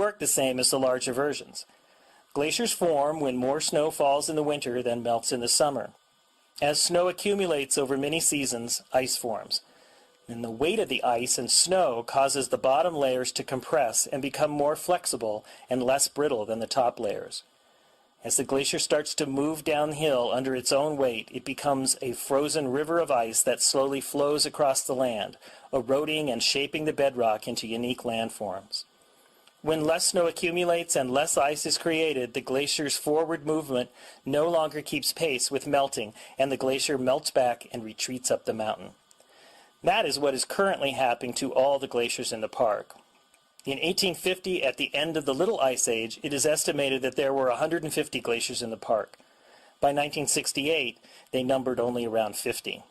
work the same as the larger versions. Glaciers form when more snow falls in the winter than melts in the summer. As snow accumulates over many seasons, ice forms. And the weight of the ice and snow causes the bottom layers to compress and become more flexible and less brittle than the top layers. As the glacier starts to move downhill under its own weight, it becomes a frozen river of ice that slowly flows across the land, eroding and shaping the bedrock into unique landforms. When less snow accumulates and less ice is created, the glacier's forward movement no longer keeps pace with melting, and the glacier melts back and retreats up the mountain. That is what is currently happening to all the glaciers in the park. In 1850, at the end of the Little Ice Age, it is estimated that there were 150 glaciers in the park. By 1968, they numbered only around 50.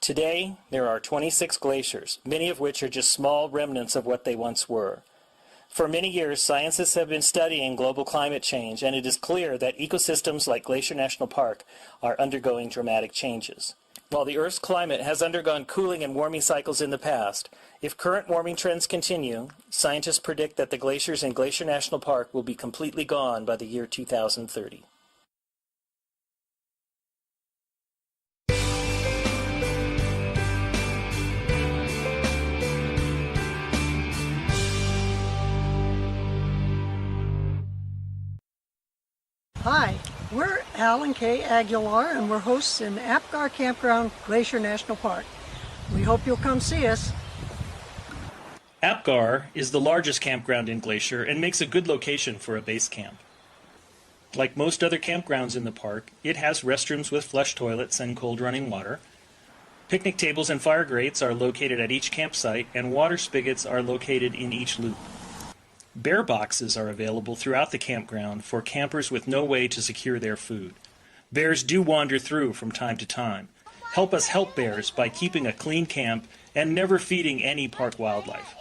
Today, there are 26 glaciers, many of which are just small remnants of what they once were. For many years, scientists have been studying global climate change, and it is clear that ecosystems like Glacier National Park are undergoing dramatic changes. While the Earth's climate has undergone cooling and warming cycles in the past, if current warming trends continue, scientists predict that the glaciers in Glacier National Park will be completely gone by the year 2030. Hi, we're Al and Kay Aguilar, and we're hosts in Apgar Campground, Glacier National Park. We hope you'll come see us. Apgar is the largest campground in Glacier and makes a good location for a base camp. Like most other campgrounds in the park, it has restrooms with flush toilets and cold running water. Picnic tables and fire grates are located at each campsite, and water spigots are located in each loop. Bear boxes are available throughout the campground for campers with no way to secure their food. Bears do wander through from time to time. Help us help bears by keeping a clean camp and never feeding any park wildlife.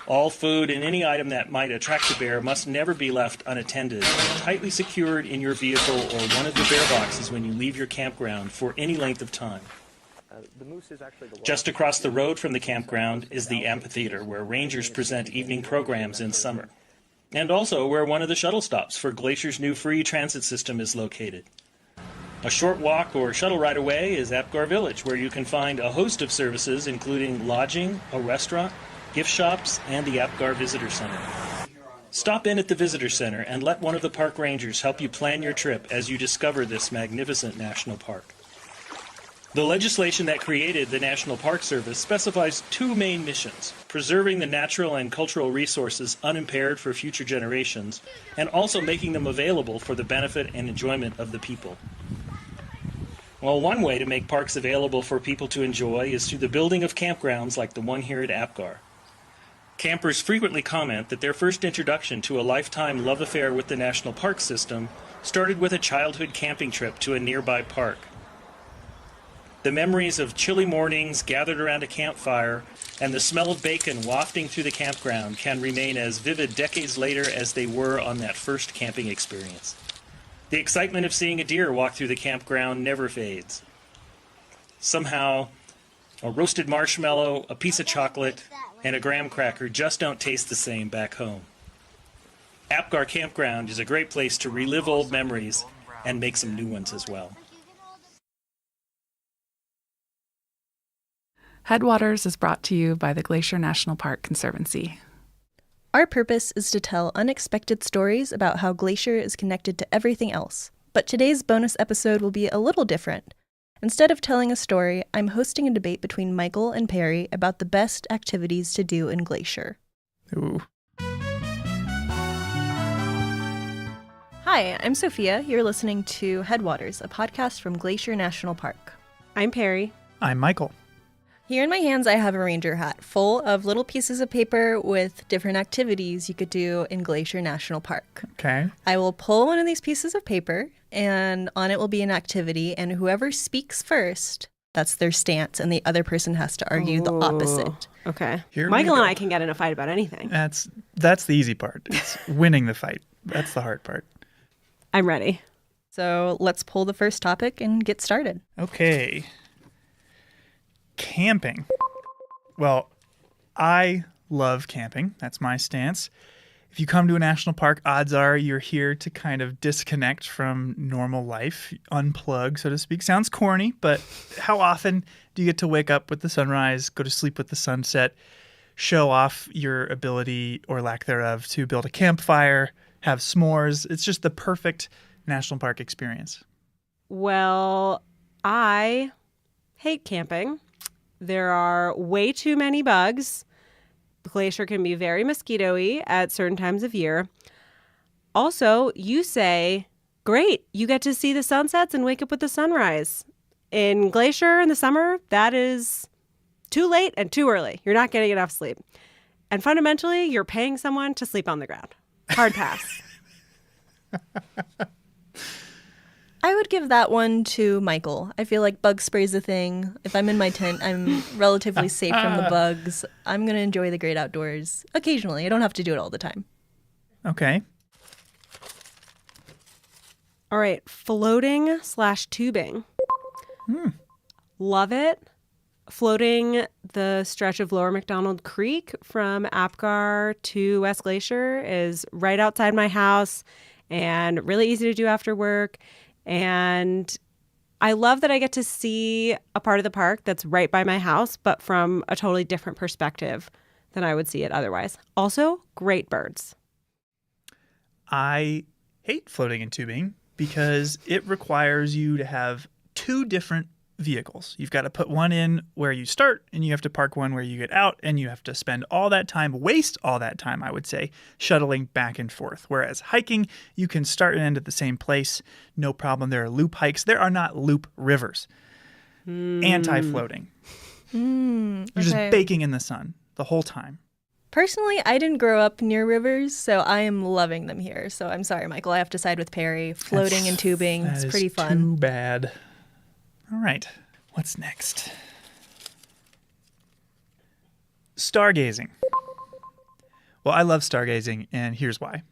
All food and any item that might attract a bear must never be left unattended and tightly secured in your vehicle or one of the bear boxes when you leave your campground for any length of time. Just across the road from the campground is the amphitheater, where rangers present evening programs in summer, and also where one of the shuttle stops for Glacier's new free transit system is located. A short walk or shuttle ride away is Apgar Village, where you can find a host of services including lodging, a restaurant, gift shops, and the Apgar Visitor Center. Stop in at the Visitor Center and let one of the park rangers help you plan your trip as you discover this magnificent national park. The legislation that created the National Park Service specifies two main missions: preserving the natural and cultural resources unimpaired for future generations, and also making them available for the benefit and enjoyment of the people. Well, one way to make parks available for people to enjoy is through the building of campgrounds like the one here at Apgar. Campers frequently comment that their first introduction to a lifetime love affair with the National Park System started with a childhood camping trip to a nearby park. The memories of chilly mornings gathered around a campfire and the smell of bacon wafting through the campground can remain as vivid decades later as they were on that first camping experience. The excitement of seeing a deer walk through the campground never fades. Somehow, a roasted marshmallow, a piece of chocolate, and a graham cracker just don't taste the same back home. Apgar Campground is a great place to relive old memories and make some new ones as well. Headwaters is brought to you by the Glacier National Park Conservancy. Our purpose is to tell unexpected stories about how Glacier is connected to everything else. But today's bonus episode will be a little different. Instead of telling a story, I'm hosting a debate between Michael and Perry about the best activities to do in Glacier. Ooh. Hi, I'm Sophia. You're listening to Headwaters, a podcast from Glacier National Park. I'm Perry. I'm Michael. Here in my hands, I have a ranger hat full of little pieces of paper with different activities you could do in Glacier National Park. Okay. I will pull one of these pieces of paper, and on it will be an activity, and whoever speaks first, that's their stance, and the other person has to argue the opposite. Okay. Here Michael and I can get in a fight about anything. That's the easy part. It's winning the fight. That's the hard part. I'm ready. So let's pull the first topic and get started. Okay. Camping. Well, I love camping. That's my stance. If you come to a national park, odds are you're here to kind of disconnect from normal life, unplug, so to speak. Sounds corny, but how often do you get to wake up with the sunrise, go to sleep with the sunset, show off your ability or lack thereof to build a campfire, have s'mores? It's just the perfect national park experience. Well, I hate camping. There are way too many bugs. The glacier can be very mosquito-y at certain times of year. Also, you say, great, you get to see the sunsets and wake up with the sunrise. In Glacier in the summer, that is too late and too early. You're not getting enough sleep. And fundamentally, you're paying someone to sleep on the ground. Hard pass. I would give that one to Michael. I feel like bug spray's a thing. If I'm in my tent, I'm relatively safe from the bugs. I'm going to enjoy the great outdoors occasionally. I don't have to do it all the time. Okay. All right, floating/tubing. Love it. Floating the stretch of Lower McDonald Creek from Apgar to West Glacier is right outside my house and really easy to do after work. And I love that I get to see a part of the park that's right by my house, but from a totally different perspective than I would see it otherwise. Also, great birds. I hate floating and tubing because it requires you to have two different vehicles. You've got to put one in where you start, and you have to park one where you get out, and you have to spend all that time, waste all that time, I would say, shuttling back and forth. Whereas hiking, you can start and end at the same place, no problem. There are loop hikes. There are not loop rivers. Anti-floating. You're just baking in the sun the whole time. Personally, I didn't grow up near rivers, so I am loving them here. So I'm sorry, Michael. I have to side with Perry. Floating and tubing, it's pretty fun. Too bad. All right, what's next? Stargazing. Well, I love stargazing, and here's why.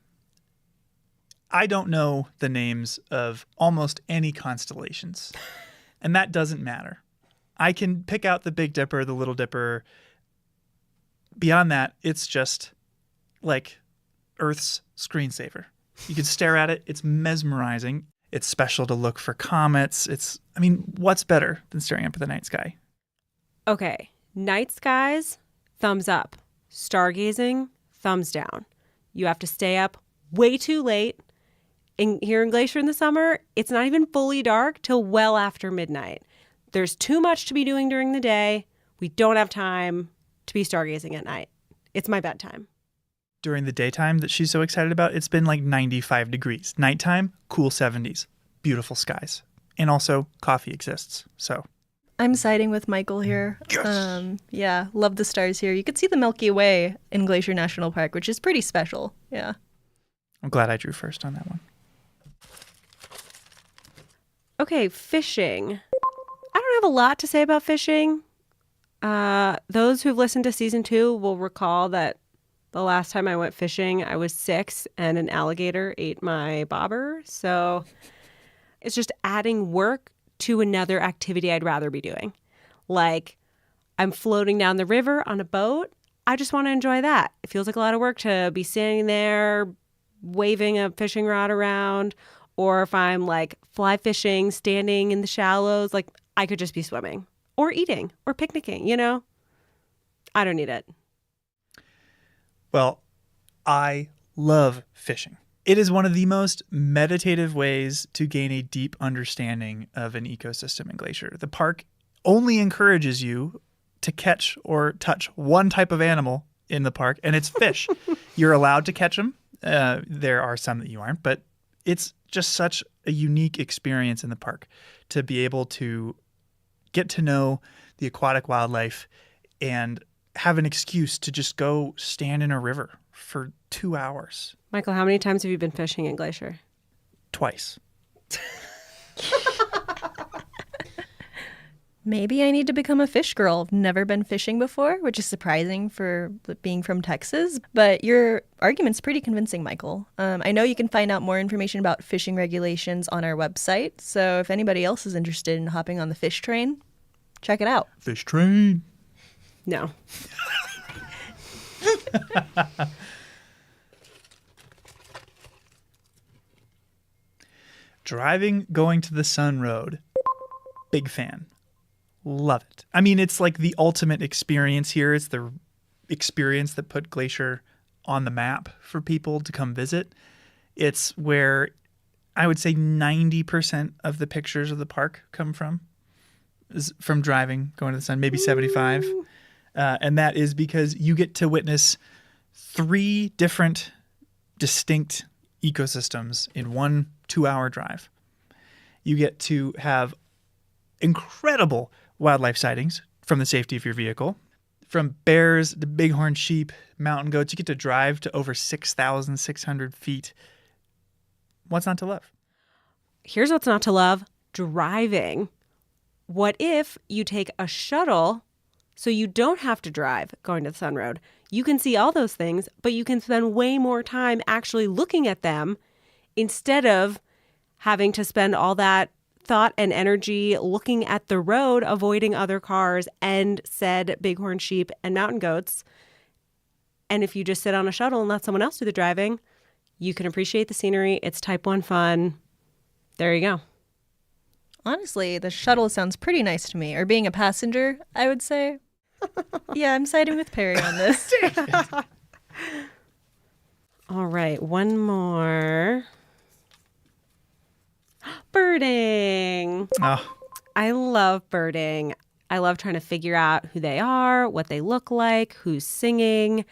I don't know the names of almost any constellations, and that doesn't matter. I can pick out the Big Dipper, the Little Dipper. Beyond that, it's just like Earth's screensaver. You can stare at it. It's mesmerizing. It's special to look for comets. What's better than staring up at the night sky? Okay, night skies, thumbs up. Stargazing, thumbs down. You have to stay up way too late. Here in Glacier in the summer, it's not even fully dark till well after midnight. There's too much to be doing during the day. We don't have time to be stargazing at night. It's my bedtime. During the daytime that she's so excited about, it's been like 95 degrees. Nighttime, cool 70s. Beautiful skies. And also, coffee exists. So I'm siding with Michael here. Yes! Yeah, love the stars here. You could see the Milky Way in Glacier National Park, which is pretty special. Yeah. I'm glad I drew first on that one. Okay, fishing. I don't have a lot to say about fishing. Those who've listened to season 2 will recall that the last time I went fishing, I was 6 and an alligator ate my bobber. So it's just adding work to another activity I'd rather be doing. Like, I'm floating down the river on a boat. I just want to enjoy that. It feels like a lot of work to be standing there waving a fishing rod around. Or if I'm like fly fishing, standing in the shallows, like I could just be swimming or eating or picnicking, I don't need it. Well, I love fishing. It is one of the most meditative ways to gain a deep understanding of an ecosystem in Glacier. The park only encourages you to catch or touch one type of animal in the park, and it's fish. You're allowed to catch them. There are some that you aren't, but it's just such a unique experience in the park to be able to get to know the aquatic wildlife and have an excuse to just go stand in a river for 2 hours. Michael, how many times have you been fishing in Glacier? Twice. Maybe I need to become a fish girl. I've never been fishing before, which is surprising for being from Texas. But your argument's pretty convincing, Michael. I know you can find out more information about fishing regulations on our website. So if anybody else is interested in hopping on the fish train, check it out. Fish train. No. Driving, going to the Sun Road. Big fan. Love it. I mean, it's like the ultimate experience here. It's the experience that put Glacier on the map for people to come visit. It's where I would say 90% of the pictures of the park come from, is from driving, going to the Sun, maybe 75. And that is because you get to witness 3 different distinct ecosystems in one 2-hour drive. You get to have incredible wildlife sightings from the safety of your vehicle. From bears to bighorn sheep, mountain goats, you get to drive to over 6,600 feet. What's not to love? Here's what's not to love: driving. What if you take a shuttle so you don't have to drive going to the Sun Road? You can see all those things, but you can spend way more time actually looking at them instead of having to spend all that thought and energy looking at the road, avoiding other cars and said bighorn sheep and mountain goats. And if you just sit on a shuttle and let someone else do the driving, you can appreciate the scenery. It's type 1 fun. There you go. Honestly, the shuttle sounds pretty nice to me. Or being a passenger, I would say. Yeah, I'm siding with Perry on this. All right, one more. Birding. Oh, I love birding. I love trying to figure out who they are, what they look like, who's singing.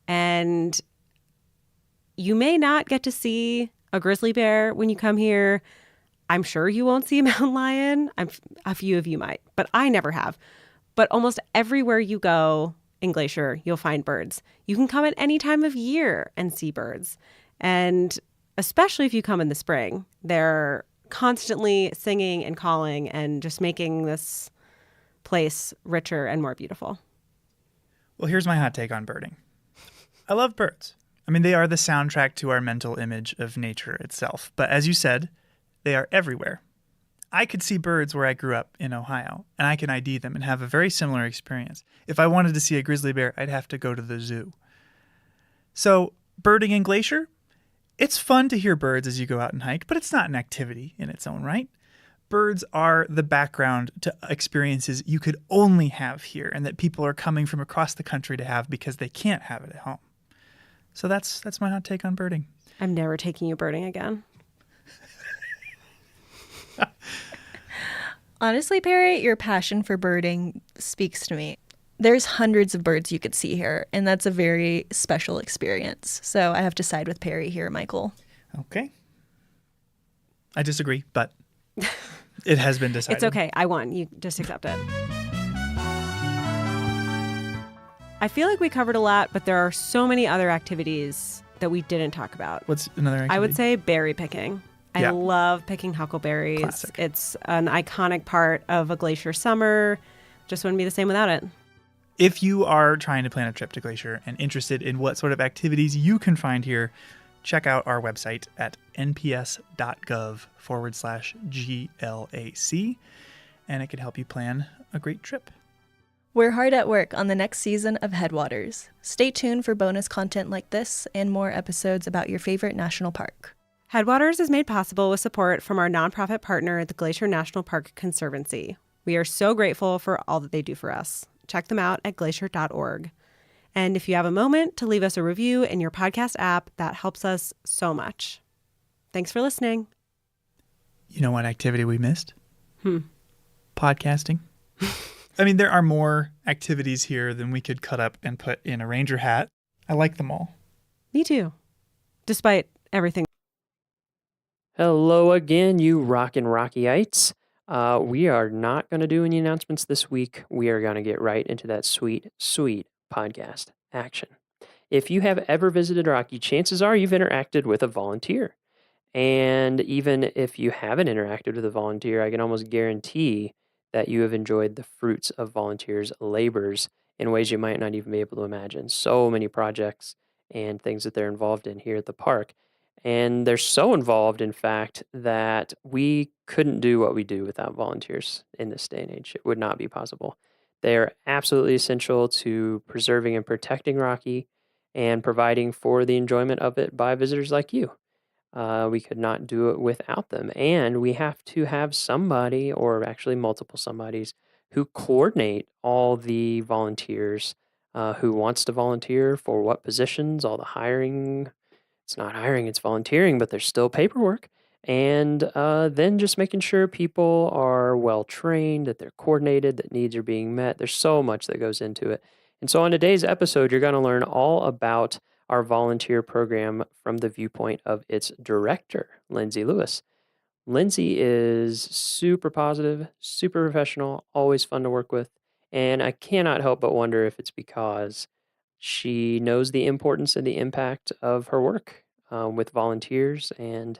And you may not get to see a grizzly bear when you come here. I'm sure you won't see a mountain lion. A few of you might, but I never have. But almost everywhere you go in Glacier, you'll find birds. You can come at any time of year and see birds. And especially if you come in the spring, they're constantly singing and calling and just making this place richer and more beautiful. well, here's my hot take on birding. I love birds. I mean, they are the soundtrack to our mental image of nature itself. But as you said, they are everywhere. I could see birds where I grew up in Ohio, and I can ID them and have a very similar experience. If I wanted to see a grizzly bear, I'd have to go to the zoo. So, birding in Glacier, it's fun to hear birds as you go out and hike, but it's not an activity in its own right. Birds are the background to experiences you could only have here and that people are coming from across the country to have because they can't have it at home. So that's my hot take on birding. I'm never taking you birding again. Honestly, Perry, your passion for birding speaks to me. There's hundreds of birds you could see here, and that's a very special experience. So I have to side with Perry here, Michael. Okay. I disagree, but it has been decided. It's okay. I won. You just accept it. I feel like we covered a lot, but there are so many other activities that we didn't talk about. What's another activity? I would say berry picking. I Yeah. love picking huckleberries. Classic. It's an iconic part of a glacier summer. Just wouldn't be the same without it. If you are trying to plan a trip to Glacier and interested in what sort of activities you can find here, check out our website at nps.gov/GLAC, and it can help you plan a great trip. We're hard at work on the next season of Headwaters. Stay tuned for bonus content like this and more episodes about your favorite national park. Headwaters is made possible with support from our nonprofit partner, the Glacier National Park Conservancy. We are so grateful for all that they do for us. Check them out at glacier.org. And if you have a moment to leave us a review in your podcast app, that helps us so much. Thanks for listening. You know what activity we missed? Podcasting. I mean, there are more activities here than we could cut up and put in a ranger hat. I like them all. Me too. Despite everything. Hello again, you rockin' Rockyites. We are not going to do any announcements this week. We are going to get right into that sweet, sweet podcast action. If you have ever visited Rocky, chances are you've interacted with a volunteer. And even if you haven't interacted with a volunteer, I can almost guarantee that you have enjoyed the fruits of volunteers' labors in ways you might not even be able to imagine. So many projects and things that they're involved in here at the park. And they're so involved, in fact, that we couldn't do what we do without volunteers in this day and age. It would not be possible. They are absolutely essential to preserving and protecting Rocky and providing for the enjoyment of it by visitors like you. We could not do it without them. And we have to have somebody, or actually multiple somebodies, who coordinate all the volunteers, who wants to volunteer for what positions, all the hiring. It's not hiring, it's volunteering, but there's still paperwork. And then just making sure people are well trained, that they're coordinated, that needs are being met. There's so much that goes into it. And so on today's episode, you're going to learn all about our volunteer program from the viewpoint of its director, Lindsay Lewis. Lindsay is super positive, super professional, always fun to work with. And I cannot help but wonder if it's because she knows the importance and the impact of her work with volunteers and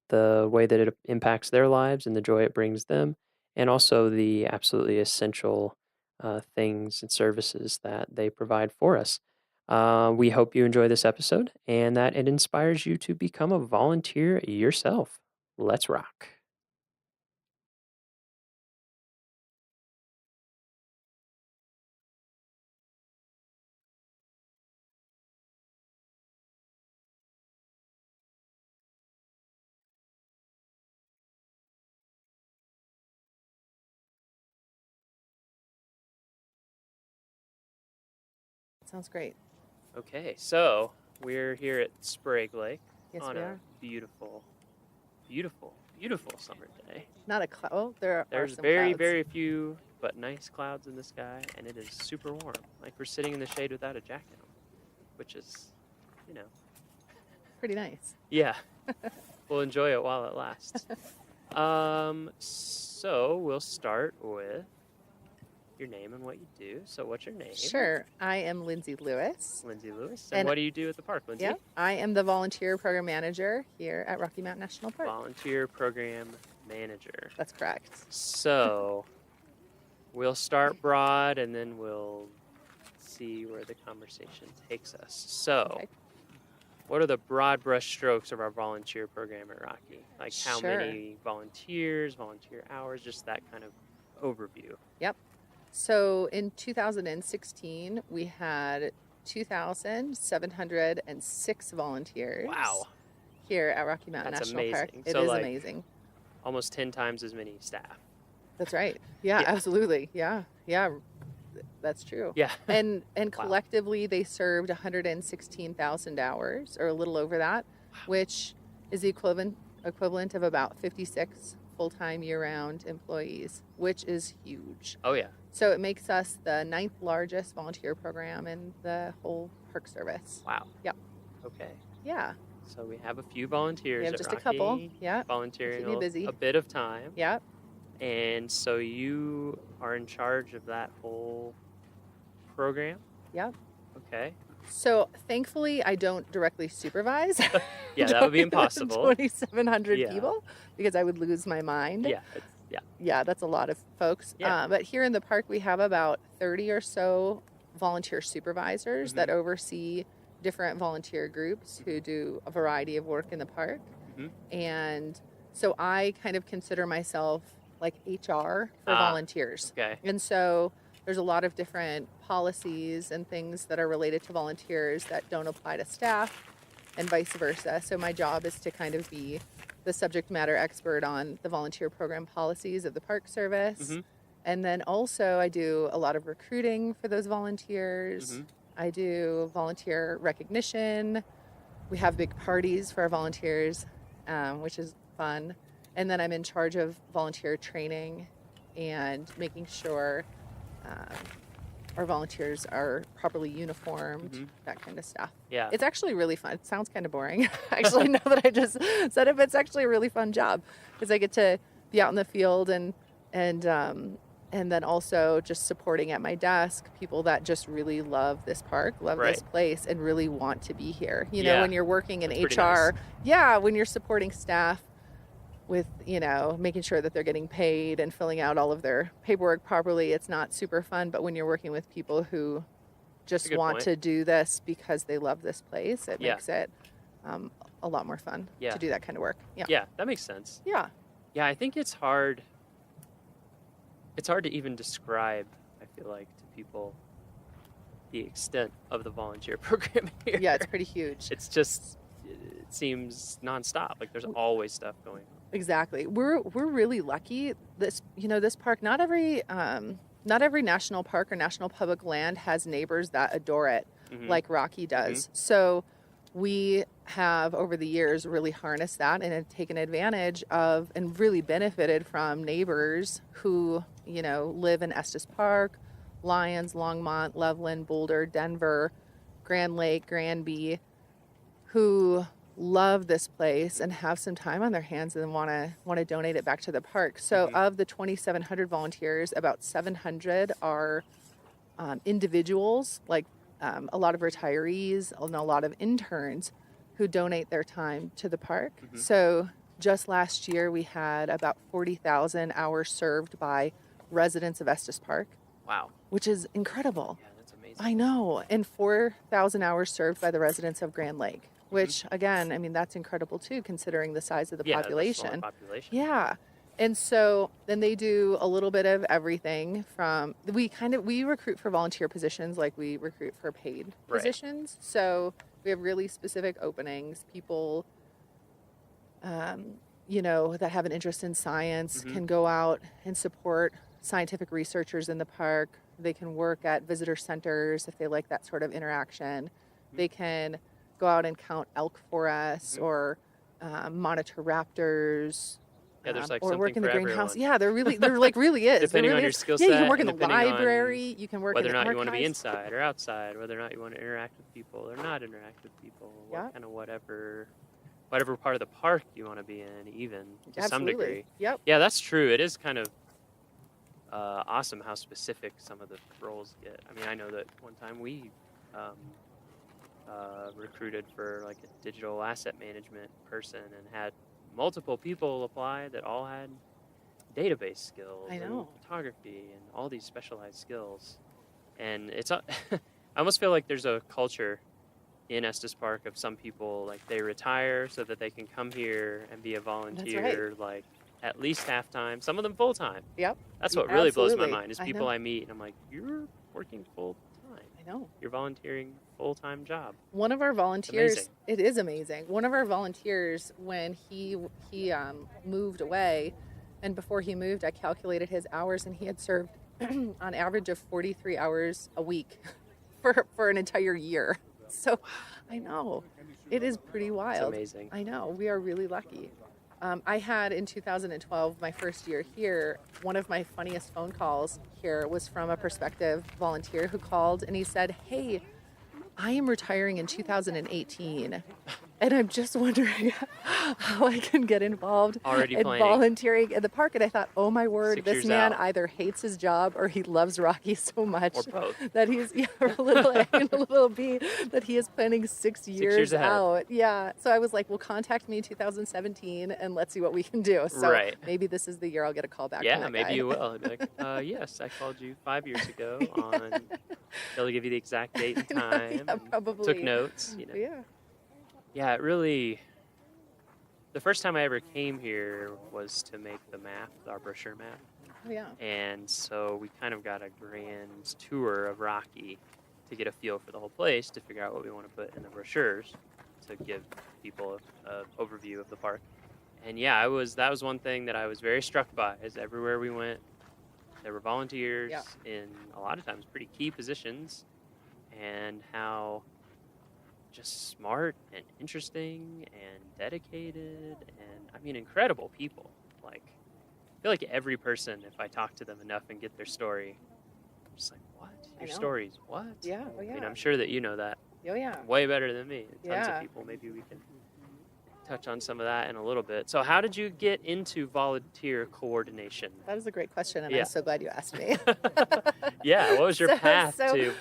the way that it impacts their lives and the joy it brings them, and also the absolutely essential things and services that they provide for us. We hope you enjoy this episode and that it inspires you to become a volunteer yourself. Let's rock. Sounds great. Okay, so we're here at Sprague Lake Yes, on we a are. beautiful summer day. Not a cloud. Oh, there There's are some very, clouds. very few but nice clouds in the sky, and it is super warm. Like we're sitting in the shade without a jacket on, which is, Pretty nice. yeah. We'll enjoy it while it lasts. So we'll start with your name and what you do. So what's your name? Sure. I am Lindsay Lewis. Lindsay Lewis. And And- what do you do at the park, Lindsay? Yeah. I am the volunteer program manager here at Rocky Mountain National Park. Volunteer program manager. That's correct. So we'll start broad and then we'll see where the conversation takes us. So Okay. what are the broad brush strokes of our volunteer program at Rocky? Like how Sure. many volunteers, volunteer hours, just that kind of overview. So in 2016, we had 2,706 volunteers. Wow. Here at Rocky Mountain That's National Park. amazing. It So, is like- amazing. Almost 10 times as many staff. That's right. Yeah, Yeah. absolutely. Yeah. That's true. Yeah. And Wow. collectively they served 116,000 hours, or a little over that, which is the equivalent of about 56 full-time year-round employees, which is huge. Oh, yeah. So it makes us the 9th largest volunteer program in the whole Park Service. Wow. Yep. Okay. Yeah. So we have a few volunteers We have at just Rocky, a couple. Yeah. volunteering Keep me busy. a bit of time. Yeah. And so you are in charge of that whole program? Yep. Okay. So thankfully, I don't directly supervise. Yeah, that would be impossible. 2,700 Yeah. people, because I would lose my mind. Yeah. Yeah, that's a lot of folks. Yeah. But here in the park, we have about 30 or so volunteer supervisors Mm-hmm. that oversee different volunteer groups who do a variety of work in the park. Mhm. And so I kind of consider myself like HR for Ah. volunteers. Okay. And so there's a lot of different policies and things that are related to volunteers that don't apply to staff, and vice versa. So my job is to kind of be the subject matter expert on the volunteer program policies of the Park Service. Mhm. And then also I do a lot of recruiting for those volunteers. Mhm. I do volunteer recognition. We have big parties for our volunteers, which is fun. And then I'm in charge of volunteer training and making sure our volunteers are properly uniformed, Mhm. that kind of stuff. Yeah. It's actually really fun. It sounds kind of boring. Actually, now that I just said it, but it's actually a really fun job because I get to be out in the field and then also just supporting at my desk people that just really love this park, love this Right. place, and really want to be here. You Yeah. know, when you're working in That's pretty HR, nice. yeah, when you're supporting staff with, making sure that they're getting paid and filling out all of their paperwork properly, it's not super fun. But when you're working with people who just good want point. to do this because they love this place, it Yeah. makes it a lot more fun Yeah. to do that kind of work. Yeah. Yeah, that makes sense. Yeah. Yeah, I think it's hard. It's hard to even describe, I feel like, to people the extent of the volunteer program here. Yeah, it's pretty huge. It's just it seems nonstop. Like there's always stuff going on. Exactly. We're really lucky. This park, not every national park or national public land has neighbors that adore it like Rocky does. So we have over the years really harnessed that and have taken advantage of and really benefited from neighbors who, live in Estes Park, Lyons, Longmont, Loveland, Boulder, Denver, Grand Lake, Granby, who love this place and have some time on their hands and want to donate it back to the park. So of the 2,700 volunteers, about 700 are individuals, like a lot of retirees and a lot of interns who donate their time to the park. So just last year we had about 40,000 hours served by residents of Estes Park. Wow. Which is incredible. Yeah, that's amazing. I know. And 4,000 hours served by the residents of Grand Lake, which again, I mean, that's incredible too, considering the size of the population. Yeah. And so then they do a little bit of everything from, we recruit for volunteer positions like we recruit for paid positions. So we have really specific openings. People, that have an interest in science can go out and support scientific researchers in the park. They can work at visitor centers if they like that sort of interaction. They can go out and count elk for us or monitor raptors. Yeah, there's like or something work in the for greenhouse. everyone. Yeah, there like really is. Depending really on your is. skill Yeah, you set can work in and the depending library. You can work whether in or the not you want to be archives. inside or outside, whether or not you want to interact with people or not interact with people, what kind of whatever part of the park you want to be in, even to some degree. Yep. Yeah, that's true. It is kind of awesome how specific some of the roles get. I mean, I know that one time we recruited for like a digital asset management person and had multiple people apply that all had database skills and photography and all these specialized skills. And it's I almost feel like there's a culture in Estes Park of some people, like they retire so that they can come here and be a volunteer, like at least half-time, some of them full-time. Yep. That's what really blows my mind is people I meet and I'm like, you're working full-time. I know. You're volunteering full-time job. One of our volunteers, it is amazing. One of our volunteers, when he moved away, and before he moved, I calculated his hours, and he had served on average of 43 hours a week for an entire year. So I know it is pretty wild. It's amazing. I know we are really lucky. I had in 2012, my first year here, one of my funniest phone calls here was from a prospective volunteer who called and he said, "Hey, I am retiring in 2018 and I'm just wondering how I can get involved in volunteering in the park." And I thought, oh my word, this man either hates his job or he loves Rocky so much that he's a little B, that he is planning 6 years out. Yeah. So I was like, well, contact me in 2017 and let's see what we can do. So maybe this is the year I'll get a call back. Yeah, maybe you will. I'll be like, yes, I called you 5 years ago on, they'll give you the exact date and time. Yeah, probably. Took notes, Yeah, it really, the first time I ever came here was to make the map, our brochure map. Oh, yeah. And so we kind of got a grand tour of Rocky to get a feel for the whole place, to figure out what we want to put in the brochures to give people an overview of the park. And yeah, that was one thing that I was very struck by, is everywhere we went, there were volunteers in a lot of times pretty key positions, and how just smart and interesting and dedicated and, I mean, incredible people. Like, I feel like every person, if I talk to them enough and get their story, I'm just like, what? Your stories? What? Yeah, oh yeah. I mean, I'm sure that you know that way better than me. Tons of people. Maybe we can touch on some of that in a little bit. So how did you get into volunteer coordination? That is a great question, and I'm so glad you asked me. Yeah, what was your path to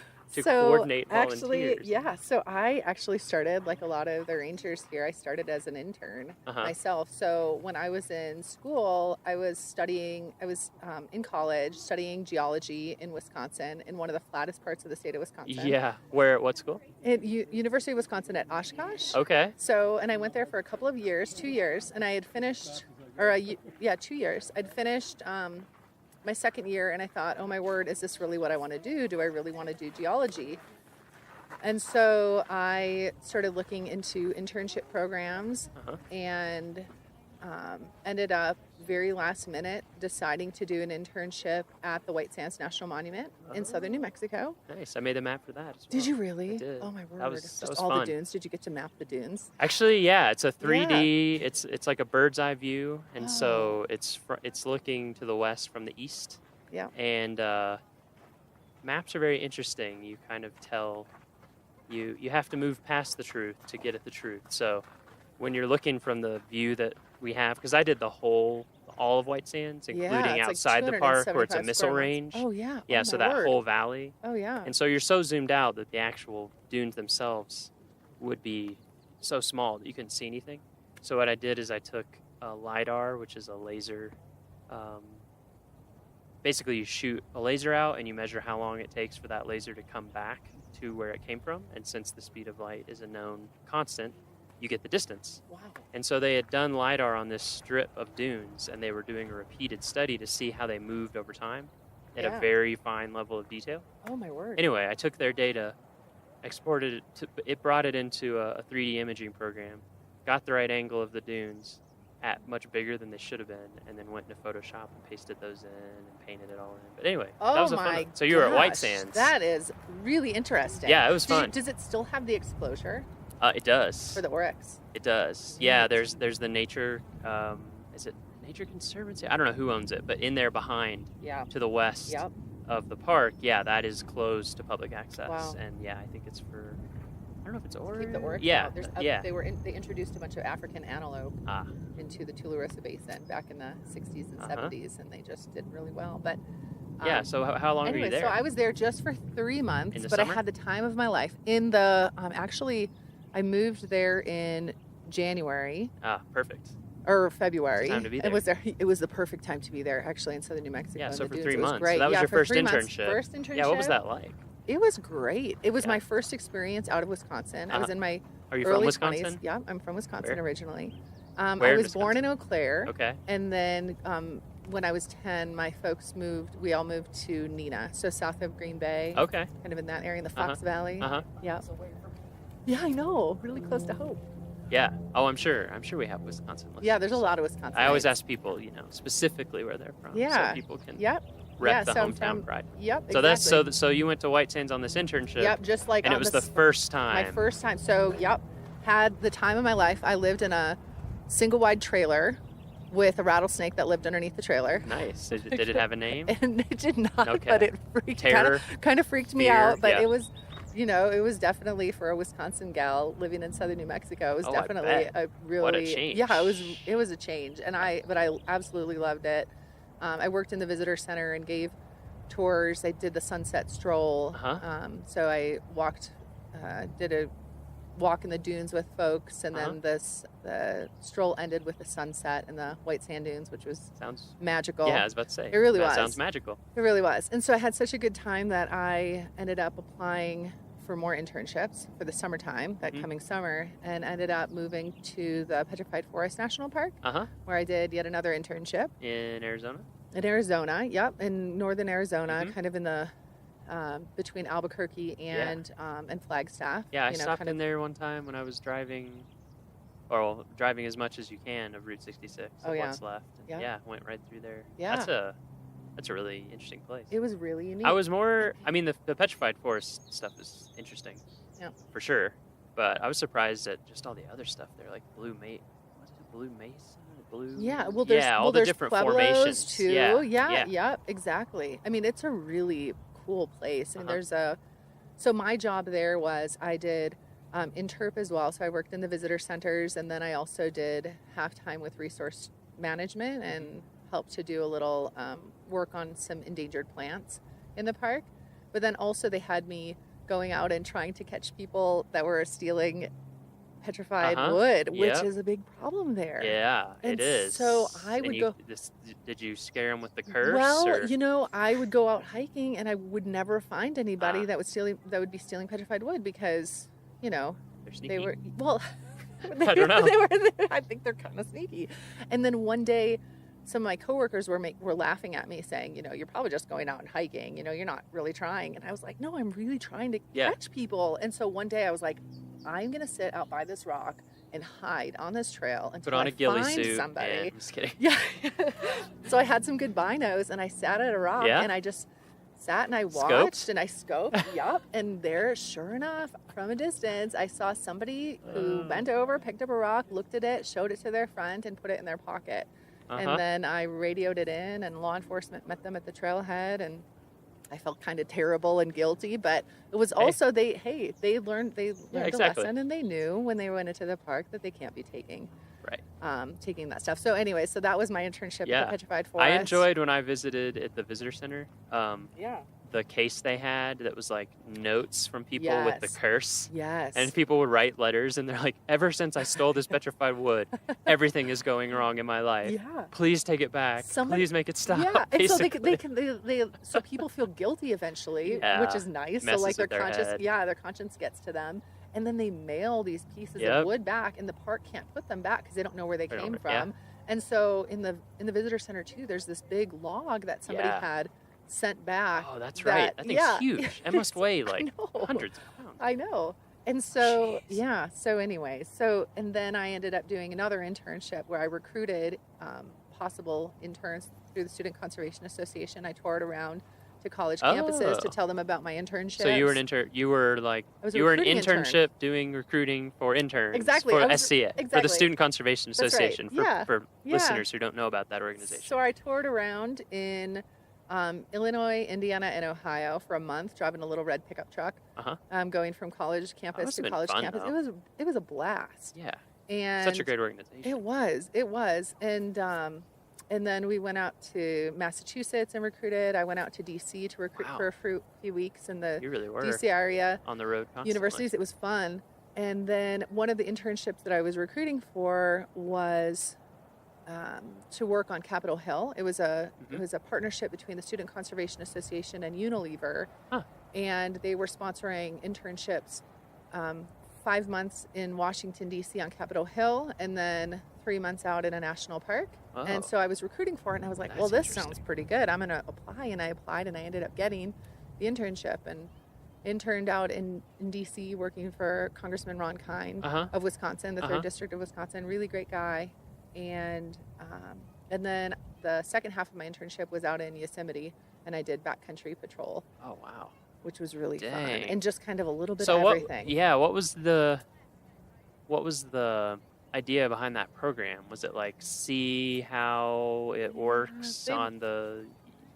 coordinate volunteers? So I actually started, like a lot of the rangers here, I started as an intern myself. So when I was in school, I was in college studying geology in Wisconsin, in one of the flattest parts of the state of Wisconsin. Yeah, where, what school? At University of Wisconsin at Oshkosh. Okay. So, and I went there for a couple of years, 2 years, and I had finished, 2 years. I'd finished my second year, and I thought, oh my word, is this really what I want to do? Do I really want to do geology? And so I started looking into internship programs and ended up very last minute deciding to do an internship at the White Sands National Monument in southern New Mexico. Nice. I made the map for that as well. Did you really? I did. Oh my word. That was Just all fun. the dunes. Did you get to map the dunes? Actually, yeah, it's a 3D. It's like a bird's eye view, and so it's looking to the west from the east. Yeah. And maps are very interesting. You kind of tell you have to move past the truth to get at the truth. So when you're looking from the view that we have, because I did all of White Sands, including it's outside like the park where it's a 275 missile square miles. range. Oh yeah. Yeah, Oh, so my that word. whole valley. Oh yeah. And so you're so zoomed out that the actual dunes themselves would be so small that you couldn't see anything. So what I did is I took a LiDAR, which is a laser. Basically, you shoot a laser out and you measure how long it takes for that laser to come back to where it came from. And since the speed of light is a known constant, you get the distance. Wow. And so they had done LiDAR on this strip of dunes, and they were doing a repeated study to see how they moved over time at a very fine level of detail. Oh my word. Anyway, I took their data, exported it brought it into a 3D imaging program, got the right angle of the dunes at much bigger than they should have been, and then went into Photoshop and pasted those in and painted it all in. But anyway, that was a fun one. So you were at White Sands. That is really interesting. Yeah, it was fun. Does it still have the exposure It does. for the oryx? It does. Yeah, there's the nature. Is it Nature Conservancy? I don't know who owns it, but in there behind, to the west of the park, that is closed to public access. Wow. And yeah, I think it's for. I don't know if it's oryx. Keep the oryx Yeah, out. They introduced a bunch of African antelope into the Tularosa Basin back in the 60s and 70s, and they just did really well. But so how long were you there? So I was there just for 3 months, In the but summer? I had the time of my life. In the actually, I moved there in January Perfect. or February. It's the time to be there. It was the perfect time to be there, actually, in southern New Mexico. Yeah, in so the for dunes. 3 It was months. great. So that was your for first 3 months. internship. First internship. Yeah, what was that like? It was great. It was my first experience out of Wisconsin. I was in my Are you early from Wisconsin? 20s. Yeah, I'm from Wisconsin Where? originally. Where I in was born in Eau Claire. Okay. And then when I was 10, my folks we all moved to Neenah, so south of Green Bay. Okay. Kind of in that area, in the Fox Valley. Yeah. Yeah, I know. Really close to Hope. Yeah. Oh, I'm sure we have Wisconsin listeners. Yeah, there's a lot of Wisconsin. I always ask people, specifically where they're from, Yeah. so people can Yeah, rep the so I'm hometown from- pride. Yep. So exactly. so you went to White Sands on this internship. Yep, just like and on it was the first time. My first time. So, had the time of my life. I lived in a single wide trailer with a rattlesnake that lived underneath the trailer. Nice. Did it have a name? And it did not, Okay. but it kind of freaked me Fear, out. But yeah. it was, it was definitely, for a Wisconsin gal living in southern New Mexico, it was I definitely bet. a really What a change. Yeah, it was a change, but I absolutely loved it. I worked in the visitor center and gave tours. I did the sunset stroll. So I did a walk in the dunes with folks, and then the stroll ended with the sunset in the white sand dunes, which was Sounds magical. Yeah, I was about to say. It really that was. Sounds magical. It really was. And so I had such a good time that I ended up applying for more internships for the summertime, that coming summer, and ended up moving to the Petrified Forest National Park, where I did yet another internship. In Arizona? In Arizona, in northern Arizona, kind of in the between Albuquerque and Flagstaff. Yeah, I stopped in there one time when I was driving as much as you can of Route 66. What's left. And went right through there. Yeah. That's a really interesting place. It was really unique. The Petrified Forest stuff is interesting. Yeah. For sure. But I was surprised at just all the other stuff there, like Blue Mesa? Yeah, well, there's all the there's different Pueblos formations too. Yeah, Exactly. I mean, it's a really cool place, and so my job there was I did interp as well. So I worked in the visitor centers, and then I also did half-time with resource management and helped to do a little work on some endangered plants in the park. But then also they had me going out and trying to catch people that were stealing petrified wood, which is a big problem there. Yeah, and it is. So I would go. Did you scare them with the curse? Well, or? I would go out hiking, and I would never find anybody that would be stealing petrified wood because, They're sneaky. they were I don't know. I think they're kind of sneaky. And then one day, some of my coworkers were laughing at me saying, you're probably just going out and hiking, you're not really trying. And I was like, no, I'm really trying to catch people. And so one day I was like, I'm going to sit out by this rock and hide on this trail until Put on I a ghillie find suit. somebody. And, I'm just kidding. Yeah. So I had some good binos and I sat at a rock Yeah? and I just sat and I watched Scoped? and I scoped. Yup. And there, sure enough, from a distance, I saw somebody who bent over, picked up a rock, looked at it, showed it to their friend, and put it in their pocket. And then I radioed it in, and law enforcement met them at the trailhead, and I felt kind of terrible and guilty, but it was also they learned the lesson, and they knew when they went into the park that they can't be taking that stuff. So anyway, so that was my internship at the Petrified Forest. I enjoyed when I visited at the visitor center. The case they had that was like notes from people with the curse. Yes. And people would write letters and they're like, ever since I stole this petrified wood, everything is going wrong in my life. Yeah. Please take it back. Please make it stop. Yeah. And so basically. so people feel guilty eventually, which is nice. So like their conscience gets to them. And then they mail these pieces of wood back, and the park can't put them back because they don't know where they came from. Yeah. And so in the visitor center too, there's this big log that somebody had sent back. Oh, that's right. That thing's huge. It must weigh like hundreds of pounds. I know. And so, so anyway, and then I ended up doing another internship where I recruited possible interns through the Student Conservation Association. I toured around to college campuses to tell them about my internship. So you were an intern. You were an internship doing recruiting for interns. Exactly. For SCA. Exactly. For the Student Conservation Association. Right. For listeners who don't know about that organization. So I toured around in Illinois, Indiana, and Ohio for a month, driving a little red pickup truck, going from college campus to college campus. Though. It was a blast. Yeah. And such a great organization. It was. And then we went out to Massachusetts and recruited. I went out to DC to recruit for a few weeks in the DC area. On the road constantly. Universities. It was fun. And then one of the internships that I was recruiting for was to work on Capitol Hill. It was a partnership between the Student Conservation Association and Unilever, and they were sponsoring internships 5 months in Washington, D.C. on Capitol Hill, and then 3 months out in a national park. And so I was recruiting for it, and I was like, well, this sounds pretty good. I'm going to apply. And I applied, and I ended up getting the internship and interned out in D.C. working for Congressman Ron Kine of Wisconsin, the 3rd District of Wisconsin. Really great guy. And then the second half of my internship was out in Yosemite, and I did backcountry patrol. Oh, wow. Which was really fun. And just kind of a little bit of everything. What was the idea behind that program? Was it like see how it works on the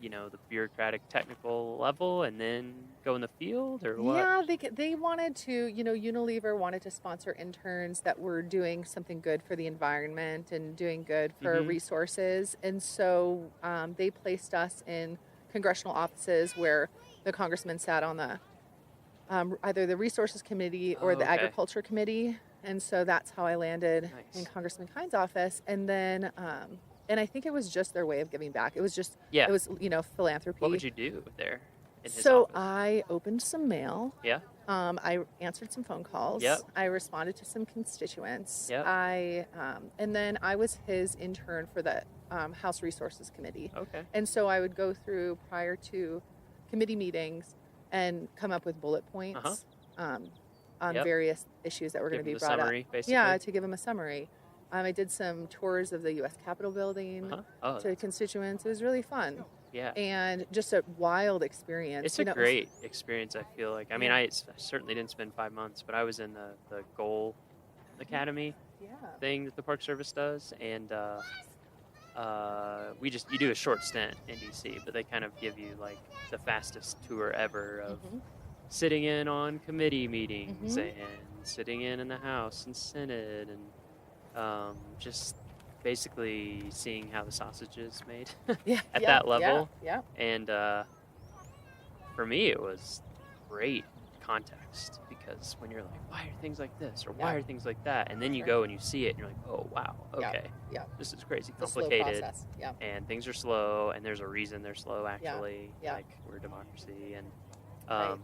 the bureaucratic technical level and then go in the field, or what? Yeah, they wanted to, Unilever wanted to sponsor interns that were doing something good for the environment and doing good for resources. And so they placed us in congressional offices where the congressman sat on the either the resources committee or the agriculture committee. And so that's how I landed in Congressman Kine's office. And then, and I think it was just their way of giving back. It was just, it was, philanthropy. What would you do there in his So office? I opened some mail. Yeah. I answered some phone calls. Yep. I responded to some constituents. Yep. And then I was his intern for the House Resources Committee. Okay. And so I would go through prior to committee meetings and come up with bullet points on various issues that were going to be brought summary, up. Basically. Yeah, to give them a summary. I did some tours of the U.S. Capitol building to constituents. It was really fun. Yeah. And just a wild experience. It's a great experience, I feel like. I mean, I certainly didn't spend 5 months, but I was in the Goal Academy thing that the Park Service does. And you do a short stint in D.C., but they kind of give you like the fastest tour ever of sitting in on committee meetings and sitting in the House and Senate and just basically seeing how the sausage is made at that level. Yeah. And for me, it was great context because when you're like, why are things like this or why are things like that? And then you go and you see it and you're like, oh, wow, okay. Yeah. This is crazy The slow complicated. process. Yeah. And things are slow and there's a reason they're slow, actually. Yeah. Like, we're a democracy. And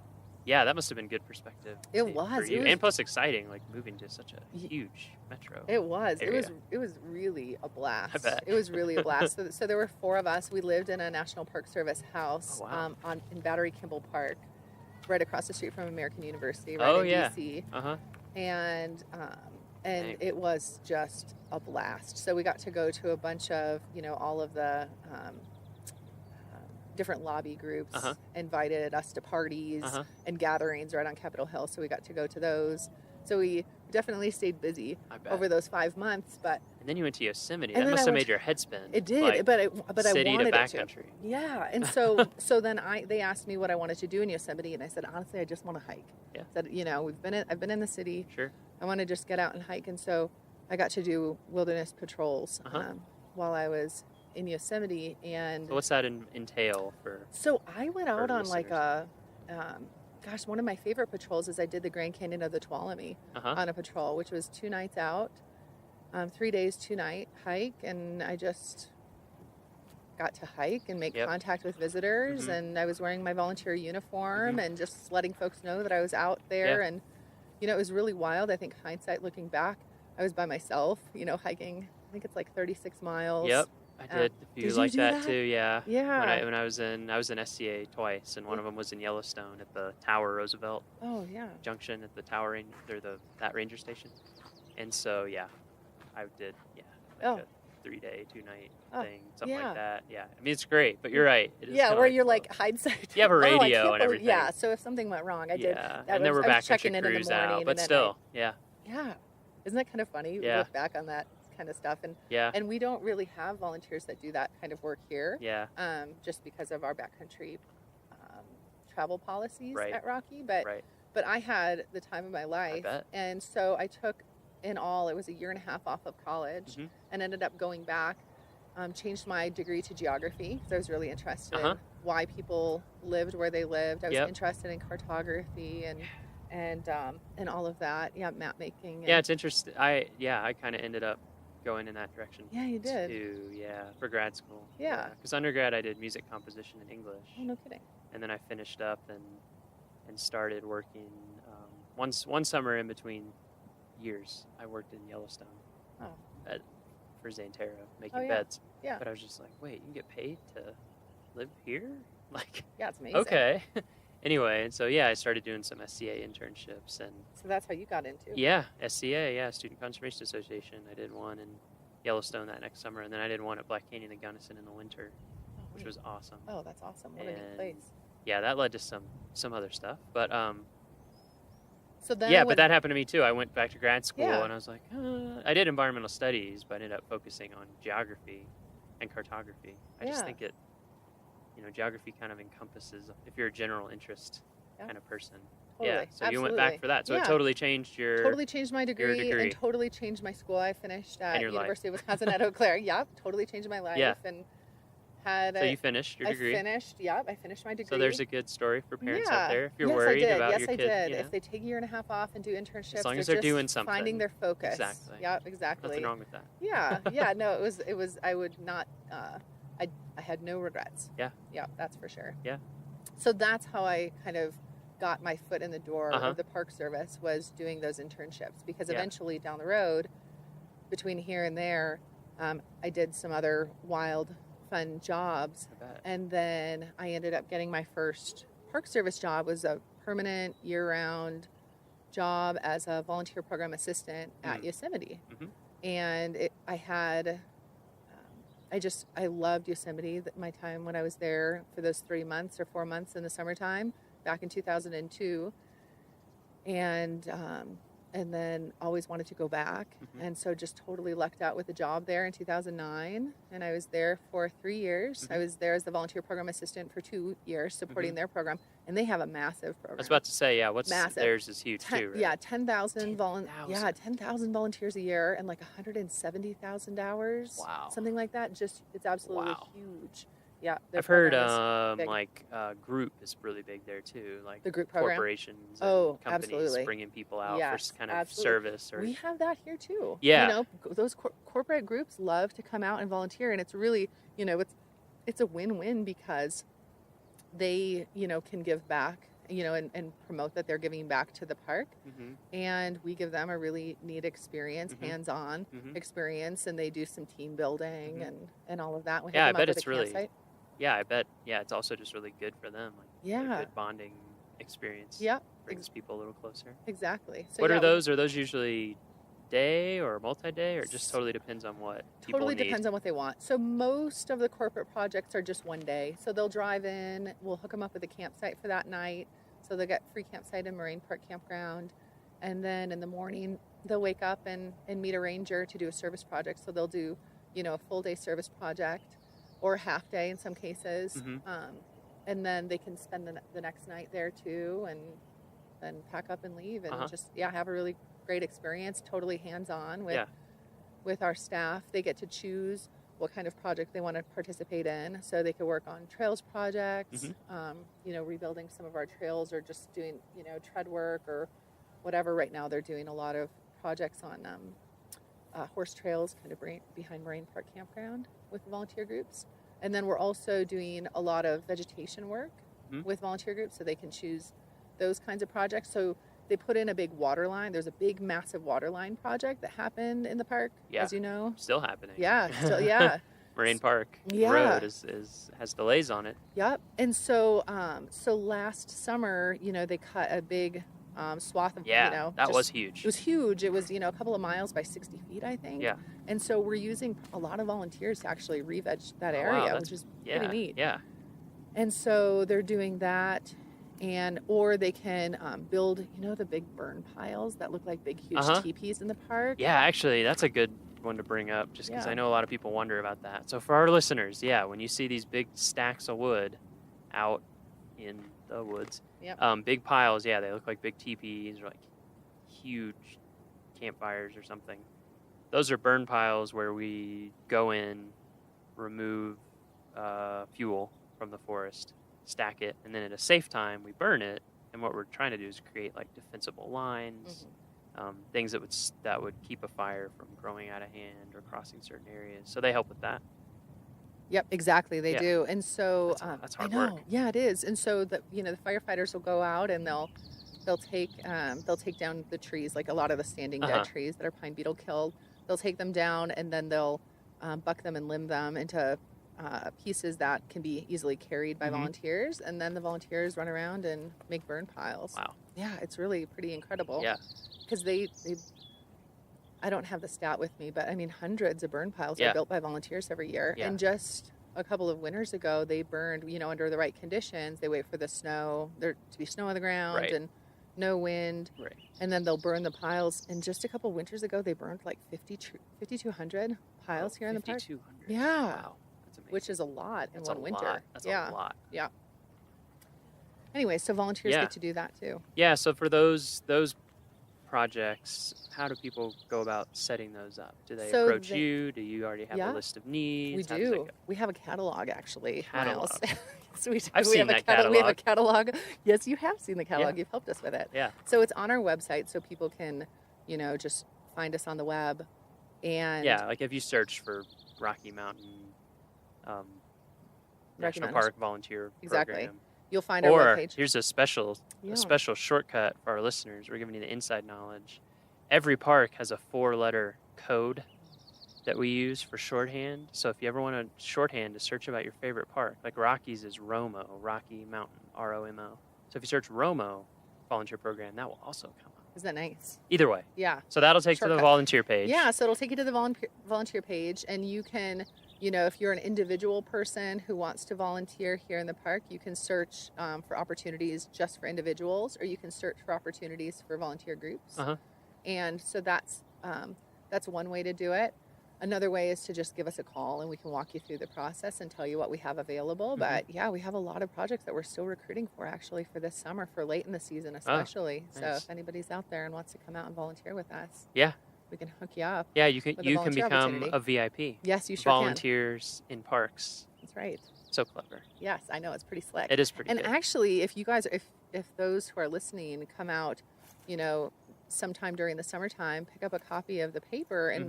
Yeah, that must have been good perspective. It for was. you. It was And plus exciting, like moving to such a huge metro. It was. area. It was really a blast. I bet. It was really a blast. So there were 4 of us. We lived in a National Park Service house Oh, wow. in Battery Kimball Park, right across the street from American University, right Oh, in yeah. DC. Uh-huh. And Dang. it was just a blast. So we got to go to a bunch of, all of the different lobby groups Uh-huh. invited us to parties Uh-huh. and gatherings right on Capitol Hill. So we got to go to those. So we definitely stayed busy I bet. over those 5 months, but And then you went to Yosemite. And That then must I have went made your head spin. it did. Like, but I city wanted to it to. backcountry. Yeah, and so then they asked me what I wanted to do in Yosemite, and I said honestly, I just want to hike. Yeah. I said I've been in the city. Sure. I want to just get out and hike, and so I got to do wilderness patrols Uh-huh. while I was in Yosemite, and So what's that entail for? so I went out for on like listeners? one of my favorite patrols is I did the Grand Canyon of the Tuolumne Uh-huh. on a patrol, which was 2 nights out, 3 days, 2 night hike, and I just got to hike and make Yep. contact with visitors, Mhm. and I was wearing my volunteer uniform Mhm. and just letting folks know that I was out there, Yeah. and it was really wild. I think hindsight looking back, I was by myself, hiking. I think it's like 36 miles. Yep. I did a few did you like do that that? too, yeah. Yeah. When I was in SCA twice, and one of them was in Yellowstone at the Tower Roosevelt Oh yeah. Junction at the Tower that ranger station. And so yeah, I did Oh. a 3-day, 2-night Oh, thing, something yeah. like that. Yeah, I mean it's great, but you're right. It is Yeah, kinda where you're whoa. like hindsight. You have a Oh, I radio can't and believe- everything. Yeah, so if something went wrong, I did. Yeah, that and there was- were I was checking backcountry in the crews morning, out, and but then still, yeah, yeah, isn't that kind of funny? Yeah. Look back on that kind of stuff, yeah, and we don't really have volunteers that do that kind of work here, yeah, just because of our backcountry travel policies Right. at Rocky. But right. but I had the time of my life, bet. and so I took in all it was a year and a half off of college, Mhm. and ended up going back. Changed my degree to geography because I was really interested Uh-huh. in why people lived where they lived. I was Yep. interested in cartography and all of that. Yeah, map making. And, Yeah, it's interesting. I kind of ended up going in that direction. Yeah, you did. For grad school. Yeah. Because undergrad I did music composition and English, Oh, no kidding. and then I finished up and started working. One summer in between years, I worked in Yellowstone Oh, for Xanterra making Oh, yeah. beds. yeah. But I was just like, wait, you can get paid to live here? Like, Yeah, it's amazing. okay. Anyway, and so yeah, I started doing some SCA internships and. So that's how you got into it. Yeah, SCA, Student Conservation Association. I did one in Yellowstone that next summer, and then I did one at Black Canyon and Gunnison in the winter, Oh, which neat. was awesome. Oh, that's awesome. What a neat And- place. Yeah, that led to some other stuff, but So then but that happened to me too. I went back to grad school, Yeah. and I was like, I did environmental studies, but I ended up focusing on geography and cartography. I just Yeah. think geography kind of encompasses if you're a general interest Yeah. kind of person. Totally. Yeah, so you went back Absolutely. for that. So Yeah. it totally changed your. Totally changed my degree, degree. and totally changed my school. I finished at your life. University of Wisconsin at Eau Claire. Yep, totally changed my life. Yeah. And had So you finished your degree. I finished my degree. So there's a good story for parents Yeah. out there if you're Yes, worried I did. about yes, your I kid. did. You know, If they take a year and a half off and do internships, as long as they're they're just doing something. finding their focus. Exactly. Yep, exactly. Nothing wrong with that. Yeah, no, it was. I would not. I had no regrets. Yeah. Yeah, that's for sure. Yeah. So that's how I kind of got my foot in the door Uh-huh. of the Park Service, was doing those internships, because Yeah. eventually down the road, between here and there, I did some other wild, fun jobs, I bet. and then I ended up getting my first Park Service job. Was a permanent year-round job as a volunteer program assistant at Yosemite. Mhm. And I loved Yosemite, my time when I was there for those 3 months or 4 months in the summertime back in 2002. And then always wanted to go back. Mhm. And so just totally lucked out with a job there in 2009. And I was there for 3 years. I was there as the volunteer program assistant for 2 years, supporting their program. And they have a massive program. I was about to say, Massive. theirs is huge too, right? Yeah, 10,000 10,000 volunteers a year, and like 170,000 hours. Wow. Something like that. Just, it's absolutely Wow. huge. Yeah. their I've heard program is big. group is really big there too, like The group program? corporations Oh, and companies absolutely. bringing people out Yes, for kind of absolutely. service or We have that here too. Yeah. Those corporate groups love to come out and volunteer, and it's really, it's a win-win, because they, can give back and promote that they're giving back to the park. Mm-hmm. And we give them a really neat experience, hands-on experience, and they do some team building and all of that. We Yeah, hook I them up bet with it's a really. campsite. Yeah, I bet. Yeah, it's also just really good for them. Like a Yeah. good bonding experience. Yep. Brings people a little closer. Exactly. So What yeah, are those? Are those usually day or multi-day, or it just totally depends on what people Totally need? depends on what they want. So most of the corporate projects are just one day. So they'll drive in, we'll hook them up with a campsite for that night. So they'll get free campsite in Moraine Park Campground. And then in the morning, they'll wake up and meet a ranger to do a service project. So they'll do, a full day service project or a half day in some cases. And then they can spend the next night there too, and then pack up and leave and just have a really great experience, totally hands-on with our staff. They get to choose what kind of project they want to participate in, so they could work on trails projects, rebuilding some of our trails, or just doing tread work or whatever. Right now they're doing a lot of projects on horse trails kind of behind Moraine Park Campground with volunteer groups. And then we're also doing a lot of vegetation work with volunteer groups, so they can choose those kinds of projects. So they put in a big water line. There's a big, massive water line project that happened in the park, as you know. Still happening. Yeah, still, yeah. Moraine Park Yeah. Road has delays on it. Yep. And so last summer, they cut a big swath of, that was huge. It was huge. It was, a couple of miles by 60 feet, I think. Yeah. And so we're using a lot of volunteers to actually re-veg that area, which is pretty neat. Yeah. And so they're doing that. Or they can build, the big burn piles that look like big, huge teepees in the park. Yeah, actually, that's a good one to bring up, just because I know a lot of people wonder about that. So for our listeners, when you see these big stacks of wood out in the woods, big piles, they look like big teepees or like huge campfires or something. Those are burn piles where we go in, remove fuel from the forest, stack it, and then at a safe time we burn it. And what we're trying to do is create like defensible lines, things that would keep a fire from growing out of hand or crossing certain areas. So they help with that. Yep, exactly. They do. And so that's hard I know. work. Yeah, it is. And so the firefighters will go out and they'll take down the trees, like a lot of the standing dead trees that are pine beetle killed. They'll take them down and then they'll buck them and limb them into pieces that can be easily carried by volunteers, and then the volunteers run around and make burn piles. Wow. Yeah, it's really pretty incredible. Yeah. Because they I don't have the stat with me, but I mean hundreds of burn piles are built by volunteers every year. Yeah. And just a couple of winters ago, they burned, under the right conditions. They wait for the snow, there to be snow on the ground and no wind. Right. And then they'll burn the piles. And just a couple of winters ago, they burned like 5,200 piles here in the park. 5,200. Yeah. Wow. That's amazing. Which is a lot in That's one a winter. lot. That's a lot. Yeah. Anyway, so volunteers get to do that too. Yeah. So for those projects, how do people go about setting those up? Do they approach you? Do you already have a list of needs? We do. We have a catalog, actually. Catalog. So we do. I've seen that catalog. We have a catalog. Yes, you have seen the catalog. You've helped us with it. Yeah. So it's on our website, so people can, just find us on the web. And like if you search for Rocky Mountain National Park Volunteer Program. You'll find our webpage. Here's a special shortcut for our listeners. We're giving you the inside knowledge. Every park has a 4-letter code that we use for shorthand. So if you ever want to shorthand to search about your favorite park, like Rockies is ROMO, Rocky Mountain, ROMO. So if you search ROMO Volunteer Program, that will also come up. Isn't that nice? Either way. Yeah. So that'll take you to the volunteer page. Yeah, so it'll take you to the volunteer page, and you can, if you're an individual person who wants to volunteer here in the park, you can search for opportunities just for individuals, or you can search for opportunities for volunteer groups. And so that's one way to do it. Another way is to just give us a call, and we can walk you through the process and tell you what we have available. But we have a lot of projects that we're still recruiting for, actually, for this summer, for late in the season especially. Nice. So if anybody's out there and wants to come out and volunteer with us, we can hook you up. Yeah, you can with a volunteer become opportunity. a VIP. Yes, you sure Volunteers in parks. That's right. So clever. Yes, I know, it's pretty slick. It is pretty And good. actually, if you guys, if those who are listening come out, sometime during the summertime, pick up a copy of the paper, and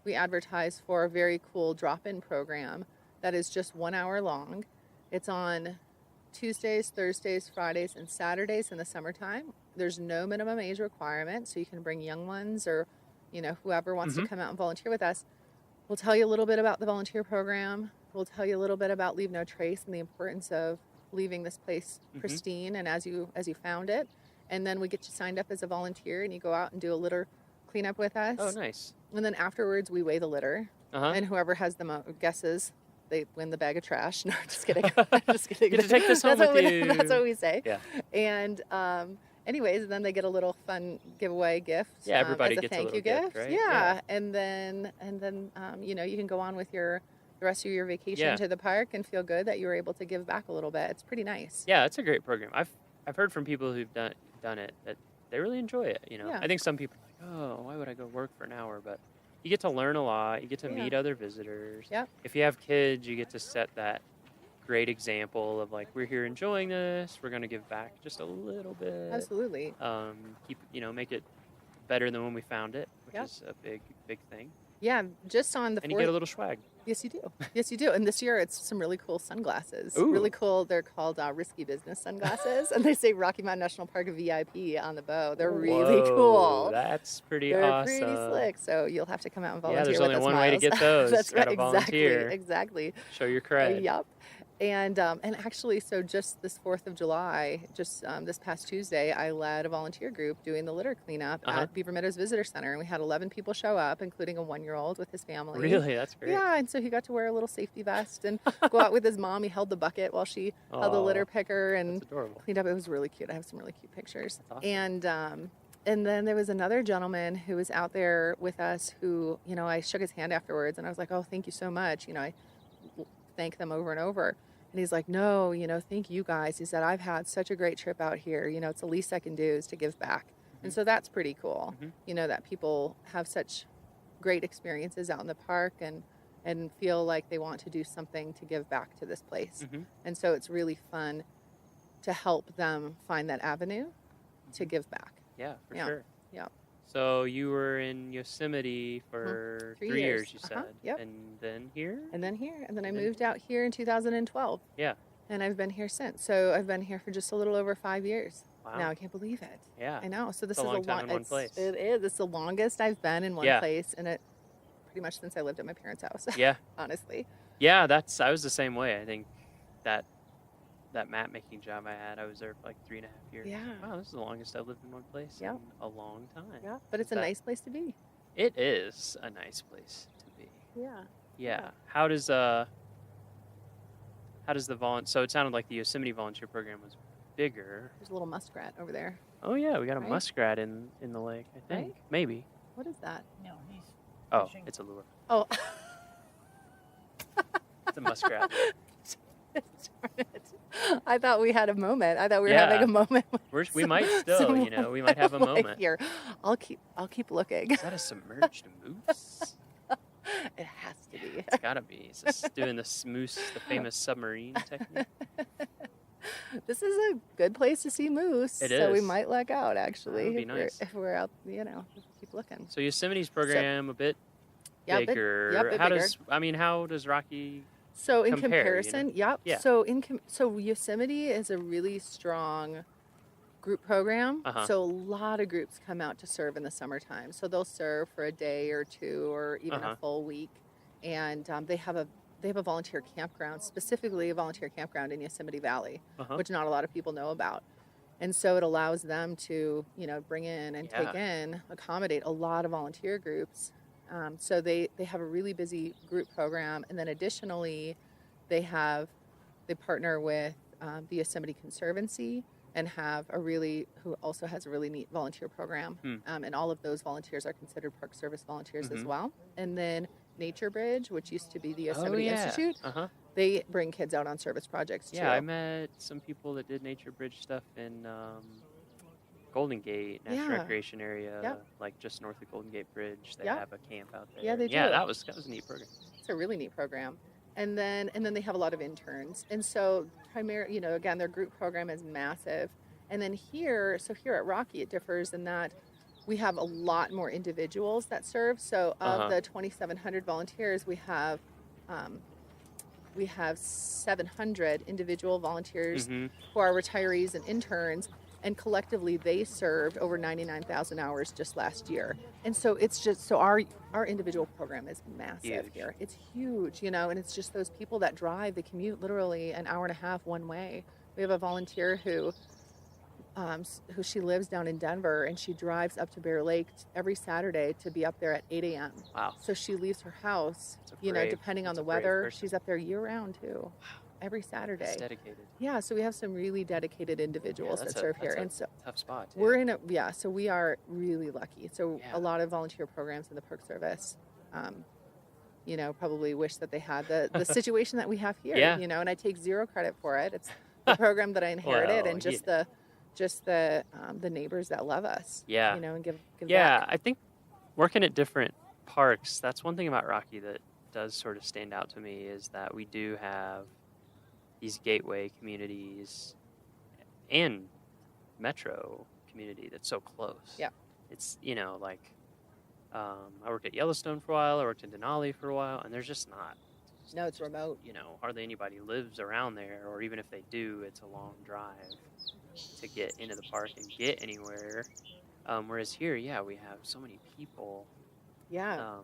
we advertise for a very cool drop-in program that is just 1 hour long. It's on Tuesdays, Thursdays, Fridays, and Saturdays in the summertime. There's no minimum age requirement, so you can bring young ones or, whoever wants to come out and volunteer with us. We'll tell you a little bit about the volunteer program. We'll tell you a little bit about Leave No Trace and the importance of leaving this place pristine and as you found it. And then we get you signed up as a volunteer, and you go out and do a litter cleanup with us. Oh, nice. And then afterwards, we weigh the litter. And whoever has the guesses, they win the bag of trash. No, just kidding. Just kidding. Get to take this home with you. That's what we say. Yeah. And anyways, then they get a little fun giveaway gift. Yeah, everybody as a gets thank a you little gift, right? Yeah. And then you can go on with the rest of your vacation to the park and feel good that you were able to give back a little bit. It's pretty nice. Yeah, it's a great program. I've heard from people who've done it that they really enjoy it. Yeah. I think some people are like, oh, why would I go work for an hour? But you get to learn a lot. You get to meet other visitors. Yep. If you have kids, you get to set that great example of like, we're here enjoying this. We're going to give back just a little bit. Absolutely. Make it better than when we found it, which is a big thing. Yeah, just on the And you get a little swag. Yes, you do. Yes, you do. And this year, it's some really cool sunglasses. Ooh. Really cool. They're called Risky Business sunglasses, and they say Rocky Mountain National Park VIP on the bow. They're really cool. That's pretty They're awesome. pretty slick. So you'll have to come out and volunteer. Yeah, there's with only us, one way to Miles. get those. That's right. Gotta volunteer. Exactly. Show your cred. Yep. And actually, so just this 4th of July, this past Tuesday, I led a volunteer group doing the litter cleanup at Beaver Meadows Visitor Center. And we had 11 people show up, including a 1-year-old with his family. Really? That's great. Yeah, and so he got to wear a little safety vest and go out with his mom. He held the bucket while she held the litter picker and cleaned up. It was really cute. I have some really cute pictures. That's awesome. And then there was another gentleman who was out there with us who, I shook his hand afterwards, and I was like, oh, thank you so much. I thank them over and over. And he's like, no, thank you guys. He said, I've had such a great trip out here. It's the least I can do is to give back. And so that's pretty cool, that people have such great experiences out in the park and feel like they want to do something to give back to this place. And so it's really fun to help them find that avenue to give back. Yeah, for sure. Yeah. So you were in Yosemite for 3 years, you said. Yep. And then here? And then here. And then I moved out here in 2012. Yeah. And I've been here since. So I've been here for just a little over 5 years. Wow. Now I can't believe it. Yeah. I know. So this It's is a long time in one place. It is. It's the longest I've been in one place, and it pretty much since I lived at my parents' house. Yeah. Honestly. Yeah, I was the same way. I think that map making job I had, I was there for like 3.5 years. Yeah. Wow, this is the longest I've lived in one place in a long time. Yeah. But it's a nice place to be. It is a nice place to be. Yeah. Yeah. How does the so it sounded like the Yosemite volunteer program was bigger. There's a little muskrat over there. Oh yeah, we got a Right? muskrat in the lake, I think. Right? Maybe. What is that? No, he's Oh, fishing. it's a lure. Oh. It's a muskrat. Darn it. I thought we had a moment. I thought we were having a moment. We might still, we might have a moment. Here, I'll keep looking. Is that a submerged moose? It has to be. It's gotta be. It's just doing the famous submarine technique. This is a good place to see moose. It So we is. might luck out, actually. That would be if nice. If we're out, keep looking. So Yosemite's program a bit Yeah, bigger. bit how bigger. how does Rocky So in compare, comparison, yep. Yeah. So so Yosemite is a really strong group program. So a lot of groups come out to serve in the summertime. So they'll serve for a day or two or even a full week, and they have a volunteer campground, specifically a volunteer campground in Yosemite Valley, which not a lot of people know about. And so it allows them to, bring in and accommodate a lot of volunteer groups. So they have a really busy group program. And then additionally, they partner with the Yosemite Conservancy and who also has a really neat volunteer program. And all of those volunteers are considered Park Service volunteers as well. And then Nature Bridge, which used to be the Yosemite Institute, they bring kids out on service projects too. Yeah, I met some people that did Nature Bridge stuff in Golden Gate National Recreation Area, like just north of Golden Gate Bridge. They have a camp out there. Yeah, they do. Yeah, that was a neat program. It's a really neat program. And then they have a lot of interns. And so again, their group program is massive. And then here at Rocky, it differs in that we have a lot more individuals that serve. So of the 2,700 volunteers, we have we have 700 individual volunteers Mm-hmm. who are retirees and interns, and collectively they served over 99,000 hours just last year. And so it's just, so our individual program is massive Huge. here. It's huge, you know, and it's just those people that drive, they commute literally an hour and a half one way. We have a volunteer who she lives down in Denver, and she drives up to Bear Lake every Saturday to be up there at 8 a.m. Wow. So she leaves her house, That's a you know, brave- depending on that's the a brave weather. person. She's up there year round too, every Saturday. It's dedicated. Yeah, so we have some really dedicated individuals that serve here, and so tough spot. Too. we're in a so we are really lucky. So Yeah. a lot of volunteer programs in the Park Service, you know, probably wish that they had the situation that we have here. Yeah. You know, and I take zero credit for it. It's the program that I inherited, Well, and just the neighbors that love us. Yeah. You know, and give Yeah, back. I think working at different parks, that's one thing about Rocky that does sort of stand out to me, is that we do have these gateway communities and metro community that's so close. Yeah. It's, you know, like, I worked at Yellowstone for a while, I worked in Denali for a while, and there's just not. No, it's remote. You know, hardly anybody lives around there, or even if they do, it's a long drive to get into the park and get anywhere. Whereas here, yeah, we have so many people Yeah.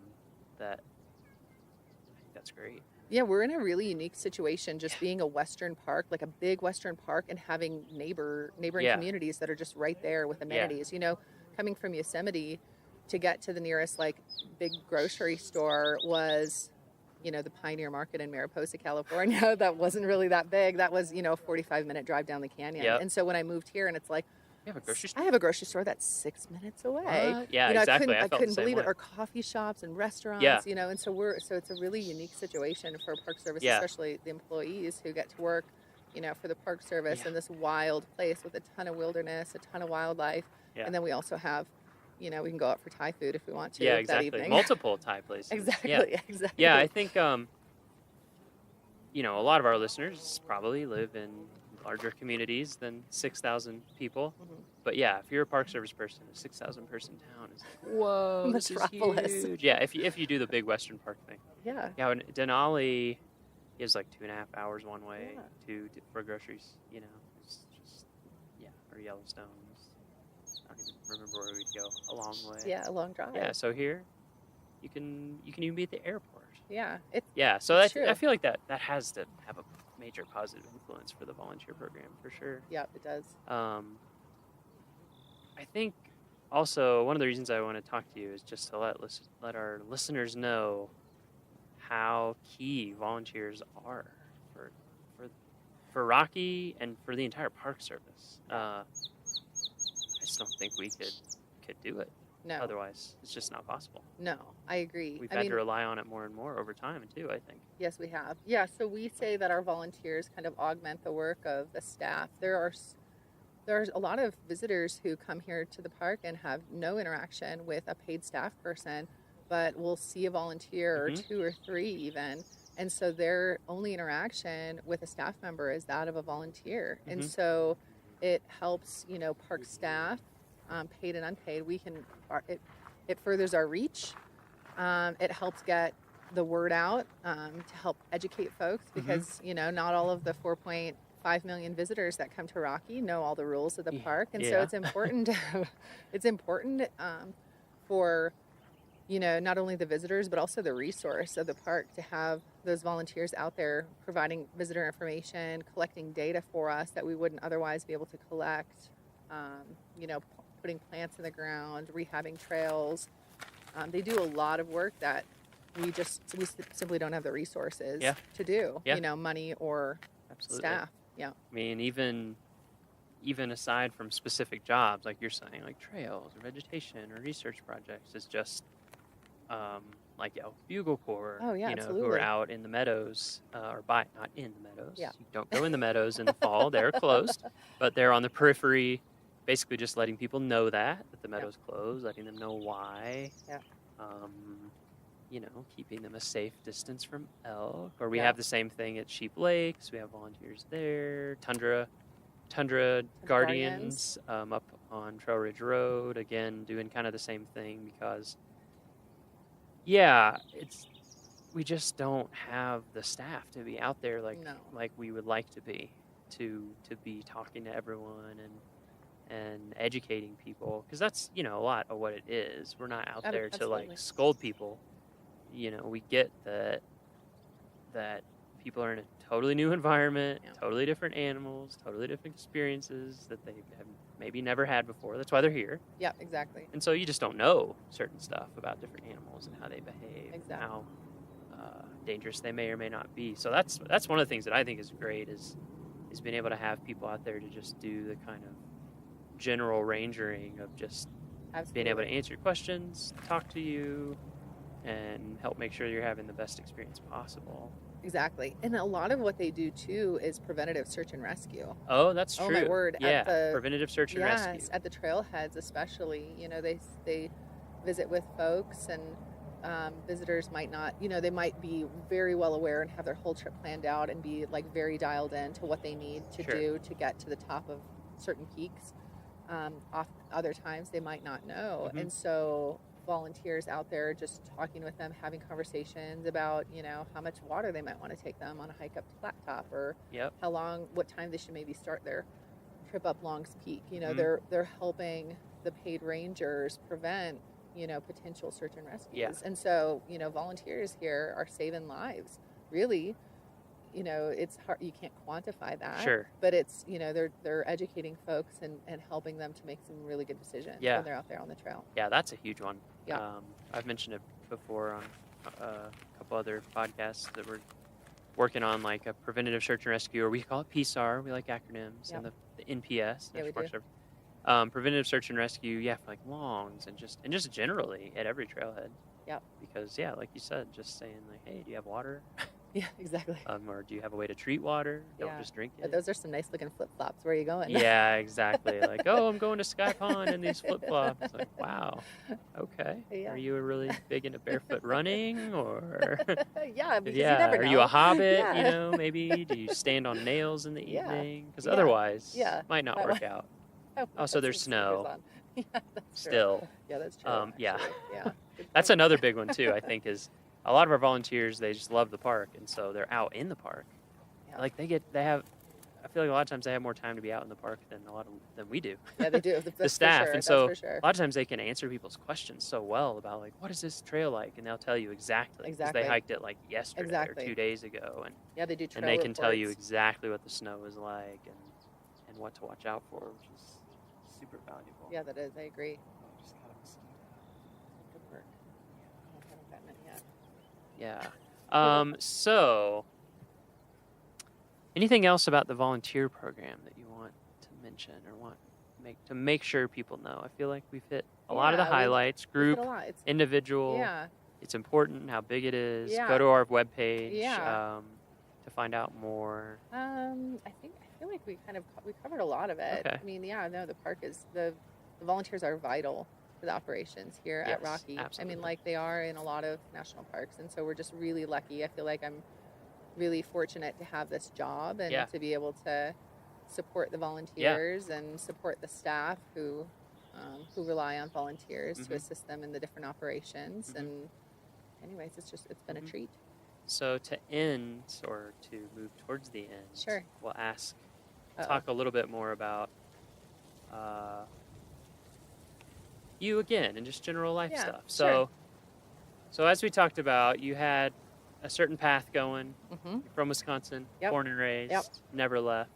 that I think that's great. Yeah, we're in a really unique situation, just being a Western park, like a big Western park, and having neighboring Yeah. communities that are just right there with amenities. You know, coming from Yosemite to get to the nearest like big grocery store was, you know, the Pioneer Market in Mariposa, California. That wasn't really that big. That was, you know, a 45-minute drive down the canyon. Yep. And so when I moved here, and it's like, You have a grocery I store? have a grocery store that's 6 minutes away. What? Yeah, You know, exactly. I felt the couldn't same believe it. way. Or coffee shops and restaurants. Yeah. You know, and so it's a really unique situation for Park Service, Yeah. especially the employees who get to work, you know, for the Park Service Yeah. in this wild place with a ton of wilderness, a ton of wildlife, Yeah. and then we also have, you know, we can go out for Thai food if we want to. Yeah, that exactly. evening. Multiple Thai places. Exactly. Yeah. Exactly. Yeah, I think you know, a lot of our listeners probably live in larger communities than 6,000 people. Mhm. But yeah, if you're a Park Service person, a 6,000 person town is like, whoa, this is Metropolis. huge. Yeah, if you do the big Western Park thing. Yeah. Yeah, and Denali is like 2.5 hours one way Yeah. for groceries. You know, it's just or Yellowstone. I don't even remember where we'd go. A long way. Yeah, a long drive. Yeah. So here, you can even be at the airport. Yeah. It's Yeah. So It's I true. feel like that has to have a major positive influence for the volunteer program for sure. yeah, it does. I think also one of the reasons I want to talk to you is just to let our listeners know how key volunteers are for Rocky and for the entire Park Service. I just don't think we could do it No. otherwise. It's just not possible. No, I agree. We've I had mean, to rely on it more and more over time too, I think. yes, we have. Yeah, so we say that our volunteers kind of augment the work of the staff. There's a lot of visitors who come here to the park and have no interaction with a paid staff person, but will see a volunteer or Mhm. 2 or 3 even. And so their only interaction with a staff member is that of a volunteer. And Mhm. so it helps, you know, park staff, paid and unpaid. It furthers our reach. It helps get the word out to help educate folks because, you know, not all of the 4.5 million visitors that come to Rocky know all the rules of the Yeah. park. And so Yeah. it's important for, you know, not only the visitors, but also the resource of the park to have those volunteers out there providing visitor information, collecting data for us that we wouldn't otherwise be able to collect, you know, putting plants in the ground, rehabbing trails. They do a lot of work that we simply don't have the resources Yeah. to do, Yeah. you know, money or Absolutely. staff. Yeah. I mean, even aside from specific jobs, like you're saying, like trails or vegetation or research projects, it's just like Elk Bugle Corps, Oh, yeah, who absolutely. are out in the meadows, not in the meadows. Yeah. You don't go in the meadows in the fall; they're closed. But they're on the periphery, basically just letting people know that the meadow's closed, letting them know why. Yeah. You know, keeping them a safe distance from elk. Or we Yeah. have the same thing at Sheep Lakes. We have volunteers there. Tundra Guardians up on Trail Ridge Road, again doing kind of the same thing because we just don't have the staff to be out there like No. we would like to be talking to everyone and educating people, because that's a lot of what it is. We're not out there to Absolutely. like scold people. We get that people are in a totally new environment, Yeah. totally different animals, totally different experiences that they have maybe never had before. That's why they're here. Yeah, exactly. And so you just don't know certain stuff about different animals and how they behave, and Exactly. how dangerous they may or may not be. So that's one of the things that I think is great is being able to have people out there to just do the kind of general rangering of just being able to answer your questions, talk to you, and help make sure you're having the best experience possible. Exactly. And a lot of what they do too is preventative search and rescue. Oh, that's true. Oh my word! Yeah, At the, preventative search and yes, rescue. at the trailheads especially. They visit with folks, and visitors might not. They might be very well aware and have their whole trip planned out and be like very dialed in to what they need to Sure. do to get to the top of certain peaks. Other times they might not know, Mhm. and so volunteers out there just talking with them, having conversations about how much water they might want to take them on a hike up to Flat Top, or Yep. what time they should maybe start their trip up Long's Peak. Mhm. They're helping the paid rangers prevent potential search and rescues. Yeah. And so volunteers here are saving lives. Really, it's hard, you can't quantify that. Sure. But it's they're educating folks and helping them to make some really good decisions Yeah. when they're out there on the trail. Yeah, that's a huge one. Yeah. I've mentioned it before on a couple other podcasts that we're working on, like a preventative search and rescue, or we call it PSAR. We like acronyms, Yeah. and the NPS. Yeah, we National Park do. Service. Preventative search and rescue, yeah, for like longs and just generally at every trailhead. Yep. Because like you said, just saying like, hey, do you have water? Yeah, exactly. Or do you have a way to treat water? Don't Yeah. just drink But it. those are some nice looking flip flops. Where are you going? Yeah, exactly. Like, oh, I'm going to Sky Pond in these flip flops. Like, wow. Okay. Yeah. Are you really big into barefoot running, or Yeah, because yeah? you never Are know. you a hobbit? Yeah. Maybe do you stand on nails in the Yeah. evening? Because Yeah. otherwise, Yeah. might not Might work wa- out. Oh, so put there's some sneakers snow. on. Yeah, that's true. Still, Yeah, that's true. yeah. actually. Yeah. Good that's point. another big one too. I think is a lot of our volunteers, they just love the park, and so they're out in the park. Yeah. Like they have. I feel like a lot of times they have more time to be out in the park than we do. Yeah, they do. That's The for staff, sure. and That's so for sure. a lot of times they can answer people's questions so well about like, what is this trail like, and they'll tell you exactly. 'Cause Exactly. they hiked it like yesterday Exactly. or 2 days ago, and Yeah, they do trail they can tell you reports. exactly what the snow is like and what to watch out for, which is super valuable. Yeah, that is. I agree. Oh, just got a mosquito. Good work. I haven't gotten it yet. Yeah. So, anything else about the volunteer program that you want to mention or want to make sure people know? I feel like we've hit a lot of the Yeah, we've- highlights. We've Group, hit a lot. individual. Yeah. It's important how big it is. Yeah. Go to our webpage Yeah. to find out more. I feel like we covered a lot of it. Okay. I mean, yeah, no, the park is the volunteers are vital to the operations here Yes, at Rocky. absolutely. I mean, like they are in a lot of national parks, and so we're just really lucky. I feel like I'm really fortunate to have this job and Yeah. to be able to support the volunteers and support the staff who rely on volunteers Mhm. to assist them in the different operations. Mhm. And anyways, it's been Mhm. a treat. So to end, or to move towards the end, Sure. we'll Uh-oh. talk a little bit more about you again and just general life Yeah, stuff. sure. So as we talked about, you had a certain path going. Mm-hmm. You're from Wisconsin, Yep. born and raised, Yep. never left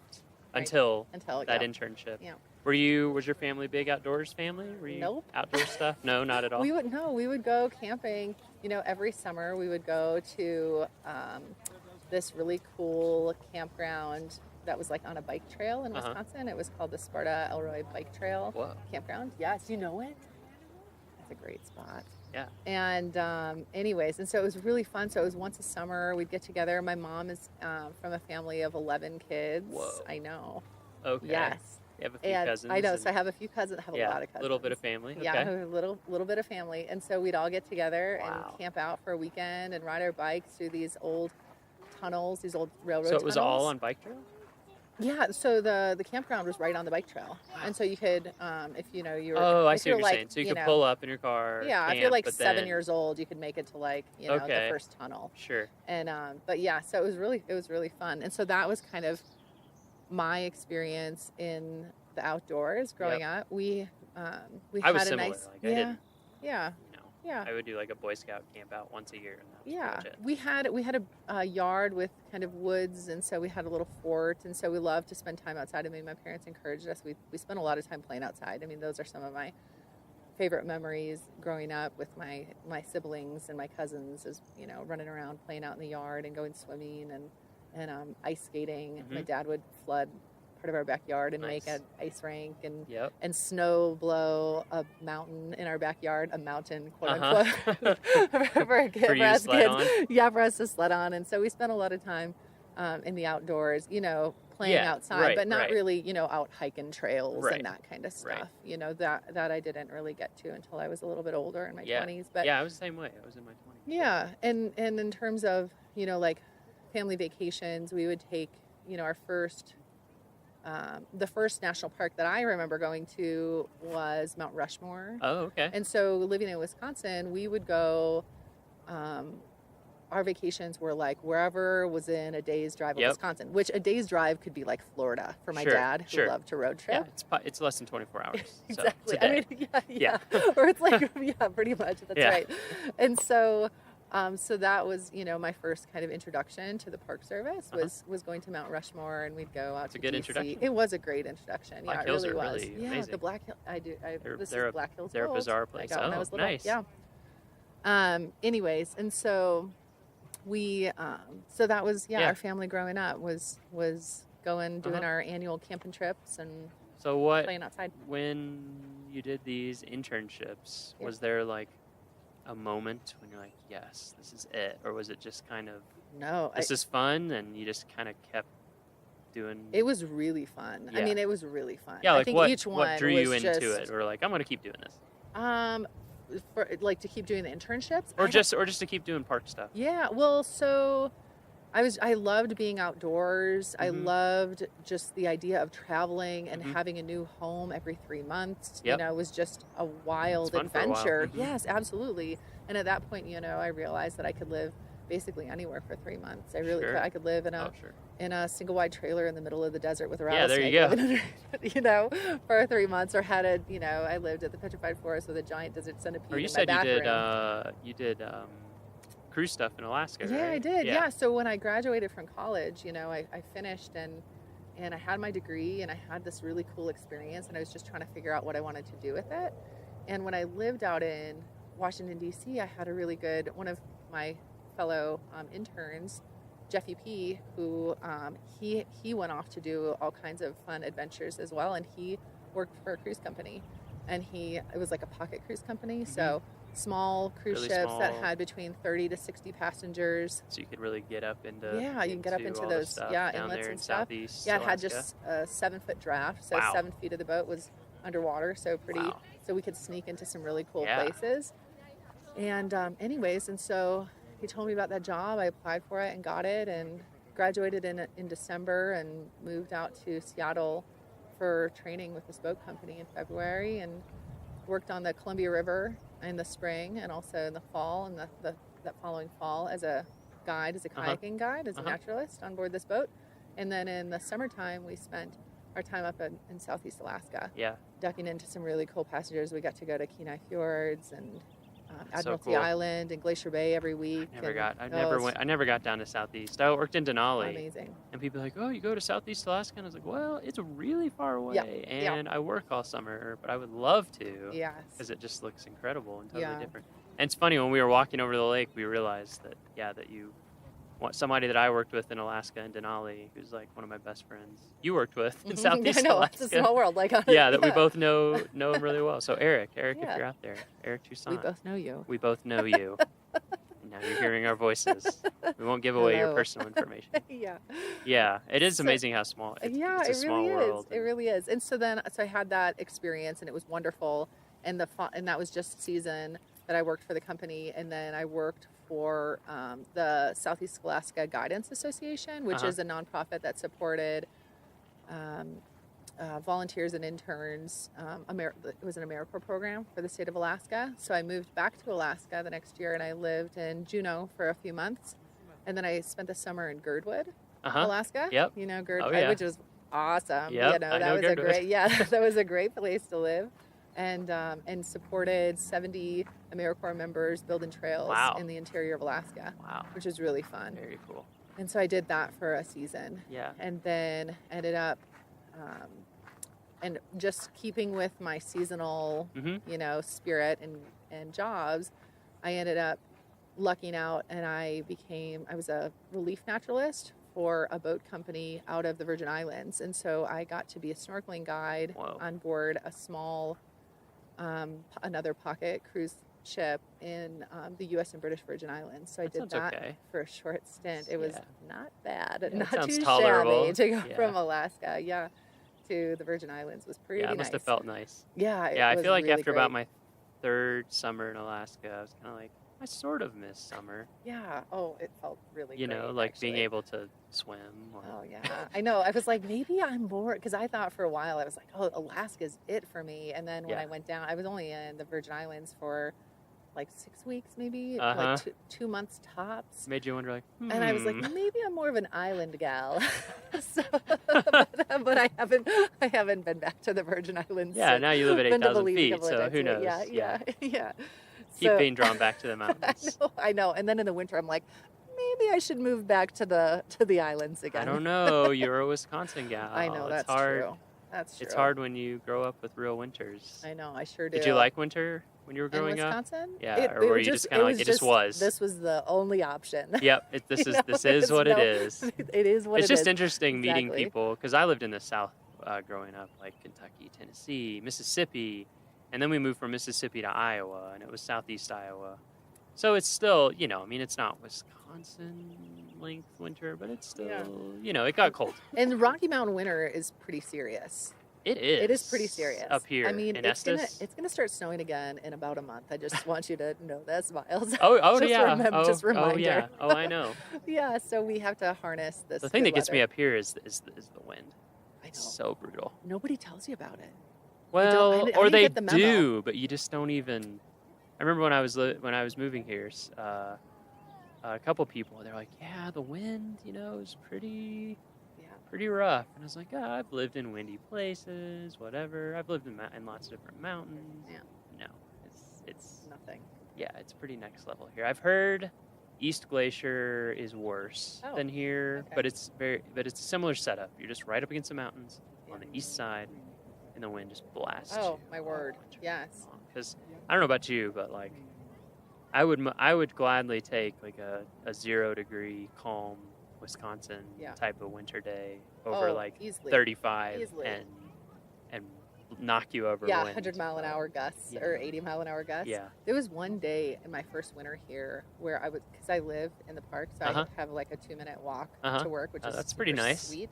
Right. until Until that yeah. internship. Yeah. Was your family big outdoors family? Were you Nope. outdoor stuff? No, not at all. We would go camping. Every summer we would go to this really cool campground that was like on a bike trail in Uh-huh. Wisconsin. It was called the Sparta Elroy Bike Trail Whoa. Campground. Yes, you know it. That's a great spot. Yeah. And anyways, and so it was really fun. So it was once a summer. We'd get together. My mom is from a family of 11 kids. Whoa. I know. Okay. Yes. You have a few And cousins. I know. and- So I have a few cousins. I have a lot of cousins. A little bit of family. Yeah, Okay. a little bit of family, and so we'd all get together Wow. and camp out for a weekend and ride our bikes through these old tunnels, these old railroad So it was all tunnels. on bike trail? Yeah, so the campground was right on the bike trail, and so you could, if you know you were, Oh, I if see you're what you're like, saying. So you you could know, pull up in your car, yeah, if you're camp, like but 7 years old, you could make it to like, you know, the okay, first tunnel, sure. and but yeah, so it was really fun, and so that was kind of my experience in the outdoors growing up. We I was had a similar. nice, Like I yeah, didn't, yeah, you know, yeah. I would do like a Boy Scout camp out once a year, and that was Yeah, pretty much it. we had a yard with kind of woods, and so we had a little fort, and so we loved to spend time outside. I mean, my parents encouraged us. We spent a lot of time playing outside. I mean, those are some of my favorite memories growing up with my siblings and my cousins, is, you know, running around playing out in the yard and going swimming and ice skating. My dad would flood part of our backyard and make Nice. an ice rink and Yep. and snow blow a mountain in our backyard, a mountain, quote Uh-huh. unquote, for For you to us sled kids. on? Yeah, for us to sled on. And so we spent a lot of time in the outdoors, you know, playing Yeah, outside, right, but not right. really, you know, out hiking trails Right, and that kind of stuff. right. You know, that I didn't really get to until I was a little bit older in my Yeah. 20s. But Yeah, I was the same way. I was in my 20s. yeah, and in terms of, you know, like family vacations, we would take, you know, our first, the first national park that I remember going to was Mount Rushmore. Oh, okay. And so living in Wisconsin, we would go, our vacations were like wherever was in a day's drive of Yep. Wisconsin, which a day's drive could be like Florida for my Sure, dad, who sure. loved to road Yeah, trip. it's less than 24 hours. So Exactly. it's a I day. mean, yeah. Yeah. Or it's like, yeah, pretty much. That's Yeah. right. And so, so that was, you know, my first kind of introduction to the Park Service was going to Mount Rushmore, and we'd go out It's to a good DC. introduction. It was a great introduction. Black yeah, Hills it really are was. really yeah, amazing. the Black Hill. This They're is Black Hills. they're a Gold. bizarre I place. got when I Oh, was little. nice. Yeah. Anyways, and so we, so that was Yeah. our family growing up was going doing Uh-huh. our annual camping trips and So what? playing outside. When you did these internships, Yeah. was there like a moment when you're like, yes, this is it, or was it just kind of No, this is fun, and you just kind of kept doing? it was really fun. I Yeah. mean, it was really fun. Yeah, I think think what each one what drew you was into just, it, or like I'm gonna keep doing this, for like to keep doing the internships, or just to keep doing park stuff. yeah. Well, so I loved being outdoors. I Mhm. loved just the idea of traveling and Mhm. having a new home every 3 months. Yep. You know, it was just a wild fun for a while. adventure. Mhm. Yes, absolutely. And at that point, you know, I realized that I could live basically anywhere for 3 months. I really Sure. could. I could live in a Oh, sure. in a single wide trailer in the middle of the desert with a Yeah, there rattlesnake you go. living under it, you know, for 3 months, or had a, you know, I lived at the petrified forest with a giant desert centipede Or you in said my you bathroom. did cruise stuff in Alaska, Yeah, right? I did. Yeah. So when I graduated from college, you know, I finished and I had my degree and I had this really cool experience, and I was just trying to figure out what I wanted to do with it. And when I lived out in Washington, D.C., I had a really good, one of my fellow interns, Jeffy P., who he went off to do all kinds of fun adventures as well, and he worked for a cruise company, and it was like a pocket cruise company, so small cruise Really ships that small. had between 30 to 60 passengers. So you could really get up into Yeah, you can get up into all the those, stuff yeah, down inlets there and in stuff. Southeast Yeah, it had Alaska. just a 7-foot draft, so Wow. 7 feet of the boat was underwater, so pretty. Wow. So we could sneak into some really cool Yeah. places. And anyways, and so he told me about that job. I applied for it and got it, and graduated in December, and moved out to Seattle for training with this boat company in February, and worked on the Columbia River in the spring and also in the fall, and that following fall as a guide, as a kayaking guide, as a naturalist on board this boat. And then in the summertime, we spent our time up in Southeast Alaska, Yeah. ducking into some really cool passengers. We got to go to Kenai Fjords and That's so Admiralty cool. Island and Glacier Bay every week. I never got down to Southeast. I worked in Denali, Amazing. and people are like, "Oh, you go to Southeast Alaska?" And I was like, "Well, it's really far away, Yeah, yeah. and I work all summer, but I would love to, Yes. because it just looks incredible and totally Yeah. different." And it's funny, when we were walking over the lake, we realized that that you want somebody that I worked with in Alaska and Denali, who's like one of my best friends, you worked with in Southeast I know, Alaska. it's a small world. Like, Yeah, that we both know him really well. So Eric, Yeah. if you're out there, Eric Toussaint. we both know you. We both know you. Now you're hearing our voices. We won't give away your Hello. personal information. Yeah. Yeah, it is So- amazing how small. Yeah, it's a it small really world. is. It really is. And so I had that experience, and it was wonderful. And and that was just season that I worked for the company, and then I worked for the Southeast Alaska Guidance Association, which is a nonprofit that supported volunteers and interns. It was an AmeriCorps program for the state of Alaska. So I moved back to Alaska the next year, and I lived in Juneau for a few months. And then I spent the summer in Girdwood, Alaska. Yep. You know, Girdwood, Oh, yeah. which was awesome. Yep, You know, I that know was Girdwood. that was a great place to live. And supported 70 AmeriCorps members building trails Wow. in the interior of Alaska, Wow. which was really fun. Very cool. And so I did that for a season. Yeah. And then ended up, and just keeping with my seasonal, Mm-hmm. you know, spirit and jobs, I ended up lucking out, and I was a relief naturalist for a boat company out of the Virgin Islands. And so I got to be a snorkeling guide Whoa. on board a small, another pocket cruise ship in the U.S. and British Virgin Islands. So I That did sounds that okay. for a short stint. It was Yeah. not bad, Yeah, not sounds too tolerable. shabby to go Yeah. from Alaska, to the Virgin Islands was pretty Yeah, it nice. must have felt nice. Yeah, Yeah, I was feel like really after about great. my third summer in Alaska, I was kind of like, I sort of miss summer. Yeah. Oh, it felt really You great, know, like being actually. able to swim. Or, Oh yeah, I know. I was like, maybe I'm bored because I thought for a while I was like, oh, Alaska's it for me. And then when Yeah. I went down, I was only in the Virgin Islands for like 6 weeks, maybe Uh-huh. like 2 months tops. Made you wonder, like, And I was like, hmm. maybe I'm more of an island gal. So, but I haven't been back to the Virgin Islands. Yeah, since. now you live at Been to 8,000 Belize a feet, couple of so times, who but knows? Yeah. Keep So- being drawn back to the mountains. I know. And then in the winter, I'm like, maybe I should move back to the islands again. I don't know. You're a Wisconsin gal. I know, that's it's hard. true. That's true. It's hard when you grow up with real winters. I know. I sure do. Did you like winter when you were in growing up? Wisconsin? Yeah, or were you just kinda like, it just was? This was the only option. Yep. This You is know, this there's is what it no- is. It is what It's it just is. interesting meeting Exactly. people because I lived in the South growing up, like Kentucky, Tennessee, Mississippi, and then we moved from Mississippi to Iowa, and it was Southeast Iowa. So it's still, you know, I mean, it's not Wisconsin length winter, but it's still, Yeah. you know, it got cold. And the Rocky Mountain winter is pretty serious. It is. It is pretty serious. up here. I mean, in it's Estes. gonna start snowing again in about a month. I just want you to know this, Miles. Oh just yeah. just oh reminder. yeah. Oh, I know. Yeah, so we have to harness this. The thing that good gets me weather. up here is the wind. I know. It's so brutal. Nobody tells you about it. Well, I or didn't they get the memo. do, but you just don't even. I remember when I was moving here, a couple people they're like, "Yeah, the wind, you know, is pretty rough." And I was like, "Oh, I've lived in windy places, whatever. I've lived in lots of different mountains." Yeah. No, it's Nothing. yeah, it's pretty next level here. I've heard East Glacier is worse Oh, than here, okay. but it's a similar setup. You're just right up against the mountains on the east side, and the wind just blasts. Oh, you my all word. winter Yes. long. Because I don't know about you, but like I would gladly take like a 0-degree calm Wisconsin Yeah. type of winter day over Oh, like easily. 35 Easily. and knock you over. Yeah, wind. 100-mile-an-hour gusts Yeah. or 80-mile-an-hour gusts. Yeah. There was one day in my first winter here where I would, because I live in the park, so I Uh-huh. would have like a 2-minute walk Uh-huh. to work, which Oh, is that's pretty super nice. sweet.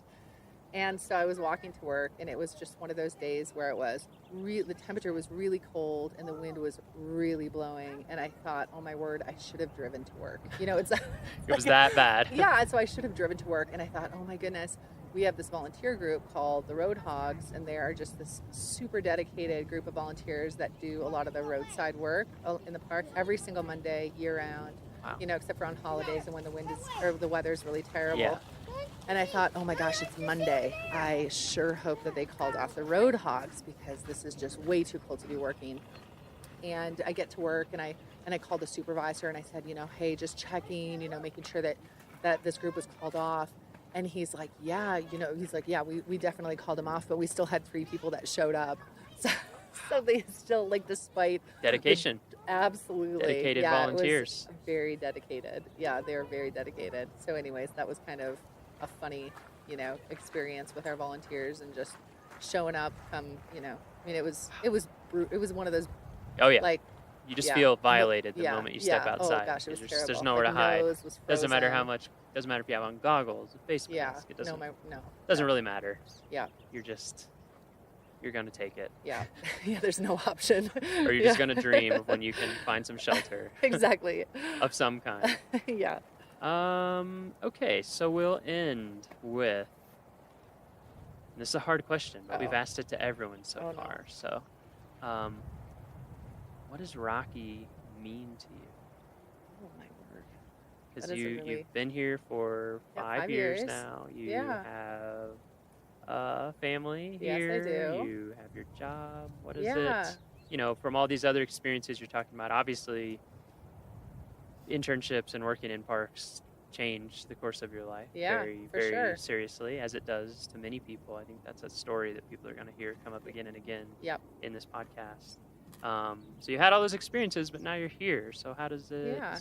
And so I was walking to work, and it was just one of those days where it was the temperature was really cold and the wind was really blowing, and I thought, oh my word, I should have driven to work. You know, it's It was that bad. yeah, so I should have driven to work, and I thought, oh my goodness, we have this volunteer group called the Road Hogs, and they are just this super dedicated group of volunteers that do a lot of the roadside work in the park every single Monday, year round. Wow. You know, except for on holidays and when the wind is or the weather's really terrible. Yeah. And I thought, oh my gosh, it's Monday. I sure hope that they called off the Road Hogs because this is just way too cold to be working. And I get to work and I called the supervisor and I said, you know, hey, just checking, you know, making sure that this group was called off. And he's like, yeah, we definitely called them off, but we still had 3 people that showed up. So they still, like, despite Dedication. absolutely Dedicated yeah, volunteers. It was very dedicated. Yeah, they were very dedicated. So anyways, that was kind of a funny, you know, experience with our volunteers and just showing up you know, I mean, it was one of those, Oh yeah. like, You just yeah. feel violated the yeah, moment you step yeah. outside. Oh gosh, it was there's terrible. nowhere Like, to hide. nose was Doesn't matter how frozen. much. Doesn't matter if you have on goggles, a face Yeah, mask. It doesn't no. doesn't really matter. Yeah. You're gonna take it, Yeah, yeah. There's no option. or you're just gonna dream of when you can find some shelter exactly. of some kind. Yeah. Okay, so we'll end with This is a hard question, but we've Oh. asked it to everyone so Oh, no. far. So, what does Rocky mean to you? Oh my word. Because That is a really- you've been here for Yeah, 5 years now. You Yeah. have a family Yes, I here. do. You have your job. What is Yeah. it? You know, from all these other experiences you're talking about, obviously internships and working in parks change the course of your life Yeah, very, for very sure. seriously, as it does to many people. I think that's a story that people are going to hear come up again and again Yep. in this podcast. So you had all those experiences, but now you're here. So how does it? Yeah.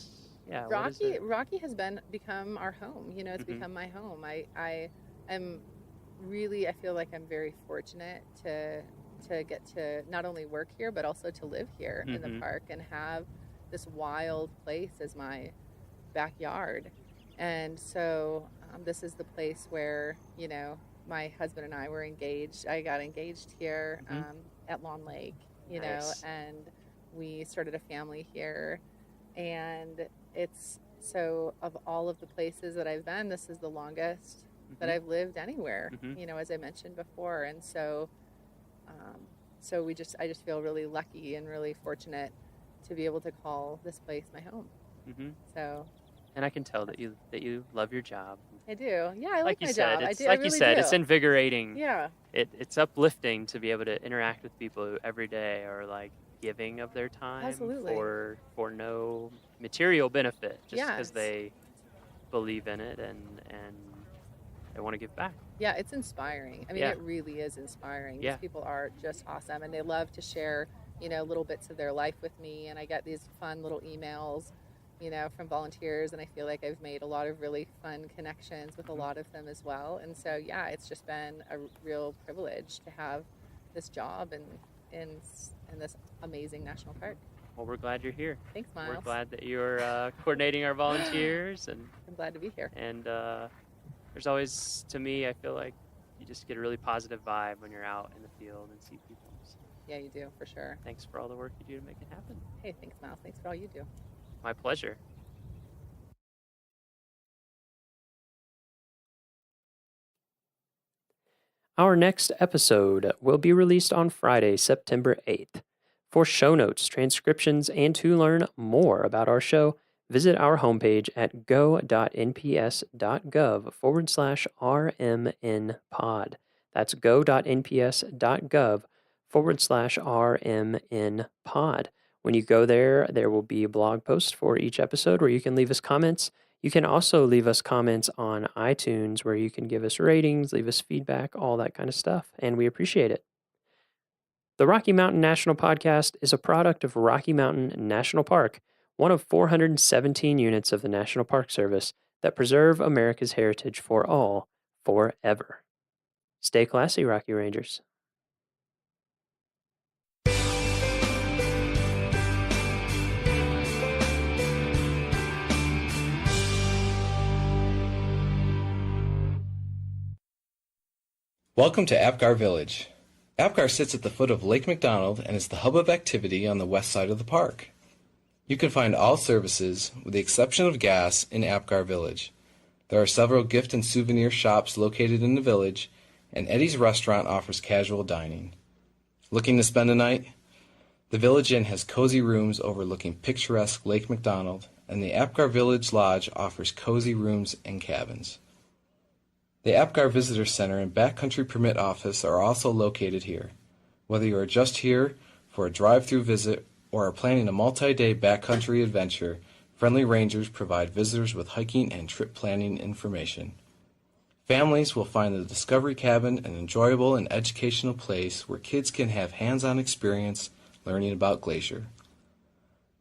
Yeah. What is it? Rocky has become our home. You know, it's Mhm. become my home. I am really, I feel like I'm very fortunate to get to not only work here but also to live here in the Mhm. park and have this wild place as my backyard. And so this is the place where, you know, my husband and I were engaged. I got engaged here Mhm. at Lawn Lake, you Nice. know, and we started a family here. And it's so, of all of the places that I've been, this is the longest that Mhm. I've lived anywhere, Mhm. you know, as I mentioned before. And so, so I just feel really lucky and really fortunate to be able to call this place my home. Mhm. So And I can tell that you love your job. I do. Yeah, I like you my said, job. I it's do. like I you really said, do. it's invigorating. Yeah. It's uplifting to be able to interact with people who every day are like giving of their time Absolutely. for no material benefit, just because Yes. they believe in it and they want to give back. Yeah, it's inspiring. I mean, Yeah. it really is inspiring. Yeah. These people are just awesome, and they love to share, you know, little bits of their life with me. And I get these fun little emails, you know, from volunteers, and I feel like I've made a lot of really fun connections with a lot of them as well. And so, yeah, it's just been a real privilege to have this job in this amazing national park. Well, we're glad you're here. Thanks, Miles. We're glad that you're coordinating our volunteers, and I'm glad to be here. there's always, to me, I feel like you just get a really positive vibe when you're out in the field and see people. So Yeah, you do, for sure. thanks for all the work you do to make it happen. Hey, thanks, Miles. Thanks for all you do. My pleasure. Our next episode will be released on Friday, September 8th. For show notes, transcriptions, and to learn more about our show, visit our homepage at go.nps.gov/RMN-pod. That's go.nps.gov/RMN-pod. When you go there, there will be a blog post for each episode where you can leave us comments. You can also leave us comments on iTunes where you can give us ratings, leave us feedback, all that kind of stuff, and we appreciate it. The Rocky Mountain National Podcast is a product of Rocky Mountain National Park, one of 417 units of the National Park Service that preserve America's heritage for all, forever. Stay classy, Rocky Rangers. Welcome to Apgar Village. Apgar sits at the foot of Lake McDonald and is the hub of activity on the west side of the park. You can find all services, with the exception of gas, in Apgar Village. There are several gift and souvenir shops located in the village, and Eddie's Restaurant offers casual dining. Looking to spend a night? The Village Inn has cozy rooms overlooking picturesque Lake McDonald, and the Apgar Village Lodge offers cozy rooms and cabins. The Apgar Visitor Center and Backcountry Permit Office are also located here. Whether you are just here for a drive-through visit or are planning a multi-day backcountry adventure, friendly rangers provide visitors with hiking and trip planning information. Families will find the Discovery Cabin an enjoyable and educational place where kids can have hands-on experience learning about Glacier.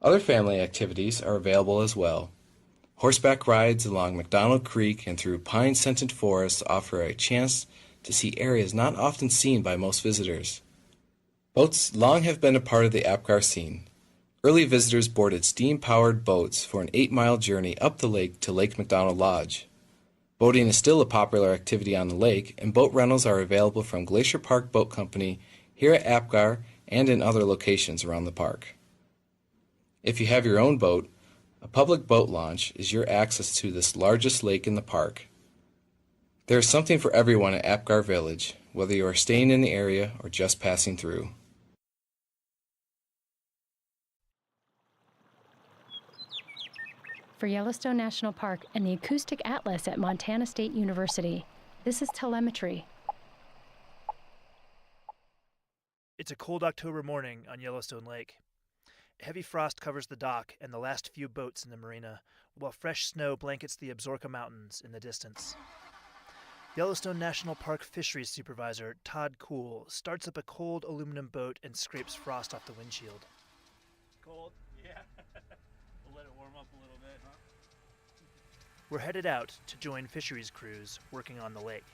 Other family activities are available as well. Horseback rides along McDonald Creek and through pine-scented forests offer a chance to see areas not often seen by most visitors. Boats long have been a part of the Apgar scene. Early visitors boarded steam-powered boats for an 8-mile journey up the lake to Lake McDonald Lodge. Boating is still a popular activity on the lake, and boat rentals are available from Glacier Park Boat Company here at Apgar and in other locations around the park. If you have your own boat, a public boat launch is your access to this largest lake in the park. There is something for everyone at Apgar Village, whether you are staying in the area or just passing through. For Yellowstone National Park and the Acoustic Atlas at Montana State University, this is telemetry. It's a cold October morning on Yellowstone Lake. Heavy frost covers the dock and the last few boats in the marina, while fresh snow blankets the Absaroka Mountains in the distance. Yellowstone National Park Fisheries Supervisor Todd Kuhl starts up a cold aluminum boat and scrapes frost off the windshield. Cold? Yeah. We'll let it warm up a little bit, huh? We're headed out to join fisheries crews working on the lake.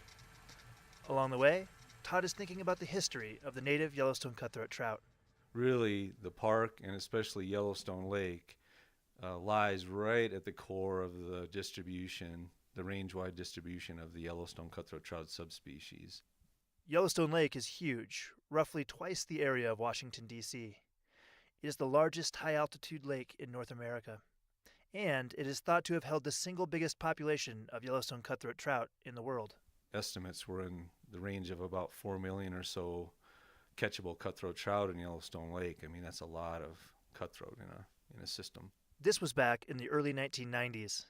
Along the way, Todd is thinking about the history of the native Yellowstone cutthroat trout. Really, the park, and especially Yellowstone Lake, lies right at the core of the distribution, the range-wide distribution of the Yellowstone cutthroat trout subspecies. Yellowstone Lake is huge, roughly twice the area of Washington, D.C. It is the largest high-altitude lake in North America, and it is thought to have held the single biggest population of Yellowstone cutthroat trout in the world. Estimates were in the range of about 4 million or so catchable cutthroat trout in Yellowstone Lake. I mean, that's a lot of cutthroat in a system. This was back in the early 1990s.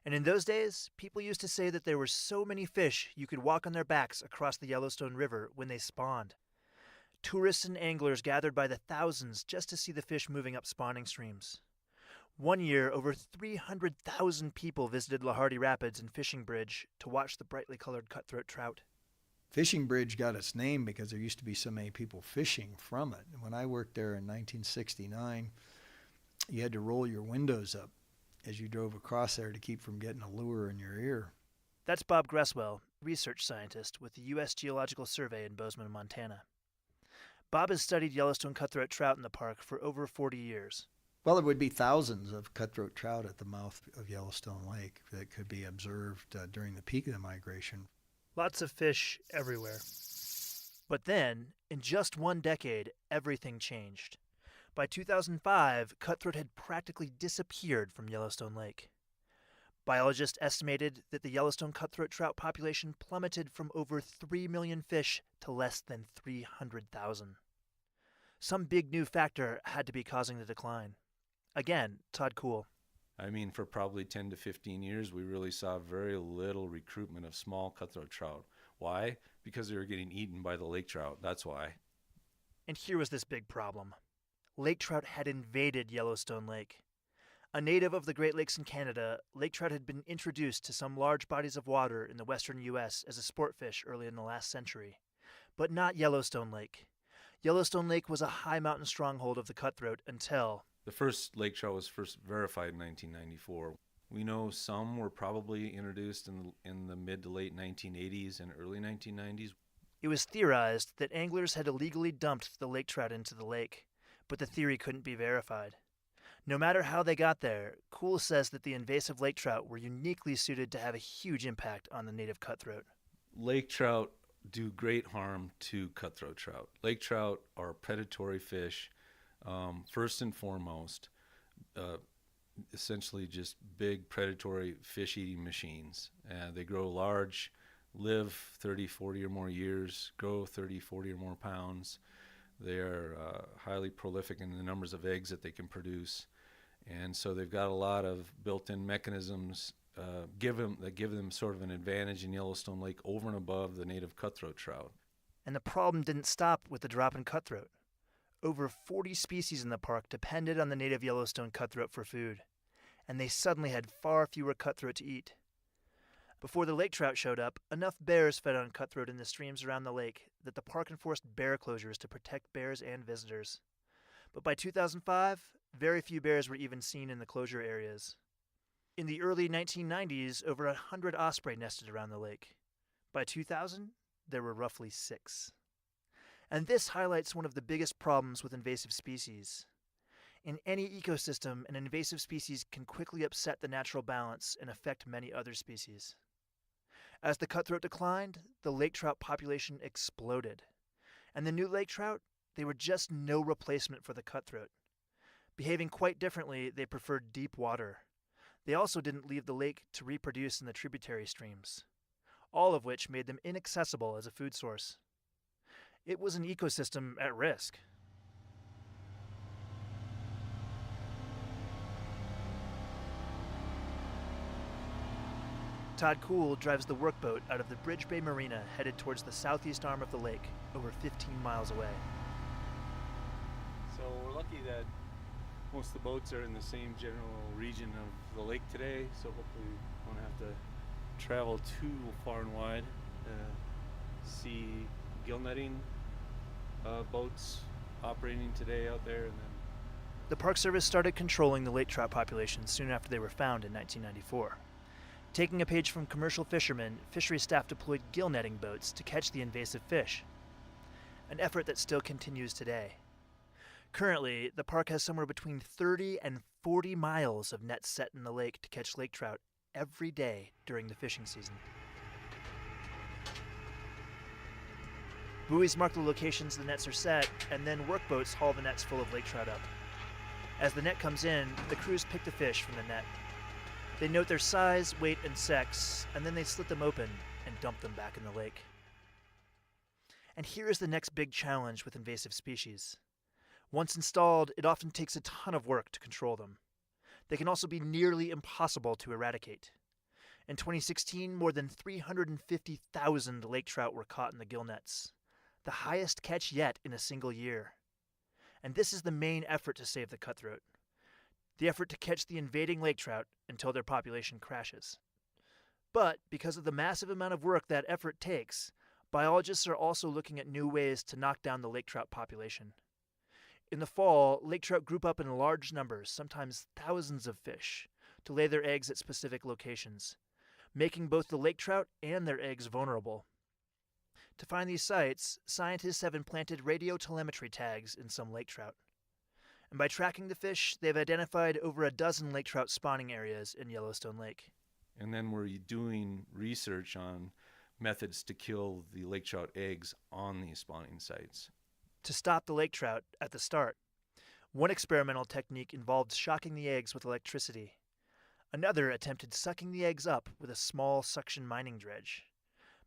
And in those days, people used to say that there were so many fish you could walk on their backs across the Yellowstone River when they spawned. Tourists and anglers gathered by the thousands just to see the fish moving up spawning streams. One year, over 300,000 people visited Lahardy Rapids and Fishing Bridge to watch the brightly colored cutthroat trout. Fishing Bridge got its name because there used to be so many people fishing from it. When I worked there in 1969, you had to roll your windows up as you drove across there to keep from getting a lure in your ear. That's Bob Gresswell, research scientist with the U.S. Geological Survey in Bozeman, Montana. Bob has studied Yellowstone cutthroat trout in the park for over 40 years. Well, there would be thousands of cutthroat trout at the mouth of Yellowstone Lake that could be observed during the peak of the migration. Lots of fish everywhere. But then, in just one decade, everything changed. By 2005, cutthroat had practically disappeared from Yellowstone Lake. Biologists estimated that the Yellowstone cutthroat trout population plummeted from over 3 million fish to less than 300,000. Some big new factor had to be causing the decline. Again, Todd Kuhl. I mean, for probably 10 to 15 years, we really saw very little recruitment of small cutthroat trout. Why? Because they were getting eaten by the lake trout. That's why. And here was this big problem. Lake trout had invaded Yellowstone Lake. A native of the Great Lakes in Canada, lake trout had been introduced to some large bodies of water in the western U.S. as a sport fish early in the last century. But not Yellowstone Lake. Yellowstone Lake was a high mountain stronghold of the cutthroat until... The first lake trout was first verified in 1994. We know some were probably introduced in the mid to late 1980s and early 1990s. It was theorized that anglers had illegally dumped the lake trout into the lake, but the theory couldn't be verified. No matter how they got there, Kuhl says that the invasive lake trout were uniquely suited to have a huge impact on the native cutthroat. Lake trout do great harm to cutthroat trout. Lake trout are predatory fish. First and foremost, essentially just big predatory fish-eating machines. They grow large, live 30, 40 or more years, grow 30, 40 or more pounds. They are highly prolific in the numbers of eggs that they can produce. And so they've got a lot of built-in mechanisms that give them sort of an advantage in Yellowstone Lake over and above the native cutthroat trout. And the problem didn't stop with the drop in cutthroat. Over 40 species in the park depended on the native Yellowstone cutthroat for food, and they suddenly had far fewer cutthroat to eat. Before the lake trout showed up, enough bears fed on cutthroat in the streams around the lake that the park enforced bear closures to protect bears and visitors. But by 2005, very few bears were even seen in the closure areas. In the early 1990s, over 100 osprey nested around the lake. By 2000, there were roughly 6. And this highlights one of the biggest problems with invasive species. In any ecosystem, an invasive species can quickly upset the natural balance and affect many other species. As the cutthroat declined, the lake trout population exploded. And the new lake trout, they were just no replacement for the cutthroat. Behaving quite differently, they preferred deep water. They also didn't leave the lake to reproduce in the tributary streams, all of which made them inaccessible as a food source. It was an ecosystem at risk. Todd Kuhl drives the workboat out of the Bridge Bay Marina headed towards the southeast arm of the lake, over 15 miles away. So we're lucky that most of the boats are in the same general region of the lake today, so hopefully we won't have to travel too far and wide to see gill netting boats operating today out there. And then The Park Service started controlling the lake trout population soon after they were found in 1994. Taking a page from commercial fishermen, fishery staff deployed gill netting boats to catch the invasive fish, an effort that still continues today. Currently, the park has somewhere between 30 and 40 miles of nets set in the lake to catch lake trout every day during the fishing season. Buoys mark the locations the nets are set, and then workboats haul the nets full of lake trout up. As the net comes in, the crews pick the fish from the net. They note their size, weight, and sex, and then they slit them open and dump them back in the lake. And here is the next big challenge with invasive species. Once installed, it often takes a ton of work to control them. They can also be nearly impossible to eradicate. In 2016, more than 350,000 lake trout were caught in the gill nets, the highest catch yet in a single year. And this is the main effort to save the cutthroat. The effort to catch the invading lake trout until their population crashes. But because of the massive amount of work that effort takes, biologists are also looking at new ways to knock down the lake trout population. In the fall, lake trout group up in large numbers, sometimes thousands of fish, to lay their eggs at specific locations, making both the lake trout and their eggs vulnerable. To find these sites, scientists have implanted radiotelemetry tags in some lake trout. And by tracking the fish, they've identified over a dozen lake trout spawning areas in Yellowstone Lake. And then we're doing research on methods to kill the lake trout eggs on these spawning sites. To stop the lake trout at the start, one experimental technique involved shocking the eggs with electricity. Another attempted sucking the eggs up with a small suction mining dredge.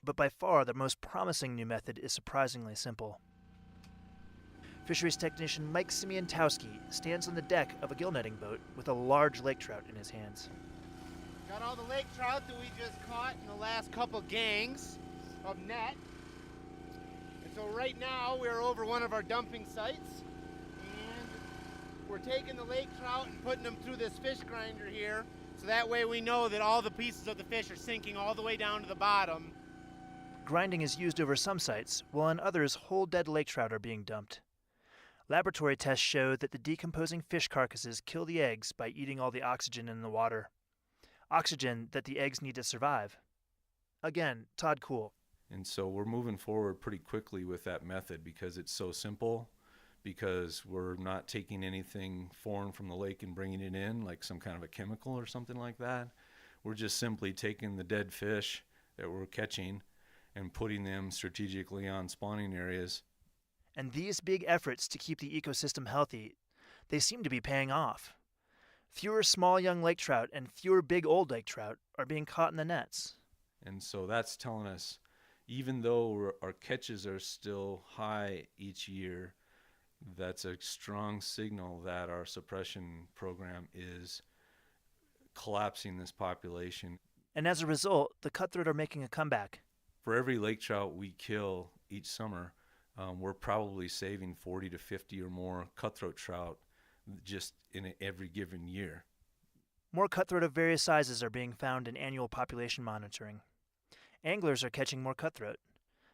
But by far the most promising new method is surprisingly simple. Fisheries technician Mike Simientowski stands on the deck of a gill netting boat with a large lake trout in his hands. Got all the lake trout that we just caught in the last couple gangs of net. And so right now we're over one of our dumping sites, and we're taking the lake trout and putting them through this fish grinder here, so that way we know that all the pieces of the fish are sinking all the way down to the bottom. Grinding is used over some sites, while on others whole dead lake trout are being dumped. Laboratory tests show that the decomposing fish carcasses kill the eggs by eating all the oxygen in the water. Oxygen that the eggs need to survive. Again, Todd Kuhl. And so we're moving forward pretty quickly with that method because it's so simple, because we're not taking anything foreign from the lake and bringing it in, like some kind of a chemical or something like that. We're just simply taking the dead fish that we're catching and putting them strategically on spawning areas. And these big efforts to keep the ecosystem healthy, they seem to be paying off. Fewer small young lake trout and fewer big old lake trout are being caught in the nets. And so that's telling us, even though our catches are still high each year, that's a strong signal that our suppression program is collapsing this population. And as a result, the cutthroat are making a comeback. For every lake trout we kill each summer, we're probably saving 40 to 50 or more cutthroat trout just in every given year. More cutthroat of various sizes are being found in annual population monitoring. Anglers are catching more cutthroat.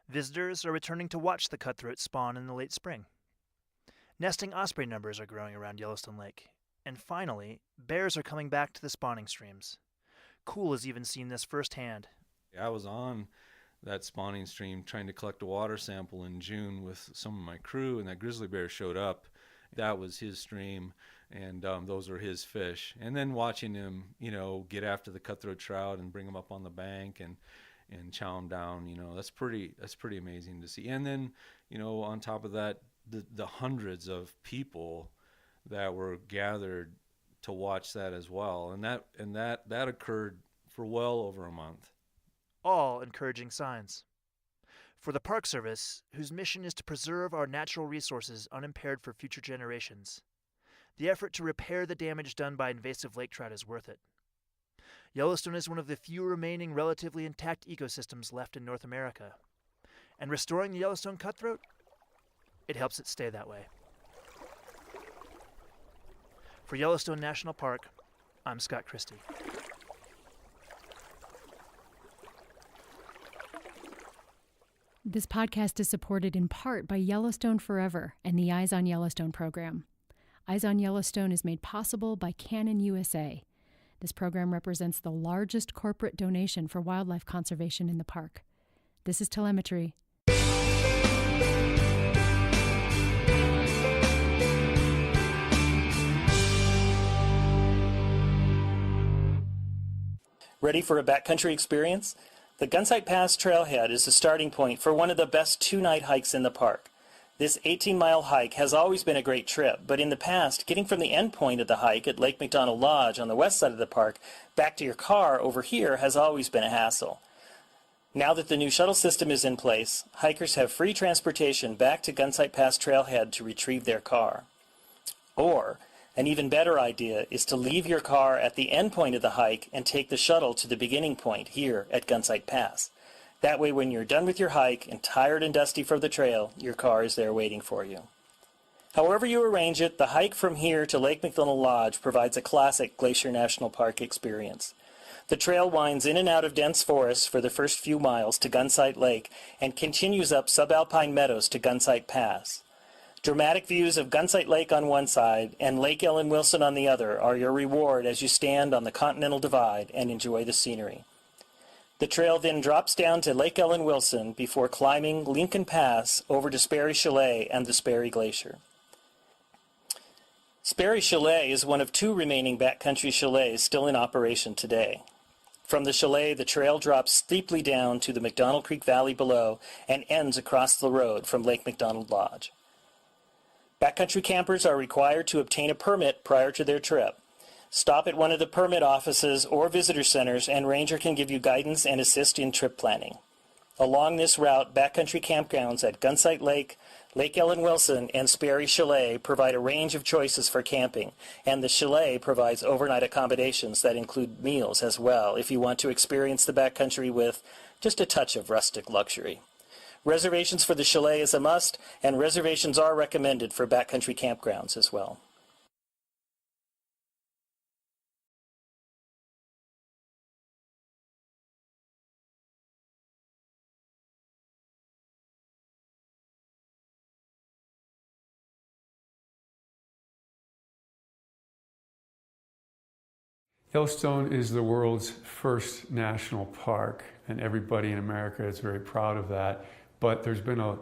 Visitors are returning to watch the cutthroat spawn in the late spring. Nesting osprey numbers are growing around Yellowstone Lake. And finally, bears are coming back to the spawning streams. Kuhl has even seen this firsthand. I was on that spawning stream trying to collect a water sample in June with some of my crew, and that grizzly bear showed up. That was his stream, and those are his fish. And then watching him, get after the cutthroat trout and bring them up on the bank and chow them down, that's pretty amazing to see. And then, on top of that, the hundreds of people that were gathered to watch that as well, and that occurred for well over a month. All encouraging signs. For the Park Service, whose mission is to preserve our natural resources unimpaired for future generations, the effort to repair the damage done by invasive lake trout is worth it. Yellowstone is one of the few remaining relatively intact ecosystems left in North America, and restoring the Yellowstone cutthroat, it helps it stay that way. For Yellowstone National Park, I'm Scott Christie. This podcast is supported in part by Yellowstone Forever and the Eyes on Yellowstone program. Eyes on Yellowstone is made possible by Canon USA. This program represents the largest corporate donation for wildlife conservation in the park. This is telemetry. Ready for a backcountry experience? The Gunsight Pass Trailhead is the starting point for one of the best two-night hikes in the park. This 18-mile hike has always been a great trip, but in the past, getting from the end point of the hike at Lake McDonald Lodge on the west side of the park back to your car over here has always been a hassle. Now that the new shuttle system is in place, hikers have free transportation back to Gunsight Pass Trailhead to retrieve their car. Or, an even better idea is to leave your car at the end point of the hike and take the shuttle to the beginning point here at Gunsight Pass. That way, when you're done with your hike and tired and dusty from the trail, your car is there waiting for you. However you arrange it, the hike from here to Lake McDonald Lodge provides a classic Glacier National Park experience. The trail winds in and out of dense forests for the first few miles to Gunsight Lake and continues up subalpine meadows to Gunsight Pass. Dramatic views of Gunsight Lake on one side and Lake Ellen Wilson on the other are your reward as you stand on the Continental Divide and enjoy the scenery. The trail then drops down to Lake Ellen Wilson before climbing Lincoln Pass over to Sperry Chalet and the Sperry Glacier. Sperry Chalet is one of two remaining backcountry chalets still in operation today. From the chalet, the trail drops steeply down to the McDonald Creek Valley below and ends across the road from Lake McDonald Lodge. Backcountry campers are required to obtain a permit prior to their trip. Stop at one of the permit offices or visitor centers and Ranger can give you guidance and assist in trip planning. Along this route, backcountry campgrounds at Gunsight Lake, Lake Ellen Wilson, and Sperry Chalet provide a range of choices for camping, and the chalet provides overnight accommodations that include meals as well if you want to experience the backcountry with just a touch of rustic luxury. Reservations for the chalet is a must, and reservations are recommended for backcountry campgrounds as well. Yellowstone is the world's first national park, and everybody in America is very proud of that. But there's been a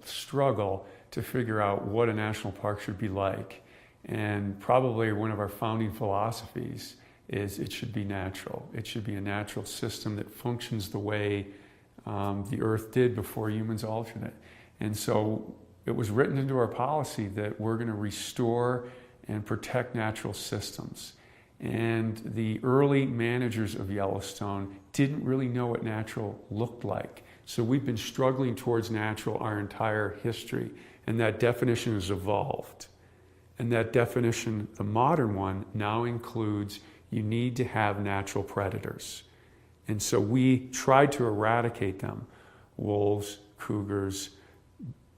struggle to figure out what a national park should be like. And probably one of our founding philosophies is it should be natural. It should be a natural system that functions the way the Earth did before humans altered it. And so it was written into our policy that we're going to restore and protect natural systems. And the early managers of Yellowstone didn't really know what natural looked like. So we've been struggling towards natural our entire history, and that definition has evolved. And that definition, the modern one, now includes you need to have natural predators. And so we tried to eradicate them: wolves, cougars,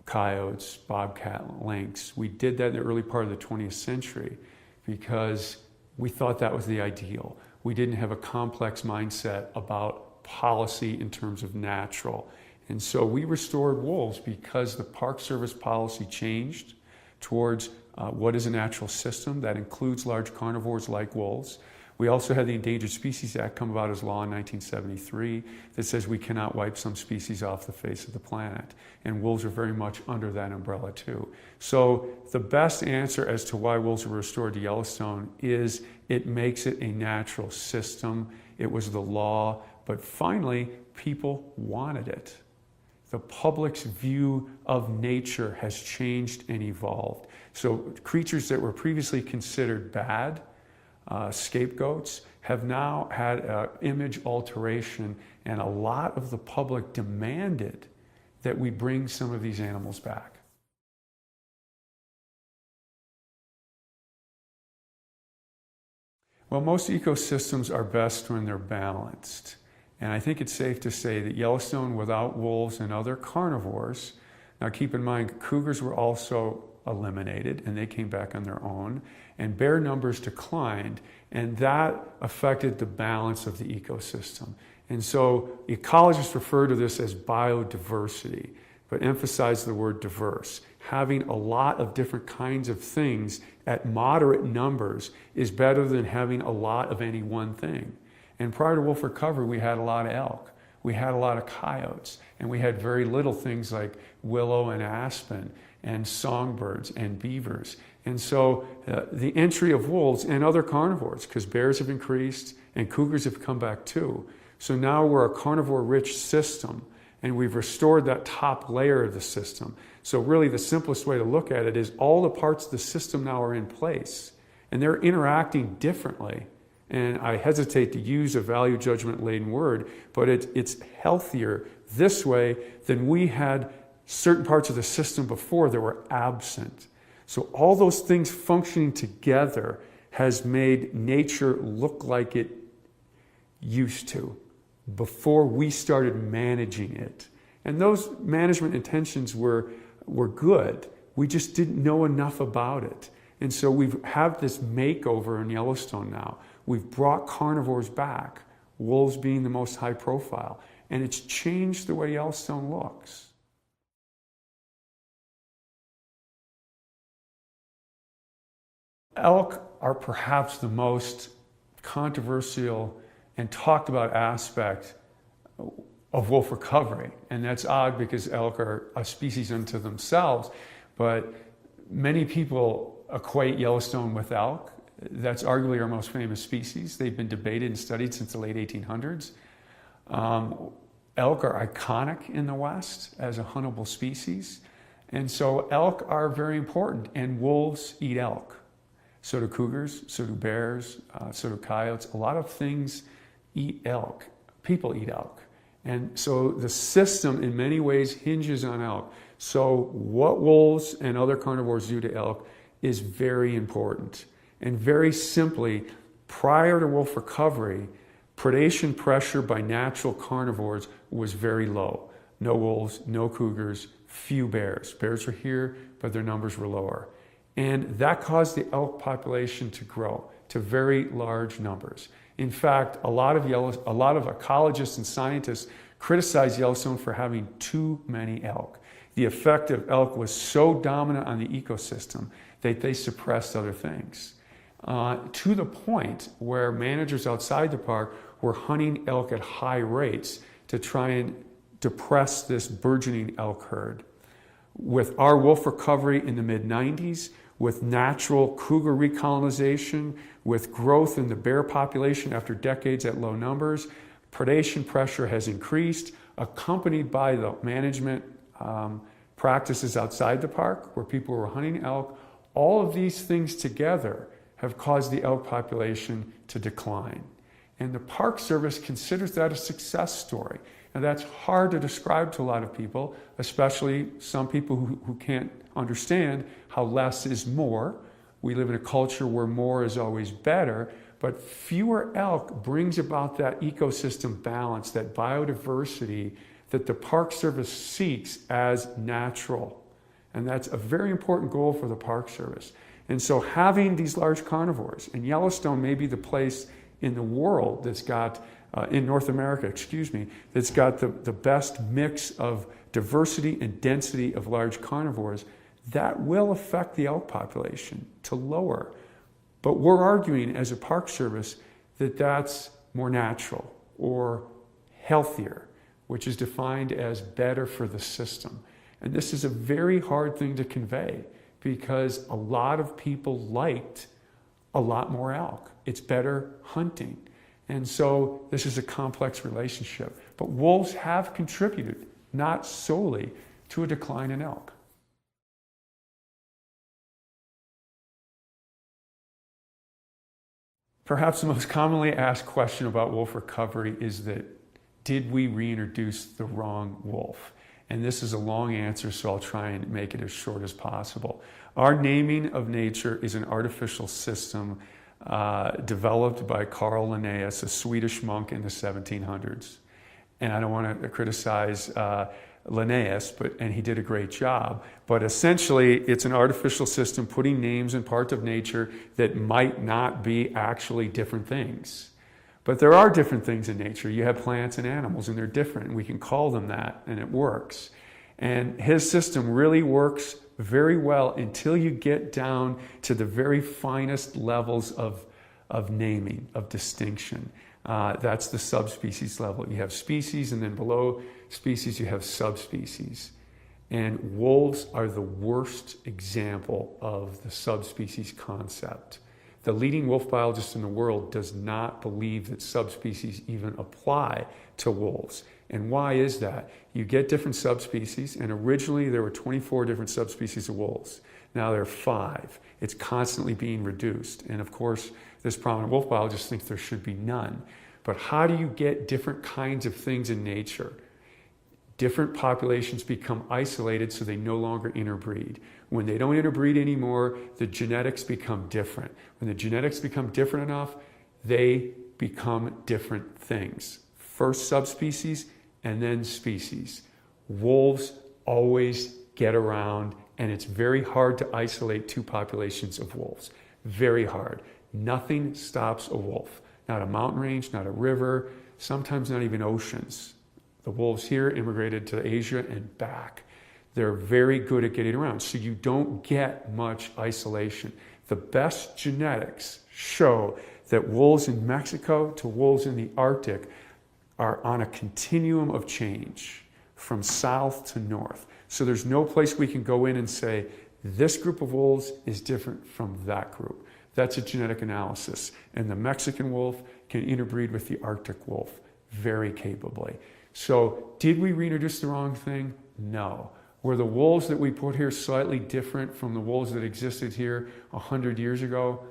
coyotes, bobcat, lynx. We did that in the early part of the 20th century because we thought that was the ideal. We didn't have a complex mindset about policy in terms of natural. And so we restored wolves because the Park Service policy changed towards what is a natural system that includes large carnivores like wolves. We also had the Endangered Species Act come about as law in 1973 that says we cannot wipe some species off the face of the planet. And wolves are very much under that umbrella too. So the best answer as to why wolves were restored to Yellowstone is it makes it a natural system. It was the law, but finally people wanted it. The public's view of nature has changed and evolved. So creatures that were previously considered bad, scapegoats, have now had image alteration, and a lot of the public demanded that we bring some of these animals back. Well, most ecosystems are best when they're balanced. And I think it's safe to say that Yellowstone, without wolves and other carnivores, now keep in mind, cougars were also eliminated and they came back on their own, and bear numbers declined, and that affected the balance of the ecosystem. And so ecologists refer to this as biodiversity, but emphasize the word diverse. Having a lot of different kinds of things at moderate numbers is better than having a lot of any one thing. And prior to wolf recovery, we had a lot of elk, we had a lot of coyotes, and we had very little things like willow and aspen and songbirds and beavers. And so the entry of wolves and other carnivores, because bears have increased and cougars have come back too. So now we're a carnivore-rich system, and we've restored that top layer of the system. So really the simplest way to look at it is all the parts of the system now are in place, and they're interacting differently. And I hesitate to use a value judgment-laden word, but it's healthier this way than we had certain parts of the system before that were absent. So all those things functioning together has made nature look like it used to before we started managing it. And those management intentions were good. We just didn't know enough about it. And so we have this makeover in Yellowstone now. We've brought carnivores back, wolves being the most high profile, and it's changed the way Yellowstone looks. Elk are perhaps the most controversial and talked about aspect of wolf recovery. And that's odd because elk are a species unto themselves, but many people equate Yellowstone with elk. That's arguably our most famous species. They've been debated and studied since the late 1800s. Elk are iconic in the West as a huntable species. And so elk are very important, and wolves eat elk. So do cougars, so do bears, so do coyotes. A lot of things eat elk. People eat elk. And so the system in many ways hinges on elk. So what wolves and other carnivores do to elk is very important. And very simply, prior to wolf recovery, predation pressure by natural carnivores was very low. No wolves, no cougars, few bears. Bears were here, but their numbers were lower. And that caused the elk population to grow to very large numbers. In fact, a lot of ecologists and scientists criticize Yellowstone for having too many elk. The effect of elk was so dominant on the ecosystem that they suppressed other things. To the point where managers outside the park were hunting elk at high rates to try and depress this burgeoning elk herd. With our wolf recovery in the mid-90s, with natural cougar recolonization, with growth in the bear population after decades at low numbers, predation pressure has increased, accompanied by the management practices outside the park where people were hunting elk. All of these things together have caused the elk population to decline. And the Park Service considers that a success story. And that's hard to describe to a lot of people, especially some people who can't understand how less is more. We live in a culture where more is always better, but fewer elk brings about that ecosystem balance, that biodiversity that the Park Service seeks as natural. And that's a very important goal for the Park Service. And so having these large carnivores, and Yellowstone may be the place in the world that's got, in North America, that's got the best mix of diversity and density of large carnivores, that will affect the elk population to lower. But we're arguing as a Park Service that that's more natural or healthier, which is defined as better for the system. And this is a very hard thing to convey because a lot of people liked a lot more elk. It's better hunting. And so this is a complex relationship. But wolves have contributed, not solely, to a decline in elk. Perhaps the most commonly asked question about wolf recovery is that, did we reintroduce the wrong wolf? And this is a long answer, so I'll try and make it as short as possible. Our naming of nature is an artificial system developed by Carl Linnaeus, a Swedish monk in the 1700s. And I don't want to criticize Linnaeus, and he did a great job. But essentially, it's an artificial system putting names in parts of nature that might not be actually different things. But there are different things in nature. You have plants and animals, and they're different, and we can call them that, and it works. And his system really works very well until you get down to the very finest levels of naming, of distinction. That's the subspecies level. You have species, and then below species you have subspecies. And wolves are the worst example of the subspecies concept. The leading wolf biologist in the world does not believe that subspecies even apply to wolves. And why is that? You get different subspecies, and originally there were 24 different subspecies of wolves. Now there are 5. It's constantly being reduced. And of course, this prominent wolf biologist thinks there should be none. But how do you get different kinds of things in nature? Different populations become isolated so they no longer interbreed. When they don't interbreed anymore, the genetics become different. When the genetics become different enough, they become different things. First subspecies and then species. Wolves always get around, and it's very hard to isolate 2 populations of wolves. Very hard. Nothing stops a wolf. Not a mountain range, not a river, sometimes not even oceans. The wolves here immigrated to Asia and back. They're very good at getting around, so you don't get much isolation. The best genetics show that wolves in Mexico to wolves in the Arctic are on a continuum of change from south to north. So there's no place we can go in and say, this group of wolves is different from that group. That's a genetic analysis. And the Mexican wolf can interbreed with the Arctic wolf very capably. So did we reintroduce the wrong thing? No. Were the wolves that we put here slightly different from the wolves that existed here 100 years ago?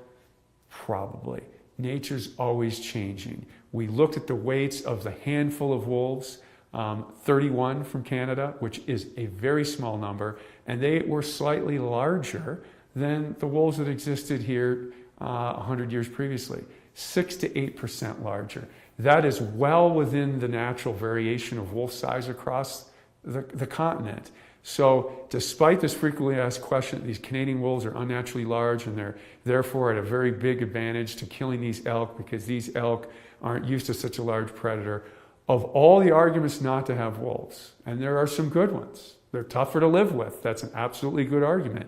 Probably. Nature's always changing. We looked at the weights of the handful of wolves, 31 from Canada, which is a very small number, and they were slightly larger than the wolves that existed here 100 years previously, 6 to 8% larger. That is well within the natural variation of wolf size across the continent. So despite this frequently asked question that these Canadian wolves are unnaturally large and they're therefore at a very big advantage to killing these elk because these elk aren't used to such a large predator, of all the arguments not to have wolves, and there are some good ones, they're tougher to live with, that's an absolutely good argument.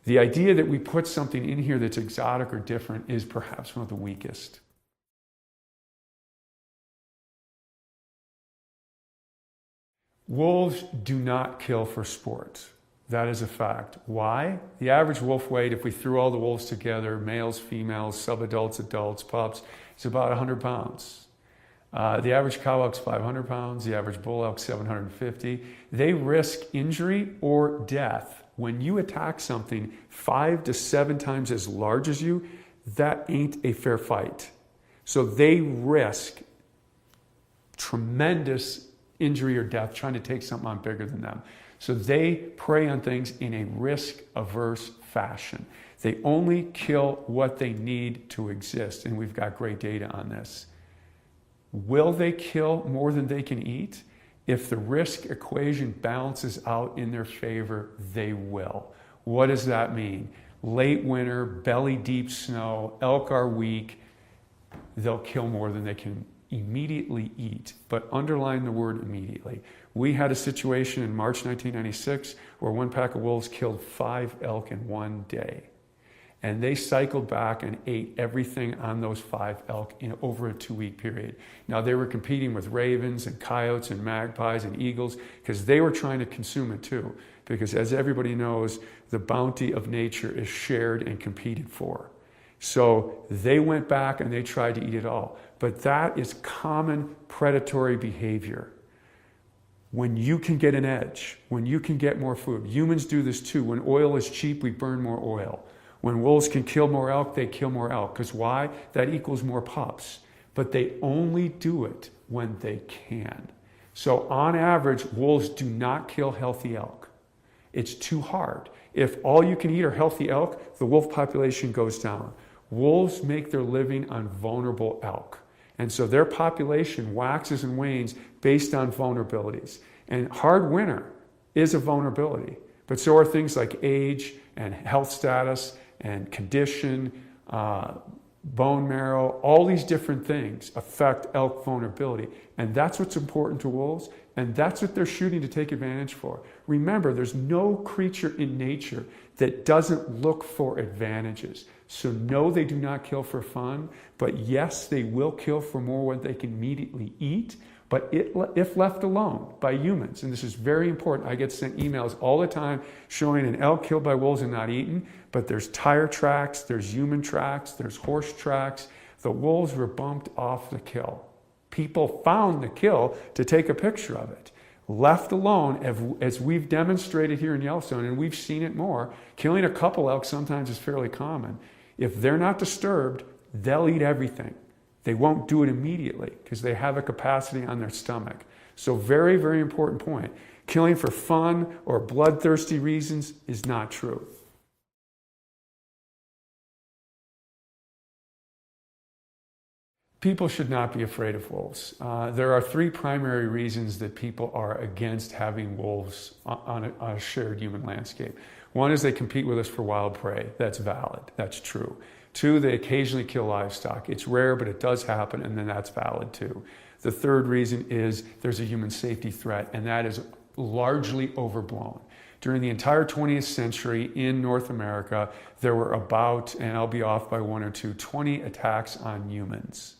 The idea that we put something in here that's exotic or different is perhaps one of the weakest. Wolves do not kill for sport. That is a fact. Why? The average wolf weight, if we threw all the wolves together, males, females, subadults, adults, pups, is about 100 pounds. The average cow elk's 500 pounds, the average bull elk's 750. They risk injury or death. When you attack something 5 to 7 times as large as you, that ain't a fair fight. So they risk tremendous injury or death trying to take something on bigger than them. So they prey on things in a risk-averse fashion. They only kill what they need to exist, and we've got great data on this. Will they kill more than they can eat? If the risk equation balances out in their favor, they will. What does that mean? Late winter, belly-deep snow, elk are weak, they'll kill more than they can immediately eat, but underline the word immediately. We had a situation in March 1996 where one pack of wolves killed 5 elk in one day. And they cycled back and ate everything on those 5 elk in over a 2-week period. Now they were competing with ravens and coyotes and magpies and eagles because they were trying to consume it too. Because as everybody knows, the bounty of nature is shared and competed for. So they went back and they tried to eat it all. But that is common predatory behavior. When you can get an edge, when you can get more food. Humans do this too. When oil is cheap, we burn more oil. When wolves can kill more elk, they kill more elk. Because why? That equals more pups. But they only do it when they can. So on average, wolves do not kill healthy elk. It's too hard. If all you can eat are healthy elk, the wolf population goes down. Wolves make their living on vulnerable elk. And so their population waxes and wanes based on vulnerabilities. And hard winter is a vulnerability. But so are things like age and health status and condition, bone marrow, all these different things affect elk vulnerability. And that's what's important to wolves, and that's what they're shooting to take advantage for. Remember, there's no creature in nature that doesn't look for advantages. So no, they do not kill for fun, but yes, they will kill for more what they can immediately eat, but if left alone by humans, and this is very important, I get sent emails all the time showing an elk killed by wolves and not eaten, but there's tire tracks, there's human tracks, there's horse tracks. The wolves were bumped off the kill. People found the kill to take a picture of it. Left alone, as we've demonstrated here in Yellowstone, and we've seen it more, killing a couple elk sometimes is fairly common. If they're not disturbed, they'll eat everything. They won't do it immediately because they have a capacity on their stomach. So very, very important point. Killing for fun or bloodthirsty reasons is not true. People should not be afraid of wolves. There are three primary reasons that people are against having wolves on a shared human landscape. One is they compete with us for wild prey. That's valid. That's true. Two, they occasionally kill livestock. It's rare, but it does happen, and then that's valid too. The third reason is there's a human safety threat, and that is largely overblown. During the entire 20th century in North America, there were about, and I'll be off by one or two, 20 attacks on humans.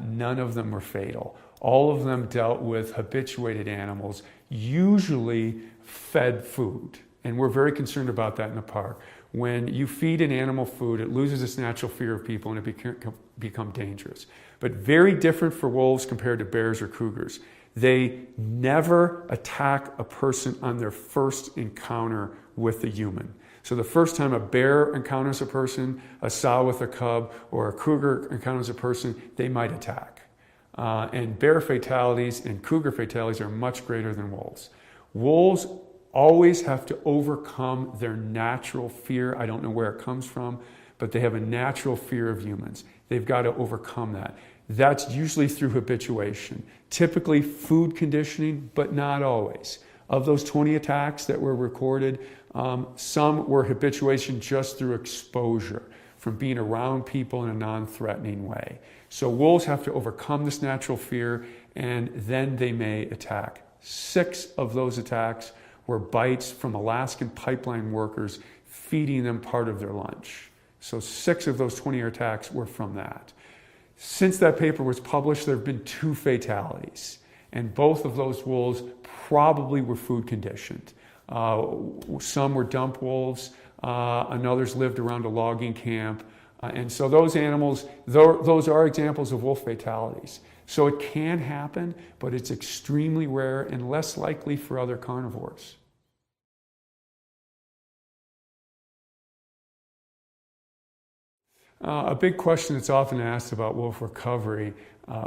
None of them were fatal. All of them dealt with habituated animals, usually fed food. And we're very concerned about that in the park. When you feed an animal food, it loses its natural fear of people and it can become dangerous. But very different for wolves compared to bears or cougars. They never attack a person on their first encounter with the human. So the first time a bear encounters a person, a sow with a cub, or a cougar encounters a person, they might attack. And bear fatalities and cougar fatalities are much greater than wolves. Wolves always have to overcome their natural fear. I don't know where it comes from, but they have a natural fear of humans. They've got to overcome that. That's usually through habituation, typically food conditioning, but not always. Of those 20 attacks that were recorded, some were habituation just through exposure, from being around people in a non-threatening way. So wolves have to overcome this natural fear, and then they may attack. 6 of those attacks were bites from Alaskan pipeline workers feeding them part of their lunch. So 6 of those 20 attacks were from that. Since that paper was published, there have been 2 fatalities, and both of those wolves probably were food conditioned. Some were dump wolves, and others lived around a logging camp. And so those animals, those are examples of wolf fatalities. So it can happen, but it's extremely rare and less likely for other carnivores. A big question that's often asked about wolf recovery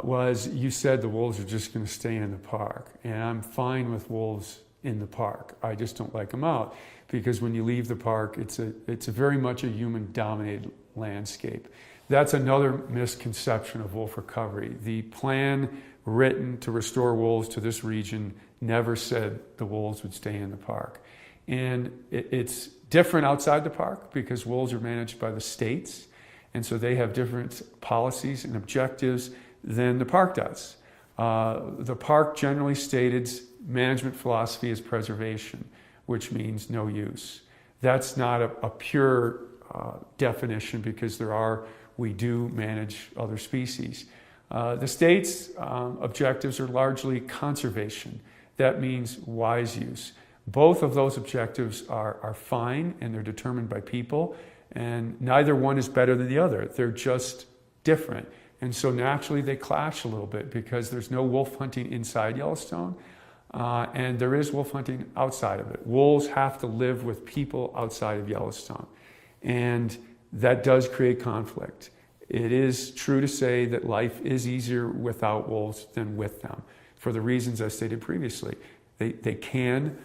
was, you said the wolves are just going to stay in the park. And I'm fine with wolves in the park. I just don't like them out, because when you leave the park, it's a very much a human-dominated landscape. That's another misconception of wolf recovery. The plan written to restore wolves to this region never said the wolves would stay in the park. And it's different outside the park because wolves are managed by the states, and so they have different policies and objectives than the park does. The park generally stated management philosophy is preservation, which means no use. That's not a pure definition, because we do manage other species. The state's objectives are largely conservation. That means wise use. Both of those objectives are fine, and they're determined by people, and neither one is better than the other. They're just different. And so naturally they clash a little bit, because there's no wolf hunting inside Yellowstone, and there is wolf hunting outside of it. Wolves have to live with people outside of Yellowstone, and that does create conflict. it is true to say that life is easier without wolves than with them, for the reasons I stated previously. They can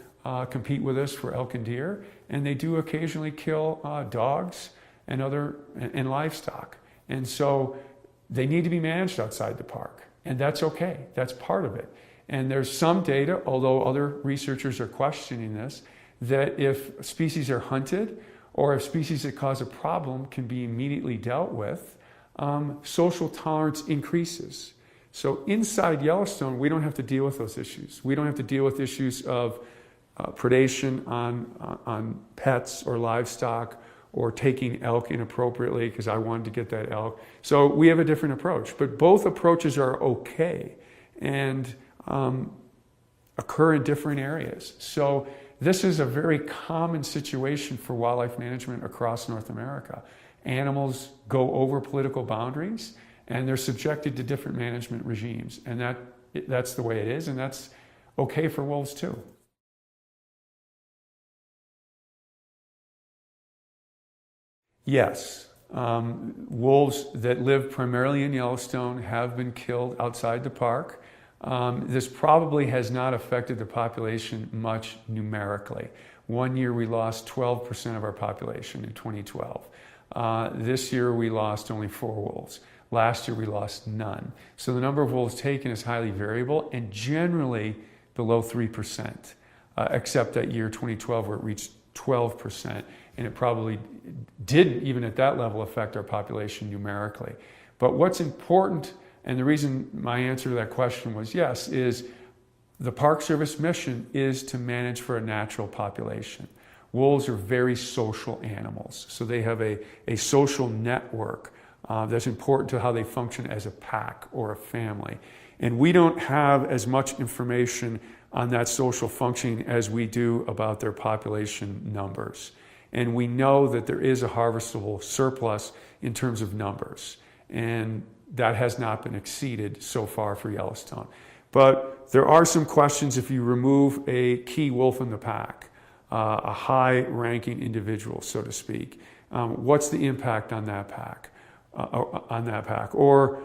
compete with us for elk and deer, and they do occasionally kill dogs and livestock. And so they need to be managed outside the park, and that's okay. That's part of it. And there's some data, although other researchers are questioning this, that if species are hunted or if species that cause a problem can be immediately dealt with, social tolerance increases. So inside Yellowstone, we don't have to deal with those issues. We don't have to deal with issues of predation on pets or livestock, or taking elk inappropriately because I wanted to get that elk. So we have a different approach, but both approaches are okay and occur in different areas. So this is a very common situation for wildlife management across North America. Animals go over political boundaries and they're subjected to different management regimes, and that's the way it is, and that's okay for wolves too. Yes, wolves that live primarily in Yellowstone have been killed outside the park. This probably has not affected the population much numerically. One year we lost 12% of our population in 2012. This year we lost only 4 wolves. Last year we lost none. So the number of wolves taken is highly variable and generally below 3%, except that year 2012 where it reached 12%. And it probably didn't, even at that level, affect our population numerically. But what's important, and the reason my answer to that question was yes, is the Park Service mission is to manage for a natural population. Wolves are very social animals, so they have a social network that's important to how they function as a pack or a family. And we don't have as much information on that social functioning as we do about their population numbers. And we know that there is a harvestable surplus in terms of numbers, and that has not been exceeded so far for Yellowstone. But there are some questions if you remove a key wolf in the pack, a high-ranking individual, so to speak. What's the impact on that pack? Or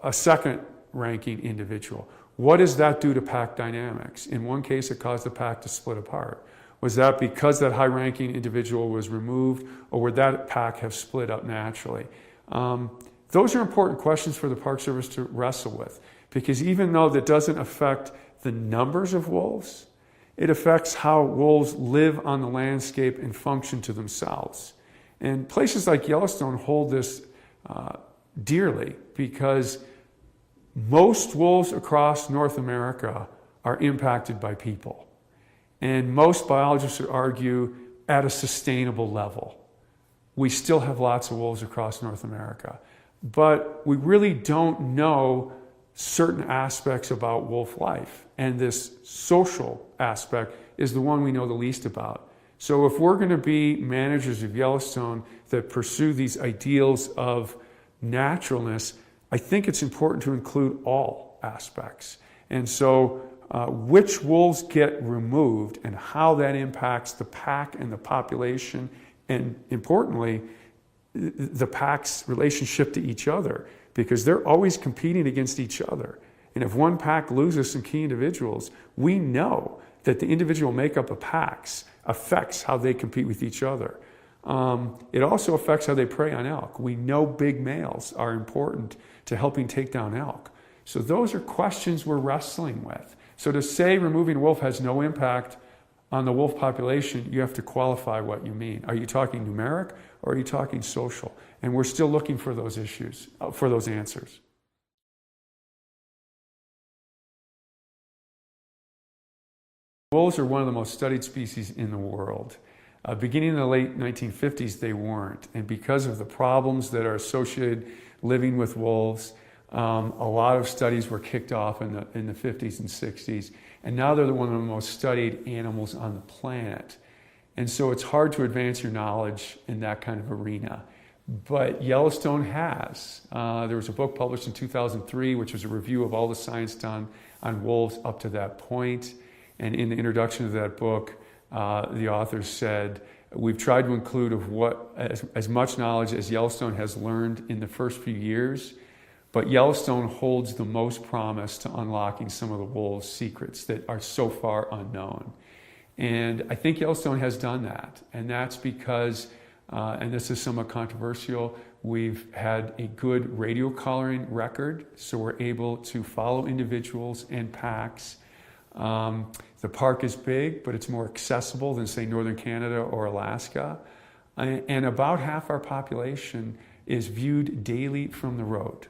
a second-ranking individual. What does that do to pack dynamics? In one case, it caused the pack to split apart. Was that because that high-ranking individual was removed, or would that pack have split up naturally? Those are important questions for the Park Service to wrestle with, because even though that doesn't affect the numbers of wolves, it affects how wolves live on the landscape and function to themselves. And places like Yellowstone hold this dearly, because most wolves across North America are impacted by people. And most biologists would argue at a sustainable level. We still have lots of wolves across North America, but we really don't know certain aspects about wolf life. And this social aspect is the one we know the least about. So if we're going to be managers of Yellowstone that pursue these ideals of naturalness, I think it's important to include all aspects. And so which wolves get removed and how that impacts the pack and the population, and importantly, the pack's relationship to each other, because they're always competing against each other. And if one pack loses some key individuals, we know that the individual makeup of packs affects how they compete with each other. It also affects how they prey on elk. We know big males are important to helping take down elk. So those are questions we're wrestling with. So to say removing wolf has no impact on the wolf population, you have to qualify what you mean. Are you talking numeric or are you talking social? And we're still looking for those issues, for those answers. Wolves are one of the most studied species in the world. Beginning in the late 1950s, they weren't. And because of the problems that are associated living with wolves, a lot of studies were kicked off in the 50s and 60s. And now they're one of the most studied animals on the planet. And so it's hard to advance your knowledge in that kind of arena. But Yellowstone has. There was a book published in 2003, which was a review of all the science done on wolves up to that point. And in the introduction of that book, the author said We've tried to include as much knowledge as Yellowstone has learned in the first few years, but Yellowstone holds the most promise to unlocking some of the wolves' secrets that are so far unknown. And I think Yellowstone has done that, and that's because, and this is somewhat controversial, we've had a good radio collaring record, so we're able to follow individuals and packs. The park is big, but it's more accessible than, say, Northern Canada or Alaska. And about half our population is viewed daily from the road.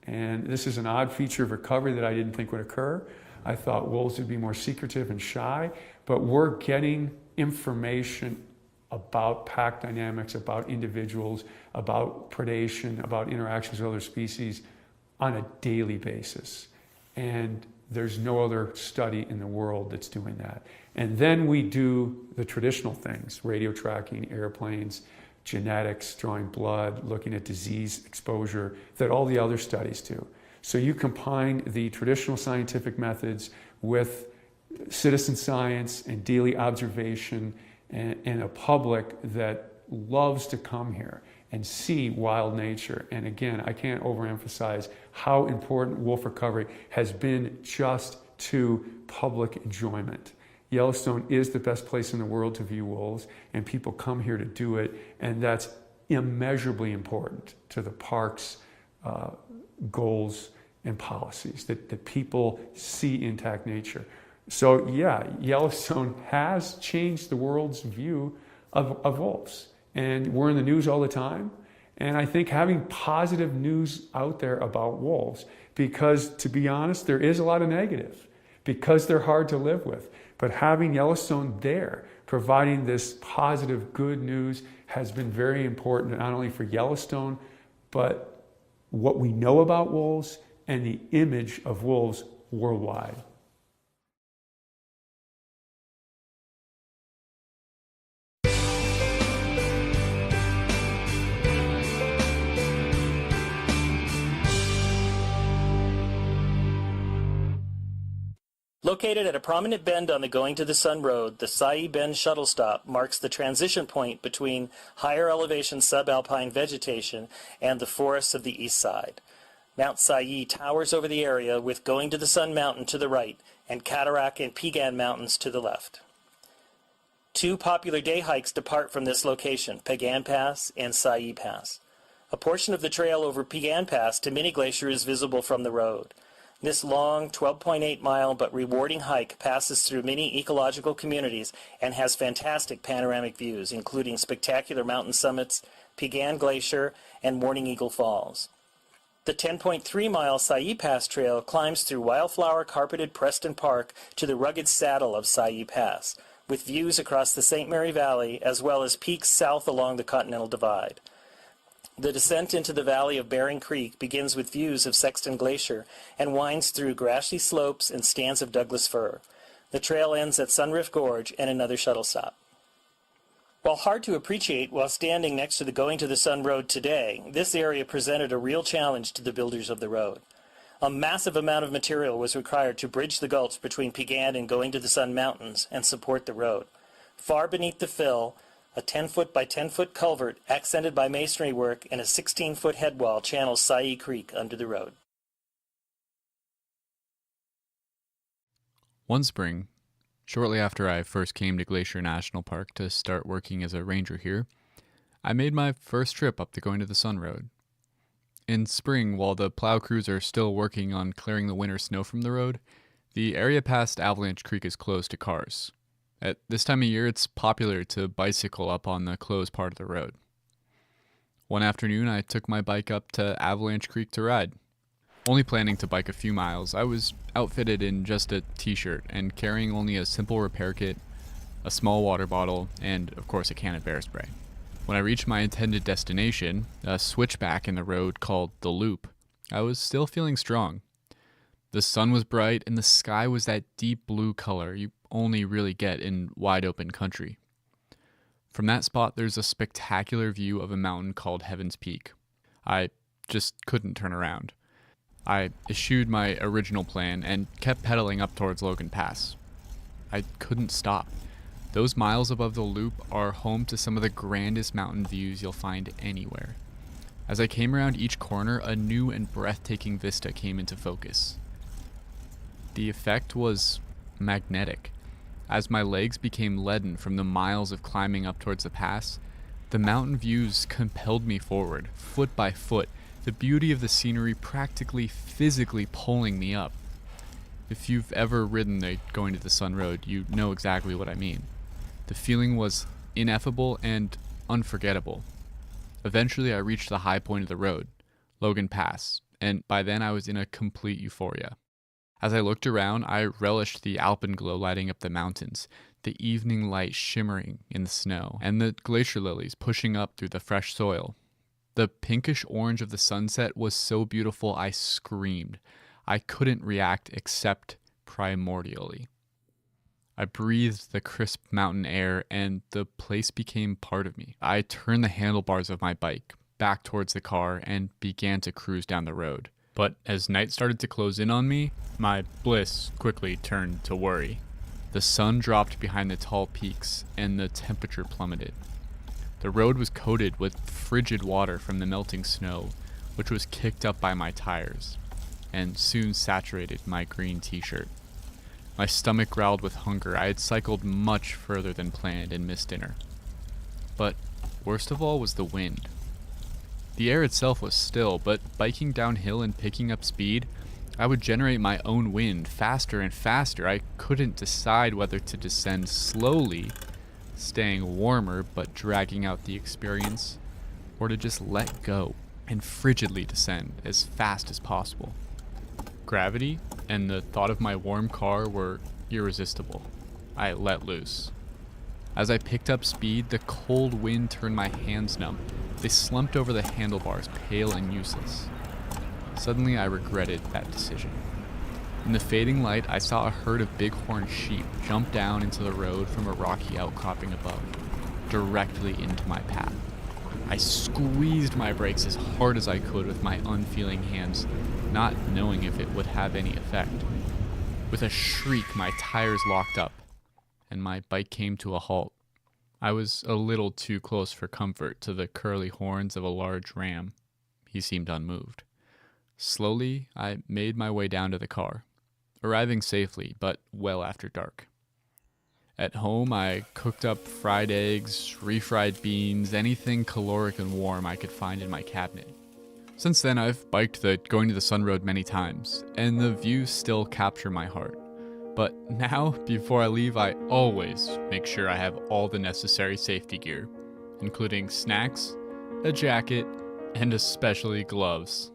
And this is an odd feature of recovery that I didn't think would occur. I thought wolves would be more secretive and shy, but we're getting information about pack dynamics, about individuals, about predation, about interactions with other species on a daily basis. And there's no other study in the world that's doing that. And then we do the traditional things, radio tracking, airplanes, genetics, drawing blood, looking at disease exposure, that all the other studies do. So you combine the traditional scientific methods with citizen science and daily observation and a public that loves to come here and see wild nature. And again, I can't overemphasize how important wolf recovery has been just to public enjoyment. Yellowstone is the best place in the world to view wolves, and people come here to do it, and that's immeasurably important to the park's goals and policies, that people see intact nature. So yeah, Yellowstone has changed the world's view of wolves. And we're in the news all the time. And I think having positive news out there about wolves, because to be honest, there is a lot of negative, because they're hard to live with. But having Yellowstone there, providing this positive, good news, has been very important, not only for Yellowstone, but what we know about wolves and the image of wolves worldwide. Located at a prominent bend on the Going to the Sun Road, the Sayee Bend shuttle stop marks the transition point between higher elevation subalpine vegetation and the forests of the east side. Mount Sayee towers over the area with Going to the Sun Mountain to the right and Cataract and Piegan Mountains to the left. Two popular day hikes depart from this location, Piegan Pass and Sayee Pass. A portion of the trail over Piegan Pass to Mini Glacier is visible from the road. This long, 12.8-mile but rewarding hike passes through many ecological communities and has fantastic panoramic views, including spectacular mountain summits, Piegan Glacier, and Morning Eagle Falls. The 10.3-mile Sayee Pass Trail climbs through wildflower-carpeted Preston Park to the rugged saddle of Sayee Pass, with views across the St. Mary Valley as well as peaks south along the Continental Divide. The descent into the valley of Bering Creek begins with views of Sexton Glacier and winds through grassy slopes and stands of Douglas fir. The trail ends at Sunriff Gorge and another shuttle stop. While hard to appreciate while standing next to the Going to the Sun Road today, this area presented a real challenge to the builders of the road. A massive amount of material was required to bridge the gulch between Piegan and Going to the Sun Mountains and support the road. Far beneath the fill, a 10-foot by 10-foot culvert accented by masonry work and a 16-foot headwall channels Sayee Creek under the road. One spring, shortly after I first came to Glacier National Park to start working as a ranger here, I made my first trip up the Going to the Sun Road. In spring, while the plow crews are still working on clearing the winter snow from the road, the area past Avalanche Creek is closed to cars. At this time of year, it's popular to bicycle up on the closed part of the road. One afternoon, I took my bike up to Avalanche Creek to ride. Only planning to bike a few miles, I was outfitted in just a t-shirt and carrying only a simple repair kit, a small water bottle, and of course a can of bear spray. When I reached my intended destination, a switchback in the road called The Loop, I was still feeling strong. The sun was bright and the sky was that deep blue color you only really get in wide open country. From that spot, there's a spectacular view of a mountain called Heaven's Peak. I just couldn't turn around. I eschewed my original plan and kept pedaling up towards Logan Pass. I couldn't stop. Those miles above the loop are home to some of the grandest mountain views you'll find anywhere. As I came around each corner, a new and breathtaking vista came into focus. The effect was magnetic. As my legs became leaden from the miles of climbing up towards the pass, the mountain views compelled me forward, foot by foot, the beauty of the scenery practically physically pulling me up. If you've ever ridden the Going to the Sun Road, you know exactly what I mean. The feeling was ineffable and unforgettable. Eventually, I reached the high point of the road, Logan Pass, and by then I was in a complete euphoria. As I looked around, I relished the alpenglow lighting up the mountains, the evening light shimmering in the snow, and the glacier lilies pushing up through the fresh soil. The pinkish orange of the sunset was so beautiful I screamed. I couldn't react except primordially. I breathed the crisp mountain air, and the place became part of me. I turned the handlebars of my bike back towards the car and began to cruise down the road. But as night started to close in on me, my bliss quickly turned to worry. The sun dropped behind the tall peaks, and the temperature plummeted. The road was coated with frigid water from the melting snow, which was kicked up by my tires, and soon saturated my green t-shirt. My stomach growled with hunger. I had cycled much further than planned and missed dinner. But worst of all was the wind. The air itself was still, but biking downhill and picking up speed, I would generate my own wind faster and faster. I couldn't decide whether to descend slowly, staying warmer but dragging out the experience, or to just let go and frigidly descend as fast as possible. Gravity and the thought of my warm car were irresistible. I let loose. As I picked up speed, the cold wind turned my hands numb. They slumped over the handlebars, pale and useless. Suddenly, I regretted that decision. In the fading light, I saw a herd of bighorn sheep jump down into the road from a rocky outcropping above, directly into my path. I squeezed my brakes as hard as I could with my unfeeling hands, not knowing if it would have any effect. With a shriek, my tires locked up, and my bike came to a halt. I was a little too close for comfort to the curly horns of a large ram. He seemed unmoved. Slowly, I made my way down to the car, arriving safely, but well after dark. At home, I cooked up fried eggs, refried beans, anything caloric and warm I could find in my cabinet. Since then, I've biked the Going to the Sun Road many times, and the views still capture my heart. But now, before I leave, I always make sure I have all the necessary safety gear, including snacks, a jacket, and especially gloves.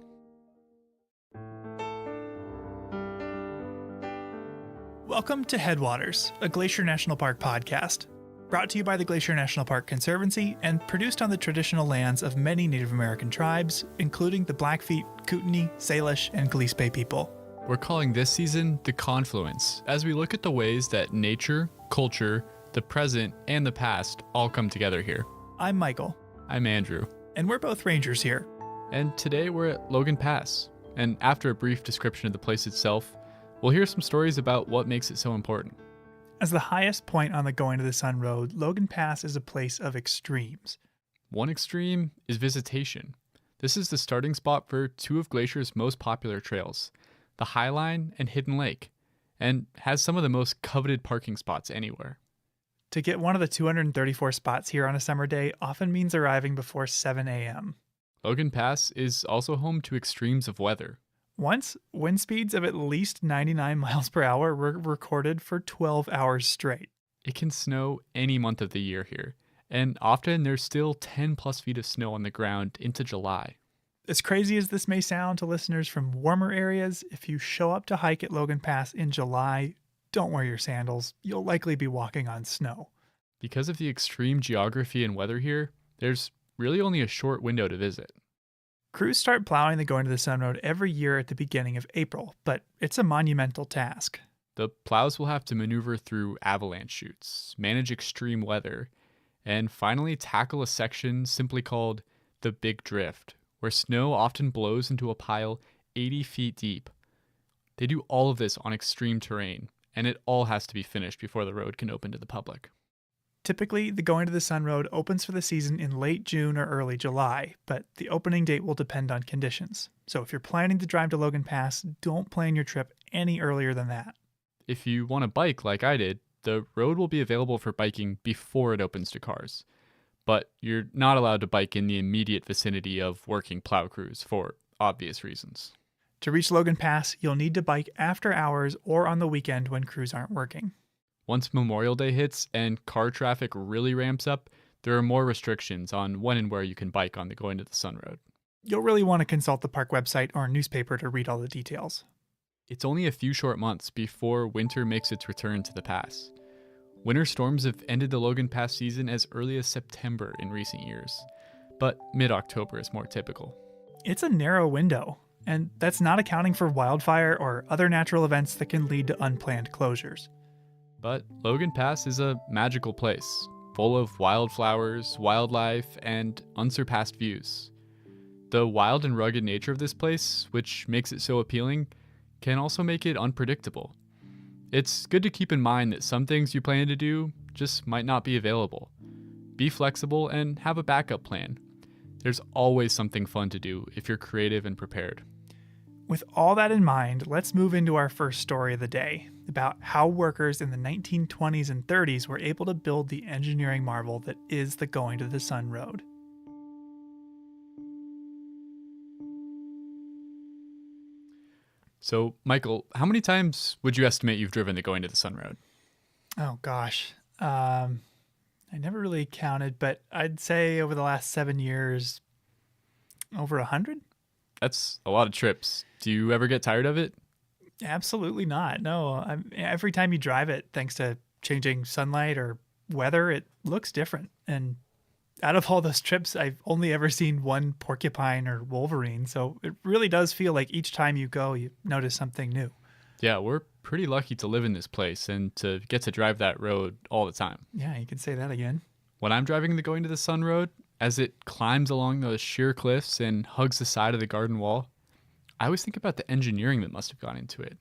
Welcome to Headwaters, a Glacier National Park podcast, brought to you by the Glacier National Park Conservancy and produced on the traditional lands of many Native American tribes, including the Blackfeet, Kootenai, Salish, and Gillespie people. We're calling this season The Confluence, as we look at the ways that nature, culture, the present, and the past all come together here. I'm Michael. I'm Andrew. And we're both rangers here. And today we're at Logan Pass. And after a brief description of the place itself, we'll hear some stories about what makes it so important. As the highest point on the Going to the Sun Road, Logan Pass is a place of extremes. One extreme is visitation. This is the starting spot for two of Glacier's most popular trails, the Highline and Hidden Lake, and has some of the most coveted parking spots anywhere. To get one of the 234 spots here on a summer day often means arriving before 7 a.m. Logan Pass is also home to extremes of weather. Once, wind speeds of at least 99 miles per hour were recorded for 12 hours straight. It can snow any month of the year here, and often there's still 10 plus feet of snow on the ground into July. As crazy as this may sound to listeners from warmer areas, if you show up to hike at Logan Pass in July, don't wear your sandals. You'll likely be walking on snow. Because of the extreme geography and weather here, there's really only a short window to visit. Crews start plowing the Going to the Sun Road every year at the beginning of April, but it's a monumental task. The plows will have to maneuver through avalanche chutes, manage extreme weather, and finally tackle a section simply called the Big Drift, where snow often blows into a pile 80 feet deep. They do all of this on extreme terrain, and it all has to be finished before the road can open to the public. Typically, the Going to the Sun Road opens for the season in late June or early July, but the opening date will depend on conditions. So if you're planning to drive to Logan Pass, don't plan your trip any earlier than that. If you want to bike like I did, the road will be available for biking before it opens to cars. But you're not allowed to bike in the immediate vicinity of working plow crews for obvious reasons. To reach Logan Pass, you'll need to bike after hours or on the weekend when crews aren't working. Once Memorial Day hits and car traffic really ramps up, there are more restrictions on when and where you can bike on the Going to the Sun Road. You'll really want to consult the park website or newspaper to read all the details. It's only a few short months before winter makes its return to the pass. Winter storms have ended the Logan Pass season as early as September in recent years, but mid-October is more typical. It's a narrow window, and that's not accounting for wildfire or other natural events that can lead to unplanned closures. But Logan Pass is a magical place, full of wildflowers, wildlife, and unsurpassed views. The wild and rugged nature of this place, which makes it so appealing, can also make it unpredictable. It's good to keep in mind that some things you plan to do just might not be available. Be flexible and have a backup plan. There's always something fun to do if you're creative and prepared. With all that in mind, let's move into our first story of the day, about how workers in the 1920s and 30s were able to build the engineering marvel that is the Going to the Sun Road. So, Michael, how many times would you estimate you've driven the Going to the Sun Road? Oh gosh, I never really counted, but I'd say over the last 7 years, over 100? That's a lot of trips. Do you ever get tired of it? Absolutely not. No, every time you drive it, thanks to changing sunlight or weather, it looks different. And out of all those trips, I've only ever seen one porcupine or wolverine. So it really does feel like each time you go, you notice something new. Yeah, we're pretty lucky to live in this place and to get to drive that road all the time. Yeah, you can say that again. When I'm driving the Going to the Sun Road, as it climbs along those sheer cliffs and hugs the side of the garden wall, I always think about the engineering that must have gone into it.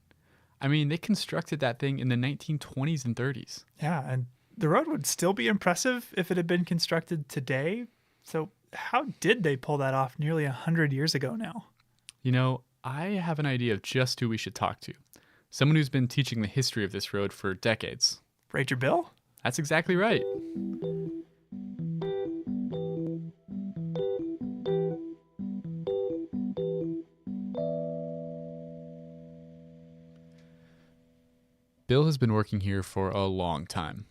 I mean, they constructed that thing in the 1920s and 30s. Yeah, and the road would still be impressive if it had been constructed today. So how did they pull that off nearly 100 years ago now? You know, I have an idea of just who we should talk to. Someone who's been teaching the history of this road for decades. Ranger Bill? That's exactly right. Bill has been working here for a long time.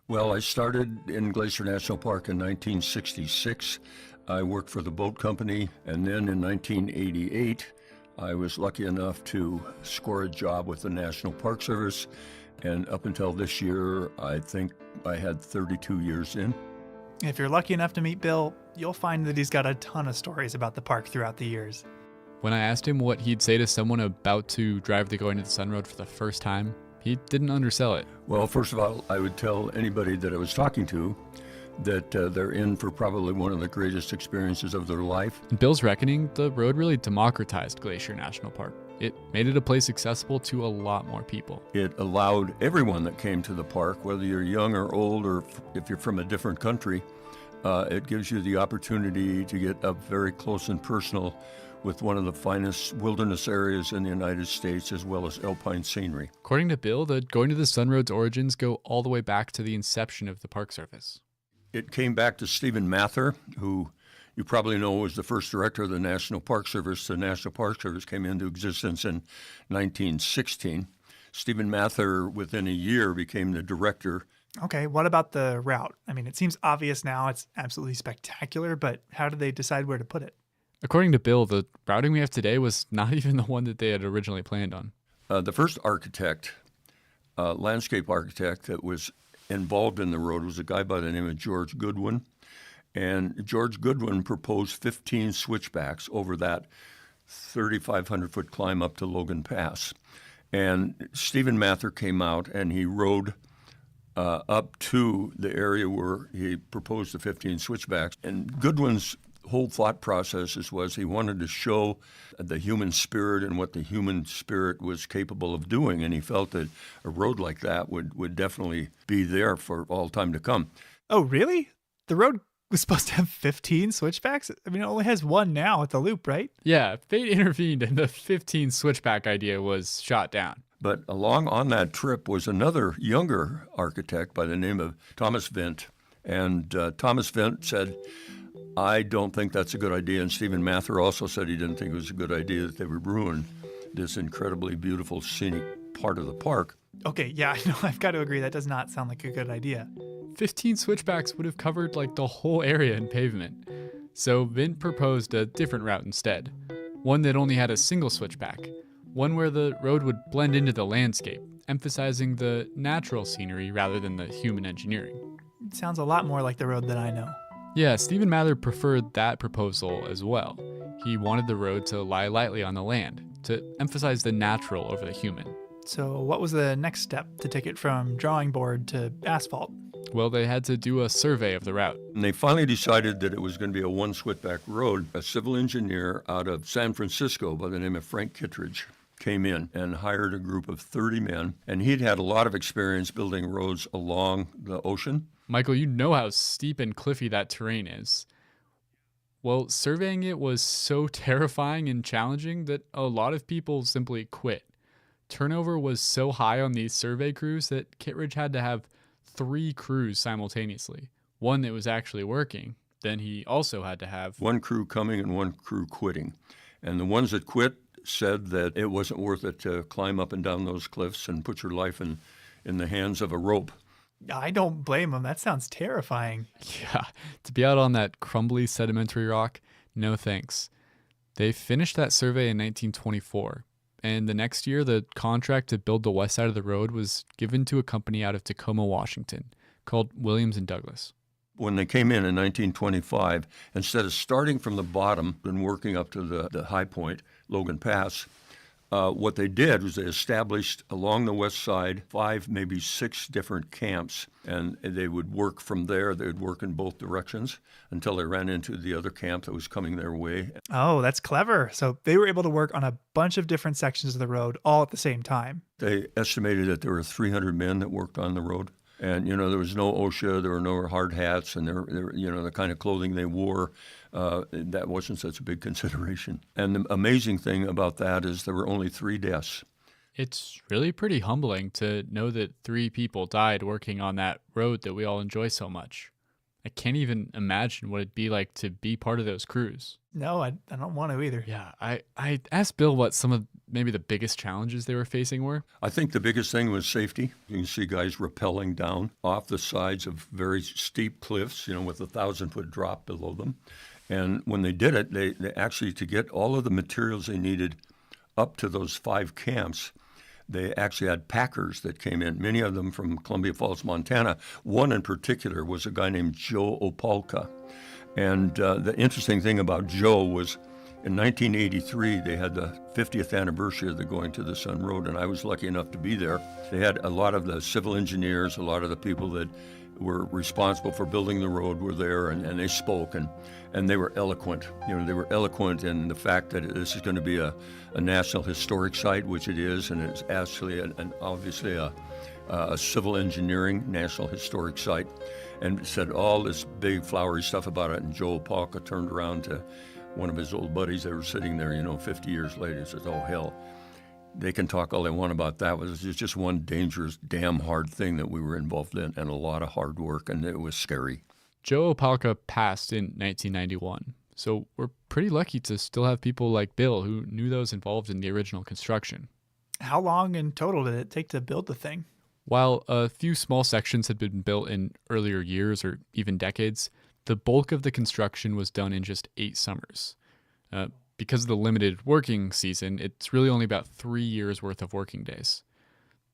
Well, I started in Glacier National Park in 1966. I worked for the boat company, and then in 1988, I was lucky enough to score a job with the National Park Service, and up until this year, I think I had 32 years in. If you're lucky enough to meet Bill, you'll find that he's got a ton of stories about the park throughout the years. When I asked him what he'd say to someone about to drive the Going to the Sun Road for the first time, he didn't undersell it. Well, first of all, I would tell anybody that I was talking to that they're in for probably one of the greatest experiences of their life. In Bill's reckoning, the road really democratized Glacier National Park. It made it a place accessible to a lot more people. It allowed everyone that came to the park, whether you're young or old, or if you're from a different country, it gives you the opportunity to get up very close and personal with one of the finest wilderness areas in the United States, as well as alpine scenery. According to Bill, the Going to the Sun Road's origins go all the way back to the inception of the Park Service. It came back to Stephen Mather, who you probably know was the first director of the National Park Service. The National Park Service came into existence in 1916. Stephen Mather, within a year, became the director. Okay, what about the route? I mean, it seems obvious now, it's absolutely spectacular, but how did they decide where to put it? According to Bill, the routing we have today was not even the one that they had originally planned on. The first architect, landscape architect that was involved in the road was a guy by the name of George Goodwin. And George Goodwin proposed 15 switchbacks over that 3,500-foot climb up to Logan Pass. And Stephen Mather came out and he rode up to the area where he proposed the 15 switchbacks. And Goodwin's whole thought process was he wanted to show the human spirit and what the human spirit was capable of doing, and he felt that a road like that would definitely be there for all time to come. Oh, really? The road was supposed to have 15 switchbacks? I mean, it only has one now at the loop, right? Yeah, fate intervened and the 15 switchback idea was shot down. But along on that trip was another younger architect by the name of Thomas Vint. And Thomas Vint said, I don't think that's a good idea. And Stephen Mather also said he didn't think it was a good idea, that they would ruin this incredibly beautiful scenic part of the park. Okay, yeah, no, I've got to agree. That does not sound like a good idea. 15 switchbacks would have covered like the whole area in pavement. So Vint proposed a different route instead, one that only had a single switchback, one where the road would blend into the landscape, emphasizing the natural scenery rather than the human engineering. It sounds a lot more like the road that I know. Yeah, Stephen Mather preferred that proposal as well. He wanted the road to lie lightly on the land, to emphasize the natural over the human. So what was the next step to take it from drawing board to asphalt? Well, they had to do a survey of the route. And they finally decided that it was going to be a one switchback road. A civil engineer out of San Francisco by the name of Frank Kittredge came in and hired a group of 30 men. And he'd had a lot of experience building roads along the ocean. Michael, you know how steep and cliffy that terrain is. Well, surveying it was so terrifying and challenging that a lot of people simply quit. Turnover was so high on these survey crews that Kittredge had to have 3 crews simultaneously. One that was actually working. Then he also had to have one crew coming and one crew quitting. And the ones that quit said that it wasn't worth it to climb up and down those cliffs and put your life in the hands of a rope. I don't blame them. That sounds terrifying. Yeah, to be out on that crumbly sedimentary rock, no thanks. They finished that survey in 1924, and the next year the contract to build the west side of the road was given to a company out of Tacoma, Washington, called Williams & Douglas. When they came in 1925, instead of starting from the bottom and working up to the high point, Logan Pass, what they did was they established along the west side 5, maybe 6 different camps, and they would work from there. They would work in both directions until they ran into the other camp that was coming their way. Oh, that's clever. So they were able to work on a bunch of different sections of the road all at the same time. They estimated that there were 300 men that worked on the road. And, there was no OSHA, there were no hard hats, and there the kind of clothing they wore, that wasn't such a big consideration. And the amazing thing about that is there were only 3 deaths. It's really pretty humbling to know that 3 people died working on that road that we all enjoy so much. I can't even imagine what it'd be like to be part of those crews. No, I don't want to either. Yeah, I asked Bill what some of maybe the biggest challenges they were facing were. I think the biggest thing was safety. You can see guys rappelling down off the sides of very steep cliffs, with a 1,000-foot drop below them. And when they did it, they actually, to get all of the materials they needed up to those 5 camps, they actually had packers that came in, many of them from Columbia Falls, Montana. One in particular was a guy named Joe Opalka. And the interesting thing about Joe was in 1983, they had the 50th anniversary of the Going to the Sun Road, and I was lucky enough to be there. They had a lot of the civil engineers, a lot of the people that were responsible for building the road were there, and they spoke, and they were eloquent. They were eloquent in the fact that this is going to be a National Historic Site, which it is, and it's actually obviously a civil engineering National Historic Site, and said all this big flowery stuff about it. And Joe Opalka turned around to one of his old buddies that were sitting there, 50 years later, and says, "Oh, hell, they can talk all they want about that. It was just one dangerous, damn hard thing that we were involved in, and a lot of hard work, and it was scary." Joe Opalka passed in 1991, so we're pretty lucky to still have people like Bill who knew those involved in the original construction. How long in total did it take to build the thing? While a few small sections had been built in earlier years or even decades, the bulk of the construction was done in just 8 summers. Because of the limited working season, it's really only about 3 years worth of working days.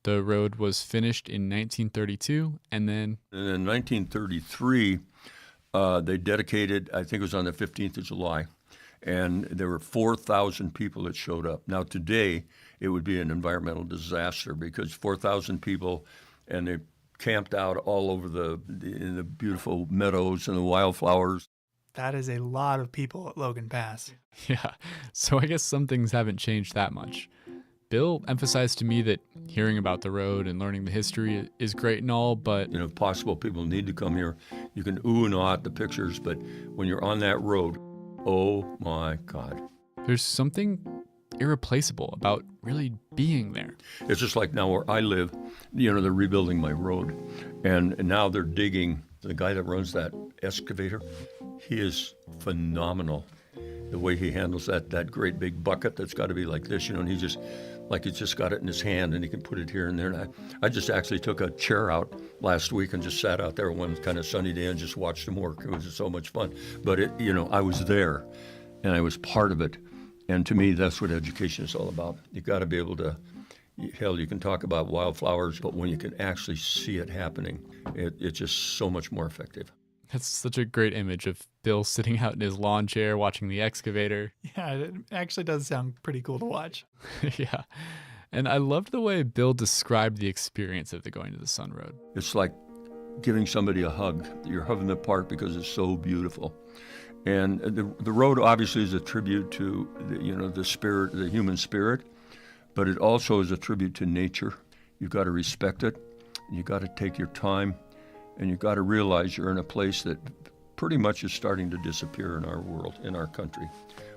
The road was finished in 1932, and then in 1933, they dedicated, I think it was on the 15th of July, and there were 4,000 people that showed up. Now today, it would be an environmental disaster because 4,000 people, and they camped out all over in the beautiful meadows and the wildflowers. That is a lot of people at Logan Pass. Yeah, so I guess some things haven't changed that much. Bill emphasized to me that hearing about the road and learning the history is great and all, but... If possible, people need to come here. You can ooh and ah at the pictures, but when you're on that road, oh my God. There's something irreplaceable about really being there. It's just like now where I live, they're rebuilding my road, and now they're digging. The guy that runs that excavator, he is phenomenal. The way he handles that great big bucket that's got to be like this, and he just, like he's just got it in his hand and he can put it here and there. And I just actually took a chair out last week and just sat out there one kind of sunny day and just watched him work. It was just so much fun. But I was there and I was part of it. And to me, that's what education is all about. You got to be able to, hell, you can talk about wildflowers, but when you can actually see it happening, it's just so much more effective. That's such a great image of Bill sitting out in his lawn chair watching the excavator. Yeah, it actually does sound pretty cool to watch. Yeah. And I loved the way Bill described the experience of the Going to the Sun Road. It's like giving somebody a hug. You're hugging the park because it's so beautiful. And the road obviously is a tribute to the spirit, the human spirit, but it also is a tribute to nature. You've got to respect it. You've got to take your time. And you've got to realize you're in a place that pretty much is starting to disappear in our world, in our country.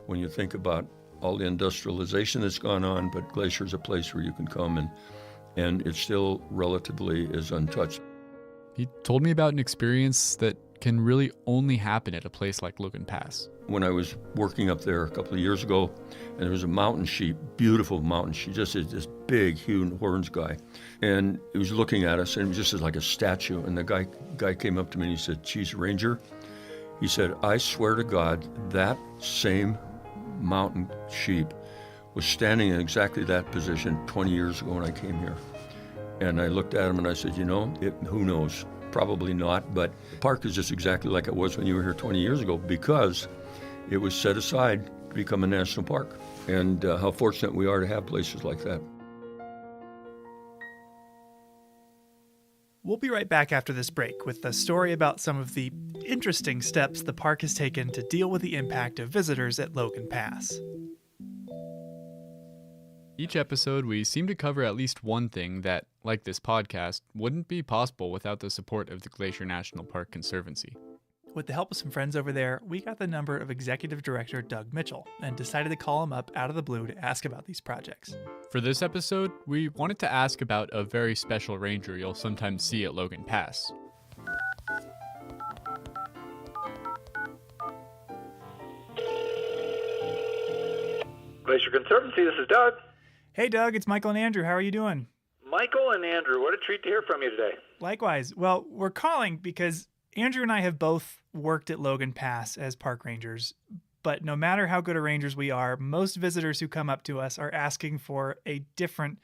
When you think about all the industrialization that's gone on, but Glacier's a place where you can come and it still relatively is untouched. He told me about an experience that can really only happen at a place like Logan Pass. When I was working up there a couple of years ago, and there was a mountain sheep, beautiful mountain sheep, just this big, huge horns guy. And he was looking at us, and it was just like a statue. And the guy came up to me and he said, "Geez, Ranger," he said, "I swear to God, that same mountain sheep was standing in exactly that position 20 years ago when I came here." And I looked at him and I said, who knows? Probably not, but the park is just exactly like it was when you were here 20 years ago because it was set aside to become a national park. And how fortunate we are to have places like that. We'll be right back after this break with a story about some of the interesting steps the park has taken to deal with the impact of visitors at Logan Pass. Each episode, we seem to cover at least one thing that, like this podcast, wouldn't be possible without the support of the Glacier National Park Conservancy. With the help of some friends over there, we got the number of Executive Director Doug Mitchell and decided to call him up out of the blue to ask about these projects. For this episode, we wanted to ask about a very special ranger you'll sometimes see at Logan Pass. Glacier Conservancy, this is Doug. Hey Doug, it's Michael and Andrew. How are you doing? Michael and Andrew, what a treat to hear from you today. Likewise. Well, we're calling because Andrew and I have both worked at Logan Pass as park rangers, but no matter how good a rangers we are, most visitors who come up to us are asking for a different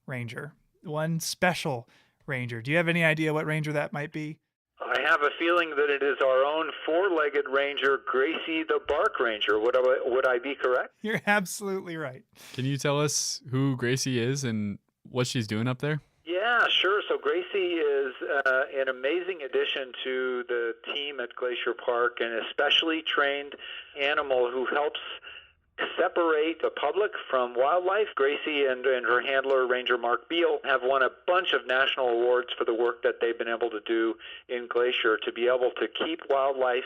ranger, one special ranger. Do you have any idea what ranger that might be? I have a feeling that it is our own four-legged ranger, Gracie the Bark Ranger. Would I be correct? You're absolutely right. Can you tell us who Gracie is and what she's doing up there? Yeah, sure. So Gracie is an amazing addition to the team at Glacier Park, an especially trained animal who helps separate the public from wildlife. Gracie and her handler, Ranger Mark Beal, have won a bunch of national awards for the work that they've been able to do in Glacier to be able to keep wildlife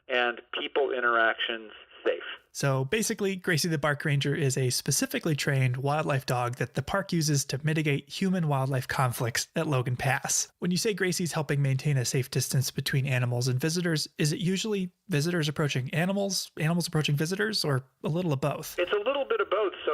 and people interactions safe. So basically, Gracie the Bark Ranger is a specifically trained wildlife dog that the park uses to mitigate human-wildlife conflicts at Logan Pass. When you say Gracie's helping maintain a safe distance between animals and visitors, is it usually visitors approaching animals, animals approaching visitors, or a little of both? It's a little bit of both. So,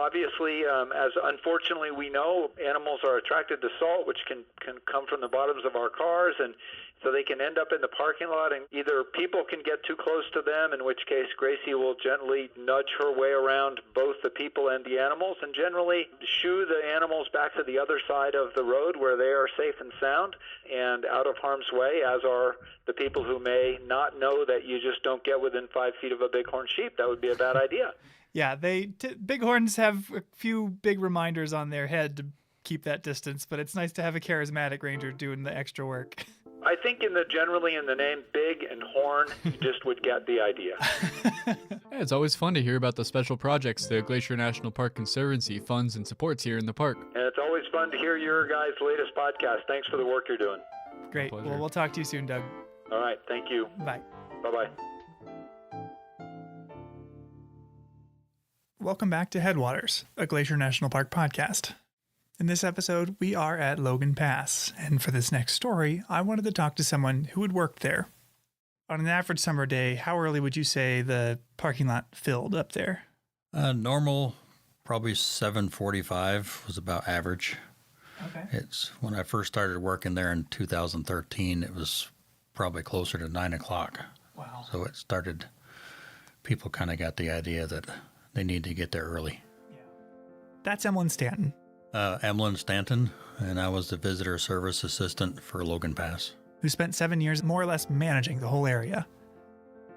obviously, as unfortunately we know, animals are attracted to salt, which can come from the bottoms of our cars, and so they can end up in the parking lot, and either people can get too close to them, in which case Gracie will gently nudge her way around both the people and the animals, and generally shoo the animals back to the other side of the road where they are safe and sound and out of harm's way, as are the people who may not know that you just don't get within 5 feet of a bighorn sheep. That would be a bad idea. Yeah, bighorns have a few big reminders on their head to keep that distance, but it's nice to have a charismatic ranger doing the extra work. I think generally in the name Big and Horn, you just would get the idea. Yeah, it's always fun to hear about the special projects the Glacier National Park Conservancy funds and supports here in the park. And it's always fun to hear your guys' latest podcast. Thanks for the work you're doing. Great. Well, we'll talk to you soon, Doug. All right. Thank you. Bye. Bye-bye. Welcome back to Headwaters, a Glacier National Park podcast. In this episode, we are at Logan Pass, and for this next story, I wanted to talk to someone who had worked there. On an average summer day, how early would you say the parking lot filled up there? Normal, probably 7:45 was about average. Okay. It's when I first started working there in 2013, it was probably closer to 9 o'clock. Wow. So it started, people kind of got the idea that they need to get there early. That's Emlyn Stanton. Emlyn Stanton, and I was the visitor service assistant for Logan Pass. Who spent 7 years more or less managing the whole area.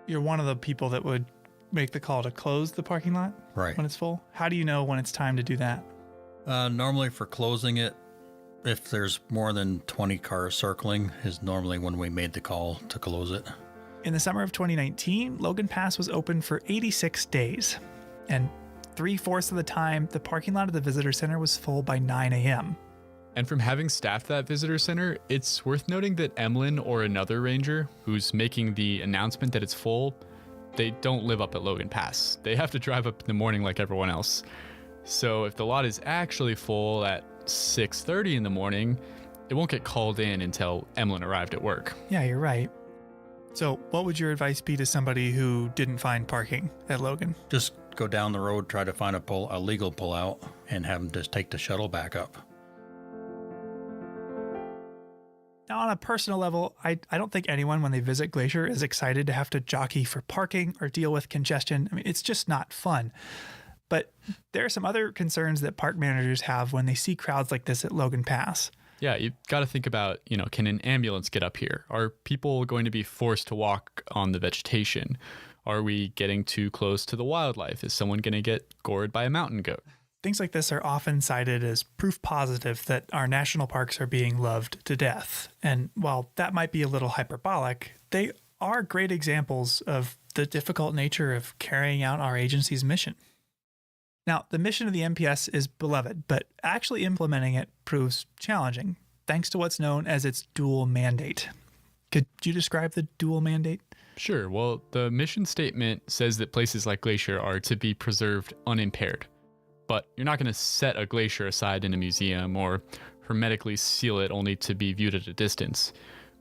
You're one of the people that would make the call to close the parking lot Right. when it's full. How do you know when it's time to do that? Normally for closing it, if there's more than 20 cars circling, is normally when we made the call to close it. In the summer of 2019, Logan Pass was open for 86 days. And 3/4 of the time, the parking lot of the visitor center was full by 9 a.m. And from having staffed that visitor center, it's worth noting that Emlyn or another ranger who's making the announcement that it's full, they don't live up at Logan Pass. They have to drive up in the morning like everyone else. So if the lot is actually full at 6:30 in the morning, it won't get called in until Emlyn arrived at work. Yeah, you're right. So what would your advice be to somebody who didn't find parking at Logan? Just go down the road, try to find a legal pullout, and have them just take the shuttle back up. Now, on a personal level, I don't think anyone, when they visit Glacier, is excited to have to jockey for parking or deal with congestion. I mean, it's just not fun. But there are some other concerns that park managers have when they see crowds like this at Logan Pass. Yeah, you've got to think about, can an ambulance get up here? Are people going to be forced to walk on the vegetation? Are we getting too close to the wildlife? Is someone going to get gored by a mountain goat? Things like this are often cited as proof positive that our national parks are being loved to death. And while that might be a little hyperbolic, they are great examples of the difficult nature of carrying out our agency's mission. Now, the mission of the NPS is beloved, but actually implementing it proves challenging, thanks to what's known as its dual mandate. Could you describe the dual mandate? Sure. Well, the mission statement says that places like Glacier are to be preserved unimpaired. But you're not going to set a glacier aside in a museum or hermetically seal it only to be viewed at a distance,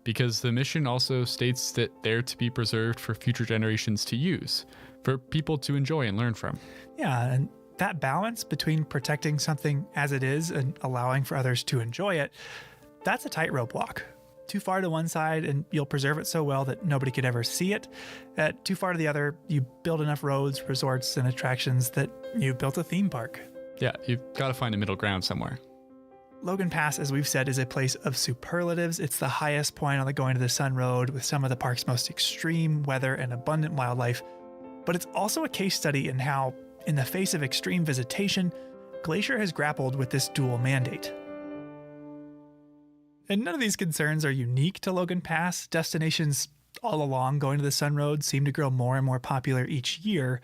because the mission also states that they're to be preserved for future generations to use, for people to enjoy and learn from. Yeah, and that balance between protecting something as it is and allowing for others to enjoy it, that's a tightrope walk. Too far to one side and you'll preserve it so well that nobody could ever see it. Too far to the other, you build enough roads, resorts, and attractions that you built a theme park. Yeah, you've got to find a middle ground somewhere. Logan Pass, as we've said, is a place of superlatives. It's the highest point on the Going to the Sun Road with some of the park's most extreme weather and abundant wildlife. But it's also a case study in how, in the face of extreme visitation, Glacier has grappled with this dual mandate. And none of these concerns are unique to Logan Pass. Destinations all along Going to the Sun Road seem to grow more and more popular each year.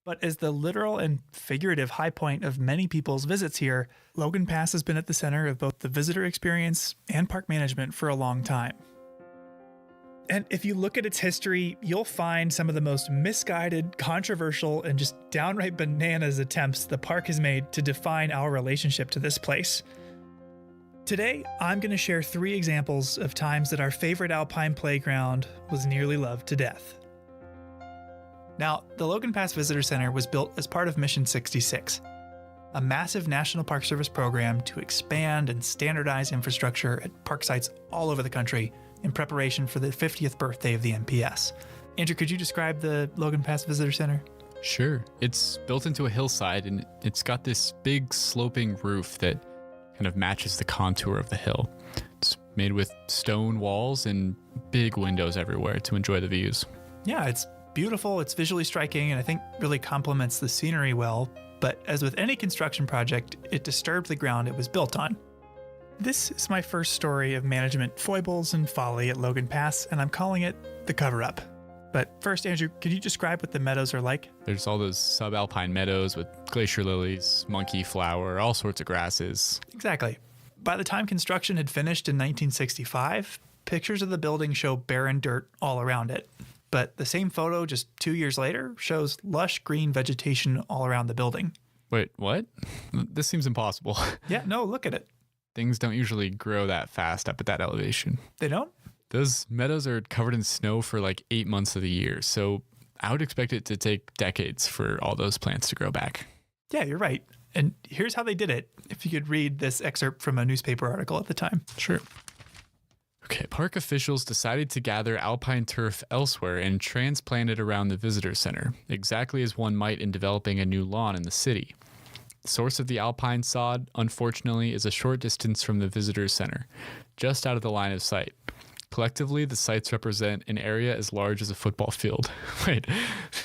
But as the literal and figurative high point of many people's visits here, Logan Pass has been at the center of both the visitor experience and park management for a long time. And if you look at its history, you'll find some of the most misguided, controversial, and just downright bananas attempts the park has made to define our relationship to this place. Today, I'm going to share 3 examples of times that our favorite alpine playground was nearly loved to death. Now, the Logan Pass Visitor Center was built as part of Mission 66, a massive National Park Service program to expand and standardize infrastructure at park sites all over the country in preparation for the 50th birthday of the NPS. Andrew, could you describe the Logan Pass Visitor Center? Sure. It's built into a hillside, and it's got this big sloping roof that kind of matches the contour of the hill. It's made with stone walls and big windows everywhere to enjoy the views. Yeah, it's beautiful, it's visually striking, and I think really complements the scenery well. But as with any construction project, it disturbed the ground it was built on. This is my first story of management foibles and folly at Logan Pass, and I'm calling it The Cover-Up. But first, Andrew, could you describe what the meadows are like? There's all those subalpine meadows with glacier lilies, monkey flower, all sorts of grasses. Exactly. By the time construction had finished in 1965, pictures of the building show barren dirt all around it. But the same photo just 2 years later shows lush green vegetation all around the building. Wait, what? This seems impossible. Yeah, no, look at it. Things don't usually grow that fast up at that elevation. They don't? Those meadows are covered in snow for like 8 months of the year, so I would expect it to take decades for all those plants to grow back. Yeah, you're right. And here's how they did it, if you could read this excerpt from a newspaper article at the time. Sure. Okay, park officials decided to gather alpine turf elsewhere and transplant it around the visitor center, exactly as one might in developing a new lawn in the city. The source of the alpine sod, unfortunately, is a short distance from the visitor center, just out of the line of sight. Collectively, the sites represent an area as large as a football field. Wait,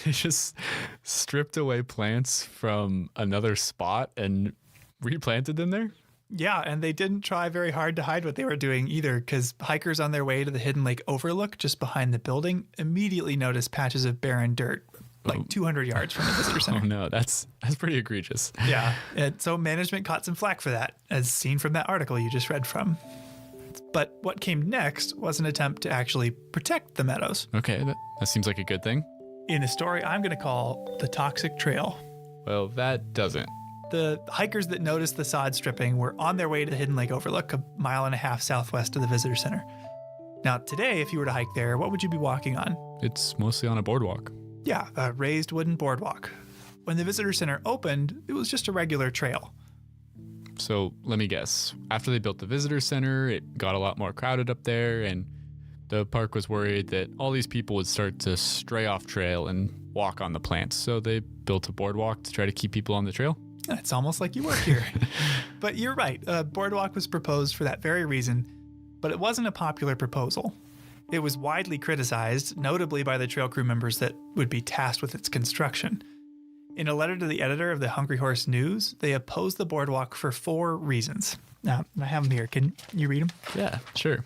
they just stripped away plants from another spot and replanted them there? Yeah, and they didn't try very hard to hide what they were doing either, because hikers on their way to the Hidden Lake Overlook just behind the building immediately noticed patches of barren dirt like 200 yards from the visitor center. Oh no, that's pretty egregious. Yeah, and so management caught some flack for that, as seen from that article you just read from. But what came next was an attempt to actually protect the meadows. Okay, that seems like a good thing. In a story I'm going to call The Toxic Trail. Well, that doesn't. The hikers that noticed the sod stripping were on their way to the Hidden Lake Overlook, a mile and a half southwest of the visitor center. Now, today, if you were to hike there, what would you be walking on? It's mostly on a boardwalk. Yeah, a raised wooden boardwalk. When the visitor center opened, it was just a regular trail. So let me guess. After they built the visitor center, it got a lot more crowded up there, and the park was worried that all these people would start to stray off trail and walk on the plants. So they built a boardwalk to try to keep people on the trail. It's almost like you work here. But you're right. A boardwalk was proposed for that very reason, but it wasn't a popular proposal. It was widely criticized, notably by the trail crew members that would be tasked with its construction. In a letter to the editor of the Hungry Horse News, they opposed the boardwalk for 4 reasons. Now, I have them here. Can you read them? Yeah, sure.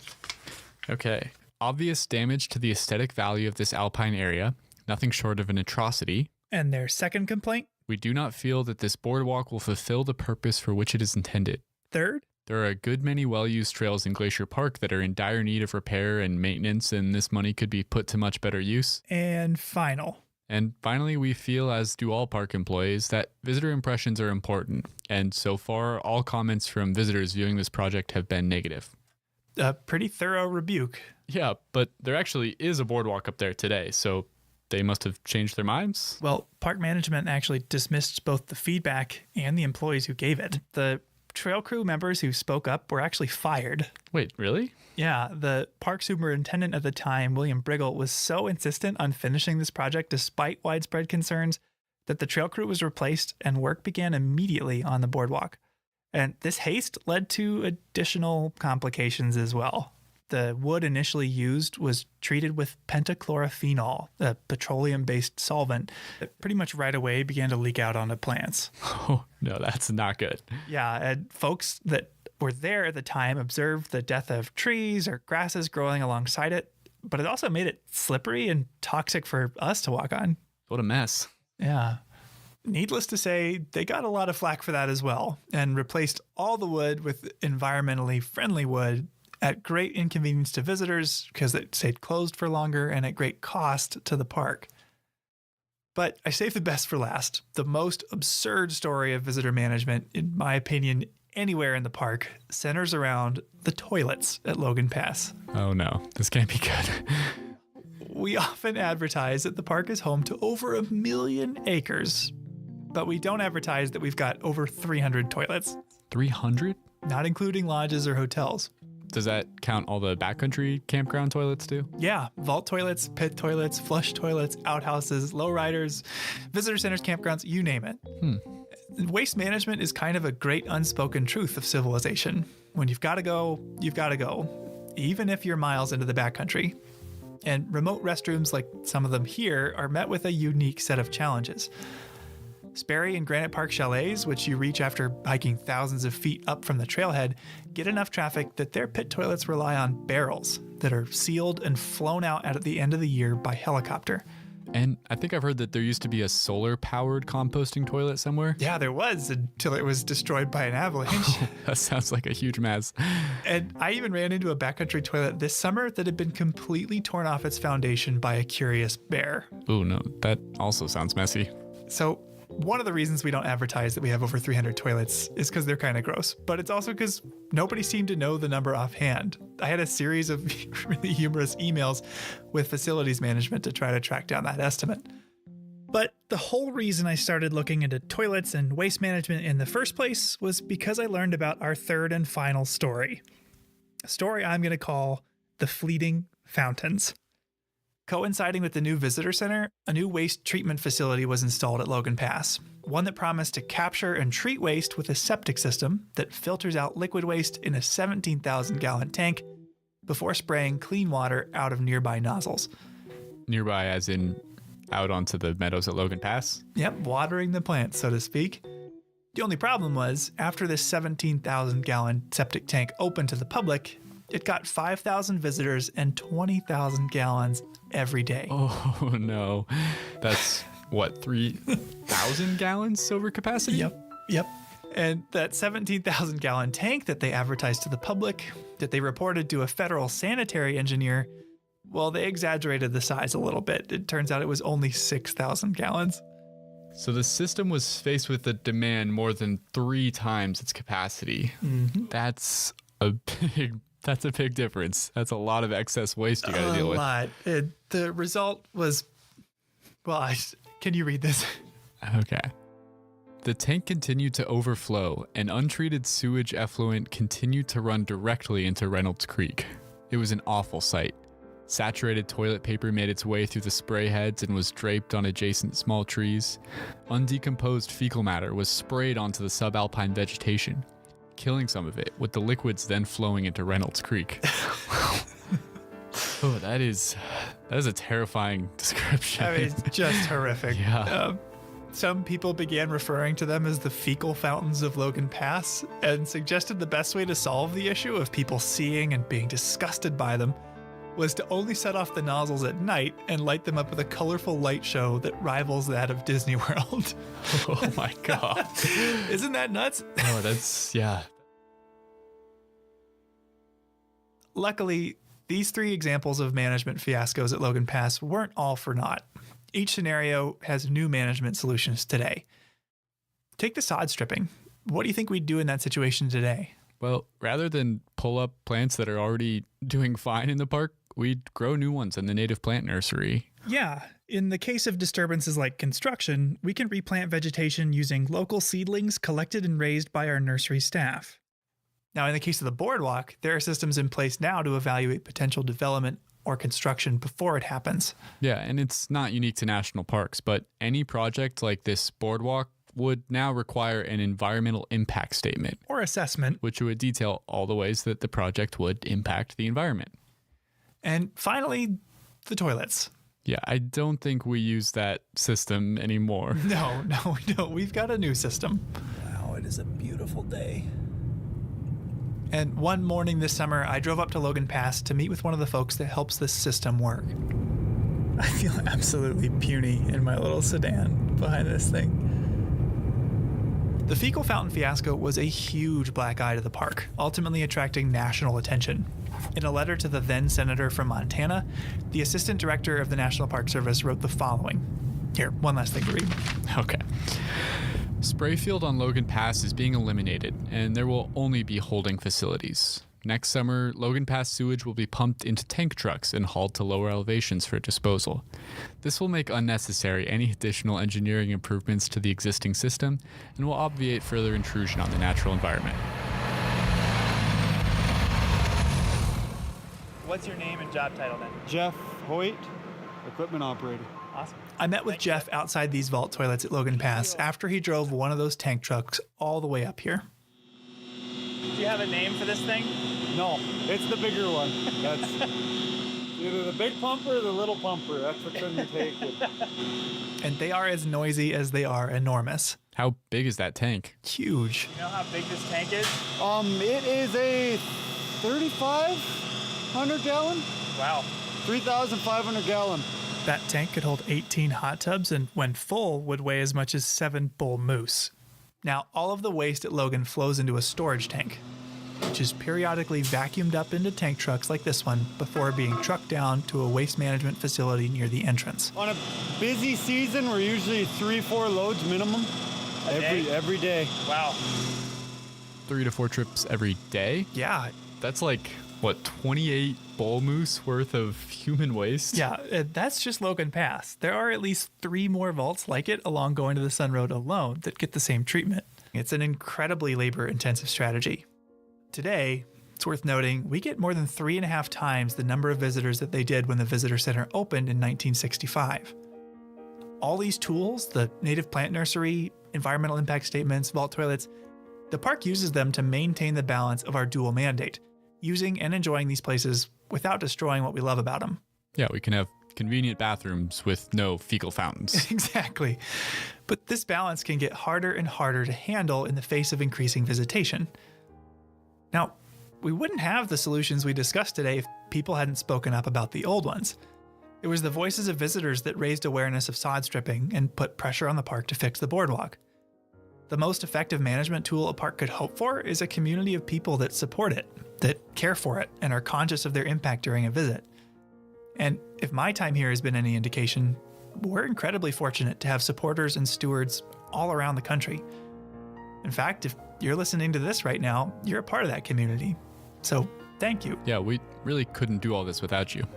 Okay. Obvious damage to the aesthetic value of this alpine area, nothing short of an atrocity. And their second complaint? We do not feel that this boardwalk will fulfill the purpose for which it is intended. Third? There are a good many well-used trails in Glacier Park that are in dire need of repair and maintenance, and this money could be put to much better use. And finally, we feel, as do all park employees, that visitor impressions are important, and so far, all comments from visitors viewing this project have been negative. A pretty thorough rebuke. Yeah, but there actually is a boardwalk up there today, so they must have changed their minds? Well, park management actually dismissed both the feedback and the employees who gave it. The trail crew members who spoke up were actually fired. Wait, really? Yeah, the park superintendent at the time, William Briggle, was so insistent on finishing this project despite widespread concerns that the trail crew was replaced and work began immediately on the boardwalk. And this haste led to additional complications as well. The wood initially used was treated with pentachlorophenol, a petroleum-based solvent that pretty much right away began to leak out onto plants. Oh, no, that's not good. Yeah, and folks that were there at the time observed the death of trees or grasses growing alongside it, but it also made it slippery and toxic for us to walk on. What a mess. Yeah. Needless to say, they got a lot of flack for that as well, and replaced all the wood with environmentally friendly wood at great inconvenience to visitors because it stayed closed for longer and at great cost to the park. But I saved the best for last. The most absurd story of visitor management, in my opinion, anywhere in the park, centers around the toilets at Logan Pass. Oh no, this can't be good. We often advertise that the park is home to over 1 million acres, but we don't advertise that we've got over 300 toilets. 300? Not including lodges or hotels. Does that count all the backcountry campground toilets too? Yeah, vault toilets, pit toilets, flush toilets, outhouses, lowriders, visitor centers, campgrounds, you name it. Waste management is kind of a great unspoken truth of civilization. When you've got to go, you've got to go, even if you're miles into the backcountry. And remote restrooms like some of them here are met with a unique set of challenges. Sperry and Granite Park chalets, which you reach after hiking thousands of feet up from the trailhead, get enough traffic that their pit toilets rely on barrels that are sealed and flown out at the end of the year by helicopter. And I think I've heard that there used to be a solar-powered composting toilet somewhere. Yeah, there was, until it was destroyed by an avalanche. That sounds like a huge mess. And I even ran into a backcountry toilet this summer that had been completely torn off its foundation by a curious bear. Oh no, that also sounds messy. So one of the reasons we don't advertise that we have over 300 toilets is because they're kind of gross, but it's also because nobody seemed to know the number offhand. I had a series of really humorous emails with facilities management to try to track down that estimate. But the whole reason I started looking into toilets and waste management in the first place was because I learned about our third and final story. A story I'm going to call The Fleeting Fountains. Coinciding with the new visitor center, a new waste treatment facility was installed at Logan Pass, one that promised to capture and treat waste with a septic system that filters out liquid waste in a 17,000-gallon tank before spraying clean water out of nearby nozzles. Nearby as in out onto the meadows at Logan Pass? Yep, watering the plants, so to speak. The only problem was, after this 17,000-gallon septic tank opened to the public, it got 5,000 visitors and 20,000 gallons every day. Oh no. That's what, 3,000 gallons over capacity? Yep. And that 17,000 gallon tank that they advertised to the public, that they reported to a federal sanitary engineer, well, they exaggerated the size a little bit. It turns out it was only 6,000 gallons. So the system was faced with a demand more than 3 times its capacity. Mm-hmm. That's a big difference. That's a lot of excess waste you got to deal with. A lot. The result was, well, can you read this? Okay. The tank continued to overflow, and untreated sewage effluent continued to run directly into Reynolds Creek. It was an awful sight. Saturated toilet paper made its way through the spray heads and was draped on adjacent small trees. Undecomposed fecal matter was sprayed onto the subalpine vegetation, killing some of it, with the liquids then flowing into Reynolds Creek. Oh, that is a terrifying description. I mean, it's just horrific. Yeah. Some people began referring to them as the fecal fountains of Logan Pass and suggested the best way to solve the issue of people seeing and being disgusted by them was to only set off the nozzles at night and light them up with a colorful light show that rivals that of Disney World. Oh my God. Isn't that nuts? Oh, that's, yeah. Luckily, these 3 examples of management fiascos at Logan Pass weren't all for naught. Each scenario has new management solutions today. Take the sod stripping. What do you think we'd do in that situation today? Well, rather than pull up plants that are already doing fine in the park, we'd grow new ones in the native plant nursery. Yeah. In the case of disturbances like construction, we can replant vegetation using local seedlings collected and raised by our nursery staff. Now, in the case of the boardwalk, there are systems in place now to evaluate potential development or construction before it happens. Yeah, and it's not unique to national parks, but any project like this boardwalk would now require an environmental impact statement. Or assessment. Which would detail all the ways that the project would impact the environment. And finally, the toilets. Yeah, I don't think we use that system anymore. No, we don't. We've got a new system. Wow, it is a beautiful day. And one morning this summer, I drove up to Logan Pass to meet with one of the folks that helps this system work. I feel absolutely puny in my little sedan behind this thing. The fecal fountain fiasco was a huge black eye to the park, ultimately attracting national attention. In a letter to the then senator from Montana, the assistant director of the National Park Service wrote the following. Here, one last thing to read. Okay. Sprayfield on Logan Pass is being eliminated, and there will only be holding facilities. Next summer, Logan Pass sewage will be pumped into tank trucks and hauled to lower elevations for disposal. This will make unnecessary any additional engineering improvements to the existing system and will obviate further intrusion on the natural environment. What's your name and job title then? Jeff Hoyt, equipment operator. Awesome. I met with Jeff outside these vault toilets at Logan Pass after he drove one of those tank trucks all the way up here. Do you have a name for this thing? No, it's the bigger one. Either the big pumper or the little pumper. That's which one you take. And they are as noisy as they are enormous. How big is that tank? Huge. You know how big this tank is? It is a 3,500 gallon. Wow. 3,500 gallon. That tank could hold 18 hot tubs and when full would weigh as much as 7 bull moose. Now, all of the waste at Logan flows into a storage tank, which is periodically vacuumed up into tank trucks like this one before being trucked down to a waste management facility near the entrance. On a busy season, we're usually 3-4 loads minimum every day. Wow. 3 to 4 trips every day? Yeah. That's like, what, 28 bull moose worth of human waste? Yeah, that's just Logan Pass. There are at least 3 more vaults like it along going to the Sun Road alone that get the same treatment. It's an incredibly labor-intensive strategy. Today, it's worth noting, we get more than 3.5 times the number of visitors that they did when the visitor center opened in 1965. All these tools, the native plant nursery, environmental impact statements, vault toilets, the park uses them to maintain the balance of our dual mandate, using and enjoying these places without destroying what we love about them. Yeah, we can have convenient bathrooms with no fecal fountains. Exactly. But this balance can get harder and harder to handle in the face of increasing visitation. Now, we wouldn't have the solutions we discussed today if people hadn't spoken up about the old ones. It was the voices of visitors that raised awareness of sod stripping and put pressure on the park to fix the boardwalk. The most effective management tool a park could hope for is a community of people that support it, that care for it, and are conscious of their impact during a visit. And if my time here has been any indication, we're incredibly fortunate to have supporters and stewards all around the country. In fact, if you're listening to this right now, you're a part of that community. So thank you. Yeah, we really couldn't do all this without you.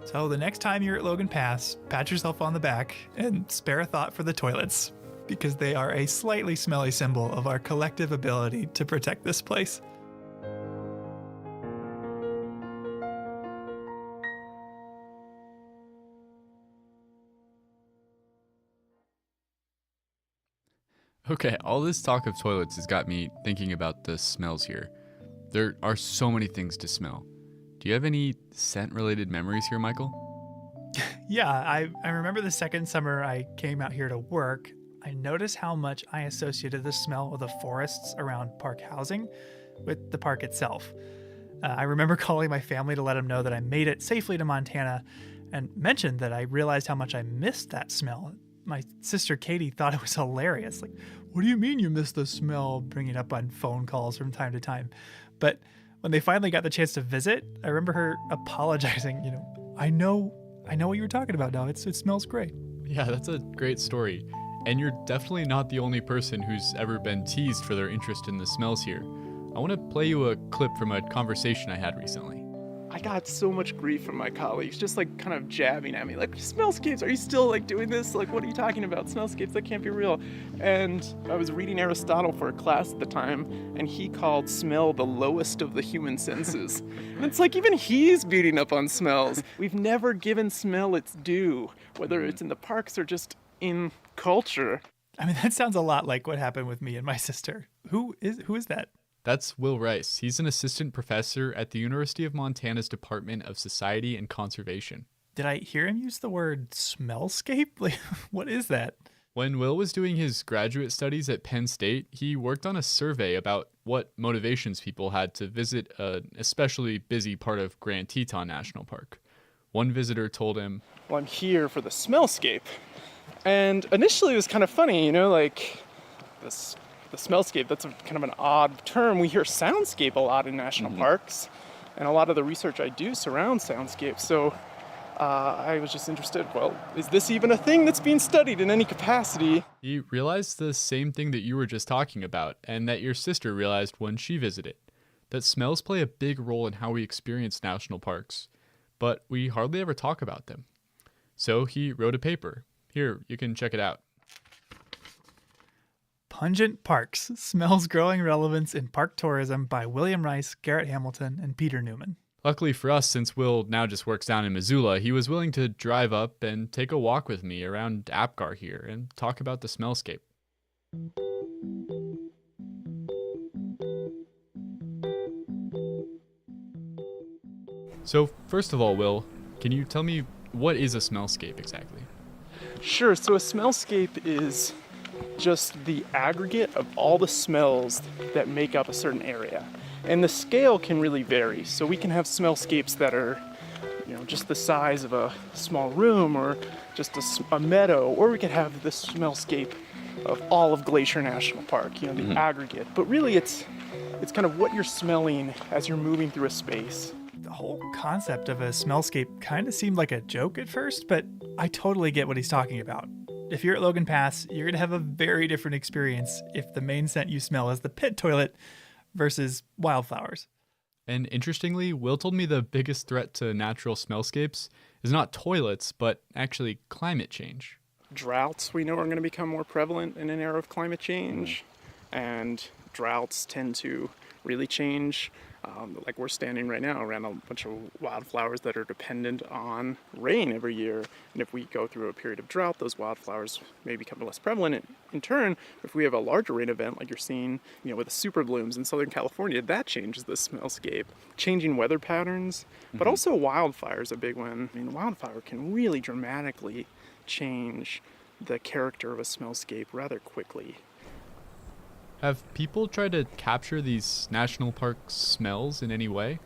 So the next time you're at Logan Pass, pat yourself on the back and spare a thought for the toilets, because they are a slightly smelly symbol of our collective ability to protect this place. Okay, all this talk of toilets has got me thinking about the smells here. There are so many things to smell. Do you have any scent-related memories here, Michael? Yeah, I remember the second summer I came out here to work, I noticed how much I associated the smell of the forests around park housing with the park itself. I remember calling my family to let them know that I made it safely to Montana and mentioned that I realized how much I missed that smell. My sister Katie thought it was hilarious. Like, what do you mean you miss the smell? Bringing it up on phone calls from time to time. But when they finally got the chance to visit, I remember her apologizing. I know what you were talking about now. It smells great. Yeah, that's a great story. And you're definitely not the only person who's ever been teased for their interest in the smells here. I want to play you a clip from a conversation I had recently. I got so much grief from my colleagues, just like kind of jabbing at me, like, smellscapes, are you still like doing this? Like, what are you talking about? Smellscapes, that can't be real. And I was reading Aristotle for a class at the time, and he called smell the lowest of the human senses. And it's like, even he's beating up on smells. We've never given smell its due, whether it's in the parks or just in culture. I mean, that sounds a lot like what happened with me and my sister. Who is that? That's Will Rice. He's an assistant professor at the University of Montana's Department of Society and Conservation. Did I hear him use the word smellscape? Like, what is that? When Will was doing his graduate studies at Penn State, he worked on a survey about what motivations people had to visit an especially busy part of Grand Teton National Park. One visitor told him, "Well, I'm here for the smellscape." And initially it was kind of funny, like the smellscape, that's kind of an odd term. We hear soundscape a lot in national parks, and a lot of the research I do surrounds soundscape. So I was just interested, well, is this even a thing that's being studied in any capacity? He realized the same thing that you were just talking about, and that your sister realized when she visited, that smells play a big role in how we experience national parks, but we hardly ever talk about them. So he wrote a paper. Here, you can check it out. Pungent Parks, Smells Growing Relevance in Park Tourism by William Rice, Garrett Hamilton, and Peter Newman. Luckily for us, since Will now just works down in Missoula, he was willing to drive up and take a walk with me around Apgar here and talk about the smellscape. So first of all, Will, Can you tell me what is a smellscape exactly? Sure, so a smellscape is just the aggregate of all the smells that make up a certain area. And the scale can really vary. So we can have smellscapes that are, just the size of a small room or just a meadow, or we could have the smellscape of all of Glacier National Park, the aggregate. But really it's kind of what you're smelling as you're moving through a space. The whole concept of a smellscape kind of seemed like a joke at first, but I totally get what he's talking about. If you're at Logan Pass, you're going to have a very different experience if the main scent you smell is the pit toilet versus wildflowers. And interestingly, Will told me the biggest threat to natural smellscapes is not toilets, but actually climate change. Droughts we know are going to become more prevalent in an era of climate change, and droughts tend to really change. Like we're standing right now around a bunch of wildflowers that are dependent on rain every year. And if we go through a period of drought, those wildflowers may become less prevalent. In turn, if we have a larger rain event like you're seeing, with the super blooms in Southern California, that changes the smellscape. Changing weather patterns, but also wildfires, a big one. I mean, wildfire can really dramatically change the character of a smellscape rather quickly. Have people tried to capture these national park smells in any way?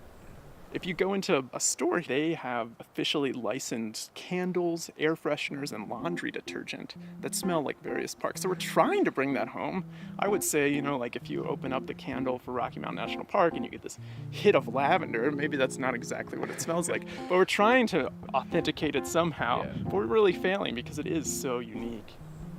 If you go into a store, they have officially licensed candles, air fresheners, and laundry detergent that smell like various parks. So we're trying to bring that home. I would say, like if you open up the candle for Rocky Mountain National Park and you get this hit of lavender, maybe that's not exactly what it smells like. But we're trying to authenticate it somehow. Yeah. But we're really failing because it is so unique.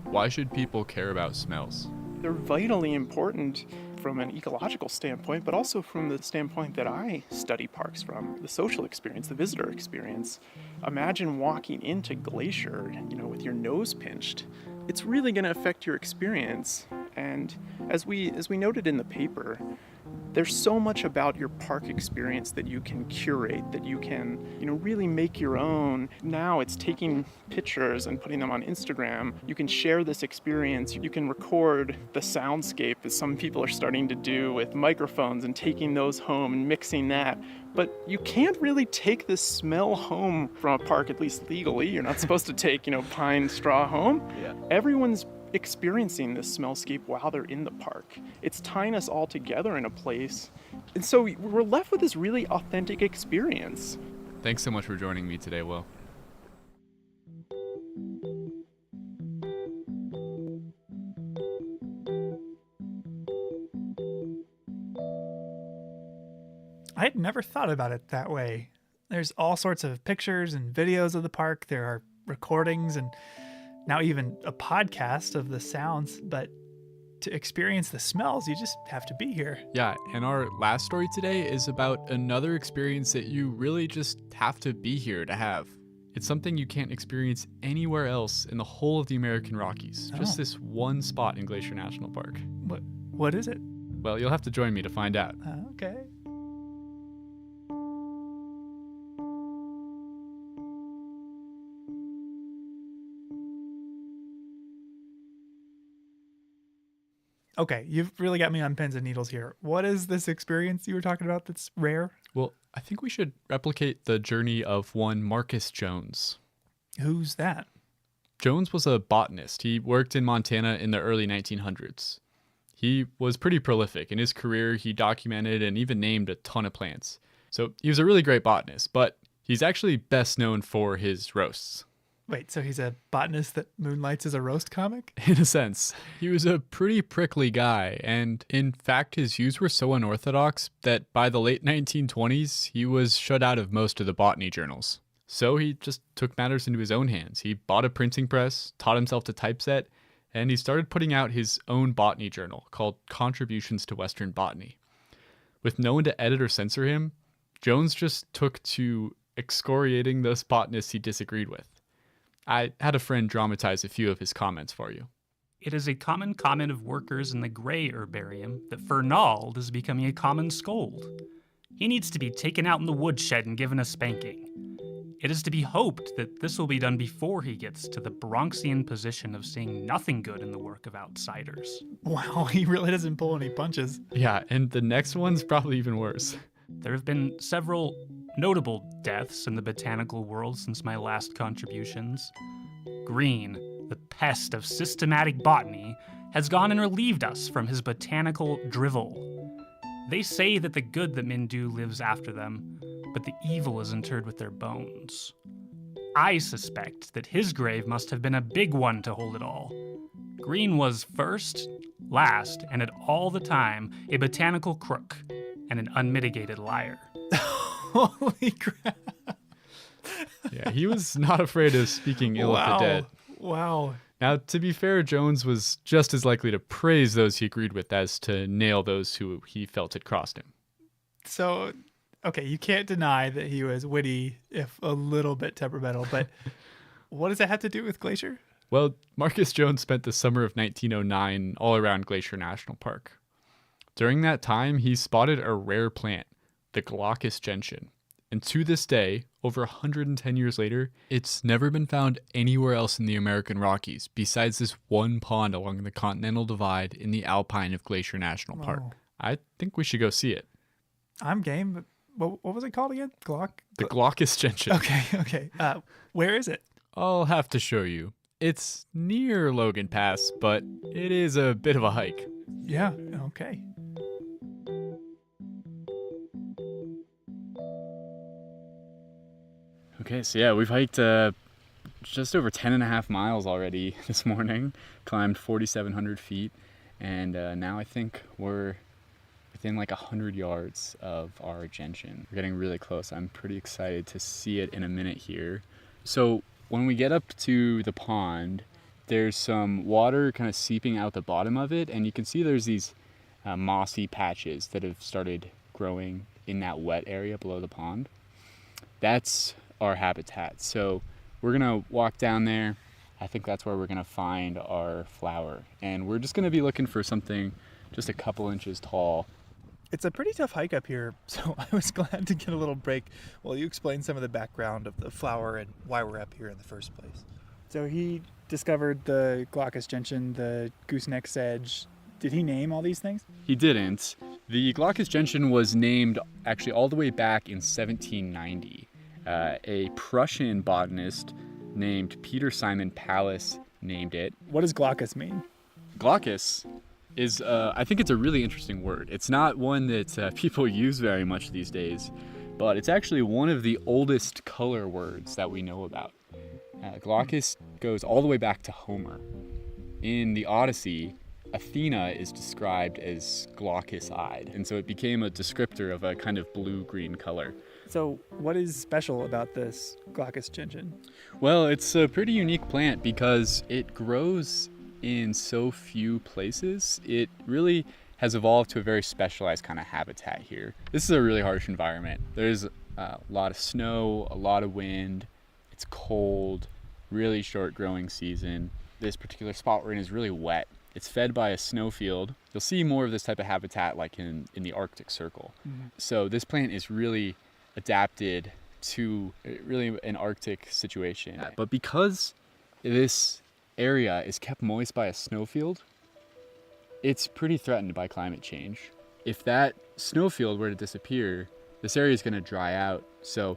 Why should people care about smells? They're vitally important from an ecological standpoint, but also from the standpoint that I study parks from, the social experience, the visitor experience. Imagine walking into Glacier, with your nose pinched. It's really going to affect your experience. And as we noted in the paper, there's so much about your park experience that you can curate, that you can, really make your own. Now it's taking pictures and putting them on Instagram. You can share this experience. You can record the soundscape, as some people are starting to do with microphones and taking those home and mixing that. But you can't really take this smell home from a park, at least legally. You're not supposed to take, pine straw home. Yeah. Everyone's experiencing this smellscape while they're in the park. It's tying us all together in a place. And so we're left with this really authentic experience. Thanks so much for joining me today, Will. I had never thought about it that way. There's all sorts of pictures and videos of the park. There are recordings and now even a podcast of the sounds, but to experience the smells, you just have to be here. Yeah, and our last story today is about another experience that you really just have to be here to have. It's something you can't experience anywhere else in the whole of the American Rockies. Just this one spot in Glacier National Park. What is it? Well, you'll have to join me to find out. Okay. Okay, you've really got me on pins and needles here. What is this experience you were talking about that's rare? Well, I think we should replicate the journey of one Marcus Jones. Who's that? Jones was a botanist. He worked in Montana in the early 1900s. He was pretty prolific. In his career, he documented and even named a ton of plants. So he was a really great botanist, but he's actually best known for his roasts. Wait, so he's a botanist that moonlights as a roast comic? In a sense. He was a pretty prickly guy, and in fact his views were so unorthodox that by the late 1920s he was shut out of most of the botany journals. So he just took matters into his own hands. He bought a printing press, taught himself to typeset, and he started putting out his own botany journal called Contributions to Western Botany. With no one to edit or censor him, Jones just took to excoriating those botanists he disagreed with. I had a friend dramatize a few of his comments for you. It is a common comment of workers in the gray herbarium that Fernald is becoming a common scold. He needs to be taken out in the woodshed and given a spanking. It is to be hoped that this will be done before he gets to the Bronxian position of seeing nothing good in the work of outsiders. Wow, he really doesn't pull any punches. Yeah, and the next one's probably even worse. There have been several notable deaths in the botanical world since my last contributions. Green, the pest of systematic botany, has gone and relieved us from his botanical drivel. They say that the good that men do lives after them, but the evil is interred with their bones. I suspect that his grave must have been a big one to hold it all. Green was first, last, and at all the time, a botanical crook and an unmitigated liar. Holy crap. Yeah, he was not afraid of speaking ill of the dead. Wow. Now, to be fair, Jones was just as likely to praise those he agreed with as to nail those who he felt had crossed him. So, okay, you can't deny that he was witty, if a little bit temperamental, but what does that have to do with Glacier? Well, Marcus Jones spent the summer of 1909 all around Glacier National Park. During that time, he spotted a rare plant, the Glaucus gentian. And to this day, over 110 years later, it's never been found anywhere else in the American Rockies besides this one pond along the Continental Divide in the Alpine of Glacier National Park. Oh. I think we should go see it. I'm game, but what was it called again? The Glaucus gentian. Okay. Where is it? I'll have to show you. It's near Logan Pass, but it is a bit of a hike. Yeah, okay. Okay, so yeah, we've hiked just over 10.5 miles already this morning, climbed 4,700 feet, and now I think we're within like 100 yards of our gentian. We're getting really close. I'm pretty excited to see it in a minute here. So when we get up to the pond, there's some water kind of seeping out the bottom of it, and you can see there's these mossy patches that have started growing in that wet area below the pond. That's our habitat. So we're gonna walk down there. I think that's where we're gonna find our flower, and we're just gonna be looking for something just a couple inches tall. It's a pretty tough hike up here, so I was glad to get a little break while you explain some of the background of the flower and why we're up here in the first place. So he discovered the Glaucus gentian, the gooseneck sedge. Did he name all these things? He didn't. The Glaucus gentian was named actually all the way back in 1790. A Prussian botanist named Peter Simon Pallas named it. What does Glaucus mean? Glaucus is, I think it's a really interesting word. It's not one that people use very much these days, but it's actually one of the oldest color words that we know about. Glaucus goes all the way back to Homer. In the Odyssey, Athena is described as glaucous-eyed, and so it became a descriptor of a kind of blue-green color. So what is special about this Glaucus gentian? Well, it's a pretty unique plant because it grows in so few places. It really has evolved to a very specialized kind of habitat here. This is a really harsh environment. There's a lot of snow, a lot of wind, it's cold, really short growing season. This particular spot we're in is really wet. It's fed by a snowfield. You'll see more of this type of habitat like in the Arctic Circle. Mm-hmm. So this plant is really adapted to really an Arctic situation. But because this area is kept moist by a snowfield, it's pretty threatened by climate change. If that snowfield were to disappear, this area is going to dry out. So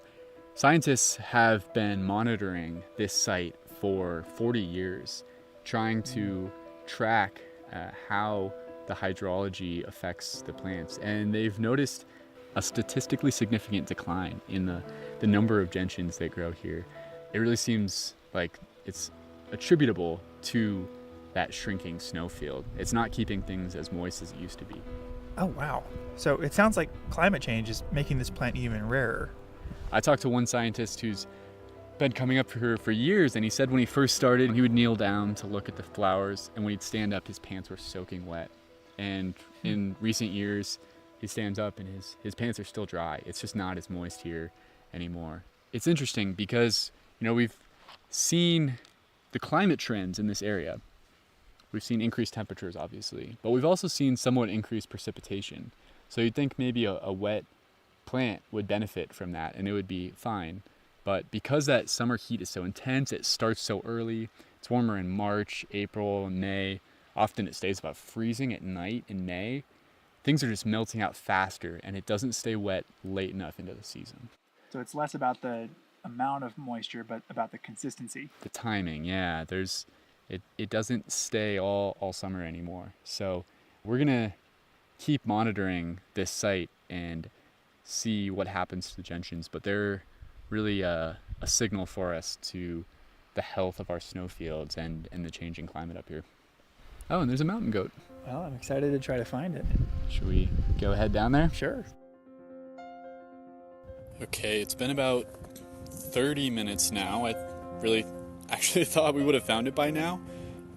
scientists have been monitoring this site for 40 years, trying to track how the hydrology affects the plants. And they've noticed a statistically significant decline in the number of gentians that grow here. It really seems like it's attributable to that shrinking snowfield. It's not keeping things as moist as it used to be. Oh, wow. So it sounds like climate change is making this plant even rarer. I talked to one scientist who's been coming up here for years, and he said when he first started, he would kneel down to look at the flowers, and when he'd stand up, his pants were soaking wet. And in recent years, he stands up and his pants are still dry. It's just not as moist here anymore. It's interesting because, we've seen the climate trends in this area. We've seen increased temperatures, obviously, but we've also seen somewhat increased precipitation. So you'd think maybe a wet plant would benefit from that and it would be fine. But because that summer heat is so intense, it starts so early. It's warmer in March, April, May. Often it stays about freezing at night in May. Things are just melting out faster and it doesn't stay wet late enough into the season. So it's less about the amount of moisture, but about the consistency. The timing, yeah. It doesn't stay all summer anymore. So we're gonna keep monitoring this site and see what happens to the gentians, but they're really a signal for us to the health of our snowfields and the changing climate up here. Oh, and there's a mountain goat. Well, I'm excited to try to find it. Should we go ahead down there? Sure. Okay, it's been about 30 minutes now. I really actually thought we would have found it by now,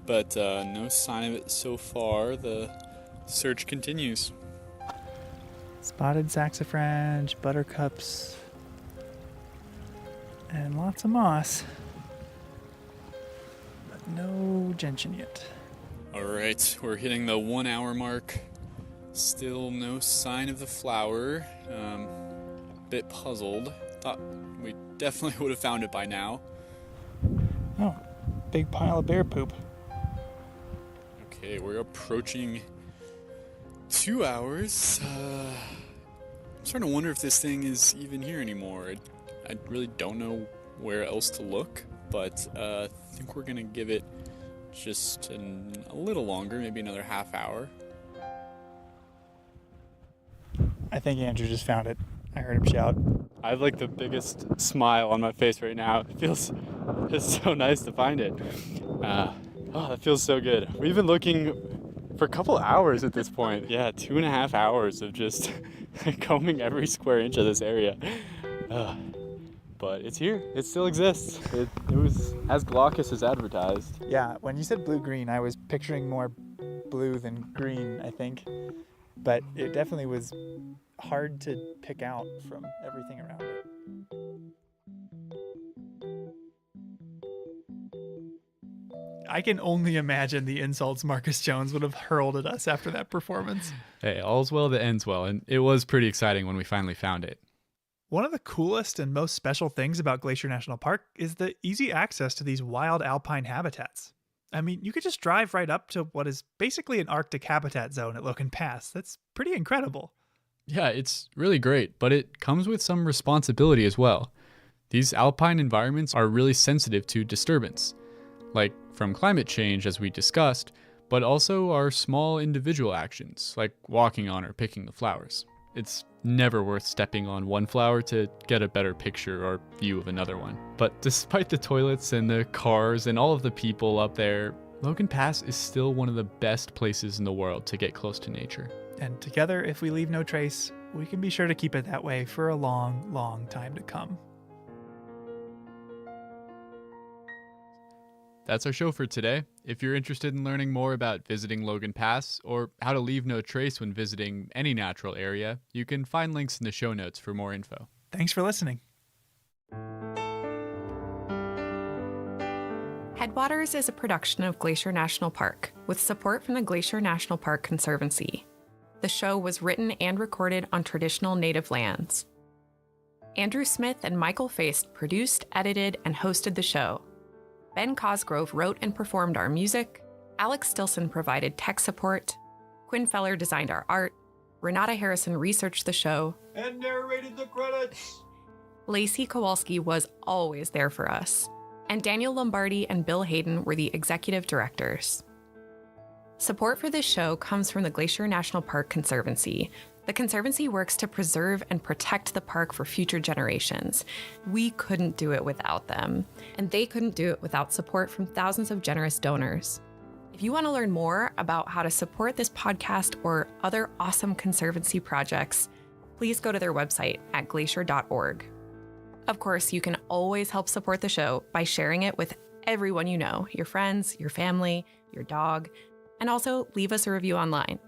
but no sign of it so far. The search continues. Spotted saxifrage, buttercups, and lots of moss. But no gentian yet. All right, we're hitting the 1 hour mark. Still no sign of the flower. Bit puzzled. Thought we definitely would have found it by now. Oh, big pile of bear poop. Okay, we're approaching 2 hours. I'm starting to wonder if this thing is even here anymore. I really don't know where else to look, but I think we're gonna give it just a little longer, maybe another half hour. I think Andrew just found it. I heard him shout. I have like the biggest smile on my face right now. It's so nice to find it. That feels so good. We've been looking for a couple hours at this point. Yeah, 2.5 hours of just combing every square inch of this area. But it's here. It still exists. It was as glaucous as advertised. Yeah, when you said blue-green, I was picturing more blue than green, I think. But it definitely was hard to pick out from everything around it. I can only imagine the insults Marcus Jones would have hurled at us after that performance. Hey, all's well that ends well, and it was pretty exciting when we finally found it. One of the coolest and most special things about Glacier National Park is the easy access to these wild alpine habitats. I mean, you could just drive right up to what is basically an Arctic habitat zone at Logan Pass. That's pretty incredible. Yeah, it's really great, but it comes with some responsibility as well. These alpine environments are really sensitive to disturbance, like from climate change, as we discussed, but also our small individual actions, like walking on or picking the flowers. It's never worth stepping on one flower to get a better picture or view of another one. But despite the toilets and the cars and all of the people up there, Logan Pass is still one of the best places in the world to get close to nature. And together, if we leave no trace, we can be sure to keep it that way for a long, long time to come. That's our show for today. If you're interested in learning more about visiting Logan Pass or how to leave no trace when visiting any natural area, you can find links in the show notes for more info. Thanks for listening. Headwaters is a production of Glacier National Park with support from the Glacier National Park Conservancy. The show was written and recorded on traditional native lands. Andrew Smith and Michael Feist produced, edited, and hosted the show. Ben Cosgrove wrote and performed our music. Alex Stilson provided tech support. Quinn Feller designed our art. Renata Harrison researched the show. And narrated the credits. Lacey Kowalski was always there for us. And Daniel Lombardi and Bill Hayden were the executive directors. Support for this show comes from the Glacier National Park Conservancy. The Conservancy works to preserve and protect the park for future generations. We couldn't do it without them, and they couldn't do it without support from thousands of generous donors. If you want to learn more about how to support this podcast or other awesome Conservancy projects, please go to their website at glacier.org. Of course, you can always help support the show by sharing it with everyone you know, your friends, your family, your dog, and also leave us a review online.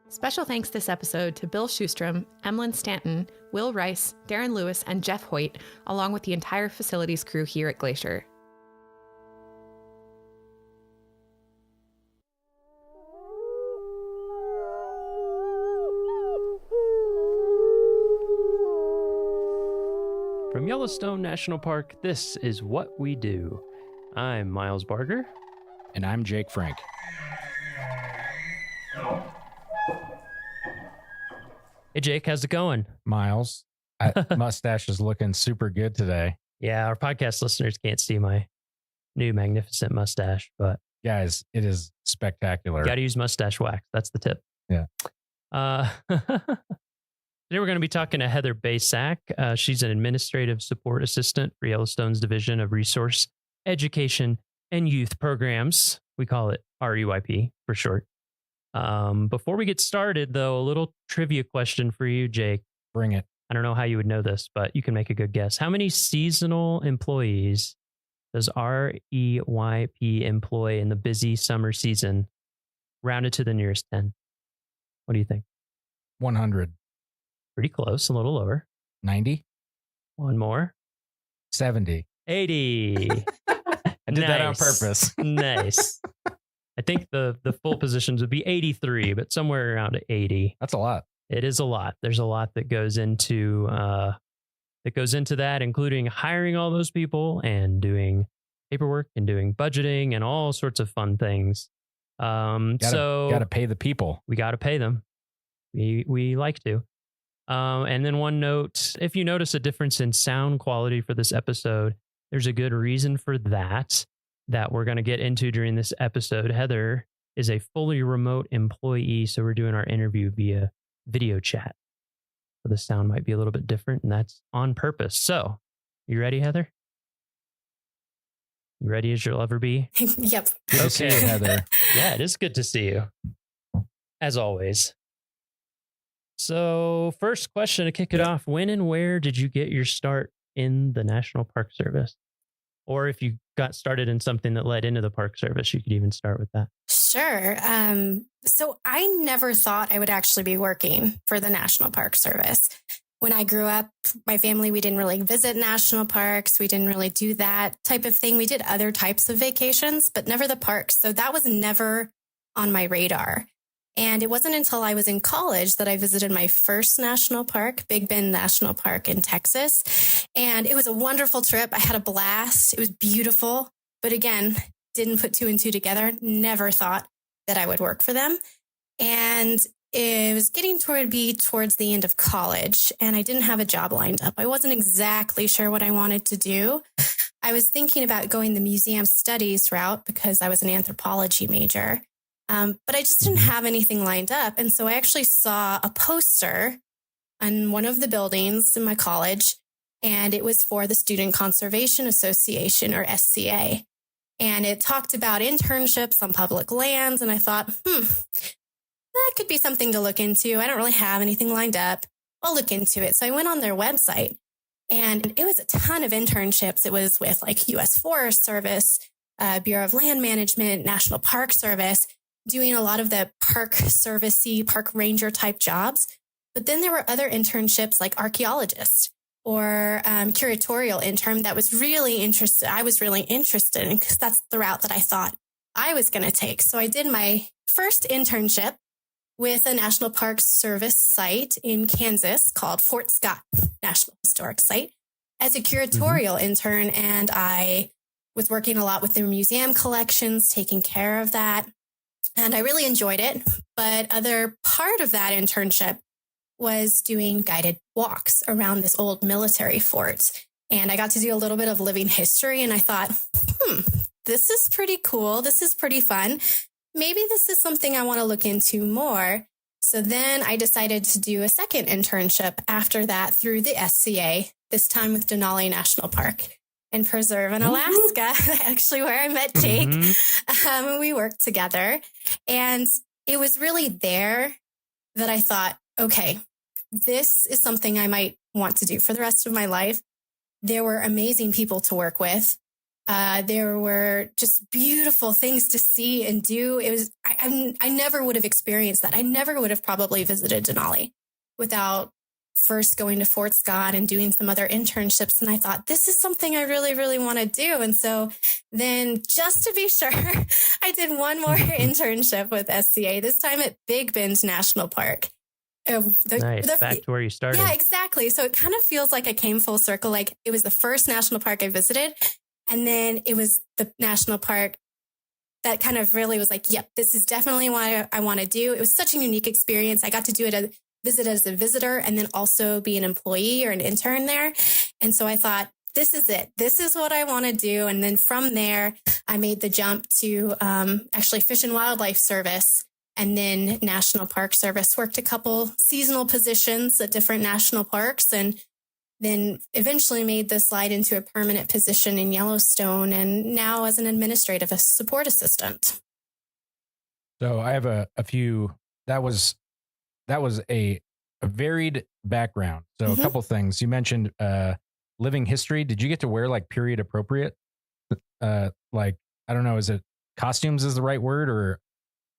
Special thanks this episode to Bill Schustrom, Emlyn Stanton, Will Rice, Darren Lewis, and Jeff Hoyt, along with the entire facilities crew here at Glacier. From Yellowstone National Park, this is What We Do. I'm Miles Barger. And I'm Jake Frank. Hey, Jake, how's it going? Miles, Mustache is looking super good today. Yeah, our podcast listeners can't see my new magnificent mustache, but guys, it is spectacular. Got to use mustache wax. That's the tip. Yeah. Today we're going to be talking to Heather Basak. She's an administrative support assistant for Yellowstone's Division of Resource Education and Youth Programs. We call it RUIP for short. Before we get started, though, a little trivia question for you, Jake. Bring it. I don't know how you would know this, but you can make a good guess. How many seasonal employees does REYP employ in the busy summer season, rounded to the nearest 10? What do you think? 100. Pretty close, a little lower. 90. One more. 70. 80. I did that on purpose. Nice. I think the full positions would be 83, but somewhere around 80. That's a lot. It is a lot. There's a lot that goes into that, including hiring all those people and doing paperwork and doing budgeting and all sorts of fun things. Gotta pay the people. We got to pay them. We like to. And then one note, if you notice a difference in sound quality for this episode, there's a good reason for that we're going to get into during this episode. Heather is a fully remote employee, so we're doing our interview via video chat. So the sound might be a little bit different, and that's on purpose. So, you ready, Heather? You ready as you'll ever be? Yep. Good to see you, Heather. Yeah, it is good to see you, as always. So, first question to kick it off, when and where did you get your start in the National Park Service? Or if you got started in something that led into the Park Service, you could even start with that. Sure. So I never thought I would actually be working for the National Park Service. When I grew up, my family, we didn't really visit national parks. We didn't really do that type of thing. We did other types of vacations, but never the parks. So that was never on my radar. And it wasn't until I was in college that I visited my first national park, Big Bend National Park in Texas. And it was a wonderful trip. I had a blast. It was beautiful. But again, didn't put two and two together. Never thought that I would work for them. And it was getting towards the end of college, and I didn't have a job lined up. I wasn't exactly sure what I wanted to do. I was thinking about going the museum studies route because I was an anthropology major. But I just didn't have anything lined up. And so I actually saw a poster on one of the buildings in my college, and it was for the Student Conservation Association, or SCA. And it talked about internships on public lands. And I thought, that could be something to look into. I don't really have anything lined up. I'll look into it. So I went on their website, and it was a ton of internships. It was with like U.S. Forest Service, Bureau of Land Management, National Park Service, doing a lot of the park servicey, park ranger type jobs. But then there were other internships like archaeologist or curatorial intern that was really interested. I was really interested in, because that's the route that I thought I was going to take. So I did my first internship with a National Park Service site in Kansas called Fort Scott National Historic Site as a curatorial intern. And I was working a lot with their museum collections, taking care of that. And I really enjoyed it. But other part of that internship was doing guided walks around this old military fort. And I got to do a little bit of living history. And I thought, this is pretty cool. This is pretty fun. Maybe this is something I want to look into more. So then I decided to do a second internship after that through the SCA, this time with Denali National Park and Preserve in Alaska, actually where I met Jake. We worked together. And it was really there that I thought, okay, this is something I might want to do for the rest of my life. There were amazing people to work with. There were just beautiful things to see and do. It was, I never would have experienced that. I never would have probably visited Denali without first going to Fort Scott and doing some other internships. And I thought, this is something I really, really want to do. And so then just to be sure, I did one more internship with SCA, this time at Big Bend National Park. Nice. Back to where you started. Yeah, exactly. So it kind of feels like I came full circle. Like it was the first national park I visited. And then it was the national park that kind of really was like, yep, this is definitely what I want to do. It was such a unique experience. I got to do it visit as a visitor and then also be an employee or an intern there. And so I thought, this is it. This is what I want to do. And then from there, I made the jump to actually Fish and Wildlife Service and then National Park Service. Worked a couple seasonal positions at different national parks and then eventually made the slide into a permanent position in Yellowstone and now as an administrative support assistant. So I have a few, that was a varied background. So a couple things. You mentioned living history. Did you get to wear like period appropriate? Like, I don't know, is it costumes is the right word or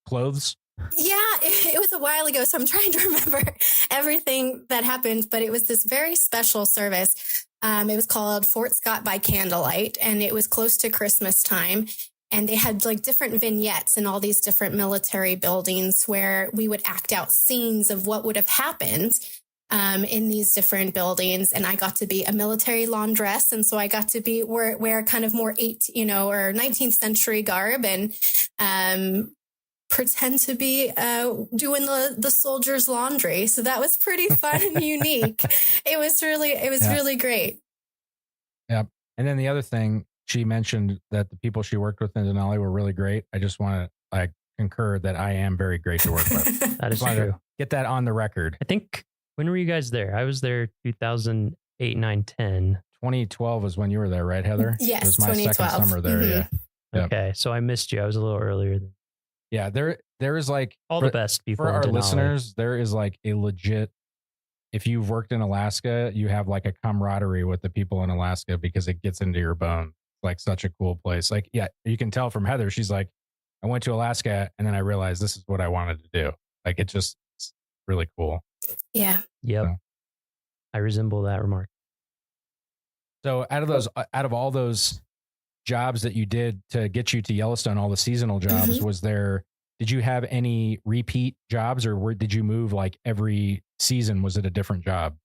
clothes? Yeah, it was a while ago, so I'm trying to remember everything that happened, but it was this very special service. It was called Fort Scott by Candlelight, and it was close to Christmas time. And they had like different vignettes in all these different military buildings where we would act out scenes of what would have happened in these different buildings. And I got to be a military laundress. And so I got to be wear kind of more or 19th century garb and pretend to be doing the soldiers' laundry. So that was pretty fun and unique. It was really great. Yep. And then the other thing, she mentioned that the people she worked with in Denali were really great. I just want to concur that I am very great to work with. That is true. Get that on the record. I think, when were you guys there? I was there 2008, 9, 10. 2012 was when you were there, right, Heather? Yes, it was my second summer there. Yeah. Yep. Okay, so I missed you. I was a little earlier than. Yeah, there is like all the best people for our in Denali. listeners. There is like a legit. If you've worked in Alaska, you have like a camaraderie with the people in Alaska because it gets into your bones. Like such a cool place. Like, yeah, you can tell from Heather. She's like, I went to Alaska and then I realized this is what I wanted to do. Like, it's really cool. Yeah. Yep. So, I resemble that remark. So out of all those jobs that you did to get you to Yellowstone, all the seasonal jobs, did you have any repeat jobs or did you move like every season? Was it a different job?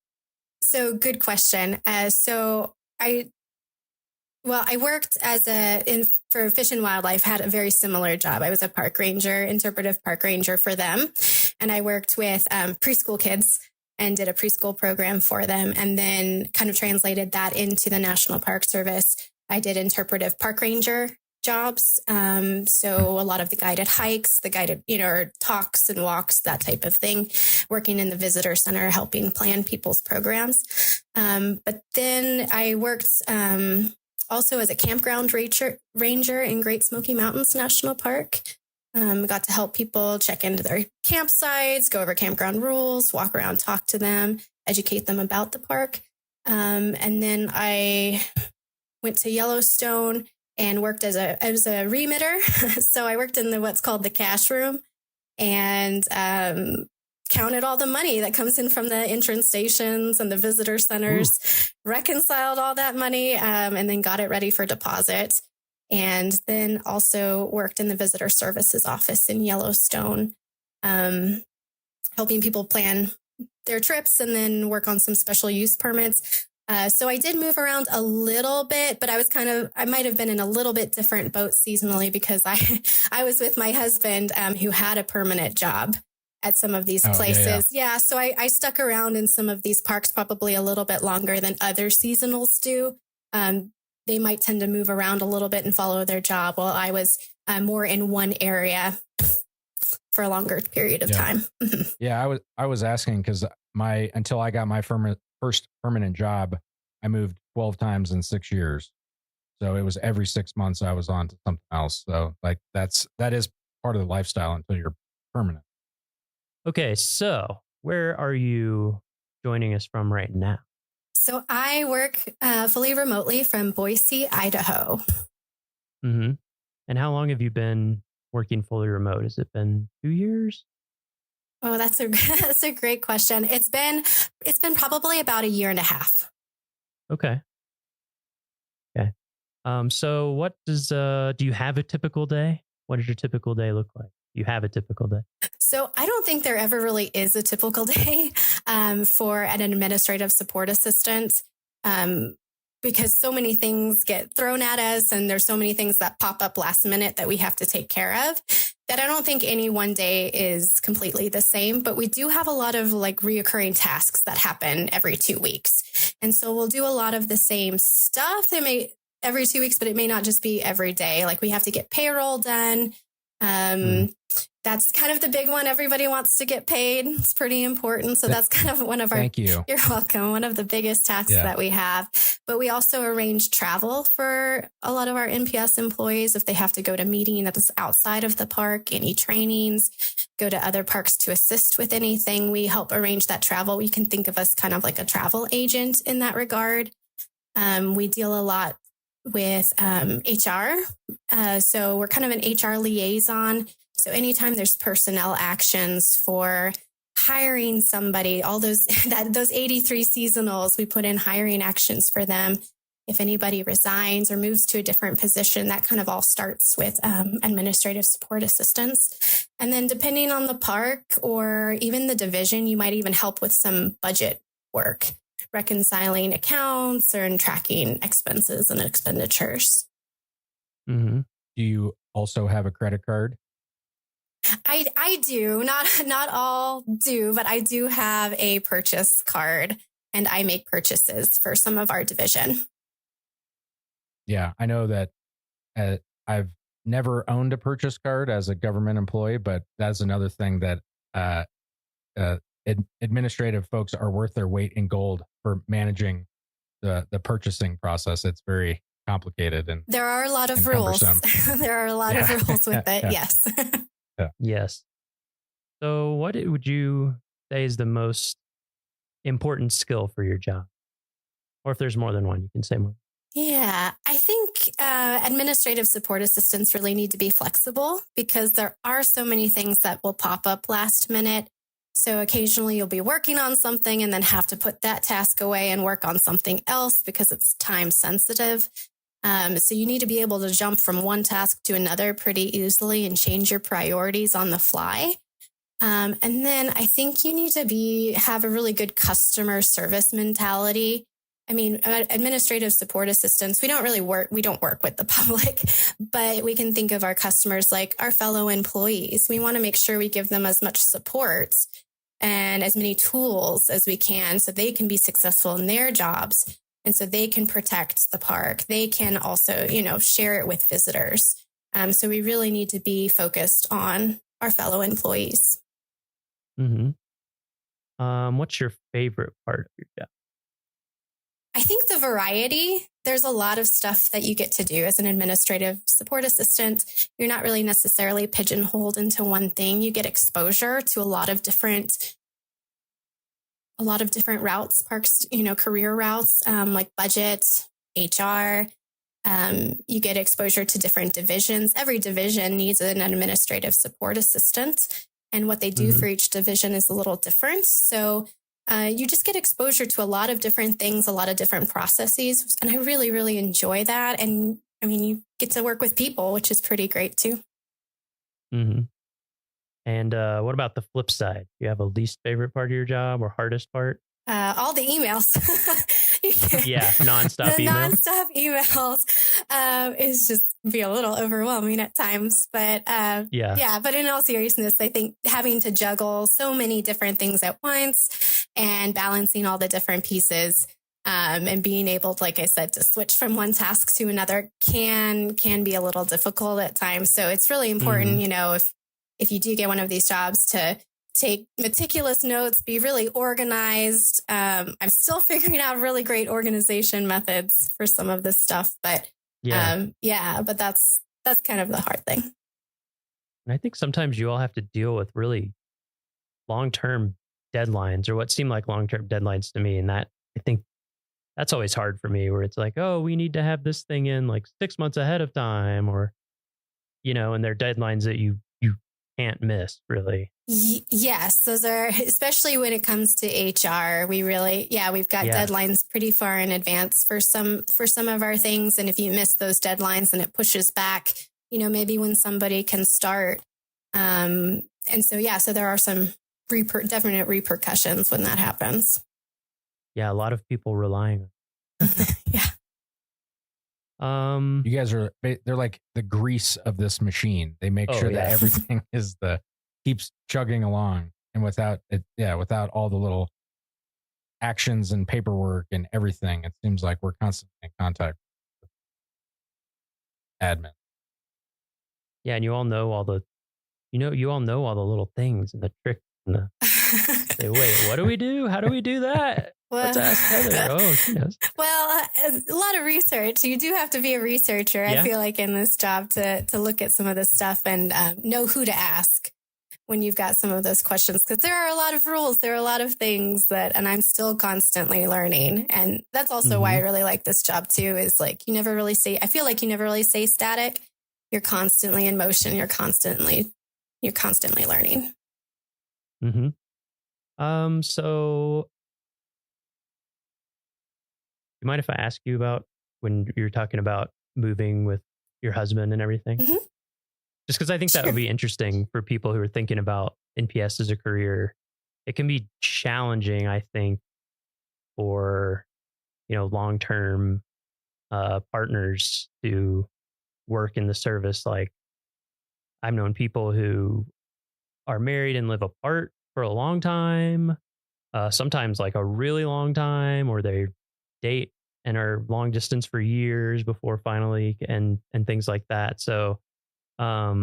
So good question. I worked for Fish and Wildlife, had a very similar job. I was a park ranger, interpretive park ranger for them. And I worked with preschool kids and did a preschool program for them and then kind of translated that into the National Park Service. I did interpretive park ranger jobs. So a lot of the guided hikes, the guided, talks and walks, that type of thing, working in the visitor center, helping plan people's programs. But then I worked also as a campground ranger in Great Smoky Mountains National Park. Got to help people check into their campsites, go over campground rules, walk around, talk to them, educate them about the park. And then I went to Yellowstone and worked as a remitter. So I worked in what's called the cash room and counted all the money that comes in from the entrance stations and the visitor centers, reconciled all that money, and then got it ready for deposit. And then also worked in the visitor services office in Yellowstone, helping people plan their trips and then work on some special use permits. So I did move around a little bit, but I might have been in a little bit different boat seasonally because I was with my husband who had a permanent job at some of these places. Yeah. So I stuck around in some of these parks probably a little bit longer than other seasonals do. They might tend to move around a little bit and follow their job while I was more in one area for a longer period of time. Yeah. I was asking because until I got my first permanent job, I moved 12 times in 6 years. So it was every 6 months I was on to something else. So like that is part of the lifestyle until you're permanent. Okay. So where are you joining us from right now? So I work fully remotely from Boise, Idaho. Mm-hmm. And how long have you been working fully remote? Has it been 2 years? Oh, that's a great question. It's been probably about a year and a half. Okay. So what do you have a typical day? What does your typical day look like? You have a typical day? So I don't think there ever really is a typical day for an administrative support assistant because so many things get thrown at us and there's so many things that pop up last minute that we have to take care of. that I don't think any one day is completely the same, but we do have a lot of like reoccurring tasks that happen every 2 weeks. And so we'll do a lot of the same stuff. They may every 2 weeks, but it may not just be every day. Like we have to get payroll done. That's kind of the big one. Everybody wants to get paid. It's pretty important. So that's kind of one of our, Thank you. You're welcome. One of the biggest tasks that we have, but we also arrange travel for a lot of our NPS employees. If they have to go to meeting that's outside of the park, any trainings, go to other parks to assist with anything, we help arrange that travel. You can think of us kind of like a travel agent in that regard. We deal a lot with HR. So we're kind of an HR liaison. So anytime there's personnel actions for hiring somebody, all those 83 seasonals, we put in hiring actions for them. If anybody resigns or moves to a different position, that kind of all starts with administrative support assistance. And then depending on the park or even the division, you might even help with some budget work, reconciling accounts or tracking expenses and expenditures. Mm-hmm. Do you also have a credit card? I do. Not all do, but I do have a purchase card and I make purchases for some of our division. Yeah, I know that I've never owned a purchase card as a government employee, but that's another thing that administrative folks are worth their weight in gold for managing the purchasing process. It's very complicated and there are a lot of rules. There are a lot of rules with it. Yes. Yes. So what would you say is the most important skill for your job? Or if there's more than one, you can say more. Yeah, I think administrative support assistants really need to be flexible because there are so many things that will pop up last minute. So occasionally you'll be working on something and then have to put that task away and work on something else because it's time sensitive. So you need to be able to jump from one task to another pretty easily and change your priorities on the fly. And then I think you need to have a really good customer service mentality. I mean, administrative support assistants, we don't work with the public, but we can think of our customers like our fellow employees. We want to make sure we give them as much support and as many tools as we can so they can be successful in their jobs. And so they can protect the park. They can also, share it with visitors. So we really need to be focused on our fellow employees. Mm-hmm. What's your favorite part of your job? I think the variety. There's a lot of stuff that you get to do as an administrative support assistant. You're not really necessarily pigeonholed into one thing. You get exposure to a lot of different routes, parks, career routes, like budget, HR. You get exposure to different divisions. Every division needs an administrative support assistant, and what they do for each division is a little different. So you just get exposure to a lot of different things, a lot of different processes. And I really, really enjoy that. And I mean, you get to work with people, which is pretty great too. Mm-hmm. And what about the flip side? Do you have a least favorite part of your job or hardest part? All the emails. Yeah, nonstop emails. Nonstop emails is just be a little overwhelming at times. But but in all seriousness, I think having to juggle so many different things at once and balancing all the different pieces and being able to, like I said, to switch from one task to another can be a little difficult at times. So it's really important, if you do get one of these jobs, to take meticulous notes, be really organized. I'm still figuring out really great organization methods for some of this stuff, but but that's kind of the hard thing. And I think sometimes you all have to deal with really long-term deadlines, or what seem like long-term deadlines to me. And that, I think that's always hard for me, where it's like, oh, we need to have this thing in like 6 months ahead of time, or, and they're deadlines that you can't miss, really. Yes, those are, especially when it comes to HR, we've got deadlines pretty far in advance for some of our things. And if you miss those deadlines, then it pushes back, maybe when somebody can start. And so there are some definite repercussions when that happens. Yeah, a lot of people relying on it. Yeah. You guys are, they're like the grease of this machine. They make sure that everything keeps chugging along, and without all the little actions and paperwork and everything, it seems like we're constantly in contact with admin. Yeah, and you all know all the little things and the tricks and the say, wait, what do we do? How do we do that? Let's ask Heather. Oh, she knows. Well, a lot of research. You do have to be a researcher, I feel like, in this job to look at some of this stuff and know who to ask when you've got some of those questions. Because there are a lot of rules. There are a lot of things and I'm still constantly learning. And that's also why I really like this job too, is like I feel like you never really stay static. You're constantly in motion. You're constantly learning. Mm-hmm. So you mind if I ask you about when you're talking about moving with your husband and everything? Mm-hmm. Just because I think that would be interesting for people who are thinking about NPS as a career. It can be challenging, I think, for, long-term partners to work in the service. Like, I've known people who are married and live apart for a long time, sometimes like a really long time, or they date and are long distance for years before finally and things like that. So I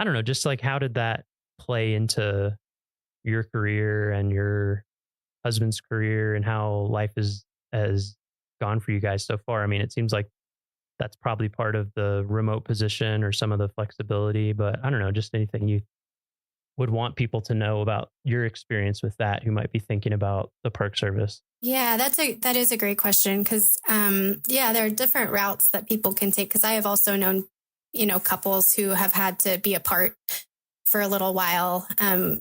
don't know, just like, how did that play into your career and your husband's career, and how life has gone for you guys so far? I mean, it seems like that's probably part of the remote position or some of the flexibility, but I don't know, just anything you would want people to know about your experience with that who might be thinking about the Park Service. Yeah, that is a great question, because there are different routes that people can take, because I have also known couples who have had to be apart for a little while,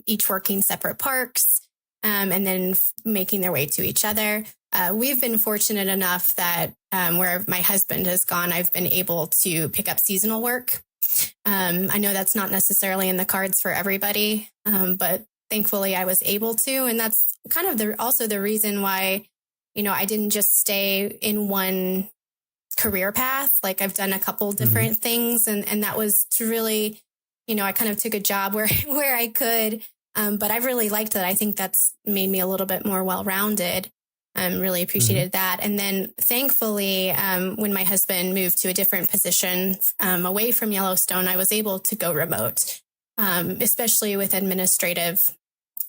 each working separate parks, and then making their way to each other. We've been fortunate enough that where my husband has gone, I've been able to pick up seasonal work. I know that's not necessarily in the cards for everybody, but thankfully I was able to. And that's kind of also the reason why, I didn't just stay in one career path. Like, I've done a couple different things, and that was to really, I kind of took a job where I could, but I really liked it. I think that's made me a little bit more well-rounded. Really appreciated that. And then thankfully, when my husband moved to a different position away from Yellowstone, I was able to go remote, especially with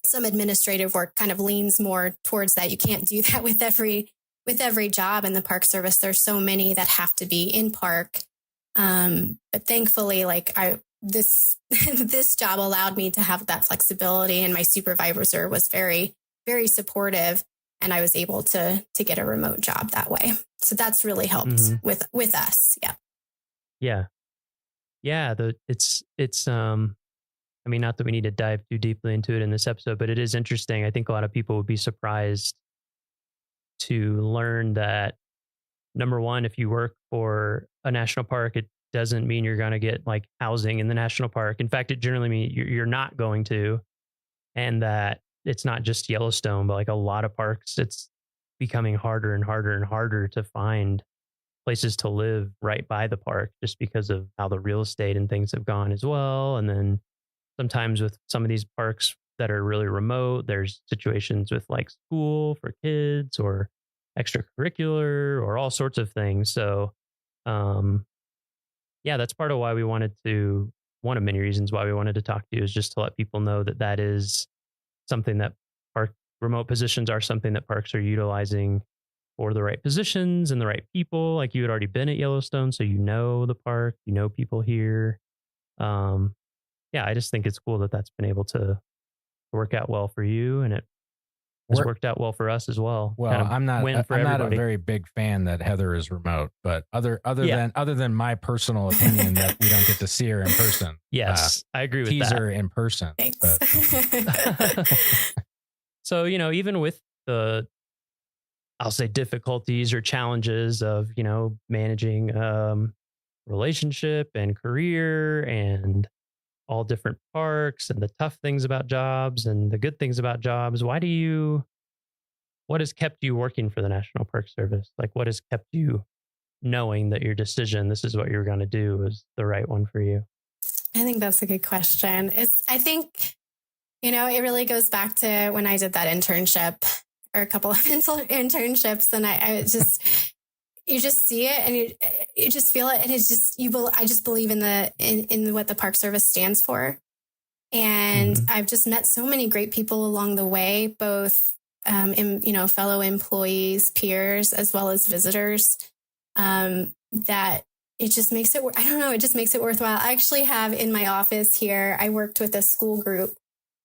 some administrative work kind of leans more towards that. You can't do that with every job in the Park Service. There's so many that have to be in park. But thankfully, this job allowed me to have that flexibility, and my supervisor was very, very supportive. And I was able to get a remote job that way. So that's really helped with us. Yeah. Yeah. Yeah. It's I mean, not that we need to dive too deeply into it in this episode, but it is interesting. I think a lot of people would be surprised to learn that, number one, if you work for a national park, it doesn't mean you're going to get like housing in the national park. In fact, it generally means you're not going to. And that it's not just Yellowstone, but like a lot of parks, it's becoming harder and harder and harder to find places to live right by the park, just because of how the real estate and things have gone as well. And then sometimes with some of these parks that are really remote, there's situations with like school for kids or extracurricular or all sorts of things. So, that's part of why one of many reasons why we wanted to talk to you, is just to let people know that is something that remote positions are something that parks are utilizing for the right positions and the right people. Like, you had already been at Yellowstone, so you know the park, you know people here. I just think it's cool that that's been able to work out well for you, and it has worked out well for us as well. Well, kind of I'm not a very big fan that Heather is remote, but other than my personal opinion that we don't get to see her in person. Yes, I agree with tease that. her in person. Thanks. So, even with the, I'll say, difficulties or challenges of, managing relationship and career and all different parks and the tough things about jobs and the good things about jobs, what has kept you working for the National Park Service? Like, what has kept you knowing that your decision, this is what you're going to do, is the right one for you? I think that's a good question. I think, it really goes back to when I did that internship, or a couple of internships, and I just, you just see it and you just feel it. And it's just, I just believe in what the Park Service stands for. And I've just met so many great people along the way, both, fellow employees, peers, as well as visitors, that it just makes it, I don't know, it just makes it worthwhile. I actually have in my office here, I worked with a school group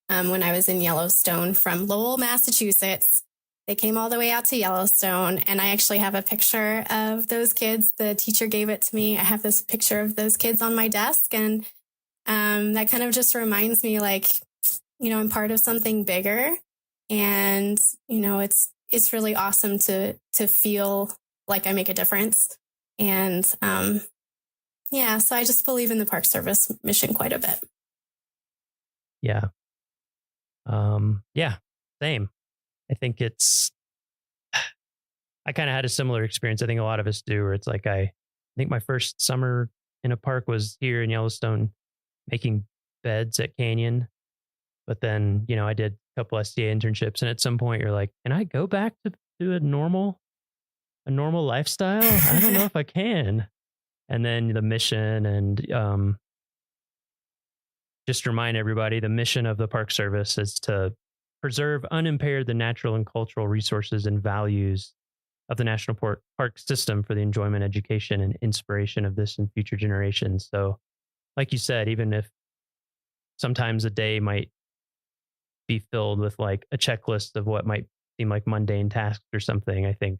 when I was in Yellowstone from Lowell, Massachusetts. They came all the way out to Yellowstone, and I actually have a picture of those kids. The teacher gave it to me. I have this picture of those kids on my desk, and that kind of just reminds me, like, I'm part of something bigger, and it's really awesome to feel like I make a difference. And so I just believe in the Park Service mission quite a bit. Yeah. Same. I think I kind of had a similar experience. I think a lot of us do, where it's like, I think my first summer in a park was here in Yellowstone making beds at Canyon. But then, I did a couple SDA internships, and at some point you're like, can I go back to a normal lifestyle? I don't know if I can. And then the mission, and just remind everybody, the mission of the Park Service is to preserve unimpaired the natural and cultural resources and values of the national park system for the enjoyment, education, and inspiration of this and future generations. So, like you said, even if sometimes a day might be filled with like a checklist of what might seem like mundane tasks or something, I think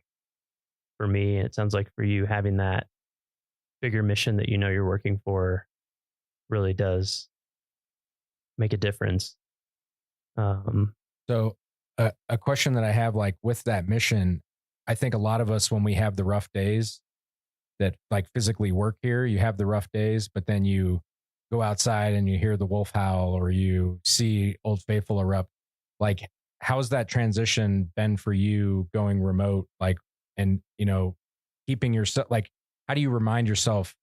for me, and it sounds like for you, having that bigger mission that you're working for really does make a difference. So a question that I have, like, with that mission, I think a lot of us, when we have the rough days that like physically work here, you have the rough days, but then you go outside and you hear the wolf howl, or you see Old Faithful erupt. Like, how's that transition been for you going remote? Like, and, keeping yourself, like, how do you remind yourself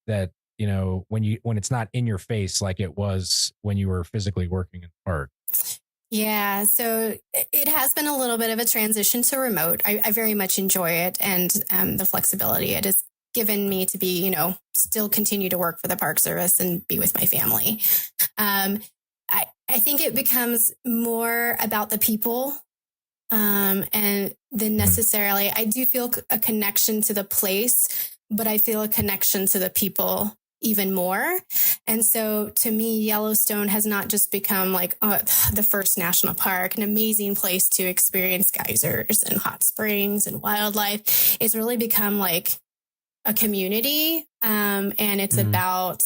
that, when it's not in your face, like it was when you were physically working in the park? Yeah, so it has been a little bit of a transition to remote. I very much enjoy it, and the flexibility it has given me to be, still continue to work for the Park Service and be with my family. I think it becomes more about the people, and than necessarily, I do feel a connection to the place, but I feel a connection to the people even more. And so to me, Yellowstone has not just become like the first national park, an amazing place to experience geysers and hot springs and wildlife. It's really become like a community. And it's about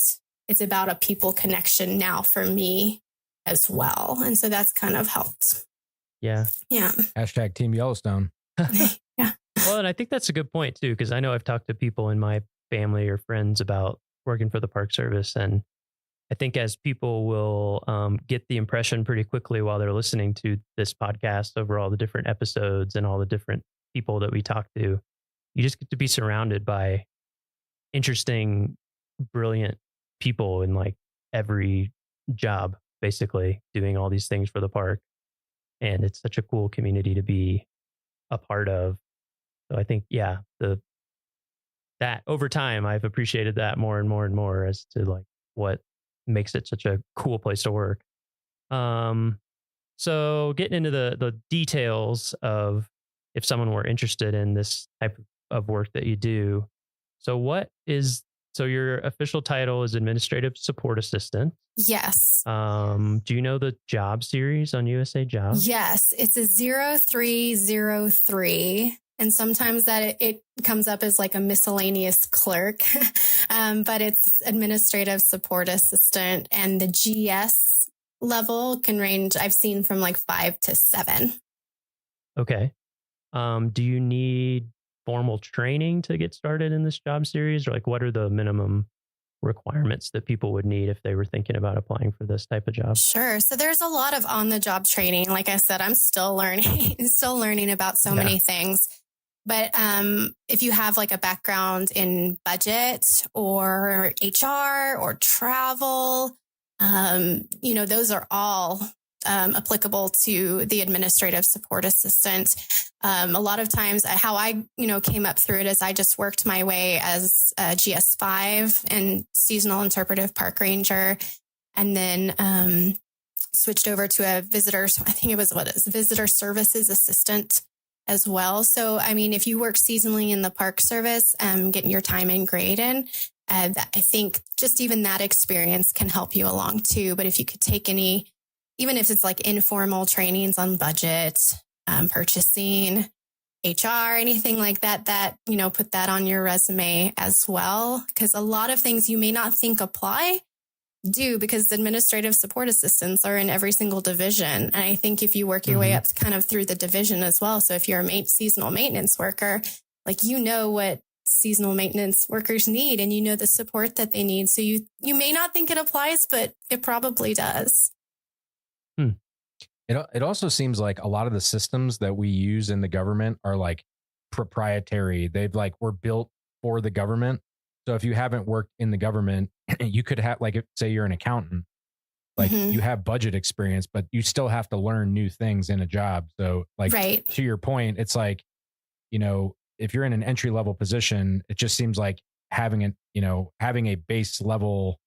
a people connection now for me as well. And so that's kind of helped. Yeah. Yeah. Hashtag Team Yellowstone. Yeah. Well, and I think that's a good point too, because I know I've talked to people in my family or friends about working for the Park Service, and I think as people will get the impression pretty quickly while they're listening to this podcast over all the different episodes and all the different people that we talk to, you just get to be surrounded by interesting, brilliant people in like every job, basically doing all these things for the park. And it's such a cool community to be a part of. So I think, that over time, I've appreciated that more and more and more as to like what makes it such a cool place to work. So getting into the details of if someone were interested in this type of work that you do. So your official title is Administrative Support Assistant. Yes. Do you know the job series on USA Jobs? Yes. It's a 0303. And sometimes that it comes up as like a miscellaneous clerk, but it's Administrative Support Assistant, and the GS level can range, I've seen, from like 5 to 7. Okay. Do you need formal training to get started in this job series, or like what are the minimum requirements that people would need if they were thinking about applying for this type of job? Sure. So there's a lot of on the job training. Like I said, I'm still learning, about so many things. But if you have like a background in budget or HR or travel, those are all applicable to the administrative support assistant. A lot of times how I, came up through it is I just worked my way as a GS5 and seasonal interpretive park ranger, and then switched over to a visitor services assistant as well. So, I mean, if you work seasonally in the Park Service, getting your time in grade in, I think just even that experience can help you along too. But if you could take even if it's like informal trainings on budget, purchasing, HR, anything like that, put that on your resume as well. Because a lot of things you may not think apply do, because administrative support assistants are in every single division. And I think if you work your way up kind of through the division as well. So if you're a seasonal maintenance worker, like, what seasonal maintenance workers need, and the support that they need. So you may not think it applies, but it probably does. It also seems like a lot of the systems that we use in the government are like proprietary. Were built for the government. So if you haven't worked in the government, you could have, like, say you're an accountant, like you have budget experience, but you still have to learn new things in a job. So like, to your point, it's like, if you're in an entry level position, it just seems like having a base level,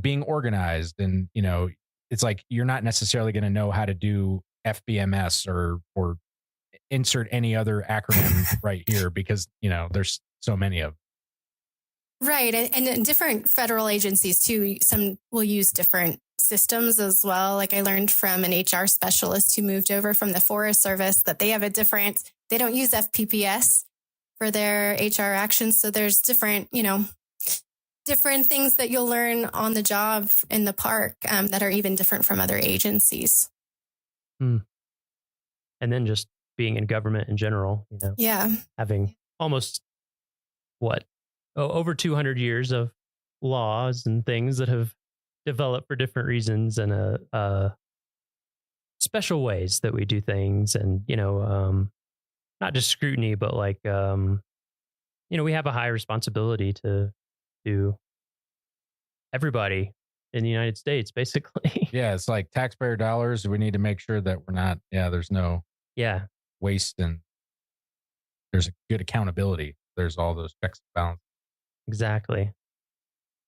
being organized, and, it's like, you're not necessarily going to know how to do FBMS or insert any other acronym right here, because, there's so many of them. Right. And different federal agencies too, some will use different systems as well. Like I learned from an HR specialist who moved over from the Forest Service that they don't use FPPS for their HR actions. So there's different things that you'll learn on the job in the park that are even different from other agencies. And then just being in government in general, having almost over 200 years of laws and things that have developed for different reasons, and special ways that we do things, and not just scrutiny, but like we have a high responsibility to everybody in the United States, basically. Yeah, it's like taxpayer dollars. We need to make sure that we're not. There's no waste, and there's a good accountability. There's all those checks and balances. Exactly.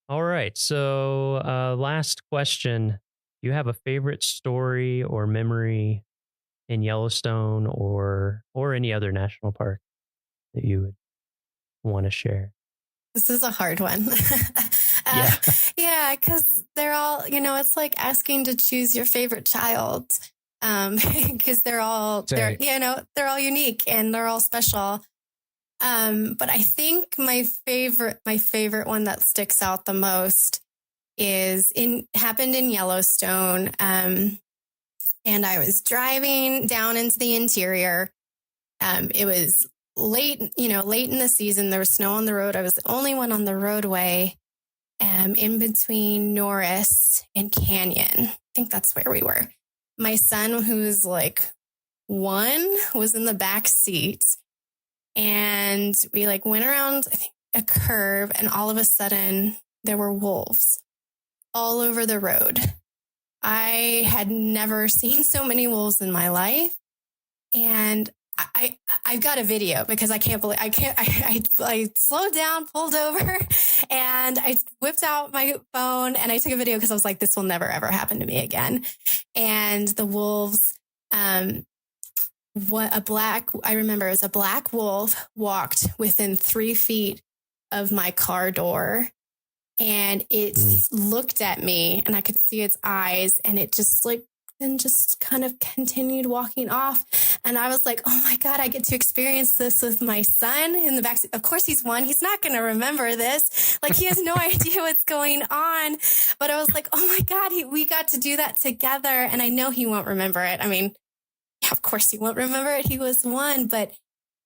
All right. So last question. Do you have a favorite story or memory in Yellowstone or any other national park that you would want to share? This is a hard one. Because they're all, it's like asking to choose your favorite child, because they're all unique and they're all special. But I think my favorite one that sticks out the most happened in Yellowstone. And I was driving down into the interior. It was late in the season. There was snow on the road. I was the only one on the roadway, in between Norris and Canyon. I think that's where we were. My son, who's like 1, was in the back seat. And we went around, I think, a curve, and all of a sudden there were wolves all over the road. I had never seen so many wolves in my life. And I've got a video, because I slowed down, pulled over, and I whipped out my phone and I took a video, because I was like, this will never, ever happen to me again. And the wolves, I remember it was a black wolf walked within 3 feet of my car door, and it looked at me, and I could see its eyes, and it just kind of continued walking off. And I was like, oh my God, I get to experience this with my son in the backseat. Of course he's 1. He's not going to remember this. Like, he has no idea what's going on. But I was like, oh my God, we got to do that together. And I know he won't remember it. I mean, of course he won't remember it. He was 1, but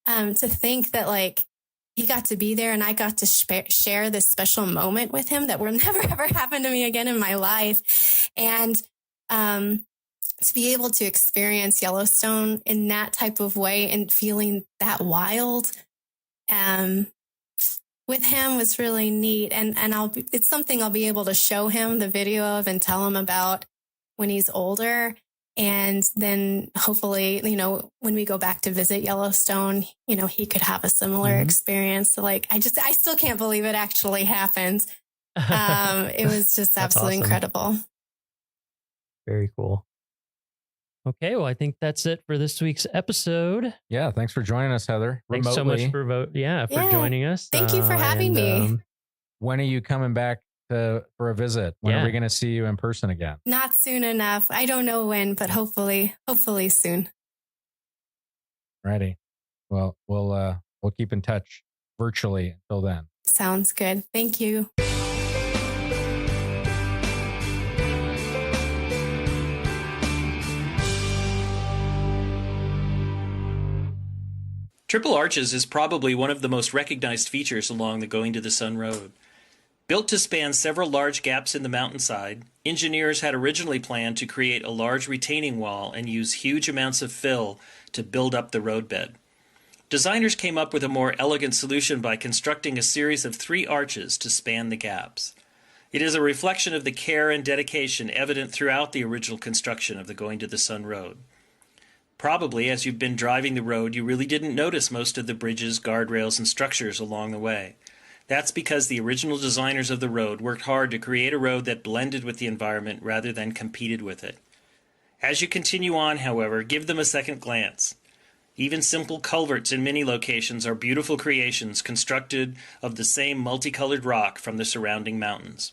to think that he got to be there and I got to share this special moment with him that will never, ever happen to me again in my life. And to be able to experience Yellowstone in that type of way and feeling that wild with him was really neat. And it's something I'll be able to show him the video of and tell him about when he's older. And then hopefully, when we go back to visit Yellowstone, he could have a similar experience. So I still can't believe it actually happened. It was just absolutely awesome. incredible. Very cool. Okay, well, I think that's it for this week's episode. Yeah, thanks for joining us, Heather. Thanks so much for joining us. Thank you for having me. When are you coming back for a visit? When are we going to see you in person again? Not soon enough. I don't know when, but hopefully soon. Righty. Well, we'll keep in touch virtually until then. Sounds good. Thank you. Triple Arches is probably one of the most recognized features along the Going to the Sun Road. Built to span several large gaps in the mountainside, engineers had originally planned to create a large retaining wall and use huge amounts of fill to build up the roadbed. Designers came up with a more elegant solution by constructing a series of 3 arches to span the gaps. It is a reflection of the care and dedication evident throughout the original construction of the Going to the Sun Road. Probably, as you've been driving the road, you really didn't notice most of the bridges, guardrails, and structures along the way. That's because the original designers of the road worked hard to create a road that blended with the environment rather than competed with it. As you continue on, however, give them a second glance. Even simple culverts in many locations are beautiful creations constructed of the same multicolored rock from the surrounding mountains.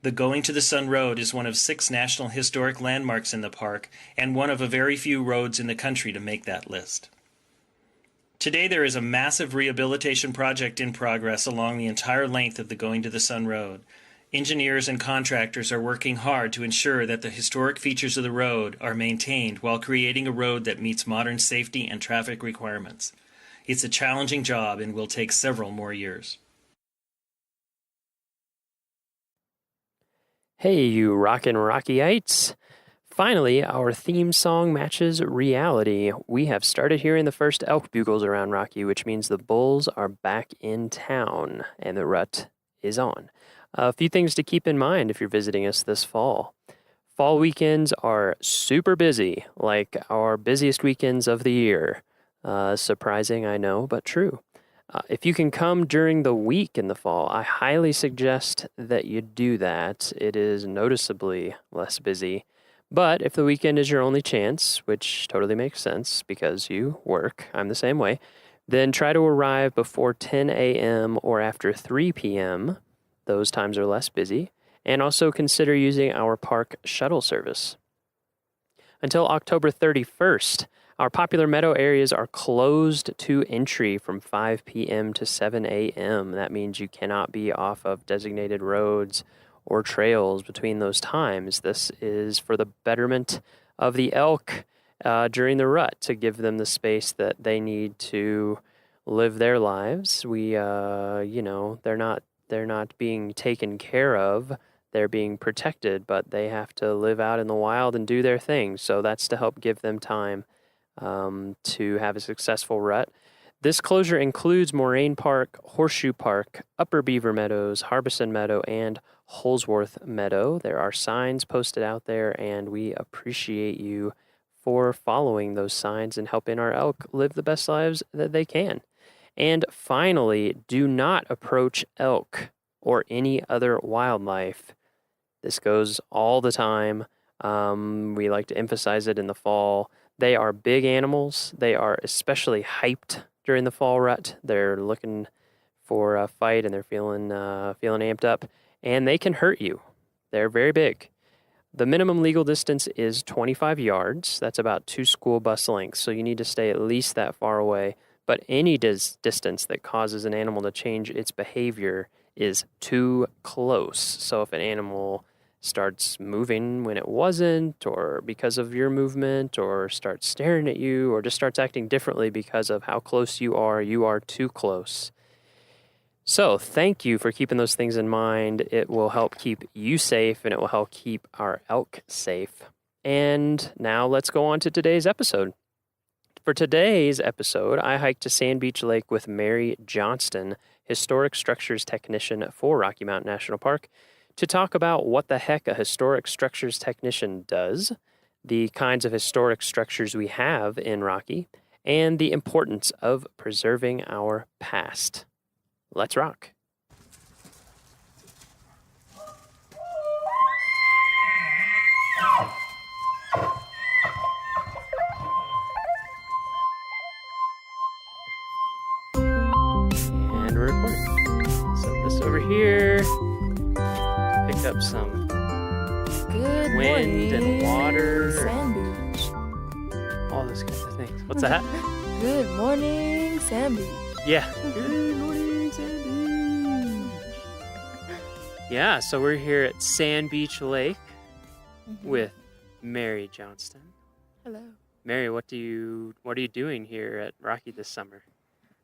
The Going to the Sun Road is one of 6 National Historic Landmarks in the park and one of a very few roads in the country to make that list. Today there is a massive rehabilitation project in progress along the entire length of the Going to the Sun Road. Engineers and contractors are working hard to ensure that the historic features of the road are maintained while creating a road that meets modern safety and traffic requirements. It's a challenging job and will take several more years. Hey, you rockin' Rockyites! Finally, our theme song matches reality. We have started hearing the first elk bugles around Rocky, which means the bulls are back in town, and the rut is on. A few things to keep in mind if you're visiting us this fall. Fall weekends are super busy, like our busiest weekends of the year. Surprising, I know, but true. If you can come during the week in the fall, I highly suggest that you do that. It is noticeably less busy. But if the weekend is your only chance, which totally makes sense because you work, I'm the same way, then try to arrive before 10 a.m. or after 3 p.m. Those times are less busy. And also consider using our park shuttle service. Until October 31st, our popular meadow areas are closed to entry from 5 p.m. to 7 a.m. That means you cannot be off of designated roads or trails between those times. This is for the betterment of the elk during the rut, to give them the space that they need to live their lives. They're not being taken care of. They're being protected, but they have to live out in the wild and do their thing. So that's to help give them time to have a successful rut. This closure includes Moraine Park, Horseshoe Park, Upper Beaver Meadows, Harbison Meadow, and Holsworth Meadow. There are signs posted out there, and we appreciate you for following those signs and helping our elk live the best lives that they can. And finally, do not approach elk or any other wildlife. This goes all the time. We like to emphasize it in the fall. They are big animals. They are especially hyped during the fall rut. They're looking for a fight, and they're feeling amped up, and they can hurt you. They're very big. The minimum legal distance is 25 yards. That's about 2 school bus lengths, so you need to stay at least that far away. But any distance that causes an animal to change its behavior is too close. So if an animal starts moving when it wasn't, or because of your movement, or starts staring at you, or just starts acting differently because of how close you are too close. So thank you for keeping those things in mind. It will help keep you safe, and it will help keep our elk safe. And now let's go on to today's episode. For today's episode, I hiked to Sand Beach Lake with Mary Johnston, historic structures technician for Rocky Mountain National Park, to talk about what the heck a historic structures technician does, the kinds of historic structures we have in Rocky, and the importance of preserving our past. Let's rock. And we're recording. Set this over here. Pick up some Good wind and morning, water. Sand Beach. All those kinds of things. What's that? Good morning, Sand Beach. Yeah. Good morning, Sand Beach. Yeah, so we're here at Sand Beach Lake with Mary Johnston. Hello. Mary, what are you doing here at Rocky this summer?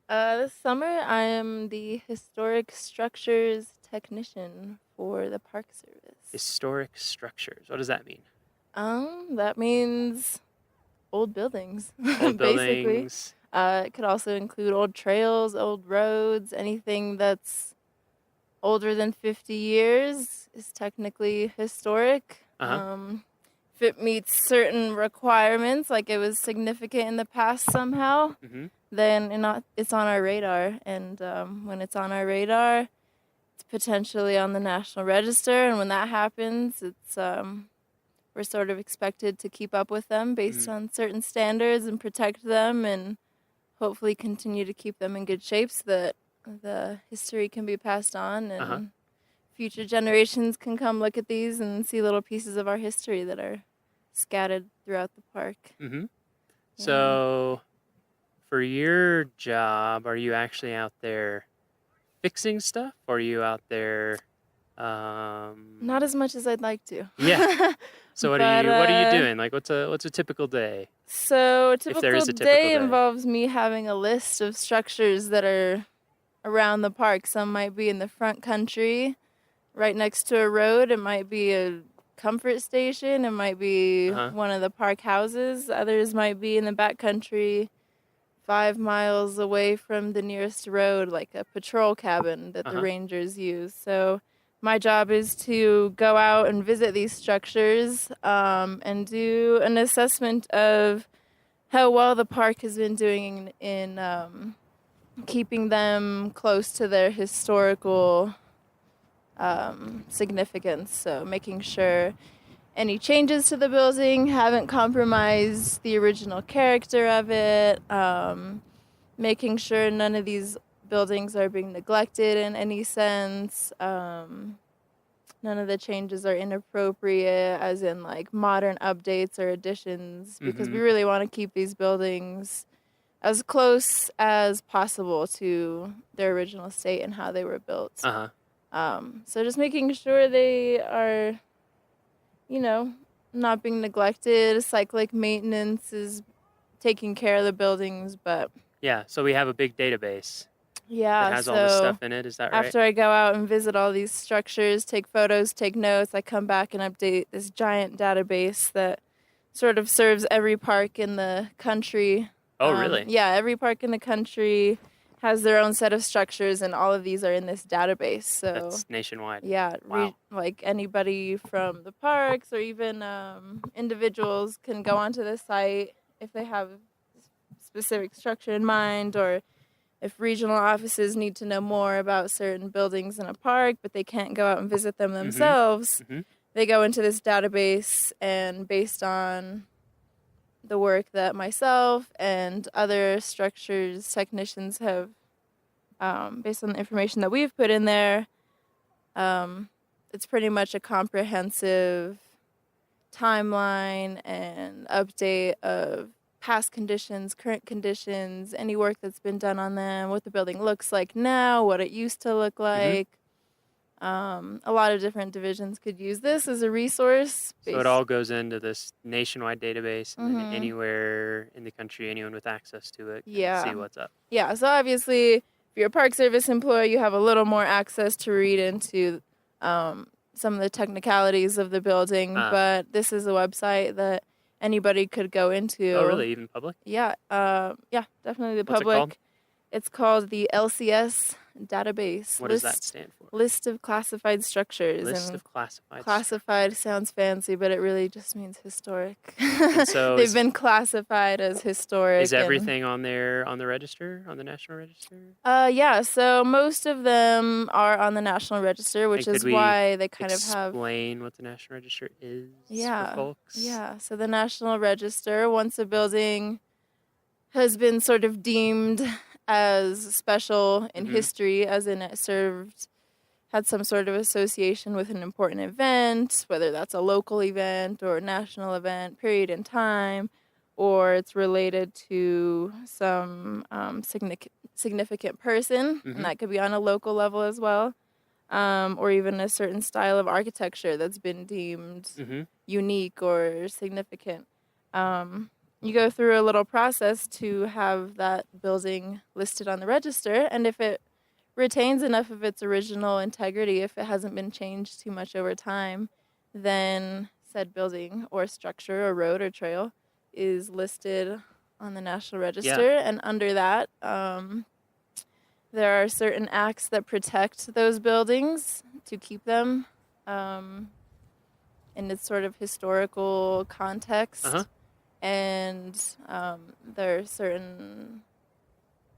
This summer, I am the historic structures technician for the Park Service. Historic structures. What does that mean? That means old buildings. Old basically. buildings. It could also include old trails, old roads, anything that's older than 50 years is technically historic. If it meets certain requirements, like it was significant in the past somehow, then it's on our radar. And when it's on our radar, it's potentially on the National Register. And when that happens, it's we're sort of expected to keep up with them based on certain standards and protect them and hopefully continue to keep them in good shape so that the history can be passed on and future generations can come look at these and see little pieces of our history that are scattered throughout the park. So, for your job, are you actually out there fixing stuff, or are you out there? Not as much as I'd like to. Yeah. So what are you doing? Like, what's a typical day? So a If there is typical a typical day day. involves me having a list of structures that are around the park. Some might be in the front country, right next to a road. It might be a comfort station. It might be one of the park houses. Others might be in the back country, 5 miles away from the nearest road, like a patrol cabin that the rangers use. So my job is to go out and visit these structures and do an assessment of how well the park has been doing in keeping them close to their historical significance. So making sure any changes to the building haven't compromised the original character of it, making sure none of these buildings are being neglected in any sense. None of the changes are inappropriate, as in like modern updates or additions, because we really want to keep these buildings as close as possible to their original state and how they were built. So just making sure they are, not being neglected. Cyclic maintenance is taking care of the buildings, but Yeah, so we have a big database. yeah, It has all this stuff in it, is that right? after I go out and visit all these structures, take photos, take notes, I come back and update this giant database that sort of serves every park in the country. Oh, really? Yeah, every park in the country has their own set of structures, and all of these are in this database. So That's nationwide. yeah, Wow. like anybody from the parks or even individuals can go onto the site if they have a specific structure in mind, or if regional offices need to know more about certain buildings in a park, but they can't go out and visit them themselves, they go into this database, and based on the work that myself and other structures technicians have, based on the information that we've put in there, it's pretty much a comprehensive timeline and update of past conditions, current conditions, any work that's been done on them, what the building looks like now, what it used to look like. A lot of different divisions could use this as a resource. So it all goes into this nationwide database, and then Mhm. anywhere in the country, anyone with access to it can Yeah. see what's up. Yeah, so obviously, if you're a Park Service employee, you have a little more access to read into some of the technicalities of the building, but this is a website that anybody could go into. Oh, really? Even public? Yeah, definitely the What's public. it called? It's called the LCS database. What does that stand for? List of classified structures. List and of classified. Classified sounds fancy, but it really just means historic. So they've been classified as historic. Is everything on there on the register, on the National Register? Yeah. So most of them are on the National Register, which And is could we why they kind of have. Explain what the National Register is Yeah. for folks. Yeah. So the National Register, once a building has been sort of deemed as special in history, as in it had some sort of association with an important event, whether that's a local event or a national event, period in time, or it's related to some significant person, and that could be on a local level as well, or even a certain style of architecture that's been deemed unique or significant. You go through a little process to have that building listed on the register, and if it retains enough of its original integrity, if it hasn't been changed too much over time, then said building or structure or road or trail is listed on the National Register. Yeah. And under that, there are certain acts that protect those buildings to keep them in its sort of historical context. And there are certain...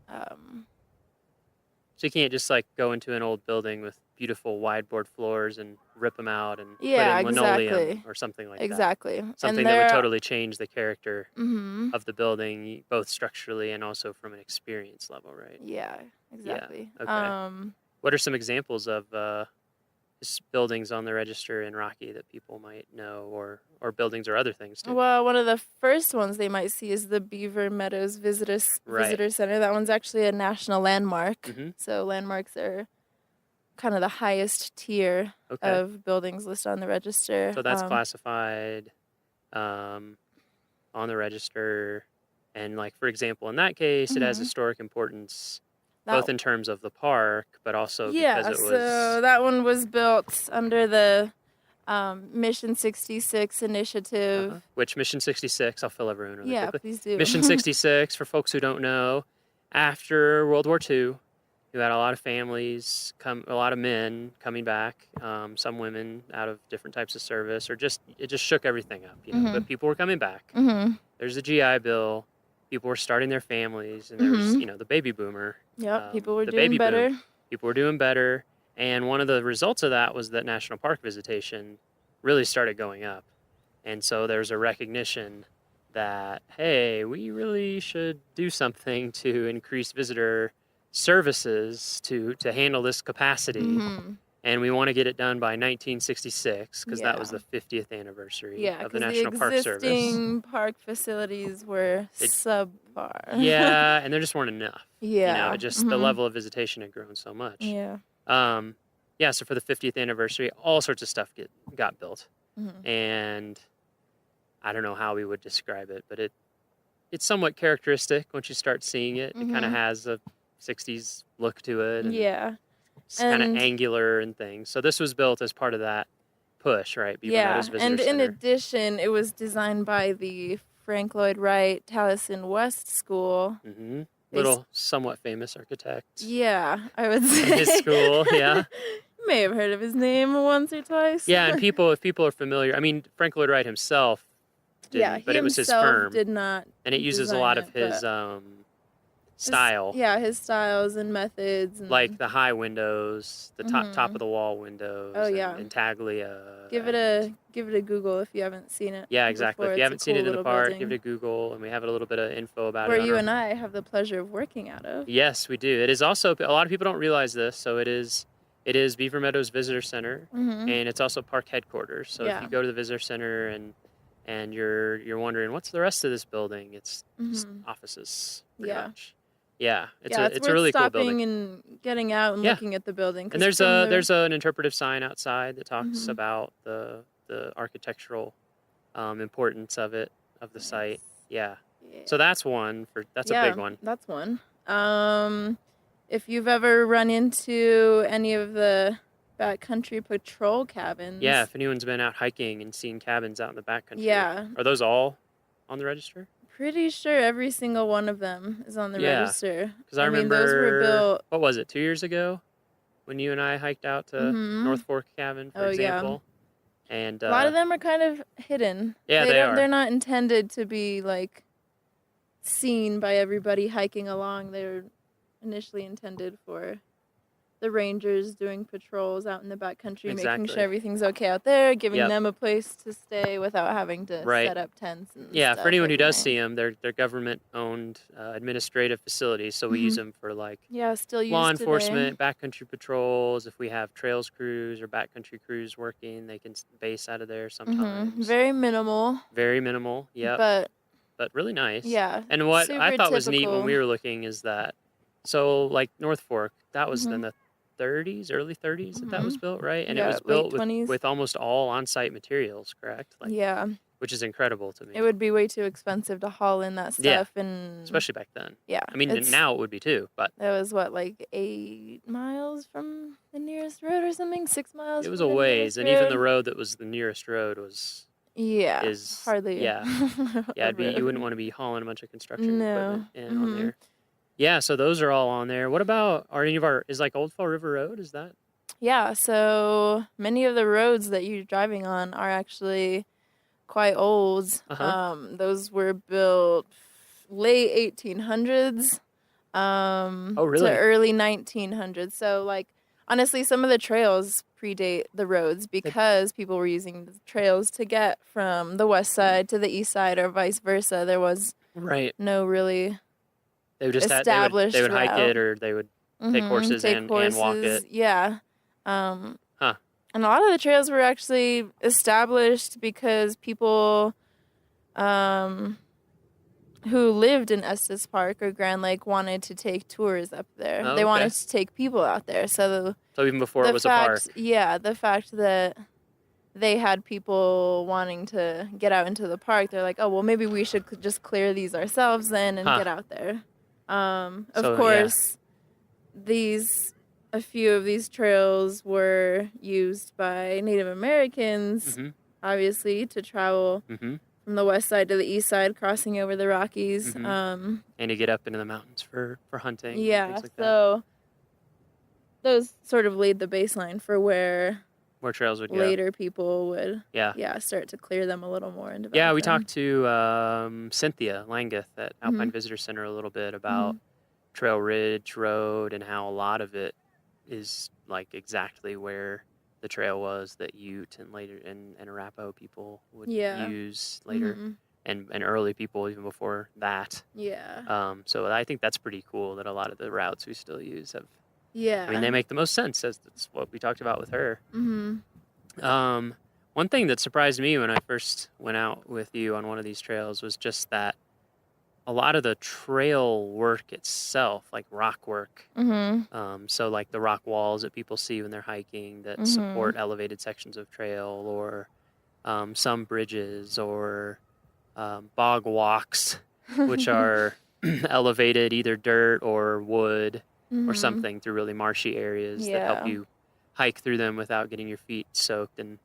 So you can't just like go into an old building with beautiful wide board floors and rip them out and put in linoleum or something like that. Exactly. Something that would totally change the character Mhm. of the building, both structurally and also from an experience level, right? Yeah, exactly. Yeah. Okay. What are some examples of buildings on the register in Rocky that people might know, or buildings or other things too? Well, one of the first ones they might see is the Beaver Meadows Visitor Center. That one's actually a national landmark. So landmarks are kind of the highest tier of buildings listed on the register. So that's classified on the register. And like, for example, in that case, it has historic importance, both in terms of the park, but also because it was... so that one was built under the Mission 66 initiative. Which Mission 66, I'll fill everyone really quickly. Please do. Mission 66, for folks who don't know, after World War II, you had a lot of families, a lot of men coming back, some women out of different types of service, or it just shook everything up, you know. But people were coming back. There's the GI Bill. People were starting their families, and there was, you know, the baby boomer. Yep, people were the doing baby better. boom. People were doing better. And one of the results of that was that national park visitation really started going up. And so there's a recognition that, hey, we really should do something to increase visitor services to handle this capacity. And we want to get it done by 1966 because that was the 50th anniversary of the National Park Service. The existing park facilities were subpar. Yeah, and there just weren't enough. Yeah. You know, the level of visitation had grown so much. Yeah. So for the 50th anniversary, all sorts of stuff got built. And I don't know how we would describe it, but it's somewhat characteristic once you start seeing it. It kind of has a 60s look to it. And it's kind of angular and things. So this was built as part of that push, right? Beaver Meadows Visitor and in Center. addition, it was designed by the Frank Lloyd Wright Taliesin West School. Little somewhat famous architect. Yeah, I would say. In his school, yeah. May have heard of his name once or twice. Yeah, and if people are familiar, I mean, Frank Lloyd Wright himself didn't, but it was his firm. Did not. And it uses a lot of his style. His styles and methods. And like the high windows, the top of the wall windows. Oh, yeah. And Intaglia. Give it a Google if you haven't seen it. Yeah, exactly. Before. If you haven't seen it in the park, building. give it a Google, and we have a little bit of info about Where it. you and I have the pleasure of working out of. Yes, we do. It is also, a lot of people don't realize this, so it is Beaver Meadows Visitor Center, and it's also park headquarters. So if you go to the Visitor Center and you're wondering what's the rest of this building, it's just offices. Pretty much. Yeah, it's a really cool building. Stopping and getting out and looking at the building. And there's an interpretive sign outside that talks about the architectural importance of the site. Yeah. So that's one that's a big one. That's one. If you've ever run into any of the backcountry patrol cabins. Yeah, if anyone's been out hiking and seen cabins out in the backcountry. Yeah. Are those all on the register? Pretty sure every single one of them is on the register. Because I remember, mean, those were built. What was it, 2 years ago? When you and I hiked out to North Fork Cabin, for example. Yeah. And a lot of them are kind of hidden. Yeah, they are. They're not intended to be like seen by everybody hiking along. They're initially intended for the rangers doing patrols out in the backcountry, making sure everything's okay out there, giving them a place to stay without having to set up tents and stuff for anyone who does night. see them, they're government-owned administrative facilities, so we use them for like still used law today. enforcement, backcountry patrols. If we have trails crews or backcountry crews working, they can base out of there sometimes. Very minimal. Very minimal, but really nice. Yeah. And what I thought was neat when typical. we were looking is that, so like North Fork, that was in the 30s, early 30s that was built, right? And it was built with almost all on-site materials, correct? Like, which is incredible to me. It would be way too expensive to haul in that stuff, and especially back then. Yeah, I mean now it would be too, but that was what, like 8 miles from the nearest road or something, 6 miles. It was from a the ways, nearest and even the road. road that was the nearest road was hardly. You wouldn't want to be hauling a bunch of construction equipment in on there. Yeah, so those are all on there. What about, is like Old Fall River Road, is that? Yeah, so many of the roads that you're driving on are actually quite old. Those were built late 1800s to early 1900s. So, like, honestly, some of the trails predate the roads because people were using the trails to get from the west side to the east side or vice versa. There was no really... They would just established they would hike route. it, or they would take horses and walk it. Yeah. And a lot of the trails were actually established because people who lived in Estes Park or Grand Lake wanted to take tours up there. Oh, they wanted to take people out there. So even before it was a park. Yeah, the fact that they had people wanting to get out into the park, they're like, oh, well, maybe we should just clear these ourselves then and get out there. Of course, a few of these trails were used by Native Americans, obviously, to travel from the west side to the east side, crossing over the Rockies. And to get up into the mountains for hunting. Yeah, things like so those sort of laid the baseline for where trails would go. Later people would start to clear them a little more. And we them. talked to Cynthia Langeth at Alpine Visitor Center a little bit about Trail Ridge Road and how a lot of it is like exactly where the trail was that Ute and later and Arapaho people would use later, and early people even before that. So I think that's pretty cool that a lot of the routes we still use have. I mean, they make the most sense, as that's what we talked about with her. One thing that surprised me when I first went out with you on one of these trails was just that a lot of the trail work itself, like rock work, so like the rock walls that people see when they're hiking that support elevated sections of trail, or some bridges, or bog walks, which are elevated either dirt or wood or something through really marshy areas that help you hike through them without getting your feet soaked and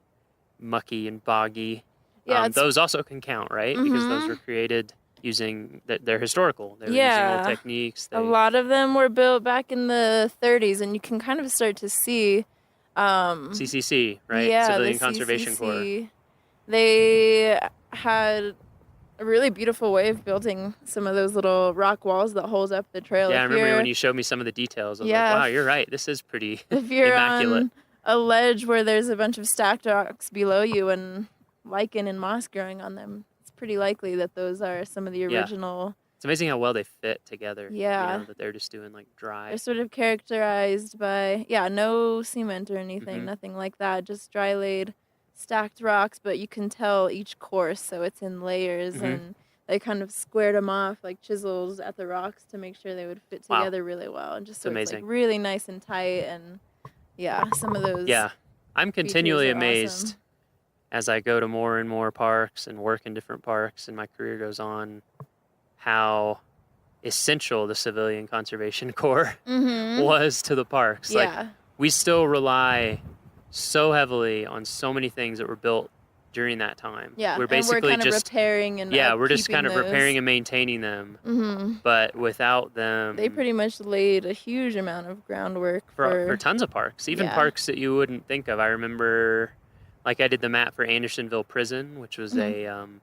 mucky and boggy. Those also can count, right? Because those were created using, they're historical. They're using old techniques. A lot of them were built back in the 30s, and you can kind of start to see CCC, right? Yeah, Civilian the Conservation Corps. CCC. They had a really beautiful way of building some of those little rock walls that hold up the trail. Yeah, I remember when you showed me some of the details. I was like, wow, you're right. This is pretty if you're immaculate. On a ledge where there's a bunch of stacked rocks below you and lichen and moss growing on them, it's pretty likely that those are some of the original. It's amazing how well they fit together. Yeah. You know, that they're just doing like dry. They're sort of characterized by, no cement or anything, nothing like that, just dry laid stacked rocks, but you can tell each course, so it's in layers, and they kind of squared them off like chisels at the rocks to make sure they would fit together really well, and just so it's like really nice and tight, and some of those. Yeah, I'm continually amazed awesome. As I go to more and more parks and work in different parks, and my career goes on, how essential the Civilian Conservation Corps was to the parks. Like, we still rely so heavily on so many things that were built during that time. Yeah, we're and basically we're kind just of repairing and we're just kind of upkeeping repairing those. and maintaining them. Mhm. But without them, They pretty much laid a huge amount of groundwork for tons of parks, even parks that you wouldn't think of. I remember, like, I did the map for Andersonville Prison, which was Mhm.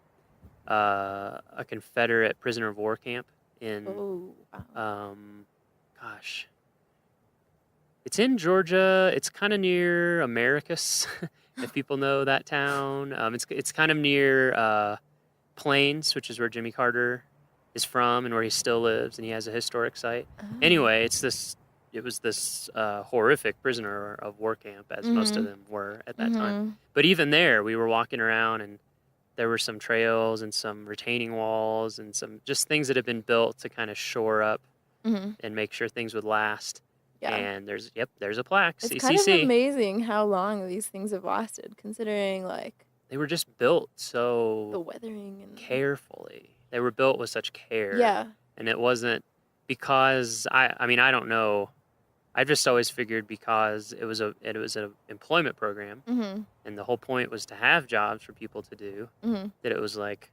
a Confederate prisoner of war camp in Oh, wow. gosh, it's in Georgia. It's kind of near Americus, if people know that town. It's kind of near Plains, which is where Jimmy Carter is from and where he still lives, and he has a historic site. Anyway, it was this horrific prisoner of war camp, as most of Mhm. them were at that time. Mhm. But even there, we were walking around, and there were some trails and some retaining walls and some just things that had been built to kind of shore up Mhm. and make sure things would last. Yeah. And there's a plaque, It's CCC. kind of amazing how long these things have lasted, considering like They were just built the so weathering and carefully. They were built with such care. Yeah. And it wasn't because I mean, I don't know. I've just always figured because it was an employment program, Mhm. and the whole point was to have jobs for people to do. Mhm. That it was like,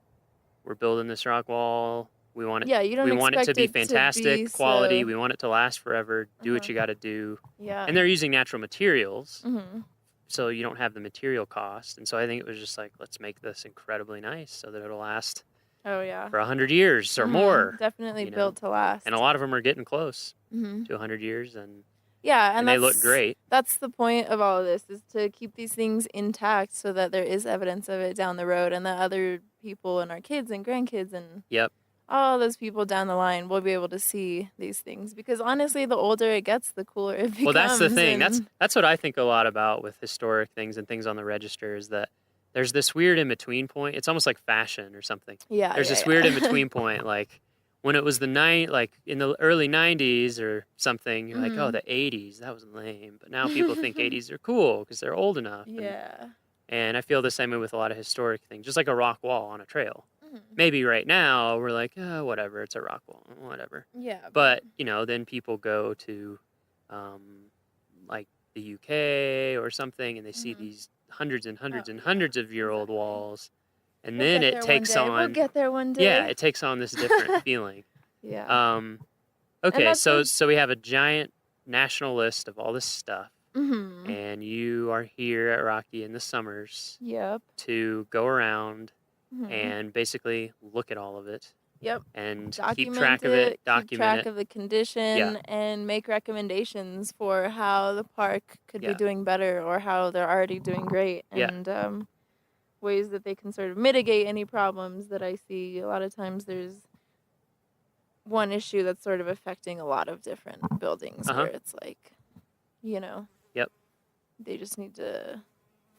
we're building this rock wall. We want it. Yeah, you don't We want it to expect be it to fantastic be quality. so- We want it to last forever. Do what you got to do. Yeah. And they're using natural materials, Mhm. so you don't have the material cost. And so I think it was just like, let's make this incredibly nice so that it'll last Oh yeah. for 100 years or Mhm. more. Definitely you know? built to last. And a lot of them are getting close Mhm. to 100 years, and Yeah, and they look that's- great. That's the point of all of this, is to keep these things intact so that there is evidence of it down the road, and that other people and our kids and grandkids and Yep. all those people down the line will be able to see these things. Because honestly, the older it gets, the cooler it becomes. Well, that's the thing. and- That's what I think a lot about with historic things and things on the register, is that there's this weird in between point. It's almost like fashion or something. Yeah, There's yeah, this yeah. weird in between point, like when it was like in the early 90s or something, you're like, oh, Mhm. the 80s, that was lame. But now people think 80s are cool because they're old enough. Yeah. And I feel the same way with a lot of historic things, just like a rock wall on a trail. Mhm. Maybe right now we're like, whatever, it's a rock wall, whatever. Yeah, But, then people go to like the UK or something, and they see these hundreds and hundreds and hundreds of year old walls. And We'll then get it there one takes day. on. We'll get there one day. Yeah, it takes on this different feeling. Yeah. Okay, that's so the- we have a giant national list of all this stuff, Mhm. and you are here at Rocky in the summers Yep. to go around Mhm. and basically look at all of it. Yep. And Document keep track of it, keep document track it. of the condition, Yeah. and make recommendations for how the park could Yeah. be doing better, or how they're already doing great, Yeah. and ways that they can sort of mitigate any problems that I see. A lot of times there's one issue that's sort of affecting a lot of different buildings, Uh-huh. where it's like, Yep, they just need to,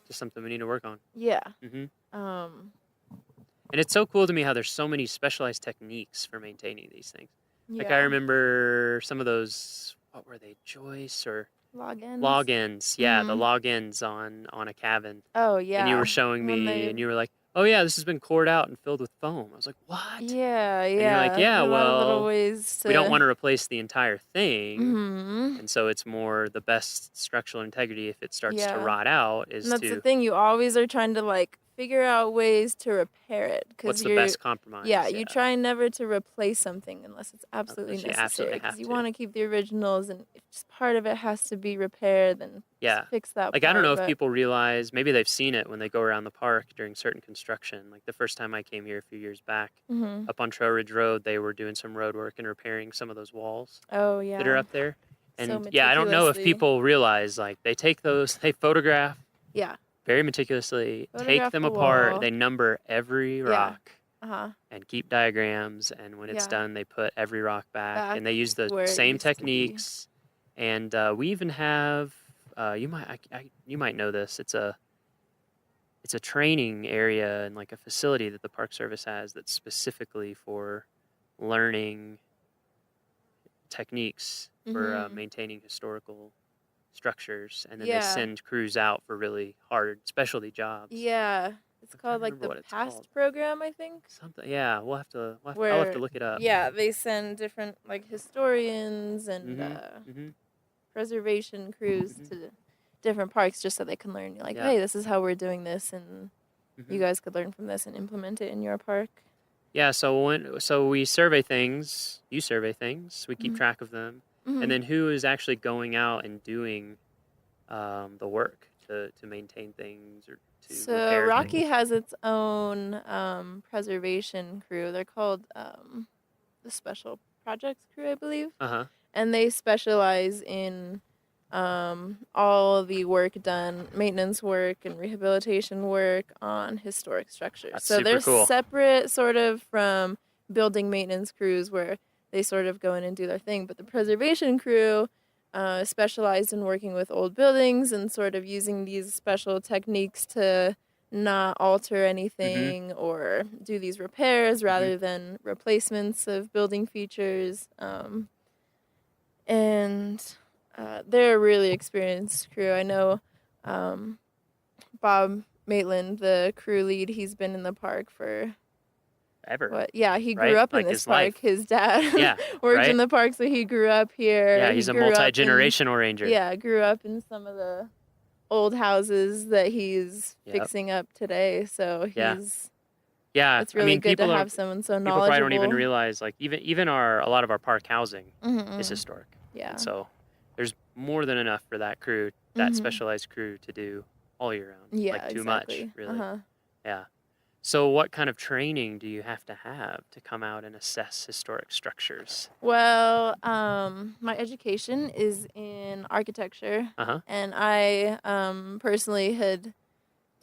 just something we need to work on. yeah. hmm Um, And it's so cool to me how there's so many specialized techniques for maintaining these things. Like, I Yeah. remember some of those, what were they, joists or log ends. log ends? Yeah, the Mhm. log ends on a cabin. Oh, yeah. And you were showing When me, they- and you were like, oh yeah, this has been cored out and filled with foam. I was like, what? Yeah, And yeah. you're like, yeah, a lot of little well, ways we don't to- want to replace the entire thing. Mhm. And so it's more the best structural integrity, if it starts to Yeah. rot out, is And that's to the thing, you always are trying to like figure out ways to repair it, because what's the best compromise. Yeah, you try never to replace something unless it's absolutely Unless you necessary, absolutely because have you to. want to keep the originals, and if just part of it has to be repaired, then Yeah. just fix that Like, I don't know part, if but- people realize, maybe they've seen it when they go around the park during certain construction. Like the first time I came here a few years back, Mhm. up on Trail Ridge Road, they were doing some road work and repairing some of those walls Oh, that are yeah. up there. So And yeah, I don't know if meticulously. people realize, like, they take those, they photograph Yeah. very meticulously, take Photograph them the apart, wall. they number every Yeah. rock. Uh-huh. And keep diagrams, and when it's Yeah. done, they put every rock back, and they use the where it same used to be. techniques. And we even have, you might know this. It's a training area and like a facility that the Park Service has that's specifically for learning techniques for Mhm. maintaining historical structures, and then Yeah. they send crews out for really hard specialty jobs. Yeah. It's called like remember the what it's PAST called. program, I think. Something, yeah. I'll have to Where, look it up. Yeah, they send different like historians and Mhm. preservation crews to different parks just so they can learn. Like, hey, this is how we're doing this, and you guys could learn from this and implement it in your park. Yeah, so we survey things, you survey things, we keep track of them, and then who is actually going out and doing the work to maintain things or to So repair Rocky things? has its own preservation crew. They're called the Special Projects Crew, I believe. Uh-huh. And they specialize in all the work done, maintenance work and rehabilitation work on historic structures. That's so super they're cool. separate sort of from building maintenance crews where they sort of go in and do their thing. But the preservation crew specialized in working with old buildings and sort of using these special techniques to not alter anything or do these repairs rather than replacements of building features. And they're a really experienced crew. I know Bob Maitland, the crew lead, he's been in the park for ever. What? Yeah, he right? grew up like in this his park. life. His dad worked right? in the park, so he grew up here. Yeah, He he's a grew up in- multi-generational ranger. Yeah, grew up in some of the old houses that he's fixing up today. So he's Yeah, it's really good to people have someone so People knowledgeable. probably don't even realize, like, even a lot of our park housing is historic. Yeah. And so there's more than enough for that crew, that Mhm. specialized crew, to do all year round. Yeah, like too exactly. much, really. Uh-huh. Yeah. So what kind of training do you have to come out and assess historic structures? Well, my education is in architecture, and I personally had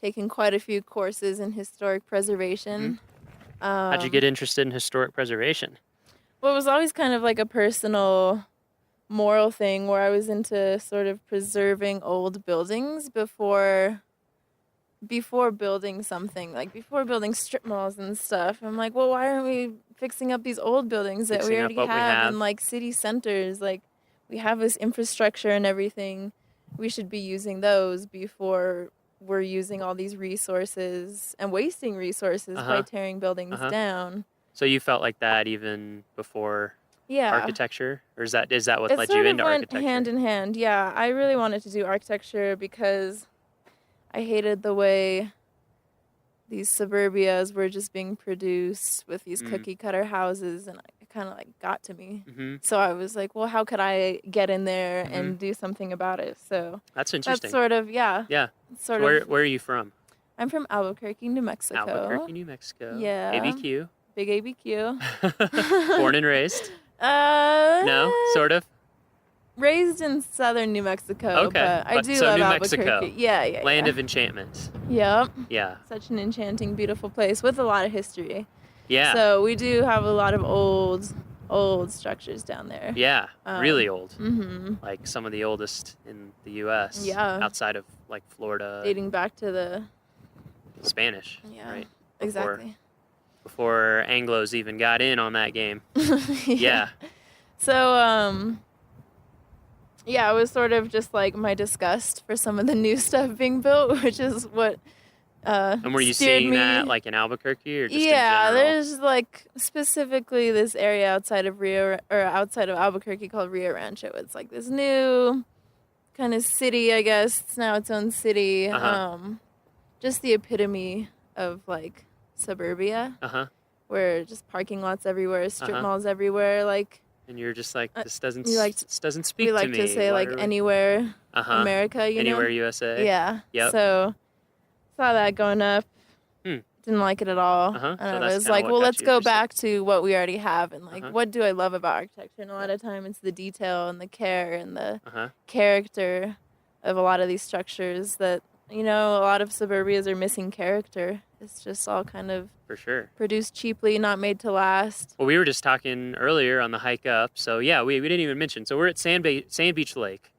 taken quite a few courses in historic preservation. How'd you get interested in historic preservation? Well, it was always kind of like a personal moral thing where I was into sort of preserving old buildings before building something, like before building strip malls and stuff. I'm like, well, why aren't we fixing up these old buildings that we Fixing up already what we have. in like city centers? Like, we have this infrastructure and everything. We should be using those before we're using all these resources and wasting resources by tearing buildings down. So you felt like that even before Yeah. architecture? Or is that what It led sort you of into went architecture? hand in hand. Yeah, I really wanted to do architecture because I hated the way these suburbias were just being produced with these cookie cutter houses, and it kind of like got to me. So I was like, well, how could I get in there and do something about it? So That's interesting. That's sort of Yeah. Sort where, of. Where are you from? I'm from Albuquerque, New Mexico. Albuquerque, New Mexico. Yeah. ABQ. Big ABQ. Born and raised? Uh, No, sort of. Raised in southern New Mexico, Okay, but I but- do so love New Albuquerque. Mexico, Yeah. Land of enchantment. Yep. Yeah. Such an enchanting, beautiful place with a lot of history. Yeah. So we do have a lot of old structures down there. Yeah, really old. Mm-hmm. Like some of the oldest in the U.S. Yeah. Outside of like Florida. Dating back to the Spanish. Yeah. Right. Exactly. Before Anglos even got in on that game. Yeah. So yeah, it was sort of just like my disgust for some of the new stuff being built, which is what And were you steered seeing me. that like in Albuquerque or just Yeah, in general? there's like specifically this area outside of Albuquerque called Rio Rancho. It's like this new kind of city, I guess. It's now its own city. Just the epitome of like suburbia. Where just parking lots everywhere, strip malls everywhere, like. And you're just like, this doesn't this doesn't speak we to like me. to say like anywhere America, you know? Anywhere USA. Yeah. Yep. So saw that going up. Didn't like it at all. And So I that's was kinda like, what well, got let's you go interested. back to what we already have and like what do I love about architecture? And a lot of time it's the detail and the care and the character of a lot of these structures that, you know, a lot of suburbias are missing character. It's just all kind of For sure. produced cheaply, not made to last. Well, we were just talking earlier on the hike up. So yeah, we didn't even mention. So we're at Sand Beach Lake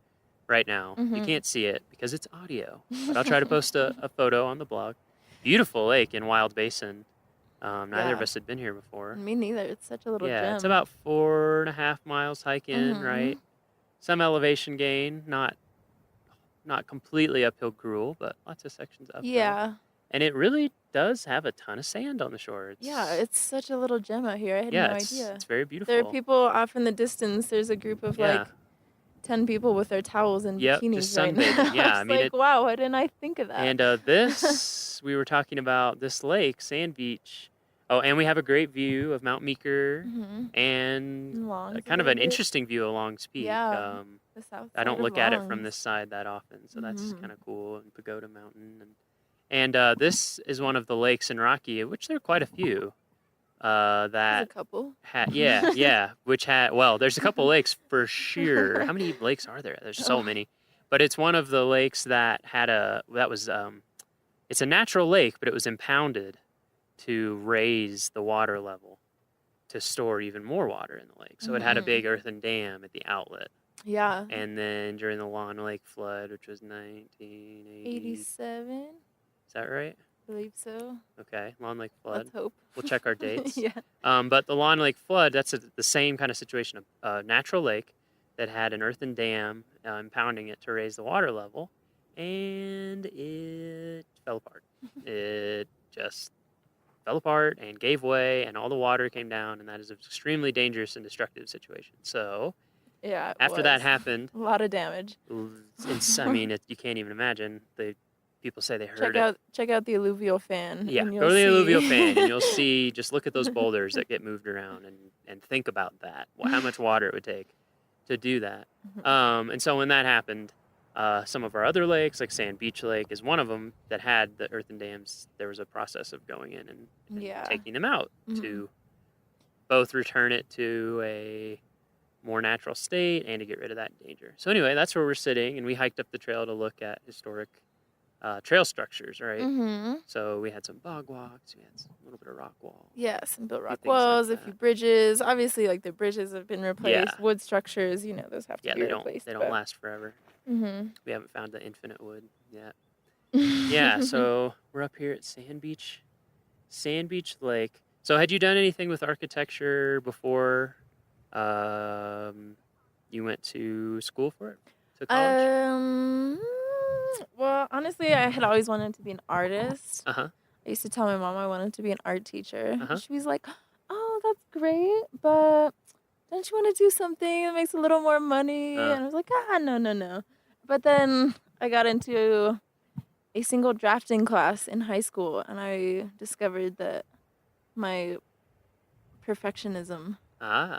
right now. You Mhm. can't see it because it's audio, but I'll try to post a photo on the blog. Beautiful lake in Wild Basin. Neither of Yeah. us had been here before. Me neither. It's such a little Yeah, gem. it's about 4.5 miles hike in, Mhm. right? Some elevation gain, not completely uphill gruel, but lots of sections uphill. Yeah. And it really does have a ton of sand on the shore. Yeah, it's such a little gem out here. I had Yeah, no it's- idea. it's very There are beautiful. people off in the distance. There's a group of Yeah. like 10 people with their towels and Yep, bikinis just right now. sunbathing. Yeah, I I was mean, like, wow, why didn't I think of that? And this, we were talking about this lake, Sand Beach. Oh, and we have a great view of Mount Meeker Mhm. and Longs a kind of little an bit. interesting view of Longs Peak. Yeah, the south I don't side of look at it from Longs. this side that often, so that's Mhm. kind of cool. And Pagoda Mountain. And this is one of the lakes in Rocky, which there are quite a few. There's a That couple. yeah, well, there's a couple lakes for sure. How many lakes are there? There's so many, but it's one of the lakes that it's a natural lake, but it was impounded to raise the water level to store even more water in the lake. So it had a big earthen dam at the outlet. Yeah. And then during the Lawn Lake flood, which was 1980, 87, is that right? I believe so. Okay, Lawn Lake flood. Let's hope. We'll check our dates. Yeah. But the Lawn Lake flood, that's the same kind of situation. A natural lake that had an earthen dam impounding it to raise the water level, and it fell apart. It just fell apart and gave way, and all the water came down, and that is an extremely dangerous and destructive situation. So Yeah. it after that was. happened, A lot of damage. I mean, you can't even imagine. People say they heard it. Check out the alluvial fan. Yeah, and go to the you'll alluvial see. fan and you'll see, just look at those boulders that get moved around and think about that, how much water it would take to do that. And so when that happened, some of our other lakes, like Sand Beach Lake is one of them that had the earthen dams. There was a process of going in and Yeah. taking them out Mhm. to both return it to a more natural state and to get rid of that danger. So anyway, that's where we're sitting, and we hiked up the trail to look at historic trail structures, right? Mhm. So we had some bog walks, we had a little bit of rock wall. Yeah, some built rock things like walls, a that. few bridges. Obviously, like the bridges have been replaced. Yeah. Wood structures, those have to Yeah, be they replaced. don't last forever. Mhm. We haven't found the infinite wood yet. Yeah, so we're up here at Sand Beach Lake. So had you done anything with architecture before you went to school for it? To college? Well, honestly, I had always wanted to be an artist. Uh-huh. I used to tell my mom I wanted to be an art teacher. Uh-huh. She was like, "Oh, that's great, but don't you want to do something that makes a little more money?" And I was like, no. But then I got into a single drafting class in high school, and I discovered that my perfectionism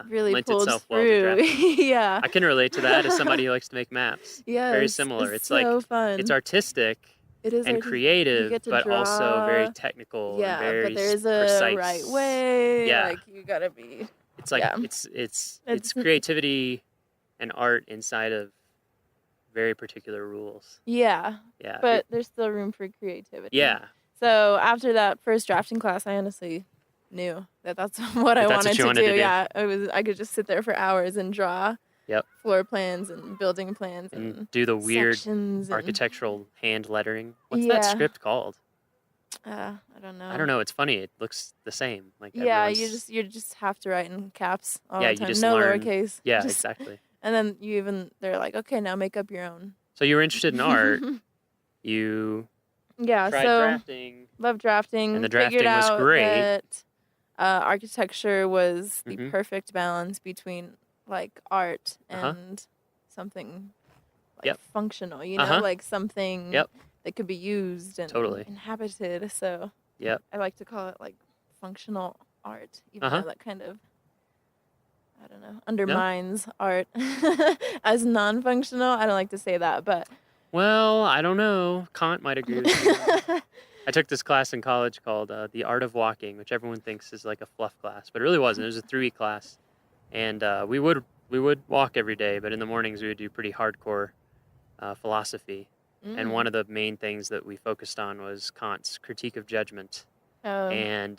really lent pulled itself well to through. drafting. Yeah. I can relate to that as somebody who likes to make maps. Very Yes, similar. it's like so fun. it's artistic It is and artistic. You creative, get to but also very draw. technical Yeah, and very but there is a precise. right way. Yeah. Like you gotta be. It's like yeah. it's creativity and art inside of very particular rules. Yeah. Yeah. But there's still room for creativity. Yeah. So after that first drafting class, I honestly knew that that's what I That's wanted what you to wanted do. to do. Yeah, I could just sit there for hours and draw. Yep. Floor plans and building plans And do the weird sections and- architectural hand lettering. What's that Yeah. script called? I don't know. I don't know. It's funny. It looks the same. Like Yeah, everyone's- you just have to write in caps all Yeah, the you time. just No learn. lowercase. Yeah, Just- exactly. And then they're like, okay, now make up your own. So you were interested in art. You Yeah, tried so drafting. love drafting. And the Figured drafting was out great. That architecture was the Mhm. perfect balance between like art Uh-huh. and something like Yep. functional. Uh-huh. Like something Yep. that could be used and Totally. inhabited. So Yep. I like to call it like functional art, even Uh-huh. though that kind of I don't know undermines art as non-functional. I don't like to say that, but Well, I don't know. Kant might agree with me. I took this class in college called The Art of Walking, which everyone thinks is like a fluff class, but it really wasn't. It was a 3-week class, and we would walk every day, but in the mornings we would do pretty hardcore philosophy. And one of the main things that we focused on was Kant's critique of judgment. Oh. And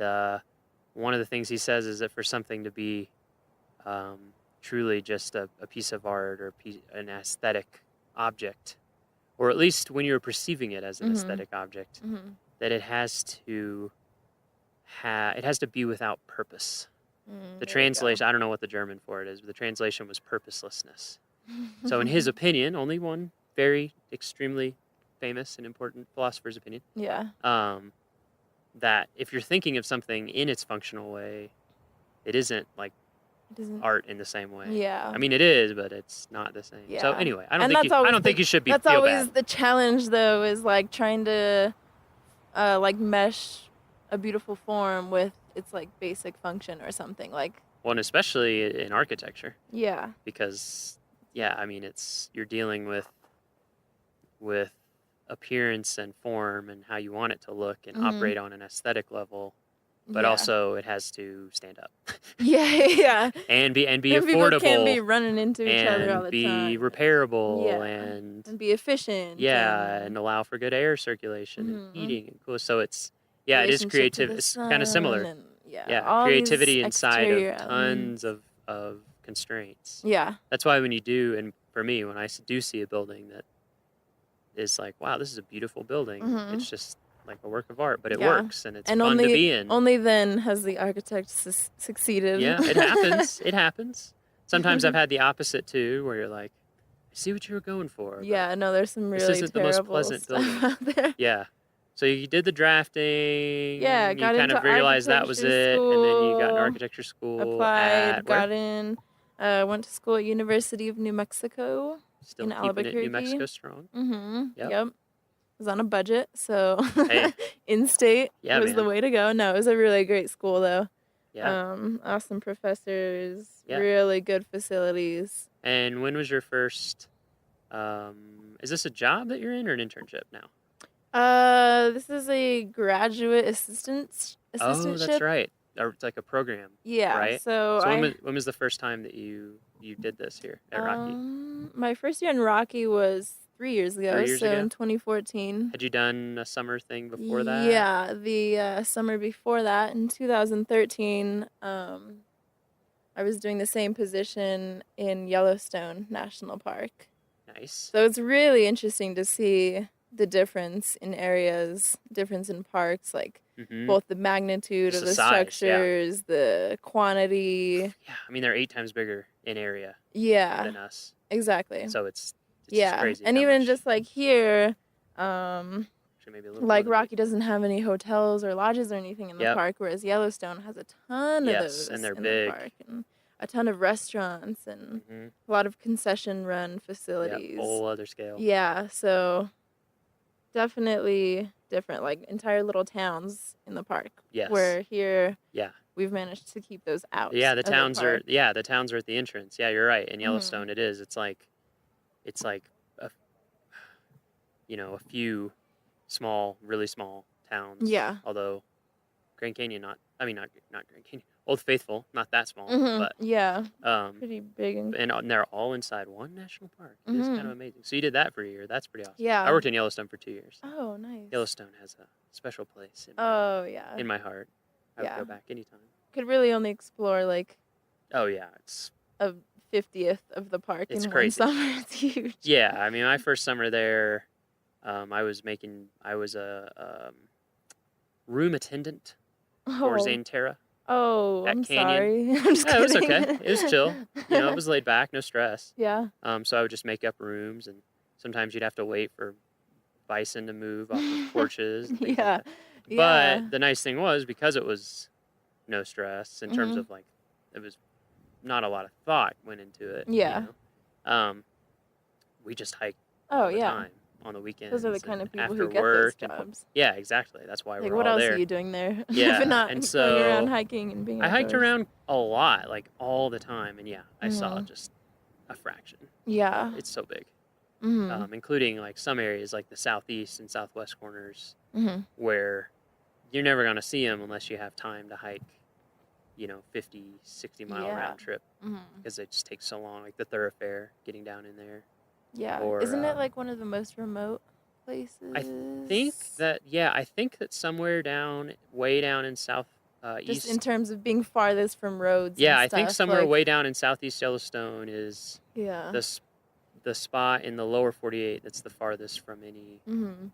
one of the things he says is that for something to be truly just a piece of art or an aesthetic object, or at least when you're perceiving it as an Mhm. aesthetic object, Mhm. that it has to be without purpose. The there you go. translation, I don't know what the German for it is, but the translation was purposelessness. So in his opinion, only one very extremely famous and important philosopher's opinion, Yeah. that if you're thinking of something in its functional way, it isn't like art in the same way. Yeah. I mean, it is, but it's not the same. Yeah. So anyway, I And don't think you should be. That's feel always bad. the challenge, though, is like trying to like mesh a beautiful form with its like basic function or something like. Well, and especially in architecture. Yeah. Because yeah, I mean, you're dealing with appearance and form and how you want it to look and operate on an aesthetic level. But also, it has to stand up. Yeah. and be And affordable. People can't be running into each other all the time. And be repairable. Yeah. And be efficient. Yeah, and allow for good air circulation and heating and cool. So it is Relationship creative. to the It's kind of similar. sun and, all creativity these inside exterior of tons of constraints. Yeah. That's why when you do, and for me, when I do see a building that is like, wow, this is a beautiful building. It's just like a work of art, but it works and it's fun to be in. Only then has the architect succeeded. Yeah, it happens. It happens. Sometimes I've had the opposite too, where you're like, I see what you were going for. Yeah, no, there's some really this isn't the most terrible pleasant stuff building. out there. Yeah. So you did the drafting. Yeah, you got kind of into realized that was architecture it, and then you got an school, architecture school. applied, got where? in, went to school at University of New Mexico Still in keeping Albuquerque. it New Mexico strong. Yep. Was on a budget, so Hey. in-state Yeah, was the man. way to go. No, it was a really great school, though. Yeah. Awesome professors, Yeah. really good facilities. And when was your first? Is this a job that you're in or an internship now? This is a graduate assistantship. Oh, that's right. Or it's like a program. Yeah. Right. So when was the first time that you did this here at Rocky? My first year in Rocky was 3 years ago. 3 years so ago? in 2014. Had you done a summer thing before that? Yeah, the summer before that in 2013, I was doing the same position in Yellowstone National Park. Nice. So it's really interesting to see the difference in areas, difference in parks, like both the magnitude Just of the the size, yeah. structures, the quantity. Yeah, I mean they're 8 times bigger in area. Yeah. Than us. Exactly. So it's yeah, just crazy. and how even much- just like here, actually maybe a little like more than Rocky doesn't have any hotels or lodges or anything in the Yep. park, whereas Yellowstone has a ton of Yes, those and they're in big. the park, and a ton of restaurants and a lot of concession-run facilities. Yeah, whole other scale. Yeah, so definitely different, like entire little towns in the park. Yes. Where here, Yeah. we've managed to keep those out. Yeah, the of towns park. the towns are at the entrance. Yeah, you're right. In Yellowstone, it is. It's like a few really small towns. Yeah. Although Grand Canyon, not Grand Canyon. Old Faithful, not that small, but yeah, pretty big and they're all inside one national park. It's kind of amazing. So you did that for a year. That's pretty awesome. Yeah. I worked in Yellowstone for 2 years. Oh, nice. Yellowstone has a special place. In my heart. I would go back anytime. Could really only explore like Oh yeah, it's a 50th of the park It's in crazy. one summer. It's huge. Yeah, I mean, my first summer there, I was a room attendant for Oh. Zane Terra. Oh, at I'm Canyon. sorry. I'm just Yeah, it was kidding. okay. It was chill. It was laid back, no stress. Yeah. So I would just make up rooms, and sometimes you'd have to wait for bison to move off of porches. And things Yeah. Like that. Yeah. But the nice thing was, because it was no stress in terms Mhm. of like, it was not a lot of thought went into it. Yeah. We just hiked Oh, all the yeah. time on the weekends. Those are the kind of and people after who get those work and- jobs. yeah, exactly. That's why Like, we're what all else there. are you doing there? Yeah, If not and going so around hiking and being I hiked outdoors. around a lot, like all the time, and yeah, I saw Mhm. just a fraction. Yeah. It's so big, Mhm. including like some areas like the southeast and southwest corners, Mhm. where you're never gonna see them unless you have time to hike, 50, 60-mile Yeah. round trip, Mhm. because it just takes so long. Like the thoroughfare, getting down in there. Yeah. Or, Isn't it like one of the most remote places? I think that somewhere way down in south Just east. in terms of being farthest from roads. Yeah, and I think stuff, somewhere like, way down in southeast Yellowstone is Yeah. the spot in the lower 48 that's the farthest from any Mhm.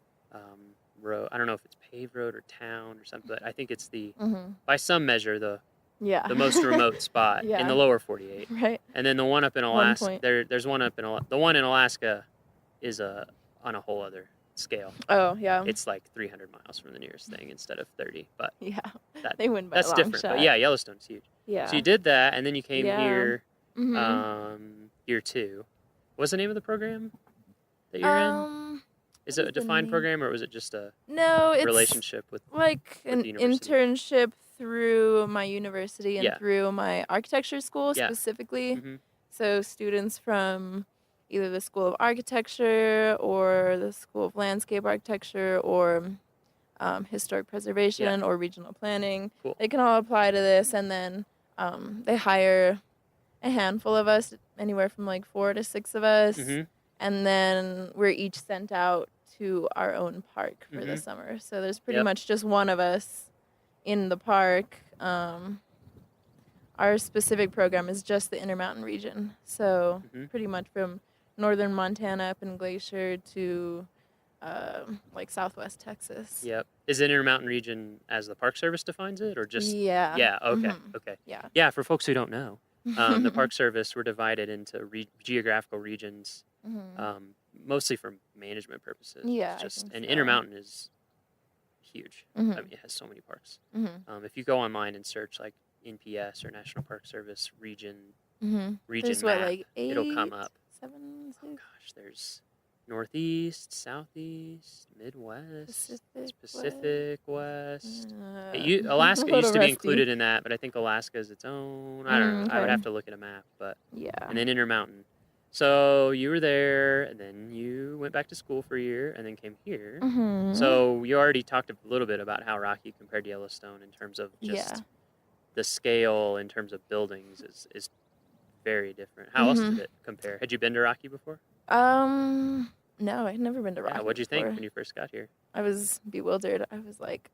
road. I don't know if it's paved road or town or something, but I think it's Mhm. by some measure the Yeah. most remote spot in Yeah. the lower 48. Right. And then the one up in One Alaska, point. there's one up in the one in Alaska is on a whole other scale. Oh, yeah. It's like 300 miles from the nearest thing instead of 30. But yeah, that, they win by that's a long different. shot. But yeah, Yellowstone's huge. Yeah. So you did that, and then you came Yeah. here Mhm. year 2. What's the name of the program that you're in? Is it a defined program, or was it just a it's relationship with like with an the university? internship through my university and Yeah. through my architecture school Yeah. specifically. Mhm. So students from either the School of Architecture or the School of Landscape Architecture or historic preservation or regional planning, Cool. they can all apply to this, and then they hire a handful of us, anywhere from like 4 to 6 of us, Mhm. and then we're each sent out to our own park for the Mhm. summer. So there's pretty Yep. much just one of us in the park. Our specific program is just the Intermountain region. So Mhm. pretty much from northern Montana up in Glacier to like southwest Texas. Yep. Is it Intermountain region as the Park Service defines it, or just? Yeah. Yeah. Okay. Mhm. Okay. Yeah. Yeah. For folks who don't know, the Park Service, we're divided into geographical regions, Mhm. mostly for management purposes. Yeah, It's I just think and so. Intermountain is huge. I Mhm. mean, it has so many parks. Mhm. If you go online and search like NPS or National Park Service region Mhm. region There's what, map, like it'll come 8, up. 7, 6? Gosh, there's Northeast, Southeast, Midwest, Pacific Pacific West. a Alaska little used to be rusty. included in that, but I think Alaska is its own. I don't know. I would Okay. have to look at a map, but Yeah. and then Intermountain. So you were there, and then you went back to school for a year, and then came here. Mhm. So you already talked a little bit about how Rocky compared to Yellowstone in terms of just Yeah. the scale in terms of buildings is very different. How else did Mhm. it compare? Had you been to Rocky before? No, I'd never been to Rocky Yeah, what'd you think before. when you first got here? I was bewildered. I was like,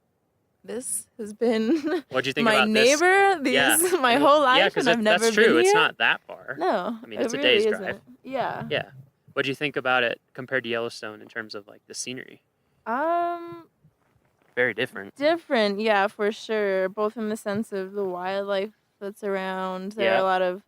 this has been What'd you think my about this? neighbor Yeah. my And whole yeah, life, 'cause and I've never that's been true. here. It's not that far. No, I mean, it it's a really day's isn't. drive. Yeah. Yeah. What'd you think about it compared to Yellowstone in terms of like the scenery? Very different. Different, yeah, for sure. Both in the sense of the wildlife that's around. There are Yeah. a lot of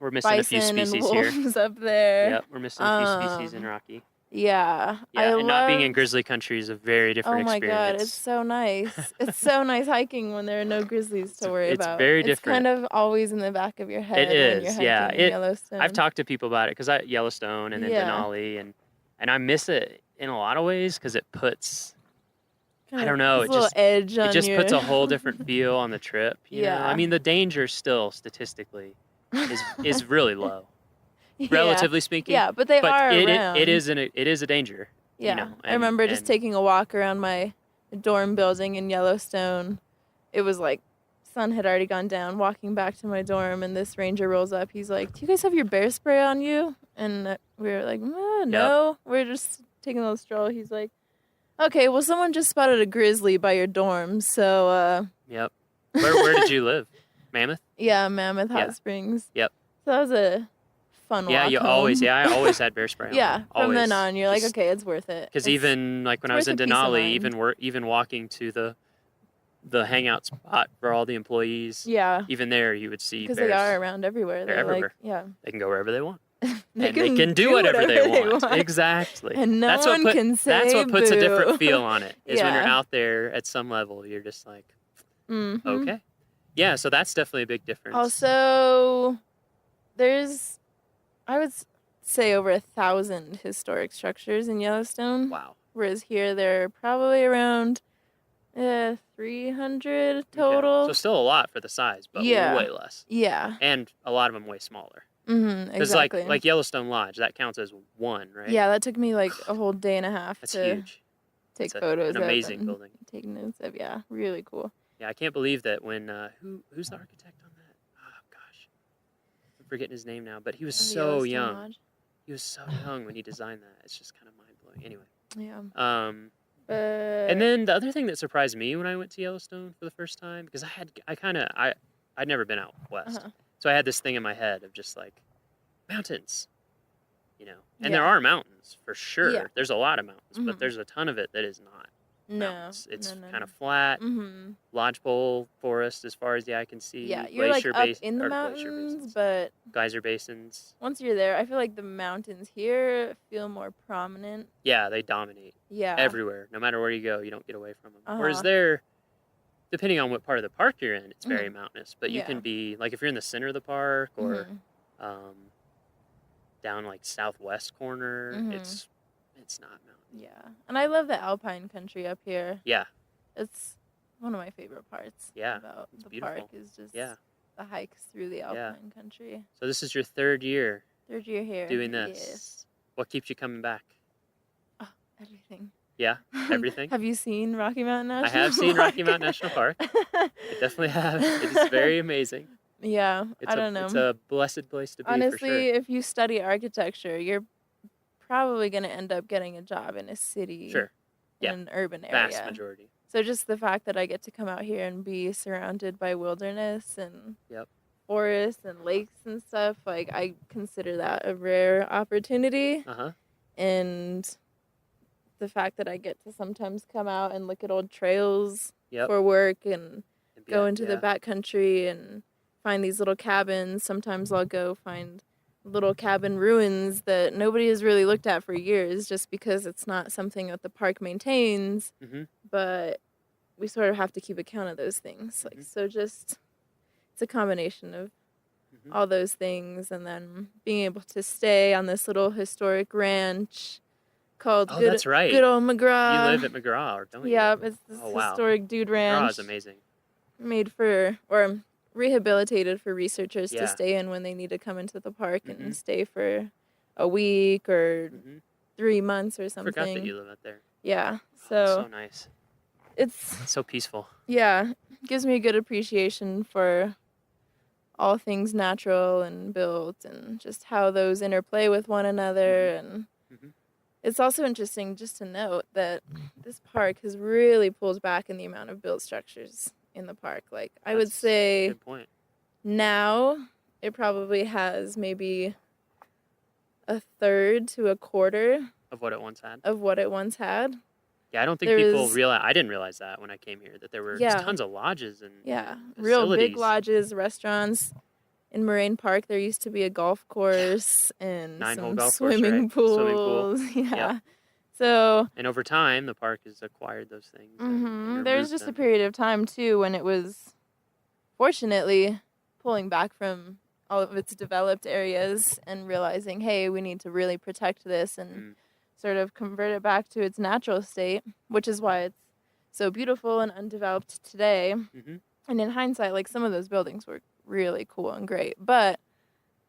We're missing a few bison and species here. wolves up there. Yep, we're missing a few species in Rocky. Yeah, Yeah, and not being in loved- grizzly country is a very different Oh my experience. god, it's so nice. It's so nice hiking when there are no grizzlies to worry it's about. very It's different. kind of always in the back of your head It when you're is, hiking yeah. in Yellowstone. I've talked to people about it because I Yellowstone and then Yeah. Denali, and I miss it in a lot of ways because it puts, I Kinda don't know, puts it a little just edge it on just puts a your- whole different feel on the trip. You know? Yeah. I mean the danger still statistically is really low, Yeah. relatively speaking. Yeah, but they are it around. is a danger. Yeah, You know, I remember just taking a walk around my dorm building in Yellowstone. It was like sun had already gone down, walking back to my dorm, and this ranger rolls up. He's like, "Do you guys have your bear spray on you?" And we were like, "No, we're just taking a little stroll." He's like, "Okay, well, someone just spotted a grizzly by your dorm, so Yep. Where did you live? Mammoth? yeah, Mammoth Hot Yeah. Springs." Yep. So that was a fun Yeah, walk you home. always. Yeah, I always had bear spray on. Yeah, from then Always. on, you're like, Just- okay, it's worth it. Because It's- even like when it's I was worth in the peace of Denali, mind. even walking to the hangout spot for all the employees. Yeah. Even there, you would see Because bears. they are around everywhere. They're They're like, everywhere. yeah. They can go wherever they want. They and they can do whatever they want. Exactly. And no that's one what can say That's what puts a boo. different feel on it. Is when you're Yeah. out there at some level, you're just like, Mhm. okay, yeah. So that's definitely a big difference. Also, there's, I would say, over 1,000 historic structures in Yellowstone. Wow. Whereas here, there are probably around 300 total. So still a lot for the size, but Yeah. way less. Yeah. And a lot of them way smaller. Mm-hmm, Because exactly. like Yellowstone Lodge, that counts as one, right? Yeah, that took me like a whole day and a half That's to huge. take It's photos an of amazing and building. take notes of. Yeah, really cool. Yeah, I can't believe that when who's the architect on that? Oh gosh, I'm forgetting his name now, but he was The so Yellowstone young. Lodge? He was so young when he designed that. It's just kind of mind blowing. Anyway. Yeah. And then the other thing that surprised me when I went to Yellowstone for the first time, because I'd never been out west, Uh-huh. so I had this thing in my head of just like mountains, and there Yeah. are mountains for sure. Yeah. There's a lot of mountains, Mhm. but there's a ton of it that is not. mountains. It's no. kind of flat. Mm-hmm. Lodgepole forest as far as the eye can see. Yeah, you're like Glacier up base- in the or glacier mountains, basins. but Geyser basins. once you're there, I feel like the mountains here feel more prominent. Yeah, they dominate. Yeah. Everywhere. No matter where you go, you don't get away from them. Whereas Uh-huh. there, depending on what part of the park you're in, it's very Mhm. mountainous. But you Yeah. can be, like, if you're in the center of the park or Mhm. down, like, southwest corner, Mhm. it's not mountain. Yeah, and I love the alpine country up here. Yeah. It's one of my favorite parts. Yeah, About it's the beautiful. park is just Yeah. the hikes through the Yeah. alpine country. So this is your third year Third year here. doing this. Yes. What keeps you coming back? Everything. Yeah, everything. Have you seen Rocky Mountain National I have seen Rocky Park? Mountain National Park. I definitely have. It is very amazing. Yeah, It's I don't know. It's a blessed place to be Honestly, for sure. if you study architecture, you're probably going to end up getting a job in a city, Sure. Yeah. in an urban area. Vast majority. So just the fact that I get to come out here and be surrounded by wilderness and Yep. forests and lakes and stuff, like I consider that a rare opportunity. Uh-huh. And the fact that I get to sometimes come out and look at old trails Yep. for work and be go out- into the yeah. backcountry and find these little cabins. Sometimes I'll go find little cabin ruins that nobody has really looked at for years just because it's not something that the park maintains. Mhm. But we sort of have to keep account of those things. Like, so just, it's a combination of all those things, and then being able to stay on this little historic ranch called Oh, that's right. Good Old McGraw. You live at McGraw, don't you? Yeah, it's this Oh, wow. historic dude McGraw ranch is amazing. made for, or rehabilitated for researchers Yeah. to stay in when they need to come into the park Mhm. and stay for a week or 3 months or something. Forgot that you live out there. Yeah, So so nice. it's It's so peaceful. yeah, gives me a good appreciation for all things natural and built and just how those interplay with one another. And it's also interesting just to note that this park has really pulled back in the amount of built structures in the park. Like, I would say Good point. now it probably has maybe a third to a quarter Of what it once had. of what it once had. Yeah, I don't think There people is- realize. I didn't realize that when I came here, that there were Yeah. tons of lodges and Yeah, and real big facilities. lodges, restaurants. In Moraine Park, there used to be a golf course and 9-hole some golf course, swimming right? Swimming pool. pools. Yeah. Yep. So And over time, the park has acquired those things. and there's removed just a them. period of time too when it was, fortunately, pulling back from all of its developed areas and realizing, hey, we need to really protect this and sort of convert it back to its natural state, which is why it's so beautiful and undeveloped today. Mhm. And in hindsight, like, some of those buildings were really cool and great, but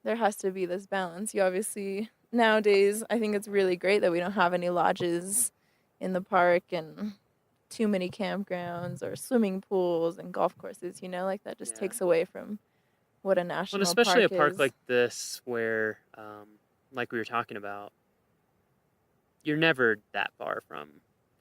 there has to be this balance. You obviously, nowadays, I think it's really great that we don't have any lodges in the park and too many campgrounds or swimming pools and golf courses, like that just takes away from what a national Well, especially park a park is. like this, where, like we were talking about, you're never that far from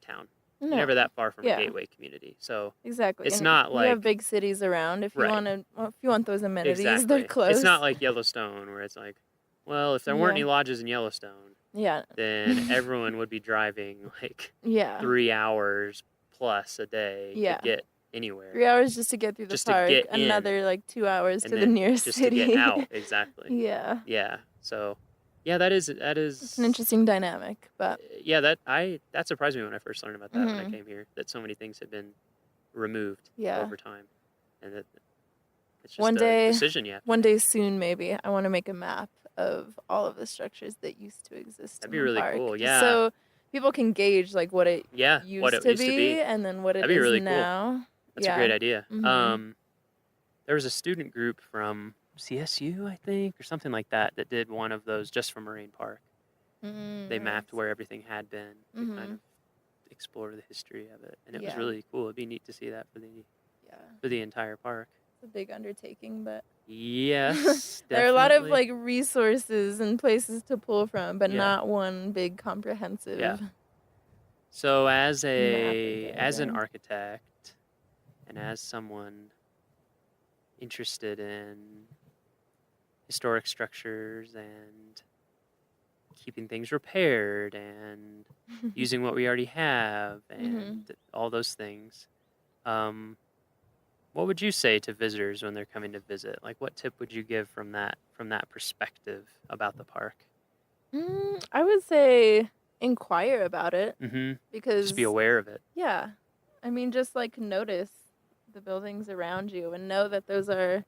town. No. You're never that far from Yeah. a gateway community. So Exactly. it's And not you have like big cities around. If you Right. want to, if you want those amenities, exactly. they're close. It's not like Yellowstone, where it's like, well, if there weren't Yeah. any lodges in Yellowstone, Yeah. then everyone would be driving like Yeah. 3 hours plus a day Yeah. to get anywhere. 3 hours just to get through the Just to park. get in, Another like 2 hours and to the then nearest just city. to get out. Exactly. Yeah. Yeah. So, yeah, that is It's an interesting dynamic, but yeah, that surprised me when I first learned about that when I Mhm. came here, that so many things had been removed Yeah. over time, and that it's just one a day, decision you have. one day soon, maybe I want to make a map of all of the structures that used to exist. That'd in be the really park, cool, just yeah. So people can gauge like what it Yeah, used, what it to, used to be, be. and then what it That'd be is really cool. now. That's Yeah. a great idea. Mhm. There was a student group from CSU, I think, or something like that, that did one of those just for Moraine Park. They mapped where everything had been to kind Mhm. of explore the history of it, and it was Yeah. really cool. It'd be neat to see that for the entire park. It's a big undertaking, but Yes, there are a lot of definitely. like resources and places to pull from, but Yeah. not one big comprehensive. Yeah. So as Map an of everything. architect and as someone interested in historic structures and keeping things repaired and using what we already have and all those things. What would you say to visitors when they're coming to visit? Like, what tip would you give from that perspective about the park? I would say inquire about it because Just be aware of it. Yeah, I mean, just like notice the buildings around you and know that those are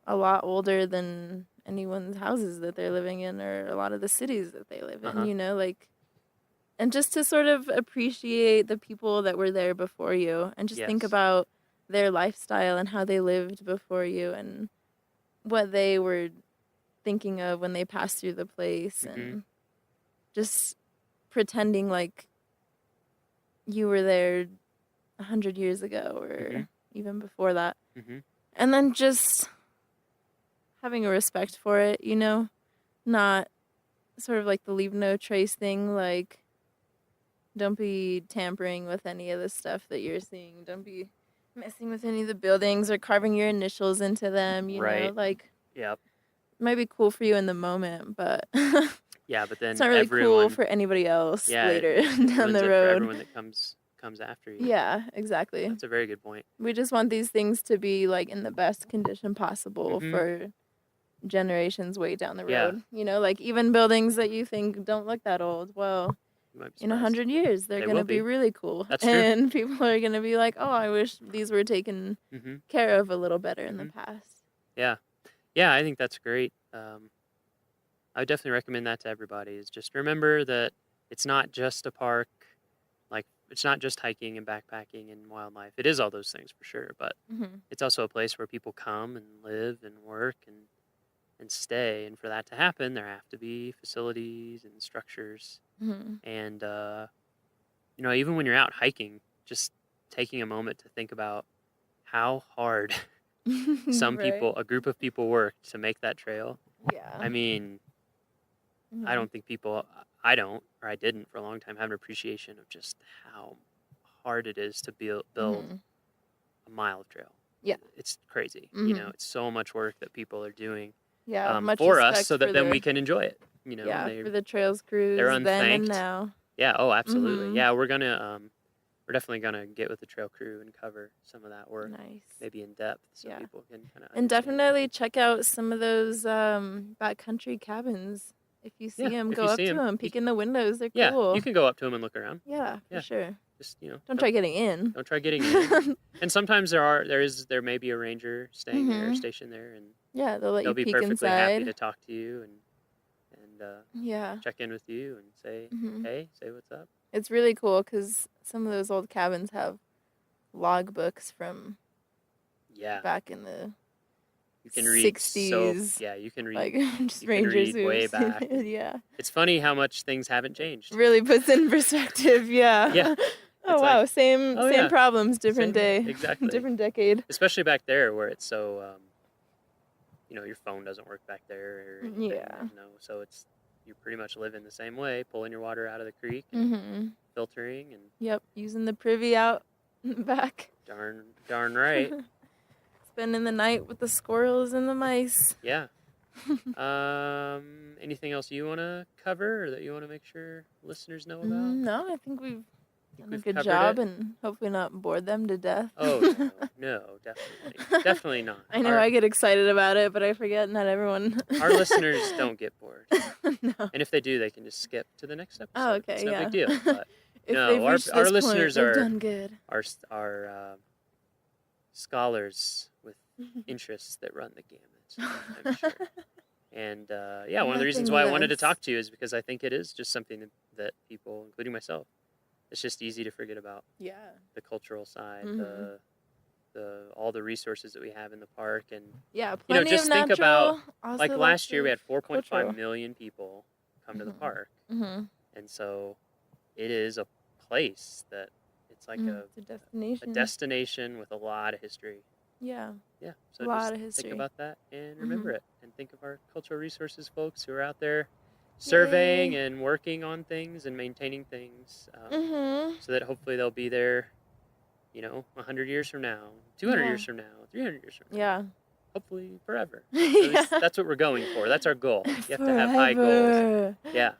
a lot older than anyone's houses that they're living in or a lot of the cities that they live in. You know, like, and just to sort of appreciate the people that were there before you and just think about their lifestyle and how they lived before you and what they were thinking of when they passed through the place and just pretending like you were there 100 years ago or even before that. And then just having a respect for it, you know, not sort of like the leave no trace thing, like don't be tampering with any of the stuff that you're seeing. Don't be messing with any of the buildings or carving your initials into them, you know, like it might be cool for you in the moment, but but then it's not really cool for anybody else later down the road. For everyone that comes after you. Yeah, exactly. That's a very good point. We just want these things to be like in the best condition possible for generations way down the road. You know, like even buildings that you think don't look that old, well, in 100 years they're going to be really cool. That's true. And people are going to be like, oh, I wish these were taken care of a little better in the past. Yeah, I think that's great. I would definitely recommend that to everybody, is just remember that it's not just a park, like it's not just hiking and backpacking and wildlife. It is all those things for sure, but it's also a place where people come and live and work and stay. And for that to happen, there have to be facilities and structures. And, you know, even when you're out hiking, just taking a moment to think about how hard some people, a group of people worked to make that trail. I mean, I don't think I don't, or I didn't for a long time, have an appreciation of just how hard it is to build a mile of trail. It's crazy. You know, it's so much work that people are doing much for us respect so that for then their- we can enjoy it. You know, for the trails crews they're then and unthanked. now. Yeah, oh, absolutely. Yeah, we're definitely gonna get with the trail crew and cover some of that work, maybe in depth, so people can kind of. And definitely check out some of those backcountry cabins. If you see them, if go you up see to 'em, them, peek in the windows. They're Yeah, cool. you can go up to them and look around. Yeah, for sure. Just, you know, Don't try getting in. Don't try getting in. And sometimes there may be a ranger staying there, stationed there, and they'll let you be peek perfectly happy inside. to talk to you and check in with you and say, hey, say what's up. It's really cool because some of those old cabins have log books from back in the You can read 60s. you can read. Like just you can rangers read way who've back. seen it, yeah. It's funny how much things haven't changed. Really puts in perspective, yeah. Yeah. Oh It's wow, like, same problems, different Same- day, Exactly. different decade. Especially back there where it's so, you know, your phone doesn't work back there. Or anything, Yeah. You know, so you're pretty much living the same way, pulling your water out of the creek and filtering and. Yep, using the privy out in the back. Darn right. Spending the night with the squirrels and the mice. Yeah. Anything else you want to cover or that you want to make sure listeners know about? No, I think we've done a we've good covered job it? and hopefully not bored them to death. Oh, no, definitely. Definitely not. I know I get excited about it, but I forget not everyone. Our listeners don't get bored. No. And if they do, they can just skip to the next episode. Oh, okay, It's no yeah. big deal. But If no, they've our reached this listeners point, they've are done good. are scholars with interests that run the gamut, I'm sure. And one of the reasons why I wanted to talk to you is because I think it is just something that people, including myself, it's just easy to forget about. Yeah. The cultural side, the all the resources that we have in the park, and plenty just of think natural, about also like last year we had 4.5 cultural. million people come to the park, Mhm. and so it is a place that it's like It's a destination. a destination with a lot of history. Yeah. Yeah, so A lot just of history. think about that and remember it, and think of our cultural resources folks who are out there surveying and working on things and maintaining things, so that hopefully they'll be there, 100 years from now, 200 Yeah. years from now, 300 years from now. Yeah. hopefully forever. At least that's what we're going for. That's our goal. You have to have high goals. Yeah.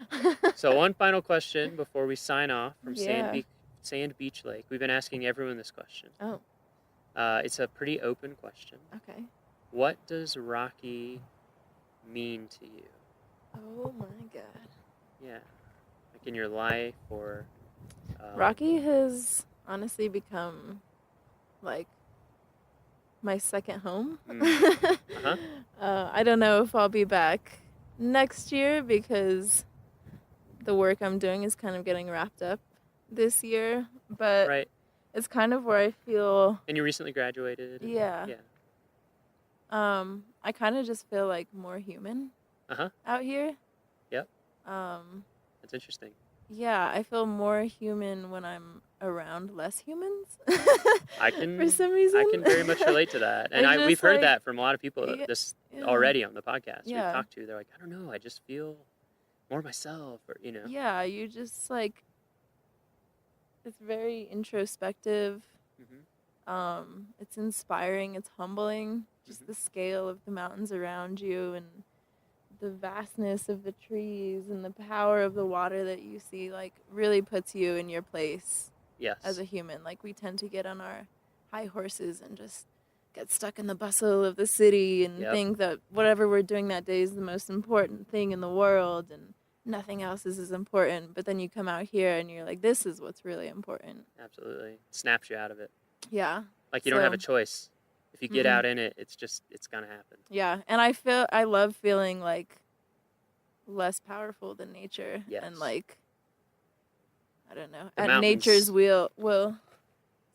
So one final question before we sign off from Sand Beach Lake. We've been asking everyone this question. Oh. It's a pretty open question. Okay. What does Rocky mean to you? Oh my God. Yeah. Like in your life or... Rocky has honestly become like my second home. I don't know if I'll be back next year because the work I'm doing is kind of getting wrapped up this year, but it's kind of where I feel. And you recently graduated. Yeah. I kind of just feel like more human out here. Yep. That's interesting. Yeah, I feel more human when I'm around less humans. For some reason. I can very much relate to that. And we've heard that from a lot of people already on the podcast we've talked to. They're like, I don't know, I just feel more myself, or, you know. Yeah, you just like, it's very introspective. It's inspiring, it's humbling, just the scale of the mountains around you and the vastness of the trees and the power of the water that you see, like, really puts you in your place as a human. Like, we tend to get on our high horses and just get stuck in the bustle of the city and think that whatever we're doing that day is the most important thing in the world and nothing else is as important. But then you come out here and you're like, this is what's really important. Absolutely. It snaps you out of it. Yeah. Like, you don't have a choice. If you get out in it, it's going to happen. Yeah, and I love feeling like less powerful than nature and like, I don't know, at nature's will.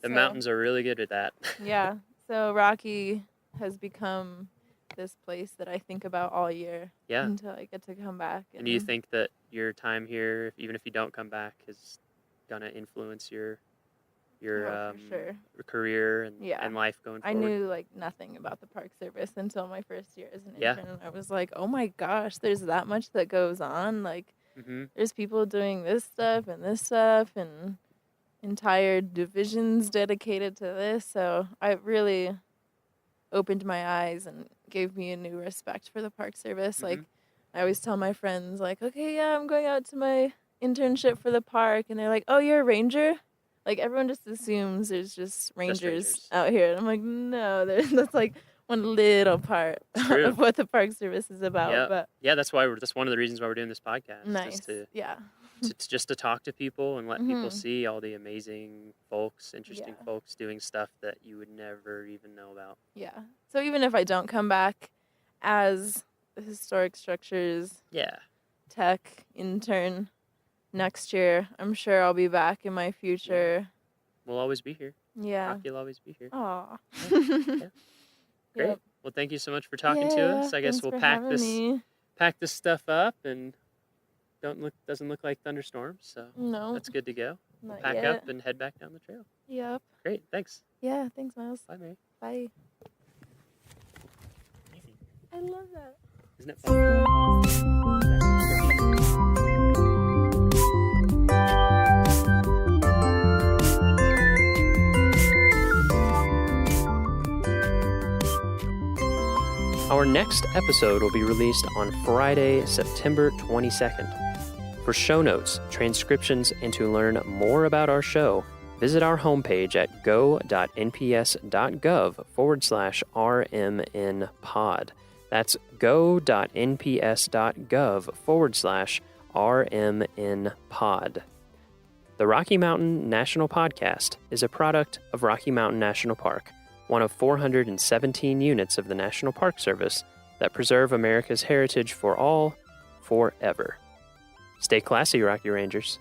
The mountains are really good at that. Yeah, so Rocky has become this place that I think about all year until I get to come back. And do you think that your time here, even if you don't come back, is going to influence your career and life going forward? I knew like nothing about the Park Service until my first year as an intern. And I was like, oh my gosh, there's that much that goes on. Like, there's people doing this stuff and entire divisions dedicated to this. So it really opened my eyes and gave me a new respect for the Park Service. Like, I always tell my friends, like, okay, yeah, I'm going out to my internship for the park. And they're like, oh, you're a ranger? Like, everyone just assumes there's just rangers out here. And I'm like, no, that's like one little part of what the Park Service is about. Yep. But that's one of the reasons why we're doing this podcast. Nice. Just to talk to people and let people see all the amazing folks, interesting folks doing stuff that you would never even know about. Yeah. So even if I don't come back as a historic structures tech intern next year, I'm sure I'll be back in my future. We'll always be here. Yeah. Rocky will always be here. Aw. Great. Yep. Well, thank you so much for talking to us. I guess we'll pack this stuff up and doesn't look like thunderstorms, so that's good to go. Not pack yet. up and head back down the trail. Yep. Great. Thanks. Yeah. Thanks, Miles. Bye, Mary. Bye. I love that. Isn't it fun? Our next episode will be released on Friday, September 22nd. For show notes, transcriptions, and to learn more about our show, visit our homepage at go.nps.gov/RMNpod. That's go.nps.gov/RMNpod. The Rocky Mountain National Podcast is a product of Rocky Mountain National Park, one of 417 units of the National Park Service that preserve America's heritage for all, forever. Stay classy, Rocky Rangers.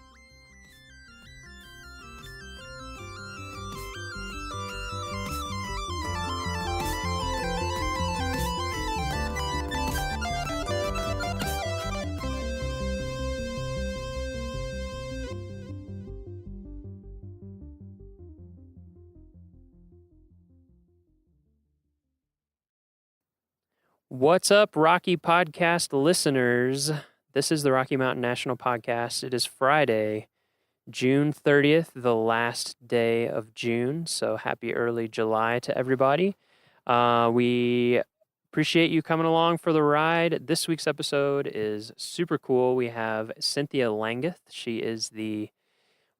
What's up, Rocky Podcast listeners? This is the Rocky Mountain National Podcast. It is Friday, June 30th, the last day of June. So happy early July to everybody. We Appreciate you coming along for the ride. This week's episode is super cool. We have Cynthia Langeth. She is the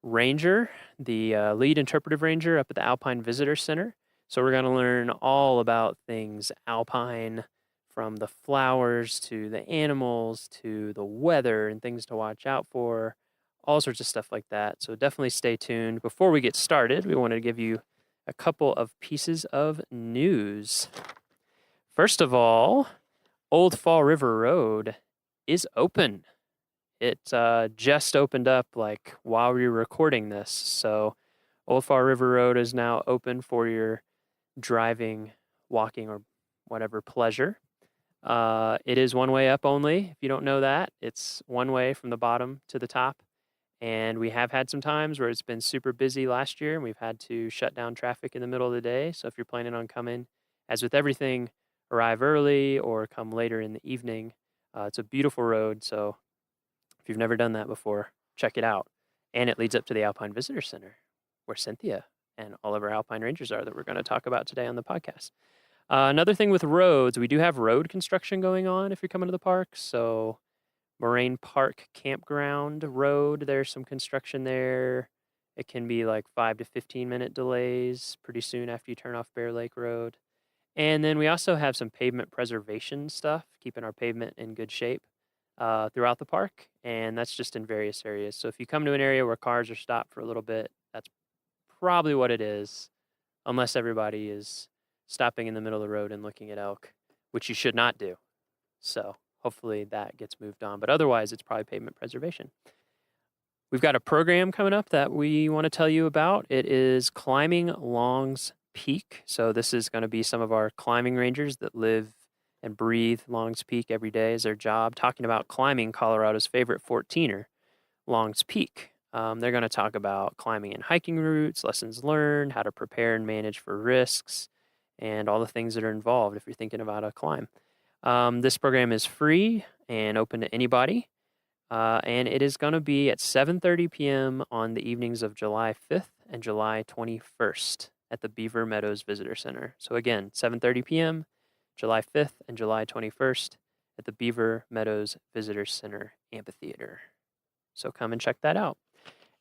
ranger, the lead interpretive ranger up at the Alpine Visitor Center. So we're going to learn all about things alpine, from the flowers to the animals to the weather and things to watch out for, all sorts of stuff like that. So definitely stay tuned. Before we get started, we wanted to give you a couple of pieces of news. First of all, Old Fall River Road is open. It just opened up like while we were recording this. So Old Fall River Road is now open for your driving, walking, or whatever pleasure. It is one way up only. If you don't know that, it's one way from the bottom to the top. And we have had some times where it's been super busy last year and we've had to shut down traffic in the middle of the day. So if you're planning on coming, as with everything, arrive early or come later in the evening. It's a beautiful road, so if you've never done that before, check it out. And it leads up to the Alpine Visitor Center, where Cynthia and all of our Alpine Rangers are that we're going to talk about today on the podcast. Another thing with roads, we do have road construction going on if you're coming to the park. So Moraine Park Campground Road, there's some construction there. It can be like 5 to 15 minute delays pretty soon after you turn off Bear Lake Road. And then we also have some pavement preservation stuff, keeping our pavement in good shape throughout the park. And that's just in various areas. So if you come to an area where cars are stopped for a little bit, that's probably what it is, unless everybody is stopping in the middle of the road and looking at elk, which you should not do. So hopefully that gets moved on. But otherwise, it's probably pavement preservation. We've got a program coming up that we want to tell you about. It is Climbing Long's Peak. So this is going to be some of our climbing rangers that live and breathe Long's Peak every day as their job, talking about climbing Colorado's favorite 14er, Long's Peak. They're going to talk about climbing and hiking routes, lessons learned, how to prepare and manage for risks, and all the things that are involved if you're thinking about a climb. This program is free and open to anybody, and it is going to be at 7:30 p.m. on the evenings of July 5th and July 21st at the Beaver Meadows Visitor Center. So again, 7:30 p.m., July 5th and July 21st at the Beaver Meadows Visitor Center Amphitheater. So come and check that out.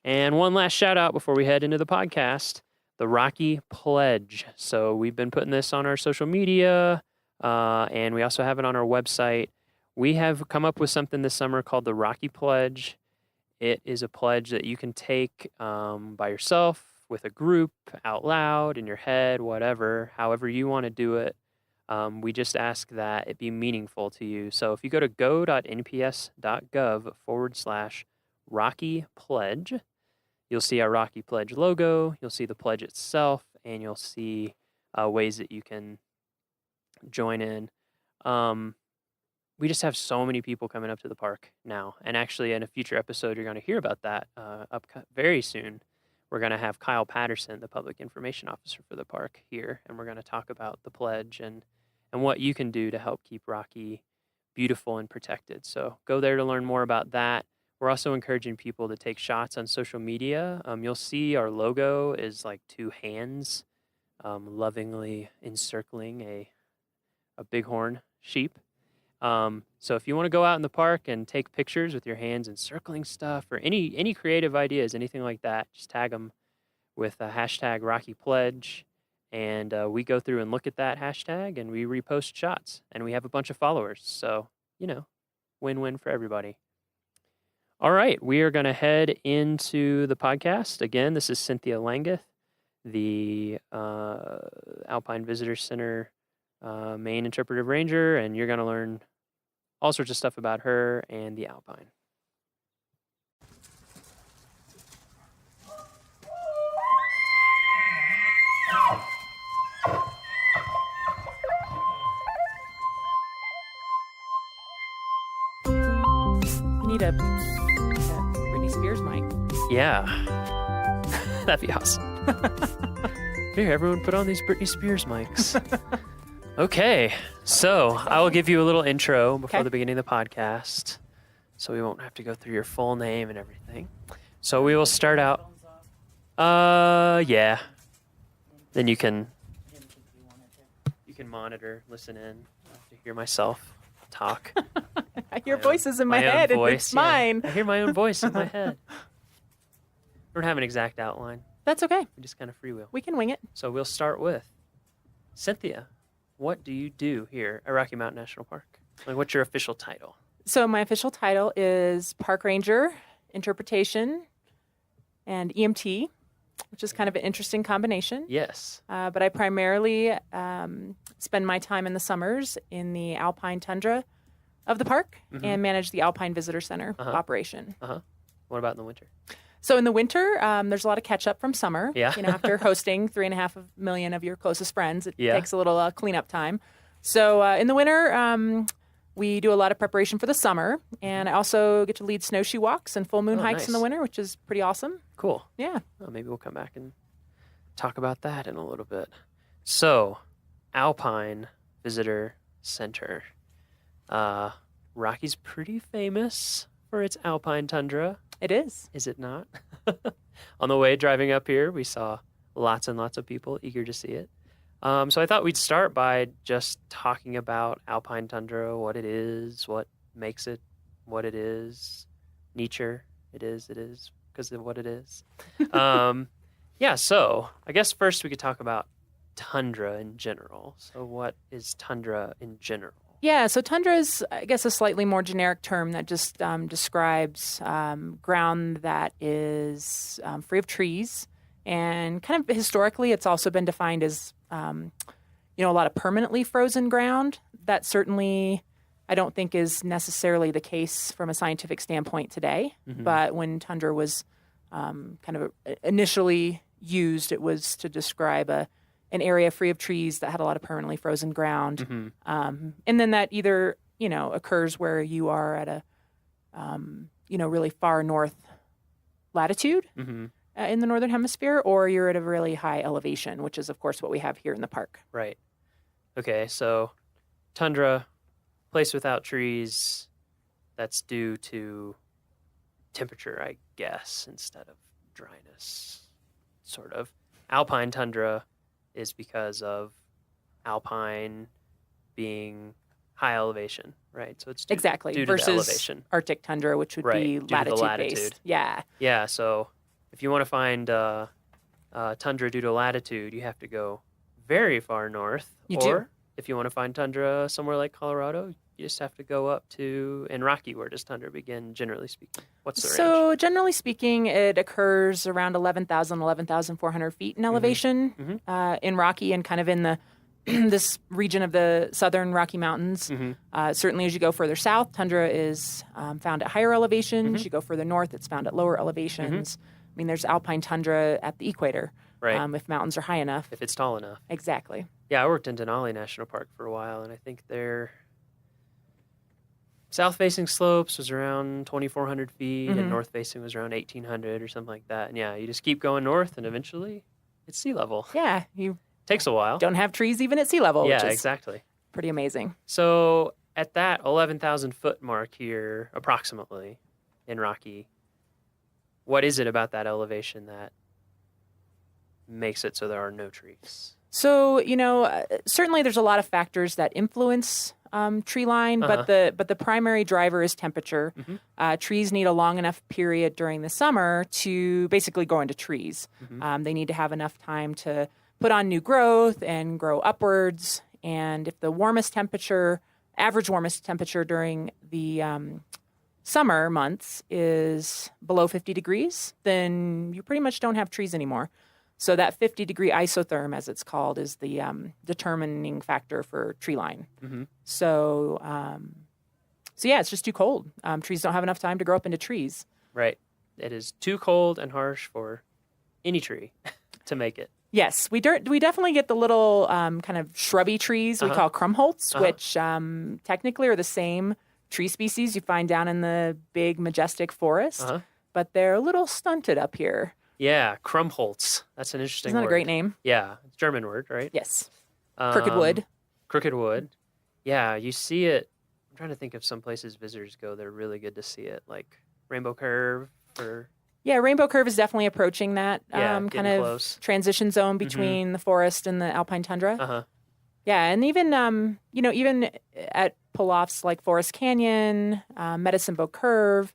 And one last shout out before we head into the podcast, the Rocky Pledge. So we've been putting this on our social media, and we also have it on our website. We have come up with something this summer called the Rocky Pledge. It is a pledge that you can take by yourself, with a group, out loud, in your head, whatever, however you want to do it. We just ask that it be meaningful to you. So if you go to go.nps.gov/Rocky Pledge, you'll see our Rocky Pledge logo, you'll see the pledge itself, and you'll see ways that you can join in. We just have so many people coming up to the park now. And actually, in a future episode, you're going to hear about that up very soon. We're going to have Kyle Patterson, the public information officer for the park, here, and we're going to talk about the pledge and what you can do to help keep Rocky beautiful and protected. So go there to learn more about that. We're also encouraging people to take shots on social media. You'll see our logo is like two hands lovingly encircling a bighorn sheep. So if you want to go out in the park and take pictures with your hands encircling stuff or any creative ideas, anything like that, just tag them with a hashtag Rocky Pledge. And we go through and look at that hashtag and we repost shots. And we have a bunch of followers. So, win-win for everybody. All right, we are going to head into the podcast. Again, this is Cynthia Langeth, the Alpine Visitor Center main interpretive ranger, and you're going to learn all sorts of stuff about her and the Alpine. You need a Britney Spears mic. Yeah. That'd be awesome. Here, everyone put on these Britney Spears mics. Okay, so I will give you a little intro before the beginning of the podcast, so we won't have to go through your full name and everything. So we will start out. Yeah. Then you can monitor, listen in, to to hear myself talk. Your voice is in my own head, and voice, it's yeah. mine. I hear my own voice in my head. We don't have an exact outline. That's okay. We just kind of freewheel. We can wing it. So we'll start with Cynthia. What do you do here at Rocky Mountain National Park? Like, what's your official title? So my official title is Park Ranger, Interpretation, and EMT, which is kind of an interesting combination. Yes. But I primarily spend my time in the summers in the alpine tundra of the park and manage the Alpine Visitor Center operation. What about in the winter? So in the winter, there's a lot of catch up from summer. Yeah. After hosting 3.5 million of your closest friends, it Yeah. takes a little cleanup time. So in the winter, we do a lot of preparation for the summer, and I also get to lead snowshoe walks and full moon hikes in the nice. winter, which is pretty awesome. Cool. Yeah. Well, maybe we'll come back and talk about that in a little bit. So, Alpine Visitor Center. Rocky's pretty famous for its alpine tundra. It is. Is it not? On the way driving up here, we saw lots and lots of people eager to see it. So I thought we'd start by just talking about alpine tundra, what it is, what makes it what it is, nature. It is because of what it is. Yeah, so I guess first we could talk about tundra in general. So what is tundra in general? Yeah, so tundra is, I guess, a slightly more generic term that just describes ground that is free of trees. And kind of historically, it's also been defined as, a lot of permanently frozen ground. That certainly, I don't think, is necessarily the case from a scientific standpoint today. But when tundra was kind of initially used, it was to describe an area free of trees that had a lot of permanently frozen ground. And then that either, occurs where you are at a, really far north latitude in the Northern Hemisphere, or you're at a really high elevation, which is, of course, what we have here in the park. Right. Okay, so tundra, place without trees, that's due to temperature, I guess, instead of dryness, sort of. Alpine tundra is because of alpine being high elevation, right? So it's due, Exactly. due to Versus the elevation. Arctic tundra, which would Right, be due to the latitude-based. Yeah. Yeah, so if you want to find tundra due to latitude, you have to go very far north. You or do. if you want to find tundra somewhere like Colorado, you just have to go up to, in Rocky, where does tundra begin, generally speaking? What's the range? So generally speaking, it occurs around 11,400 feet in elevation in Rocky and kind of in the this region of the southern Rocky Mountains. Certainly as you go further south, tundra is found at higher elevations. You go further north, it's found at lower elevations. I mean, there's alpine tundra at the equator, Right. if mountains are high enough. If it's tall enough. Exactly. Yeah, I worked in Denali National Park for a while, and I think their south-facing slopes was around 2,400 feet, and north-facing was around 1,800 or something like that. And yeah, you just keep going north, and eventually it's sea level. Yeah, you Takes a while. don't have trees even at sea level, Yeah, which is exactly. pretty amazing. So at that 11,000 foot mark here, approximately, in Rocky, what is it about that elevation that makes it so there are no trees? So, certainly there's a lot of factors that influence tree line, but the primary driver is temperature. Trees need a long enough period during the summer to basically grow into trees. They need to have enough time to put on new growth and grow upwards. And if the average warmest temperature during the summer months is below 50 degrees, then you pretty much don't have trees anymore. So that 50-degree isotherm, as it's called, is the determining factor for tree line. So yeah, it's just too cold. Trees don't have enough time to grow up into trees. Right. It is too cold and harsh for any tree to make it. Yes, we definitely get the little kind of shrubby trees we call krumholtz, which technically are the same tree species you find down in the big, majestic forest, but they're a little stunted up here. Yeah, Krumholtz. That's an interesting Isn't that word. a great name? Yeah, it's a German word, right? Yes. Crooked wood. Crooked wood. Yeah, you see it. I'm trying to think of some places visitors go. They're really good to see it, like Rainbow Curve or... Yeah, Rainbow Curve is definitely approaching that Yeah, kind getting of close. transition zone between the forest and the alpine tundra. Yeah, and even even at pull-offs like Forest Canyon, Medicine Bow Curve,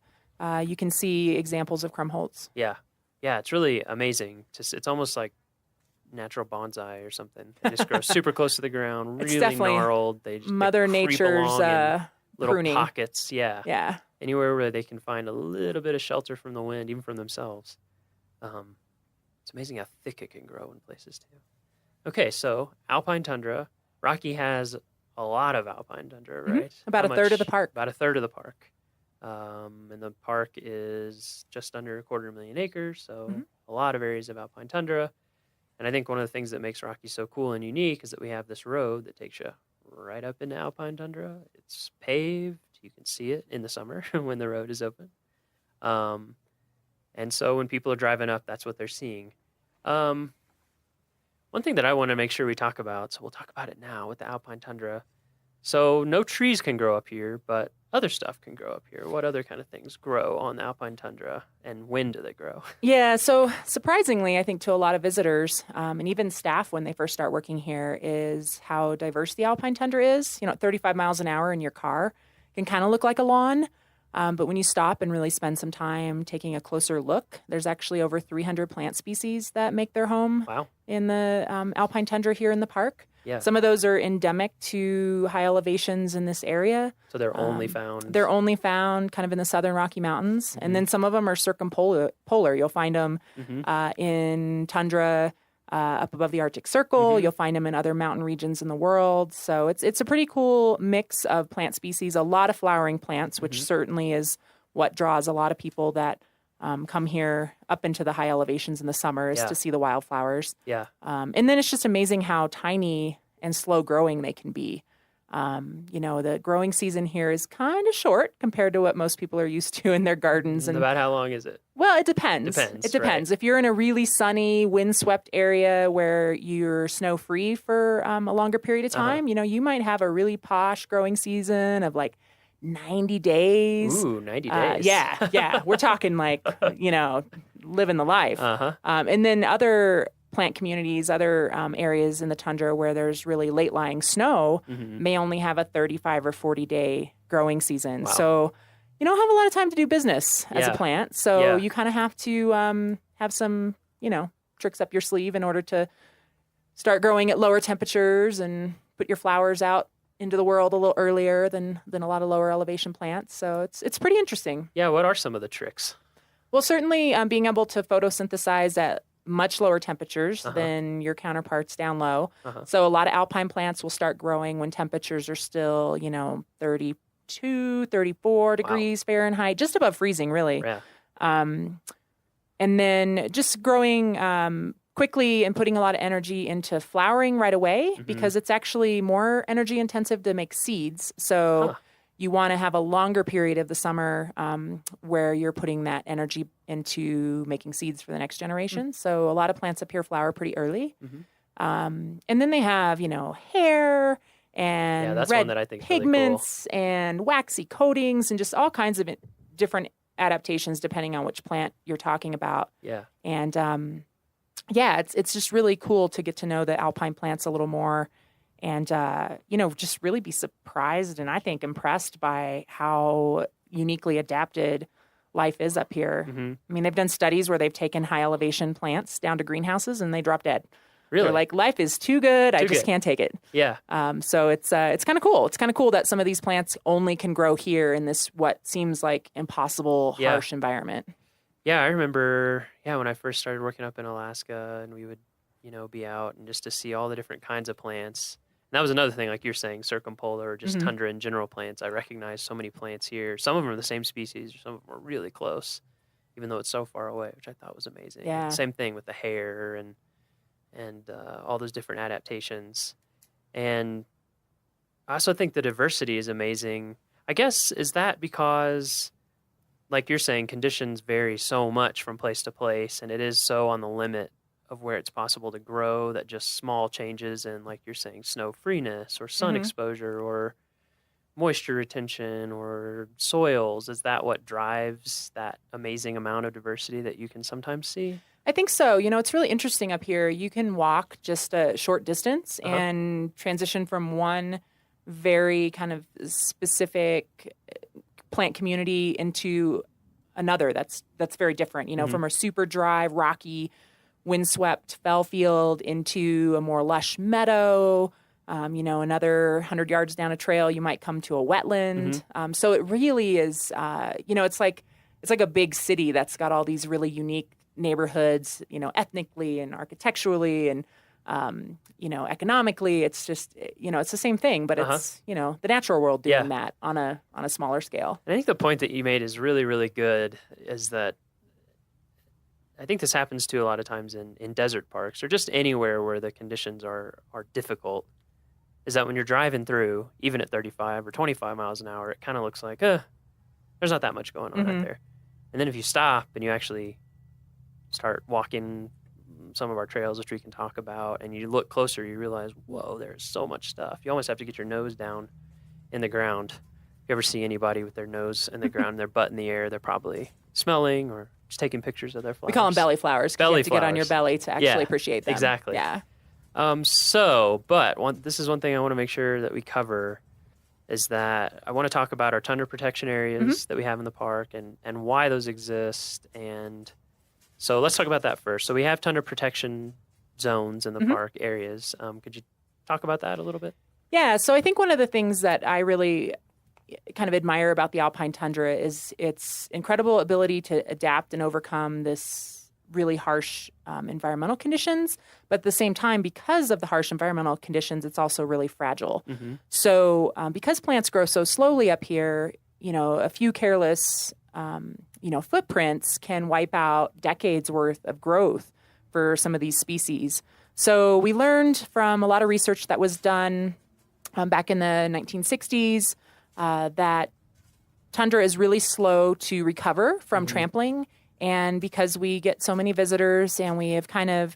you can see examples of Krumholtz. Yeah, it's really amazing. It's almost like natural bonsai or something. They just grow super close to the ground, It's really definitely gnarled. They just Mother creep Nature's along in little pruning. pockets. Yeah, Yeah. Anywhere where they can find a little bit of shelter from the wind, even from themselves. It's amazing how thick it can grow in places too. Okay, so alpine tundra. Rocky has a lot of alpine tundra, right? About How a third of much? the park. About a third of the park. And the park is just under 250,000 acres, so a lot of areas of alpine tundra. And I think one of the things that makes Rocky so cool and unique is that we have this road that takes you right up into alpine tundra. It's paved. You can see it in the summer when the road is open. And so when people are driving up, that's what they're seeing. One thing that I want to make sure we talk about, so we'll talk about it now with the alpine tundra. So no trees can grow up here, but other stuff can grow up here. What other kind of things grow on the alpine tundra, and when do they grow? Yeah, so surprisingly, I think to a lot of visitors and even staff when they first start working here is how diverse the alpine tundra is. At 35 miles an hour in your car, it can kind of look like a lawn. But when you stop and really spend some time taking a closer look, there's actually over 300 plant species that make their home in the alpine tundra here in the park. Yeah. Some of those are endemic to high elevations in this area. So they're only found? They're only found kind of in the southern Rocky Mountains. And then some of them are circumpolar. You'll find them in tundra up above the Arctic Circle. You'll find them in other mountain regions in the world. So it's a pretty cool mix of plant species, a lot of flowering plants, which certainly is what draws a lot of people that come here up into the high elevations in the summer is to see the wildflowers. Yeah. And then it's just amazing how tiny and slow growing they can be. The growing season here is kind of short compared to what most people are used to in their gardens. And about how long is it? Well, it depends. It depends. Right. If you're in a really sunny, windswept area where you're snow-free for a longer period of time, you might have a really posh growing season of like 90 days. Ooh, 90 days. Yeah. We're talking like, living the life. And then other plant communities, other areas in the tundra where there's really late-lying snow may only have a 35 or 40-day growing season. Wow. So you don't have a lot of time to do business as a plant. So you kind of have to have some, tricks up your sleeve in order to start growing at lower temperatures and put your flowers out into the world a little earlier than a lot of lower elevation plants. So it's pretty interesting. Yeah, what are some of the tricks? Well, certainly being able to photosynthesize at much lower temperatures than your counterparts down low. So a lot of alpine plants will start growing when temperatures are still, 32, 34 degrees Fahrenheit, just above freezing, really. Yeah. And then just growing quickly and putting a lot of energy into flowering right away because it's actually more energy intensive to make seeds. So you want to have a longer period of the summer where you're putting that energy into making seeds for the next generation. So a lot of plants up here flower pretty early. And then they have, hair and that's red one that I think is really pigments and waxy coatings and just all kinds of different adaptations depending on which plant you're talking about. Yeah. And it's just really cool to get to know the alpine plants a little more and, just really be surprised and I think impressed by how uniquely adapted life is up here. I mean, they've done studies where they've taken high elevation plants down to greenhouses and they drop dead. Really? They're like, life is too good. I just can't take it. Yeah. So it's kind of cool. It's kind of cool that some of these plants only can grow here in this what seems like impossible, harsh environment. Yeah, I remember, when I first started working up in Alaska and we would, be out and just to see all the different kinds of plants. And that was another thing, like you're saying, circumpolar or just tundra in general plants. I recognized so many plants here. Some of them are the same species, some of them are really close, even though it's so far away, which I thought was amazing. Yeah. Same thing with the hair and all those different adaptations. And I also think the diversity is amazing. I guess, is that because, like you're saying, conditions vary so much from place to place, and it is so on the limit of where it's possible to grow that just small changes in, like you're saying, snow freeness or sun exposure or moisture retention or soils, is that what drives that amazing amount of diversity that you can sometimes see? I think so. It's really interesting up here. You can walk just a short distance and transition from one very kind of specific plant community into another that's very different, from a super dry, rocky, windswept fell field into a more lush meadow. Another 100 yards down a trail, you might come to a wetland. So it really is, it's like a big city that's got all these really unique neighborhoods, ethnically and architecturally and, economically. It's just, it's the same thing, but it's, the natural world doing that on a smaller scale. And I think the point that you made is really, really good, is that I think this happens too a lot of times in desert parks or just anywhere where the conditions are difficult, is that when you're driving through, even at 35 or 25 miles an hour, it kind of looks like, there's not that much going on out there. And then if you stop and you actually start walking some of our trails, which we can talk about, and you look closer, you realize, whoa, there's so much stuff. You almost have to get your nose down in the ground. If you ever see anybody with their nose in the ground, their butt in the air, they're probably smelling or just taking pictures of their flowers. We call them belly flowers because you have to get on your belly to actually appreciate them. Exactly. Yeah. This is one thing I want to make sure that we cover, is that I want to talk about our tundra protection areas that we have in the park and why those exist. And so let's talk about that first. So we have tundra protection zones in the park areas. Could you talk about that a little bit? Yeah. So I think one of the things that I really kind of admire about the alpine tundra is its incredible ability to adapt and overcome this really harsh environmental conditions, but at the same time, because of the harsh environmental conditions, it's also really fragile. So because plants grow so slowly up here, a few careless, footprints can wipe out decades worth of growth for some of these species. So we learned from a lot of research that was done back in the 1960s that tundra is really slow to recover from trampling. And because we get so many visitors and we have kind of,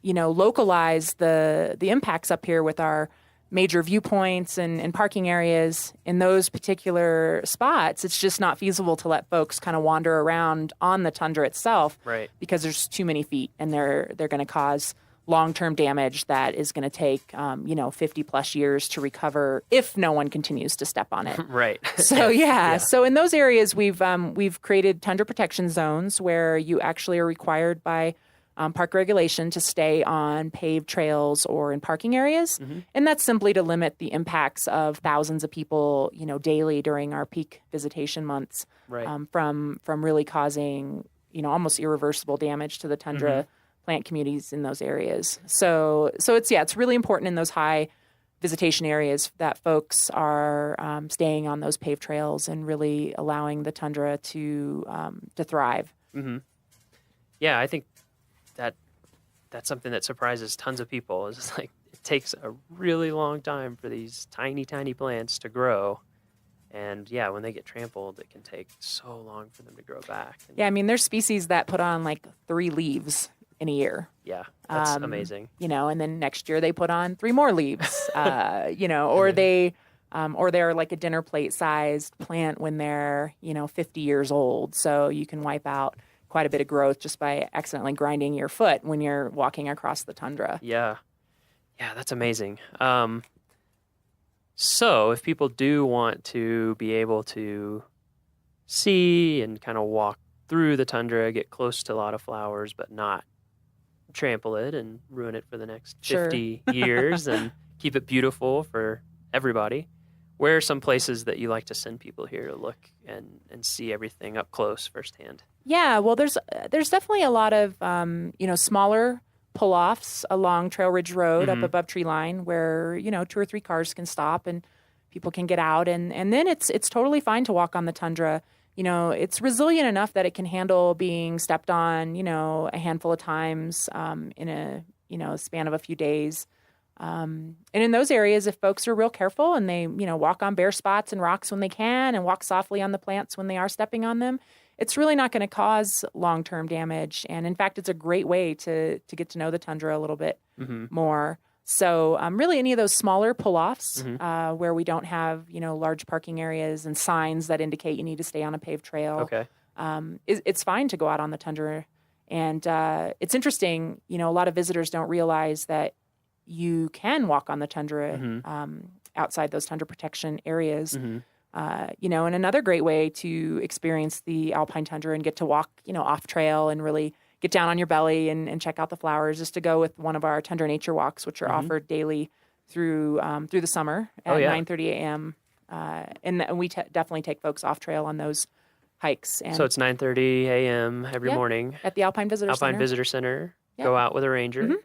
localized the impacts up here with our major viewpoints and parking areas in those particular spots, it's just not feasible to let folks kind of wander around on the tundra itself, right? Because there's too many feet and they're going to cause long-term damage that is going to take, 50 plus years to recover if no one continues to step on it. Right. So so in those areas, we've created tundra protection zones where you actually are required by park regulation to stay on paved trails or in parking areas. And that's simply to limit the impacts of thousands of people, daily during our peak visitation months, from really causing, almost irreversible damage to the tundra plant communities in those areas. So it's really important in those high visitation areas that folks are staying on those paved trails and really allowing the tundra to thrive. Yeah, I think that's something that surprises tons of people. Is like it takes a really long time for these tiny, tiny plants to grow. And when they get trampled, it can take so long for them to grow back. There's species that put on like 3 leaves in a year. Yeah, that's amazing. And then next year they put on 3 more leaves, or they're like a dinner plate sized plant when they're, 50 years old. So you can wipe out quite a bit of growth just by accidentally grinding your foot when you're walking across the tundra. Yeah, that's amazing. So if people do want to be able to see and kind of walk through the tundra, get close to a lot of flowers, but not trample it and ruin it for the next 50 years and keep it beautiful for everybody, where are some places that you like to send people here to look and see everything up close firsthand? Yeah, well, there's definitely a lot of smaller pull-offs along Trail Ridge Road up above Tree Line where 2 or 3 cars can stop and people can get out, and then it's totally fine to walk on the tundra. It's resilient enough that it can handle being stepped on, a handful of times in a span of a few days. And in those areas, if folks are real careful and they, walk on bare spots and rocks when they can and walk softly on the plants when they are stepping on them, it's really not going to cause long-term damage. And in fact, it's a great way to get to know the tundra a little bit more. So really any of those smaller pull-offs where we don't have, large parking areas and signs that indicate you need to stay on a paved trail, it's fine to go out on the tundra And it's interesting, you know, a lot of visitors don't realize that you can walk on the tundra outside those tundra protection areas. You know, and another great way to experience the alpine tundra and get to walk, you know, off trail and really get down on your belly and check out the flowers is to go with one of our tundra nature walks, which are offered daily through the summer at 9:30 a.m. And we definitely take folks off trail on those hikes. And so it's 9:30 a.m. every morning at the Alpine Visitor Center. Visitor Center. Go out with a ranger.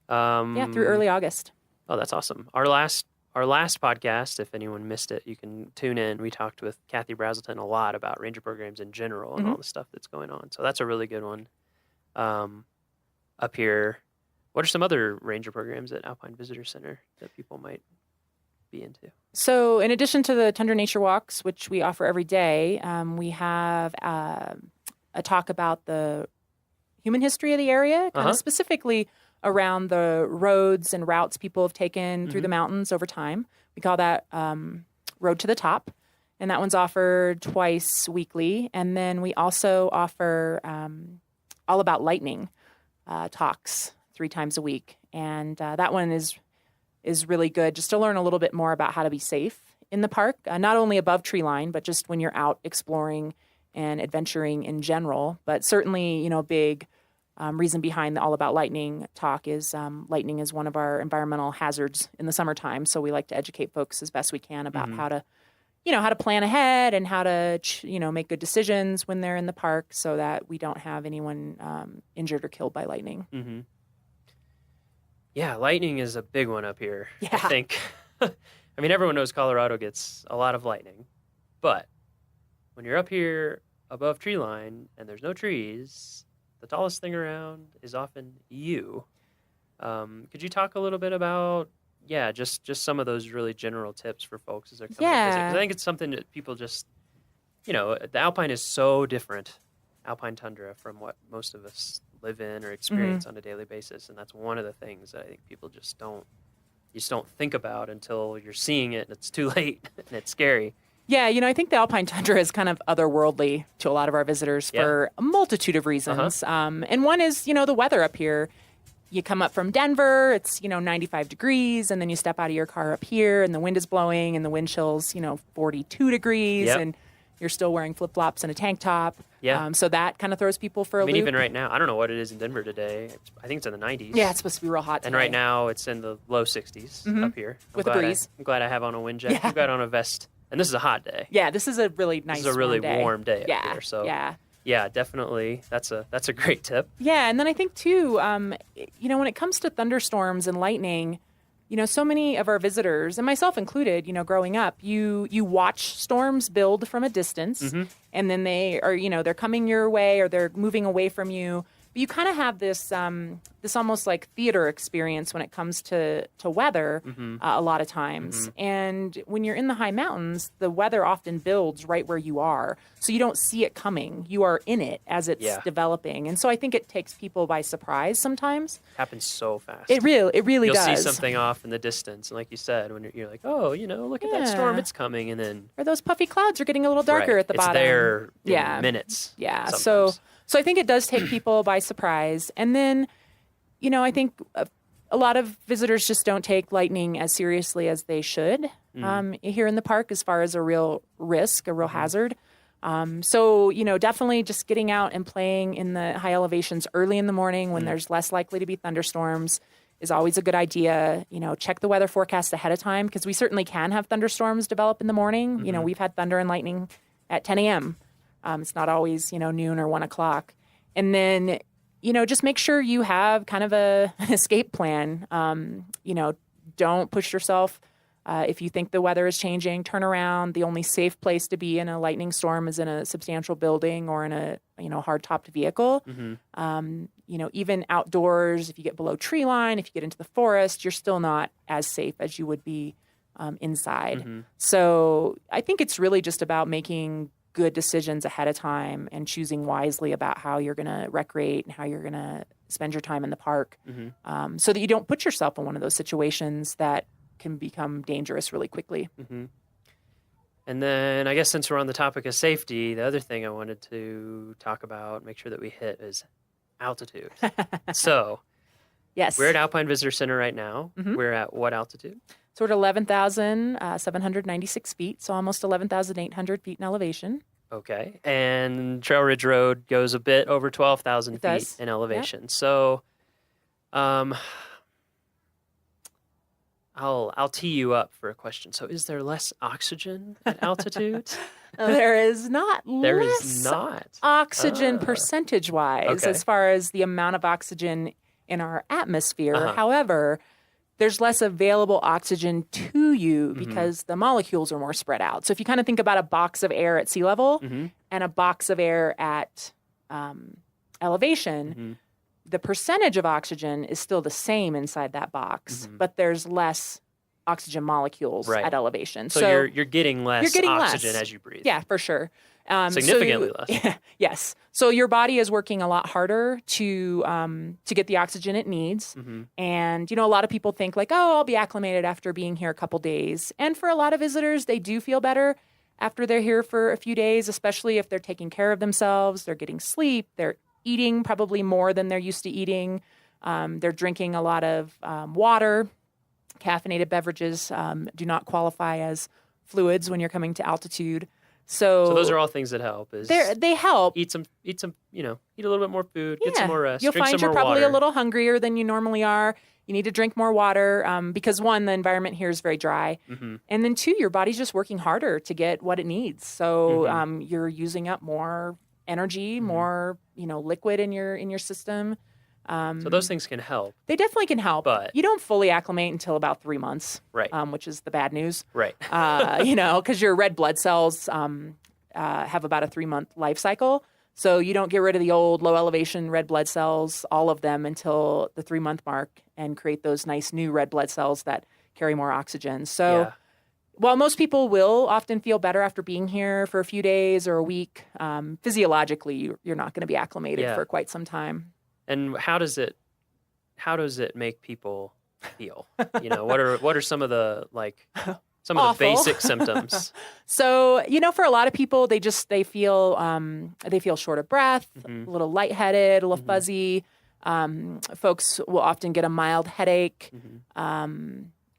Through early August. Oh, that's awesome. Our last podcast, if anyone missed it, you can tune in. We talked with Kathy Brazelton a lot about ranger programs in general and all the stuff that's going on. So that's a really good one. Up here, what are some other ranger programs at Alpine Visitor Center that people might be into? So in addition to the Tundra Nature Walks, which we offer every day, we have a talk about the human history of the area, kind of specifically around the roads and routes people have taken through the mountains over time. We call that Road to the Top, and that one's offered twice weekly. And then we also offer all about lightning talks 3 times a week, and that one is really good just to learn a little bit more about how to be safe in the park, not only above tree line, but just when you're out exploring and adventuring in general. But certainly, you know, big reason behind the All About Lightning talk is lightning is one of our environmental hazards in the summertime. So we like to educate folks as best we can about how to, you know, how to plan ahead and how to, you know, make good decisions when they're in the park so that we don't have anyone injured or killed by lightning. Yeah, lightning is a big one up here, Yeah. I think. I mean, everyone knows Colorado gets a lot of lightning, but when you're up here above tree line and there's no trees, the tallest thing around is often you. Could you talk a little bit about, just some of those really general tips for folks as they're coming to visit? 'Cause I think it's something that people just, you know, the Alpine is so different, Alpine tundra, from what most of us live in or experience on a daily basis. And that's one of the things that I think people just don't think about until you're seeing it and it's too late and it's scary. Yeah, you know, I think the Alpine tundra is kind of otherworldly to a lot of our visitors for a multitude of reasons. And one is, you know, the weather up here. You come up from Denver, it's, you know, 95 degrees, and then you step out of your car up here, and the wind is blowing, and the wind chill's, you know, 42 degrees, and you're still wearing flip-flops and a tank top. So that kind of throws people for a loop. Even right now, I don't know what it is in Denver today. I think it's in the 90s. Yeah, it's supposed to be real hot today. And right now, it's in the low 60s up here. With a breeze. I'm glad I have on a wind jacket. I've got on a vest. And this is a hot day. Yeah, this is a really nice, This is a really warm day yeah, up here. So yeah, definitely. That's a great tip. Yeah, and then I think too, you know, when it comes to thunderstorms and lightning, you know, so many of our visitors, and myself included, you know, growing up, you watch storms build from a distance, and then they are, you know, they're coming your way or they're moving away from you. But you kind of have this this almost like theater experience when it comes to weather a lot of times. And when you're in the high mountains, the weather often builds right where you are. So you don't see it coming. You are in it as it's developing. And so I think it takes people by surprise sometimes. Happens so fast. It really You'll does. see something off in the distance. And like you said, when you're like, oh, you know, look at that storm. It's coming. And then... Or those puffy clouds are getting a little darker at the bottom. It's there in minutes. Yeah. Sometimes. So I think it does take people by surprise. And then, you know, I think a lot of visitors just don't take lightning as seriously as they should here in the park as far as a real risk, a real hazard. So, you know, definitely just getting out and playing in the high elevations early in the morning when there's less likely to be thunderstorms is always a good idea. You know, check the weather forecast ahead of time because we certainly can have thunderstorms develop in the morning. You know, we've had thunder and lightning at 10 a.m. It's not always, you know, noon or 1 o'clock. And then, you know, just make sure you have kind of an escape plan. You know, don't push yourself. If you think the weather is changing, turn around. The only safe place to be in a lightning storm is in a substantial building or in a, you know, hard-topped vehicle. You know, even outdoors, if you get below tree line, if you get into the forest, you're still not as safe as you would be inside. So I think it's really just about making good decisions ahead of time and choosing wisely about how you're going to recreate and how you're going to spend your time in the park so that you don't put yourself in one of those situations that can become dangerous really quickly. And then I guess since we're on the topic of safety, the other thing I wanted to talk about, make sure that we hit is altitude. So, yes, we're at Alpine Visitor Center right now. Mhm. We're at what altitude? So we're at 11,796 feet, so almost 11,800 feet in elevation. Okay. And Trail Ridge Road goes a bit over 12,000 It feet does. in elevation. So, I'll tee you up for a question. So, is there less oxygen at altitude? There is not There less is not. oxygen percentage-wise Okay. as far as the amount of oxygen in our atmosphere. Uh-huh. However, there's less available oxygen to you Mm-hmm. because the molecules are more spread out. So if you kind of think about a box of air at sea level Mm-hmm. and a box of air at elevation, Mm-hmm. the percentage of oxygen is still the same inside that box, but there's less oxygen molecules Right. at elevation. So you're getting less oxygen as you breathe. Yeah, for sure. Significantly less. Yes. So your body is working a lot harder to get the oxygen it needs. Mm-hmm. And, a lot of people think like, oh, I'll be acclimated after being here a couple days. And for a lot of visitors, they do feel better after they're here for a few days, especially if they're taking care of themselves, they're getting sleep, they're eating probably more than they're used to eating. They're drinking a lot of water. Caffeinated beverages do not qualify as fluids when you're coming to altitude. So those are all things that help. They help. Eat some, eat a little bit more food, get some more rest, You'll drink find some you're more probably water. a little hungrier than you normally are. You need to drink more water because one, the environment here is very dry. Mm-hmm. And then two, your body's just working harder to get what it needs. So Mm-hmm. you're using up more energy, more, liquid in your system. So those things can help. They definitely can help. But you don't fully acclimate until about 3 months, right? Which is the bad news, right? Because your red blood cells have about a 3-month life cycle. So you don't get rid of the old low elevation red blood cells, all of them, until the 3-month mark, and create those nice new red blood cells that carry more oxygen. So. Yeah. While most people will often feel better after being here for a few days or a week, physiologically, you're not going to be acclimated for quite some time. And how does it make people feel? What are some of the some of the basic symptoms? So, for a lot of people, they feel short of breath, Mm-hmm. a little lightheaded, a little fuzzy. Folks will often get a mild headache.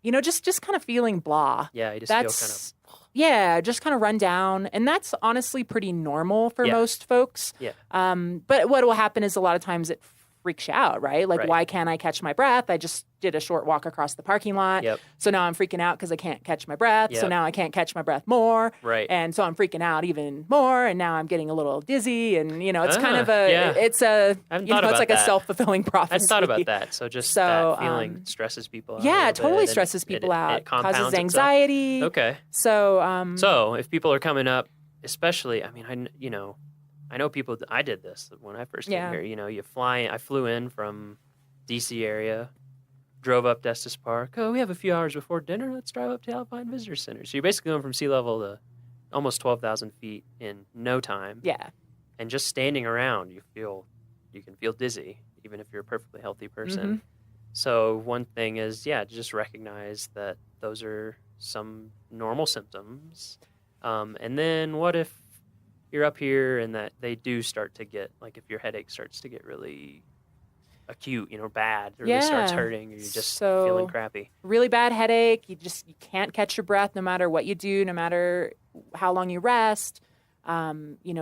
Just kind of feeling blah. Yeah, you just feel kind of. Yeah, just kind of run down. And that's honestly pretty normal for most folks. Yeah. But what will happen is a lot of times it freaks you out, right? Like, why can't I catch my breath? I just did a short walk across the parking lot. Yep. So now I'm freaking out because I can't catch my breath. So Yep. now I can't catch my breath more. Right. And so I'm freaking out even more. And now I'm getting a little dizzy. And, it's kind of it's a, it's like a self-fulfilling prophecy. I hadn't thought about that. So just that feeling stresses people out. Yeah, a it totally little bit, stresses people out. It compounds causes itself. anxiety. Okay. So, so if people are coming up, especially, I know people. I did this when I first came here. I flew in from DC area, drove up Destis Park. Oh, we have a few hours before dinner. Let's drive up to Alpine Visitor Center. So you're basically going from sea level to almost 12,000 feet in no time. Yeah. And just standing around, you can feel dizzy, even if you're a perfectly healthy person. Mm-hmm. So one thing is, just recognize that those are some normal symptoms. And then what if you're up here and that they do start to get, like if your headache starts to get really acute, bad, or it starts hurting, or you're just feeling crappy. Really bad headache. You can't catch your breath no matter what you do, no matter how long you rest.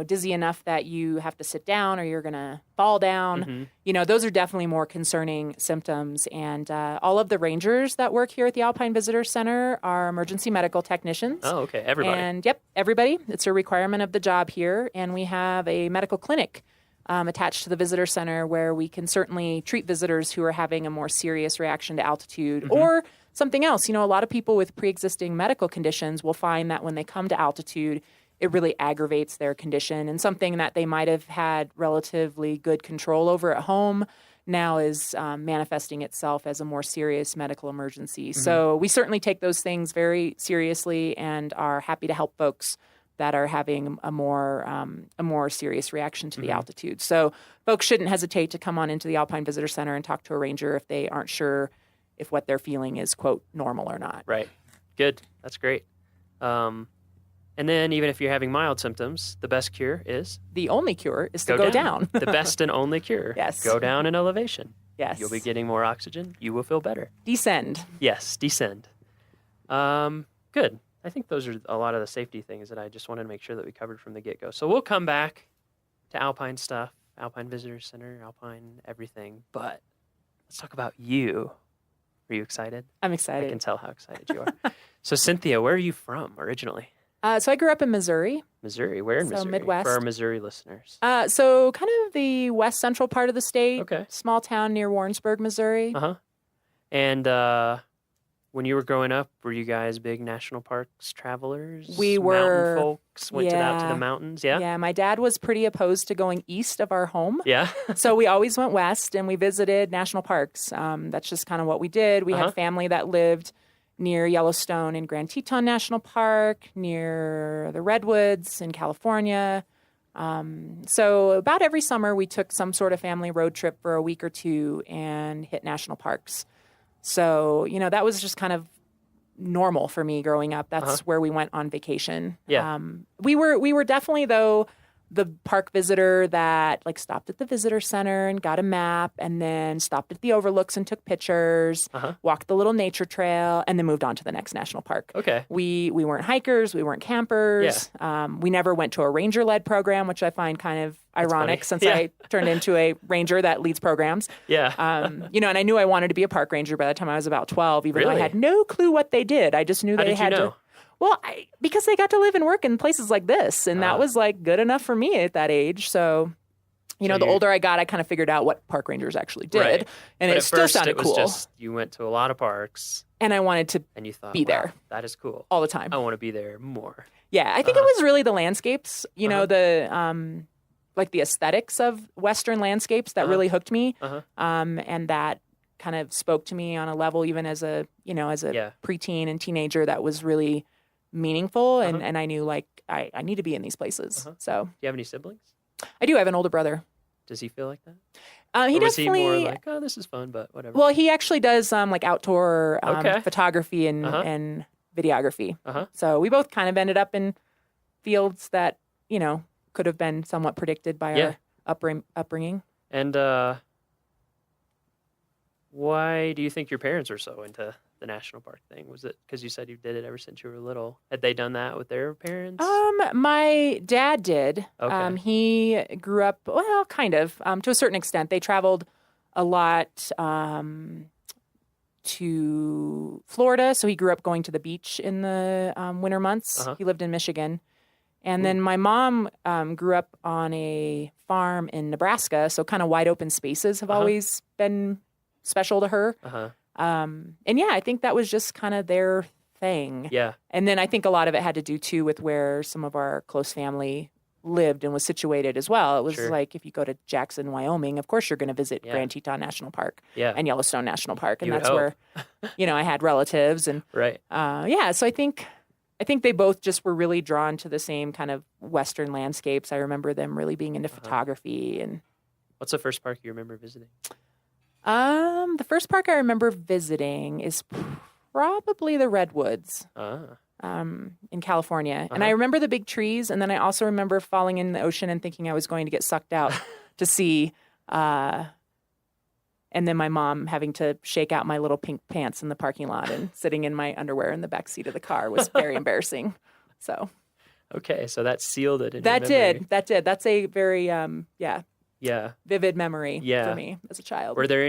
Dizzy enough that you have to sit down or you're going to fall down. Mm-hmm. Those are definitely more concerning symptoms. And all of the rangers that work here at the Alpine Visitor Center are emergency medical technicians. Oh, okay. Everybody. And everybody. It's a requirement of the job here. And we have a medical clinic attached to the visitor center where we can certainly treat visitors who are having a more serious reaction to altitude or something else. A lot of people with pre-existing medical conditions will find that when they come to altitude, it really aggravates their condition, and something that they might have had relatively good control over at home now is manifesting itself as a more serious medical emergency. So we certainly take those things very seriously and are happy to help folks that are having a more serious reaction to the altitude. So folks shouldn't hesitate to come on into the Alpine Visitor Center and talk to a ranger if they aren't sure if what they're feeling is, quote, normal or not. Right. Good. That's great. And then even if you're having mild symptoms, the best cure is? The only cure is to go down. The best and only cure. Yes. Go down in elevation. Yes. You'll be getting more oxygen. You will feel better. Descend. Yes, descend. Good. I think those are a lot of the safety things that I just wanted to make sure that we covered from the get-go. So we'll come back to Alpine stuff, Alpine Visitor Center, Alpine everything. But let's talk about you. Are you excited? I'm excited. I can tell how excited you are. So Cynthia, where are you from originally? So I grew up in Missouri. Missouri. Where in Missouri? Midwest. For our Missouri listeners. So kind of the west central part of the state. Okay. Small town near Warrensburg, Missouri. Uh-huh. And when you were growing up, were you guys big national parks travelers? We were. Mountain folks? Went out to the mountains? Yeah? Yeah, my dad was pretty opposed to going east of our home. Yeah? So we always went west and we visited national parks. That's just kind of what we did. We had family that lived near Yellowstone and Grand Teton National Park, near the Redwoods in California. So about every summer, we took some sort of family road trip for a week or two and hit national parks. So, that was just kind of normal for me growing up. That's where we went on vacation. Yeah. We were definitely, though, the park visitor that stopped at the visitor center and got a map and then stopped at the overlooks and took pictures, walked the little nature trail, and then moved on to the next national park. Okay. We weren't hikers. We weren't campers. We never went to a ranger-led program, which I find kind of ironic since I turned into a ranger that leads programs. Yeah. And I knew I wanted to be a park ranger by the time I was about 12, even though I Really? had no clue what they did. I just knew How they did had you know? to. Well, because they got to live and work in places like this, and that was good enough for me at that age. So, the older I got, I kind of figured out what park rangers actually did, Right. and But it at still first, sounded it was cool. just you went to a lot of parks And I wanted to and you thought, be wow, there that is cool. all the time. I want to be there more. Yeah, I think it was really the landscapes, the the aesthetics of Western landscapes that really hooked me, and that kind of spoke to me on a level even as a preteen and teenager that was really meaningful, and I knew I need to be in these places. So, Do you have any siblings? I do. I have an older brother. Does he feel like that? He Or was he definitely. more like, oh, this is fun, but whatever? Well, he actually does outdoor Okay. photography and videography. So we both kind of ended up in fields that could have been somewhat predicted by our upbringing. And why do you think your parents were so into the national park thing? Was it because you said you did it ever since you were little? Had they done that with their parents? My dad did. Okay. He grew up, well, kind of, to a certain extent. They traveled a lot to Florida, so he grew up going to the beach in the winter months. He lived in Michigan. And then my mom grew up on a farm in Nebraska, so kind of wide open spaces have always been special to her. And yeah, I think that was just kind of their thing. Yeah. And then I think a lot of it had to do too with where some of our close family lived and was situated as well. It was Sure. like if you go to Jackson, Wyoming, of course you're going to visit Grand Teton National Park and Yellowstone National Park, and You would that's where I had relatives and Right. So I think they both just were really drawn to the same kind of Western landscapes. I remember them really being into photography. And What's the first park you remember visiting? the first park I remember visiting is probably the Redwoods. In California. And I remember the big trees, and then I also remember falling in the ocean and thinking I was going to get sucked out to sea. And then my mom having to shake out my little pink pants in the parking lot and sitting in my underwear in the back seat of the car was very embarrassing. So Okay, so that sealed it in that your memory. did. That's a very Yeah. vivid memory Yeah. for me as a child. Were there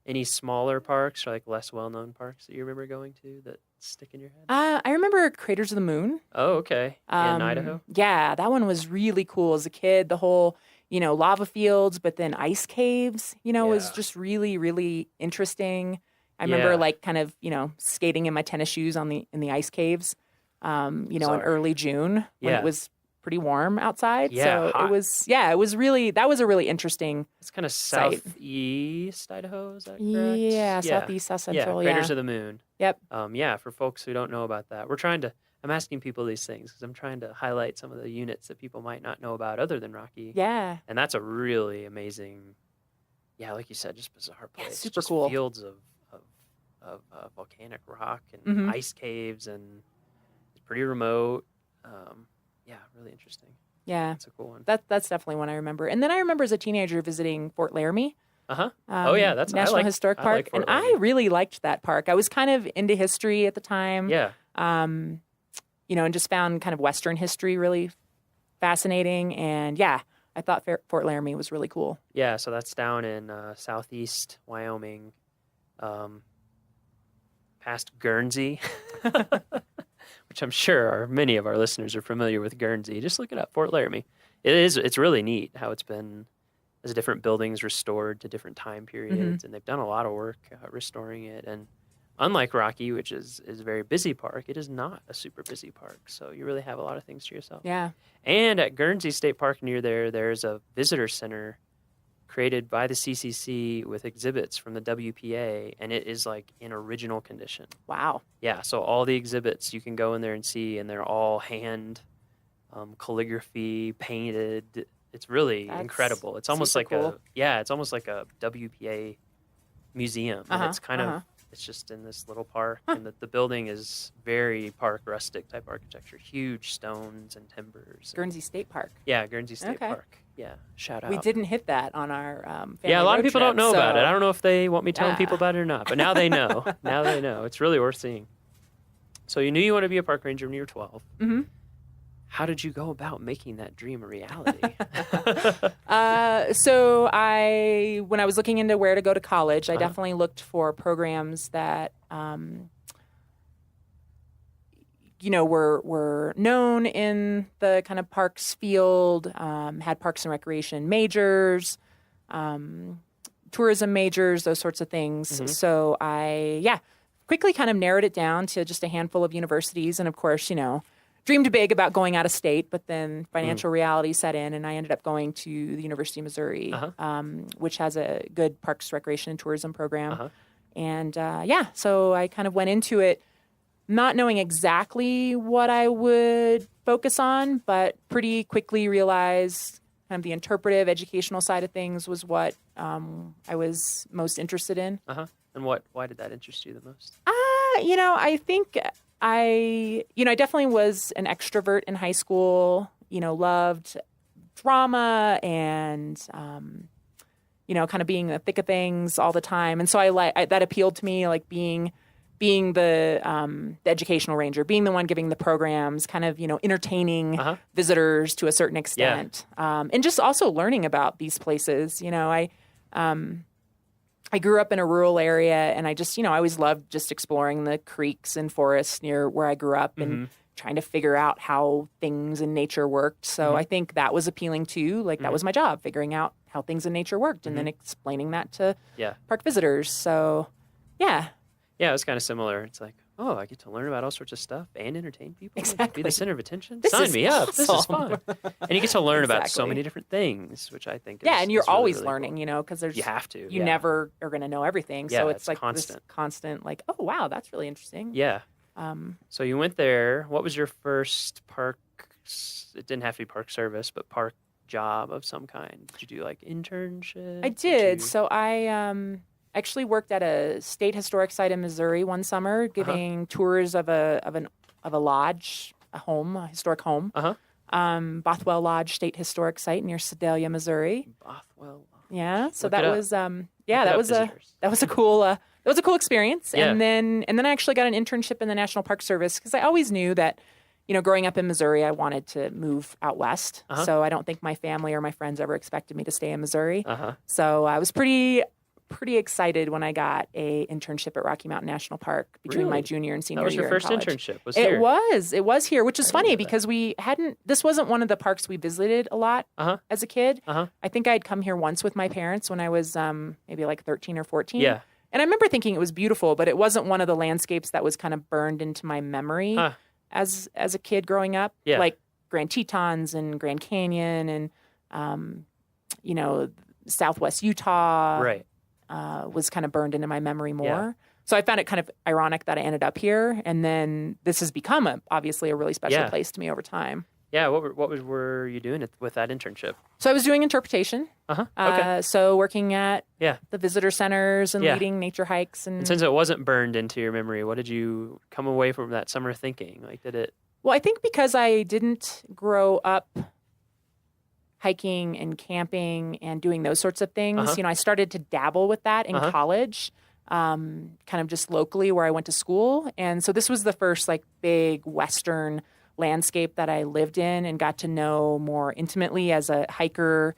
any smaller parks or like less well-known parks that you remember going to that stick in your head? I remember Craters of the Moon. Oh, okay. In Idaho? Yeah, that one was really cool as a kid. The whole, lava fields, but then ice caves, was just really, really interesting. I remember kind of, skating in my tennis shoes in the ice caves, in early June when it was pretty warm outside. Yeah, so hot. it was really, that was a really interesting. It's kind of site. southeast Idaho, is that correct? Yeah, southeast, south central, Craters yeah. of the Moon. Yep. For folks who don't know about that, I'm asking people these things because I'm trying to highlight some of the units that people might not know about other than Rocky. Yeah. And that's a really amazing, like you said, just bizarre place. super just cool. Fields of volcanic rock and Mhm. ice caves and pretty remote. Yeah, really interesting. Yeah. That's a cool one. That's definitely one I remember. And then I remember as a teenager visiting Fort Laramie. Oh yeah, that's National Historic Park, like and I really liked that park. I was kind of into history at the time. Yeah. And just found kind of Western history really fascinating. And yeah, I thought Fort Laramie was really cool. Yeah, so that's down in southeast Wyoming, past Guernsey, which I'm sure many of our listeners are familiar with Guernsey. Just look it up, Fort Laramie. It's really neat how it's been, as different buildings restored to different time periods, and they've done a lot of work restoring it. And unlike Rocky, which is a very busy park, it is not a super busy park. So you really have a lot of things to yourself. Yeah. And at Guernsey State Park near there's a visitor center created by the CCC with exhibits from the WPA, and it is like in original condition. Wow. Yeah, so all the exhibits you can go in there and see, and they're all hand calligraphy, painted. It's really incredible. It's almost like cool. it's almost like a WPA museum. And it's kind of, it's just in this little park, and the building is very park rustic type architecture, huge stones and timbers. Guernsey State Park. Yeah, Guernsey State Park. Yeah, shout out. We didn't hit that on our family Yeah, a lot of people road don't know trip, about it. so- I don't know if they want me telling people about it or not, but now they know. Now they know. It's really worth seeing. So you knew you wanted to be a park ranger when you were 12. Mm-hmm. How did you go about making that dream a reality? So when I was looking into where to go to college, I definitely looked for programs that, were known in the kind of parks field, had parks and recreation majors, tourism majors, those sorts of things. So I quickly kind of narrowed it down to just a handful of universities. And of course, dreamed big about going out of state, but then financial reality set in, and I ended up going to the University of Missouri, which has a good parks, recreation, and tourism program. And so I kind of went into it not knowing exactly what I would focus on, but pretty quickly realized kind of the interpretive educational side of things was what I was most interested in. And why did that interest you the most? I think I definitely was an extrovert in high school, loved drama and, kind of being in the thick of things all the time. And so that appealed to me, like being the educational ranger, being the one giving the programs, kind of, entertaining visitors to a certain extent. And just also learning about these places. I grew up in a rural area, and I just, I always loved just exploring the creeks and forests near where I grew up and trying to figure out how things in nature worked. So I think that was appealing too. Like that was my job, figuring out how things in nature worked and then explaining that to park visitors. So, yeah. Yeah, it was kind of similar. It's like, oh, I get to learn about all sorts of stuff and entertain people. Exactly. Be the center of attention. This Sign is me up. This is awesome. fun. And you get to learn about so many different things, which I think is and you're is really, always really learning, cool. because there's You have to. You never are going to know everything. Yeah, So it's like constant. this constant, like, oh, wow, that's really interesting. Yeah. So you went there. What was your first park? It didn't have to be park service, but park job of some kind. Did you do like internship? I did. So I actually worked at a state historic site in Missouri one summer, giving tours of a lodge, a historic home. Bothwell Lodge State Historic Site near Sedalia, Missouri. Bothwell Lodge. Yeah. So Look that it up. was that was a cool experience. Yeah. And then I actually got an internship in the National Park Service because I always knew that, growing up in Missouri, I wanted to move out west. So I don't think my family or my friends ever expected me to stay in Missouri. So I was pretty excited when I got a internship at Rocky Mountain National Park between my junior and senior year. That was your first in college. internship. It was here, which is funny because this wasn't one of the parks we visited a lot as a kid. I think I'd come here once with my parents when I was maybe like 13 or 14. Yeah. And I remember thinking it was beautiful, but it wasn't one of the landscapes that was kind of burned into my memory as a kid growing up. Yeah. Like Grand Tetons and Grand Canyon and, Southwest Utah. Right. Was kind of burned into my memory more. Yeah. So I found it kind of ironic that I ended up here. And then this has become obviously a really special place to me over time. Yeah. What were you doing with that internship? So I was doing interpretation. Okay. So working at the visitor centers and Yeah. leading nature hikes. And since it wasn't burned into your memory, what did you come away from that summer thinking? Like, did it Well, I think because I didn't grow up hiking and camping and doing those sorts of things, I started to dabble with that in college, kind of just locally where I went to school. And so this was the first like big Western landscape that I lived in and got to know more intimately as a hiker.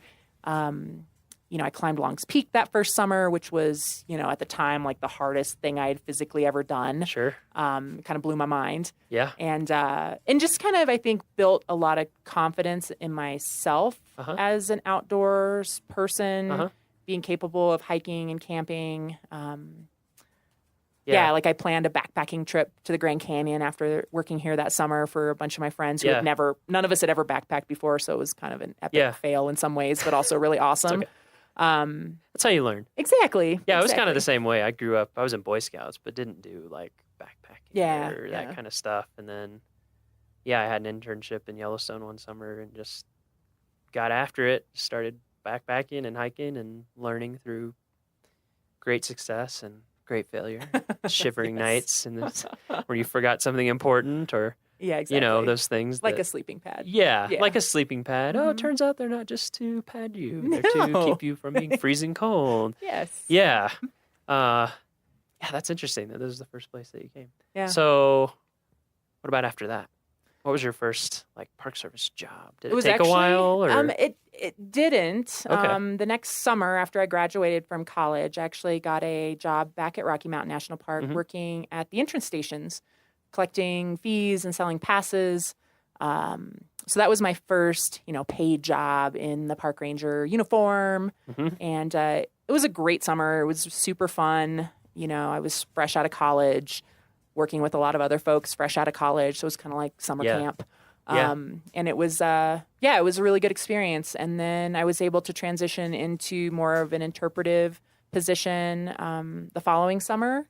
I climbed Long's Peak that first summer, which was, at the time, like the hardest thing I had physically ever done. Sure. Kind of blew my mind. Yeah. And just kind of, I think, built a lot of confidence in myself as an outdoors person, being capable of hiking and camping. Like I planned a backpacking trip to the Grand Canyon after working here that summer for a bunch of my friends who none of us had ever backpacked before. So it was kind of an epic fail in some ways, but also really awesome. Okay. That's how you learn. Exactly. Yeah, it was kind of the same way. I was in Boy Scouts, but didn't do like backpacking or that kind of stuff. And then, I had an internship in Yellowstone one summer and just got after it, started backpacking and hiking and learning through great success and great failure, shivering nights and where you forgot something important or those things like a sleeping pad. Yeah, like a sleeping pad. Oh, it turns out they're not just to pad you; they're to keep you from being freezing cold. Yes. Yeah. That's interesting. That this is the first place that you came. Yeah. So, what about after that? What was your first Park Service job? Did it take actually, a while? Or? It didn't. Okay. The next summer after I graduated from college, I actually got a job back at Rocky Mountain National Park working at the entrance stations, collecting fees and selling passes. So that was my first, paid job in the park ranger uniform. And it was a great summer. It was super fun. I was fresh out of college, working with a lot of other folks fresh out of college. So it was kind of like summer camp. And it was, it was a really good experience. And then I was able to transition into more of an interpretive position the following summer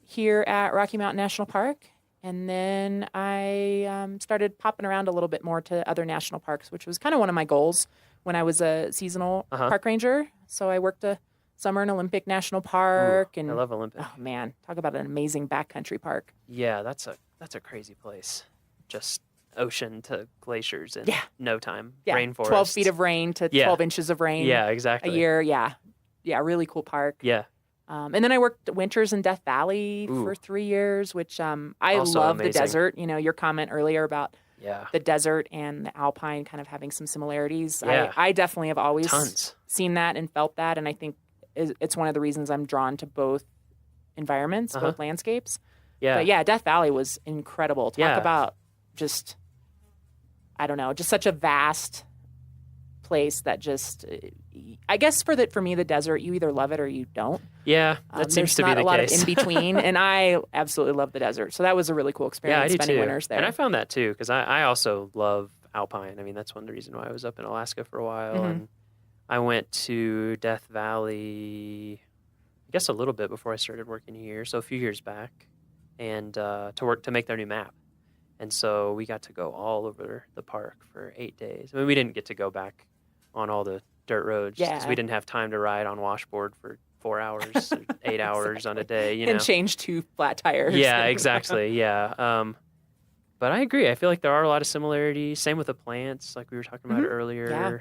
here at Rocky Mountain National Park. And then I started popping around a little bit more to other national parks, which was kind of one of my goals when I was a seasonal park ranger. So I worked a summer in Olympic National Park. And I love Olympic. Oh, man. Talk about an amazing backcountry park. Yeah, that's a crazy place. Just ocean to glaciers in no time. Yeah, Rainforest. 12 feet of rain to 12 inches of rain. Yeah, exactly. A year. Yeah, really cool park. Yeah. And then I worked winters in Death Valley for 3 years, which I Also love amazing. the desert. Your comment earlier about the desert and the alpine kind of having some similarities. Yeah. I definitely have always Tons. seen that and felt that. And I think it's one of the reasons I'm drawn to both environments, both landscapes. Yeah. But Death Valley was incredible. Talk about just, I don't know, just such a vast place that just, I guess for me, the desert, you either love it or you don't. Yeah, that seems to be the case. There's not a lot of in between, and I absolutely love the desert. So that was a really cool experience. Yeah, I do spending too. winters there. And I found that too because I also love alpine. I mean, that's one of the reasons why I was up in Alaska for a while, and I went to Death Valley, I guess a little bit before I started working here, so a few years back, and to make their new map. And so we got to go all over the park for 8 days. I mean, we didn't get to go back on all the dirt roads because we didn't have time to ride on washboard for 4 hours, 8 hours on a day, And change 2 flat tires. Yeah, exactly. Yeah. But I agree. I feel like there are a lot of similarities. Same with the plants, like we were talking about earlier. Yeah.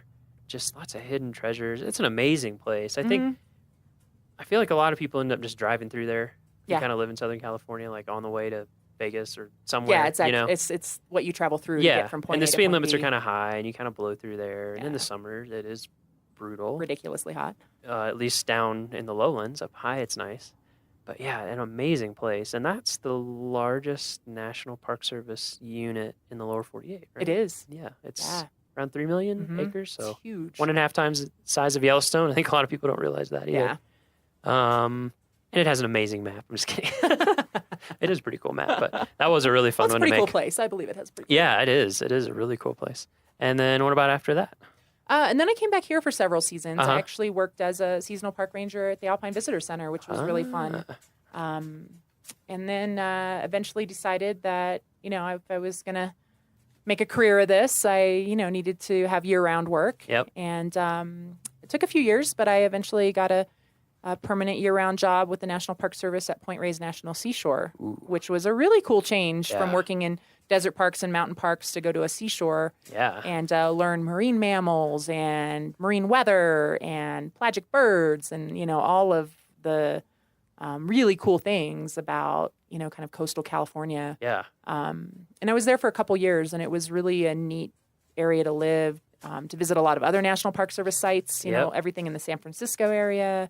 Just lots of hidden treasures. It's an amazing place. I feel like a lot of people end up just driving through there. You kind of live in Southern California, like on the way to Vegas or somewhere. Yeah, it's what you travel through to get from point and A the to speed point limits B. are kind of high, and you kind of blow through there. And in the summer, it is brutal. Ridiculously hot. At least down in the lowlands. Up high, it's nice. But yeah, an amazing place. And that's the largest National Park Service unit in the lower 48, right? It is. Yeah, it's around 3 million acres. So it's huge. 1.5 times the size of Yellowstone. I think a lot of people don't realize that either. Yeah. And it has an amazing map. I'm just kidding. It is a pretty cool map, but that was a really fun one to make. It's a pretty cool place. I believe it has a pretty cool Yeah, it is. It is a really cool place. And then what about after that? And then I came back here for several seasons. I actually worked as a seasonal park ranger at the Alpine Visitor Center, which was really fun. And then eventually decided that, if I was going to make a career of this, I, needed to have year-round work. Yep. And it took a few years, but I eventually got a permanent year-round job with the National Park Service at Point Reyes National Seashore, which was a really cool change from working in desert parks and mountain parks to go to a seashore and learn marine mammals and marine weather and pelagic birds and, you know, all of the really cool things about, you know, kind of coastal California. Yeah. And I was there for a couple years, and it was really a neat area to live, to visit a lot of other National Park Service sites, you know, everything in the San Francisco area.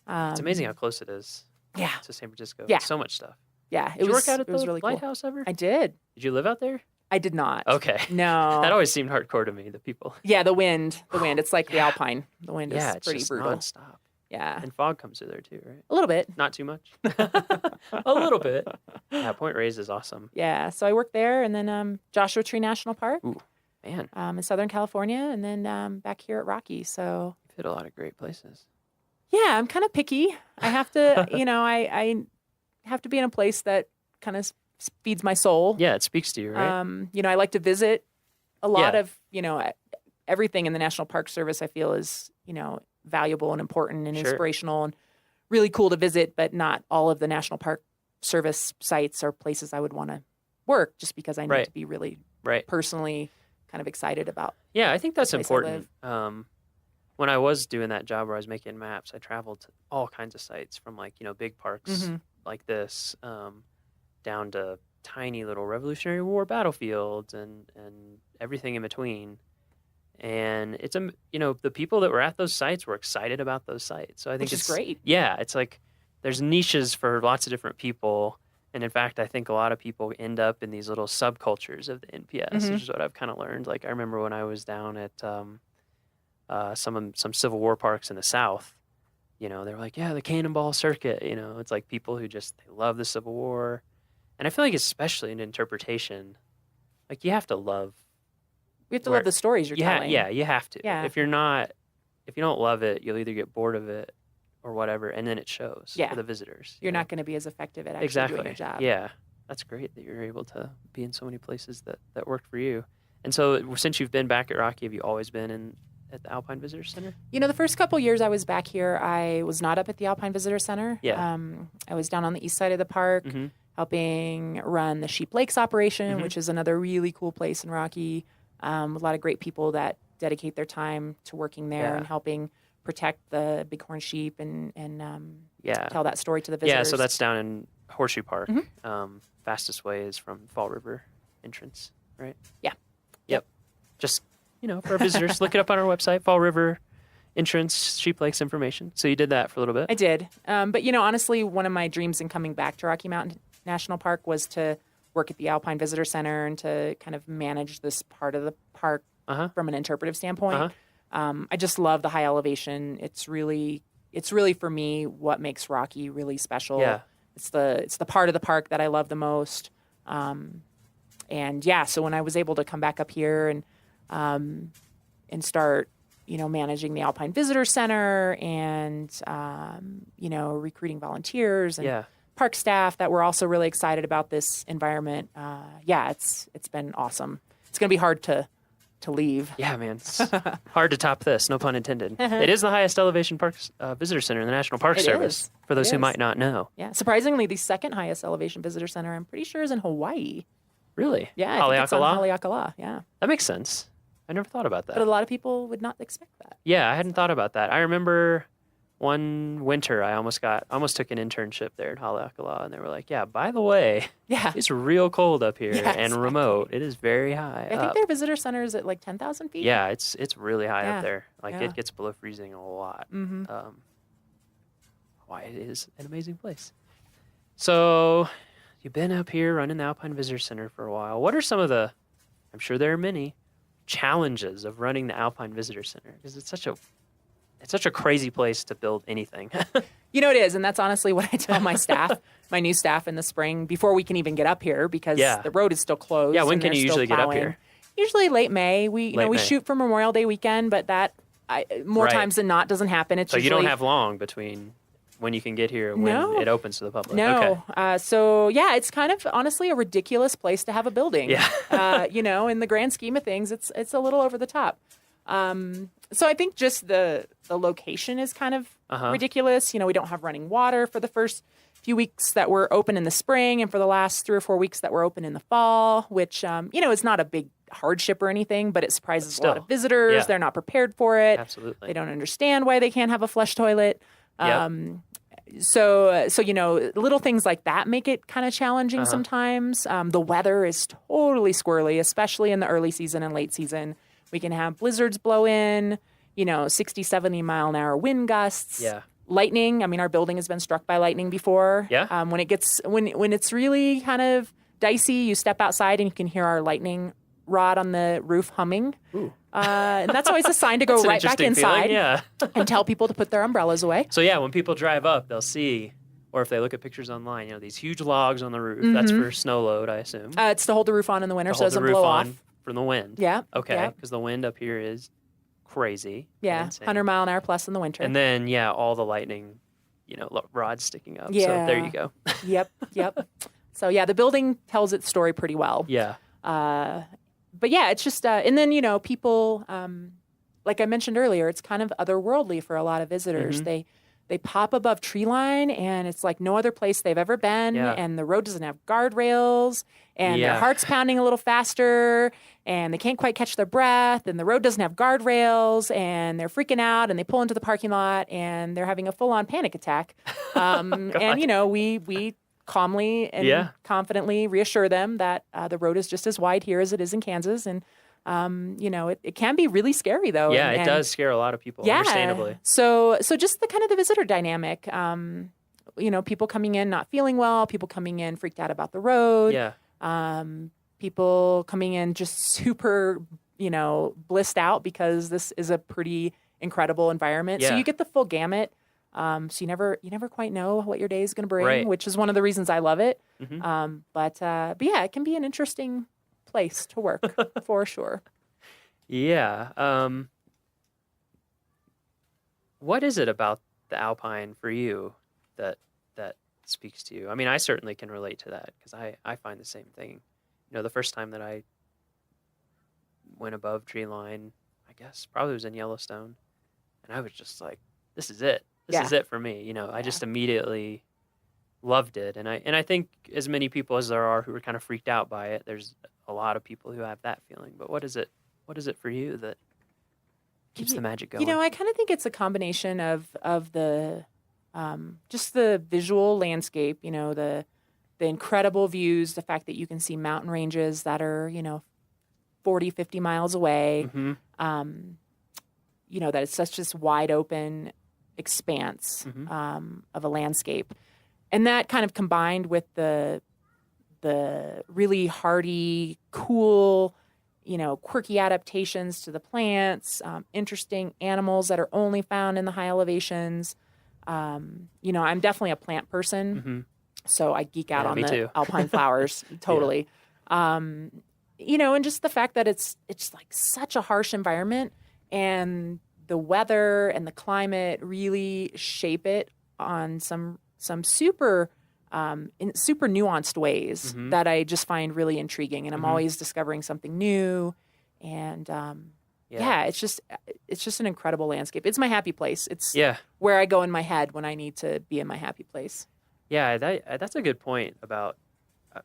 It's amazing how close it is to San Francisco. Yeah. So much stuff. Yeah. Did you work out at it was the really cool. lighthouse ever? I did. Did you live out there? I did not. Okay. No. That always seemed hardcore to me, the people. Yeah, the wind. It's like the Alpine. The wind is It's pretty just brutal. nonstop. Yeah. And fog comes through there too, right? A little bit. Not too much. A little bit. Yeah, Point Reyes is awesome. Yeah. So I worked there, and then Joshua Tree National Park. Ooh, man. In Southern California, and then back here at Rocky. So you've hit a lot of great places. Yeah, I'm kind of picky. I have to, you know, I have to be in a place that kind of feeds my soul. Yeah, it speaks to you, right? You know, I like to visit a lot of, you know, everything in the National Park Service I feel is, you know, valuable and important and inspirational and really cool to visit, but not all of the National Park Service sites are places I would want to work just because I need to be really personally kind of excited about. Yeah, I think that's the place I important. live. When I was doing that job where I was making maps, I traveled to all kinds of sites from like, you know, big parks like this down to tiny little Revolutionary War battlefields and everything in between. And it's, you know, the people that were at those sites were excited about those sites. So I think Which is great. Yeah, it's like there's niches for lots of different people. And in fact, I think a lot of people end up in these little subcultures of the NPS, which is what I've kind of learned. Like I remember when I was down at some Civil War parks in the South, you know, they're like, yeah, the Cannonball Circuit, you know, it's like people who just they love the Civil War. And I feel like especially in interpretation, like you have to love. We have to love the stories you're telling. Yeah, you have to. Yeah. If you don't love it, you'll either get bored of it or whatever, and then it shows for the visitors. You're not going to be as effective at actually doing your job. Yeah, that's great that you're able to be in so many places that worked for you. And so since you've been back at Rocky, have you always been at the Alpine Visitor Center? You know, the first couple years I was back here, I was not up at the Alpine Visitor Center. Yeah. I was down on the east side of the park helping run the Sheep Lakes operation, which is another really cool place in Rocky. A lot of great people that dedicate their time to working there and helping protect the bighorn sheep and tell that story to the visitors. Yeah, so that's down in Horseshoe Park. Fastest way is from Fall River entrance, right? Yeah. Yep. Just, you know, for our visitors, look it up on our website, Fall River entrance, Sheep Lakes information. So you did that for a little bit. I did. But, you know, honestly, one of my dreams in coming back to Rocky Mountain National Park was to work at the Alpine Visitor Center and to kind of manage this part of the park from an interpretive standpoint. I just love the high elevation. It's really for me what makes Rocky really special. Yeah. It's the part of the park that I love the most. And yeah, so when I was able to come back up here and start, you know, managing the Alpine Visitor Center and you know, recruiting volunteers and park staff that were also really excited about this environment. It's been awesome. It's going to be hard to leave. Yeah, man. It's hard to top this, no pun intended. It is the highest elevation parks visitor center in the National Park Service, for those who might not know. Yeah, surprisingly, the second highest elevation visitor center, I'm pretty sure, is in Hawaii. Really? Yeah, I think it's on Haleakala, yeah. That makes sense. I never thought about that. But a lot of people would not expect that. Yeah, I hadn't thought about that. I remember one winter I almost took an internship there at Haleakala, and they were like, yeah, by the way, it's real cold up here and remote. It is very high I think their visitor center is at like 10,000 feet. Yeah, it's really high up there. Like it gets below freezing a lot. Why it is an amazing place. So you've been up here running the Alpine Visitor Center for a while. What are some of the, I'm sure there are many, challenges of running the Alpine Visitor Center? Because it's such a crazy place to build anything. You know, it is. And that's honestly what I tell my staff, my new staff in the spring, before we can even get up here because the road is still closed. Yeah, when can you usually get up here? Usually late May. We shoot for Memorial Day weekend, but that more times than not doesn't happen. It's so usually, you don't have long between when you can get here when it opens to the public. No. Okay. So yeah, it's kind of honestly a ridiculous place to have a building. Yeah. You know, in the grand scheme of things, it's a little over the top. So I think just the location is kind of ridiculous. We don't have running water for the first few weeks that were open in the spring and for the last 3 or 4 weeks that were open in the fall, which, is not a big hardship or anything, but it surprises a lot of visitors. Yeah. They're not prepared for it. Absolutely. They don't understand why they can't have a flush toilet. Yep. So little things like that make it kind of challenging sometimes. The weather is totally squirrely, especially in the early season and late season. We can have blizzards blow in, 60, 70 mile an hour wind gusts. Yeah. Lightning. I mean, our building has been struck by lightning before. Yeah. When it's really kind of dicey, you step outside and you can hear our lightning rod on the roof humming. Ooh. And that's always a sign to go right back inside feeling, and tell people to put their umbrellas away. So yeah, when people drive up, they'll see, or if they look at pictures online, these huge logs on the roof. That's for snow load, I assume. It's to hold the roof on in the winter so it hold the doesn't roof blow on off. from the wind. Yeah. Okay, because the wind up here is crazy. Yeah, insane. 100 mile an hour plus in the winter. And then, all the lightning, rods sticking up. Yeah. So there you go. Yep. So yeah, the building tells its story pretty well. Yeah. But yeah, it's just, and then, people, like I mentioned earlier, it's kind of otherworldly for a lot of visitors. Mm-hmm. They pop above tree line and it's like no other place they've ever been. Yeah. And the road doesn't have guardrails and their heart's pounding a little faster and they can't quite catch their breath and the road doesn't have guardrails and they're freaking out and they pull into the parking lot and they're having a full-on panic attack. And, we calmly and confidently reassure them that the road is just as wide here as it is in Kansas. And, it can be really scary though. Yeah, and it does scare a lot of people, understandably. So just the kind of the visitor dynamic, people coming in not feeling well, people coming in freaked out about the road. Yeah. People coming in just super, blissed out because this is a pretty incredible environment. Yeah. So you get the full gamut. So you never quite know what your day is going to bring, Right. which is one of the reasons I love it. Mm-hmm. But yeah, it can be an interesting place to work for sure. Yeah. What is it about the alpine for you that speaks to you? I mean, I certainly can relate to that because I find the same thing. The first time that I went above tree line, I guess probably was in Yellowstone, and I was just like, this is it. This is it for me. I just immediately loved it. And I think as many people as there are who are kind of freaked out by it, there's a lot of people who have that feeling. But what is it for you that keeps the magic going? I kind of think it's a combination of the just the visual landscape, the incredible views, the fact that you can see mountain ranges that are, 40, 50 miles away. Mm-hmm. That it's such this wide open expanse of a landscape. And that kind of combined with the really hardy, cool, quirky adaptations to the plants, interesting animals that are only found in the high elevations. I'm definitely a plant person, Mm-hmm. so I geek out on me the too. alpine flowers, totally. And just the fact that it's like such a harsh environment and the weather and the climate really shape it on some super in super nuanced ways that I just find really intriguing, and I'm always discovering something new. And it's just an incredible landscape. It's my happy place. It's where I go in my head when I need to be in my happy place. Yeah, that's a good point about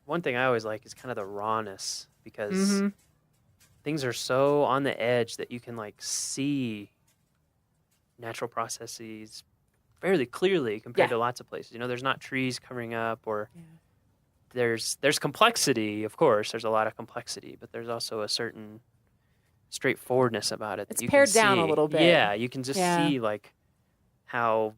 one thing I always like is kind of the rawness because things are so on the edge that you can like see natural processes fairly clearly compared to lots of places. There's not trees covering up or there's complexity, of course. There's a lot of complexity, but there's also a certain straightforwardness about it. It's pared down a little bit. Yeah, you can just see like how,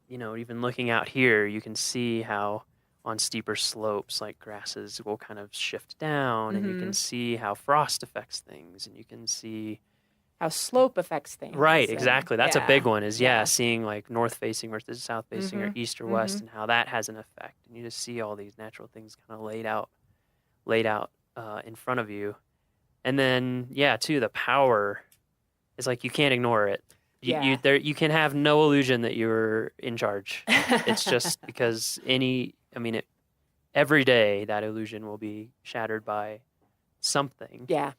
even looking out here, you can see how on steeper slopes, like grasses will kind of shift down and you can see how frost affects things and you can see how slope affects things. Right, exactly. That's a big one is, seeing like north facing versus south facing or east or west and how that has an effect. And you just see all these natural things kind of laid out in front of you. And then, too, the power is like you can't ignore it. You can have no illusion that you're in charge. It's just because every day that illusion will be shattered by something. Yeah.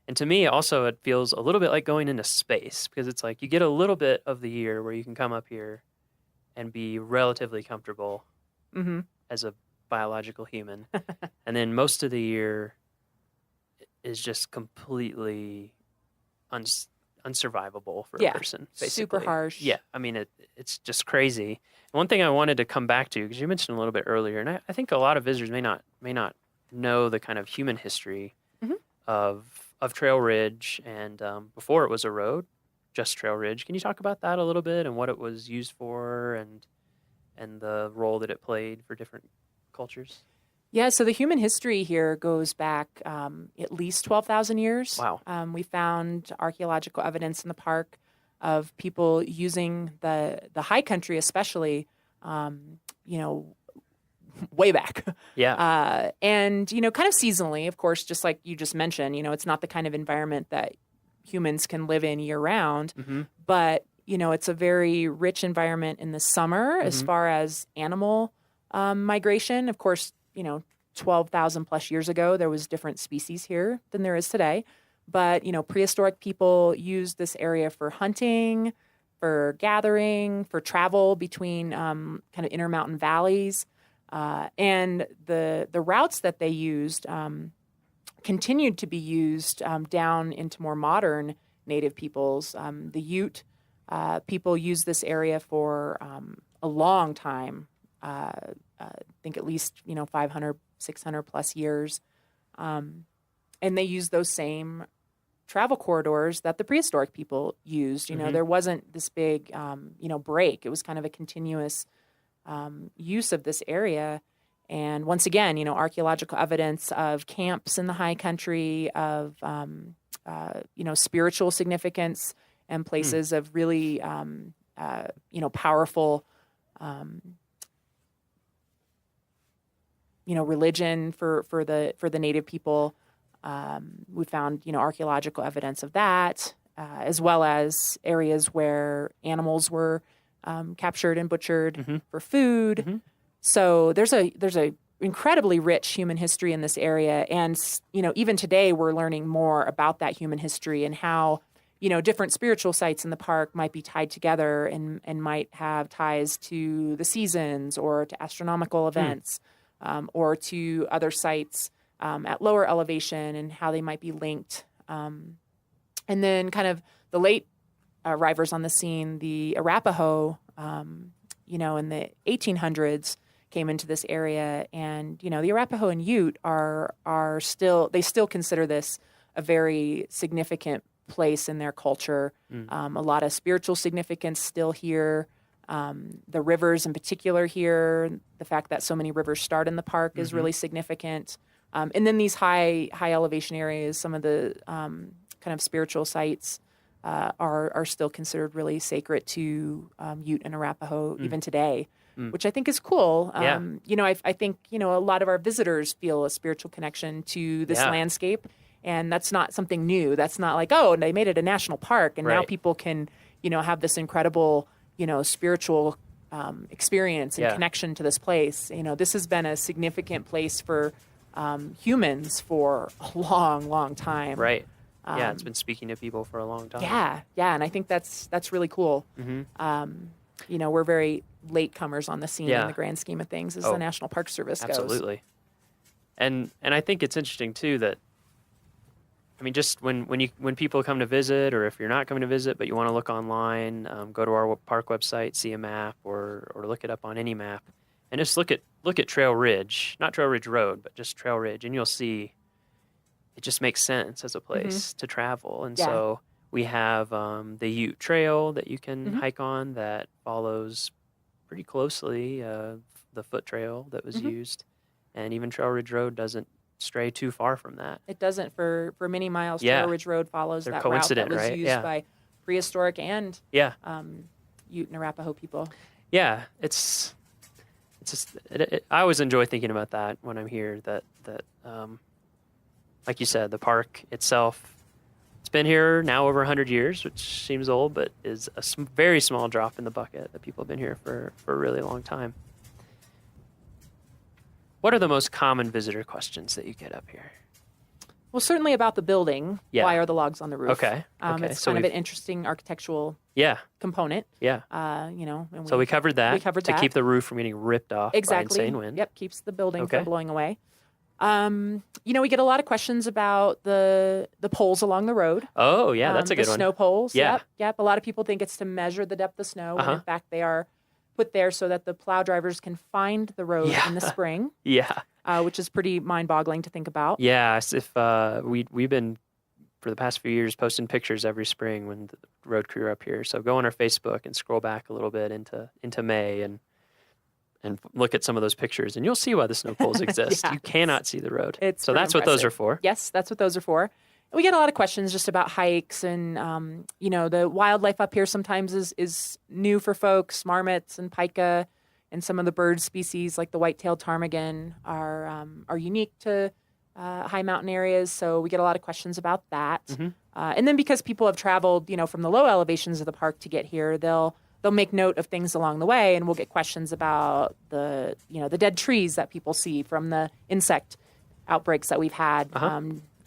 And to me, also, it feels a little bit like going into space because it's like you get a little bit of the year where you can come up here and be relatively comfortable as a biological human. And then most of the year is just completely unsurvivable for a person. Basically. Super harsh. Yeah, I mean, it's just crazy. One thing I wanted to come back to, because you mentioned a little bit earlier, and I think a lot of visitors may not know the kind of human history of Trail Ridge, and before it was a road, just Trail Ridge. Can you talk about that a little bit and what it was used for, and the role that it played for different cultures? Yeah, so the human history here goes back at least 12,000 years. Wow. We found archaeological evidence in the park of people using the high country, especially, way back. Yeah. And, kind of seasonally, of course, just like you just mentioned, it's not the kind of environment that humans can live in year round, but, it's a very rich environment in the summer as far as animal migration. Of course, 12,000 plus years ago, there was different species here than there is today. But, prehistoric people used this area for hunting, for gathering, for travel between kind of intermountain valleys. And the routes that they used continued to be used down into more modern native peoples. The Ute people used this area for a long time. I think at least 500, 600 plus years, and they used those same travel corridors that the prehistoric people used. There wasn't this big break. It was kind of a continuous use of this area. And once again, archaeological evidence of camps in the high country, of spiritual significance, and places of really powerful religion for the native people. We found archaeological evidence of that, as well as areas where animals were captured and butchered for food. So there's a incredibly rich human history in this area, and even today we're learning more about that human history and how different spiritual sites in the park might be tied together and might have ties to the seasons or to astronomical events. Or to other sites at lower elevation and how they might be linked. And then kind of the late arrivals on the scene, the Arapaho, in the 1800s came into this area. And, the Arapaho and Ute are still consider this a very significant place in their culture. A lot of spiritual significance still here. The rivers in particular here, the fact that so many rivers start in the park is really significant. And then these high elevation areas, some of the kind of spiritual sites are still considered really sacred to Ute and Arapaho even today, which I think is cool. I think, a lot of our visitors feel a spiritual connection to this landscape, and that's not something new. That's not like, oh, they made it a national park, and now people can, have this incredible spiritual experience and connection to this place. This has been a significant place for humans for a long, long time. Right. Yeah, it's been speaking to people for a long time. Yeah, and I think that's really cool. We're very latecomers on the scene in the grand scheme of things as the National Park Service goes. Absolutely. And I think it's interesting too that, I mean, just when people come to visit, or if you're not coming to visit but you want to look online, go to our park website, see a map, or look it up on any map, and just look at Trail Ridge, not Trail Ridge Road, but just Trail Ridge, and you'll see it just makes sense as a place to travel. And so we have the Ute Trail that you can hike on that follows pretty closely the foot trail that was used, and even Trail Ridge Road doesn't stray too far from that. It doesn't for many miles. Trail Ridge Road follows that route that was used by prehistoric and Ute and Arapaho people. Yeah, it's just I always enjoy thinking about that when I'm here. That like you said, the park itself, it's been here now over 100 years, which seems old, but is a very small drop in the bucket that people have been here for a really long time. What are the most common visitor questions that you get up here? Well, certainly about the building. Yeah. Why are the logs on the roof? Okay. It's So kind of an we've- interesting architectural Yeah. component. Yeah. And So we covered that. We covered to that. keep the roof from getting ripped off Exactly. by insane wind. Yep, keeps the building Okay. from blowing away. We get a lot of questions about the poles along the road. Oh, yeah, that's a good the one. snow poles. Yeah. Yep. A lot of people think it's to measure the depth of snow, when Uh-huh. in fact they are put there so that the plow drivers can find the road in the spring. Yeah. Which is pretty mind-boggling to think about. Yes, if we've been for the past few years posting pictures every spring when the road crew are up here. So go on our Facebook and scroll back a little bit into May and look at some of those pictures, and you'll see why the snow poles exist. You cannot see the road. So that's what those are for. Yes, that's what those are for. We get a lot of questions just about hikes and, the wildlife up here sometimes is new for folks. Marmots and pika and some of the bird species like the white-tailed ptarmigan are unique to high mountain areas. So we get a lot of questions about that. Mm-hmm. And then because people have traveled, from the low elevations of the park to get here, they'll make note of things along the way, and we'll get questions about the dead trees that people see from the insect outbreaks that we've had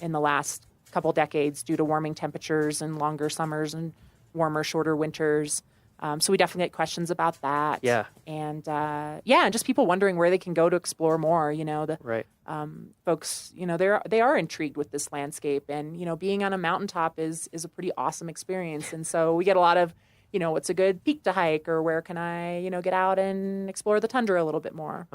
in the last couple decades due to warming temperatures and longer summers and warmer, shorter winters. So we definitely get questions about that. Yeah. And and just people wondering where they can go to explore more. Right. Folks, they are intrigued with this landscape, and being on a mountaintop is a pretty awesome experience. And so we get a lot of, what's a good peak to hike, or where can I, get out and explore the tundra a little bit more.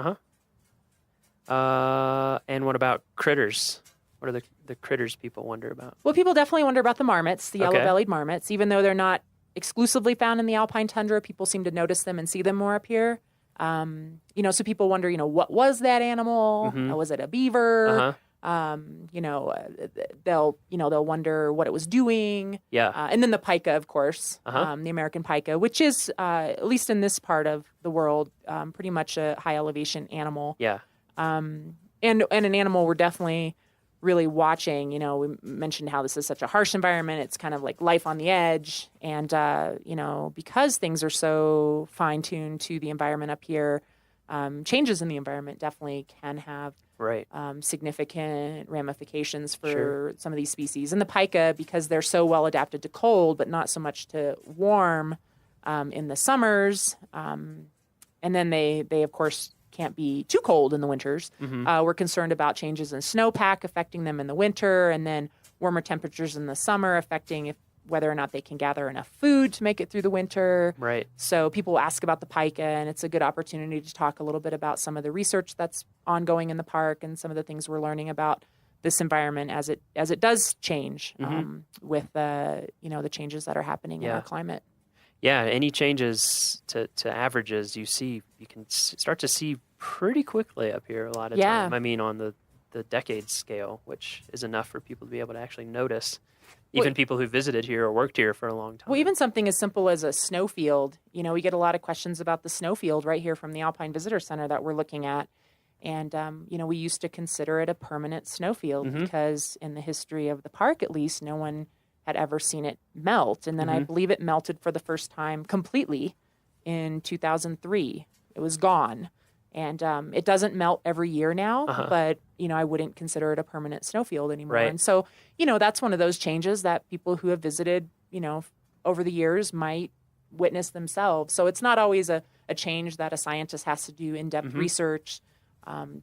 And what about critters? What are the critters people wonder about? Well, people definitely wonder about the marmots, the Okay. yellow-bellied marmots. Even though they're not exclusively found in the alpine tundra, people seem to notice them and see them more up here. So people wonder, what was that animal? Mhm. Was it a beaver? Uh-huh. They'll wonder what it was doing. Yeah. And then the pika, of course, Uh-huh. the American pika, which is, at least in this part of the world, pretty much a high elevation animal. Yeah. And an animal we're definitely really watching. We mentioned how this is such a harsh environment. It's kind of like life on the edge. And, because things are so fine-tuned to the environment up here, changes in the environment definitely can have Right. significant ramifications for some of these species. And the pika, because they're so well adapted to cold, but not so much to warm in the summers. And then they of course, can't be too cold in the winters. Mhm. We're concerned about changes in snowpack affecting them in the winter, and then warmer temperatures in the summer affecting whether or not they can gather enough food to make it through the winter. Right. So people ask about the pika, and it's a good opportunity to talk a little bit about some of the research that's ongoing in the park and some of the things we're learning about this environment as it does change with the changes that are happening in our climate. Yeah, any changes to averages you can start to see pretty quickly up here a lot of Yeah. time. I mean, on the decade scale, which is enough for people to be able to actually notice, Well- even people who visited here or worked here for a long time. Well, even something as simple as a snowfield. We get a lot of questions about the snowfield right here from the Alpine Visitor Center that we're looking at. And, we used to consider it a permanent snowfield Mhm. because in the history of the park, at least, no one had ever seen it melt. And then I Mhm. believe it melted for the first time completely in 2003. It was gone. And it doesn't melt every year now, Uh-huh. but, I wouldn't consider it a permanent snowfield anymore. Right. And so, that's one of those changes that people who have visited, over the years might witness themselves. So it's not always a change that a scientist has to do in-depth Mhm. research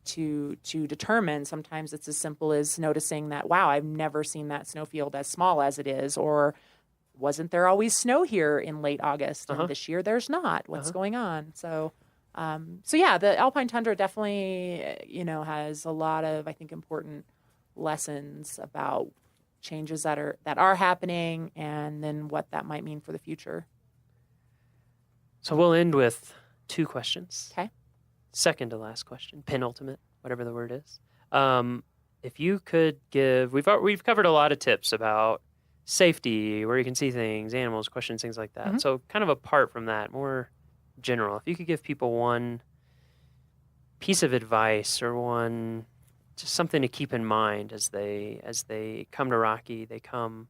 to determine. Sometimes it's as simple as noticing that, wow, I've never seen that snowfield as small as it is, or wasn't there always snow here in late August and this year there's not? What's going on? So the Alpine Tundra definitely, has a lot of, I think, important lessons about changes that are happening and then what that might mean for the future. So we'll end with 2 questions. Okay. Second to last question, penultimate, whatever the word is. If you could give, we've covered a lot of tips about safety, where you can see things, animals, questions, things like that. Mhm. So kind of apart from that, more general, if you could give people one piece of advice or one just something to keep in mind as they come to Rocky, they come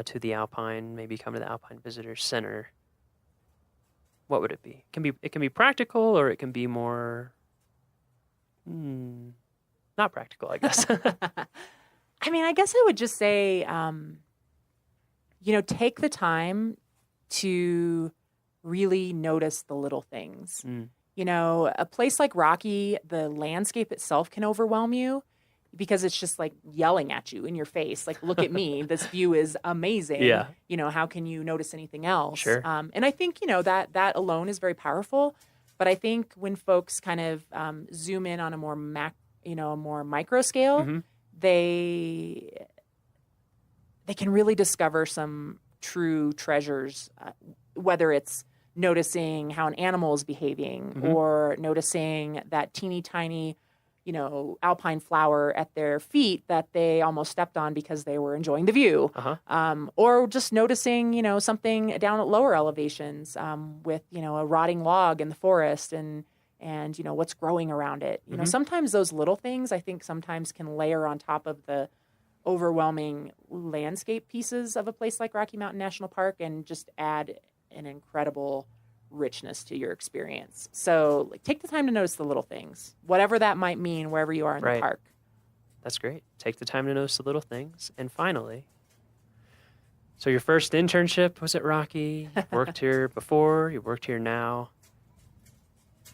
to the Alpine, maybe come to the Alpine Visitor Center, what would it be? It can be practical, or it can be more not practical, I guess. I mean, I guess I would just say, take the time to really notice the little things. A place like Rocky, the landscape itself can overwhelm you because it's just like yelling at you in your face. Like, look at me. This view is amazing. Yeah. How can you notice anything else? Sure. And I think, that alone is very powerful. But I think when folks kind of zoom in on a more more micro scale, they can really discover some true treasures, whether it's noticing how an animal is behaving or noticing that teeny tiny, alpine flower at their feet that they almost stepped on because they were enjoying the view. Or just noticing, something down at lower elevations with, a rotting log in the forest and what's growing around it. Sometimes those little things, I think sometimes can layer on top of the overwhelming landscape pieces of a place like Rocky Mountain National Park and just add an incredible richness to your experience. So take the time to notice the little things, whatever that might mean, wherever you are in the park. That's great. Take the time to notice the little things. And finally, so your first internship was at Rocky. You've worked here before. You worked here now.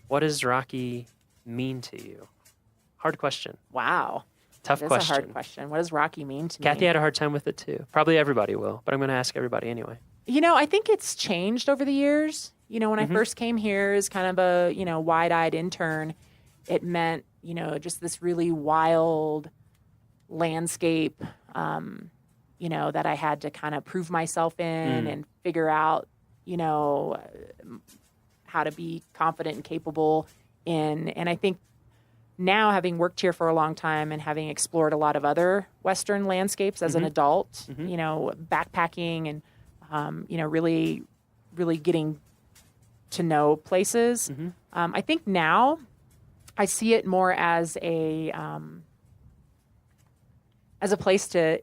What does Rocky mean to you? Hard question. Wow. Tough That is question. a hard question. What does Rocky mean to me? Kathy had a hard time with it too. Probably everybody will, but I'm going to ask everybody anyway. I think it's changed over the years. When I first came here as kind of a, wide-eyed intern, it meant, just this really wild landscape, that I had to kind of prove myself in and figure out, how to be confident and capable in. And I think now, having worked here for a long time and having explored a lot of other Western landscapes as an adult, backpacking and, really, really getting to know places. I think now I see it more as a place to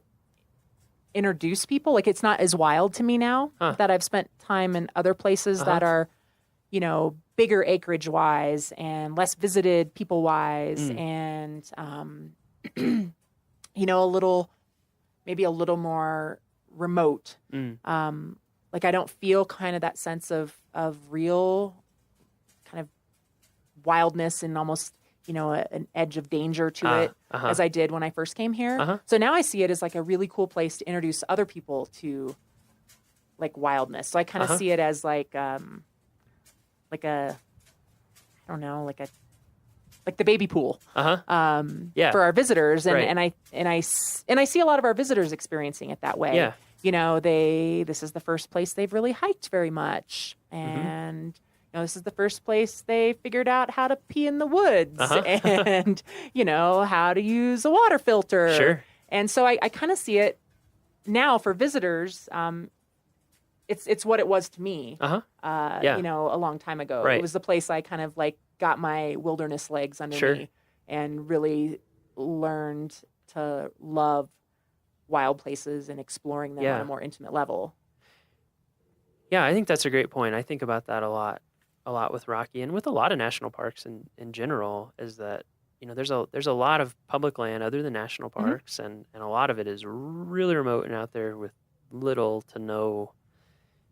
introduce people. Like, it's not as wild to me now that I've spent time in other places that are, bigger acreage wise and less visited people wise and, maybe a little more remote. Like, I don't feel kind of that sense of real kind of wildness and almost, an edge of danger to it as I did when I first came here. So now I see it as like a really cool place to introduce other people to like wildness. So I kind of see it as like the baby pool for our visitors. And, and I see a lot of our visitors experiencing it that way. Yeah. This is the first place they've really hiked very much. And, this is the first place they figured out how to pee in the woods and, how to use a water filter. Sure. And so I kind of see it now for visitors. It's what it was to me, a long time ago. Right. It was the place I kind of like got my wilderness legs under me and really learned to love wild places and exploring them on a more intimate level. Yeah, I think that's a great point. I think about that a lot with Rocky and with a lot of national parks in general, is that, there's a lot of public land other than national parks, and a lot of it is really remote and out there with little to no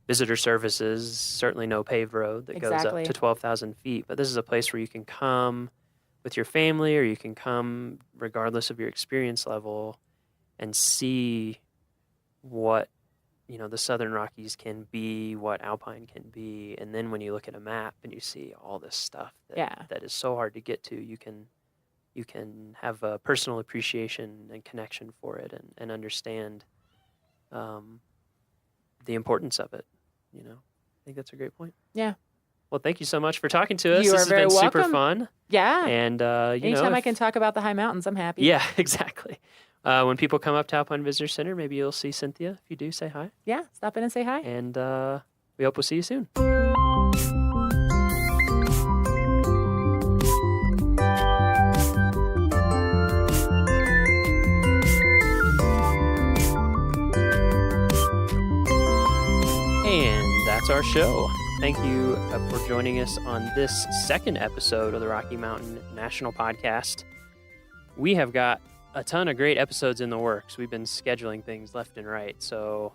visitor services, certainly no paved road that goes up to 12,000 feet. But this is a place where you can come with your family, or you can come regardless of your experience level and see what, the Southern Rockies can be, what Alpine can be. And then when you look at a map and you see all this stuff that is so hard to get to, you can have a personal appreciation and connection for it and understand the importance of it. I think that's a great point. Yeah. Well, thank you so much for talking to us. You This are has very been welcome. super fun. Yeah. And anytime I can talk about the high mountains, I'm happy. Yeah, exactly. When people come up to Alpine Visitor Center, maybe you'll see Cynthia. If you do, say hi. Yeah, stop in and say hi. And we hope we'll see you soon. And that's our show. Thank you for joining us on this second episode of the Rocky Mountain National Podcast. We have got a ton of great episodes in the works. We've been scheduling things left and right. So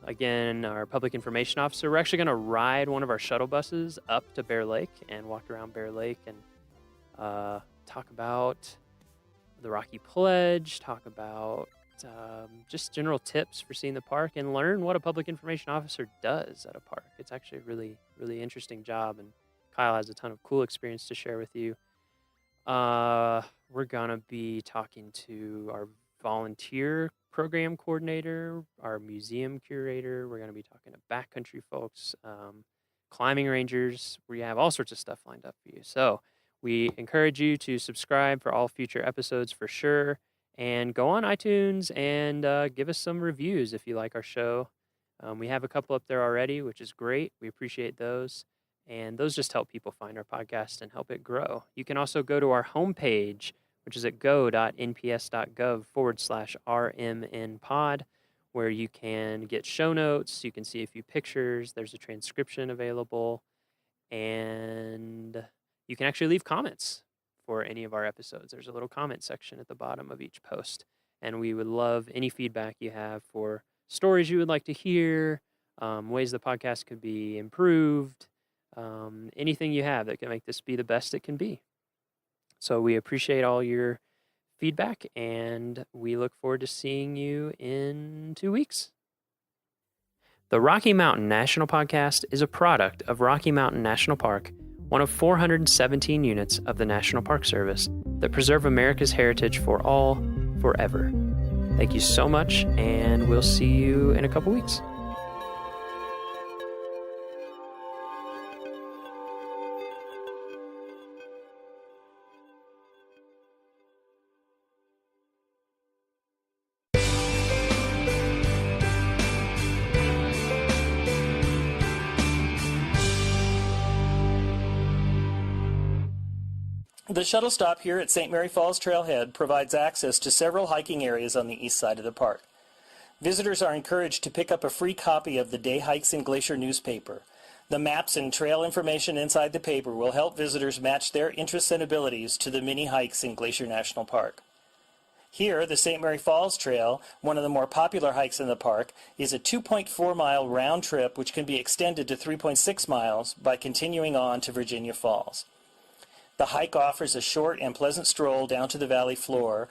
again, our public information officer, we're actually going to ride one of our shuttle buses up to Bear Lake and walk around Bear Lake and talk about the Rocky Pledge, talk about just general tips for seeing the park, and learn what a public information officer does at a park. It's actually a really, really interesting job, and Kyle has a ton of cool experience to share with you. We're going to be talking to our volunteer program coordinator, our museum curator. We're going to be talking to backcountry folks, climbing rangers. We have all sorts of stuff lined up for you. So we encourage you to subscribe for all future episodes for sure. And go on iTunes and give us some reviews if you like our show. We have a couple up there already, which is great. We appreciate those. And those just help people find our podcast and help it grow. You can also go to our homepage, which is at go.nps.gov/RMNpod, where you can get show notes. You can see a few pictures. There's a transcription available. And you can actually leave comments for any of our episodes. There's a little comment section at the bottom of each post. And we would love any feedback you have for stories you would like to hear, ways the podcast could be improved, anything you have that can make this be the best it can be. So we appreciate all your feedback, and we look forward to seeing you in 2 weeks. The Rocky Mountain National Podcast is a product of Rocky Mountain National Park, one of 417 units of the National Park Service that preserve America's heritage for all, forever. Thank you so much, and we'll see you in a couple weeks. The shuttle stop here at St. Mary Falls Trailhead provides access to several hiking areas on the east side of the park. Visitors are encouraged to pick up a free copy of the Day Hikes in Glacier newspaper. The maps and trail information inside the paper will help visitors match their interests and abilities to the mini hikes in Glacier National Park. Here, the St. Mary Falls Trail, one of the more popular hikes in the park, is a 2.4-mile round trip which can be extended to 3.6 miles by continuing on to Virginia Falls. The hike offers a short and pleasant stroll down to the valley floor,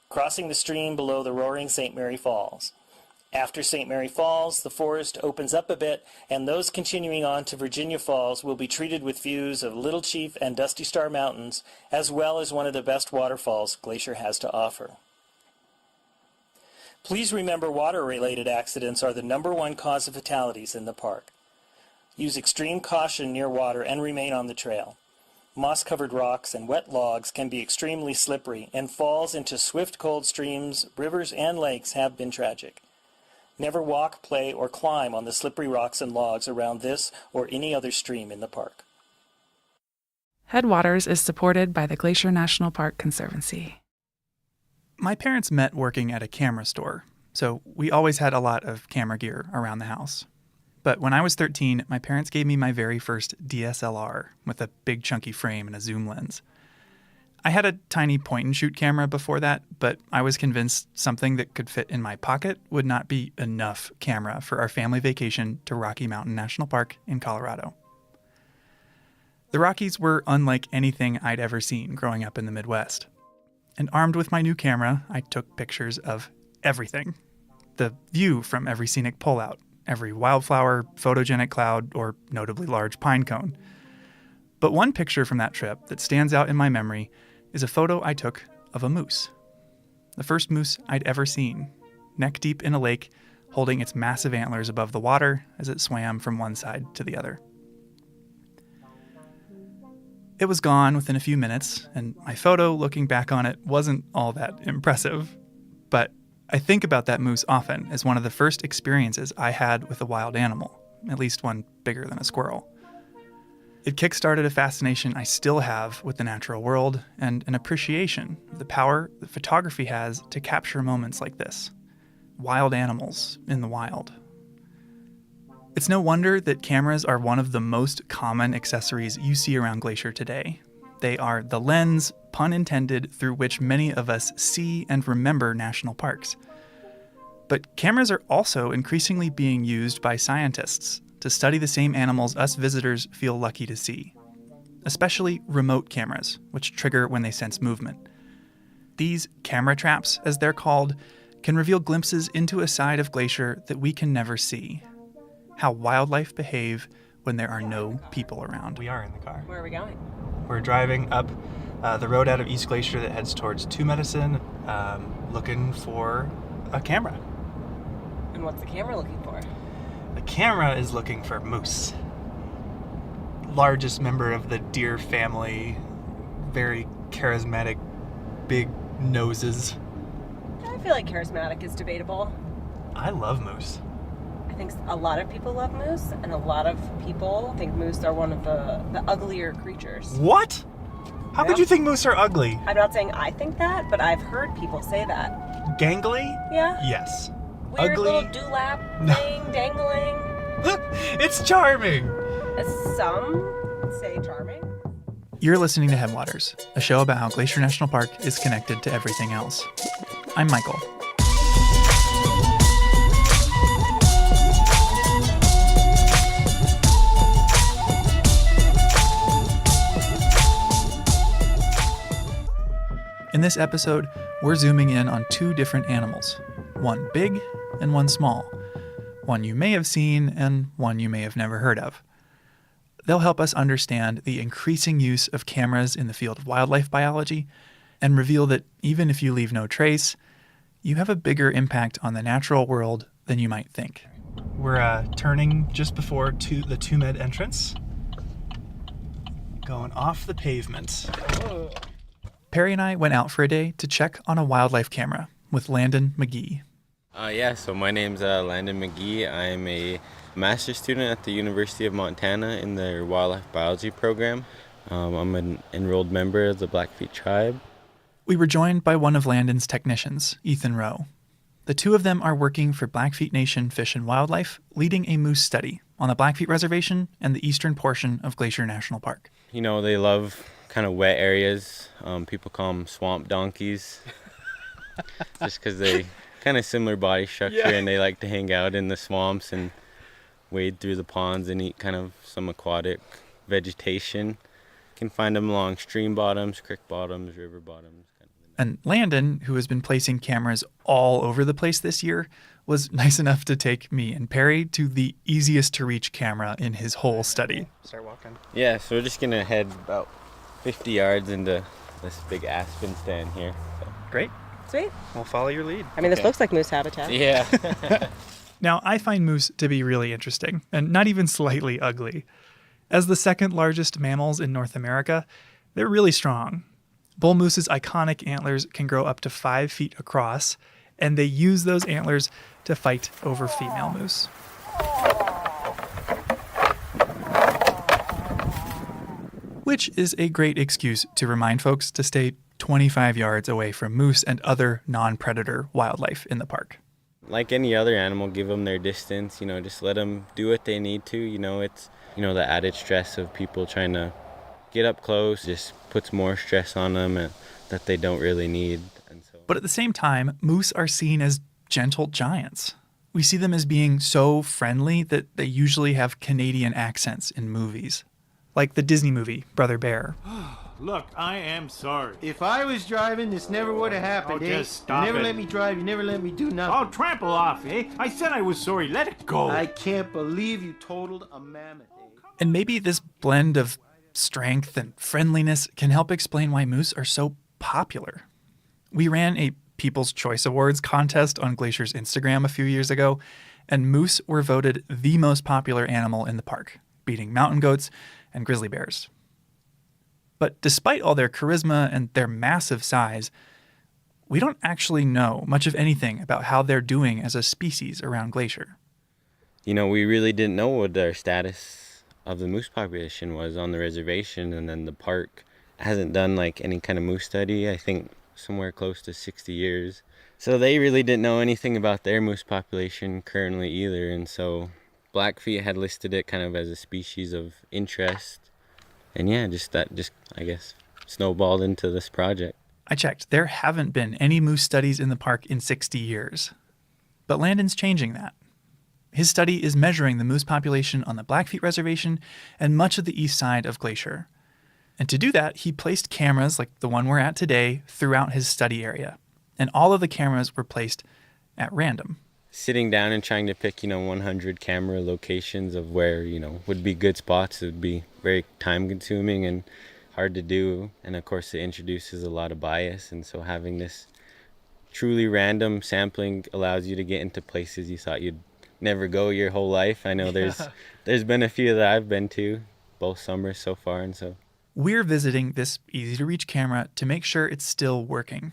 crossing the stream below the roaring St. Mary Falls. After St. Mary Falls, the forest opens up a bit, and those continuing on to Virginia Falls will be treated with views of Little Chief and Dusty Star Mountains, as well as one of the best waterfalls Glacier has to offer. Please remember, water-related accidents are the #1 cause of fatalities in the park. Use extreme caution near water and remain on the trail. Moss-covered rocks and wet logs can be extremely slippery, and falls into swift, cold streams, rivers, and lakes have been tragic. Never walk, play, or climb on the slippery rocks and logs around this or any other stream in the park. Headwaters is supported by the Glacier National Park Conservancy. My parents met working at a camera store, so we always had a lot of camera gear around the house. But when I was 13, my parents gave me my very first DSLR with a big chunky frame and a zoom lens. I had a tiny point-and-shoot camera before that, but I was convinced something that could fit in my pocket would not be enough camera for our family vacation to Rocky Mountain National Park in Colorado. The Rockies were unlike anything I'd ever seen growing up in the Midwest. And armed with my new camera, I took pictures of everything. The view from every scenic pullout, every wildflower, photogenic cloud, or notably large pine cone. But one picture from that trip that stands out in my memory is a photo I took of a moose. The first moose I'd ever seen, neck deep in a lake, holding its massive antlers above the water as it swam from one side to the other. It was gone within a few minutes, and my photo, looking back on it, wasn't all that impressive. But I think about that moose often as one of the first experiences I had with a wild animal, at least one bigger than a squirrel. It kickstarted a fascination I still have with the natural world and an appreciation of the power that photography has to capture moments like this. Wild animals in the wild. It's no wonder that cameras are one of the most common accessories you see around Glacier today. They are the lens, pun intended, through which many of us see and remember national parks. But cameras are also increasingly being used by scientists to study the same animals us visitors feel lucky to see, especially remote cameras, which trigger when they sense movement. These camera traps, as they're called, can reveal glimpses into a side of Glacier that we can never see. How wildlife behave when there are no people around. We are in the car. Where are we going? We're driving up the road out of East Glacier that heads towards Two Medicine, looking for a camera. And what's the camera looking for? The camera is looking for moose. Largest member of the deer family, very charismatic, big noses. I feel like charismatic is debatable. I love moose. I think a lot of people love moose, and a lot of people think moose are one of the uglier creatures. What? How could you think moose are ugly? I'm not saying I think that, but I've heard people say that. Gangly? Yeah. Yes. Weird Ugly? little dewlap thing, dangling. It's charming. Some say charming. You're listening to Headwaters, a show about how Glacier National Park is connected to everything else. I'm Michael. In this episode, we're zooming in on two different animals, one big and one small, one you may have seen and one you may have never heard of. They'll help us understand the increasing use of cameras in the field of wildlife biology and reveal that even if you leave no trace, you have a bigger impact on the natural world than you might think. We're turning just before the Two Med entrance, going off the pavement. Perry and I went out for a day to check on a wildlife camera with Landon McGee. So my name's Landon McGee. I'm a master's student at the University of Montana in their wildlife biology program. I'm an enrolled member of the Blackfeet tribe. We were joined by one of Landon's technicians, Ethan Rowe. The two of them are working for Blackfeet Nation Fish and Wildlife, leading a moose study on the Blackfeet Reservation and the eastern portion of Glacier National Park. You know, they love kind of wet areas. People call them swamp donkeys just because they kind of similar body structure and they like to hang out in the swamps and wade through the ponds and eat kind of some aquatic vegetation. You can find them along stream bottoms, creek bottoms, river bottoms. And Landon, who has been placing cameras all over the place this year, was nice enough to take me and Perry to the easiest to reach camera in his whole study. Start walking. Yeah, so we're just going to head about 50 yards into this big aspen stand here. So. Great. Sweet. We'll follow your lead. I mean, this looks like moose habitat. Yeah. Now, I find moose to be really interesting and not even slightly ugly. As the second largest mammals in North America, they're really strong. Bull moose's iconic antlers can grow up to 5 feet across, and they use those antlers to fight over female moose. Which is a great excuse to remind folks to stay 25 yards away from moose and other non-predator wildlife in the park. Like any other animal, give them their distance, just let them do what they need to. It's, the added stress of people trying to get up close just puts more stress on them that they don't really need. But at the same time, moose are seen as gentle giants. We see them as being so friendly that they usually have Canadian accents in movies. Like the Disney movie, Brother Bear. Look, I am sorry. If I was driving, this never would have happened, just stop You never it. let me drive, you never let me do nothing. I'll trample off, eh? I said I was sorry. Let it go. I can't believe you totaled a mammoth, And maybe this blend of strength and friendliness can help explain why moose are so popular. We ran a People's Choice Awards contest on Glacier's Instagram a few years ago, and moose were voted the most popular animal in the park, beating mountain goats and grizzly bears. But despite all their charisma and their massive size, we don't actually know much of anything about how they're doing as a species around Glacier. We really didn't know what their status of the moose population was on the reservation, and then the park hasn't done any kind of moose study, I think somewhere close to 60 years. So they really didn't know anything about their moose population currently either, and so Blackfeet had listed it kind of as a species of interest. And yeah, I guess snowballed into this project. I checked. There haven't been any moose studies in the park in 60 years. But Landon's changing that. His study is measuring the moose population on the Blackfeet Reservation and much of the east side of Glacier. And to do that, he placed cameras like the one we're at today throughout his study area. And all of the cameras were placed at random. Sitting down and trying to pick, 100 camera locations of where, would be good spots, it would be very time consuming and hard to do. And of course, it introduces a lot of bias. And so having this truly random sampling allows you to get into places you thought you'd never go your whole life. I know there's been a few that I've been to both summers so far. And so we're visiting this easy-to-reach camera to make sure it's still working.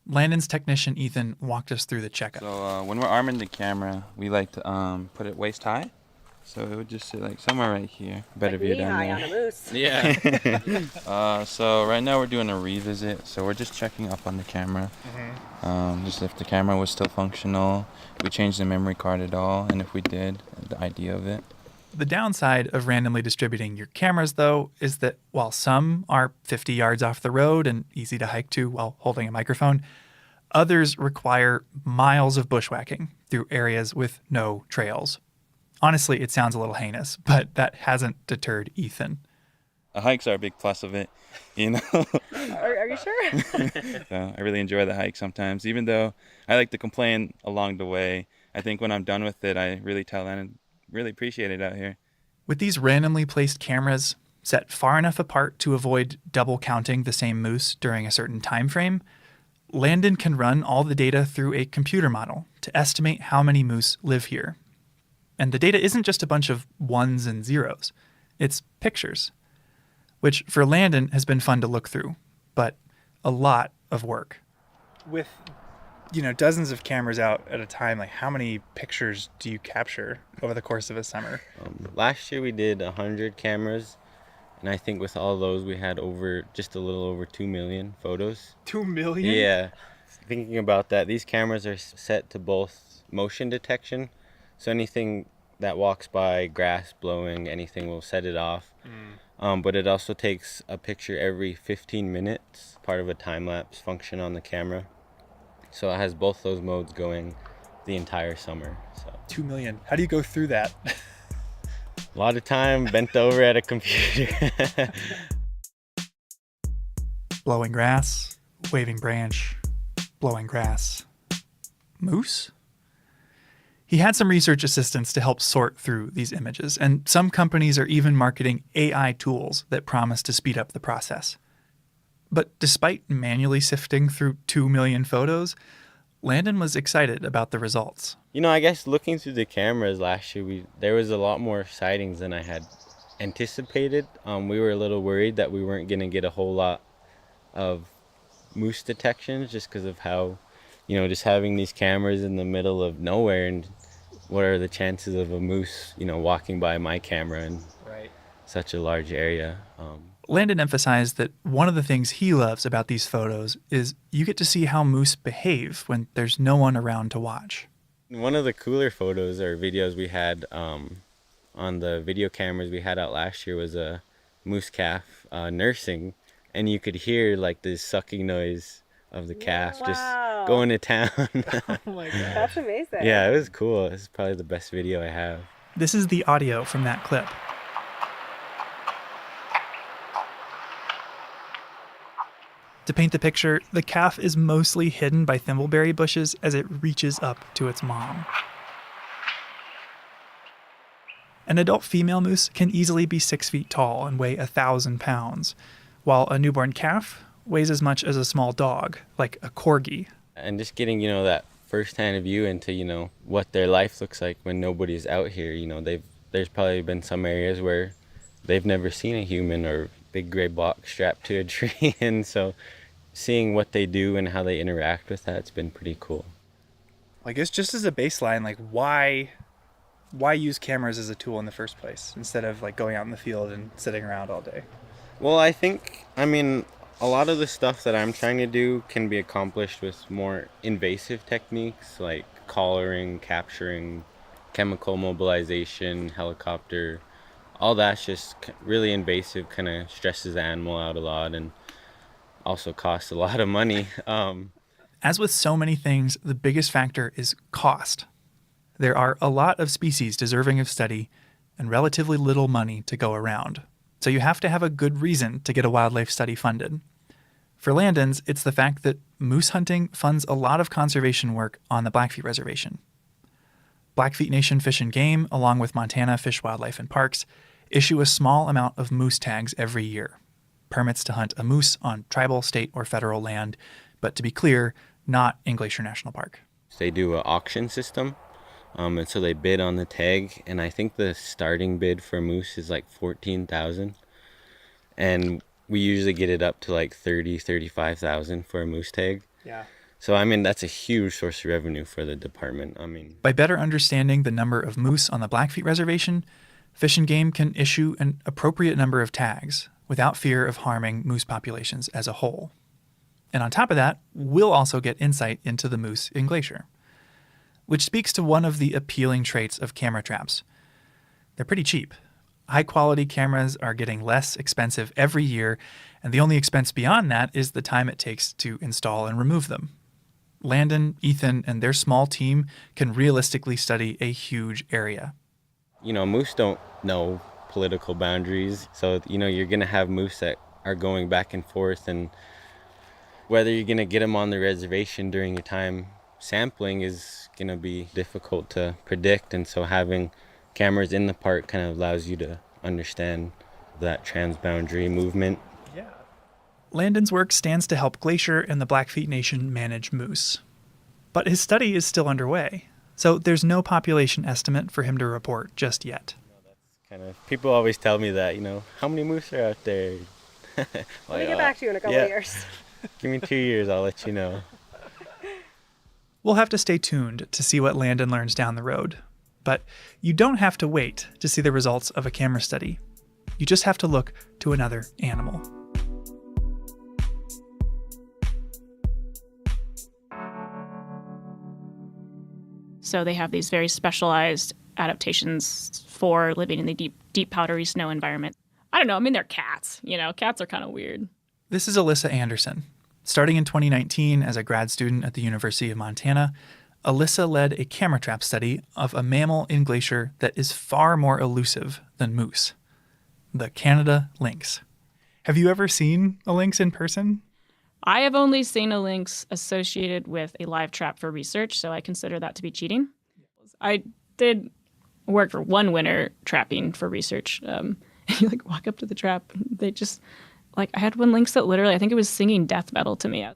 Landon's technician, Ethan, walked us through the checkup. So when we're arming the camera, we like to put it waist high. So it would just sit like somewhere right here. Better view down there. On a moose. Yeah. So right now we're doing a revisit. So we're just checking up on the camera. Just if the camera was still functional, if we changed the memory card at all, and if we did, the idea of it. The downside of randomly distributing your cameras, though, is that while some are 50 yards off the road and easy to hike to while holding a microphone, others require miles of bushwhacking through areas with no trails. Honestly, it sounds a little heinous, but that hasn't deterred Ethan. Hikes are a big plus of it, Are you sure? So I really enjoy the hike sometimes, even though I like to complain along the way. I think when I'm done with it, I really tell and really appreciate it out here. With these randomly placed cameras set far enough apart to avoid double counting the same moose during a certain time frame, Landon can run all the data through a computer model to estimate how many moose live here. And the data isn't just a bunch of ones and zeros. It's pictures, which for Landon has been fun to look through, but a lot of work. With, dozens of cameras out at a time, like how many pictures do you capture over the course of a summer? Last year we did 100 cameras, and I think with all those we had just a little over 2 million photos. 2 million? Yeah. Thinking about that, these cameras are set to both motion detection, so anything that walks by, grass blowing, anything will set it off. But it also takes a picture every 15 minutes, part of a time-lapse function on the camera. So it has both those modes going the entire summer. So 2 million. How do you go through that? A lot of time bent over at a computer. Blowing grass, waving branch, blowing grass. Moose? He had some research assistants to help sort through these images, and some companies are even marketing AI tools that promise to speed up the process. But despite manually sifting through 2 million photos, Landon was excited about the results. I guess looking through the cameras last year, there was a lot more sightings than I had anticipated. We were a little worried that we weren't going to get a whole lot of moose detections just because of how, just having these cameras in the middle of nowhere, and what are the chances of a moose, walking by my camera in such a large area. Landon emphasized that one of the things he loves about these photos is you get to see how moose behave when there's no one around to watch. One of the cooler photos or videos we had on the video cameras we had out last year was a moose calf nursing, and you could hear like this sucking noise of the calf just going to town. Oh my God. That's amazing. Yeah, it was cool. It's probably the best video I have. This is the audio from that clip. To paint the picture, the calf is mostly hidden by thimbleberry bushes as it reaches up to its mom. An adult female moose can easily be 6 feet tall and weigh 1,000 pounds, while a newborn calf weighs as much as a small dog, like a corgi. And just getting, that first-hand view into, what their life looks like when nobody's out here. There's probably been some areas where they've never seen a human or big gray block strapped to a tree, and so seeing what they do and how they interact with that's been pretty cool. I guess just as a baseline, why use cameras as a tool in the first place instead of going out in the field and sitting around all day? Well, I think, a lot of the stuff that I'm trying to do can be accomplished with more invasive techniques like collaring, capturing, chemical mobilization, helicopter. All that's just really invasive, kind of stresses the animal out a lot. And also costs a lot of money. As with so many things, the biggest factor is cost. There are a lot of species deserving of study and relatively little money to go around. So you have to have a good reason to get a wildlife study funded. For Landon's, it's the fact that moose hunting funds a lot of conservation work on the Blackfeet Reservation. Blackfeet Nation Fish and Game, along with Montana Fish, Wildlife, and Parks, issue a small amount of moose tags every year. Permits to hunt a moose on tribal, state, or federal land, but to be clear, not in Glacier National Park. They do an auction system, and so they bid on the tag, and I think the starting bid for moose is like $14,000, and we usually get it up to like $35,000 for a moose tag. Yeah. So, I mean, that's a huge source of revenue for the department. By better understanding the number of moose on the Blackfeet Reservation, Fish and Game can issue an appropriate number of tags without fear of harming moose populations as a whole. And on top of that, we'll also get insight into the moose in Glacier, which speaks to one of the appealing traits of camera traps. They're pretty cheap. High-quality cameras are getting less expensive every year, and the only expense beyond that is the time it takes to install and remove them. Landon, Ethan, and their small team can realistically study a huge area. You know, moose don't know political boundaries, so, you know, you're going to have moose that are going back and forth, and whether you're going to get them on the reservation during your time sampling is going to be difficult to predict, and so having cameras in the park kind of allows you to understand that transboundary movement. Yeah. Landon's work stands to help Glacier and the Blackfeet Nation manage moose. But his study is still underway, so there's no population estimate for him to report just yet. People always tell me that, you know, how many moose are out there? Let me get back to you in a couple of years. Give me 2 years, I'll let you know. We'll have to stay tuned to see what Landon learns down the road. But you don't have to wait to see the results of a camera study. You just have to look to another animal. So they have these very specialized adaptations for living in the deep powdery snow environment. I don't know. I mean, they're cats. You know, cats are kind of weird. This is Alyssa Anderson. Starting in 2019 as a grad student at the University of Montana, Alyssa led a camera trap study of a mammal in Glacier that is far more elusive than moose, the Canada lynx. Have you ever seen a lynx in person? I have only seen a lynx associated with a live trap for research, so I consider that to be cheating. I did work for one winter trapping for research. You like walk up to the trap, and they just like I had one lynx that literally I think it was singing death metal to me.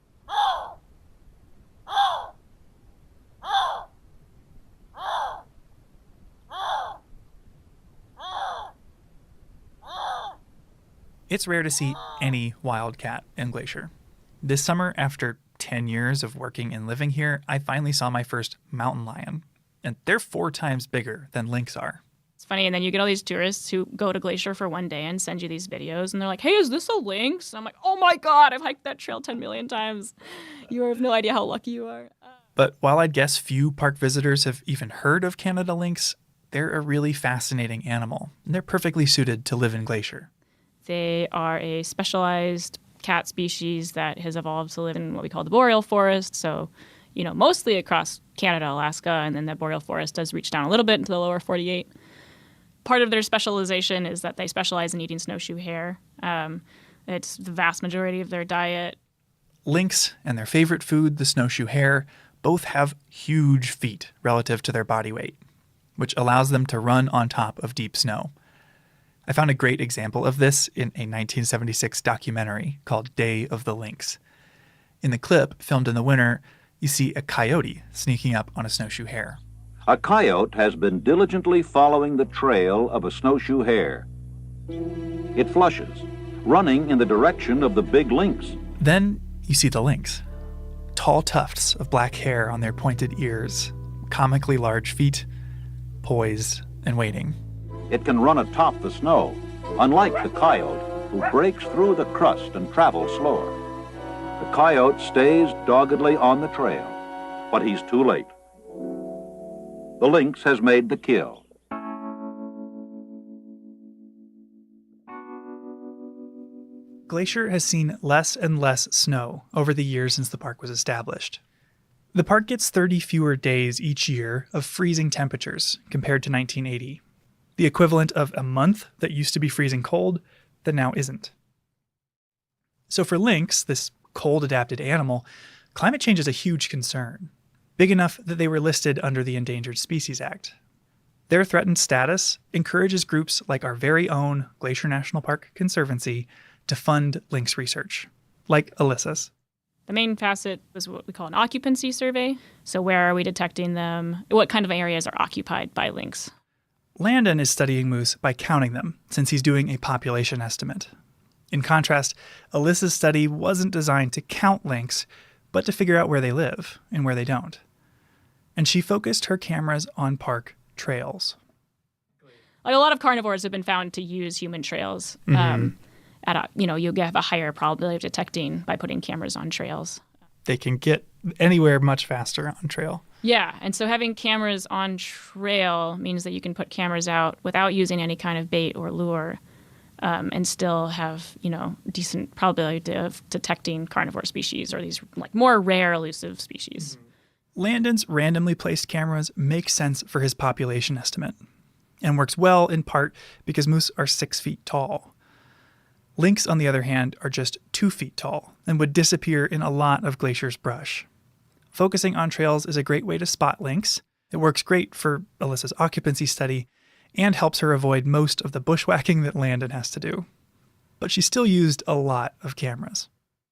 It's rare to see any wildcat in Glacier. This summer, after 10 years of working and living here, I finally saw my first mountain lion. And they're 4 times bigger than lynx are. It's funny, and then you get all these tourists who go to Glacier for one day and send you these videos, and they're like, hey, is this a lynx? And I'm like, oh my God, I've hiked that trail 10 million times. You have no idea how lucky you are. But while I'd guess few park visitors have even heard of Canada lynx, they're a really fascinating animal, and they're perfectly suited to live in Glacier. They are a specialized cat species that has evolved to live in what we call the boreal forest. So, you know, mostly across Canada, Alaska, and then the boreal forest does reach down a little bit into the lower 48. Part of their specialization is that they specialize in eating snowshoe hare. It's the vast majority of their diet. Lynx and their favorite food, the snowshoe hare, both have huge feet relative to their body weight, which allows them to run on top of deep snow. I found a great example of this in a 1976 documentary called Day of the Lynx. In the clip, filmed in the winter, you see a coyote sneaking up on a snowshoe hare. A coyote has been diligently following the trail of a snowshoe hare. It flushes, running in the direction of the big lynx. Then you see the lynx. Tall tufts of black hair on their pointed ears, comically large feet, poised and waiting. It can run atop the snow, unlike the coyote, who breaks through the crust and travels slower. The coyote stays doggedly on the trail, but he's too late. The lynx has made the kill. Glacier has seen less and less snow over the years since the park was established. The park gets 30 fewer days each year of freezing temperatures compared to 1980, the equivalent of a month that used to be freezing cold that now isn't. So for lynx, this cold-adapted animal, climate change is a huge concern, big enough that they were listed under the Endangered Species Act. Their threatened status encourages groups like our very own Glacier National Park Conservancy to fund lynx research, like Alyssa's. The main facet was what we call an occupancy survey. So where are we detecting them? What kind of areas are occupied by lynx? Landon is studying moose by counting them, since he's doing a population estimate. In contrast, Alyssa's study wasn't designed to count lynx, but to figure out where they live and where they don't. And she focused her cameras on park trails. Like a lot of carnivores have been found to use human trails. Mm-hmm. You'll have a higher probability of detecting by putting cameras on trails. They can get anywhere much faster on trail. Yeah, and so having cameras on trail means that you can put cameras out without using any kind of bait or lure, and still have, decent probability of detecting carnivore species or these like more rare elusive species. Landon's randomly placed cameras make sense for his population estimate and works well in part because moose are 6 feet tall. Lynx, on the other hand, are just 2 feet tall and would disappear in a lot of Glacier's brush. Focusing on trails is a great way to spot lynx. It works great for Alyssa's occupancy study and helps her avoid most of the bushwhacking that Landon has to do. But she still used a lot of cameras.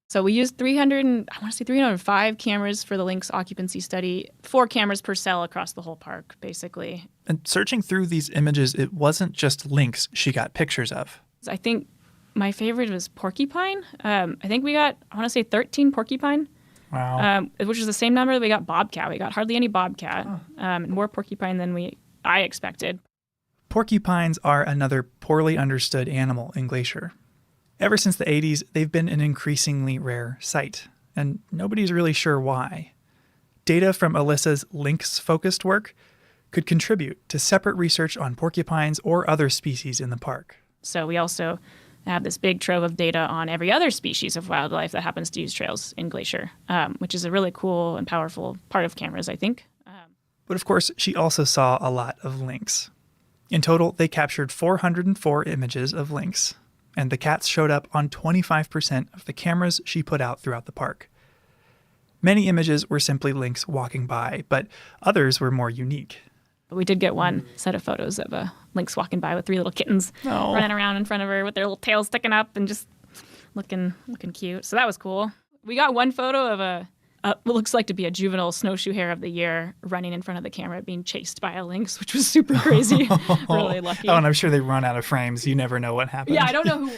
So we used 305 cameras for the lynx occupancy study, 4 cameras per cell across the whole park, basically. And searching through these images, it wasn't just lynx she got pictures of. I think my favorite was porcupine. I think we got, 13 porcupine. Wow. Which is the same number that we got bobcat. We got hardly any bobcat, more porcupine than I expected. Porcupines are another poorly understood animal in Glacier. Ever since the 80s, they've been an increasingly rare sight, and nobody's really sure why. Data from Alyssa's lynx-focused work could contribute to separate research on porcupines or other species in the park. So we also have this big trove of data on every other species of wildlife that happens to use trails in Glacier, which is a really cool and powerful part of cameras, I think. But of course, she also saw a lot of lynx. In total, they captured 404 images of lynx, and the cats showed up on 25% of the cameras she put out throughout the park. Many images were simply lynx walking by, but others were more unique. We did get one set of photos of a lynx walking by with 3 little kittens running around in front of her with their little tails sticking up and just looking cute. So that was cool. We got one photo of what looks like to be a juvenile snowshoe hare of the year running in front of the camera being chased by a lynx, which was super crazy. Really lucky. Oh, and I'm sure they run out of frames. You never know what happened. Yeah, I don't know who,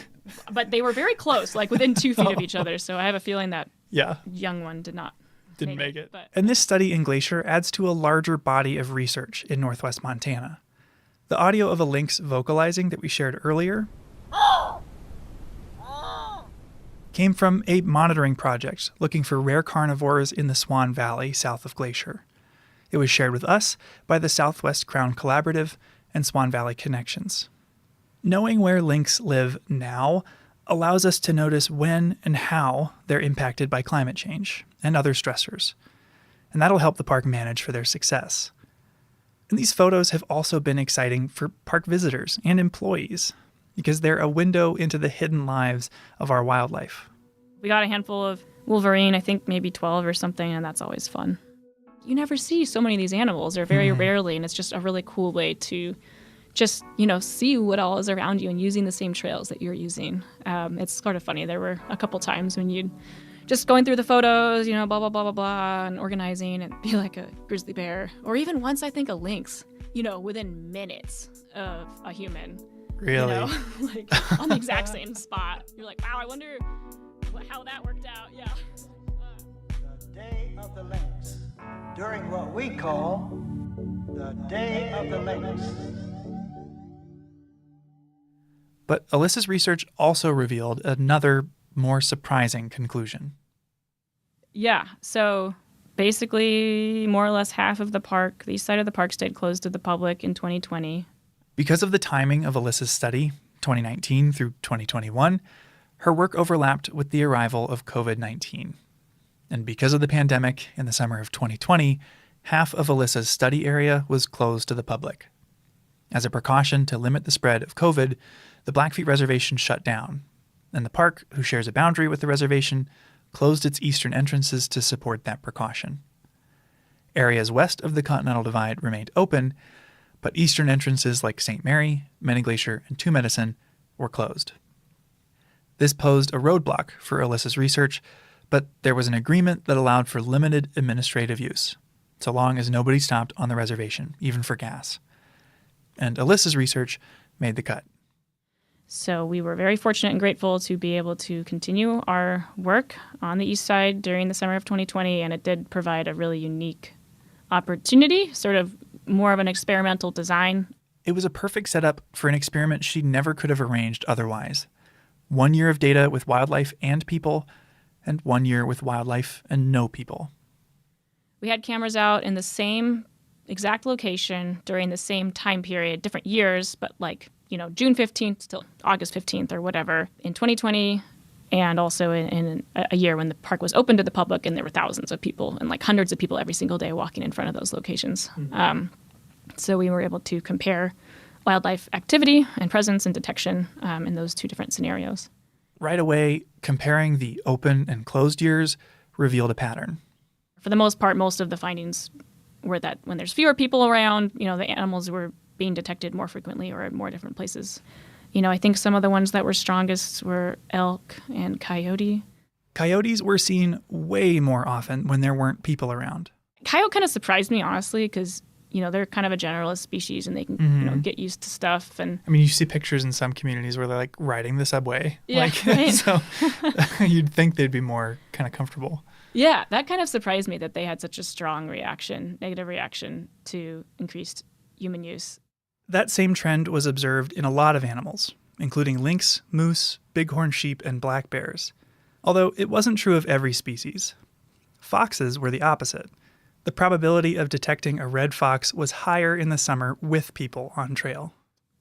but they were very close, like within 2 feet of each other. So I have a feeling that young one didn't make it. But. And this study in Glacier adds to a larger body of research in northwest Montana. The audio of a lynx vocalizing that we shared earlier came from a monitoring project looking for rare carnivores in the Swan Valley south of Glacier. It was shared with us by the Southwest Crown Collaborative and Swan Valley Connections. Knowing where lynx live now allows us to notice when and how they're impacted by climate change and other stressors. And that'll help the park manage for their success. And these photos have also been exciting for park visitors and employees because they're a window into the hidden lives of our wildlife. We got a handful of wolverine, I think maybe 12 or something, and that's always fun. You never see so many of these animals, or very rarely, and it's just a really cool way to just, see what all is around you and using the same trails that you're using. It's sort of funny. There were a couple times when you'd just going through the photos, blah, blah, blah, blah, blah, and organizing and be like a grizzly bear. Or even once, I think, a lynx, within minutes of a human. Really? Like on the exact same spot. You're like, wow, I wonder how that worked out. Yeah. The Day of the Lynx, during what we call the Day of the Lynx. But Alyssa's research also revealed another, more surprising conclusion. Yeah, so basically more or less half of the east side of the park stayed closed to the public in 2020. Because of the timing of Alyssa's study, 2019 through 2021, Her work overlapped with the arrival of COVID-19. And because of the pandemic in the summer of 2020, half of Alyssa's study area was closed to the public. As a precaution to limit the spread of COVID, the Blackfeet Reservation shut down, and the park, who shares a boundary with the reservation, closed its eastern entrances to support that precaution. Areas west of the Continental Divide remained open, but eastern entrances like St. Mary, Many Glacier, and Two Medicine were closed. This posed a roadblock for Alyssa's research, but there was an agreement that allowed for limited administrative use, so long as nobody stopped on the reservation, even for gas. And Alyssa's research made the cut. So we were very fortunate and grateful to be able to continue our work on the east side during the summer of 2020, and it did provide a really unique opportunity, sort of more of an experimental design. It was a perfect setup for an experiment she never could have arranged otherwise. 1 year of data with wildlife and people, and 1 year with wildlife and no people. We had cameras out in the same exact location during the same time period, different years, but June 15th till August 15th or whatever in 2020, and also in a year when the park was open to the public and there were thousands of people and hundreds of people every single day walking in front of those locations. Mm-hmm. So we were able to compare wildlife activity and presence and detection in those two different scenarios. Right away, comparing the open and closed years revealed a pattern. For the most part, most of the findings were that when there's fewer people around, the animals were being detected more frequently or at more different places. I think some of the ones that were strongest were elk and coyote. Coyotes were seen way more often when there weren't people around. Coyote kind of surprised me, honestly, because they're kind of a generalist species and they can get used to stuff. And I mean, you see pictures in some communities where they're riding the subway. Yeah, right. So you'd think they'd be more kind of comfortable. Yeah, that kind of surprised me that they had such a strong negative reaction to increased human use. That same trend was observed in a lot of animals, including lynx, moose, bighorn sheep, and black bears. Although it wasn't true of every species. Foxes were the opposite. The probability of detecting a red fox was higher in the summer with people on trail.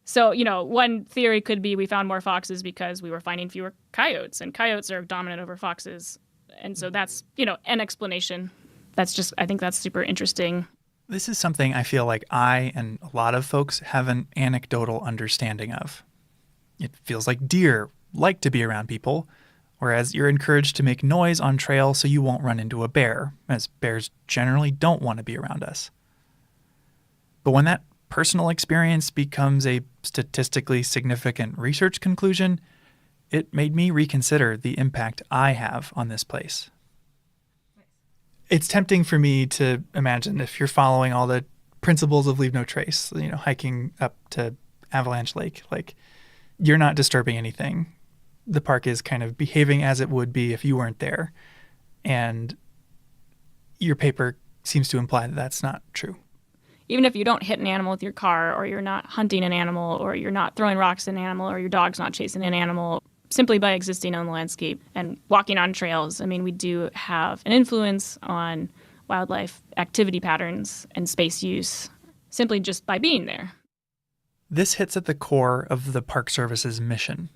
So, one theory could be we found more foxes because we were finding fewer coyotes, and coyotes are dominant over foxes. And so that's, an explanation. I think that's super interesting. This is something I feel like I and a lot of folks have an anecdotal understanding of. It feels like deer like to be around people, whereas you're encouraged to make noise on trail so you won't run into a bear, as bears generally don't want to be around us. But when that personal experience becomes a statistically significant research conclusion, it made me reconsider the impact I have on this place. It's tempting for me to imagine if you're following all the principles of leave no trace, hiking up to Avalanche Lake, you're not disturbing anything. The park is kind of behaving as it would be if you weren't there. And your paper seems to imply that that's not true. Even if you don't hit an animal with your car, or you're not hunting an animal, or you're not throwing rocks at an animal, or your dog's not chasing an animal, simply by existing on the landscape and walking on trails, we do have an influence on wildlife activity patterns and space use simply just by being there. This hits at the core of the Park Service's mission,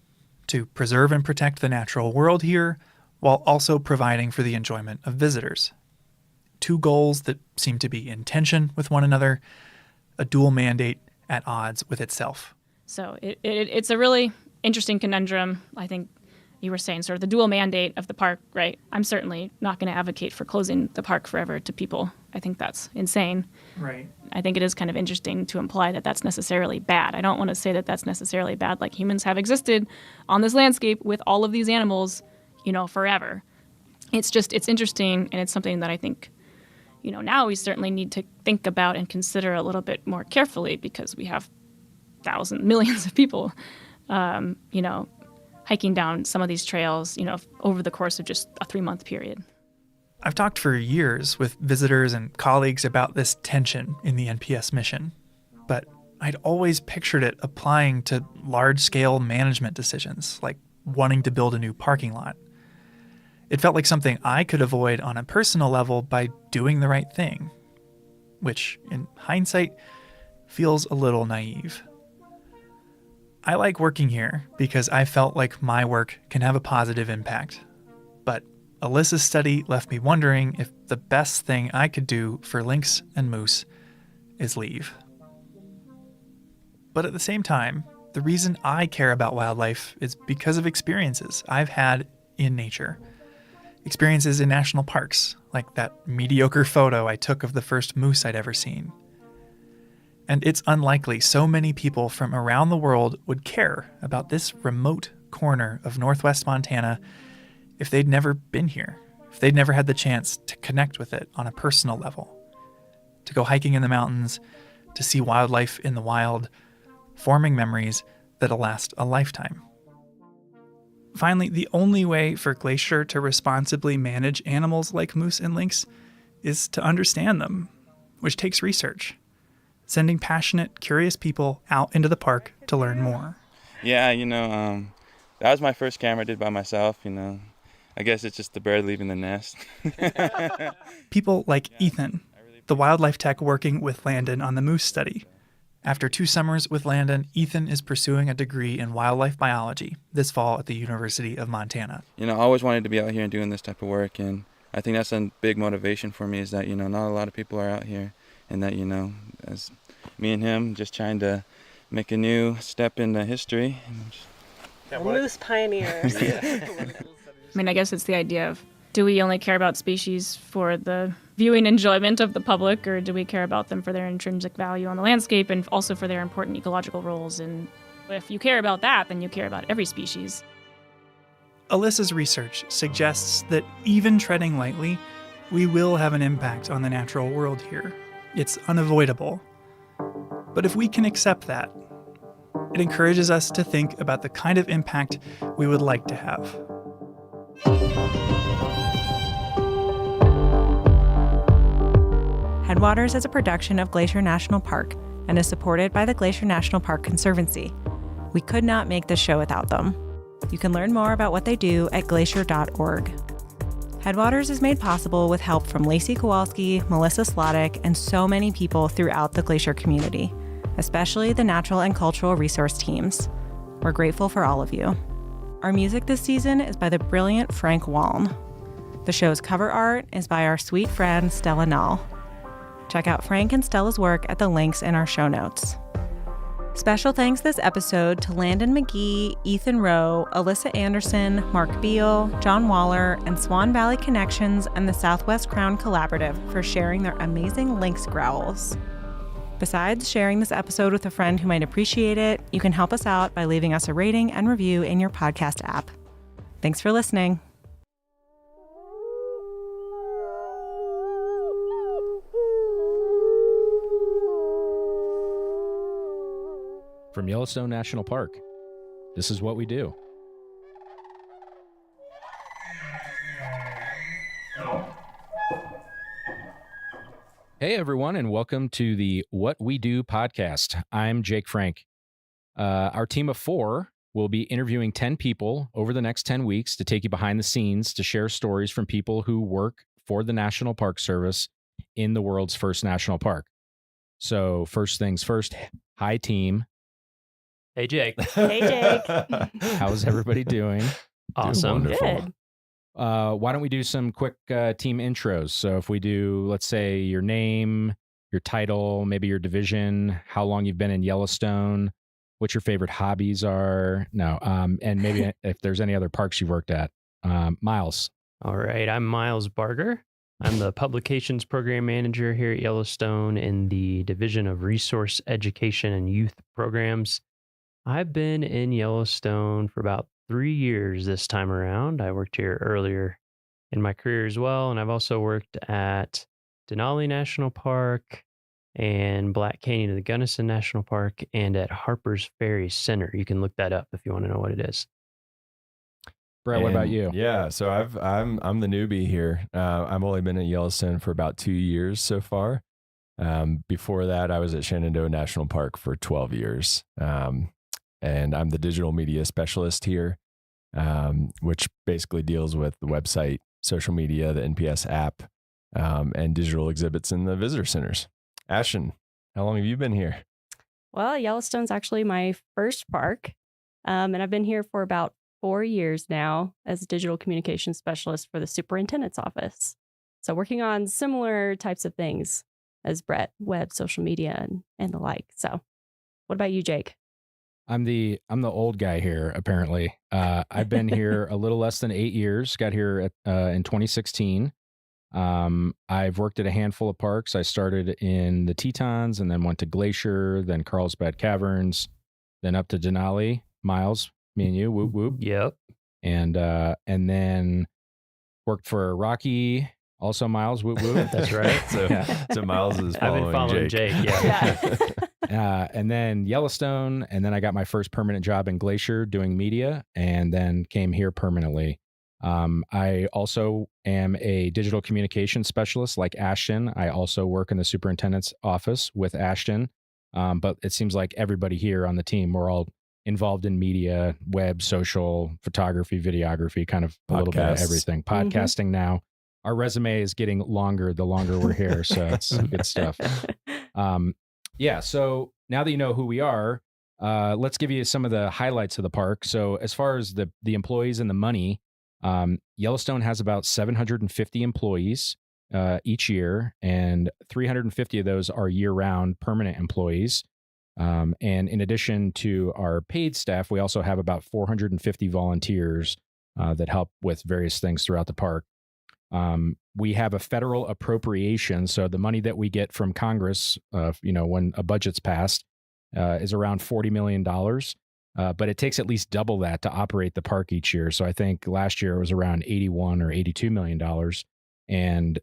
to preserve and protect the natural world here while also providing for the enjoyment of visitors. Two goals that seem to be in tension with one another, a dual mandate at odds with itself. So it's a really interesting conundrum. I think you were saying sort of the dual mandate of the park, right? I'm certainly not going to advocate for closing the park forever to people. I think that's insane. Right. I think it is kind of interesting to imply that that's necessarily bad. I don't want to say that that's necessarily bad, like humans have existed on this landscape with all of these animals, forever. It's interesting, and it's something that I think, now we certainly need to think about and consider a little bit more carefully, because we have millions of people hiking down some of these trails, over the course of just a 3-month period. I've talked for years with visitors and colleagues about this tension in the NPS mission, but I'd always pictured it applying to large-scale management decisions, like wanting to build a new parking lot. It felt like something I could avoid on a personal level by doing the right thing, which, in hindsight, feels a little naive. I like working here because I felt like my work can have a positive impact. But Alyssa's study left me wondering if the best thing I could do for lynx and moose is leave. But at the same time, the reason I care about wildlife is because of experiences I've had in nature. Experiences in national parks, like that mediocre photo I took of the first moose I'd ever seen. And it's unlikely so many people from around the world would care about this remote corner of northwest Montana if they'd never been here, if they'd never had the chance to connect with it on a personal level, to go hiking in the mountains, to see wildlife in the wild, forming memories that'll last a lifetime. Finally, the only way for Glacier to responsibly manage animals like moose and lynx is to understand them, which takes research. Sending passionate, curious people out into the park to learn more. Yeah, that was my first camera I did by myself, I guess it's just the bird leaving the nest. People like Ethan, the wildlife tech working with Landon on the moose study. After 2 summers with Landon, Ethan is pursuing a degree in wildlife biology this fall at the University of Montana. I always wanted to be out here and doing this type of work, and I think that's a big motivation for me is that, not a lot of people are out here, and that, as me and him just trying to make a new step into history. Moose pioneers. I guess it's the idea of, do we only care about species for the viewing enjoyment of the public, or do we care about them for their intrinsic value on the landscape and also for their important ecological roles? And if you care about that, then you care about every species. Alyssa's research suggests that even treading lightly, we will have an impact on the natural world here. It's unavoidable. But if we can accept that, it encourages us to think about the kind of impact we would like to have. Headwaters is a production of Glacier National Park and is supported by the Glacier National Park Conservancy. We could not make this show without them. You can learn more about what they do at glacier.org. Headwaters is made possible with help from Lacey Kowalski, Melissa Slottick, and so many people throughout the Glacier community, especially the natural and cultural resource teams. We're grateful for all of you. Our music this season is by the brilliant Frank Waln. The show's cover art is by our sweet friend Stella Nall. Check out Frank and Stella's work at the links in our show notes. Special thanks this episode to Landon McGee, Ethan Rowe, Alyssa Anderson, Mark Beal, John Waller, and Swan Valley Connections and the Southwest Crown Collaborative for sharing their amazing lynx growls. Besides sharing this episode with a friend who might appreciate it, you can help us out by leaving us a rating and review in your podcast app. Thanks for listening. From Yellowstone National Park, this is what we do. Hey, everyone, and welcome to the What We Do podcast. I'm Jake Frank. Our team of 4 will be interviewing 10 people over the next 10 weeks to take you behind the scenes to share stories from people who work for the National Park Service in the world's first national park. So first things first, hi, team. Hey, Jake. Hey, Jake. How's everybody doing? Awesome. Good. Why don't we do some quick team intros? So if we do, let's say, your name, your title, maybe your division, how long you've been in Yellowstone, what your favorite hobbies are. And maybe if there's any other parks you've worked at. Miles. All right. I'm Miles Barger. I'm the Publications Program Manager here at Yellowstone in the Division of Resource Education and Youth Programs. I've been in Yellowstone for about 3 years this time around. I worked here earlier in my career as well, and I've also worked at Denali National Park and Black Canyon of the Gunnison National Park and at Harper's Ferry Center. You can look that up if you want to know what it is. Brett, what about you? Yeah, so I'm the newbie here. I've only been in Yellowstone for about 2 years so far. Before that, I was at Shenandoah National Park for 12 years. And I'm the digital media specialist here, which basically deals with the website, social media, the NPS app, and digital exhibits in the visitor centers. Ashton, how long have you been here? Well, Yellowstone's actually my first park, and I've been here for about 4 years now as a digital communications specialist for the superintendent's office. So working on similar types of things as Brett, web, social media, and the like. So what about you, Jake? I'm the old guy here, apparently. I've been here a little less than 8 years, got here in 2016. I've worked at a handful of parks. I started in the Tetons and then went to Glacier, then Carlsbad Caverns, then up to Denali. Miles, me and you, whoop whoop. Yep. And then worked for Rocky, also Miles, whoop whoop. That's right. So Miles is I've been following Jake. Yeah. And then Yellowstone, and then I got my first permanent job in Glacier doing media, and then came here permanently. I also am a digital communication specialist like Ashton. I also work in the superintendent's office with Ashton. But it seems like everybody here on the team, we're all involved in media, web, social, photography, videography, kind of a little bit of everything. Podcasting now. Our resume is getting longer the longer we're here, so it's good stuff. Yeah, so now that you know who we are, let's give you some of the highlights of the park. So as far as the employees and the money, Yellowstone has about 750 employees each year, and 350 of those are year-round permanent employees. And in addition to our paid staff, we also have about 450 volunteers that help with various things throughout the park. We have a federal appropriation, so the money that we get from Congress, when a budget's passed, is around $40 million. But it takes at least double that to operate the park each year. So I think last year it was around $81 or $82 million. And,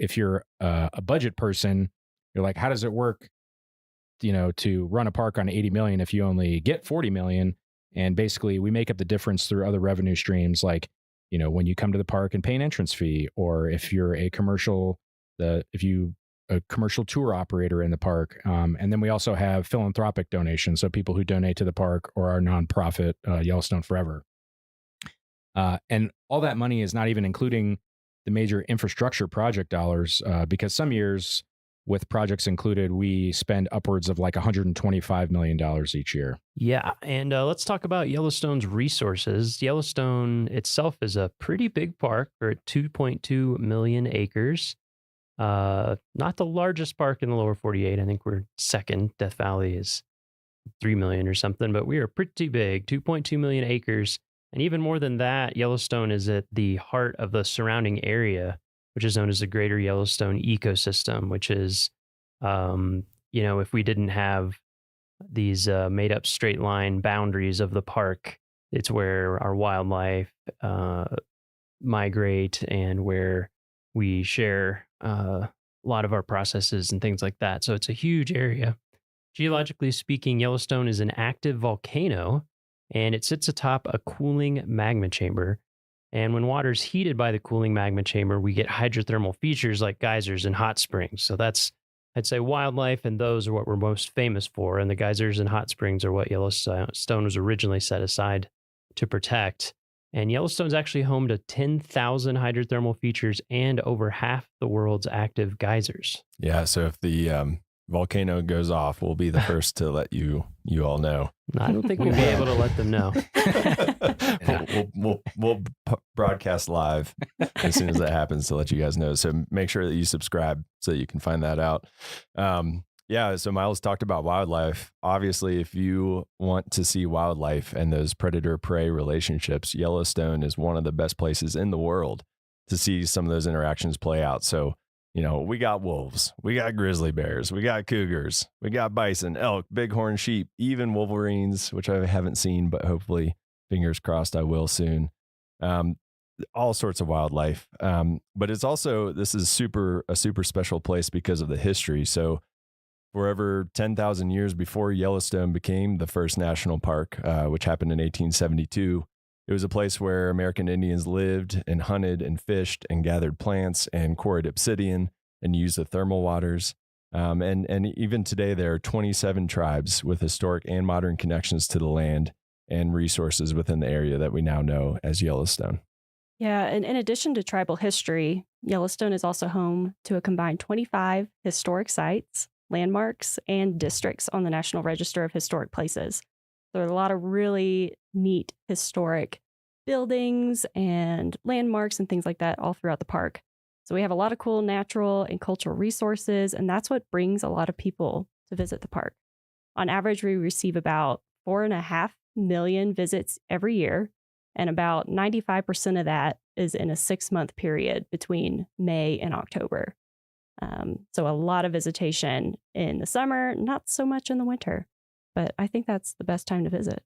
if you're a budget person, you're like, how does it work, to run a park on 80 million if you only get 40 million? And basically we make up the difference through other revenue streams, like, when you come to the park and pay an entrance fee, or if you're a commercial tour operator in the park. And then we also have philanthropic donations. So people who donate to the park or our nonprofit, Yellowstone Forever. And all that money is not even including the major infrastructure project dollars, because some years with projects included, we spend upwards of like $125 million each year. Yeah. And let's talk about Yellowstone's resources. Yellowstone itself is a pretty big park. We're at 2.2 million acres. Not the largest park in the lower 48. I think we're second. Death Valley is 3 million or something, but we are pretty big, 2.2 million acres. And even more than that, Yellowstone is at the heart of the surrounding area, which is known as the Greater Yellowstone Ecosystem, which is, if we didn't have these made up straight line boundaries of the park, it's where our wildlife migrate and where we share a lot of our processes and things like that. So it's a huge area. Geologically speaking, Yellowstone is an active volcano, and it sits atop a cooling magma chamber. And when water is heated by the cooling magma chamber, we get hydrothermal features like geysers and hot springs. So that's, I'd say, wildlife, and those are what we're most famous for. And the geysers and hot springs are what Yellowstone was originally set aside to protect. And Yellowstone's actually home to 10,000 hydrothermal features and over half the world's active geysers. Yeah, so if the volcano goes off, we'll be the first to let you all know. I don't think we'll be able to let them know. We'll broadcast live as soon as that happens to let you guys know. So make sure that you subscribe so that you can find that out. Yeah, so Miles talked about wildlife. Obviously, if you want to see wildlife and those predator-prey relationships, Yellowstone is one of the best places in the world to see some of those interactions play out. So, we got wolves, we got grizzly bears, we got cougars, we got bison, elk, bighorn sheep, even wolverines, which I haven't seen, but hopefully, fingers crossed, I will soon. All sorts of wildlife. But it's also, this is a super special place because of the history. So for over 10,000 years before Yellowstone became the first national park, which happened in 1872, it was a place where American Indians lived and hunted and fished and gathered plants and quarried obsidian and used the thermal waters. And even today, there are 27 tribes with historic and modern connections to the land and resources within the area that we now know as Yellowstone. Yeah, and in addition to tribal history, Yellowstone is also home to a combined 25 historic sites landmarks, and districts on the National Register of Historic Places. There are a lot of really neat historic buildings and landmarks and things like that all throughout the park. So we have a lot of cool natural and cultural resources, and that's what brings a lot of people to visit the park. On average, we receive about 4.5 million visits every year, and about 95% of that is in a 6-month period between May and October. So a lot of visitation in the summer, not so much in the winter, but I think that's the best time to visit,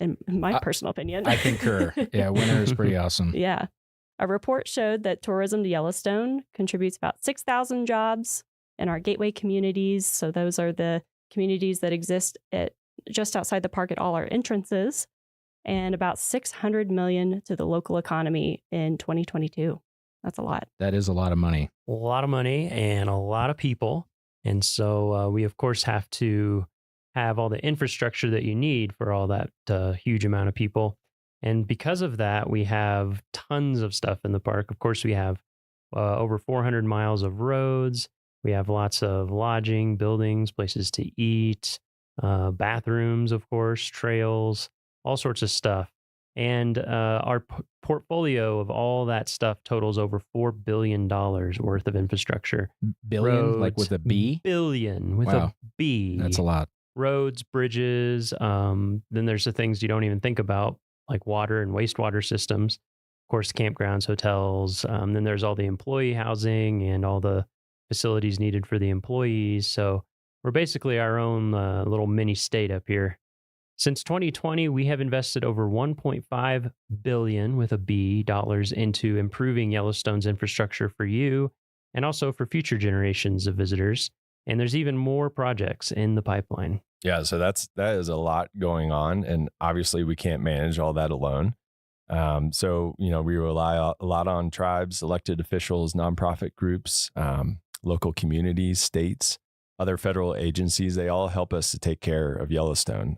in my personal opinion. I concur. Yeah, winter is pretty awesome. Yeah. A report showed that tourism to Yellowstone contributes about 6,000 jobs in our gateway communities. So those are the communities that exist at just outside the park at all our entrances, and about $600 million to the local economy in 2022. That's a lot. That is a lot of money. A lot of money and a lot of people. And so we, of course, have to have all the infrastructure that you need for all that huge amount of people. And because of that, we have tons of stuff in the park. Of course, we have over 400 miles of roads. We have lots of lodging, buildings, places to eat, bathrooms, of course, trails, all sorts of stuff. And our portfolio of all that stuff totals over $4 billion worth of infrastructure. Billion, Roads, like with a B? Billion with a B. That's a lot. Roads, bridges. Then there's the things you don't even think about, like water and wastewater systems. Of course, campgrounds, hotels. Then there's all the employee housing and all the facilities needed for the employees. So we're basically our own little mini state up here. Since 2020, we have invested over $1.5 billion with a B dollars into improving Yellowstone's infrastructure for you and also for future generations of visitors. And there's even more projects in the pipeline. Yeah, so that is a lot going on, and obviously we can't manage all that alone. So we rely a lot on tribes, elected officials, nonprofit groups, local communities, states, other federal agencies. They all help us to take care of Yellowstone.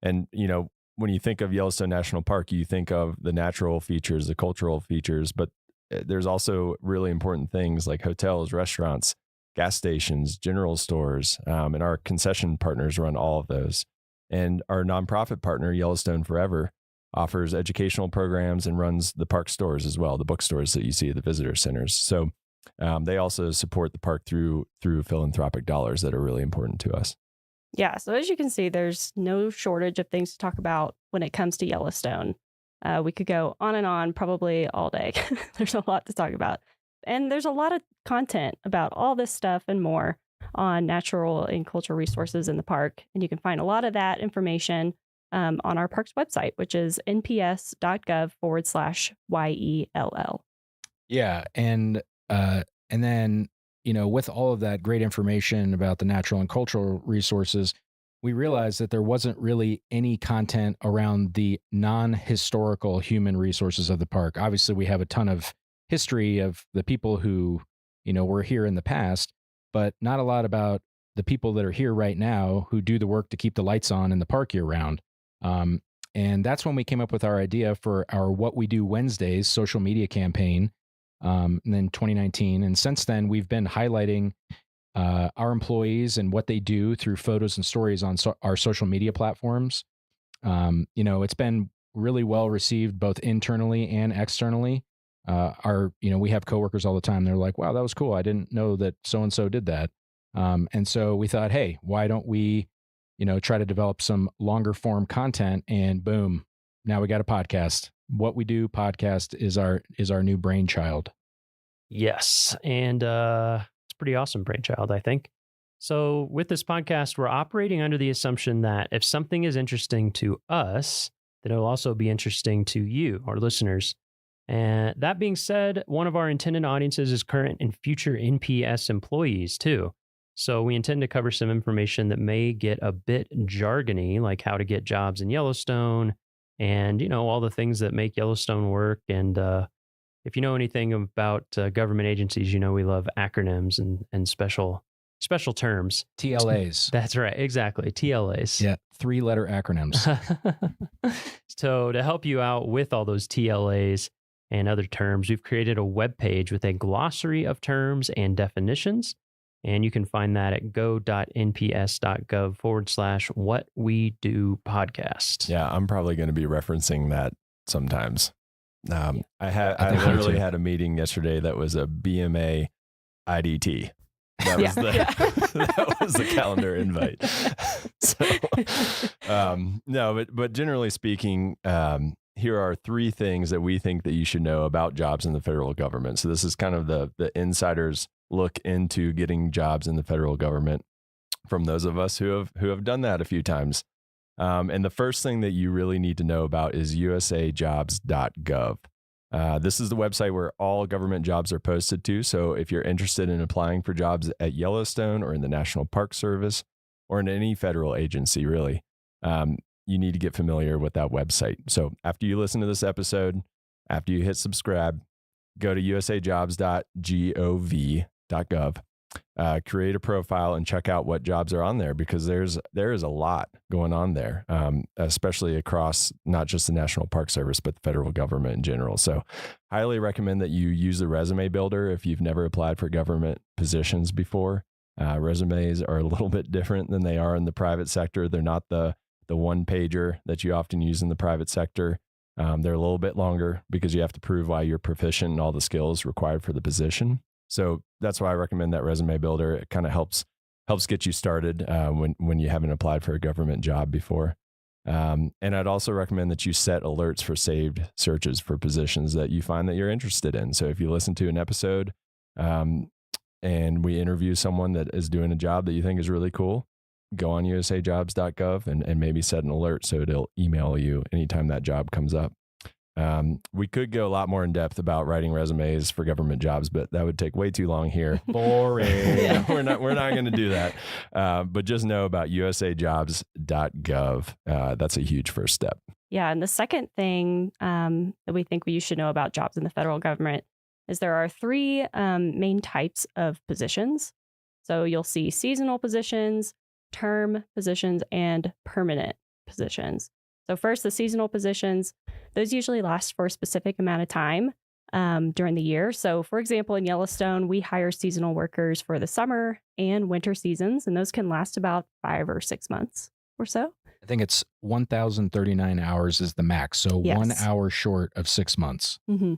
And when you think of Yellowstone National Park, you think of the natural features, the cultural features, but there's also really important things like hotels, restaurants, gas stations, general stores, and our concession partners run all of those. And our nonprofit partner, Yellowstone Forever, offers educational programs and runs the park stores as well, the bookstores that you see at the visitor centers. So they also support the park through philanthropic dollars that are really important to us. Yeah, so as you can see, there's no shortage of things to talk about when it comes to Yellowstone. We could go on and on probably all day. There's a lot to talk about. And there's a lot of content about all this stuff and more on natural and cultural resources in the park. And you can find a lot of that information on our park's website, which is nps.gov/YELL. Yeah. And then, with all of that great information about the natural and cultural resources, we realized that there wasn't really any content around the non-historical human resources of the park. Obviously, we have a ton of history of the people who, were here in the past, but not a lot about the people that are here right now who do the work to keep the lights on in the park year round. And that's when we came up with our idea for our What We Do Wednesdays social media campaign in 2019. And since then, we've been highlighting our employees and what they do through photos and stories on our social media platforms. It's been really well received both internally and externally. We have coworkers all the time. They're like, wow, that was cool. I didn't know that so-and-so did that. And so we thought, hey, why don't we, try to develop some longer form content, and boom, now we got a podcast. What We Do podcast is our new brainchild. Yes. And it's a pretty awesome brainchild, I think. So with this podcast, we're operating under the assumption that if something is interesting to us, then it'll also be interesting to you, our listeners. And that being said, one of our intended audiences is current and future NPS employees too. So we intend to cover some information that may get a bit jargony, like how to get jobs in Yellowstone and, all the things that make Yellowstone work. And if you know anything about government agencies, we love acronyms and special terms. TLAs. That's right. Exactly. TLAs. Yeah. 3-letter acronyms. So to help you out with all those TLAs and other terms, we've created a web page with a glossary of terms and definitions. And you can find that at go.nps.gov/whatwedopodcast. Yeah, I'm probably going to be referencing that sometimes. I think so literally too. had a meeting yesterday that was a BMA IDT. That was that was the calendar invite. No, but generally speaking, here are 3 things that we think that you should know about jobs in the federal government. So this is kind of the insider's look into getting jobs in the federal government from those of us who have done that a few times. And the first thing that you really need to know about is usajobs.gov. This is the website where all government jobs are posted to. So if you're interested in applying for jobs at Yellowstone or in the National Park Service or in any federal agency, really, you need to get familiar with that website. So after you listen to this episode, after you hit subscribe, go to usajobs.gov, create a profile and check out what jobs are on there, because there is a lot going on there, especially across not just the National Park Service, but the federal government in general. So highly recommend that you use the resume builder if you've never applied for government positions before. Resumes are a little bit different than they are in the private sector. They're not the one pager that you often use in the private sector. They're a little bit longer because you have to prove why you're proficient in all the skills required for the position. So that's why I recommend that resume builder. It kind of helps get you started when you haven't applied for a government job before. And I'd also recommend that you set alerts for saved searches for positions that you find that you're interested in. So if you listen to an episode and we interview someone that is doing a job that you think is really cool, go on usajobs.gov and maybe set an alert so it'll email you anytime that job comes up. We could go a lot more in depth about writing resumes for government jobs, but that would take way too long here. Boring. We're not going to do that. But just know about usajobs.gov. That's a huge first step. Yeah. And the second thing that we think you should know about jobs in the federal government is there are 3 main types of positions. So you'll see seasonal positions, term positions, and permanent positions. So first, the seasonal positions, those usually last for a specific amount of time during the year. So for example, in Yellowstone, we hire seasonal workers for the summer and winter seasons, and those can last about 5 or 6 months or so. I think it's 1,039 hours is the max. So Yes. 1 hour short of 6 months. Mm-hmm.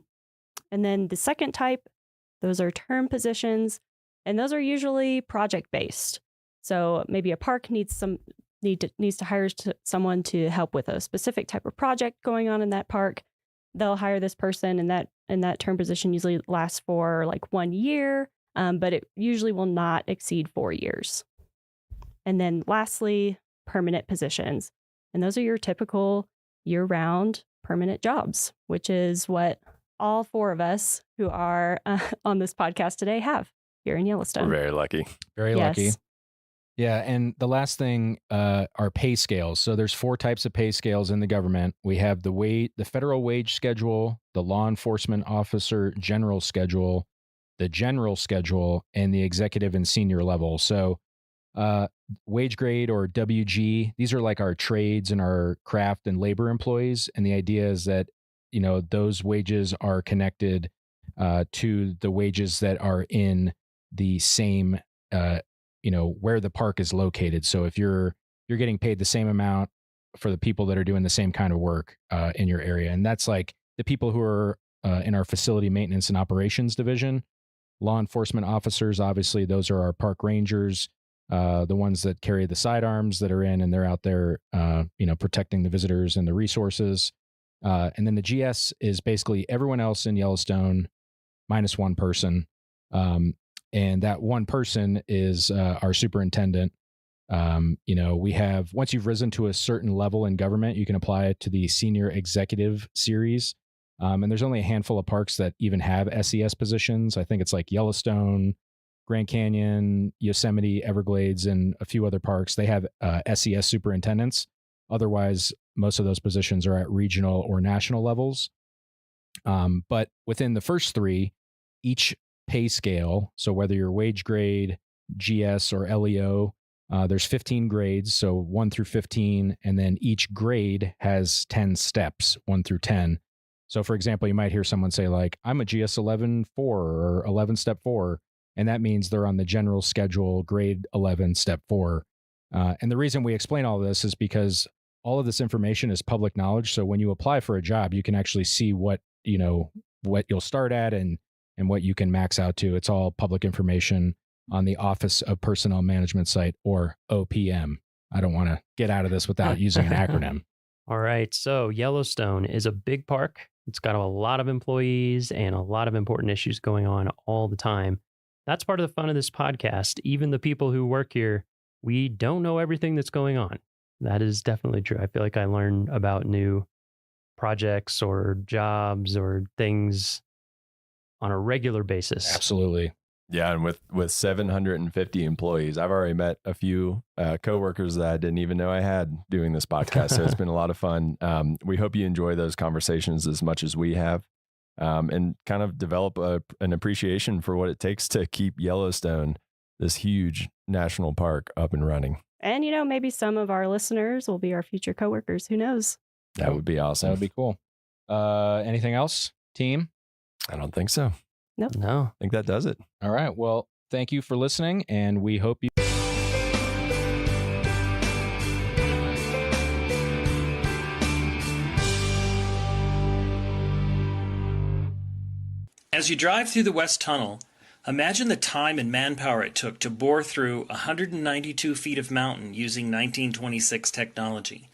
And then the second type, those are term positions, and those are usually project-based. So maybe a park needs to hire someone to help with a specific type of project going on in that park. They'll hire this person, and that term position usually lasts for like 1 year, but it usually will not exceed 4 years. And then lastly, permanent positions. And those are your typical year-round permanent jobs, which is what all 4 of us who are on this podcast today have here in Yellowstone. We're very lucky. Very lucky. Yeah, and the last thing are pay scales. So there's 4 types of pay scales in the government. We have the federal wage schedule, the law enforcement officer general schedule, the general schedule, and the executive and senior level. So wage grade or WG, these are like our trades and our craft and labor employees. And the idea is that, those wages are connected to the wages that are in the same where the park is located. So if you're getting paid the same amount for the people that are doing the same kind of work in your area. And that's like the people who are in our facility maintenance and operations division. Law enforcement officers, obviously, those are our park rangers, the ones that carry the sidearms that are in, and they're out there, protecting the visitors and the resources. And then the GS is basically everyone else in Yellowstone minus 1 person. And that 1 person is our superintendent. We have, once you've risen to a certain level in government, you can apply it to the senior executive series. And there's only a handful of parks that even have SES positions. I think it's like Yellowstone, Grand Canyon, Yosemite, Everglades, and a few other parks. They have SES superintendents. Otherwise, most of those positions are at regional or national levels. But within the first 3, each pay scale, so whether you're wage grade, GS, or LEO, there's 15 grades, so 1 through 15, and then each grade has 10 steps, 1 through 10. So for example, you might hear someone say like, I'm a GS 11-4 or 11 step 4. And that means they're on the general schedule, grade 11, step 4. And the reason we explain all this is because all of this information is public knowledge. So when you apply for a job, you can actually see what you'll start at and what you can max out to. It's all public information on the Office of Personnel Management site, or OPM. I don't want to get out of this without using an acronym. All right. So Yellowstone is a big park. It's got a lot of employees and a lot of important issues going on all the time. That's part of the fun of this podcast. Even the people who work here, we don't know everything that's going on. That is definitely true. I feel like I learn about new projects or jobs or things on a regular basis. Absolutely. Yeah, and with 750 employees, I've already met a few coworkers that I didn't even know I had doing this podcast. So it's been a lot of fun. We hope you enjoy those conversations as much as we have, and kind of develop an appreciation for what it takes to keep Yellowstone, this huge national park, up and running. And, maybe some of our listeners will be our future coworkers. Who knows? That would be awesome. That would be cool. Anything else, team? I don't think so. Nope. No. I think that does it. All right. Well, thank you for listening, and we hope you. As you drive through the West Tunnel, imagine the time and manpower it took to bore through 192 feet of mountain using 1926 technology.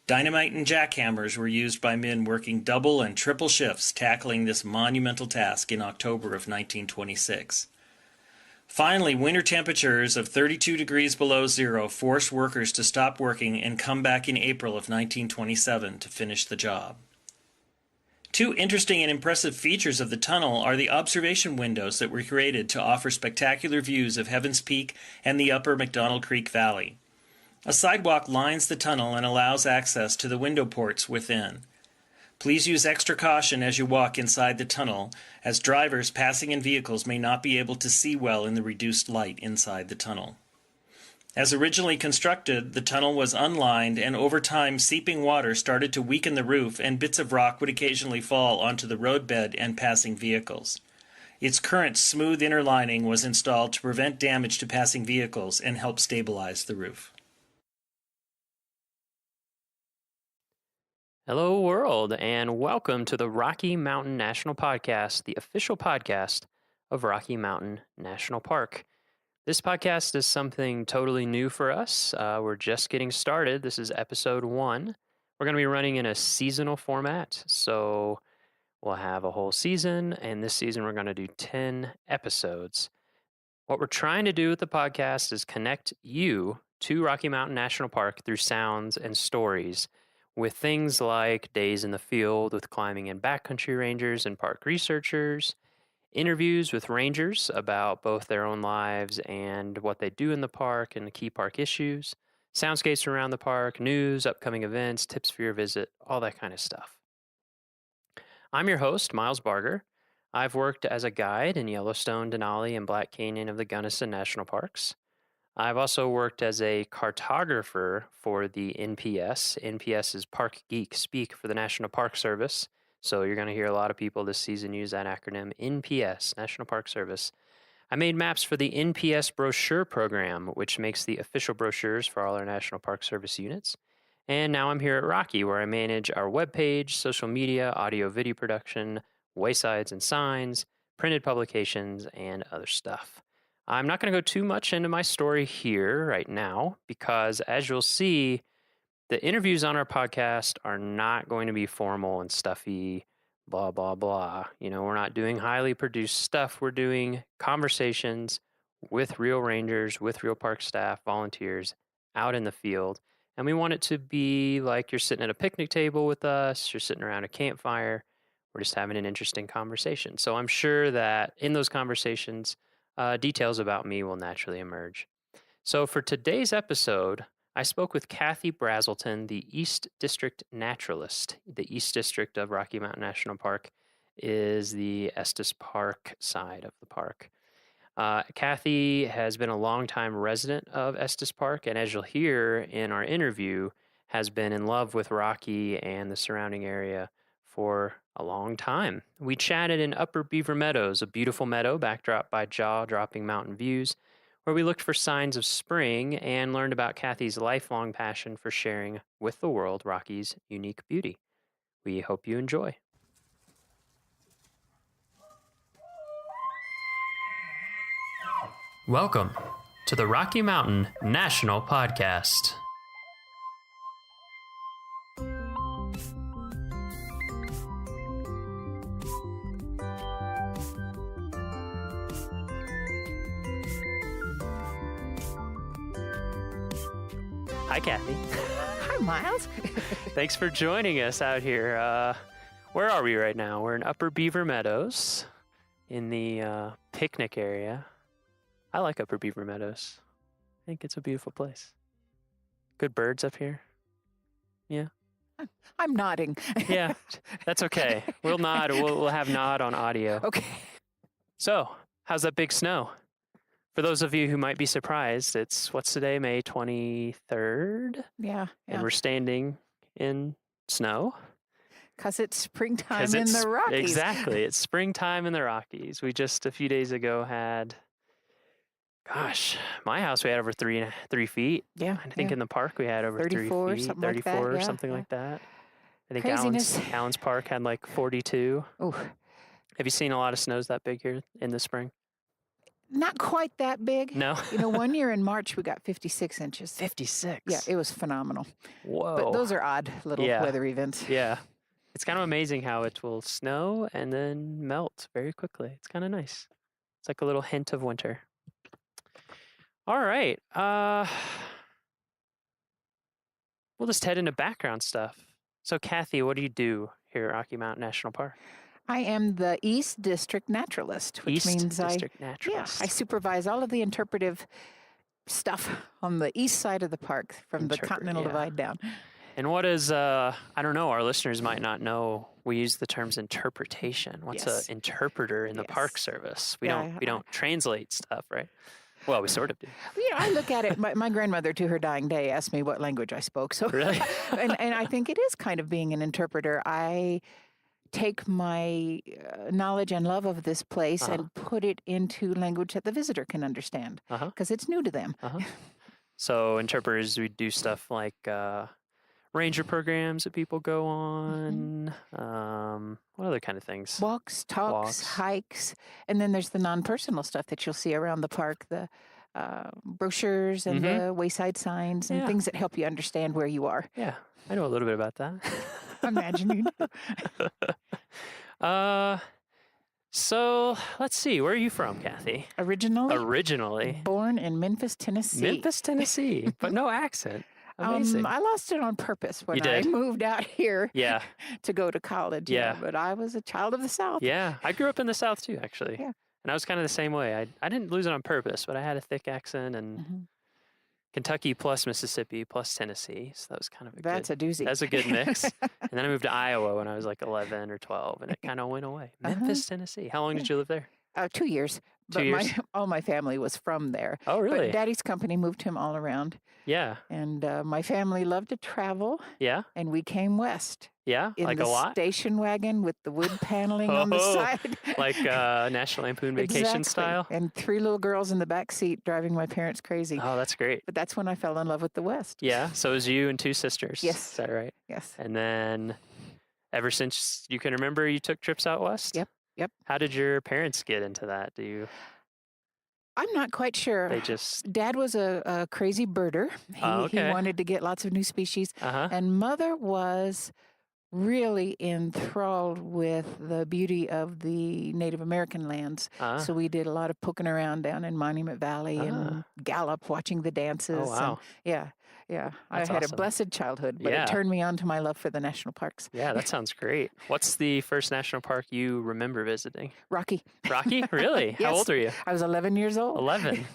Dynamite and jackhammers were used by men working double and triple shifts tackling this monumental task in October of 1926. Finally, winter temperatures of 32 degrees below zero forced workers to stop working and come back in April of 1927 to finish the job. Two interesting and impressive features of the tunnel are the observation windows that were created to offer spectacular views of Heaven's Peak and the upper McDonald Creek Valley. A sidewalk lines the tunnel and allows access to the window ports within. Please use extra caution as you walk inside the tunnel, as drivers passing in vehicles may not be able to see well in the reduced light inside the tunnel. As originally constructed, the tunnel was unlined, and over time seeping water started to weaken the roof, and bits of rock would occasionally fall onto the roadbed and passing vehicles. Its current smooth inner lining was installed to prevent damage to passing vehicles and help stabilize the roof. Hello, world, and welcome to the Rocky Mountain National Podcast, the official podcast of Rocky Mountain National Park. This podcast is something totally new for us. We're just getting started. This is episode 1. We're going to be running in a seasonal format, so we'll have a whole season, and this season we're going to do 10 episodes. What we're trying to do with the podcast is connect you to Rocky Mountain National Park through sounds and stories, with things like days in the field with climbing and backcountry rangers and park researchers, interviews with rangers about both their own lives and what they do in the park and the key park issues, soundscapes around the park, news, upcoming events, tips for your visit, all that kind of stuff. I'm your host, Miles Barger. I've worked as a guide in Yellowstone, Denali, and Black Canyon of the Gunnison National Parks. I've also worked as a cartographer for the NPS. NPS is Park Geek speak for the National Park Service. So you're going to hear a lot of people this season use that acronym, NPS, National Park Service. I made maps for the NPS brochure program, which makes the official brochures for all our National Park Service units. And now I'm here at Rocky, where I manage our webpage, social media, audio-video production, waysides and signs, printed publications, and other stuff. I'm not going to go too much into my story here right now because, as you'll see, the interviews on our podcast are not going to be formal and stuffy, blah, blah, blah. We're not doing highly produced stuff. We're doing conversations with real rangers, with real park staff, volunteers out in the field. And we want it to be like you're sitting at a picnic table with us, you're sitting around a campfire, we're just having an interesting conversation. So I'm sure that in those conversations, details about me will naturally emerge. So for today's episode, I spoke with Kathy Brazelton, the East District Naturalist. The East District of Rocky Mountain National Park is the Estes Park side of the park. Kathy has been a longtime resident of Estes Park, and as you'll hear in our interview, has been in love with Rocky and the surrounding area for a long time. We chatted in Upper Beaver Meadows, a beautiful meadow backdropped by jaw-dropping mountain views, where we looked for signs of spring and learned about Kathy's lifelong passion for sharing with the world Rocky's unique beauty. We hope you enjoy. Welcome to the Rocky Mountain National Podcast. Hi, Kathy. Hi, Miles. Thanks for joining us out here. Where are we right now? We're in Upper Beaver Meadows in the picnic area. I like Upper Beaver Meadows. I think it's a beautiful place. Good birds up here. Yeah. I'm nodding. Yeah, that's okay. We'll nod. We'll have nod on audio. Okay. So, how's that big snow? For those of you who might be surprised, it's what's today, May 23rd? Yeah. And we're standing in snow. Because it's springtime in the Rockies. Exactly. It's springtime in the Rockies. We just a few days ago had, gosh, my house we had over 3 feet. Yeah. I think in the park we had over 34, 3 feet, something 34 like that, or yeah, something yeah. like that. I think Craziness. Allen's Park had like 42. Oh. Have you seen a lot of snows that big here in the spring? Not quite that big. No. One year in March we got 56 inches. 56? Yeah, it was phenomenal. Whoa. But those are odd little weather events. Yeah. It's kind of amazing how it will snow and then melt very quickly. It's kind of nice. It's like a little hint of winter. All right. We'll just head into background stuff. So, Kathy, what do you do here at Rocky Mountain National Park? I am the East District Naturalist, which means District Naturalist. I supervise all of the interpretive stuff on the east side of the park from the Continental Divide down. And what is, I don't know, our listeners might not know, we use the terms interpretation. What's an interpreter in the Park Service? We don't translate stuff, right? Well, we sort of do. I look at it. My grandmother, to her dying day, asked me what language I spoke. So, really? and I think it is kind of being an interpreter. I take my knowledge and love of this place and put it into language that the visitor can understand because it's new to them. So interpreters, we do stuff like ranger programs that people go on. What other kind of things? Walks, talks, hikes. And then there's the non-personal stuff that you'll see around the park, the brochures and the wayside signs and things that help you understand where you are. Yeah, I know a little bit about that. Imagine you do. So let's see. Where are you from, Kathy? Originally? Born in Memphis, Tennessee. Memphis, Tennessee, but no accent. Amazing. I lost it on purpose when You did? I moved out here Yeah. to go to college. Yeah. But I was a child of the South. Yeah, I grew up in the South too, actually. Yeah. And I was kind of the same way. I didn't lose it on purpose, but I had a thick accent and Kentucky plus Mississippi plus Tennessee. So that was kind of a That's a doozy. That's a good mix. And then I moved to Iowa when I was like 11 or 12, and it kind of went away. Memphis, Tennessee. How long did you live there? 2 years. 2 years? All my family was from there. Oh, really? But Daddy's company moved him all around. Yeah. And my family loved to travel. Yeah. And we came west. Yeah, In like the a lot. station wagon with the wood paneling on the side. Like National Lampoon Vacation Exactly. style. And 3 little girls in the back seat driving my parents crazy. Oh, that's great. But that's when I fell in love with the West. Yeah. So it was you and 2 sisters. Yes. Is that right? Yes. And then ever since you can remember, you took trips out west? Yep. How did your parents get into that? I'm not quite sure. They just... Dad was a crazy birder. He wanted to get lots of new species. And Mother was really enthralled with the beauty of the Native American lands. So we did a lot of poking around down in Monument Valley and Gallup, watching the dances. Oh, wow. And yeah. That's I had awesome. a blessed childhood, but Yeah. it turned me on to my love for the national parks. Yeah, that sounds great. What's the first national park you remember visiting? Rocky. Rocky? Really? How Yes. old are you? I was 11 years old. 11.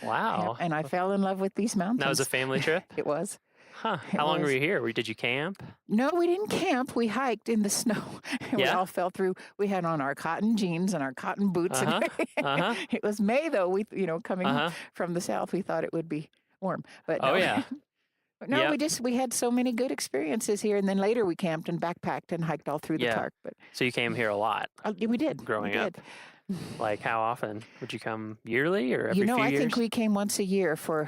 Wow. And I fell in love with these mountains. That was a family trip? It was. Huh. It How long were was. you here? Did you camp? No, we didn't camp. We hiked in the snow. We Yeah? all fell through. We had on our cotton jeans and our cotton boots. And it was May, though. We, coming from the south, we thought it would be warm. But Oh, no. yeah. No, we had so many good experiences here, and then later we camped and backpacked and hiked all through the park. But so you came here a lot. We did growing up. Like how often would you come? Yearly or every few years? I think we came once a year for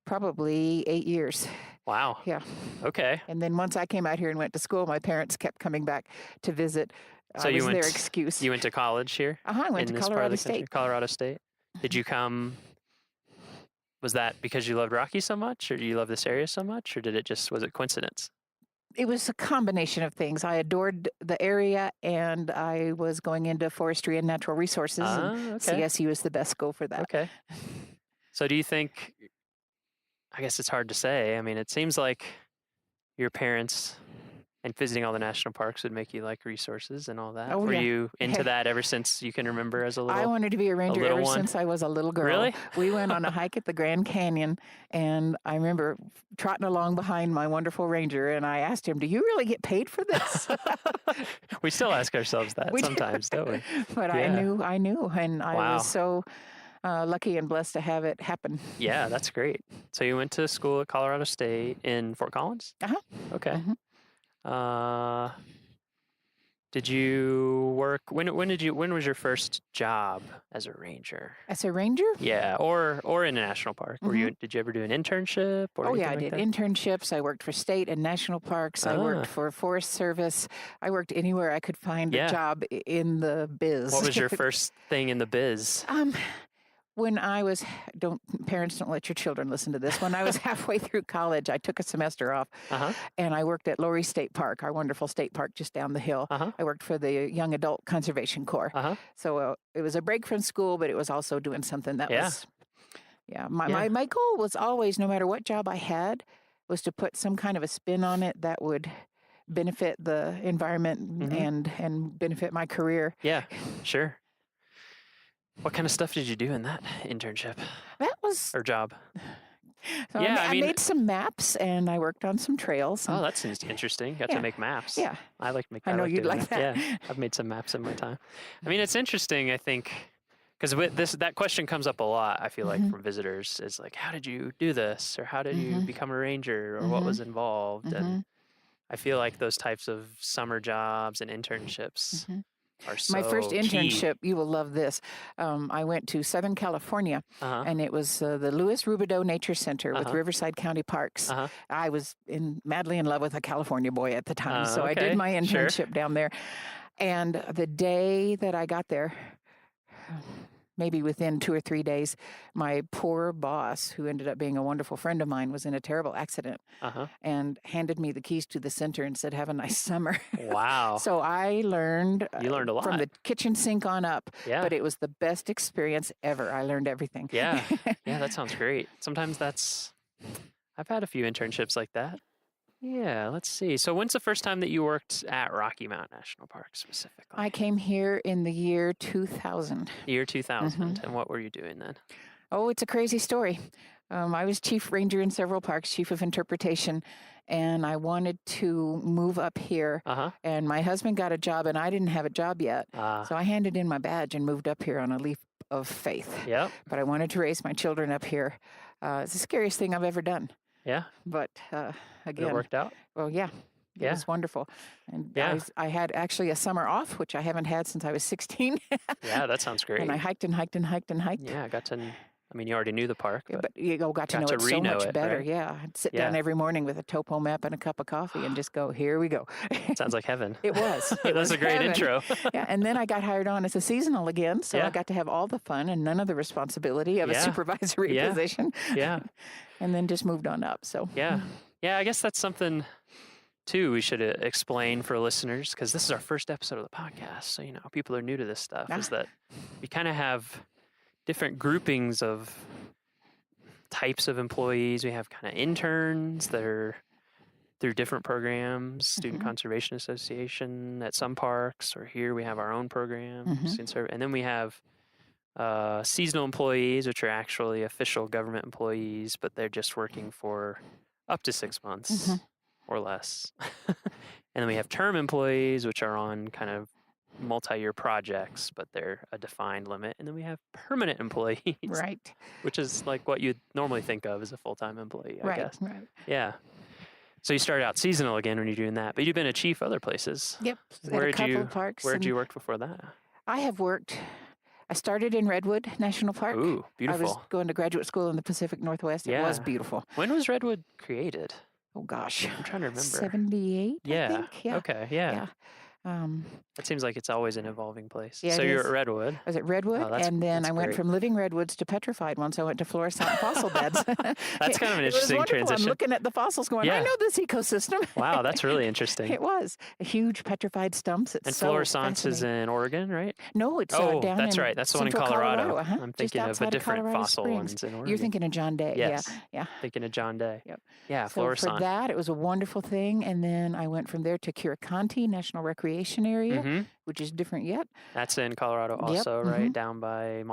probably 8 years. Wow. Yeah. Okay. And then once I came out here and went to school, my parents kept coming back to visit. So was their excuse. You went to college here? I went to Colorado State. Colorado State. Did you come? Was that because you loved Rocky so much, or do you love this area so much, or was it coincidence? It was a combination of things. I adored the area, and I was going into forestry and natural resources. And CSU was the best school for that. Okay. So do you think? I guess it's hard to say. I mean, it seems like your parents and visiting all the national parks would make you like resources and all that. Were you into that ever since you can remember as a little? I wanted to be a ranger ever since I was a little girl. Really? We went on a hike at the Grand Canyon, and I remember trotting along behind my wonderful ranger, and I asked him, "Do you really get paid for this?" We still ask ourselves that sometimes, don't we? But I knew, and I was so lucky and blessed to have it happen. Yeah, that's great. So you went to school at Colorado State in Fort Collins? Okay. Mm-hmm. Did you work? When was your first job as a ranger? As a ranger? Yeah, or in a national park. Did you ever do an internship? Or I did internships. I worked for state and national parks. I worked for Forest Service. I worked anywhere I could find a job in the biz. What was your first thing in the biz? When I was, parents don't let your children listen to this. When I was halfway through college, I took a semester off, and I worked at Lowry State Park, our wonderful state park just down the hill. I worked for the Young Adult Conservation Corps. So it was a break from school, but it was also doing something that was, My goal was always, no matter what job I had, was to put some kind of a spin on it that would benefit the environment and benefit my career. Yeah, sure. What kind of stuff did you do in that internship? Or job? So I made some maps, and I worked on some trails. Oh, that seems interesting. Got to make maps. Yeah. I know you'd like that. Yeah, I've made some maps in my time. I mean, it's interesting, I think, because that question comes up a lot, I feel like, from visitors, is like, how did you do this? Or how did you become a ranger? Or what was involved? And I feel like those types of summer jobs and internships are so My first key. internship, you will love this. I went to Southern California, and it was the Louis Rubidoux Nature Center with Riverside County Parks. I was madly in love with a California boy at the time, so I did my internship down there. And the day that I got there, maybe within 2 or 3 days, my poor boss, who ended up being a wonderful friend of mine, was in a terrible accident and handed me the keys to the center and said, "Have a nice summer." Wow. So I learned, You learned a lot. from the kitchen sink on up, Yeah. but it was the best experience ever. I learned everything. Yeah. Yeah, that sounds great. Sometimes I've had a few internships like that. Yeah, let's see. So when's the first time that you worked at Rocky Mountain National Park specifically? I came here in the year 2000. Year 2000. And what were you doing then? Oh, it's a crazy story. I was chief ranger in several parks, chief of interpretation, and I wanted to move up here. And my husband got a job, and I didn't have a job yet. So I handed in my badge and moved up here on a leap of faith. Yep. But I wanted to raise my children up here. It's the scariest thing I've ever done. Yeah. But again, It worked out? Well, yeah. It was wonderful. And I had actually a summer off, which I haven't had since I was 16. Yeah, that sounds great. And I hiked and hiked and hiked and hiked. Yeah, I got to. I mean, you already knew the park, but you got to know it so much better. Right? Yeah, I'd sit down every morning with a topo map and a cup of coffee and just go, "Here we go." Sounds like heaven. It was. That's a great heaven. Intro. Yeah, and then I got hired on as a seasonal again, so I got to have all the fun and none of the responsibility of a supervisory position. Yeah. And then just moved on up. So yeah, I guess that's something too we should explain for listeners, because this is our first episode of the podcast, so people are new to this stuff. Is that we kind of have different groupings of types of employees. We have kind of interns that are through different programs, Student Conservation Association at some parks, or here we have our own programs. And then we have seasonal employees, which are actually official government employees, but they're just working for up to 6 months or less. And then we have term employees, which are on kind of multi-year projects, but they're a defined limit. And then we have permanent employees. Right. Which is like what you'd normally think of as a full-time employee, I guess. Right. Yeah. So you started out seasonal again when you're doing that, but you've been a chief other places. Yep. Where at a did couple you of parks. Where did and you work before that? I started in Redwood National Park. Ooh, beautiful. I was going to graduate school in the Pacific Northwest. It was beautiful. When was Redwood created? Oh gosh, I'm trying to remember. 78. Yeah. I think. Yeah. Okay. Yeah. Yeah. That seems like it's always an evolving place. Yeah, So it you're is. at Redwood. I was at Redwood, and then I went great. from living redwoods to petrified ones. I went to fluorescent fossil beds. That's kind of an It was interesting wonderful. transition. I'm looking at the fossils going, I Yeah. know this ecosystem. Wow, that's really interesting. It was. Huge petrified stumps. It's And so fluorescence is fascinating. in Oregon, right? No, it's Oh, down that's in right. That's the one in central Colorado. Uh-huh. I'm Just thinking of a outside different Colorado fossil Springs. ones in Oregon. You're thinking of John Day. Yes. Yeah. Thinking of John Day. Yep. Yeah, So fluorescent. for that, it was a wonderful thing. And then I went from there to Curated National Recreation Area, Mhm. which is different yet. That's in Colorado also, Yep, right? mhm. Down by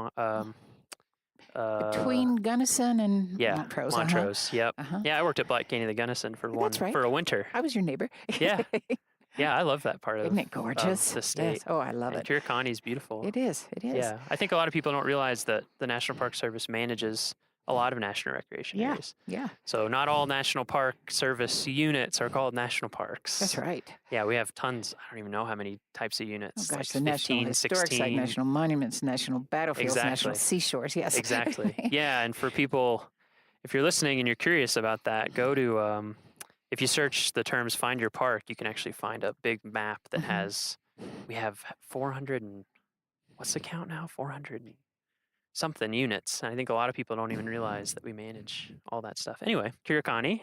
Between Gunnison and Montrose. Montrose. Yep. Uh-huh. Yeah, I worked at Black Canyon, the Gunnison for That's right. for a winter. I was your neighbor. Yeah. Yeah, I love that part of Isn't it gorgeous? of the state. Yes. Oh, I love And it. Curated is beautiful. It is. It is. Yeah, I think a lot of people don't realize that the National Park Service manages a lot of national recreation Yeah. areas. Yeah. So not all National Park Service units are called national parks. That's right. Yeah, we have tons. I don't even know how many types of units. Oh gosh, like the National 15, Historic 16. Site, National Monuments, National Battlefields, National Exactly. Seashores. Yes. Exactly. Yeah, and for people, if you're listening and you're curious about that, go to, if you search the terms "find your park," you can actually find a big map that has. We have 400 and what's the count now? 400 and something units. And I think a lot of people don't even realize that we manage all that stuff. Anyway, Curated.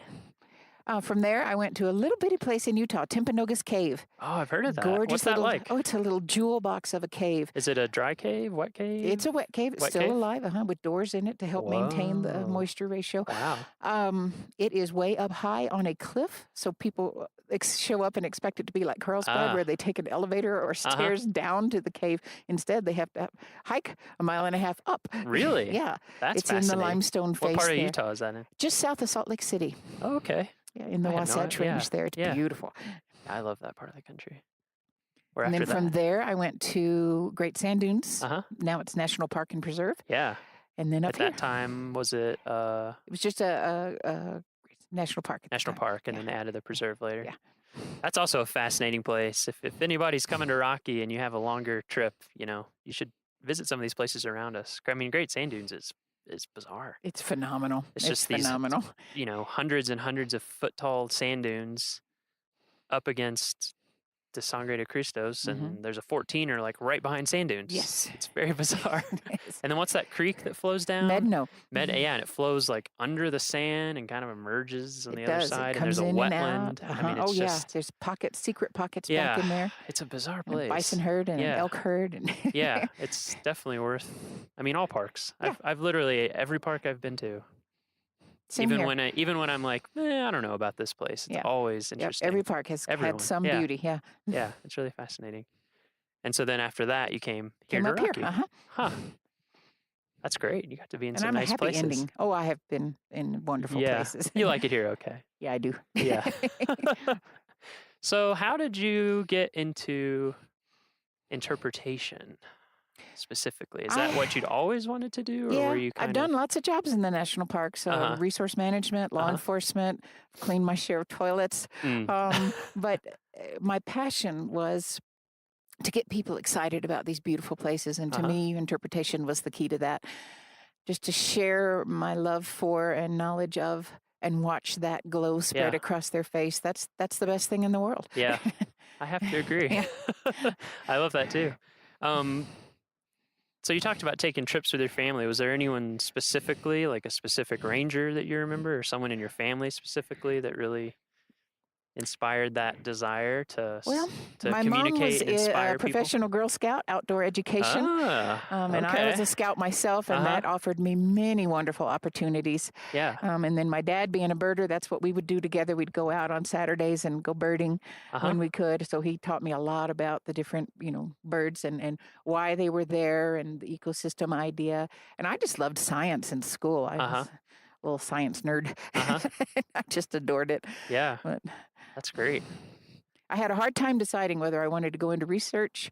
From there, I went to a little bitty place in Utah, Timpanogos Cave. Oh, I've heard of that. Gorgeous What's that little, like? Oh, it's a little jewel box of a cave. Is it a dry cave, wet cave? It's a wet cave. It's Wet still cave? alive, with doors in it to help maintain the Whoa. moisture ratio. Wow. It is way up high on a cliff, so people show up and expect it to be like Carlsbad, Ah. where they take an elevator or stairs down to the cave. Instead, they have to hike a mile and a half up. Really? Yeah. That's It's in the fascinating. limestone face What part of there. Utah is that in? Just south of Salt Lake City. Oh, okay. Yeah, in the I had no Wasatch idea. Range there. It's Yeah. beautiful. I love that part of the country. Where And after then from that? there, I went to Great Sand Dunes. Uh-huh. Now it's National Park and Preserve. Yeah. And then up At here, that time, was it it was just a national park. at the National time. Park and then added the preserve later? Yeah. That's also a fascinating place. If anybody's coming to Rocky and you have a longer trip, you should visit some of these places around us. I mean, Great Sand Dunes is bizarre. It's phenomenal. It's just these, phenomenal. Hundreds and hundreds of foot tall sand dunes up against the Sangre de Cristos, and there's a 14er like right behind sand dunes. Yes. It's very bizarre. And then what's that creek that flows down? Medno. Yeah, and it flows like under the sand and kind of emerges on the It other does. side. It And there's comes a in and wetland. out. I mean, it's Oh, yeah. just There's secret pockets yeah, back in there. it's a bizarre And a place. bison herd and Yeah. an elk herd. And Yeah, it's definitely worth. I mean, all parks. I've literally every park I've been to. Same even here. when I'm like, I don't know about this place. It's Yeah. always Yep, interesting. every park has Everyone. had some Yeah. beauty. Yeah. Yeah, it's really fascinating. And so then after that, you came here Came to up here. Rocky. Uh-huh. Huh. That's great. You got to be in And some I'm a nice happy places. ending. Oh, I have been in wonderful Yeah. places. You like it here, okay? Yeah, I do. Yeah. So how did you get into interpretation specifically? Is that what you'd always wanted to do, or Yeah, were you I've done lots of jobs in the national parks, Uh-huh. resource management, law enforcement, cleaned my share of toilets. But my passion was to get people excited about these beautiful places. And to me, interpretation was the key to that. Just to share my love for and knowledge of and watch that glow spread Yeah. across their face. That's the best thing in the world. Yeah, I have to agree. I love that too. So you talked about taking trips with your family. Was there anyone specifically, like a specific ranger that you remember, or someone in your family specifically that really inspired that desire to My mom communicate was and inspire a professional Girl Scout, outdoor education. And I was okay. a scout myself, and that offered me many wonderful opportunities. Yeah. And then my dad being a birder, that's what we would do together. We'd go out on Saturdays and go birding when we could. So he taught me a lot about the different, birds and why they were there and the ecosystem idea. And I just loved science in school. I was a little science nerd. I just adored it. Yeah. But that's great. I had a hard time deciding whether I wanted to go into research.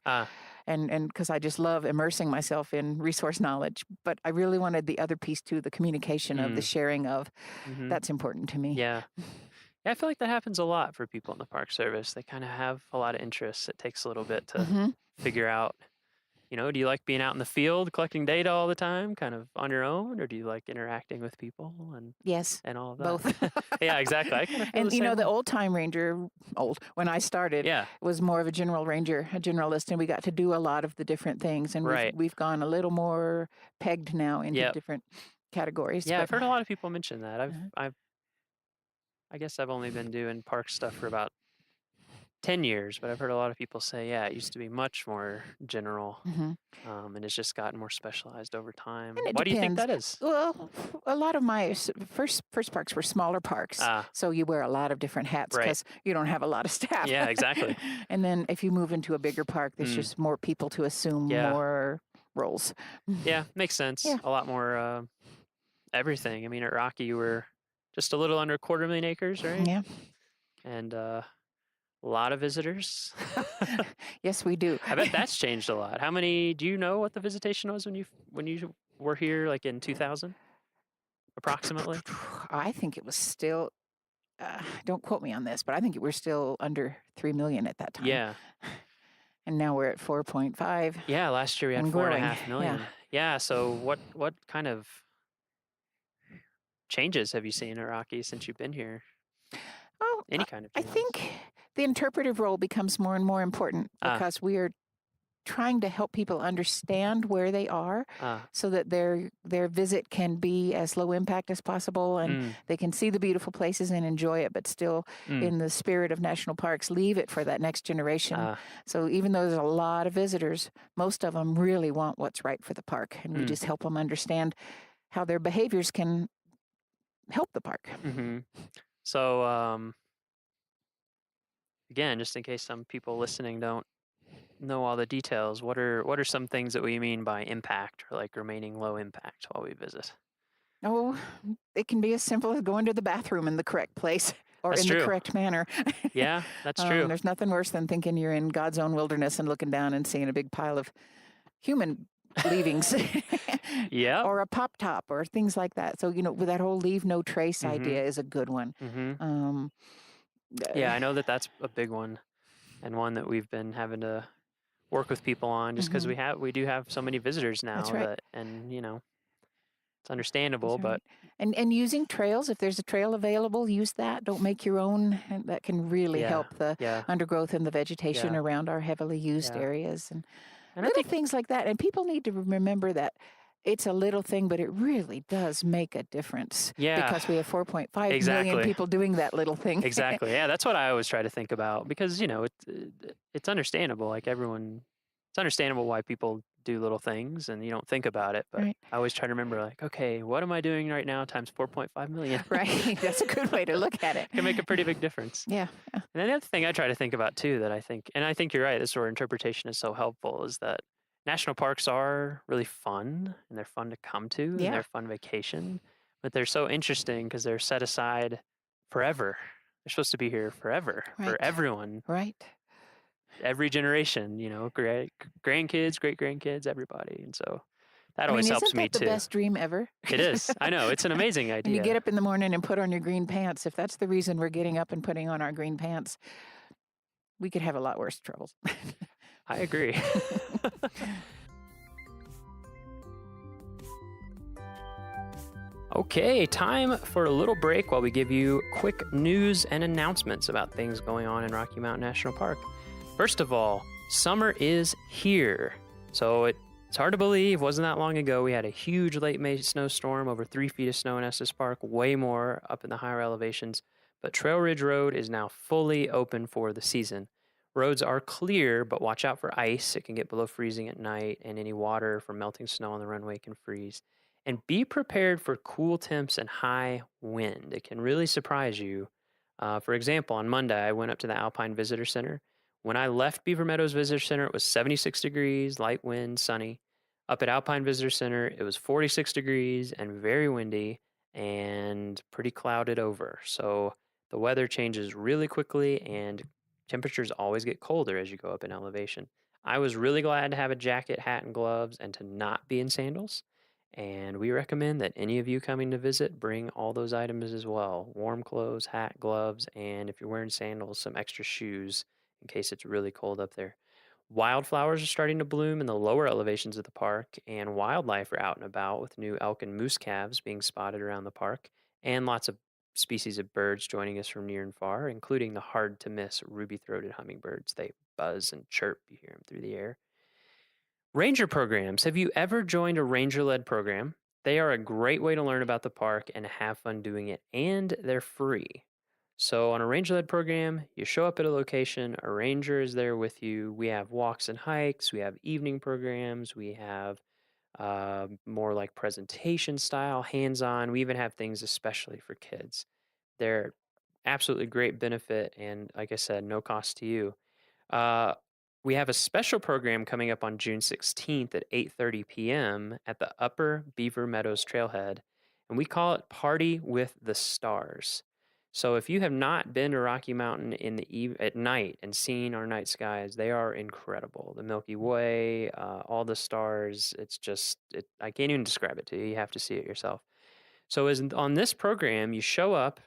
And because I just love immersing myself in resource knowledge, but I really wanted the other piece too, the communication of the sharing of. That's important to me. Yeah. Yeah, I feel like that happens a lot for people in the Park Service. They kind of have a lot of interests. It takes a little bit to figure out, do you like being out in the field collecting data all the time, kind of on your own, or do you like interacting with people and yes, and all of that? Both. Yeah, exactly. I kind of feel and the same the way. old time ranger, when I started, was more of a general ranger, a generalist, and we got to do a lot of the different things. And we've gone a little more pegged now into different categories. Yeah, I've heard a lot of people mention that. I guess I've only been doing park stuff for about 10 years, but I've heard a lot of people say, it used to be much more general, and it's just gotten more specialized over time. Why do you think that is? Well, a lot of my first parks were smaller parks, so you wear a lot of different hats because you don't have a lot of staff. Yeah, exactly. And then if you move into a bigger park, there's just more people to assume more roles. Yeah, makes sense. Yeah. A lot more everything. I mean, at Rocky, you were just a little under 250,000 acres, right? Yeah. And a lot of visitors. Yes, we do. I bet that's changed a lot. How many? Do you know what the visitation was when you were here, like in 2000, approximately? I think it was still. Don't quote me on this, but I think we're still under 3 million at that time. Yeah. And now we're at 4.5. Yeah, last year we had and 4.5 growing. million. Yeah. So what kind of changes have you seen at Rocky since you've been here? Oh, any kind of changes? I think the interpretive role becomes more and more important because we are trying to help people understand where they are so that their visit can be as low impact as possible and they can see the beautiful places and enjoy it, but still in the spirit of national parks, leave it for that next generation. So even though there's a lot of visitors, most of them really want what's right for the park. And we just help them understand how their behaviors can help the park. So, again, just in case some people listening don't know all the details, what are some things that we mean by impact or like remaining low impact while we visit? Oh, it can be as simple as going to the bathroom in the correct place or That's in true. the correct manner. Yeah, that's true. There's nothing worse than thinking you're in God's own wilderness and looking down and seeing a big pile of human leavings. Yeah. Or a pop top or things like that. So, with that whole leave no trace idea is a good one. Yeah, I know that's a big one and one that we've been having to work with people on just because we do have so many visitors now. That's right. And it's understandable, That's right. but and using trails, if there's a trail available, use that. Don't make your own. And that can really help the undergrowth and the vegetation around our heavily used areas and little things like that. And people need to remember that it's a little thing, but it really does make a difference. Yeah. Because we have 4.5 million people doing that little thing. Exactly. Yeah, that's what I always try to think about because, it's understandable. Like it's understandable why people do little things and you don't think about it. But I always try to remember like, okay, what am I doing right now times 4.5 million? Right. That's a good way to look at it. Can make a pretty big difference. Yeah. And then the other thing I try to think about too that I think you're right, this sort of interpretation is so helpful is that national parks are really fun and they're fun to come to and they're fun vacation, but they're so interesting because they're set aside forever. They're supposed to be here forever for everyone. Right. Every generation, grandkids, great grandkids, everybody. And so that always helps me too. Isn't that the best dream ever? It is. I know. It's an amazing idea. And you get up in the morning and put on your green pants. If that's the reason we're getting up and putting on our green pants, we could have a lot worse troubles. I agree. Okay, time for a little break while we give you quick news and announcements about things going on in Rocky Mountain National Park. First of all, summer is here. So it's hard to believe, wasn't that long ago, we had a huge late May snowstorm, over 3 feet of snow in Estes Park, way more up in the higher elevations. But Trail Ridge Road is now fully open for the season. Roads are clear, but watch out for ice. It can get below freezing at night, and any water from melting snow on the runway can freeze. And be prepared for cool temps and high wind. It can really surprise you. For example, on Monday, I went up to the Alpine Visitor Center. When I left Beaver Meadows Visitor Center, it was 76 degrees, light wind, sunny. Up at Alpine Visitor Center, it was 46 degrees and very windy and pretty clouded over. So the weather changes really quickly, and temperatures always get colder as you go up in elevation. I was really glad to have a jacket, hat, and gloves and to not be in sandals. And we recommend that any of you coming to visit bring all those items as well. Warm clothes, hat, gloves, and if you're wearing sandals, some extra shoes in case it's really cold up there. Wildflowers are starting to bloom in the lower elevations of the park, and wildlife are out and about with new elk and moose calves being spotted around the park, and lots of species of birds joining us from near and far, including the hard-to-miss ruby-throated hummingbirds. They buzz and chirp. You hear them through the air. Ranger programs. Have you ever joined a ranger-led program? They are a great way to learn about the park and have fun doing it, and they're free. So on a ranger-led program, you show up at a location, a ranger is there with you. We have walks and hikes. We have evening programs. We have more like presentation style, hands-on. We even have things especially for kids. They're absolutely great benefit, and like I said, no cost to you. We have a special program coming up on June 16th at 8:30 p.m. at the Upper Beaver Meadows Trailhead, and we call it Party with the Stars. So if you have not been to Rocky Mountain at night and seen our night skies, they are incredible. The Milky Way, all the stars, I can't even describe it to you. You have to see it yourself. So on this program, you show up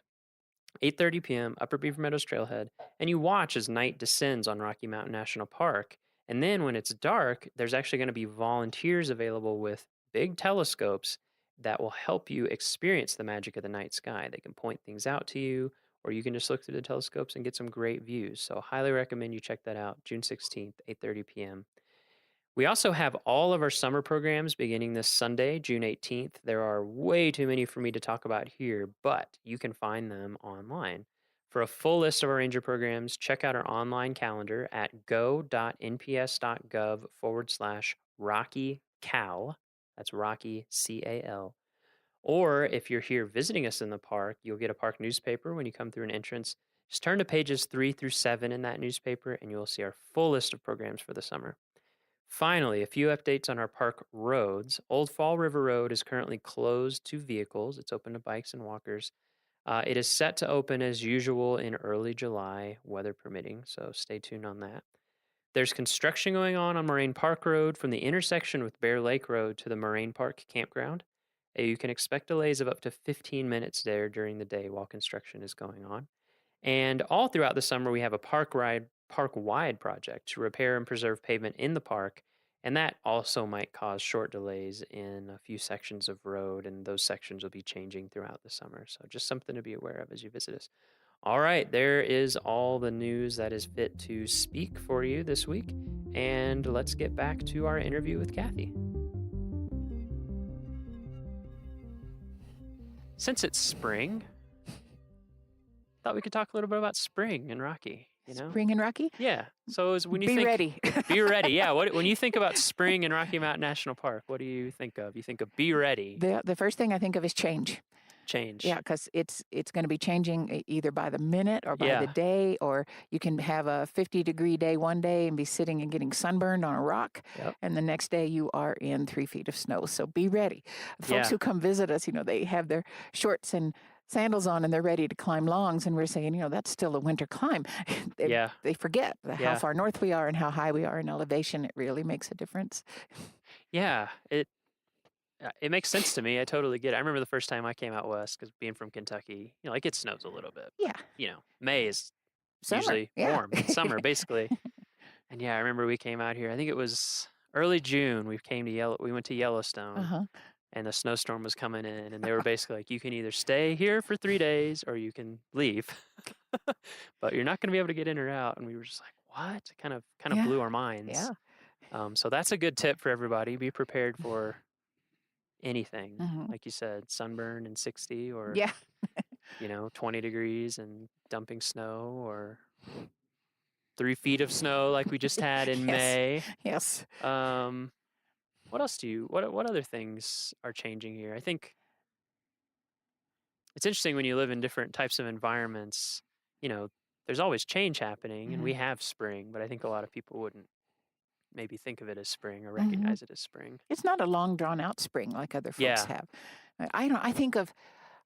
8:30 p.m., Upper Beaver Meadows Trailhead, and you watch as night descends on Rocky Mountain National Park. And then when it's dark, there's actually going to be volunteers available with big telescopes that will help you experience the magic of the night sky. They can point things out to you, or you can just look through the telescopes and get some great views. So highly recommend you check that out, June 16th, 8:30 p.m. We also have all of our summer programs beginning this Sunday, June 18th. There are way too many for me to talk about here, but you can find them online. For a full list of our ranger programs, check out our online calendar at go.nps.gov/RockyCal. That's Rocky, C-A-L. Or if you're here visiting us in the park, you'll get a park newspaper when you come through an entrance. Just turn to pages 3 through 7 in that newspaper, and you'll see our full list of programs for the summer. Finally, a few updates on our park roads. Old Fall River Road is currently closed to vehicles. It's open to bikes and walkers. It is set to open as usual in early July, weather permitting, so stay tuned on that. There's construction going on Moraine Park Road from the intersection with Bear Lake Road to the Moraine Park campground. You can expect delays of up to 15 minutes there during the day while construction is going on. And all throughout the summer, we have a park-wide project to repair and preserve pavement in the park, and that also might cause short delays in a few sections of road, and those sections will be changing throughout the summer. So just something to be aware of as you visit us. All right, there is all the news that is fit to speak for you this week, and let's get back to our interview with Kathy. Since it's spring, thought we could talk a little bit about spring in Rocky. You know? Spring in Rocky? Yeah. So when you be think ready. Be ready. Yeah. When you think about spring in Rocky Mountain National Park, what do you think of? You think of be ready. The first thing I think of is change. Change. Yeah, because it's going to be changing either by the minute or by the day, or you can have a 50-degree day one day and be sitting and getting sunburned on a rock, and the next day you are in 3 feet of snow. So be ready. Folks who come visit us, they have their shorts and sandals on and they're ready to climb longs, and we're saying, that's still a winter climb. They forget how far north we are and how high we are in elevation. It really makes a difference. Yeah, it makes sense to me. I totally get it. I remember the first time I came out west, because being from Kentucky, it snows a little bit. Yeah. May is usually warm. It's summer, basically. And I remember we came out here. I think it was early June. We went to Yellowstone, and the snowstorm was coming in, and they were basically like, you can either stay here for 3 days or you can leave, but you're not going to be able to get in or out. And we were just like, what? It kind of blew our minds. Yeah. So that's a good tip for everybody. Be prepared for anything, like you said, sunburn and 60, or 20 degrees and dumping snow, or 3 feet of snow like we just had in May. Yes. What else what other things are changing here? I think it's interesting when you live in different types of environments, there's always change happening, and we have spring, but I think a lot of people wouldn't maybe think of it as spring or recognize it as spring. It's not a long drawn out spring like other folks have. I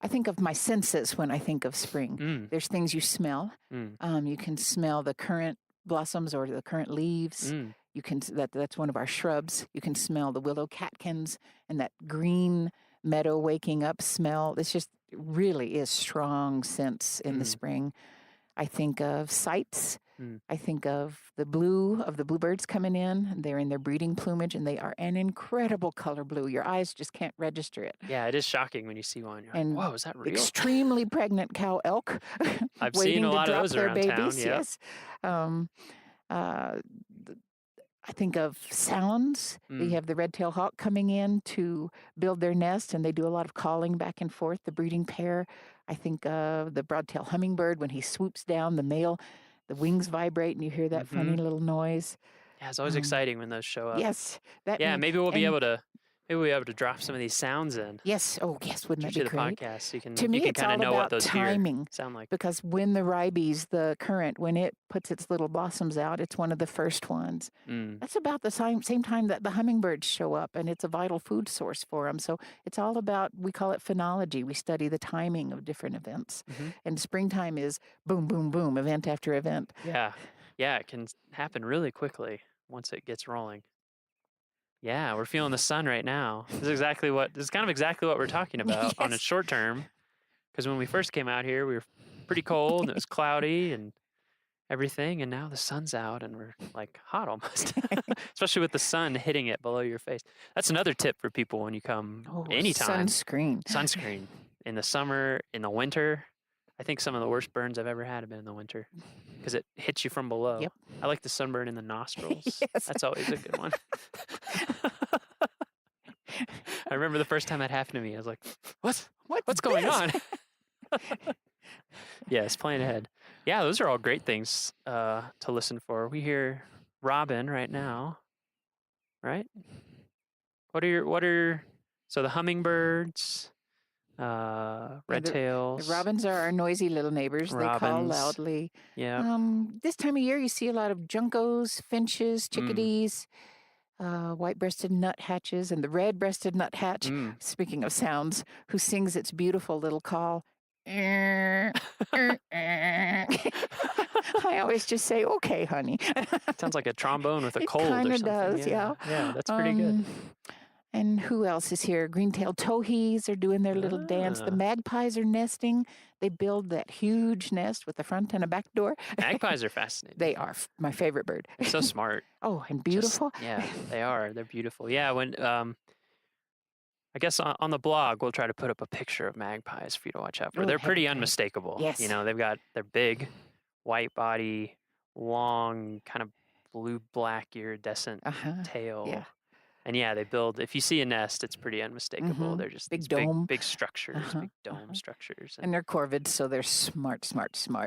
I think of my senses when I think of spring. There's things you smell. You can smell the current blossoms or the current leaves. You can that's one of our shrubs. You can smell the willow catkins and that green meadow waking up smell. It's just really is strong sense in the spring. I think of sights. I think of the blue of the bluebirds coming in. They're in their breeding plumage, and they are an incredible color blue. Your eyes just can't register it. Yeah, it is shocking when you see one. You're like, whoa, is that real? Extremely pregnant cow elk. I've seen a lot of those around town. Yeah. Yes. I think of sounds. You have the red-tailed hawk coming in to build their nest, and they do a lot of calling back and forth, the breeding pair. I think of the broad-tailed hummingbird when he swoops down, the male, the wings vibrate, and you hear that funny little noise. Yeah, it's always exciting when those show up. Yes. Maybe we'll be able to drop some of these sounds in. Yes. Oh, yes. Wouldn't that be to the great? podcast, so you can kind of know what those timing sound like. Because when the ribes, the current, when it puts its little blossoms out, it's one of the first ones. That's about the same time that the hummingbirds show up, and it's a vital food source for them. So it's all about, we call it phenology. We study the timing of different events. And springtime is boom, boom, boom, event after event. Yeah. Yeah, it can happen really quickly once it gets rolling. Yeah, we're feeling the sun right now. This is kind of exactly what we're talking about on a short term. Because when we first came out here, we were pretty cold and it was cloudy and everything. And now the sun's out and we're like hot almost, especially with the sun hitting it below your face. That's another tip for people when you come anytime. Sunscreen in the summer, in the winter. I think some of the worst burns I've ever had have been in the winter because it hits you from below. Yep. I like the sunburn in the nostrils. That's always a good one. I remember the first time that happened to me. I was like, what's going on? Yes, plan ahead. Yeah, those are all great things to listen for. We hear robin right now, right? So the hummingbirds, red tails. The robins are our noisy little neighbors. They call loudly. Yeah. This time of year, you see a lot of juncos, finches, chickadees, white-breasted nuthatches, and the red-breasted nuthatch, speaking of sounds, who sings its beautiful little call. I always just say, okay, honey. Sounds like a trombone with a cold or something. It kind of does, yeah. Yeah, that's pretty good. And who else is here? Green-tailed towhees are doing their little dance. The magpies are nesting. They build that huge nest with a front and a back door. Magpies are fascinating. They are my favorite bird. They're so smart. Oh, and beautiful. Yeah, they are. They're beautiful. Yeah, when I guess on the blog we'll try to put up a picture of magpies for you to watch out for. They're pretty unmistakable. Yes. You know, they're big, white body, long, kind of blue-black iridescent tail. Yeah. And yeah, they build, if you see a nest, it's pretty unmistakable. They're just big dome. Big structures, big dome structures. And they're corvids, so they're smart.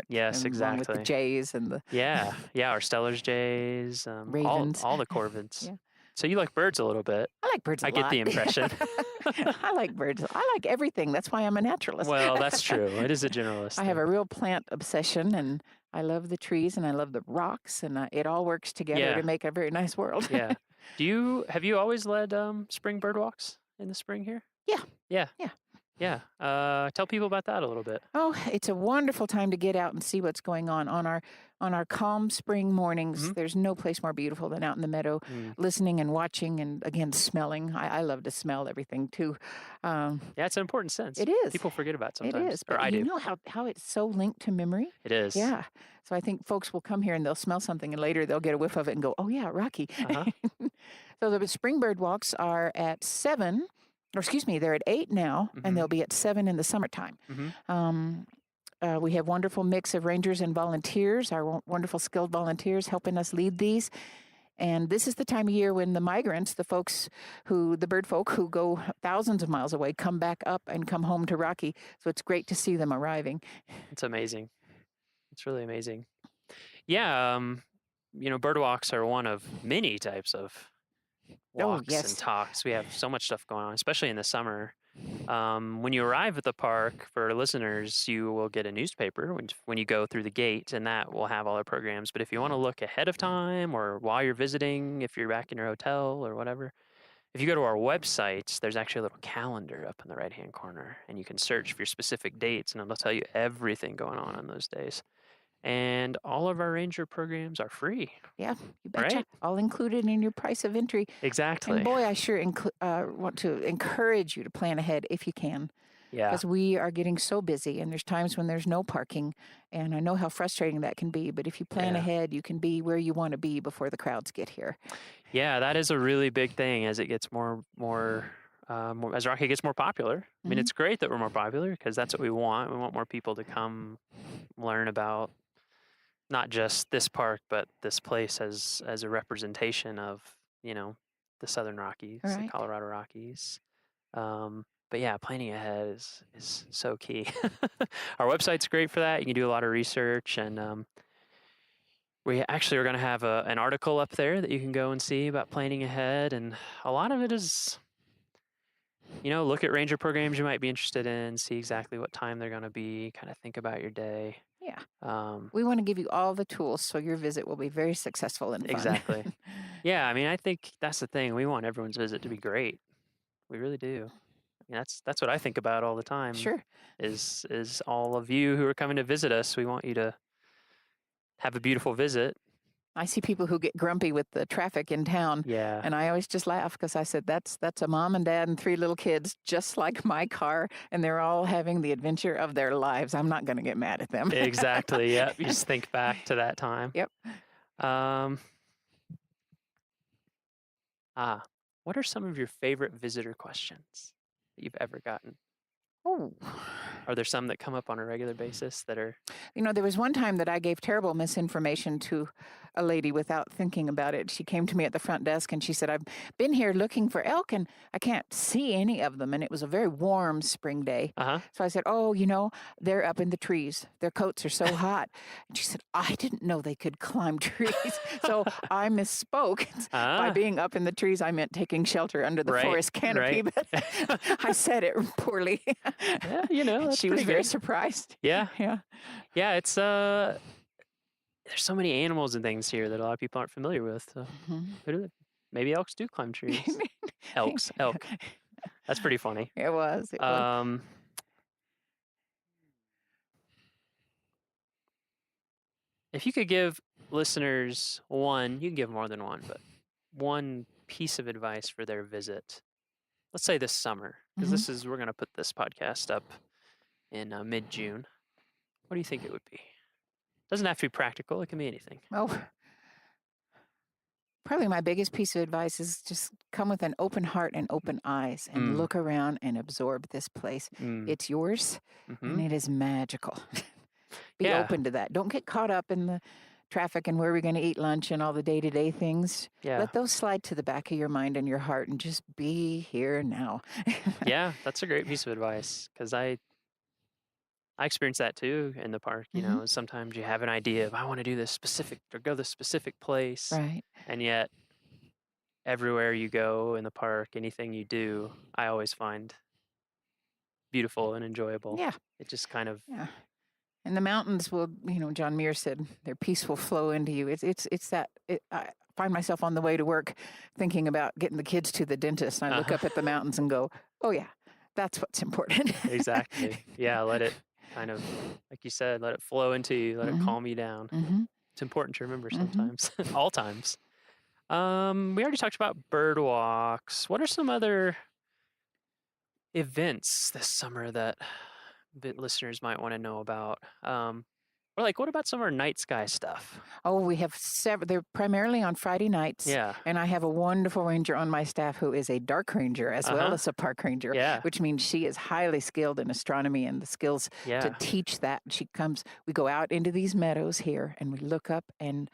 Yes, and exactly. Along with the jays and the... Yeah, our Stellar's jays. Ravens. All the corvids. So you like birds a little bit. I like birds a lot. I get the impression. I like birds. I like everything. That's why I'm a naturalist. Well, that's true. It is a generalist. I have a real plant obsession, and I love the trees, and I love the rocks, and it all works together to make a very nice world. Yeah. Have you always led spring bird walks in the spring here? Yeah. Tell people about that a little bit. Oh, it's a wonderful time to get out and see what's going on our calm spring mornings. There's no place more beautiful than out in the meadow, listening and watching, and again smelling. I love to smell everything too. Yeah, it's an important sense. It is. People forget about sometimes. It is. But you know how it's so linked to memory. It is. Yeah. So I think folks will come here and they'll smell something, and later they'll get a whiff of it and go, "Oh yeah, Rocky." So the spring bird walks are at 7. Or excuse me, they're at 8 now, and they'll be at 7 in the summertime. We have wonderful mix of rangers and volunteers, our wonderful skilled volunteers helping us lead these. And this is the time of year when the migrants, the bird folk who go thousands of miles away, come back up and come home to Rocky. So it's great to see them arriving. It's amazing. It's really amazing. Yeah, bird walks are one of many types of walks and talks. We have so much stuff going on, especially in the summer. When you arrive at the park, for listeners, you will get a newspaper when you go through the gate, and that will have all our programs. But if you want to look ahead of time or while you're visiting, if you're back in your hotel or whatever, if you go to our website, there's actually a little calendar up in the right-hand corner, and you can search for your specific dates, and it'll tell you everything going on those days. And all of our ranger programs are free. Yeah, you betcha. Right? All included in your price of entry. Exactly. And boy, I sure want to encourage you to plan ahead if you can. Yeah. Because we are getting so busy, and there's times when there's no parking, and I know how frustrating that can be. But if you plan ahead, you can be where you want to be before the crowds get here. Yeah, that is a really big thing as it gets more as Rocky gets more popular. I mean, it's great that we're more popular because that's what we want. We want more people to come learn about not just this park, but this place as a representation of, the Southern Rockies, the Colorado Rockies. But yeah, planning ahead is so key. Our website's great for that. You can do a lot of research, and we actually are going to have an article up there that you can go and see about planning ahead. And a lot of it is, look at ranger programs you might be interested in, see exactly what time they're going to be, kind of think about your day. Yeah. We want to give you all the tools so your visit will be very successful and fun. Exactly. Yeah, I mean, I think that's the thing. We want everyone's visit to be great. We really do. I mean, that's what I think about all the time. Sure. Is all of you who are coming to visit us, we want you to have a beautiful visit. I see people who get grumpy with the traffic in town. Yeah. And I always just laugh because I said, that's a mom and dad and 3 little kids, just like my car. And they're all having the adventure of their lives. I'm not going to get mad at them. Exactly. Yeah. You just think back to that time. Yep. What are some of your favorite visitor questions that you've ever gotten? Oh. Are there some that come up on a regular basis that are... There was one time that I gave terrible misinformation to a lady without thinking about it. She came to me at the front desk and she said, I've been here looking for elk and I can't see any of them. And it was a very warm spring day. So I said, oh, they're up in the trees. Their coats are so hot. And she said, I didn't know they could climb trees. So I misspoke. By being up in the trees, I meant taking shelter under the forest canopy. But I said it poorly. Yeah, she was very surprised. Yeah. It's there's so many animals and things here that a lot of people aren't familiar with. So maybe elks do climb trees. Elk. That's pretty funny. It was. If you could give listeners you can give more than one, but one piece of advice for their visit, let's say this summer, because we're going to put this podcast up in mid-June. What do you think it would be? Doesn't have to be practical. It can be anything. Oh, probably my biggest piece of advice is just come with an open heart and open eyes and look around and absorb this place. It's yours and it is magical. Be open to that. Don't get caught up in the traffic and where we're going to eat lunch and all the day-to-day things. Let those slide to the back of your mind and your heart and just be here now. Yeah, that's a great piece of advice because I experience that too in the park. Sometimes you have an idea of I want to do this specific or go this specific place. Right. And yet everywhere you go in the park, anything you do, I always find beautiful and enjoyable. Yeah. It just kind of... Yeah. And the mountains will, John Muir said, their peace will flow into you. I find myself on the way to work thinking about getting the kids to the dentist. And I look up at the mountains and go, oh yeah, that's what's important. Exactly. Yeah. Let it kind of, like you said, let it flow into you. Let it calm you down. It's important to remember sometimes, all times. We already talked about bird walks. What are some other events this summer that listeners might want to know about? Or what about some of our night sky stuff? Oh, we have several. They're primarily on Friday nights. Yeah. And I have a wonderful ranger on my staff who is a dark ranger as well as a park ranger. Yeah. Which means she is highly skilled in astronomy and the skills to teach that. We go out into these meadows here and we look up and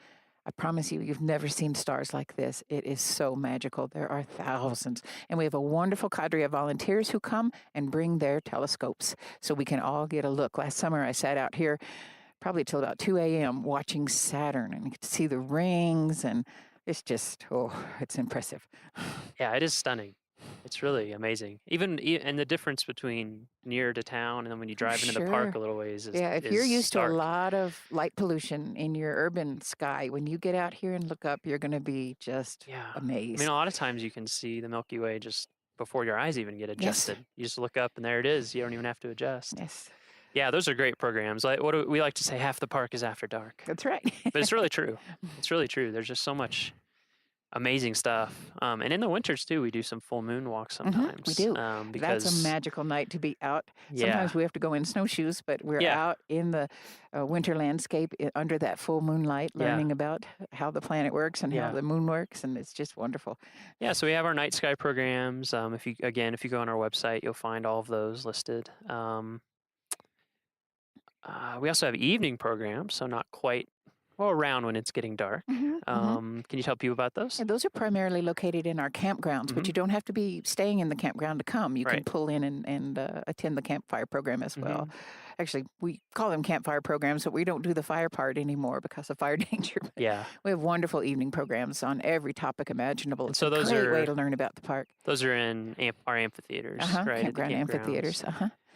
I promise you've never seen stars like this. It is so magical. There are thousands. And we have a wonderful cadre of volunteers who come and bring their telescopes so we can all get a look. Last summer, I sat out here probably till about 2 a.m. watching Saturn and you could see the rings and it's just, it's impressive. Yeah, it is stunning. It's really amazing. And the difference between near to town and then when you drive into the park a little ways is if you're used stark. to a lot of light pollution in your urban sky, when you get out here and look up, you're going to be just amazed. I mean, a lot of times you can see the Milky Way just before your eyes even get adjusted. Yes. You just look up and there it is. You don't even have to adjust. Yes. Yeah, those are great programs. Like, what do we like to say? Half the park is after dark. That's right. But it's really true. It's really true. There's just so much amazing stuff. And in the winters too, we do some full moon walks sometimes. We do. Because that's a magical night to be out. Sometimes we have to go in snowshoes, but we're out in the winter landscape under that full moonlight, learning about how the planet works and how the moon works, and it's just wonderful. Yeah, so we have our night sky programs. If you go on our website, you'll find all of those listed. We also have evening programs, so not quite around when it's getting dark. Can you tell people about those? Yeah, those are primarily located in our campgrounds, but you don't have to be staying in the campground to come. You can pull in and attend the campfire program as well. Actually, we call them campfire programs, but we don't do the fire part anymore because of fire danger. Yeah. We have wonderful evening programs on every topic imaginable. It's so those a great way to learn about the park. Those are in our amphitheaters, right? Campground amphitheaters.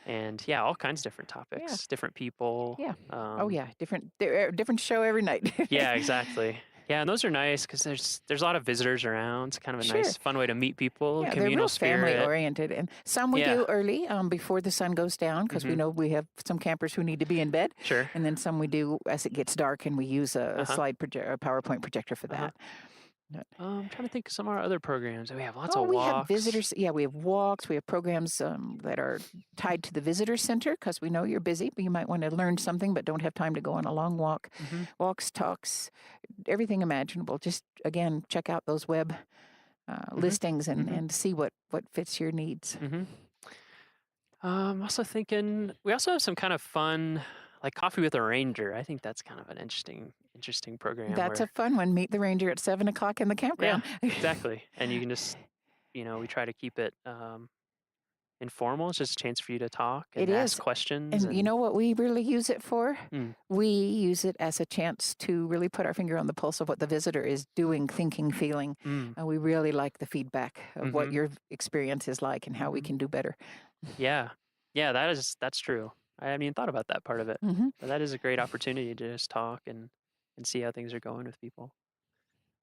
And all kinds of different topics, different people. Yeah. Different show every night. Yeah, exactly. Yeah, and those are nice because there's a lot of visitors around. It's kind of a nice, fun way to meet people. Yeah, communal they're real spirit. family oriented, and some we do early before the sun goes down because we know we have some campers who need to be in bed. Sure. And then some we do as it gets dark, and we use a PowerPoint projector for that. I'm trying to think of some of our other programs. We have lots of walks. We have visitors. Yeah, we have walks. We have programs that are tied to the visitor center because we know you're busy, but you might want to learn something but don't have time to go on a long walk. Walks, talks, everything imaginable. Just, again, check out those web listings and see what fits your needs. I'm also thinking we also have some kind of fun, like Coffee with a Ranger. I think that's kind of an interesting program. That's a fun one. Meet the ranger at 7:00 in the campground. Yeah, exactly. And you can just, we try to keep it informal. It's just a chance for you to talk and ask questions. And you know what we really use it for? We use it as a chance to really put our finger on the pulse of what the visitor is doing, thinking, feeling. And we really like the feedback of what your experience is like and how we can do better. Yeah, that's true. I haven't even thought about that part of it. But that is a great opportunity to just talk and see how things are going with people.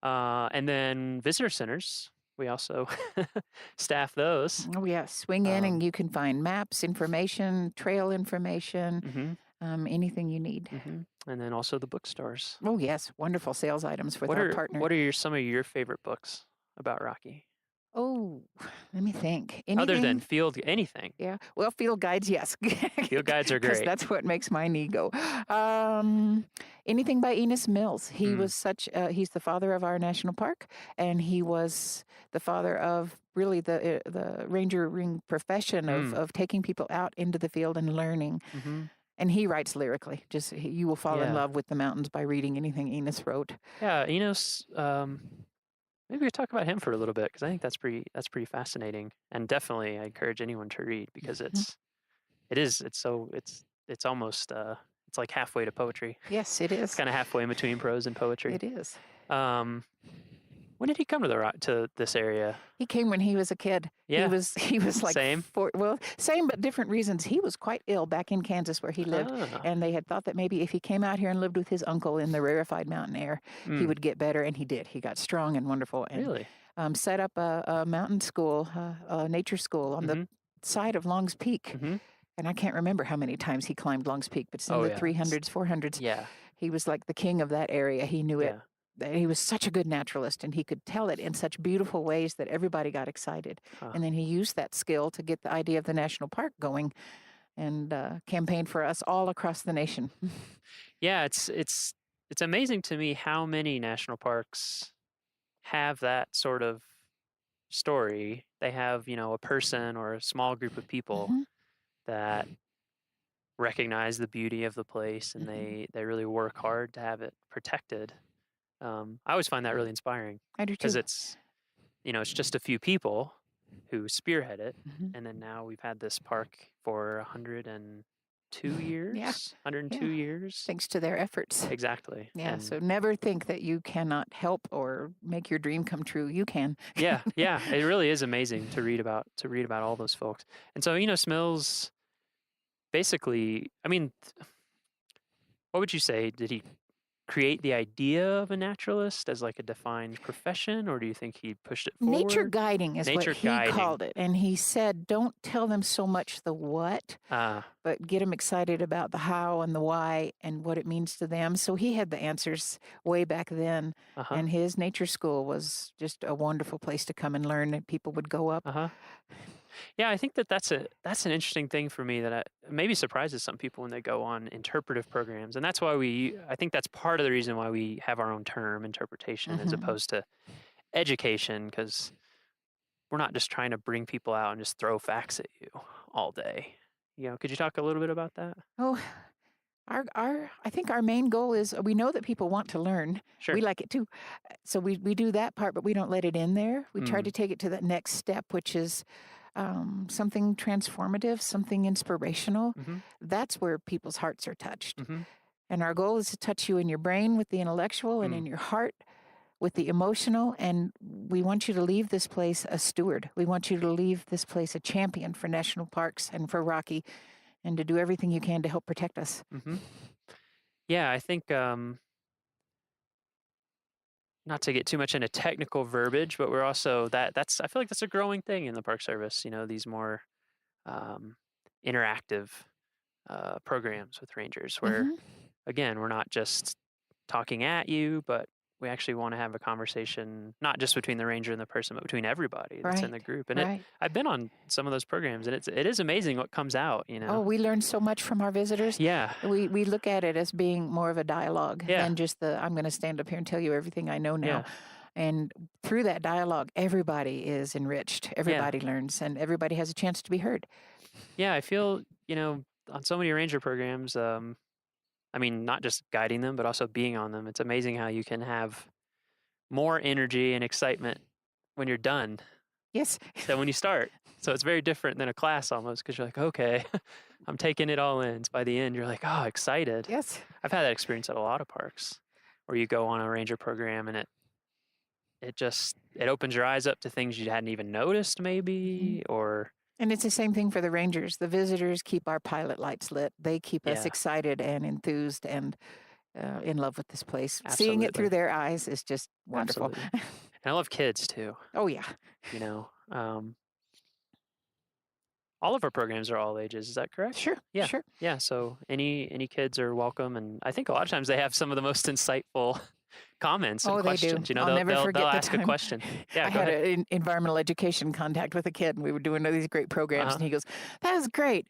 And then visitor centers, we also staff those. Oh, yeah. Swing in and you can find maps, information, trail information, anything you need. And then also the bookstores. Oh, yes. Wonderful sales items with our partner. What are some of your favorite books about Rocky? Oh, let me think. Other than field, anything. Yeah. Well, field guides, yes. Field guides are great. That's what makes my knee go. Anything by Enos Mills. He was he's the father of our national park, and he was the father of really the rangering profession of taking people out into the field and learning. And he writes lyrically. You will fall in love with the mountains by reading anything Enos wrote. Yeah, Enos. Maybe we could talk about him for a little bit because I think that's pretty fascinating, and definitely I encourage anyone to read because it's almost it's like halfway to poetry. Yes, it is. It's kind of halfway in between prose and poetry. It is. When did he come to this area? He came when he was a kid. Yeah. He was like same. Same but different reasons. He was quite ill back in Kansas where he lived, and they had thought that maybe if he came out here and lived with his uncle in the rarefied mountain air, he would get better, and he did. He got strong and wonderful. And, really? Set up a mountain school, a nature school on the side of Long's Peak. And I can't remember how many times he climbed Long's Peak, but it's in the 300s, 400s. Yeah. He was like the king of that area. He knew it. He was such a good naturalist, and he could tell it in such beautiful ways that everybody got excited. And then he used that skill to get the idea of the national park going and campaigned for us all across the nation. Yeah, it's amazing to me how many national parks have that sort of story. They have, a person or a small group of people that recognize the beauty of the place, and they really work hard to have it protected. I always find that really inspiring. I do too. Because it's just a few people who spearhead it, and then now we've had this park for 102 102 years. Yeah. 102 years. Thanks to their efforts. Exactly. Yeah. And So never think that you cannot help or make your dream come true. You can. yeah, it really is amazing to read about all those folks. And so, Smills basically, I mean, what would you say? Did he create the idea of a naturalist as like a defined profession, or do you think he pushed it forward? Nature guiding is Nature what he guiding. called it. And he said, don't tell them so much the what, but get them excited about the how and the why and what it means to them. So he had the answers way back then. And his nature school was just a wonderful place to come and learn, and people would go up. Yeah, I think that's an interesting thing for me that maybe surprises some people when they go on interpretive programs. And that's why I think that's part of the reason why we have our own term, interpretation, as opposed to education, because we're not just trying to bring people out and just throw facts at you all day. Could you talk a little bit about that? Oh, I think our main goal is, we know that people want to learn. Sure. We like it too. So we do that part, but we don't let it in there. We try to take it to that next step, which is something transformative, something inspirational. That's where people's hearts are touched. And our goal is to touch you in your brain with the intellectual and in your heart with the emotional. And we want you to leave this place a steward. We want you to leave this place a champion for national parks and for Rocky, and to do everything you can to help protect us. Yeah, I think, not to get too much into technical verbiage, but we're also, I feel like that's a growing thing in the Park Service, these more interactive programs with rangers where, again, we're not just talking at you, but we actually want to have a conversation, not just between the ranger and the person, but between everybody that's in the group. And I've been on some of those programs, and it is amazing what comes out, Oh, we learn so much from our visitors. Yeah. We look at it as being more of a dialogue than just I'm going to stand up here and tell you everything I know now. Yeah. And through that dialogue, everybody is enriched. Everybody learns, and everybody has a chance to be heard. Yeah, I feel, on so many ranger programs, not just guiding them, but also being on them. It's amazing how you can have more energy and excitement when you're done. Yes. Than when you start. So it's very different than a class almost, because you're like, okay, I'm taking it all in. So by the end, you're like, oh, excited. Yes. I've had that experience at a lot of parks where you go on a ranger program and it opens your eyes up to things you hadn't even noticed maybe, or... And it's the same thing for the rangers. The visitors keep our pilot lights lit. They keep us excited and enthused and in love with this place. Absolutely. Seeing it through their eyes is just wonderful. And I love kids too. Oh, yeah. All of our programs are all ages. Is that correct? Sure. Yeah. Sure. Yeah. So any kids are welcome. And I think a lot of times they have some of the most insightful comments and questions. They do. I'll never forget they'll the ask time. a question. Yeah, I had an environmental education contact with a kid, and we were doing these great programs, and he goes, "That was great."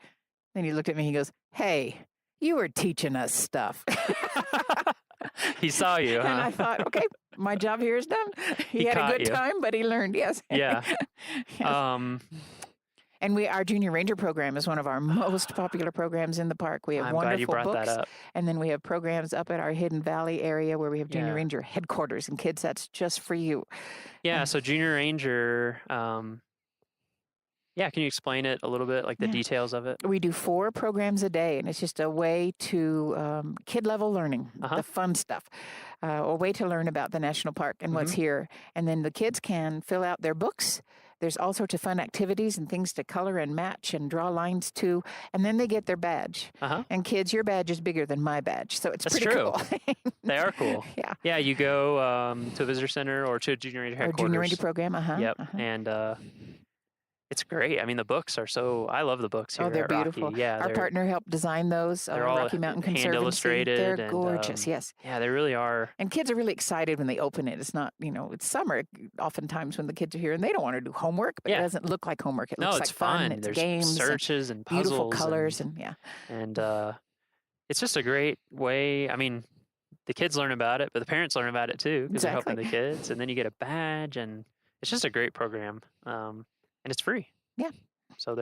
Then he looked at me, he goes, "Hey, you were teaching us stuff." He saw you, huh? And I thought, okay, my job here is done. He had a good time, but he learned, yes. Yeah. Yes. And our Junior Ranger program is one of our most popular programs in the park. We have I'm wonderful glad you brought books. that up. And then we have programs up at our Hidden Valley area where we have Junior Ranger headquarters. And kids, that's just for you. Yeah, so Junior Ranger, can you explain it a little bit, like the details of it? We do 4 programs a day, and it's just a way to kid-level learning, the fun stuff, a way to learn about the national park and what's here. And then the kids can fill out their books. There's all sorts of fun activities and things to color and match and draw lines to, and then they get their badge. And kids, your badge is bigger than my badge, so it's pretty cool. They are cool. Yeah. Yeah, you go to a visitor center or to a Junior Ranger headquarters. Or Junior Ranger program, Yep, and it's great. I mean, the books are I love the books here. Oh, they're at Rocky. beautiful. Yeah, our partner helped design those. They're all Rocky Mountain Conservancy. hand illustrated. They're gorgeous. Yes. Yeah, they really are. And kids are really excited when they open it. It's not, it's summer oftentimes when the kids are here and they don't want to do homework, but it doesn't look like homework. It looks like fun. It's There's games, searches and puzzles, beautiful colors, and it's just a great way. I mean, the kids learn about it, but the parents learn about it too because they're helping the kids, and then you get a badge, and it's just a great program, and it's free. Yeah. So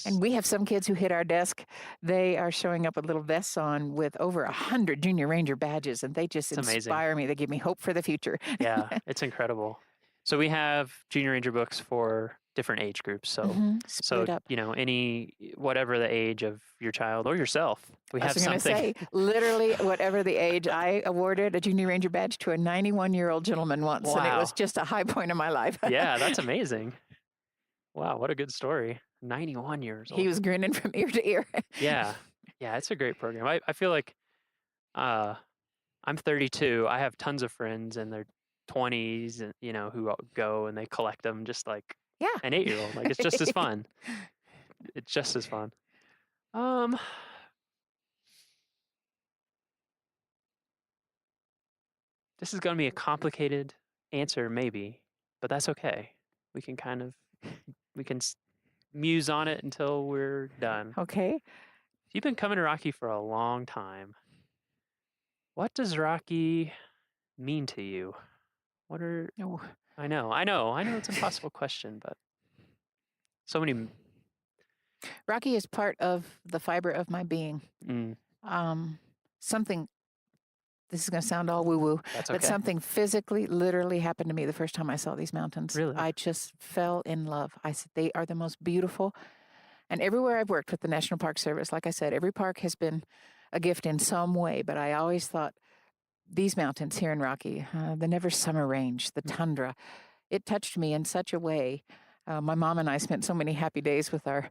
and we have some kids who hit our desk. They are showing up with little vests on with over 100 Junior Ranger badges, and they just inspire me. They give me hope for the future. Yeah, it's incredible. So we have Junior Ranger books for different age groups. So, Split up. whatever the age of your child or yourself, we have something. I was going to say, literally, whatever the age, I awarded a Junior Ranger badge to a 91-year-old gentleman once, and it was just a high point of my life. Yeah, that's amazing. Wow, what a good story. 91 years old. He was grinning from ear to ear. Yeah, it's a great program. I feel like I'm 32. I have tons of friends in their 20s, and who go and they collect them just like an 8-year-old. Like it's just as fun. It's just as fun. This is going to be a complicated answer, maybe, but that's okay. We can muse on it until we're done. Okay. You've been coming to Rocky for a long time. What does Rocky mean to you? I know it's an impossible question, but so many. Rocky is part of the fiber of my being. Something, this is going to sound all woo-woo, but something physically, literally happened to me the first time I saw these mountains. Really? I just fell in love. I said, they are the most beautiful. And everywhere I've worked with the National Park Service, like I said, every park has been a gift in some way, but I always thought these mountains here in Rocky, the Never Summer Range, the tundra, it touched me in such a way. My mom and I spent so many happy days with our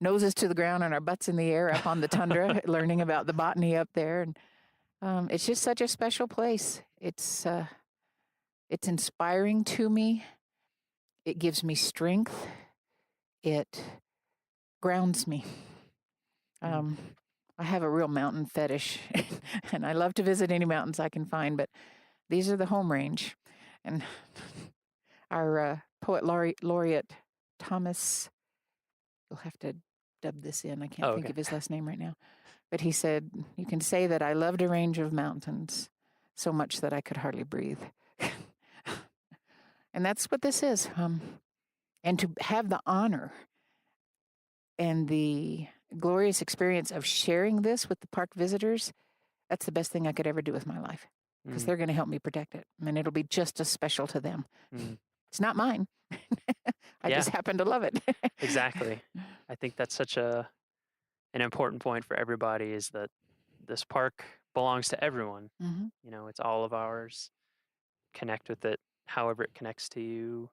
noses to the ground and our butts in the air up on the tundra, learning about the botany up there. And it's just such a special place. It's inspiring to me. It gives me strength. It grounds me. I have a real mountain fetish, and I love to visit any mountains I can find, but these are the home range. And our poet laureate, Thomas, you'll have to dub this in. I can't think of his last name right now. But he said, you can say that I loved a range of mountains so much that I could hardly breathe. And that's what this is. And to have the honor and the glorious experience of sharing this with the park visitors, that's the best thing I could ever do with my life, because they're going to help me protect it, and it'll be just as special to them. It's not mine. I just happen to love it. Exactly. I think that's such an important point for everybody, is that this park belongs to everyone. It's all of ours. Connect with it however it connects to you.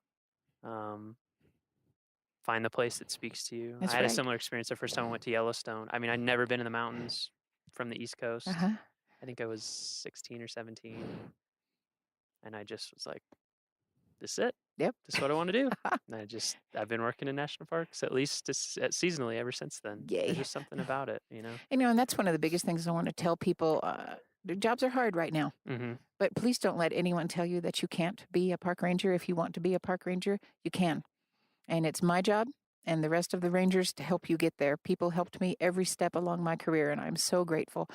Find the place that speaks to you. I had a similar experience the first time I went to Yellowstone. I mean, I'd never been in the mountains from the East Coast. I think I was 16 or 17. And I just was like, this is it. Yep. This is what I want to do. And I've been working in national parks, at least seasonally, ever since then. Yay. There's just something about it, And that's one of the biggest things I want to tell people. Their jobs are hard right now. But please don't let anyone tell you that you can't be a park ranger. If you want to be a park ranger, you can. And it's my job and the rest of the rangers to help you get there. People helped me every step along my career, and I'm so grateful.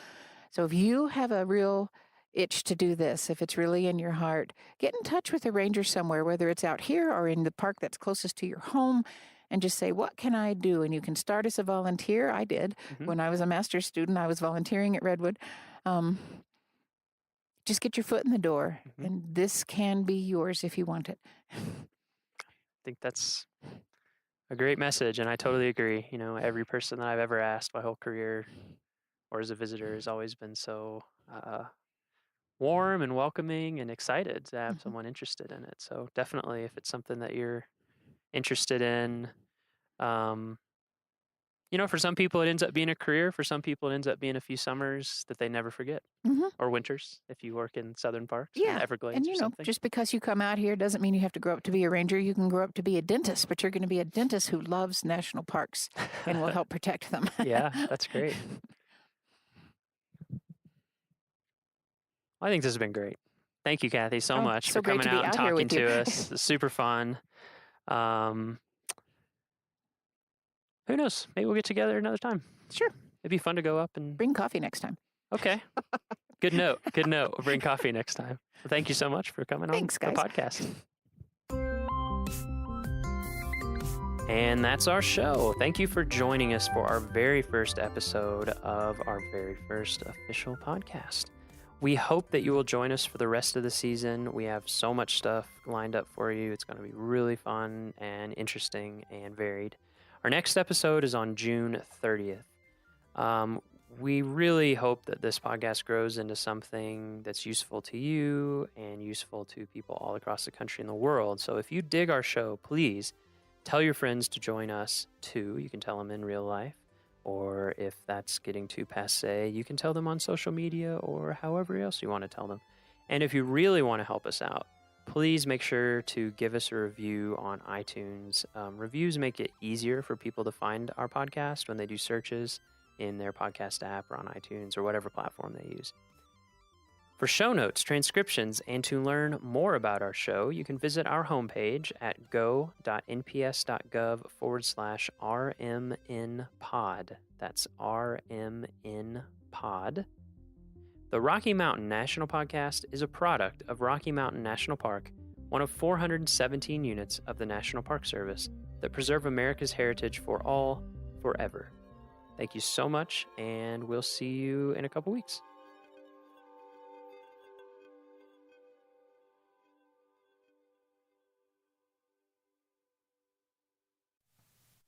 So if you have a real itch to do this, if it's really in your heart, get in touch with a ranger somewhere, whether it's out here or in the park that's closest to your home, and just say, what can I do? And you can start as a volunteer. I did. When I was a master's student, I was volunteering at Redwood. Just get your foot in the door, and this can be yours if you want it. I think that's a great message, and I totally agree. Every person that I've ever asked my whole career or as a visitor has always been so warm and welcoming and excited to have someone interested in it. So definitely, if it's something that you're interested in, for some people it ends up being a career. For some people it ends up being a few summers that they never forget, or winters if you work in southern parks, or Everglades, and or something. Just because you come out here doesn't mean you have to grow up to be a ranger. You can grow up to be a dentist, but you're going to be a dentist who loves national parks and will help protect them. Yeah, that's great. I think this has been great. Thank you, Kathy, so much for coming out and talking to us. It's super fun. Who knows? Maybe we'll get together another time. Sure. It'd be fun to go up and bring coffee next time. Okay. Good note. Good note. We'll bring coffee next time. Well, thank you so much for coming on the podcast. And that's our show. Thank you for joining us for our very first episode of our very first official podcast. We hope that you will join us for the rest of the season. We have so much stuff lined up for you. It's going to be really fun and interesting and varied. Our next episode is on June 30th. We really hope that this podcast grows into something that's useful to you and useful to people all across the country and the world. So if you dig our show, please tell your friends to join us too. You can tell them in real life, or if that's getting too passé, you can tell them on social media or however else you want to tell them. And if you really want to help us out, please make sure to give us a review on iTunes. Reviews make it easier for people to find our podcast when they do searches in their podcast app or on iTunes or whatever platform they use. For show notes, transcriptions, and to learn more about our show, you can visit our homepage at go.nps.gov/RMNpod. That's RMNpod. The Rocky Mountain National Podcast is a product of Rocky Mountain National Park, one of 417 units of the National Park Service that preserve America's heritage for all, forever. Thank you so much, and we'll see you in a couple weeks.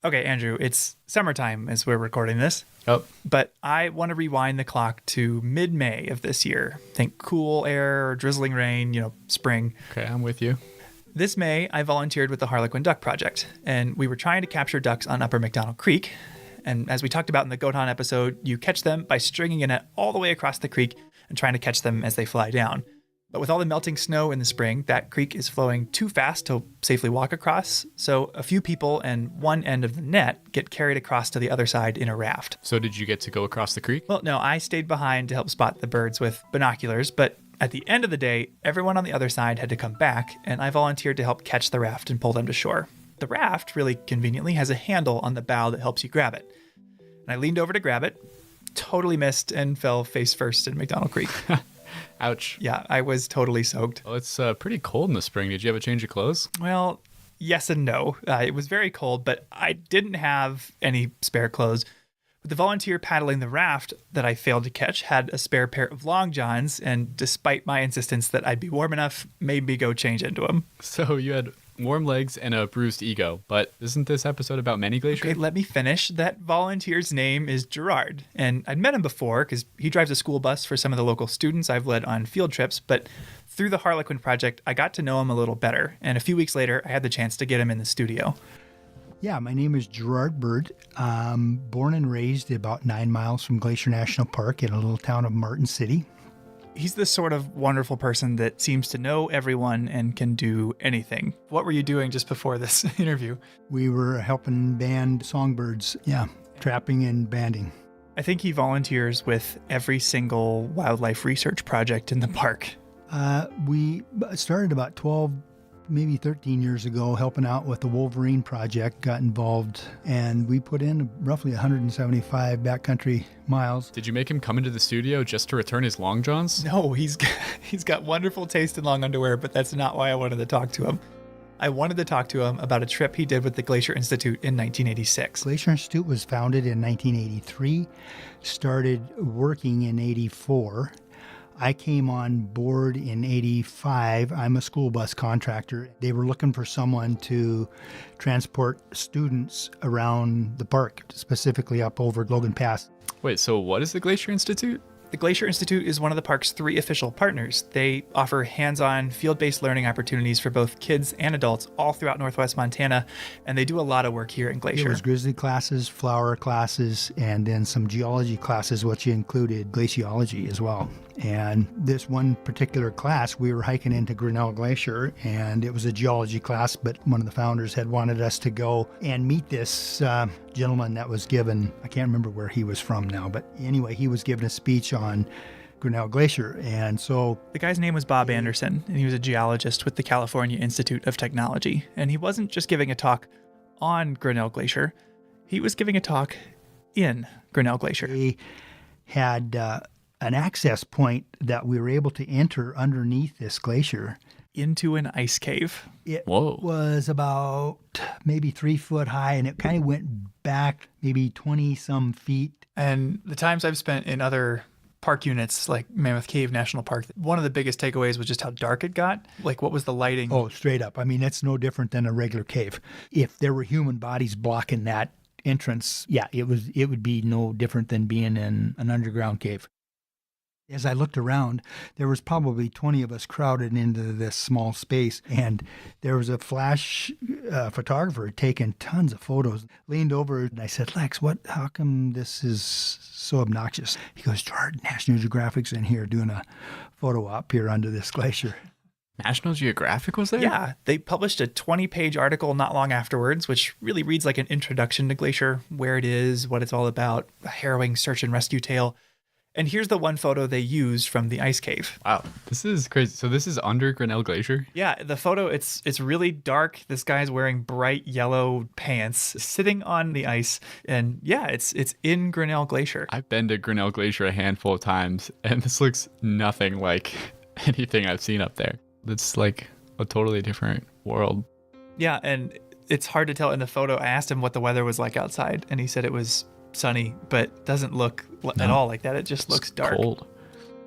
Okay, Andrew, it's summertime as we're recording this. Oh. But I want to rewind the clock to mid-May of this year. Think cool air, drizzling rain, spring. Okay, I'm with you. This May, I volunteered with the Harlequin Duck Project, and we were trying to capture ducks on Upper McDonald Creek. And as we talked about in the Goat Hunt episode, you catch them by stringing a net all the way across the creek and trying to catch them as they fly down. But with all the melting snow in the spring, that creek is flowing too fast to safely walk across. So a few people and one end of the net get carried across to the other side in a raft. So did you get to go across the creek? Well, no, I stayed behind to help spot the birds with binoculars. But at the end of the day, everyone on the other side had to come back, and I volunteered to help catch the raft and pull them to shore. The raft, really conveniently, has a handle on the bow that helps you grab it. And I leaned over to grab it, totally missed, and fell face first in McDonald Creek. Ouch. Yeah, I was totally soaked. Well, it's pretty cold in the spring. Did you have a change of clothes? Well, yes and no. It was very cold, but I didn't have any spare clothes. But the volunteer paddling the raft that I failed to catch had a spare pair of long johns, and despite my insistence that I'd be warm enough, made me go change into them. So you had warm legs and a bruised ego, but isn't this episode about Many Glacier? Okay, let me finish. That volunteer's name is Gerard, and I'd met him before because he drives a school bus for some of the local students I've led on field trips, but through the Harlequin Project, I got to know him a little better, and a few weeks later, I had the chance to get him in the studio. Yeah, my name is Gerard Bird. I'm born and raised about 9 miles from Glacier National Park in a little town of Martin City. He's the sort of wonderful person that seems to know everyone and can do anything. What were you doing just before this interview? We were helping band songbirds, trapping and banding. I think he volunteers with every single wildlife research project in the park. We started about 12, maybe 13 years ago, helping out with the Wolverine Project, got involved, and we put in roughly 175 backcountry miles. Did you make him come into the studio just to return his long johns? No, he's got wonderful taste in long underwear, but that's not why I wanted to talk to him. I wanted to talk to him about a trip he did with the Glacier Institute in 1986. Glacier Institute was founded in 1983, started working in 84. I came on board in 85. I'm a school bus contractor. They were looking for someone to transport students around the park, specifically up over Logan Pass. Wait, so what is the Glacier Institute? The Glacier Institute is one of the park's 3 official partners. They offer hands-on, field-based learning opportunities for both kids and adults all throughout Northwest Montana, and they do a lot of work here in Glacier. There was grizzly classes, flower classes, and then some geology classes, which included glaciology as well. And this one particular class, we were hiking into Grinnell Glacier, and it was a geology class, but one of the founders had wanted us to go and meet this gentleman that was given, I can't remember where he was from now, but anyway, he was giving a speech on Grinnell Glacier. And so the guy's name was Bob Anderson, and he was a geologist with the California Institute of Technology. And he wasn't just giving a talk on Grinnell Glacier, he was giving a talk in Grinnell Glacier. He had an access point that we were able to enter underneath this glacier. Into an ice cave. It was about maybe 3 foot high, and it kind of went back maybe 20 some feet. And the times I've spent in other park units like Mammoth Cave National Park, one of the biggest takeaways was just how dark it got. Like, what was the lighting? Oh, straight up. I mean, it's no different than a regular cave. If there were human bodies blocking that entrance, yeah, it would be no different than being in an underground cave. As I looked around, there was probably 20 of us crowded into this small space, and there was a flash photographer taking tons of photos. Leaned over and I said, Lex, how come this is so obnoxious? He goes, Gerard, National Geographic's in here doing a photo op here under this glacier. National Geographic was there? Yeah, they published a 20-page article not long afterwards, which really reads like an introduction to Glacier, where it is, what it's all about, a harrowing search and rescue tale. And here's the one photo they used from the ice cave. Wow, this is crazy. So this is under Grinnell Glacier? Yeah, the photo, it's really dark. This guy's wearing bright yellow pants, sitting on the ice. And yeah, it's in Grinnell Glacier. I've been to Grinnell Glacier a handful of times, and this looks nothing like anything I've seen up there. It's like a totally different world. Yeah, and it's hard to tell in the photo. I asked him what the weather was like outside, and he said it was sunny, but doesn't look at all like that. It just looks dark. Cold.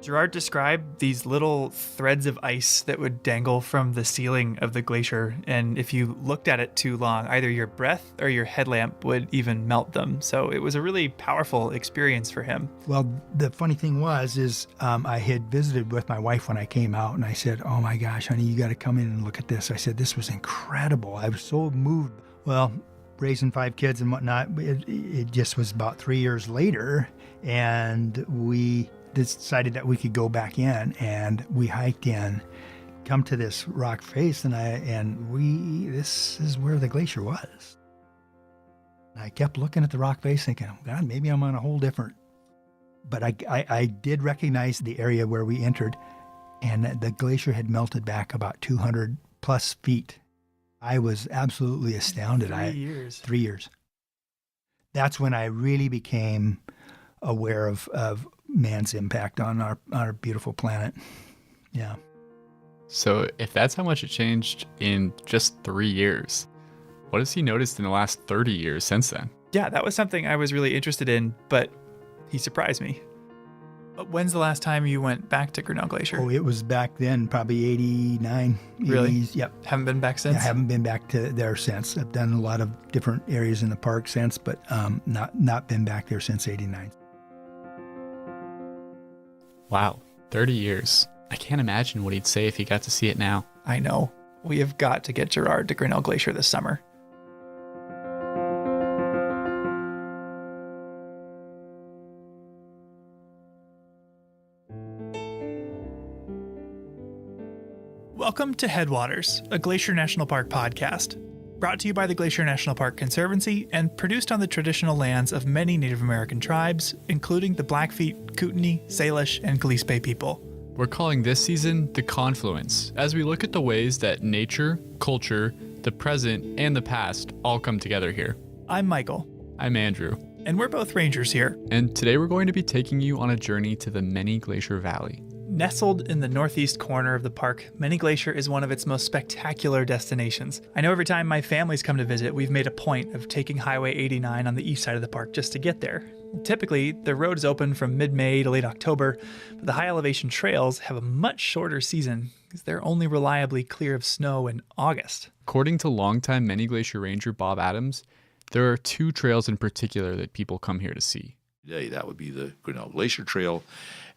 Gerard described these little threads of ice that would dangle from the ceiling of the glacier, and if you looked at it too long, either your breath or your headlamp would even melt them. So it was a really powerful experience for him. Well, the funny thing is I had visited with my wife when I came out, and I said, oh my gosh, honey, you got to come in and look at this. I said, this was incredible. I was so moved. Well, raising 5 kids and whatnot, it just was about 3 years later, and we decided that we could go back in, and we hiked in, come to this rock face, this is where the glacier was. And I kept looking at the rock face thinking, oh God, maybe I'm on a whole different, but I did recognize the area where we entered, and the glacier had melted back about 200 plus feet. I was absolutely astounded. 3 years. 3 years. That's when I really became aware of man's impact on our beautiful planet. Yeah. So if that's how much it changed in just 3 years, what has he noticed in the last 30 years since then? Yeah, that was something I was really interested in, but he surprised me. When's the last time you went back to Grinnell Glacier? Oh, it was back then, probably 89. Really? 80s, yep. Haven't been back since? I haven't been back to there since. I've done a lot of different areas in the park since, but not been back there since 89. Wow, 30 years. I can't imagine what he'd say if he got to see it now. I know. We have got to get Gerard to Grinnell Glacier this summer. Welcome to Headwaters, a Glacier National Park podcast, brought to you by the Glacier National Park Conservancy and produced on the traditional lands of many Native American tribes, including the Blackfeet, Kootenai, Salish, and Gillespie people. We're calling this season The Confluence, as we look at the ways that nature, culture, the present, and the past all come together here. I'm Michael. I'm Andrew. And we're both rangers here. And today we're going to be taking you on a journey to the Many Glacier Valley. Nestled in the northeast corner of the park, Many Glacier is one of its most spectacular destinations. I know every time my family's come to visit, we've made a point of taking Highway 89 on the east side of the park just to get there. Typically, the road is open from mid-May to late October, but the high elevation trails have a much shorter season because they're only reliably clear of snow in August. According to longtime Many Glacier Ranger Bob Adams, there are 2 trails in particular that people come here to see. Today, that would be the Grinnell Glacier Trail,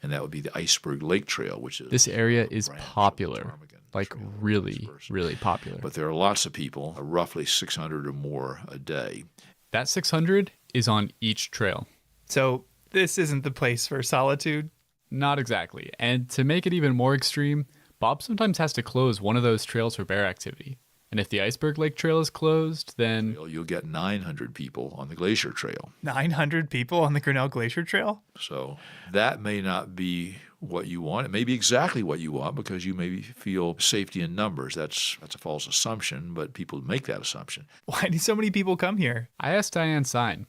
and that would be the Iceberg Lake Trail, which is... This area is popular, like really, really popular. But there are lots of people, roughly 600 or more a day. That 600 is on each trail. So this isn't the place for solitude? Not exactly. And to make it even more extreme, Bob sometimes has to close one of those trails for bear activity. And if the Iceberg Lake Trail is closed, then... You'll get 900 people on the Glacier Trail. 900 people on the Grinnell Glacier Trail? So that may not be what you want. It may be exactly what you want because you maybe feel safety in numbers. That's a false assumption, but people make that assumption. Why do so many people come here? I asked Diane Sine.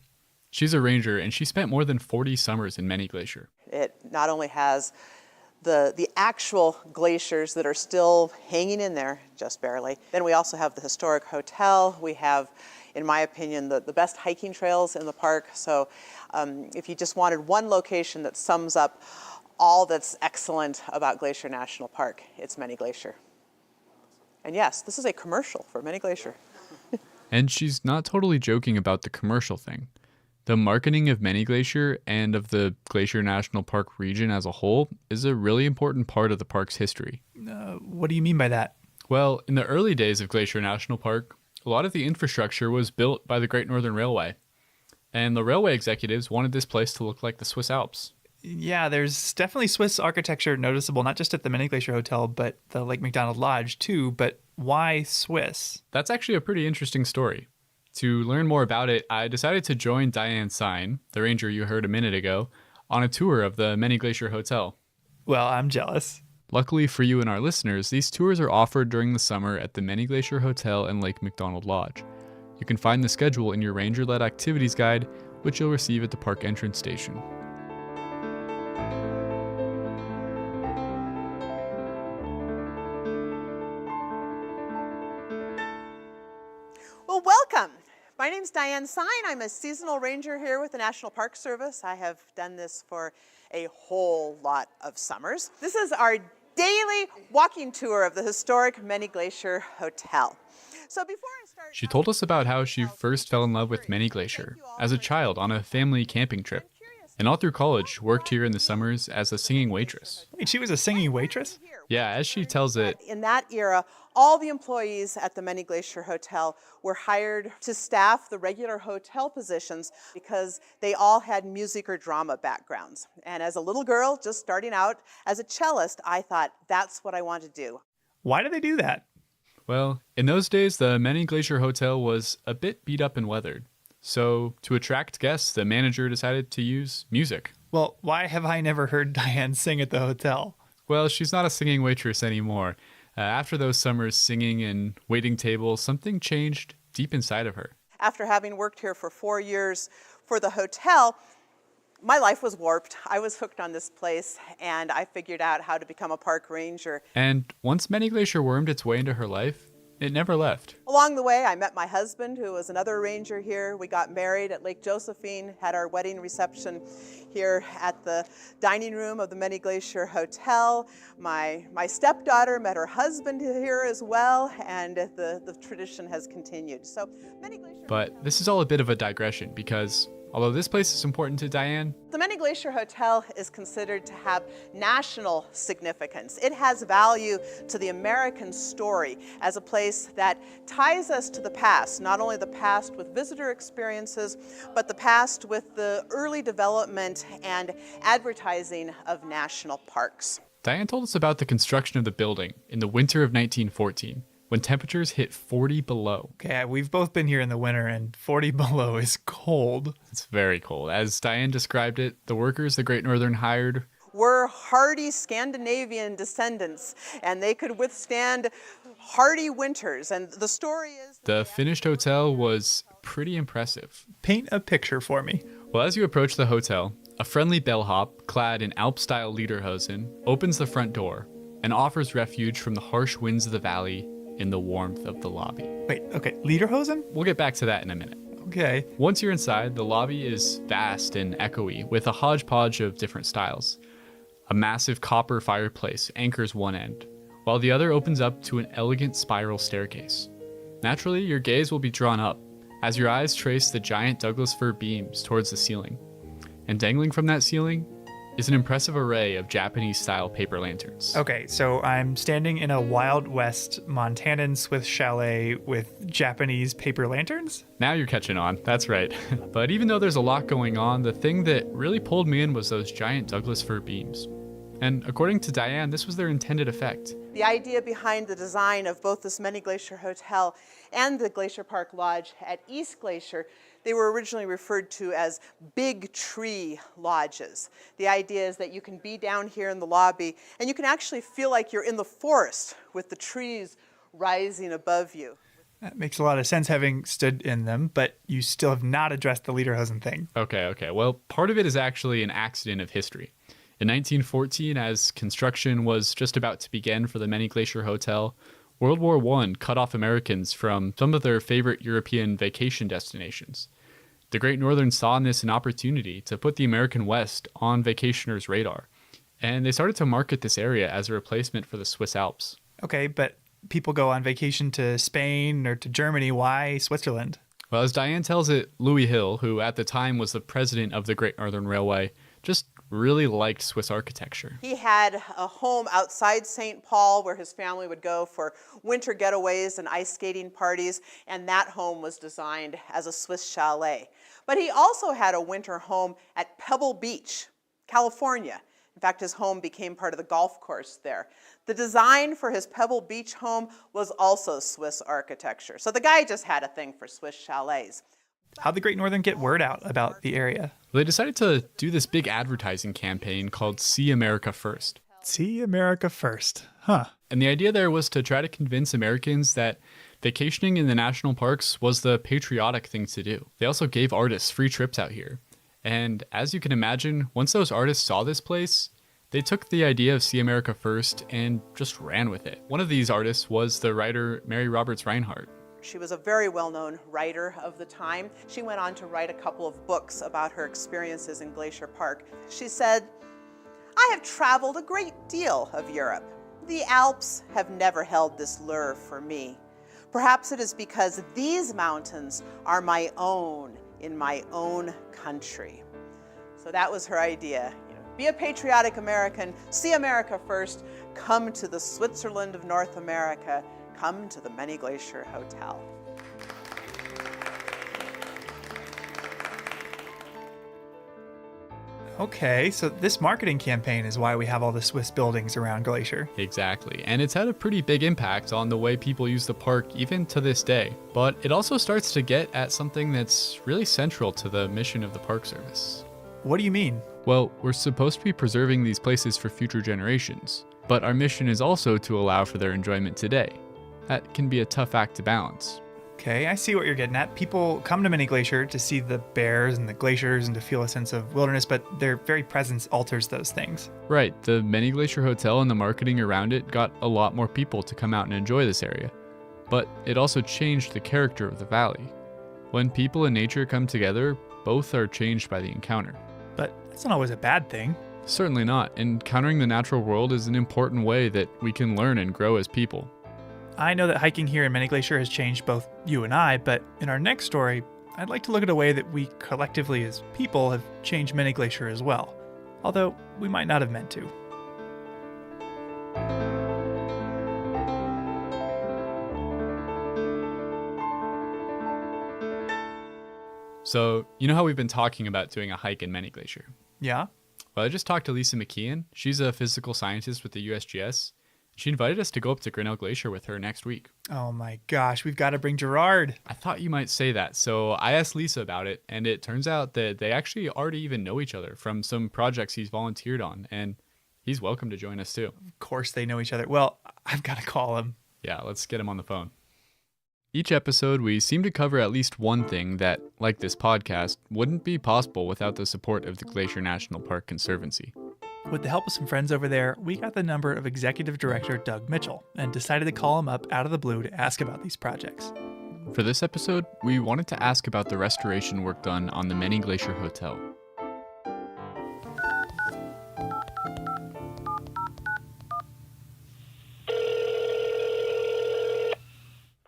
She's a ranger, and she spent more than 40 summers in Many Glacier. It not only has the actual glaciers that are still hanging in there, just barely. Then we also have the historic hotel. We have, in my opinion, the best hiking trails in the park. So if you just wanted one location that sums up all that's excellent about Glacier National Park. It's Many Glacier. And yes, this is a commercial for Many Glacier. And she's not totally joking about the commercial thing. The marketing of Many Glacier and of the Glacier National Park region as a whole is a really important part of the park's history. What do you mean by that? Well, in the early days of Glacier National Park, a lot of the infrastructure was built by the Great Northern Railway. And the railway executives wanted this place to look like the Swiss Alps. Yeah, there's definitely Swiss architecture noticeable, not just at the Many Glacier Hotel, but the Lake McDonald Lodge too. But why Swiss? That's actually a pretty interesting story. To learn more about it, I decided to join Diane Sine, the ranger you heard a minute ago, on a tour of the Many Glacier Hotel. Well, I'm jealous. Luckily for you and our listeners, these tours are offered during the summer at the Many Glacier Hotel and Lake McDonald Lodge. You can find the schedule in your ranger-led activities guide, which you'll receive at the park entrance station. Well, welcome. My name's Diane Sine. I'm a seasonal ranger here with the National Park Service. I have done this for a whole lot of summers. This is our daily walking tour of the historic Many Glacier Hotel. So before I start, She told us about how she first fell in love with Many Glacier as a child on a family camping trip, and all through college worked here in the summers as a singing waitress. Wait, she was a singing waitress? Yeah, as she tells it, in that era, all the employees at the Many Glacier Hotel were hired to staff the regular hotel positions because they all had music or drama backgrounds. And as a little girl, just starting out as a cellist, I thought that's what I want to do. Why do they do that? well, in those days, the Many Glacier Hotel was a bit beat up and weathered. So, to attract guests, the manager decided to use music. Well, why have I never heard Diane sing at the hotel? Well, she's not a singing waitress anymore. After those summers singing and waiting tables, something changed deep inside of her. After having worked here for 4 years for the hotel, my life was warped. I was hooked on this place, and I figured out how to become a park ranger. And once Many Glacier wormed its way into her life, it never left. Along the way, I met my husband, who was another ranger here. We got married at Lake Josephine, had our wedding reception here at the dining room of the Many Glacier Hotel. My stepdaughter met her husband here as well, and the tradition has continued. So, Many Glacier. But this is all a bit of a digression because although this place is important to Diane, the Many Glacier Hotel is considered to have national significance. It has value to the American story as a place that ties us to the past, not only the past with visitor experiences, but the past with the early development and advertising of national parks. Diane told us about the construction of the building in the winter of 1914. When temperatures hit 40 below. Okay, we've both been here in the winter, and 40 below is cold. It's very cold. As Diane described it, the workers the Great Northern hired were hardy Scandinavian descendants, and they could withstand hardy winters. And the story is... The finished hotel was pretty impressive. Paint a picture for me. Well, as you approach the hotel, a friendly bellhop, clad in Alp-style lederhosen, opens the front door and offers refuge from the harsh winds of the valley in the warmth of the lobby. Wait, okay, lederhosen? We'll get back to that in a minute. Okay. Once you're inside, the lobby is vast and echoey with a hodgepodge of different styles. A massive copper fireplace anchors one end, while the other opens up to an elegant spiral staircase. Naturally, your gaze will be drawn up as your eyes trace the giant Douglas fir beams towards the ceiling. And dangling from that ceiling is an impressive array of Japanese-style paper lanterns. Okay, so I'm standing in a Wild West Montanan Swiss chalet with Japanese paper lanterns? Now you're catching on, that's right. But even though there's a lot going on, the thing that really pulled me in was those giant Douglas fir beams. And according to Diane, this was their intended effect. The idea behind the design of both this Many Glacier Hotel and the Glacier Park Lodge at East Glacier, they were originally referred to as big tree lodges. The idea is that you can be down here in the lobby and you can actually feel like you're in the forest with the trees rising above you. That makes a lot of sense having stood in them, but you still have not addressed the lederhosen thing. Okay. Well, part of it is actually an accident of history. In 1914, as construction was just about to begin for the Many Glacier Hotel, World War I cut off Americans from some of their favorite European vacation destinations. The Great Northern saw in this an opportunity to put the American West on vacationers' radar And they started to market this area as a replacement for the Swiss Alps. Okay, but people go on vacation to Spain or to Germany. Why Switzerland? Well, as Diane tells it, Louis Hill, who at the time was the president of the Great Northern Railway, just really liked Swiss architecture. He had a home outside St. Paul where his family would go for winter getaways and ice skating parties, and that home was designed as a Swiss chalet. But he also had a winter home at Pebble Beach, California. In fact, his home became part of the golf course there. The design for his Pebble Beach home was also Swiss architecture. So the guy just had a thing for Swiss chalets. How'd the Great Northern get word out about the area? Well, they decided to do this big advertising campaign called See America First. See America First, huh? And the idea there was to try to convince Americans that vacationing in the national parks was the patriotic thing to do. They also gave artists free trips out here. And as you can imagine, once those artists saw this place, they took the idea of See America First and just ran with it. One of these artists was the writer Mary Roberts Rinehart. She was a very well-known writer of the time. She went on to write a couple of books about her experiences in Glacier Park. She said, "I have traveled a great deal of Europe. The Alps have never held this lure for me. Perhaps it is because these mountains are my own in my own country." So that was her idea. Be a patriotic American, see America first, come to the Switzerland of North America, come to the Many Glacier Hotel. Okay, so this marketing campaign is why we have all the Swiss buildings around Glacier. Exactly, and it's had a pretty big impact on the way people use the park even to this day. But it also starts to get at something that's really central to the mission of the Park Service. What do you mean? Well, we're supposed to be preserving these places for future generations, but our mission is also to allow for their enjoyment today. That can be a tough act to balance. Okay, I see what you're getting at. People come to Many Glacier to see the bears and the glaciers and to feel a sense of wilderness, but their very presence alters those things. Right, the Many Glacier Hotel and the marketing around it got a lot more people to come out and enjoy this area. But it also changed the character of the valley. When people and nature come together, both are changed by the encounter. But that's not always a bad thing. Certainly not. Encountering the natural world is an important way that we can learn and grow as people. I know that hiking here in Many Glacier has changed both you and I, but in our next story, I'd like to look at a way that we collectively as people have changed Many Glacier as well, although we might not have meant to. So, you know how we've been talking about doing a hike in Many Glacier? Yeah? Well, I just talked to Lisa McKeon. She's a physical scientist with the USGS. She invited us to go up to Grinnell Glacier with her next week. Oh my gosh, we've got to bring Gerard. I thought you might say that, so I asked Lisa about it, and it turns out that they actually already even know each other from some projects he's volunteered on, and he's welcome to join us too. Of course they know each other. Well, I've got to call him. Yeah, let's get him on the phone. Each episode, we seem to cover at least one thing that, like this podcast, wouldn't be possible without the support of the Glacier National Park Conservancy. With the help of some friends over there, we got the number of Executive Director Doug Mitchell and decided to call him up out of the blue to ask about these projects. For this episode, we wanted to ask about the restoration work done on the Many Glacier Hotel.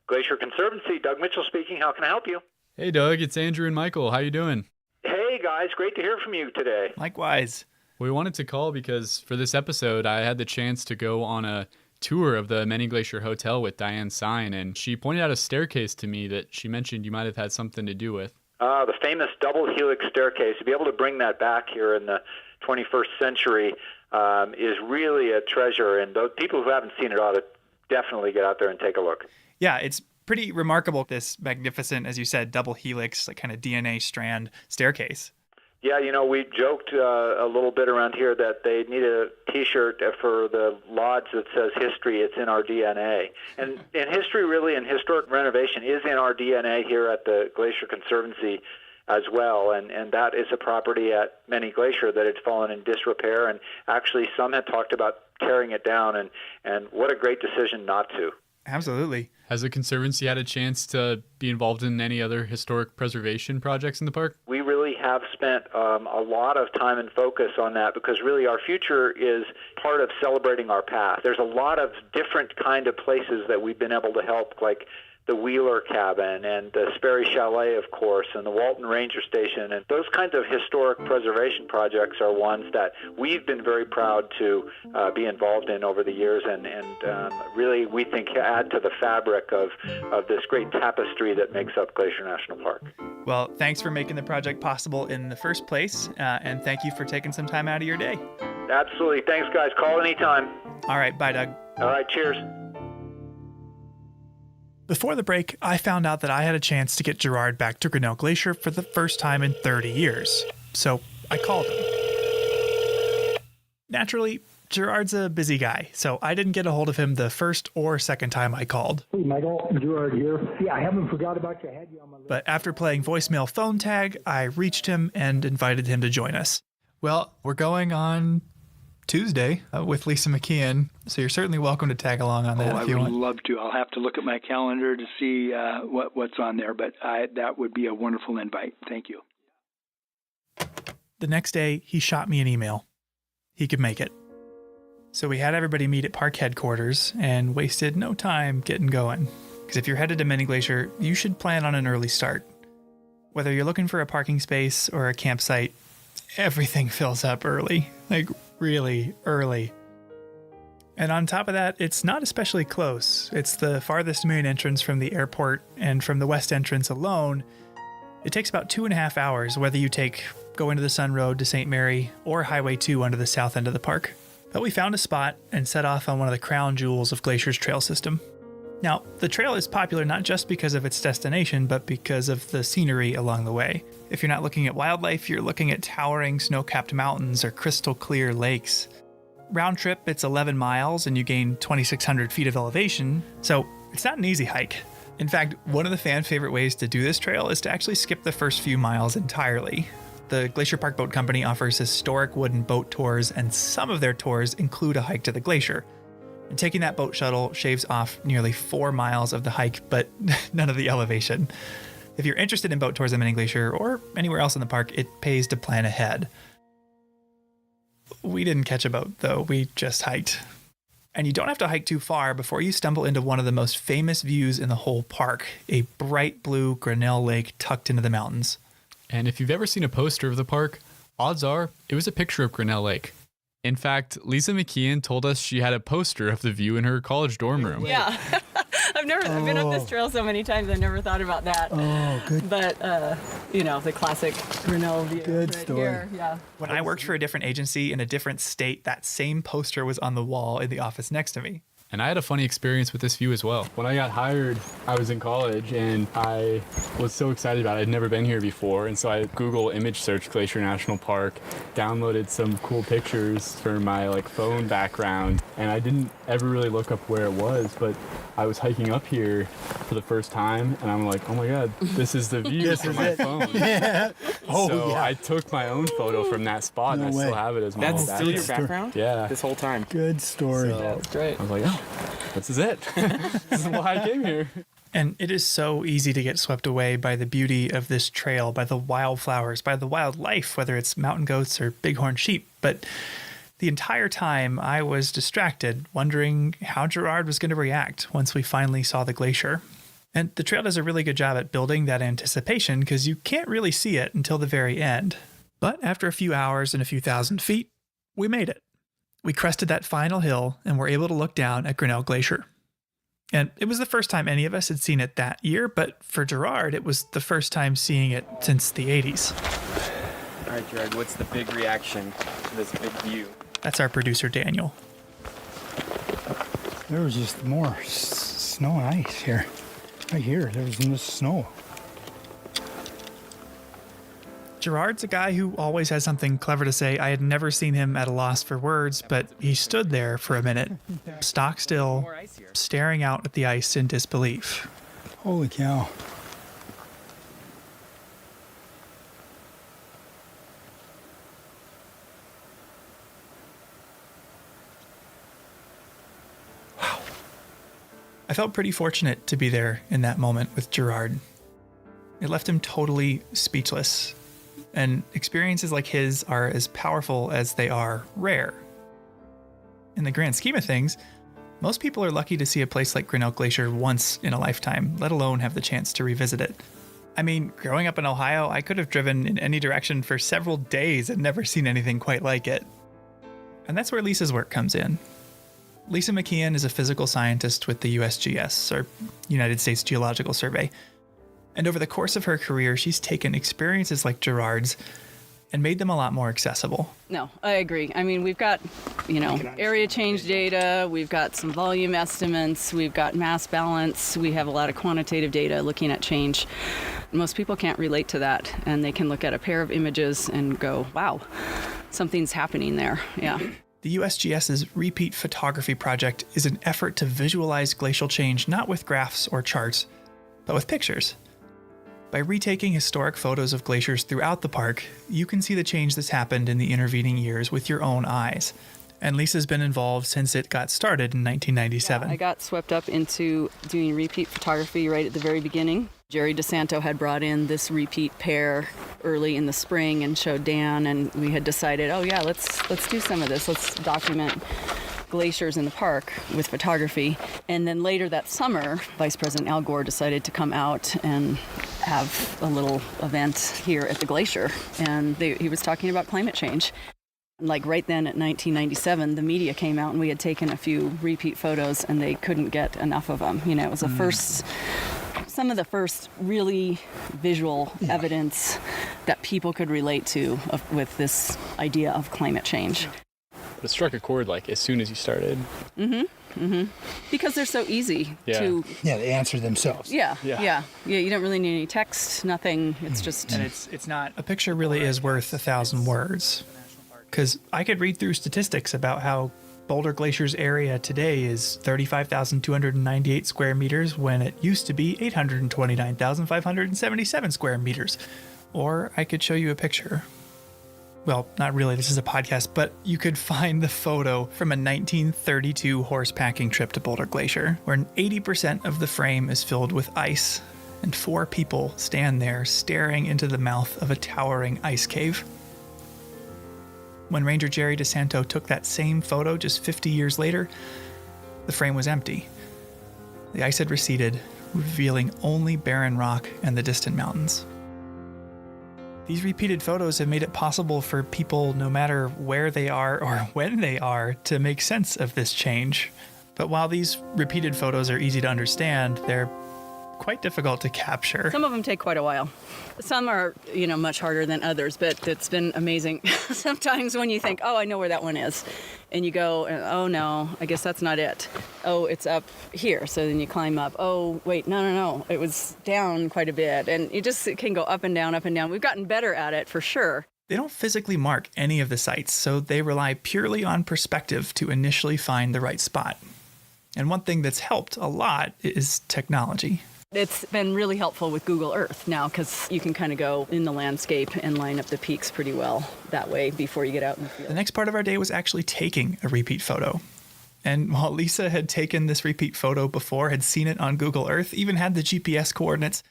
Glacier Conservancy, Doug Mitchell speaking. How can I help you? Hey Doug, it's Andrew and Michael. How you doing? Hey guys, great to hear from you today. Likewise. We wanted to call because for this episode, I had the chance to go on a tour of the Many Glacier Hotel with Diane Sign, and she pointed out a staircase to me that she mentioned you might have had something to do with. The famous double helix staircase. To be able to bring that back here in the 21st century is really a treasure, and those people who haven't seen it ought to definitely get out there and take a look. Yeah, it's pretty remarkable, this magnificent, as you said, double helix, like kind of DNA strand staircase. Yeah, you know, we joked a little bit around here that they need a T-shirt for the lodge that says history, it's in our DNA. And history really, and historic renovation is in our DNA here at the Glacier Conservancy as well. And that is a property at Many Glacier that had fallen in disrepair. And actually some had talked about tearing it down. And what a great decision not to. Absolutely. Has the Conservancy had a chance to be involved in any other historic preservation projects in the park? We really have spent a lot of time and focus on that because really our future is part of celebrating our past. There's a lot of different kind of places that we've been able to help, like the Wheeler Cabin and the Sperry Chalet, of course, and the Walton Ranger Station. And those kinds of historic preservation projects are ones that we've been very proud to be involved in over the years and really, we think, add to the fabric of this great tapestry that makes up Glacier National Park. Well, thanks for making the project possible in the first place, and thank you for taking some time out of your day. Absolutely. Thanks, guys. Call anytime. All right. Bye, Doug. All right. Cheers. Before the break, I found out that I had a chance to get Gerard back to Grinnell Glacier for the first time in 30 years. So I called him. Naturally, Gerard's a busy guy, so I didn't get a hold of him the first or second time I called. Hey, Michael, Gerard here. Yeah, I haven't forgot about you. I had you on my list. But after playing voicemail phone tag, I reached him and invited him to join us. Well, we're going on Tuesday with Lisa McKeon, so you're certainly welcome to tag along on that if you want. I would love to. I'll have to look at my calendar to see what's on there, but that would be a wonderful invite. Thank you. The next day, he shot me an email. He could make it. So we had everybody meet at park headquarters and wasted no time getting going. Because if you're headed to Many Glacier, you should plan on an early start. Whether you're looking for a parking space or a campsite, everything fills up early. Like, really early. And on top of that, it's not especially close. It's the farthest main entrance from the airport, and from the west entrance alone, it takes about 2.5 hours whether you go into the Sun Road to St. Mary or Highway 2 onto the south end of the park. But we found a spot and set off on one of the crown jewels of Glacier's trail system. Now, the trail is popular not just because of its destination, but because of the scenery along the way. If you're not looking at wildlife, you're looking at towering snow-capped mountains or crystal clear lakes. Round trip, it's 11 miles and you gain 2,600 feet of elevation, so it's not an easy hike. In fact, one of the fan favorite ways to do this trail is to actually skip the first few miles entirely. The Glacier Park Boat Company offers historic wooden boat tours, and some of their tours include a hike to the glacier. And taking that boat shuttle shaves off nearly 4 miles of the hike, but none of the elevation. If you're interested in boat tours at Many Glacier or anywhere else in the park, it pays to plan ahead. We didn't catch a boat, though. We just hiked. And you don't have to hike too far before you stumble into one of the most famous views in the whole park, a bright blue Grinnell Lake tucked into the mountains. And if you've ever seen a poster of the park, odds are it was a picture of Grinnell Lake. In fact, Lisa McKeon told us she had a poster of the view in her college dorm room. Yeah. I've been up this trail so many times, I never thought about that. Oh, good. But, the classic Grinnell view. Good right story. Here. Yeah. When I worked for a different agency in a different state, that same poster was on the wall in the office next to me. And I had a funny experience with this view as well. When I got hired, I was in college and I was so excited about it. I'd never been here before. And so I Google image searched Glacier National Park, downloaded some cool pictures for my phone background. And I didn't ever really look up where it was, but I was hiking up here for the first time and I'm like, oh my God, this is the view from my phone. Yeah. I took my own photo from that spot and I still have it as my That's still your background? Yeah. This whole time. Good story. So, that's great. I was like, oh, this is it. This is why I came here. And it is so easy to get swept away by the beauty of this trail, by the wildflowers, by the wildlife, whether it's mountain goats or bighorn sheep. But the entire time I was distracted, wondering how Gerard was going to react once we finally saw the glacier. And the trail does a really good job at building that anticipation because you can't really see it until the very end. But after a few hours and a few thousand feet, we made it. We crested that final hill and were able to look down at Grinnell Glacier. And it was the first time any of us had seen it that year, but for Gerard, it was the first time seeing it since the 80s. All right, Gerard, what's the big reaction to this big view? That's our producer, Daniel. There was just more snow and ice here. Right here, there was this snow. Gerard's a guy who always has something clever to say. I had never seen him at a loss for words, but he stood there for a minute, stock still, staring out at the ice in disbelief. Holy cow. Wow. I felt pretty fortunate to be there in that moment with Gerard. It left him totally speechless. and experiences like his are as powerful as they are rare. In the grand scheme of things, most people are lucky to see a place like Grinnell Glacier once in a lifetime, let alone have the chance to revisit it. I mean, growing up in Ohio, I could have driven in any direction for several days and never seen anything quite like it. And that's where Lisa's work comes in. Lisa McKeon is a physical scientist with the USGS, or United States Geological Survey. And over the course of her career, she's taken experiences like Gerard's and made them a lot more accessible. No, I agree. I mean, we've got, area change data, we've got some volume estimates, we've got mass balance, we have a lot of quantitative data looking at change. Most people can't relate to that, and they can look at a pair of images and go, wow, something's happening there. Yeah. The USGS's Repeat Photography Project is an effort to visualize glacial change not with graphs or charts, but with pictures. By retaking historic photos of glaciers throughout the park, you can see the change that's happened in the intervening years with your own eyes. And Lisa's been involved since it got started in 1997. Yeah, I got swept up into doing repeat photography right at the very beginning. Jerry DeSanto had brought in this repeat pair early in the spring and showed Dan, and we had decided, let's do some of this. Let's document glaciers in the park with photography. And then later that summer, Vice President Al Gore decided to come out and have a little event here at the glacier. And he was talking about climate change. Like right then at 1997, the media came out and we had taken a few repeat photos and they couldn't get enough of them. It was some of the first really visual evidence that people could relate to with this idea of climate change. It struck a chord like as soon as you started. Because they're so easy to... Yeah, they answer themselves. Yeah. You don't really need any text, nothing. It's just... And it's not... A picture really is worth 1,000 words. Because I could read through statistics about how Boulder Glacier's area today is 35,298 square meters when it used to be 829,577 square meters. Or I could show you a picture. Well, not really, this is a podcast, but you could find the photo from a 1932 horse packing trip to Boulder Glacier, where 80% of the frame is filled with ice, and 4 people stand there staring into the mouth of a towering ice cave. When Ranger Jerry DeSanto took that same photo just 50 years later, the frame was empty. The ice had receded, revealing only barren rock and the distant mountains. These repeated photos have made it possible for people, no matter where they are or when they are, to make sense of this change. But while these repeated photos are easy to understand, they're quite difficult to capture. Some of them take quite a while. Some are, much harder than others, but it's been amazing. Sometimes when you think, I know where that one is, and you go, oh no, I guess that's not it. Oh, it's up here. So then you climb up. Oh, wait, no. It was down quite a bit. And it can go up and down, up and down. We've gotten better at it for sure. They don't physically mark any of the sites, so they rely purely on perspective to initially find the right spot. And one thing that's helped a lot is technology. It's been really helpful with Google Earth now because you can kind of go in the landscape and line up the peaks pretty well that way before you get out in the field. The next part of our day was actually taking a repeat photo. And while Lisa had taken this repeat photo before, had seen it on Google Earth, even had the GPS coordinates,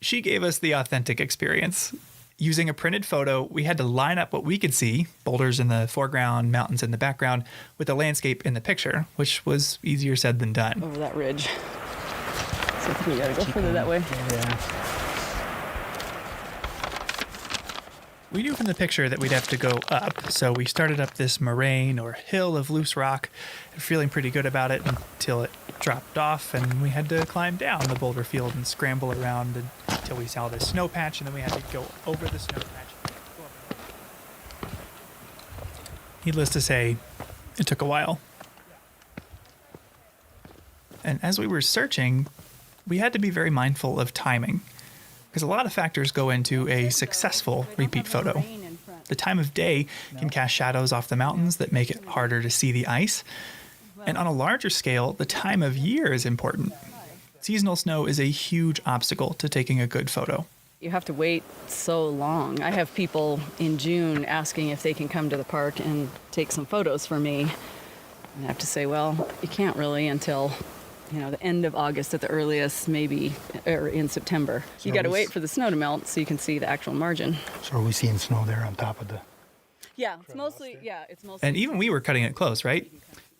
she gave us the authentic experience. Using a printed photo, we had to line up what we could see, boulders in the foreground, mountains in the background, with the landscape in the picture, which was easier said than done. Over that ridge. So I think we gotta go further that way. Yeah. We knew from the picture that we'd have to go up, so we started up this moraine or hill of loose rock, feeling pretty good about it until it dropped off, and we had to climb down the boulder field and scramble around until we saw this snow patch, and then we had to go over the snow patch. Needless to say, it took a while. And as we were searching, we had to be very mindful of timing, because a lot of factors go into a successful repeat photo. The time of day can cast shadows off the mountains that make it harder to see the ice. And on a larger scale, the time of year is important. Seasonal snow is a huge obstacle to taking a good photo. You have to wait so long. I have people in June asking if they can come to the park and take some photos for me. I have to say, well, you can't really until the end of August at the earliest, maybe, or in September. You got to wait for the snow to melt so you can see the actual margin. So are we seeing snow there on top of the... Yeah, it's mostly. And even we were cutting it close, right?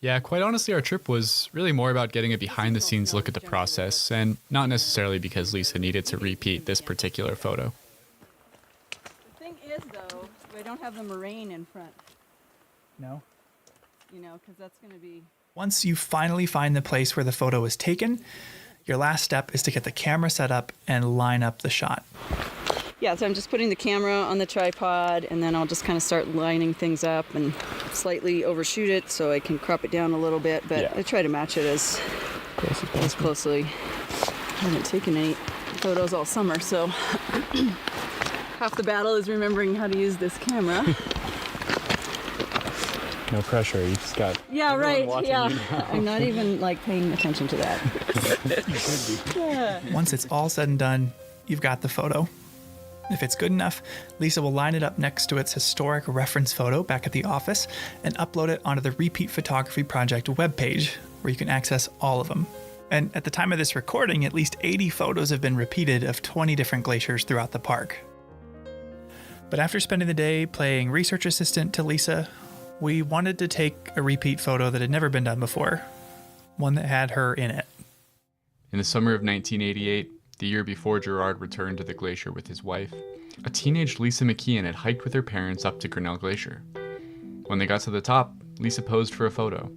Yeah, quite honestly, our trip was really more about getting a behind-the-scenes look at the process, and not necessarily because Lisa needed to repeat this particular photo. The thing is, though, we don't have the moraine in front. No. Because that's going to be... Once you finally find the place where the photo was taken, your last step is to get the camera set up and line up the shot. Yeah, so I'm just putting the camera on the tripod, and then I'll just kind of start lining things up and slightly overshoot it so I can crop it down a little bit, but I try to match it as closely. I haven't taken any photos all summer, so half the battle is remembering how to use this camera. No pressure, you just got... Yeah, right, yeah. I'm not even, paying attention to that. Once it's all said and done, you've got the photo. If it's good enough, Lisa will line it up next to its historic reference photo back at the office and upload it onto the Repeat Photography Project webpage, where you can access all of them. And at the time of this recording, at least 80 photos have been repeated of 20 different glaciers throughout the park. But after spending the day playing research assistant to Lisa, we wanted to take a repeat photo that had never been done before, one that had her in it. In the summer of 1988, the year before Gerard returned to the glacier with his wife, a teenage Lisa McKeon had hiked with her parents up to Grinnell Glacier. When they got to the top, Lisa posed for a photo.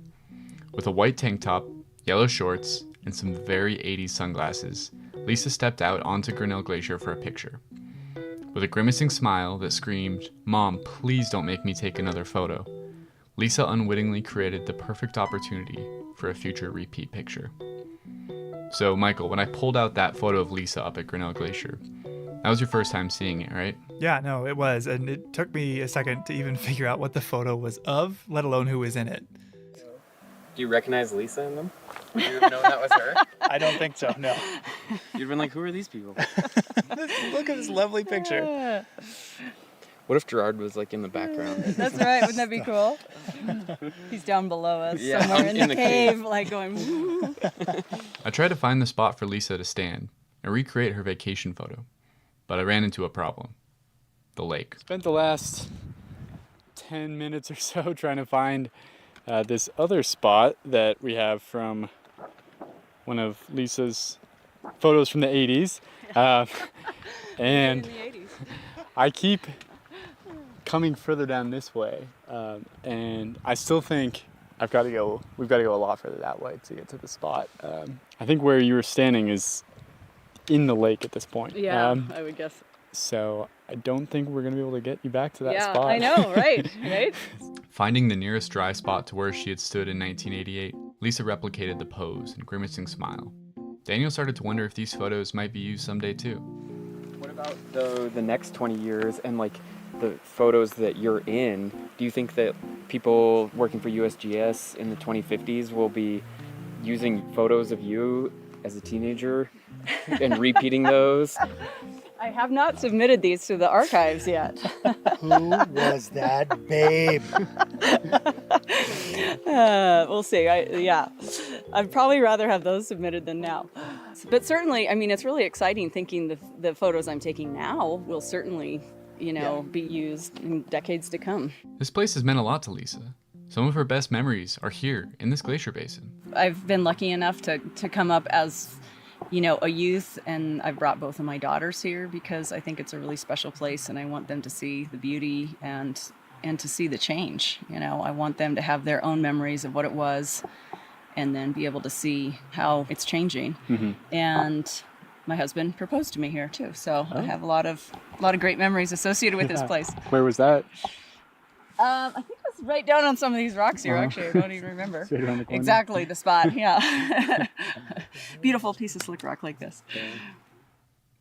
With a white tank top, yellow shorts, and some very 80s sunglasses, Lisa stepped out onto Grinnell Glacier for a picture. With a grimacing smile that screamed, "Mom, please don't make me take another photo," Lisa unwittingly created the perfect opportunity for a future repeat picture. So, Michael, when I pulled out that photo of Lisa up at Grinnell Glacier, that was your first time seeing it, right? Yeah, no, it was. And it took me a second to even figure out what the photo was of, let alone who was in it. Do you recognize Lisa in them? Would you have known that was her? I don't think so, no. You'd have been like, who are these people? Look at this lovely picture. What if Gerard was in the background? That's right, wouldn't that be cool? He's down below us, somewhere in the cave, going, woo. I tried to find the spot for Lisa to stand and recreate her vacation photo, but I ran into a problem. The lake. Spent the last 10 minutes or so trying to find this other spot that we have from one of Lisa's photos from the 80s. And I keep coming further down this way, and I still think we've got to go a lot further that way to get to the spot. I think where you were standing is in the lake at this point. Yeah, I would guess. So I don't think we're going to be able to get you back to that spot. I know, right? Finding the nearest dry spot to where she had stood in 1988, Lisa replicated the pose and grimacing smile. Daniel started to wonder if these photos might be used someday too. What about the next 20 years and the photos that you're in? Do you think that people working for USGS in the 2050s will be using photos of you as a teenager and repeating those? I have not submitted these to the archives yet. Who was that babe? We'll see. I'd probably rather have those submitted than now. But certainly, it's really exciting thinking the photos I'm taking now will certainly, be used in decades to come. This place has meant a lot to Lisa. Some of her best memories are here in this glacier basin. I've been lucky enough to come up as a youth, and I've brought both of my daughters here because I think it's a really special place, and I want them to see the beauty and to see the change. I want them to have their own memories of what it was, and then be able to see how it's changing. Mm-hmm. And my husband proposed to me here too, so I have a lot of great memories associated with this place. Where was that? I think it was right down on some of these rocks here. Actually, I don't even remember exactly the spot. Yeah, beautiful piece of slick rock like this.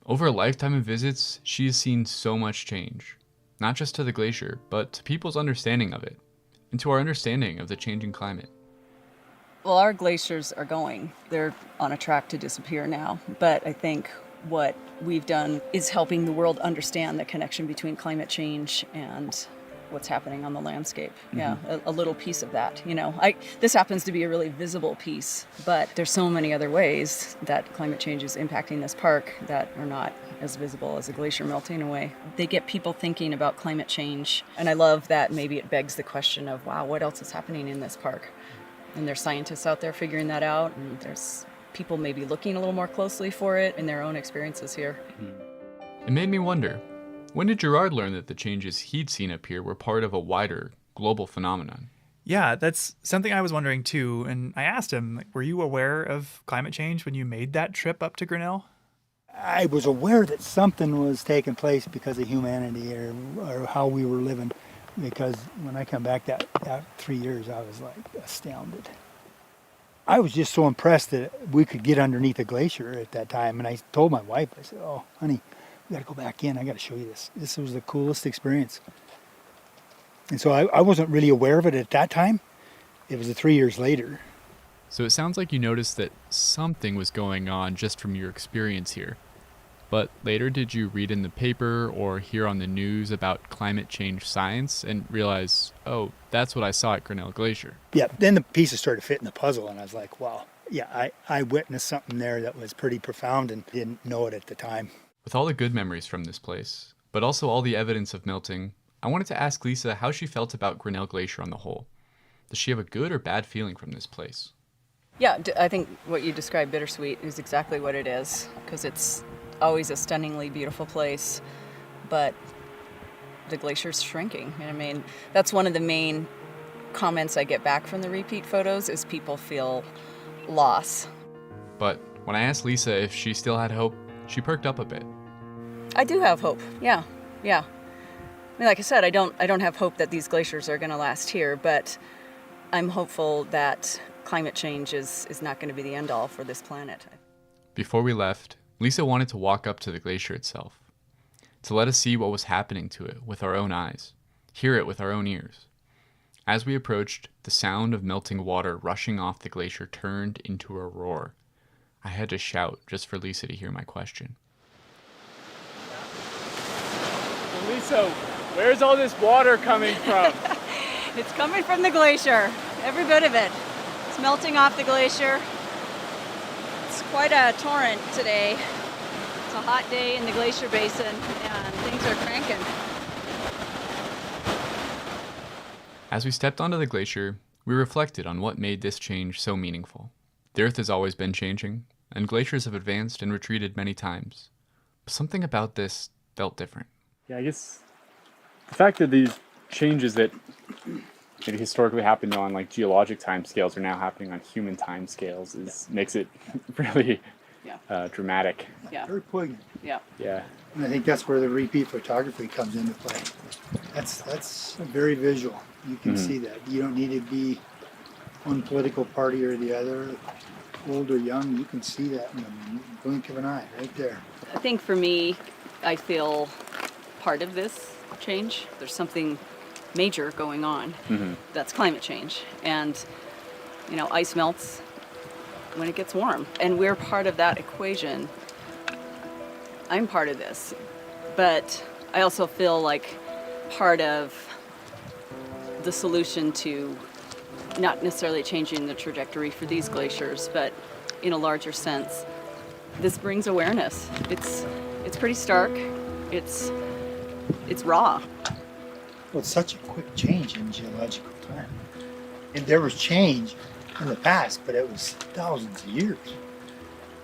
Over a lifetime of visits, she has seen so much change, not just to the glacier, but to people's understanding of it, and to our understanding of the changing climate. Well, our glaciers are going. They're on a track to disappear now, but I think what we've done is helping the world understand the connection between climate change and what's happening on the landscape. Yeah, a little piece of that. This happens to be a really visible piece, but there's so many other ways that climate change is impacting this park that are not as visible as a glacier melting away. They get people thinking about climate change, and I love that maybe it begs the question of, wow, what else is happening in this park? And there's scientists out there figuring that out, and there's people maybe looking a little more closely for it in their own experiences here. It made me wonder, when did Gerard learn that the changes he'd seen up here were part of a wider, global phenomenon? Yeah, that's something I was wondering too. And I asked him, were you aware of climate change when you made that trip up to Grinnell? I was aware that something was taking place because of humanity or how we were living. Because when I come back that 3 years, I was like astounded. I was just so impressed that we could get underneath a glacier at that time. And I told my wife, I said, oh, honey, we got to go back in. I got to show you this. This was the coolest experience. And so I wasn't really aware of it at that time. It was 3 years later. So it sounds like you noticed that something was going on just from your experience here. But later, did you read in the paper or hear on the news about climate change science and realize, oh, that's what I saw at Grinnell Glacier? Yeah, then the pieces started fitting the puzzle, and I was like, wow, yeah, I witnessed something there that was pretty profound and didn't know it at the time. With all the good memories from this place, but also all the evidence of melting, I wanted to ask Lisa how she felt about Grinnell Glacier on the whole. Does she have a good or bad feeling from this place? Yeah, I think what you described, bittersweet, is exactly what it is, because it's always a stunningly beautiful place, but the glacier's shrinking. And I mean, that's one of the main comments I get back from the repeat photos is people feel loss. But when I asked Lisa if she still had hope, she perked up a bit. I do have hope. Yeah. I mean, like I said, I don't have hope that these glaciers are going to last here, but I'm hopeful that climate change is not going to be the end all for this planet. Before we left, Lisa wanted to walk up to the glacier itself, to let us see what was happening to it with our own eyes, hear it with our own ears. As we approached, the sound of melting water rushing off the glacier turned into a roar. I had to shout just for Lisa to hear my question. Lisa, where's all this water coming from? It's coming from the glacier, every bit of it. It's melting off the glacier. It's quite a torrent today. It's a hot day in the Glacier Basin and things are cranking. As we stepped onto the glacier, we reflected on what made this change so meaningful. The Earth has always been changing, and glaciers have advanced and retreated many times. But something about this felt different. Yeah, I guess the fact that these changes that maybe historically happened on like geologic timescales are now happening on human timescales makes it really dramatic. Yeah. Very poignant. Yeah. Yeah. And I think that's where the repeat photography comes into play. That's very visual. You can see that. You don't need to be one political party or the other, old or young. You can see that in the blink of an eye right there. I think for me, I feel part of this change. There's something major going on. That's climate change. And, ice melts when it gets warm. And we're part of that equation. I'm part of this. But I also feel like part of the solution to not necessarily changing the trajectory for these glaciers, but in a larger sense, this brings awareness. It's pretty stark. It's raw. Well, it's such a quick change in geological time. And there was change in the past, but it was thousands of years.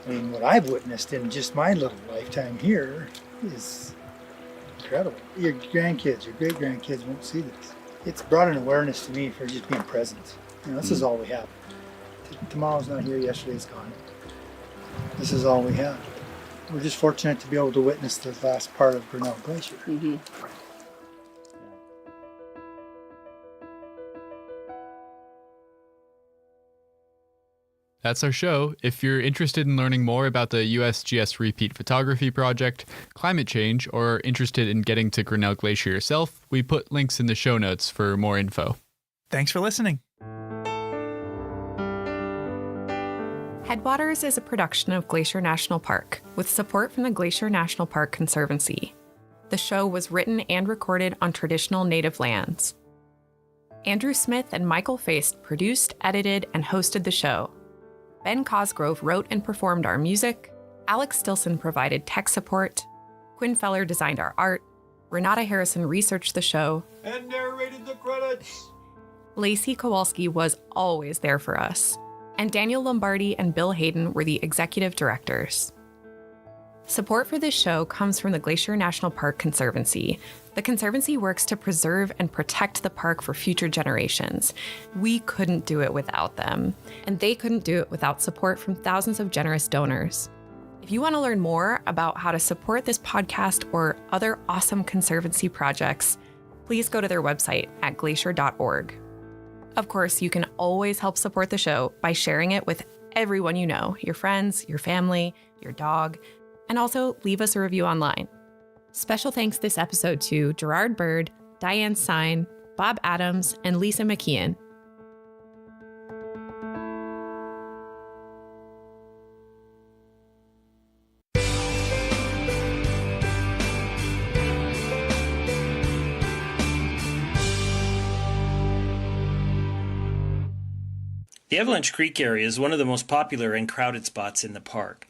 I mean, what I've witnessed in just my little lifetime here is incredible. Your grandkids, your great-grandkids won't see this. It's brought an awareness to me for just being present. This is all we have. Tomorrow's not here, yesterday's gone. This is all we have. We're just fortunate to be able to witness the last part of Grinnell Glacier. That's our show. If you're interested in learning more about the USGS Repeat Photography Project, climate change, or interested in getting to Grinnell Glacier yourself, we put links in the show notes for more info. Thanks for listening. Headwaters is a production of Glacier National Park with support from the Glacier National Park Conservancy. The show was written and recorded on traditional native lands. Andrew Smith and Michael Feist produced, edited, and hosted the show. Ben Cosgrove wrote and performed our music. Alex Stilson provided tech support. Quinn Feller designed our art. Renata Harrison researched the show. And narrated the credits. Lacey Kowalski was always there for us. And Daniel Lombardi and Bill Hayden were the executive directors. Support for this show comes from the Glacier National Park Conservancy. The Conservancy works to preserve and protect the park for future generations. We couldn't do it without them, and they couldn't do it without support from thousands of generous donors. If you want to learn more about how to support this podcast or other awesome Conservancy projects, please go to their website at glacier.org. Of course, you can always help support the show by sharing it with everyone you know, your friends, your family, your dog, and also leave us a review online. Special thanks this episode to Gerard Bird, Diane Sine, Bob Adams, and Lisa McKeon. The Avalanche Creek area is one of the most popular and crowded spots in the park.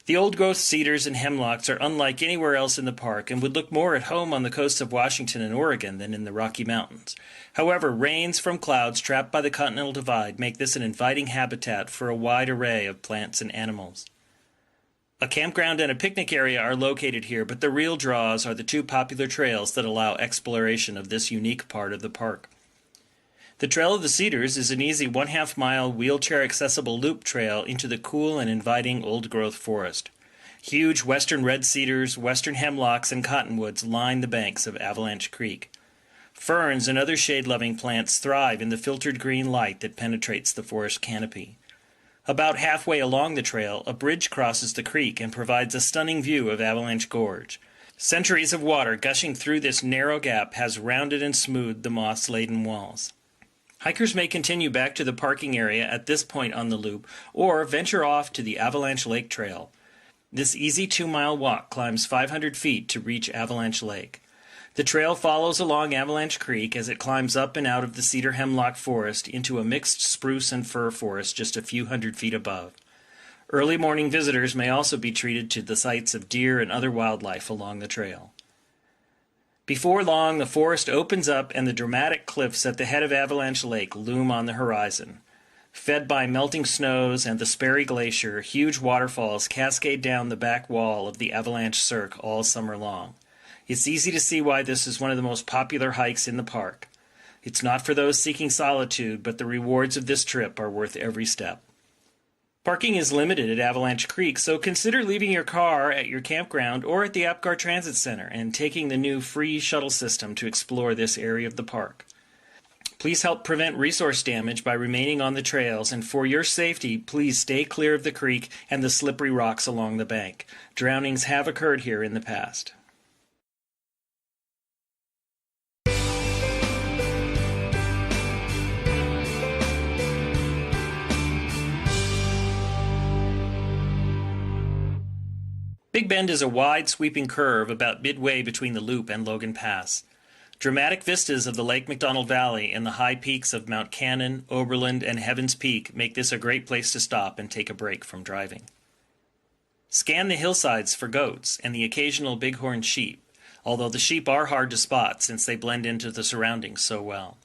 The old-growth cedars and hemlocks are unlike anywhere else in the park and would look more at home on the coasts of Washington and Oregon than in the Rocky Mountains. However, rains from clouds trapped by the Continental Divide make this an inviting habitat for a wide array of plants and animals. A campground and a picnic area are located here, but the real draws are the two popular trails that allow exploration of this unique part of the park. The Trail of the Cedars is an easy 1/2 mile wheelchair-accessible loop trail into the cool and inviting old-growth forest. Huge western red cedars, western hemlocks, and cottonwoods line the banks of Avalanche Creek. Ferns and other shade-loving plants thrive in the filtered green light that penetrates the forest canopy. About halfway along the trail, a bridge crosses the creek and provides a stunning view of Avalanche Gorge. Centuries of water gushing through this narrow gap has rounded and smoothed the moss-laden walls. Hikers may continue back to the parking area at this point on the loop or venture off to the Avalanche Lake Trail. This easy 2-mile walk climbs 500 feet to reach Avalanche Lake. The trail follows along Avalanche Creek as it climbs up and out of the cedar hemlock forest into a mixed spruce and fir forest just a few hundred feet above. Early morning visitors may also be treated to the sights of deer and other wildlife along the trail. Before long, the forest opens up and the dramatic cliffs at the head of Avalanche Lake loom on the horizon. Fed by melting snows and the Sperry Glacier, huge waterfalls cascade down the back wall of the Avalanche Cirque all summer long. It's easy to see why this is one of the most popular hikes in the park. It's not for those seeking solitude, but the rewards of this trip are worth every step. Parking is limited at Avalanche Creek, so consider leaving your car at your campground or at the Apgar Transit Center and taking the new free shuttle system to explore this area of the park. Please help prevent resource damage by remaining on the trails, and for your safety, please stay clear of the creek and the slippery rocks along the bank. Drownings have occurred here in the past. Big Bend is a wide, sweeping curve about midway between the Loop and Logan Pass. Dramatic vistas of the Lake McDonald Valley and the high peaks of Mount Cannon, Oberland, and Heavens Peak make this a great place to stop and take a break from driving. Scan the hillsides for goats and the occasional bighorn sheep, although the sheep are hard to spot since they blend into the surroundings so well.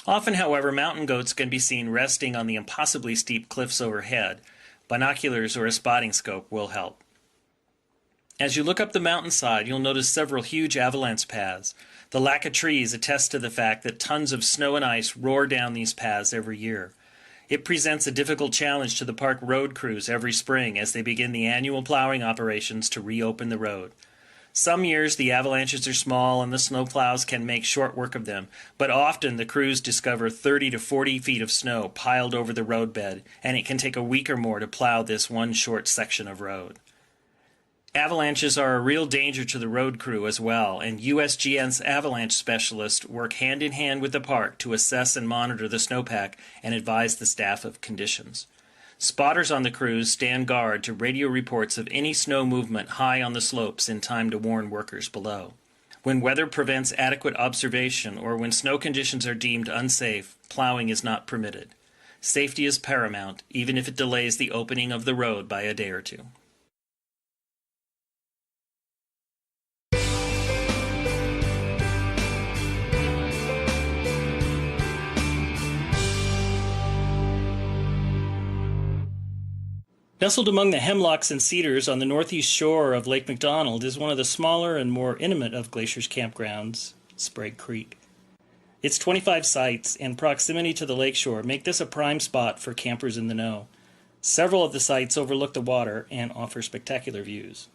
Often, however, mountain goats can be seen resting on the impossibly steep cliffs overhead. Binoculars or a spotting scope will help. As you look up the mountainside, you'll notice several huge avalanche paths. The lack of trees attests to the fact that tons of snow and ice roar down these paths every year. It presents a difficult challenge to the park road crews every spring as they begin the annual plowing operations to reopen the road. Some years the avalanches are small and the snowplows can make short work of them, but often the crews discover 30 to 40 feet of snow piled over the roadbed, and it can take a week or more to plow this one short section of road. Avalanches are a real danger to the road crew as well, and USGN's avalanche specialists work hand in hand with the park to assess and monitor the snowpack and advise the staff of conditions. Spotters on the crews stand guard to radio reports of any snow movement high on the slopes in time to warn workers below. When weather prevents adequate observation or when snow conditions are deemed unsafe, plowing is not permitted. Safety is paramount, even if it delays the opening of the road by a day or two. Nestled among the hemlocks and cedars on the northeast shore of Lake McDonald is one of the smaller and more intimate of Glacier's campgrounds, Sprague Creek. Its 25 sites and proximity to the lakeshore make this a prime spot for campers in the know. Several of the sites overlook the water and offer spectacular views.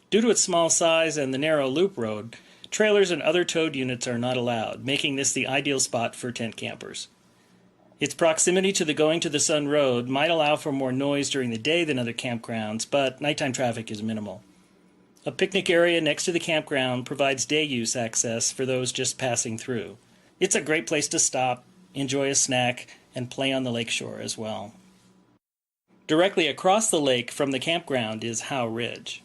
Due to its small size and the narrow loop road, trailers and other towed units are not allowed, making this the ideal spot for tent campers. Its proximity to the Going to the Sun Road might allow for more noise during the day than other campgrounds, but nighttime traffic is minimal. A picnic area next to the campground provides day use access for those just passing through. It's a great place to stop, enjoy a snack, and play on the lakeshore as well. Directly across the lake from the campground is Howe Ridge.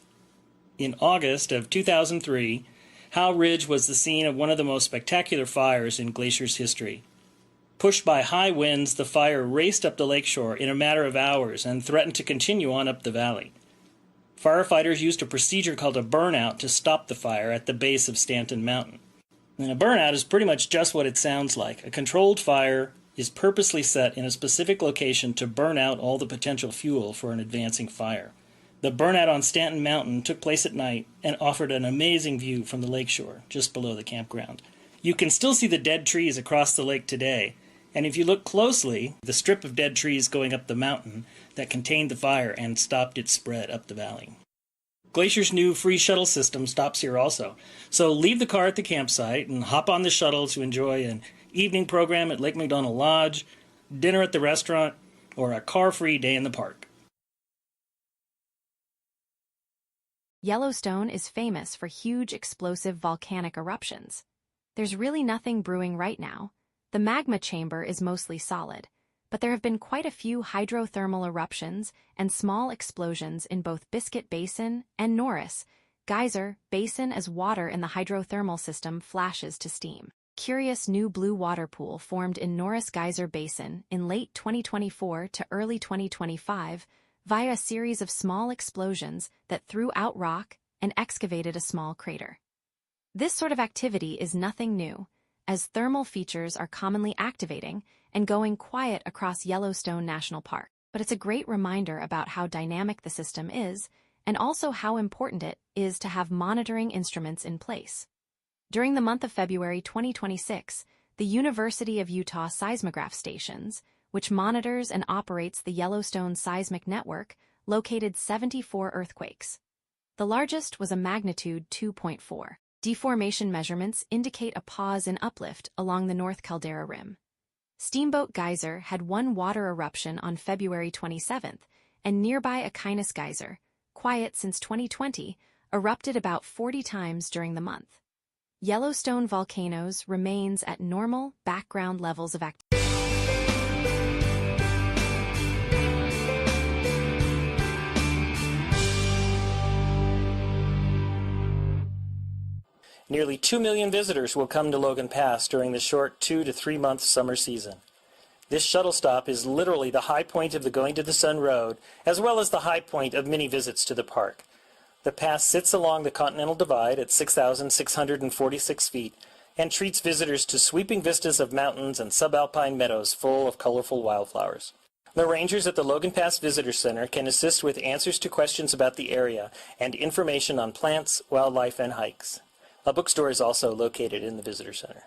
In August of 2003, Howe Ridge was the scene of one of the most spectacular fires in Glacier's history. Pushed by high winds, the fire raced up the lakeshore in a matter of hours and threatened to continue on up the valley. Firefighters used a procedure called a burnout to stop the fire at the base of Stanton Mountain. And a burnout is pretty much just what it sounds like. A controlled fire is purposely set in a specific location to burn out all the potential fuel for an advancing fire. The burnout on Stanton Mountain took place at night and offered an amazing view from the lakeshore just below the campground. You can still see the dead trees across the lake today, and if you look closely, the strip of dead trees going up the mountain that contained the fire and stopped its spread up the valley. Glacier's new free shuttle system stops here also, so leave the car at the campsite and hop on the shuttle to enjoy an evening program at Lake McDonald Lodge, dinner at the restaurant, or a car-free day in the park. Yellowstone is famous for huge explosive volcanic eruptions. There's really nothing brewing right now. The magma chamber is mostly solid, but there have been quite a few hydrothermal eruptions and small explosions in both Biscuit Basin and Norris Geyser Basin as water in the hydrothermal system flashes to steam. Curious new blue water pool formed in Norris Geyser Basin in late 2024 to early 2025 via a series of small explosions that threw out rock and excavated a small crater. This sort of activity is nothing new, as thermal features are commonly activating and going quiet across Yellowstone National Park. But it's a great reminder about how dynamic the system is, and also how important it is to have monitoring instruments in place. During the month of February 2026, the University of Utah seismograph stations, which monitors and operates the Yellowstone seismic network, located 74 earthquakes. The largest was a magnitude 2.4. Deformation measurements indicate a pause in uplift along the North Caldera Rim. Steamboat Geyser had one water eruption on February 27th, and nearby Aquinas Geyser, quiet since 2020, erupted about 40 times during the month. Yellowstone volcanoes remains at normal background levels of activity. Nearly 2 million visitors will come to Logan Pass during the short 2 to 3 month summer season. This shuttle stop is literally the high point of the Going to the Sun Road, as well as the high point of many visits to the park. The pass sits along the Continental Divide at 6,646 feet and treats visitors to sweeping vistas of mountains and subalpine meadows full of colorful wildflowers. The rangers at the Logan Pass Visitor Center can assist with answers to questions about the area and information on plants, wildlife, and hikes. A bookstore is also located in the Visitor Center.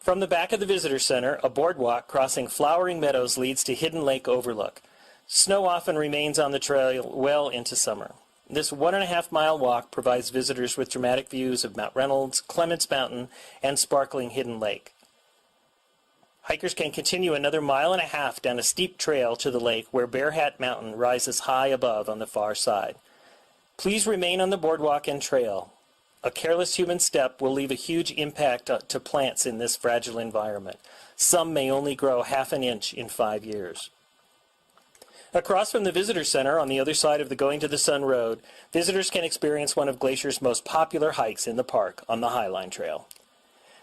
From the back of the Visitor Center, a boardwalk crossing flowering meadows leads to Hidden Lake Overlook. Snow often remains on the trail well into summer. This 1.5-mile walk provides visitors with dramatic views of Mount Reynolds, Clements Mountain, and sparkling Hidden Lake. Hikers can continue another 1.5 miles down a steep trail to the lake where Bear Hat Mountain rises high above on the far side. Please remain on the boardwalk and trail. A careless human step will leave a huge impact to plants in this fragile environment. Some may only grow 1/2 inch in 5 years. Across from the Visitor Center on the other side of the Going to the Sun Road, visitors can experience one of Glacier's most popular hikes in the park on the Highline Trail.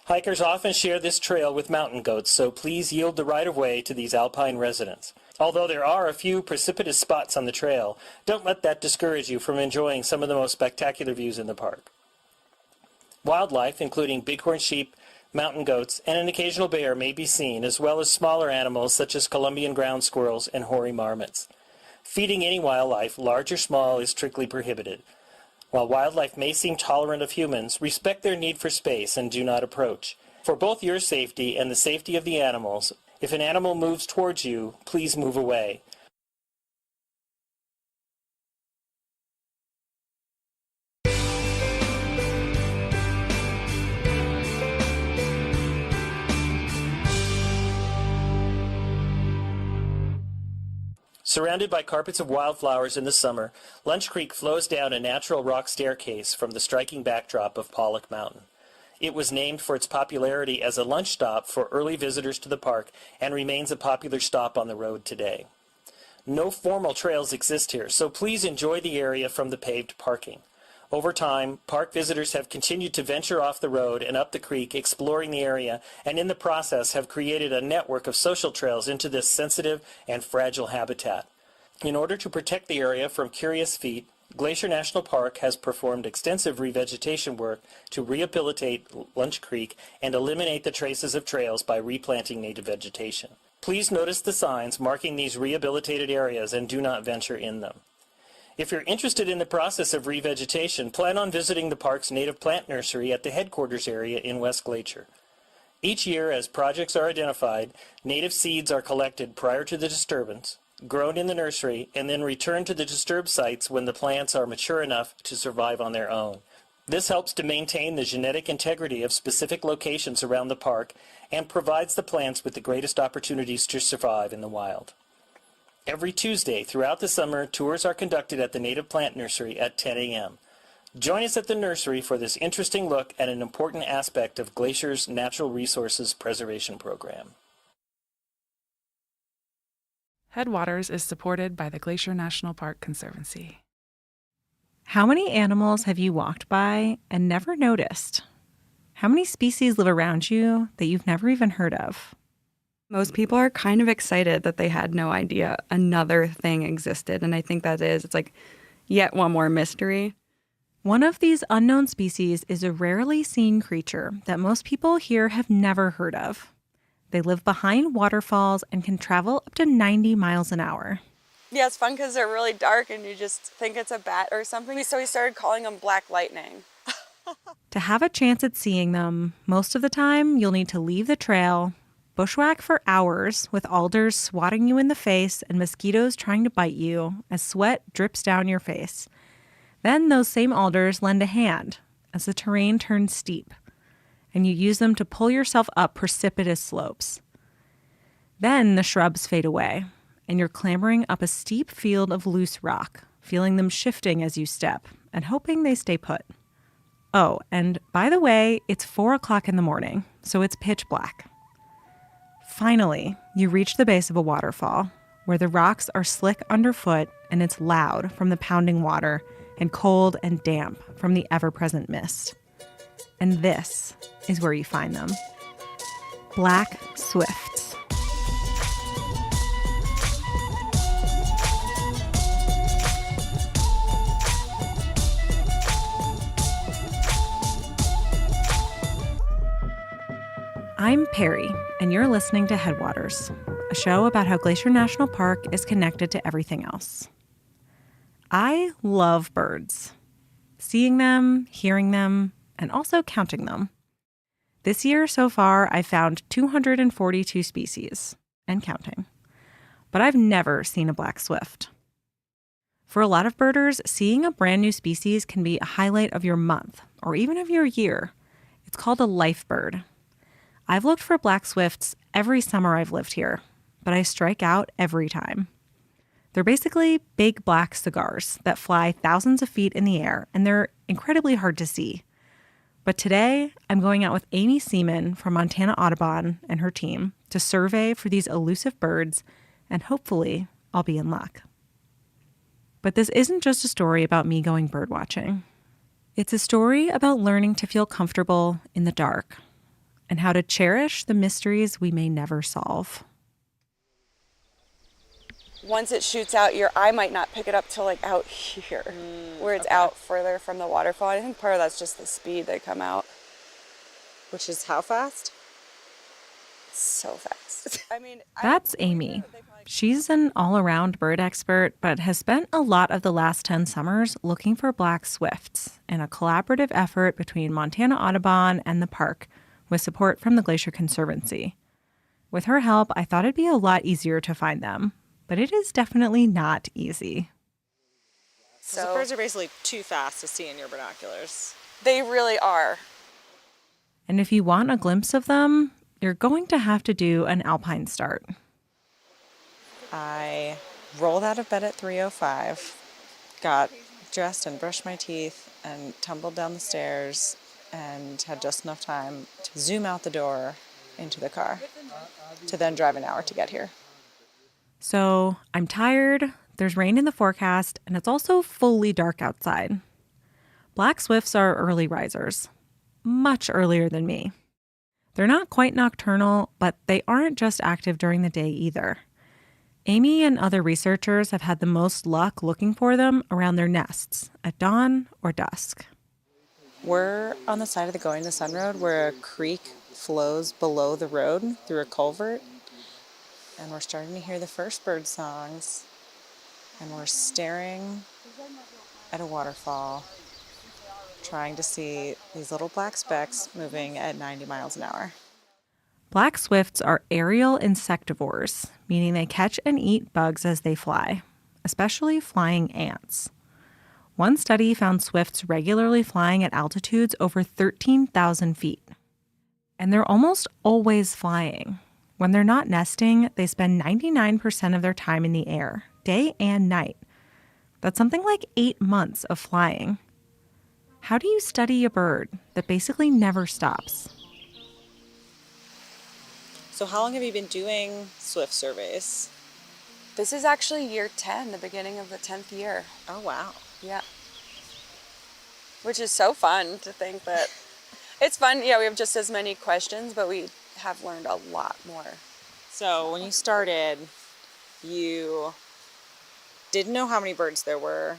Hikers often share this trail with mountain goats, so please yield the right-of-way to these alpine residents. Although there are a few precipitous spots on the trail, don't let that discourage you from enjoying some of the most spectacular views in the park. Wildlife, including bighorn sheep, mountain goats, and an occasional bear may be seen, as well as smaller animals such as Columbian ground squirrels and hoary marmots. Feeding any wildlife, large or small, is strictly prohibited. While wildlife may seem tolerant of humans, respect their need for space and do not approach. For both your safety and the safety of the animals, if an animal moves towards you, please move away. Surrounded by carpets of wildflowers in the summer, Lunch Creek flows down a natural rock staircase from the striking backdrop of Pollock Mountain. It was named for its popularity as a lunch stop for early visitors to the park and remains a popular stop on the road today. No formal trails exist here, so please enjoy the area from the paved parking. Over time, park visitors have continued to venture off the road and up the creek, exploring the area, and in the process have created a network of social trails into this sensitive and fragile habitat. In order to protect the area from curious feet, Glacier National Park has performed extensive revegetation work to rehabilitate Lunch Creek and eliminate the traces of trails by replanting native vegetation. Please notice the signs marking these rehabilitated areas and do not venture in them. If you're interested in the process of revegetation, plan on visiting the park's native plant nursery at the headquarters area in West Glacier. Each year, as projects are identified, native seeds are collected prior to the disturbance, grown in the nursery, and then returned to the disturbed sites when the plants are mature enough to survive on their own. This helps to maintain the genetic integrity of specific locations around the park and provides the plants with the greatest opportunities to survive in the wild. Every Tuesday throughout the summer, tours are conducted at the Native Plant Nursery at 10 a.m. Join us at the nursery for this interesting look at an important aspect of Glacier's Natural Resources Preservation Program. Headwaters is supported by the Glacier National Park Conservancy. How many animals have you walked by and never noticed? How many species live around you that you've never even heard of? Most people are kind of excited that they had no idea another thing existed. And I think it's like yet one more mystery. One of these unknown species is a rarely seen creature that most people here have never heard of. They live behind waterfalls and can travel up to 90 miles an hour. Yeah, it's fun because they're really dark and you just think it's a bat or something. So we started calling them black lightning. To have a chance at seeing them, most of the time you'll need to leave the trail, bushwhack for hours with alders swatting you in the face and mosquitoes trying to bite you as sweat drips down your face. Then those same alders lend a hand as the terrain turns steep, and you use them to pull yourself up precipitous slopes. Then the shrubs fade away, and you're clambering up a steep field of loose rock, feeling them shifting as you step and hoping they stay put. Oh, and by the way, it's 4 o'clock in the morning, so it's pitch black. Finally, you reach the base of a waterfall where the rocks are slick underfoot and it's loud from the pounding water and cold and damp from the ever-present mist. And this is where you find them. Black swifts. I'm Perry, and you're listening to Headwaters, a show about how Glacier National Park is connected to everything else. I love birds. Seeing them, hearing them, and also counting them. This year so far, I've found 242 species, and counting. But I've never seen a black swift. For a lot of birders, seeing a brand new species can be a highlight of your month, or even of your year. It's called a life bird. I've looked for black swifts every summer I've lived here, but I strike out every time. They're basically big black cigars that fly thousands of feet in the air, and they're incredibly hard to see. But today, I'm going out with Amy Seaman from Montana Audubon and her team to survey for these elusive birds and hopefully I'll be in luck. But this isn't just a story about me going bird watching. It's a story about learning to feel comfortable in the dark and how to cherish the mysteries we may never solve. Once it shoots out, your eye might not pick it up till like out here, where it's out further from the waterfall. I think part of that's just the speed they come out. Which is how fast? So fast. I mean, That's Amy. She's an all-around bird expert, but has spent a lot of the last 10 summers looking for black swifts in a collaborative effort between Montana Audubon and the park, with support from the Glacier Conservancy. With her help, I thought it'd be a lot easier to find them, but it is definitely not easy. So the birds are basically too fast to see in your binoculars. They really are. And if you want a glimpse of them, you're going to have to do an alpine start. I rolled out of bed at 3:05, got dressed and brushed my teeth and tumbled down the stairs and had just enough time to zoom out the door into the car to then drive an hour to get here. So I'm tired, there's rain in the forecast, and it's also fully dark outside. Black swifts are early risers, much earlier than me. They're not quite nocturnal, but they aren't just active during the day either. Amy and other researchers have had the most luck looking for them around their nests at dawn or dusk. We're on the side of the Going to the Sun Road where a creek flows below the road through a culvert. And we're starting to hear the first bird songs. And we're staring at a waterfall, trying to see these little black specks moving at 90 miles an hour. Black swifts are aerial insectivores, meaning they catch and eat bugs as they fly, especially flying ants. One study found swifts regularly flying at altitudes over 13,000 feet. And they're almost always flying. When they're not nesting, they spend 99% of their time in the air, day and night. That's something like 8 months of flying. How do you study a bird that basically never stops? So how long have you been doing swift surveys? This is actually year 10, the beginning of the 10th year. Oh, wow. Yeah. Which is so fun to think that it's fun. Yeah, we have just as many questions, but we have learned a lot more. So when you started, you didn't know how many birds there were,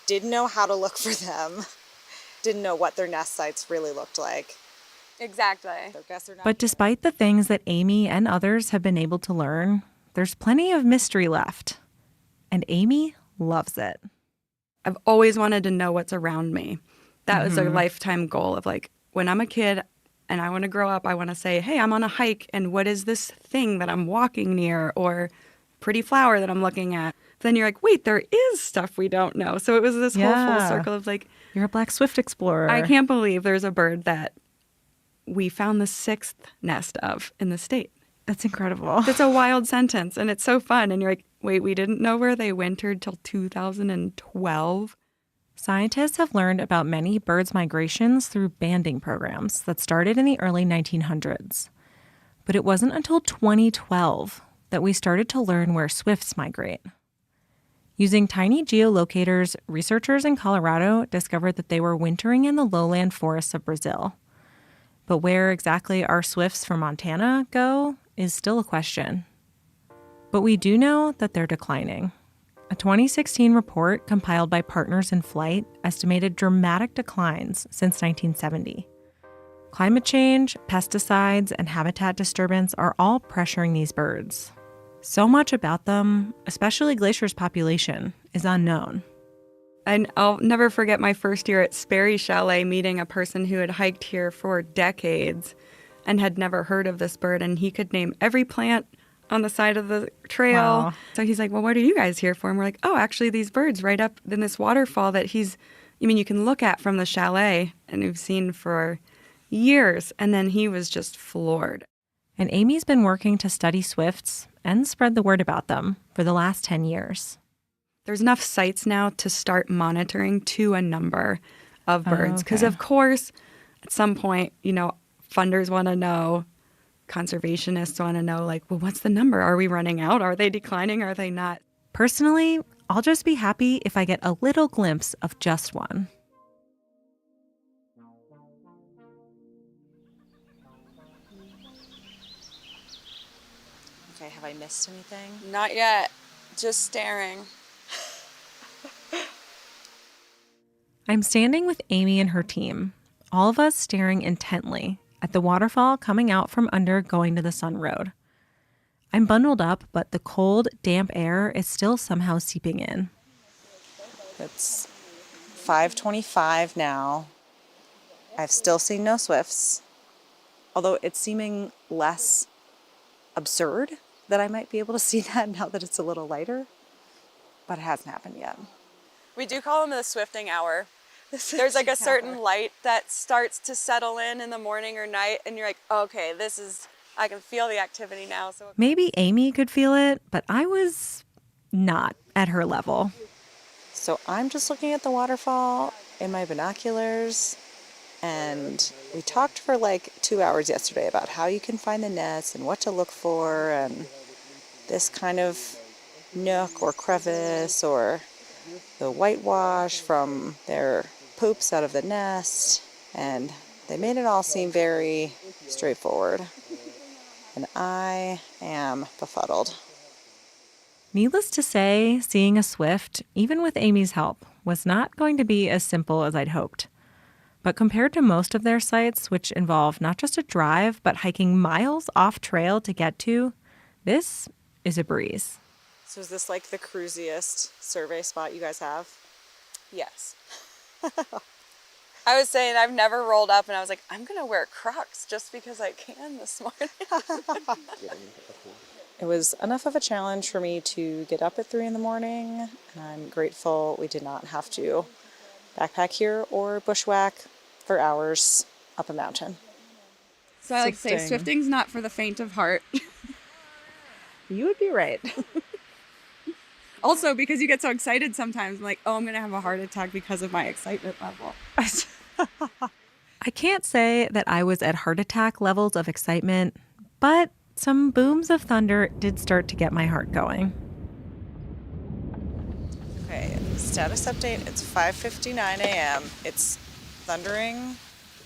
didn't know how to look for them, didn't know what their nest sites really looked like. Exactly. But despite the things that Amy and others have been able to learn, there's plenty of mystery left. And Amy loves it. I've always wanted to know what's around me. That was a lifetime goal of like, when I'm a kid and I want to grow up, I want to say, hey, I'm on a hike and what is this thing that I'm walking near or pretty flower that I'm looking at? Then you're like, wait, there is stuff we don't know. So it was this whole full circle of like, you're a black swift explorer. I can't believe there's a bird that we found the 6th nest of in the state. That's incredible. It's a wild sentence and it's so fun. And you're like, wait, we didn't know where they wintered till 2012. Scientists have learned about many birds' migrations through banding programs that started in the early 1900s. But it wasn't until 2012 that we started to learn where swifts migrate. Using tiny geolocators, researchers in Colorado discovered that they were wintering in the lowland forests of Brazil. But where exactly our swifts from Montana go is still a question. But we do know that they're declining. A 2016 report compiled by Partners in Flight estimated dramatic declines since 1970. Climate change, pesticides, and habitat disturbance are all pressuring these birds. So much about them, especially Glacier's population, is unknown. And I'll never forget my first year at Sperry Chalet meeting a person who had hiked here for decades and had never heard of this bird, and he could name every plant on the side of the trail. Wow. So he's like, well, what are you guys here for? And we're like, oh, actually these birds right up in this waterfall that you can look at from the chalet and we've seen for years. And then he was just floored. And Amy's been working to study swifts and spread the word about them for the last 10 years. There's enough sites now to start monitoring to a number of birds. Because, of course, at some point, funders want to know, conservationists want to know, like, well, what's the number? Are we running out? Are they declining? Are they not? Personally, I'll just be happy if I get a little glimpse of just one. Okay, have I missed anything? Not yet. Just staring. I'm standing with Amy and her team, all of us staring intently at the waterfall coming out from under Going to the Sun Road. I'm bundled up, but the cold, damp air is still somehow seeping in. It's 5:25 now. I've still seen no swifts, although it's seeming less absurd that I might be able to see that now that it's a little lighter, but it hasn't happened yet. We do call them the swifting hour. There's like a certain light that starts to settle in the morning or night, and you're like, okay, I can feel the activity now. So Maybe Amy could feel it, but I was not at her level. So I'm just looking at the waterfall in my binoculars, and we talked for like 2 hours yesterday about how you can find the nests and what to look for, and this kind of nook or crevice or the whitewash from their poops out of the nest, and they made it all seem very straightforward. And I am befuddled. Needless to say, seeing a swift, even with Amy's help, was not going to be as simple as I'd hoped. But compared to most of their sites, which involve not just a drive, but hiking miles off trail to get to, this is a breeze. So is this like the cruisiest survey spot you guys have? yes. I was saying I've never rolled up and I was like, I'm going to wear Crocs just because I can this morning. It was enough of a challenge for me to get up at 3 in the morning, and I'm grateful we did not have to backpack here or bushwhack for hours up a mountain. So I like to say swifting's not for the faint of heart. You would be right. Also, because you get so excited sometimes, I'm like, oh, I'm going to have a heart attack because of my excitement level. I can't say that I was at heart attack levels of excitement, but some booms of thunder did start to get my heart going. Okay, status update, it's 5:59 a.m. It's thundering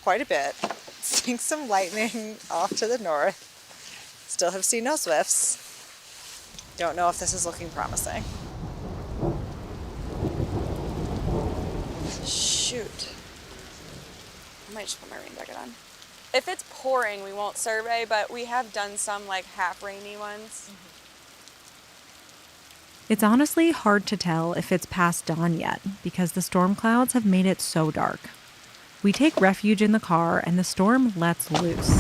quite a bit. Seeing some lightning off to the north. Still have seen no swifts. Don't know if this is looking promising. Shoot. I might just put my rain jacket on. If it's pouring, we won't survey, but we have done some like half rainy ones. It's honestly hard to tell if it's past dawn yet because the storm clouds have made it so dark. We take refuge in the car and the storm lets loose.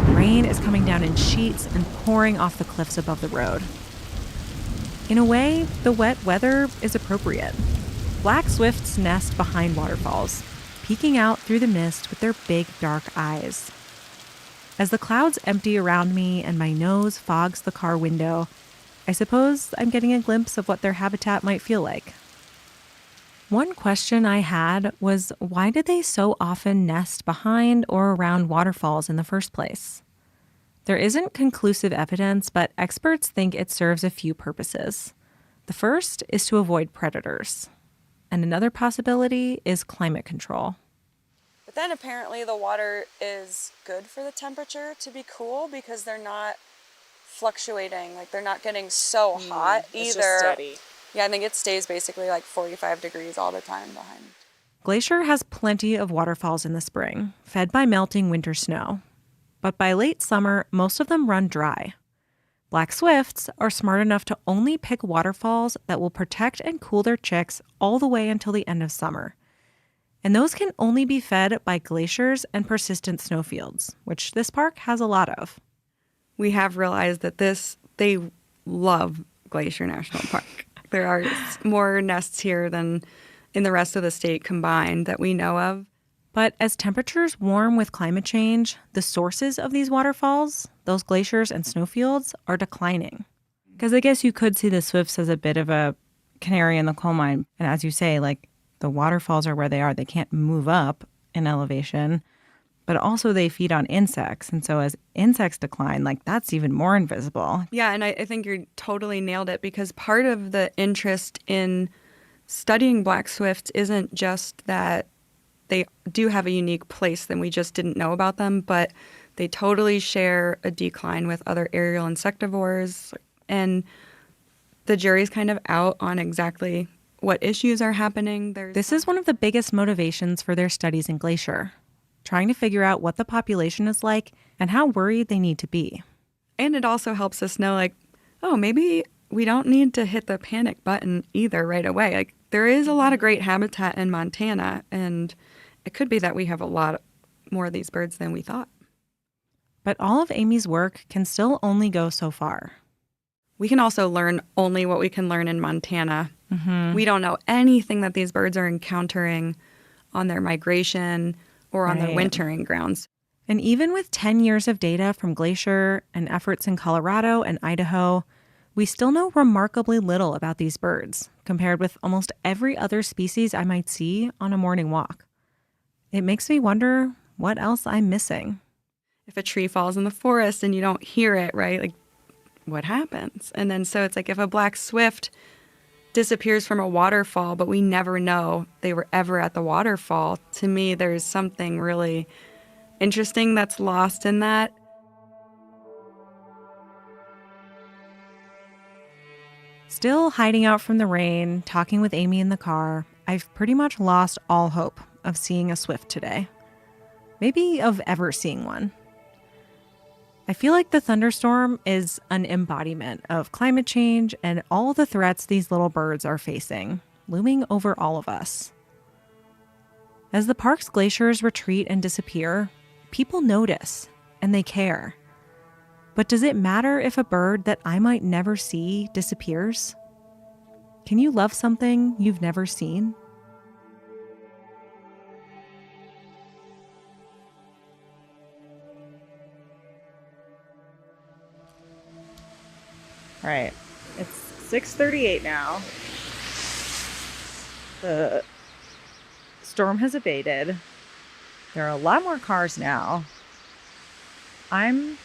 Rain is coming down in sheets and pouring off the cliffs above the road. In a way, the wet weather is appropriate. Black swifts nest behind waterfalls, peeking out through the mist with their big dark eyes. As the clouds empty around me and my nose fogs the car window, I suppose I'm getting a glimpse of what their habitat might feel like. One question I had was, why did they so often nest behind or around waterfalls in the first place? There isn't conclusive evidence, but experts think it serves a few purposes. The first is to avoid predators, and another possibility is climate control. But then apparently the water is good for the temperature to be cool because they're not fluctuating, like they're not getting so hot either. It's just steady. Yeah, I think it stays basically like 45 degrees all the time behind. Glacier has plenty of waterfalls in the spring, fed by melting winter snow. But by late summer, most of them run dry. Black swifts are smart enough to only pick waterfalls that will protect and cool their chicks all the way until the end of summer. And those can only be fed by glaciers and persistent snowfields, which this park has a lot of. We have realized that they love Glacier National Park. There are more nests here than in the rest of the state combined that we know of. But as temperatures warm with climate change, the sources of these waterfalls, those glaciers and snowfields, are declining. Because I guess you could see the swifts as a bit of a canary in the coal mine. And as you say, like, the waterfalls are where they are. They can't move up in elevation. But also they feed on insects. And so as insects decline, like that's even more invisible. Yeah, and I think you totally nailed it, because part of the interest in studying black swifts isn't just that they do have a unique place that we just didn't know about them, but they totally share a decline with other aerial insectivores. And the jury's kind of out on exactly what issues are happening. This is one of the biggest motivations for their studies in Glacier, trying to figure out what the population is like and how worried they need to be. And it also helps us know, like, oh, maybe we don't need to hit the panic button either right away. Like, there is a lot of great habitat in Montana, and it could be that we have a lot more of these birds than we thought. But all of Amy's work can still only go so far. We can also learn only what we can learn in Montana. We don't know anything that these birds are encountering on their migration or on their wintering grounds. And even with 10 years of data from Glacier and efforts in Colorado and Idaho, we still know remarkably little about these birds compared with almost every other species I might see on a morning walk. It makes me wonder what else I'm missing. If a tree falls in the forest and you don't hear it, right? Like, what happens? And then so it's like if a black swift disappears from a waterfall, but we never know they were ever at the waterfall, to me, there's something really interesting that's lost in that. Still hiding out from the rain, talking with Amy in the car, I've pretty much lost all hope of seeing a swift today. Maybe of ever seeing one. I feel like the thunderstorm is an embodiment of climate change and all the threats these little birds are facing, looming over all of us. As the park's glaciers retreat and disappear, people notice and they care. But does it matter if a bird that I might never see disappears? Can you love something you've never seen? All right, it's 6:38 now. The storm has abated. There are a lot more cars now. I'm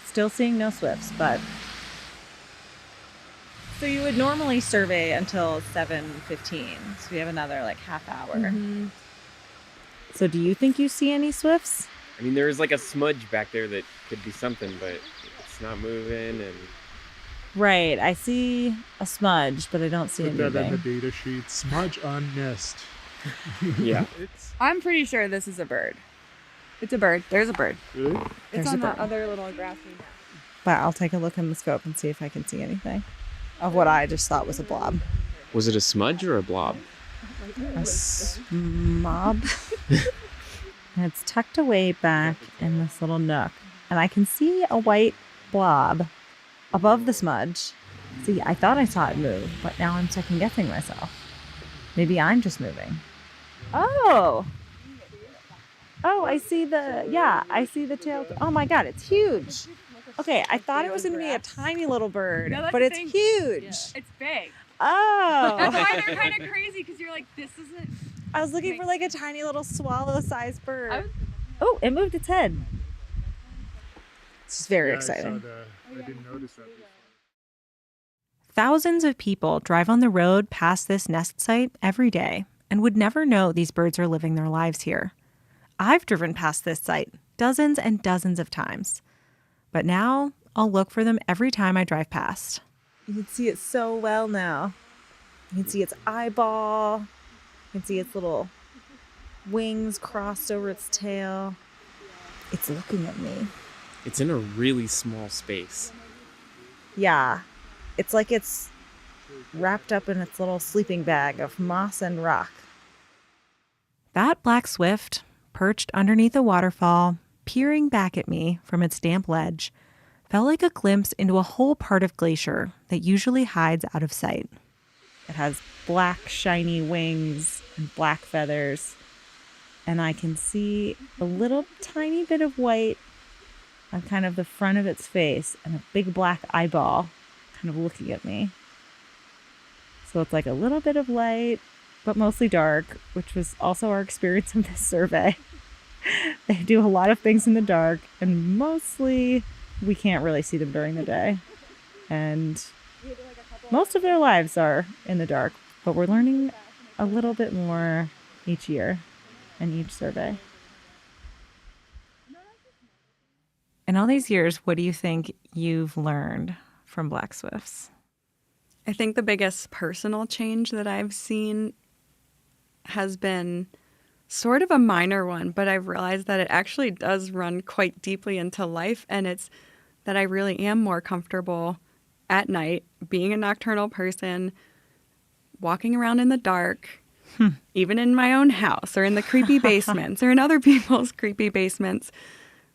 still seeing no swifts, but so you would normally survey until 7:15. So we have another like half hour. So do you think you see any swifts? I mean, there's like a smudge back there that could be something, but it's not moving. And Right, I see a smudge, but I don't see Put that in the anything. data sheet. Smudge on nest. Yeah. I'm pretty sure this is a bird. It's a bird. There's a bird. Really? It's There's a on that bird. other little grassy knoll. But I'll take a look in the scope and see if I can see anything of what I just thought was a blob. Was it a smudge or a blob? A mob. And it's tucked away back in this little nook. And I can see a white blob above the smudge. See, I thought I saw it move, but now I'm second guessing myself. Maybe I'm just moving. Oh! Oh, I see the tail. Oh my God, it's huge. Okay, I thought it was going to be a tiny little bird, No, that's but the it's thing. huge. Yeah, it's big. Oh. That's why they're kind of crazy, because you're like, this isn't. I was looking for like a tiny little swallow-sized bird. Oh, it moved its head. This is very exciting. I didn't notice that before. Thousands of people drive on the road past this nest site every day and would never know these birds are living their lives here. I've driven past this site dozens and dozens of times. But now I'll look for them every time I drive past. You can see it so well now. You can see its eyeball. You can see its little wings crossed over its tail. It's looking at me. It's in a really small space. Yeah. It's like it's wrapped up in its little sleeping bag of moss and rock. That black swift, perched underneath a waterfall, peering back at me from its damp ledge, felt like a glimpse into a whole part of Glacier that usually hides out of sight. It has black, shiny wings and black feathers. And I can see a little tiny bit of white on kind of the front of its face and a big black eyeball kind of looking at me. So it's like a little bit of light, but mostly dark, which was also our experience in this survey. They do a lot of things in the dark, and mostly we can't really see them during the day. And most of their lives are in the dark, but we're learning a little bit more each year and each survey. In all these years, what do you think you've learned from black swifts? I think the biggest personal change that I've seen has been sort of a minor one, but I've realized that it actually does run quite deeply into life, and it's that I really am more comfortable at night being a nocturnal person, walking around in the dark, even in my own house or in the creepy basements or in other people's creepy basements.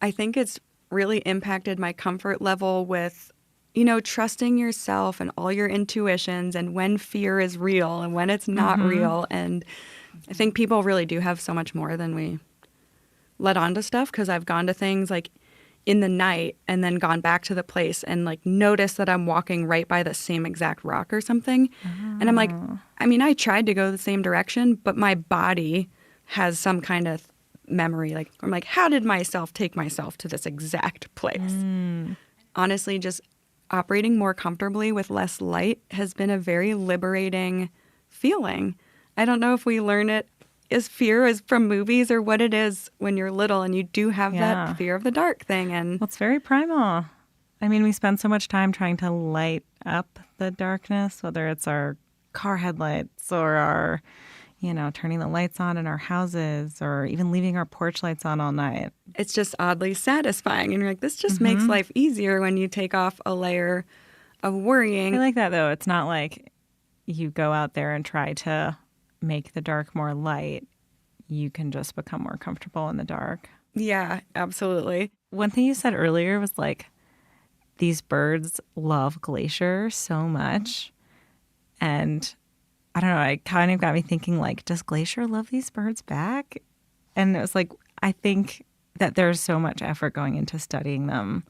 I think it's really impacted my comfort level with, trusting yourself and all your intuitions and when fear is real and when it's not real. And I think people really do have so much more than we let on to stuff, because I've gone to things like in the night and then gone back to the place and like noticed that I'm walking right by the same exact rock or something. And I'm like, I tried to go the same direction, but my body has some kind of memory. Like, I'm like, how did myself take myself to this exact place? Honestly, just operating more comfortably with less light has been a very liberating feeling. I don't know if we learn it as fear as from movies or what it is when you're little and you do have that fear of the dark thing. And well, it's very primal. We spend so much time trying to light up the darkness, whether it's our car headlights or our, turning the lights on in our houses or even leaving our porch lights on all night. It's just oddly satisfying. And you're like, this just makes life easier when you take off a layer of worrying. I like that, though. It's not like you go out there and try to make the dark more light. You can just become more comfortable in the dark. Yeah, absolutely. One thing you said earlier was like, these birds love Glacier so much. And I don't know, it kind of got me thinking, like, does Glacier love these birds back? And it was like, I think that there's so much effort going into studying them.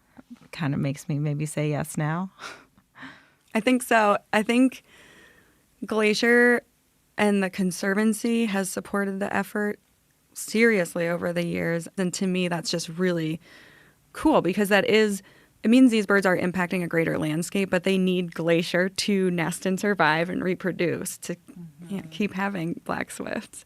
Kind of makes me maybe say yes now. I think so. I think Glacier and the Conservancy has supported the effort seriously over the years. And to me, that's just really cool, because it means these birds are impacting a greater landscape, but they need Glacier to nest and survive and reproduce to keep having black swifts.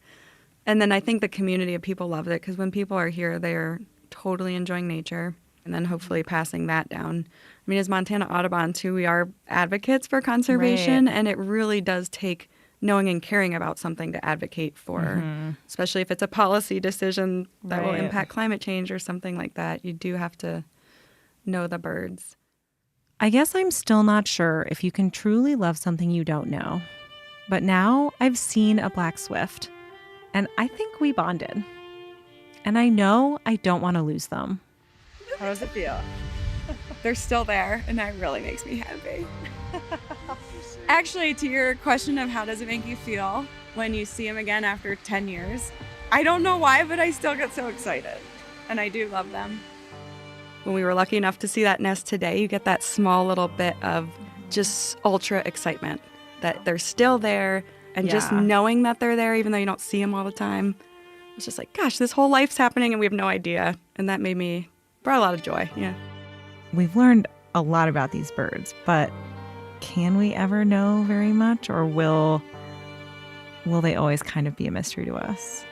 And then I think the community of people love it, because when people are here, they're totally enjoying nature and then hopefully passing that down. As Montana Audubon, too, we are advocates for conservation, and it really does take knowing and caring about something to advocate for, especially if it's a policy decision that will impact climate change or something like that. You do have to know the birds. I guess I'm still not sure if you can truly love something you don't know. But now I've seen a black swift, and I think we bonded. And I know I don't want to lose them. How does it feel? They're still there, and that really makes me happy. Actually, to your question of how does it make you feel when you see them again after 10 years, I don't know why, but I still get so excited, and I do love them. When we were lucky enough to see that nest today, you get that small little bit of just ultra excitement that they're still there, and just knowing that they're there, even though you don't see them all the time. It's just like, gosh, this whole life's happening and we have no idea. And that brought a lot of joy. Yeah. We've learned a lot about these birds, but can we ever know very much, or will they always kind of be a mystery to us?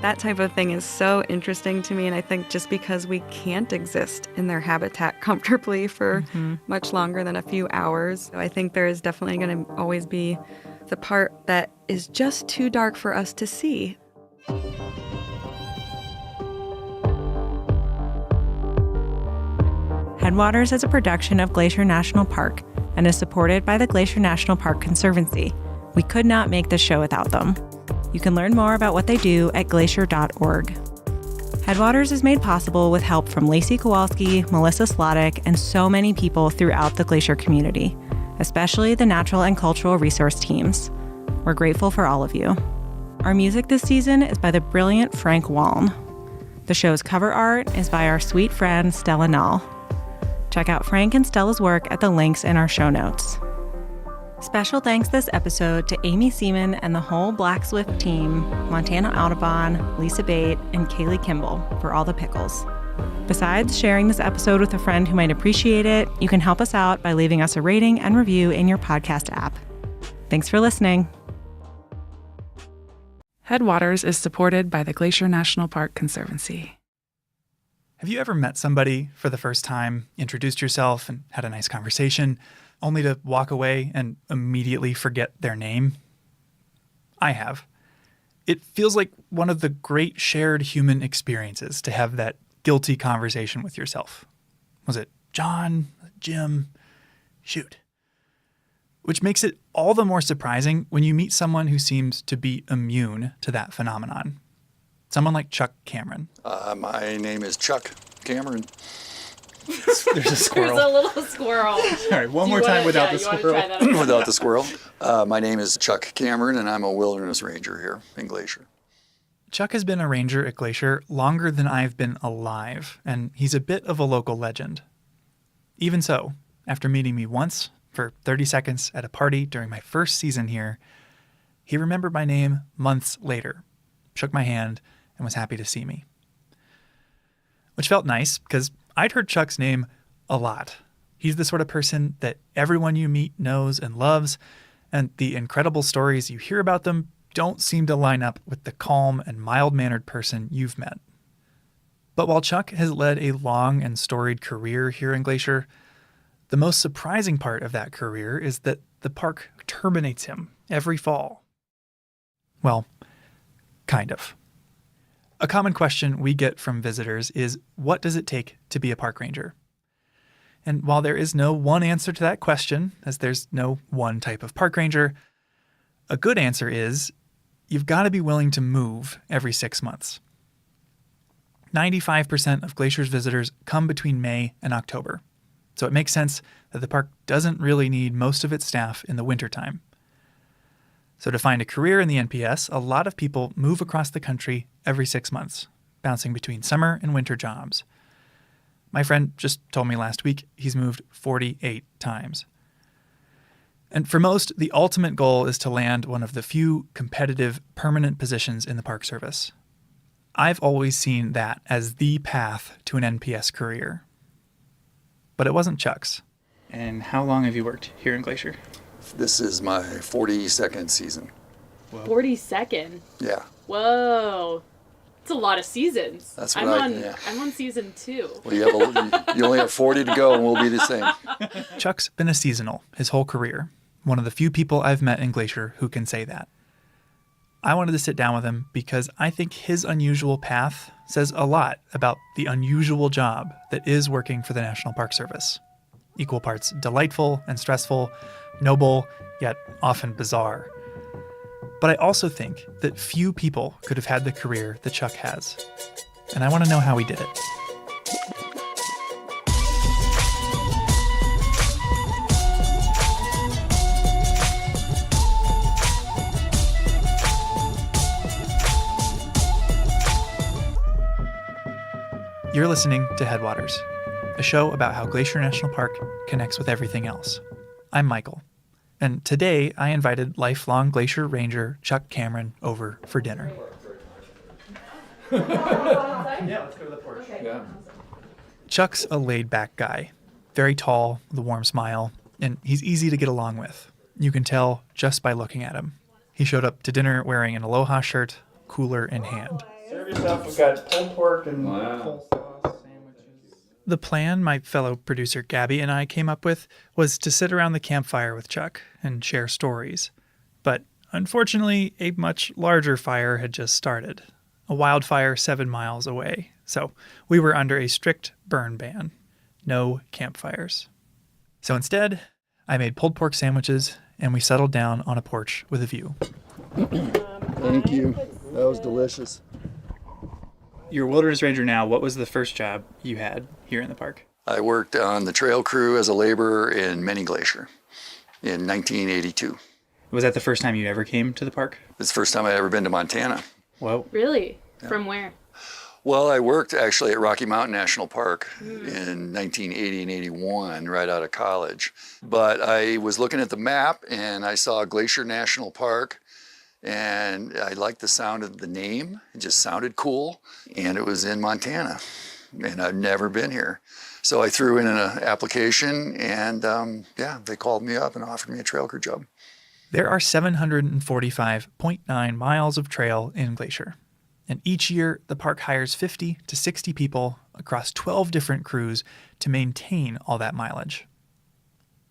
That type of thing is so interesting to me, and I think just because we can't exist in their habitat comfortably for much longer than a few hours, I think there is definitely going to always be the part that is just too dark for us to see. Headwaters is a production of Glacier National Park and is supported by the Glacier National Park Conservancy. We could not make this show without them. You can learn more about what they do at glacier.org. Headwaters is made possible with help from Lacey Kowalski, Melissa Slottick, and so many people throughout the Glacier community, especially the natural and cultural resource teams. We're grateful for all of you. Our music this season is by the brilliant Frank Waln. The show's cover art is by our sweet friend Stella Nall. Check out Frank and Stella's work at the links in our show notes. Special thanks this episode to Amy Seaman and the whole Black Swift team, Montana Audubon, Lisa Bate, and Kaylee Kimball for all the pickles. Besides sharing this episode with a friend who might appreciate it, you can help us out by leaving us a rating and review in your podcast app. Thanks for listening. Headwaters is supported by the Glacier National Park Conservancy. Have you ever met somebody for the first time, introduced yourself, and had a nice conversation, only to walk away and immediately forget their name? I have. It feels like one of the great shared human experiences to have that guilty conversation with yourself. Was it John? Jim? Shoot. Which makes it all the more surprising when you meet someone who seems to be immune to that phenomenon. Someone like Chuck Cameron. My name is Chuck Cameron. There's a squirrel. There's a little squirrel. All right, one more time without the squirrel. Without the squirrel. My name is Chuck Cameron, and I'm a wilderness ranger here in Glacier. Chuck has been a ranger at Glacier longer than I've been alive, and he's a bit of a local legend. Even so, after meeting me once for 30 seconds at a party during my first season here, he remembered my name months later, shook my hand, and was happy to see me. Which felt nice, because I'd heard Chuck's name a lot. He's the sort of person that everyone you meet knows and loves, and the incredible stories you hear about them don't seem to line up with the calm and mild-mannered person you've met. But while Chuck has led a long and storied career here in Glacier, the most surprising part of that career is that the park terminates him every fall. Well, kind of. A common question we get from visitors is, what does it take to be a park ranger? And while there is no one answer to that question, as there's no one type of park ranger, a good answer is, you've got to be willing to move every 6 months. 95% of Glacier's visitors come between May and October, so it makes sense that the park doesn't really need most of its staff in the wintertime. So to find a career in the NPS, a lot of people move across the country every 6 months, bouncing between summer and winter jobs. My friend just told me last week he's moved 48 times. And for most, the ultimate goal is to land one of the few competitive, permanent positions in the Park Service. I've always seen that as the path to an NPS career. But it wasn't Chuck's. And how long have you worked here in Glacier? This is my 42nd season. 42nd? Yeah. Whoa. It's a lot of seasons. That's what I'm on season 2. Well, you only have 40 to go, and we'll be the same. Chuck's been a seasonal his whole career. One of the few people I've met in Glacier who can say that. I wanted to sit down with him because I think his unusual path says a lot about the unusual job that is working for the National Park Service. Equal parts delightful and stressful, noble, yet often bizarre. But I also think that few people could have had the career that Chuck has. And I want to know how he did it. You're listening to Headwaters, a show about how Glacier National Park connects with everything else. I'm Michael, and today I invited lifelong Glacier Ranger Chuck Cameron over for dinner. Yeah, let's go to the porch. Yeah. Chuck's a laid-back guy, very tall, with a warm smile, and he's easy to get along with. You can tell just by looking at him. He showed up to dinner wearing an Aloha shirt, cooler in hand. Serve yourself. We've got pulled pork and coleslaw sandwiches. The plan my fellow producer Gabby and I came up with was to sit around the campfire with Chuck and share stories. But unfortunately, a much larger fire had just started. A wildfire 7 miles away. So we were under a strict burn ban. No campfires. So instead, I made pulled pork sandwiches and we settled down on a porch with a view. Thank you. That was delicious. You're a wilderness ranger now. What was the first job you had here in the park? I worked on the trail crew as a laborer in Many Glacier in 1982. Was that the first time you ever came to the park? It's the first time I'd ever been to Montana. Whoa. Really? Yeah. From where? Well, I worked actually at Rocky Mountain National Park in 1980 and 81, right out of college. But I was looking at the map and I saw Glacier National Park, and I liked the sound of the name. It just sounded cool. And it was in Montana, and I've never been here. So I threw in an application, and they called me up and offered me a trail crew job. There are 745.9 miles of trail in Glacier. And each year, the park hires 50 to 60 people across 12 different crews to maintain all that mileage.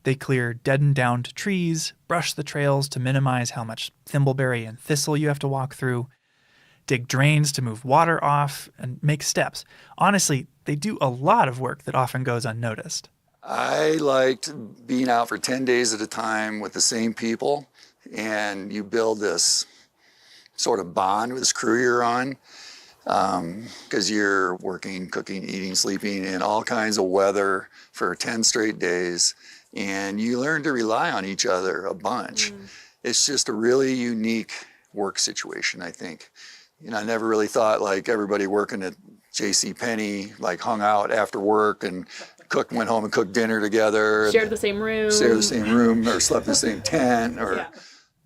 They clear dead and downed trees, brush the trails to minimize how much thimbleberry and thistle you have to walk through, dig drains to move water off, and make steps. Honestly, they do a lot of work that often goes unnoticed. I liked being out for 10 days at a time with the same people, and you build this sort of bond with this crew you're on, because you're working, cooking, eating, sleeping in all kinds of weather for 10 straight days, and you learn to rely on each other a bunch. It's just a really unique work situation, I think. You know, I never really thought like everybody working at JCPenney like hung out after work and went home and cooked dinner together. Shared the same room. Or slept in the same tent.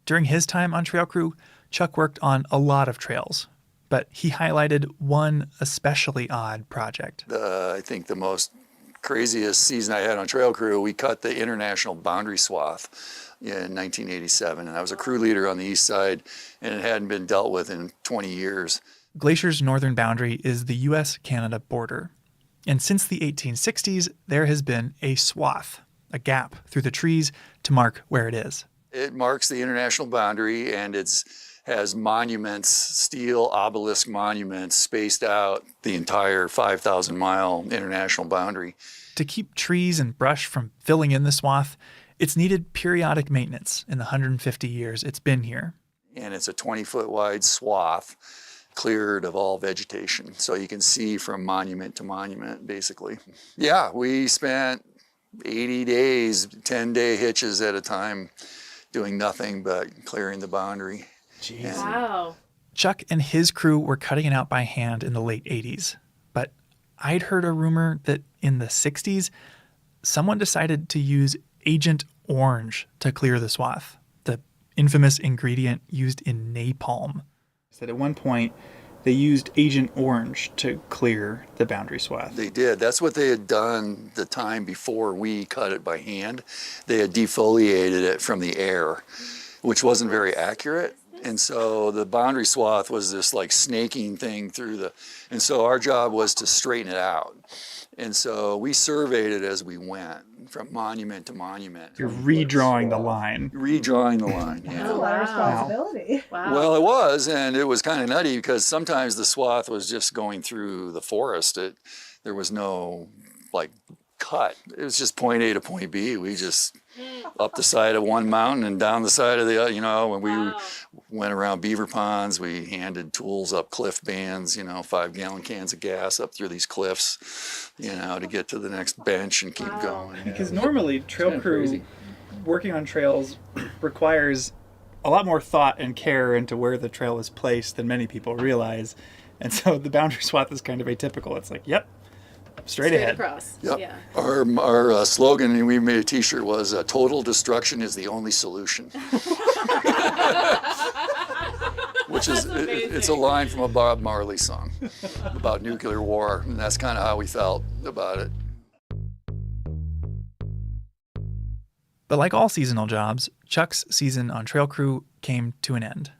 During his time on trail crew, Chuck worked on a lot of trails, but he highlighted one especially odd project. I think the most craziest season I had on trail crew, we cut the international boundary swath in 1987, and I was a crew leader on the east side, and it hadn't been dealt with in 20 years. Glacier's northern boundary is the U.S.-Canada border. And since the 1860s, there has been a swath, a gap through the trees to mark where it is. It marks the international boundary, and has monuments, steel obelisk monuments spaced out the entire 5,000-mile international boundary. To keep trees and brush from filling in the swath, it's needed periodic maintenance in the 150 years it's been here. And it's a 20-foot wide swath cleared of all vegetation. So you can see from monument to monument, basically. Yeah, we spent 80 days, 10-day hitches at a time, doing nothing but clearing the boundary. Jeez. Wow. Chuck and his crew were cutting it out by hand in the late 80s. But I'd heard a rumor that in the 60s, someone decided to use Agent Orange to clear the swath, the infamous ingredient used in napalm. That at one point, they used Agent Orange to clear the boundary swath. They did. That's what they had done the time before we cut it by hand. They had defoliated it from the air, which wasn't very accurate. And so the boundary swath was this like snaking thing and so our job was to straighten it out. And so we surveyed it as we went from monument to monument. You're redrawing the line. Redrawing the line, yeah. That's a lot of responsibility. Wow. Well, it was, and it was kind of nutty because sometimes the swath was just going through the forest. There was no like cut. It was just point A to point B. We just up the side of one mountain and down the side of the other, when we went around beaver ponds, we handed tools up cliff bands, 5-gallon cans of gas up through these cliffs, to get to the next bench and keep going. Because normally trail crew working on trails requires a lot more thought and care into where the trail is placed than many people realize. And so the boundary swath is kind of atypical. It's like, yep, straight ahead. Across. Yep. Yeah. Our slogan, and we made a t-shirt, was total destruction is the only solution. Which is, it's a line from a Bob Marley song about nuclear war, and that's kind of how we felt about it. But like all seasonal jobs, Chuck's season on trail crew came to an end.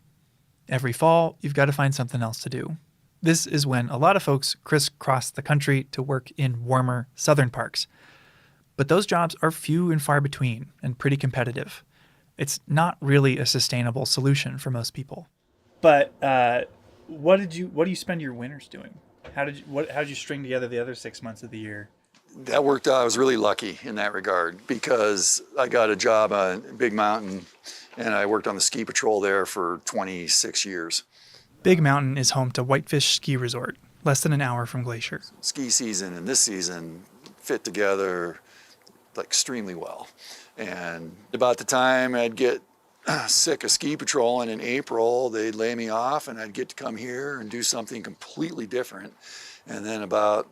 Every fall, you've got to find something else to do. This is when a lot of folks crisscross the country to work in warmer southern parks. But those jobs are few and far between and pretty competitive. It's not really a sustainable solution for most people. But what do you spend your winters doing? How did you string together the other 6 months of the year? That worked out. I was really lucky in that regard because I got a job on Big Mountain and I worked on the ski patrol there for 26 years. Big Mountain is home to Whitefish Ski Resort, less than an hour from Glacier. Ski season and this season fit together extremely well. And about the time I'd get sick of ski patrol, and in April they'd lay me off and I'd get to come here and do something completely different. And then about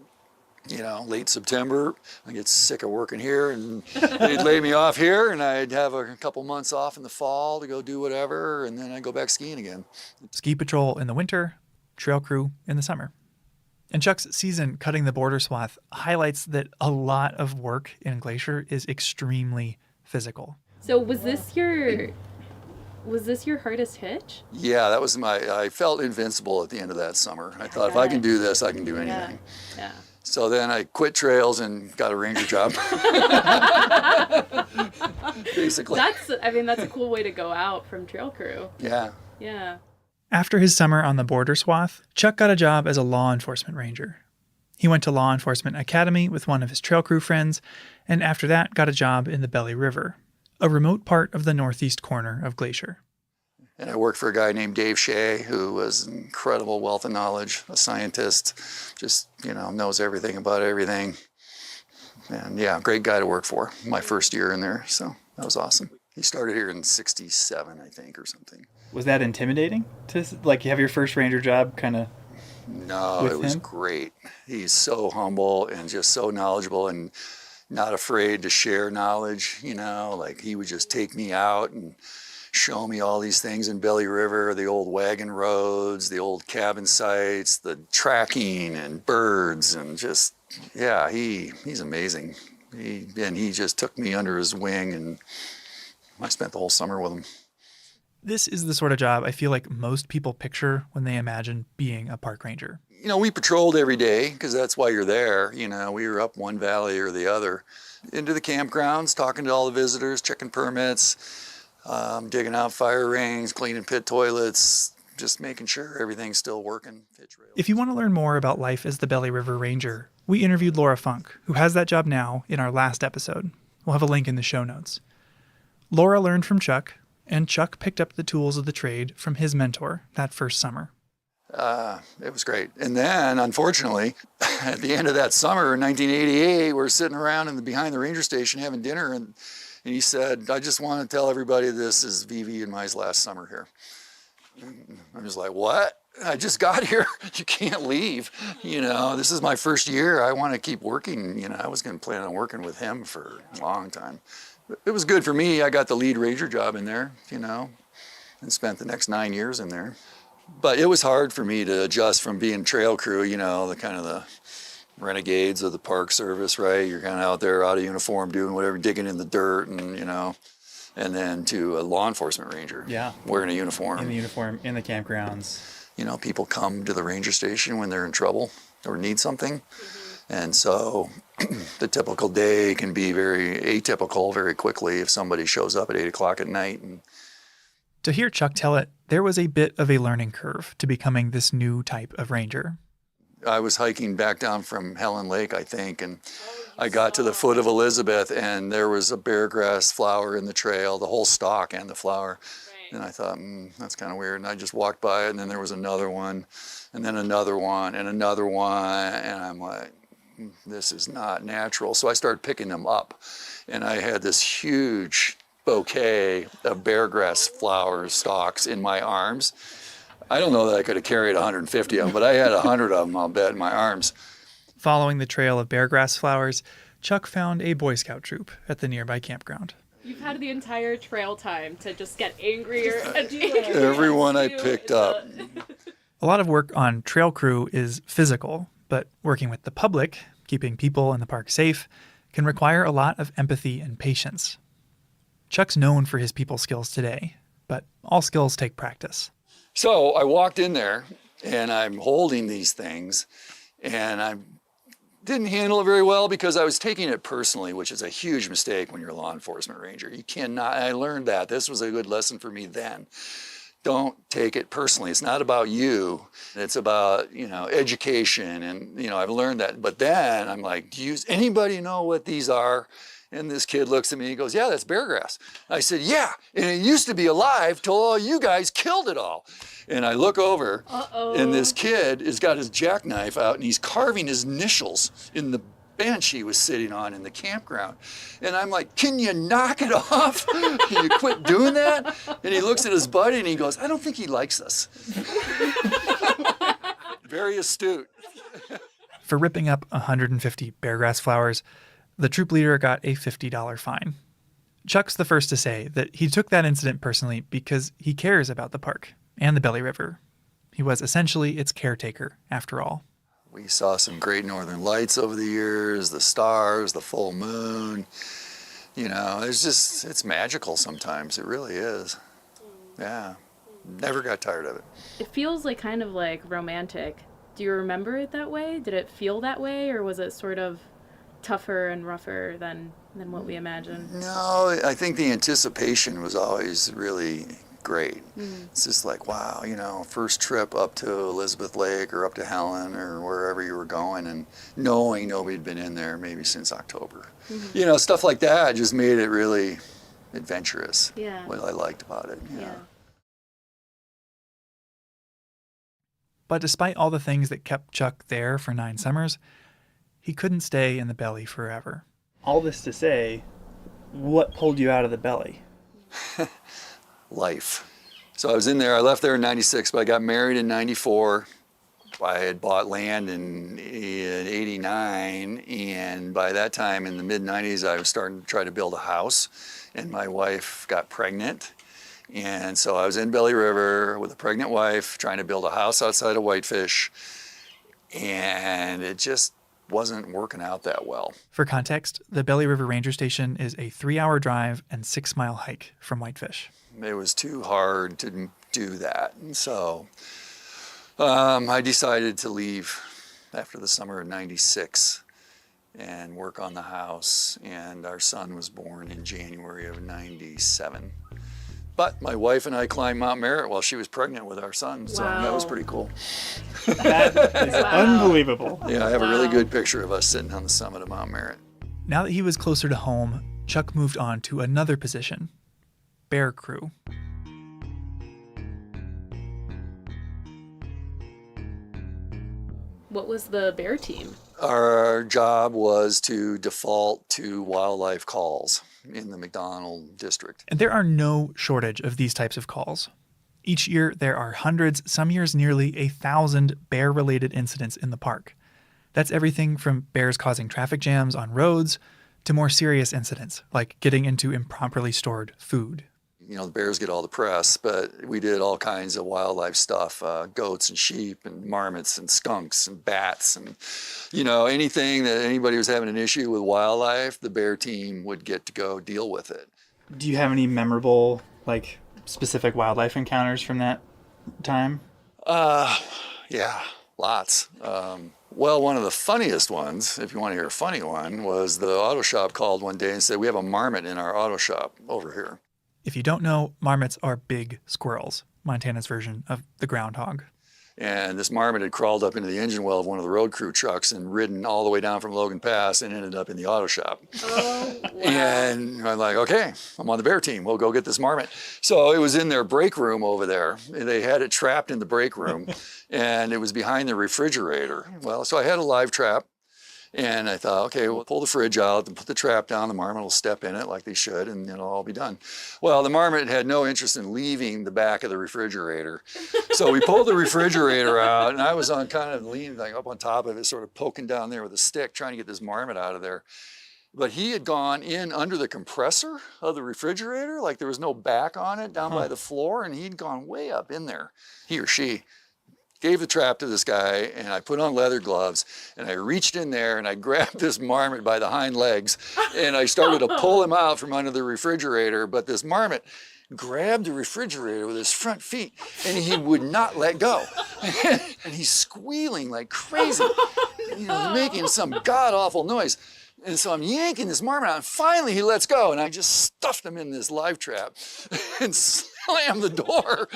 late September, I get sick of working here and they'd lay me off here and I'd have a couple months off in the fall to go do whatever, and then I'd go back skiing again. Ski patrol in the winter, trail crew in the summer. And Chuck's season cutting the border swath highlights that a lot of work in Glacier is extremely physical. So was this your hardest hitch? Yeah, that was I felt invincible at the end of that summer. I thought if I can do this, I can do anything. Yeah. So then I quit trails and got a ranger job. Basically. That's a cool way to go out from trail crew. Yeah. Yeah. After his summer on the border swath, Chuck got a job as a law enforcement ranger. He went to Law Enforcement Academy with one of his trail crew friends, and after that got a job in the Belly River, a remote part of the northeast corner of Glacier. And I worked for a guy named Dave Shea, who was an incredible wealth of knowledge, a scientist, just, knows everything about everything. And yeah, great guy to work for, my first year in there, so that was awesome. He started here in 67, I think, or something. Was that intimidating to have your first ranger job kind of? No, it was great. He's so humble and just so knowledgeable and not afraid to share knowledge, he would just take me out and show me all these things in Belly River, the old wagon roads, the old cabin sites, the tracking and birds, and just, yeah, he's amazing. He just took me under his wing, and I spent the whole summer with him. This is the sort of job I feel like most people picture when they imagine being a park ranger. We patrolled every day because that's why you're there. We were up one valley or the other, into the campgrounds, talking to all the visitors, checking permits, digging out fire rings, cleaning pit toilets, just making sure everything's still working. If you want to learn more about life as the Belly River Ranger, we interviewed Laura Funk, who has that job now, in our last episode. We'll have a link in the show notes. Laura learned from Chuck, and Chuck picked up the tools of the trade from his mentor that first summer. It was great. And then, unfortunately, at the end of that summer in 1988, we're sitting around behind the ranger station having dinner, and he said, I just want to tell everybody this is Vivi and my last summer here. I'm just like, what? I just got here. You can't leave. This is my first year. I want to keep working. I was going to plan on working with him for a long time. It was good for me. I got the lead ranger job in there, and spent the next 9 years in there. But it was hard for me to adjust from being trail crew, the kind of the renegades of the Park Service, right? You're kind of out there out of uniform doing whatever, digging in the dirt and then to a law enforcement ranger. Yeah. Wearing a uniform. In the uniform, in the campgrounds. People come to the ranger station when they're in trouble or need something. And so the typical day can be very atypical very quickly if somebody shows up at 8 o'clock at night. And to hear Chuck tell it, there was a bit of a learning curve to becoming this new type of ranger. I was hiking back down from Helen Lake, I think, and I got to the foot of Elizabeth, and there was a beargrass flower in the trail, the whole stalk and the flower. And I thought, that's kind of weird. And I just walked by it, and then there was another one, and then another one, and another one, and I'm like, this is not natural. So I started picking them up, and I had this huge bouquet of beargrass flower stalks in my arms. I don't know that I could have carried 150 of them, but I had 100 of them, I'll bet, in my arms. Following the trail of beargrass flowers, Chuck found a Boy Scout troop at the nearby campground. You've had the entire trail time to just get angrier and everyone I picked up. A lot of work on trail crew is physical, but working with the public, keeping people in the park safe, can require a lot of empathy and patience. Chuck's known for his people skills today, but all skills take practice. So I walked in there, and I'm holding these things, and I didn't handle it very well because I was taking it personally, which is a huge mistake when you're a law enforcement ranger. You cannot, I learned that. This was a good lesson for me then. Don't take it personally. It's not about you. It's about, education, and, I've learned that. But then I'm like, does anybody know what these are? And this kid looks at me and he goes, yeah, that's beargrass. I said, yeah, and it used to be alive till all you guys killed it all. And I look over, and this kid has got his jackknife out, and he's carving his initials in the bench he was sitting on in the campground. And I'm like, can you knock it off? Can you quit doing that? And he looks at his buddy and he goes, I don't think he likes us. Very astute. For ripping up 150 beargrass flowers, the troop leader got a $50 fine. Chuck's the first to say that he took that incident personally because he cares about the park and the Belly River. He was essentially its caretaker, after all. We saw some great northern lights over the years, the stars, the full moon. You know, it's magical sometimes. It really is. Yeah. Never got tired of it. It feels like kind of like romantic. Do you remember it that way? Did it feel that way, or was it sort of tougher and rougher than what we imagined? No, I think the anticipation was always really great. It's just like, wow, you know, first trip up to Elizabeth Lake or up to Helen or wherever you were going, and knowing nobody'd been in there maybe since October. You know, stuff like that just made it really adventurous. Yeah. What I liked about it. Yeah. But despite all the things that kept Chuck there for 9 summers, he couldn't stay in the Belly forever. All this to say, what pulled you out of the Belly? Life. So I was in there, I left there in 96, but I got married in 94. I had bought land in 89, and by that time in the mid-90s, I was starting to try to build a house, and my wife got pregnant. And so I was in Belly River with a pregnant wife, trying to build a house outside of Whitefish, and it just wasn't working out that well. For context, the Belly River Ranger Station is a 3-hour drive and 6-mile hike from Whitefish. It was too hard to do that. And so I decided to leave after the summer of 96 and work on the house. And our son was born in January of 97. But my wife and I climbed Mount Merritt while she was pregnant with our son. So that was pretty cool. That is unbelievable. Yeah, I have a really good picture of us sitting on the summit of Mount Merritt. Now that he was closer to home, Chuck moved on to another position, bear crew. What was the bear team? Our job was to default to wildlife calls in the McDonald district. And there are no shortage of these types of calls. Each year, there are hundreds, some years nearly 1,000 bear-related incidents in the park. That's everything from bears causing traffic jams on roads to more serious incidents, like getting into improperly stored food. You know, the bears get all the press, but we did all kinds of wildlife stuff, goats and sheep and marmots and skunks and bats and, you know, anything that anybody was having an issue with wildlife, the bear team would get to go deal with it. Do you have any memorable, specific wildlife encounters from that time? Yeah, lots. Well, one of the funniest ones, if you want to hear a funny one, was the auto shop called one day and said, we have a marmot in our auto shop over here. If you don't know, marmots are big squirrels, Montana's version of the groundhog. And this marmot had crawled up into the engine well of one of the road crew trucks and ridden all the way down from Logan Pass and ended up in the auto shop. Oh, wow. And I'm like, okay, I'm on the bear team. We'll go get this marmot. So it was in their break room over there. They had it trapped in the break room, and it was behind the refrigerator. Well, so I had a live trap. And I thought, okay, we'll pull the fridge out and put the trap down. The marmot will step in it like they should, and it'll all be done. Well, the marmot had no interest in leaving the back of the refrigerator. So we pulled the refrigerator out, and I was on kind of leaning up on top of it, sort of poking down there with a stick, trying to get this marmot out of there. But he had gone in under the compressor of the refrigerator, like there was no back on it down by the floor, and he'd gone way up in there, he or she. Gave the trap to this guy, and I put on leather gloves, and I reached in there, and I grabbed this marmot by the hind legs, and I started to pull him out from under the refrigerator, but this marmot grabbed the refrigerator with his front feet, and he would not let go. And he's squealing like crazy, making some god-awful noise. And so I'm yanking this marmot out, and finally he lets go, and I just stuffed him in this live trap and slammed the door.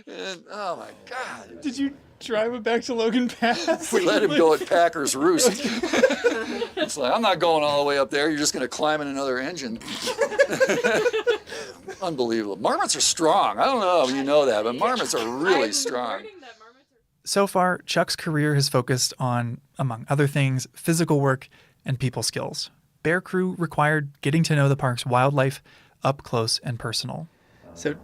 And oh my God. Did you drive it back to Logan Pass? We let him go at Packers Roost. It's like, I'm not going all the way up there. You're just going to climb in another engine. Unbelievable. Marmots are strong. I don't know if you know that, but marmots are really strong. So far, Chuck's career has focused on, among other things, physical work and people skills. Bear Crew required getting to know the park's wildlife up close and personal. So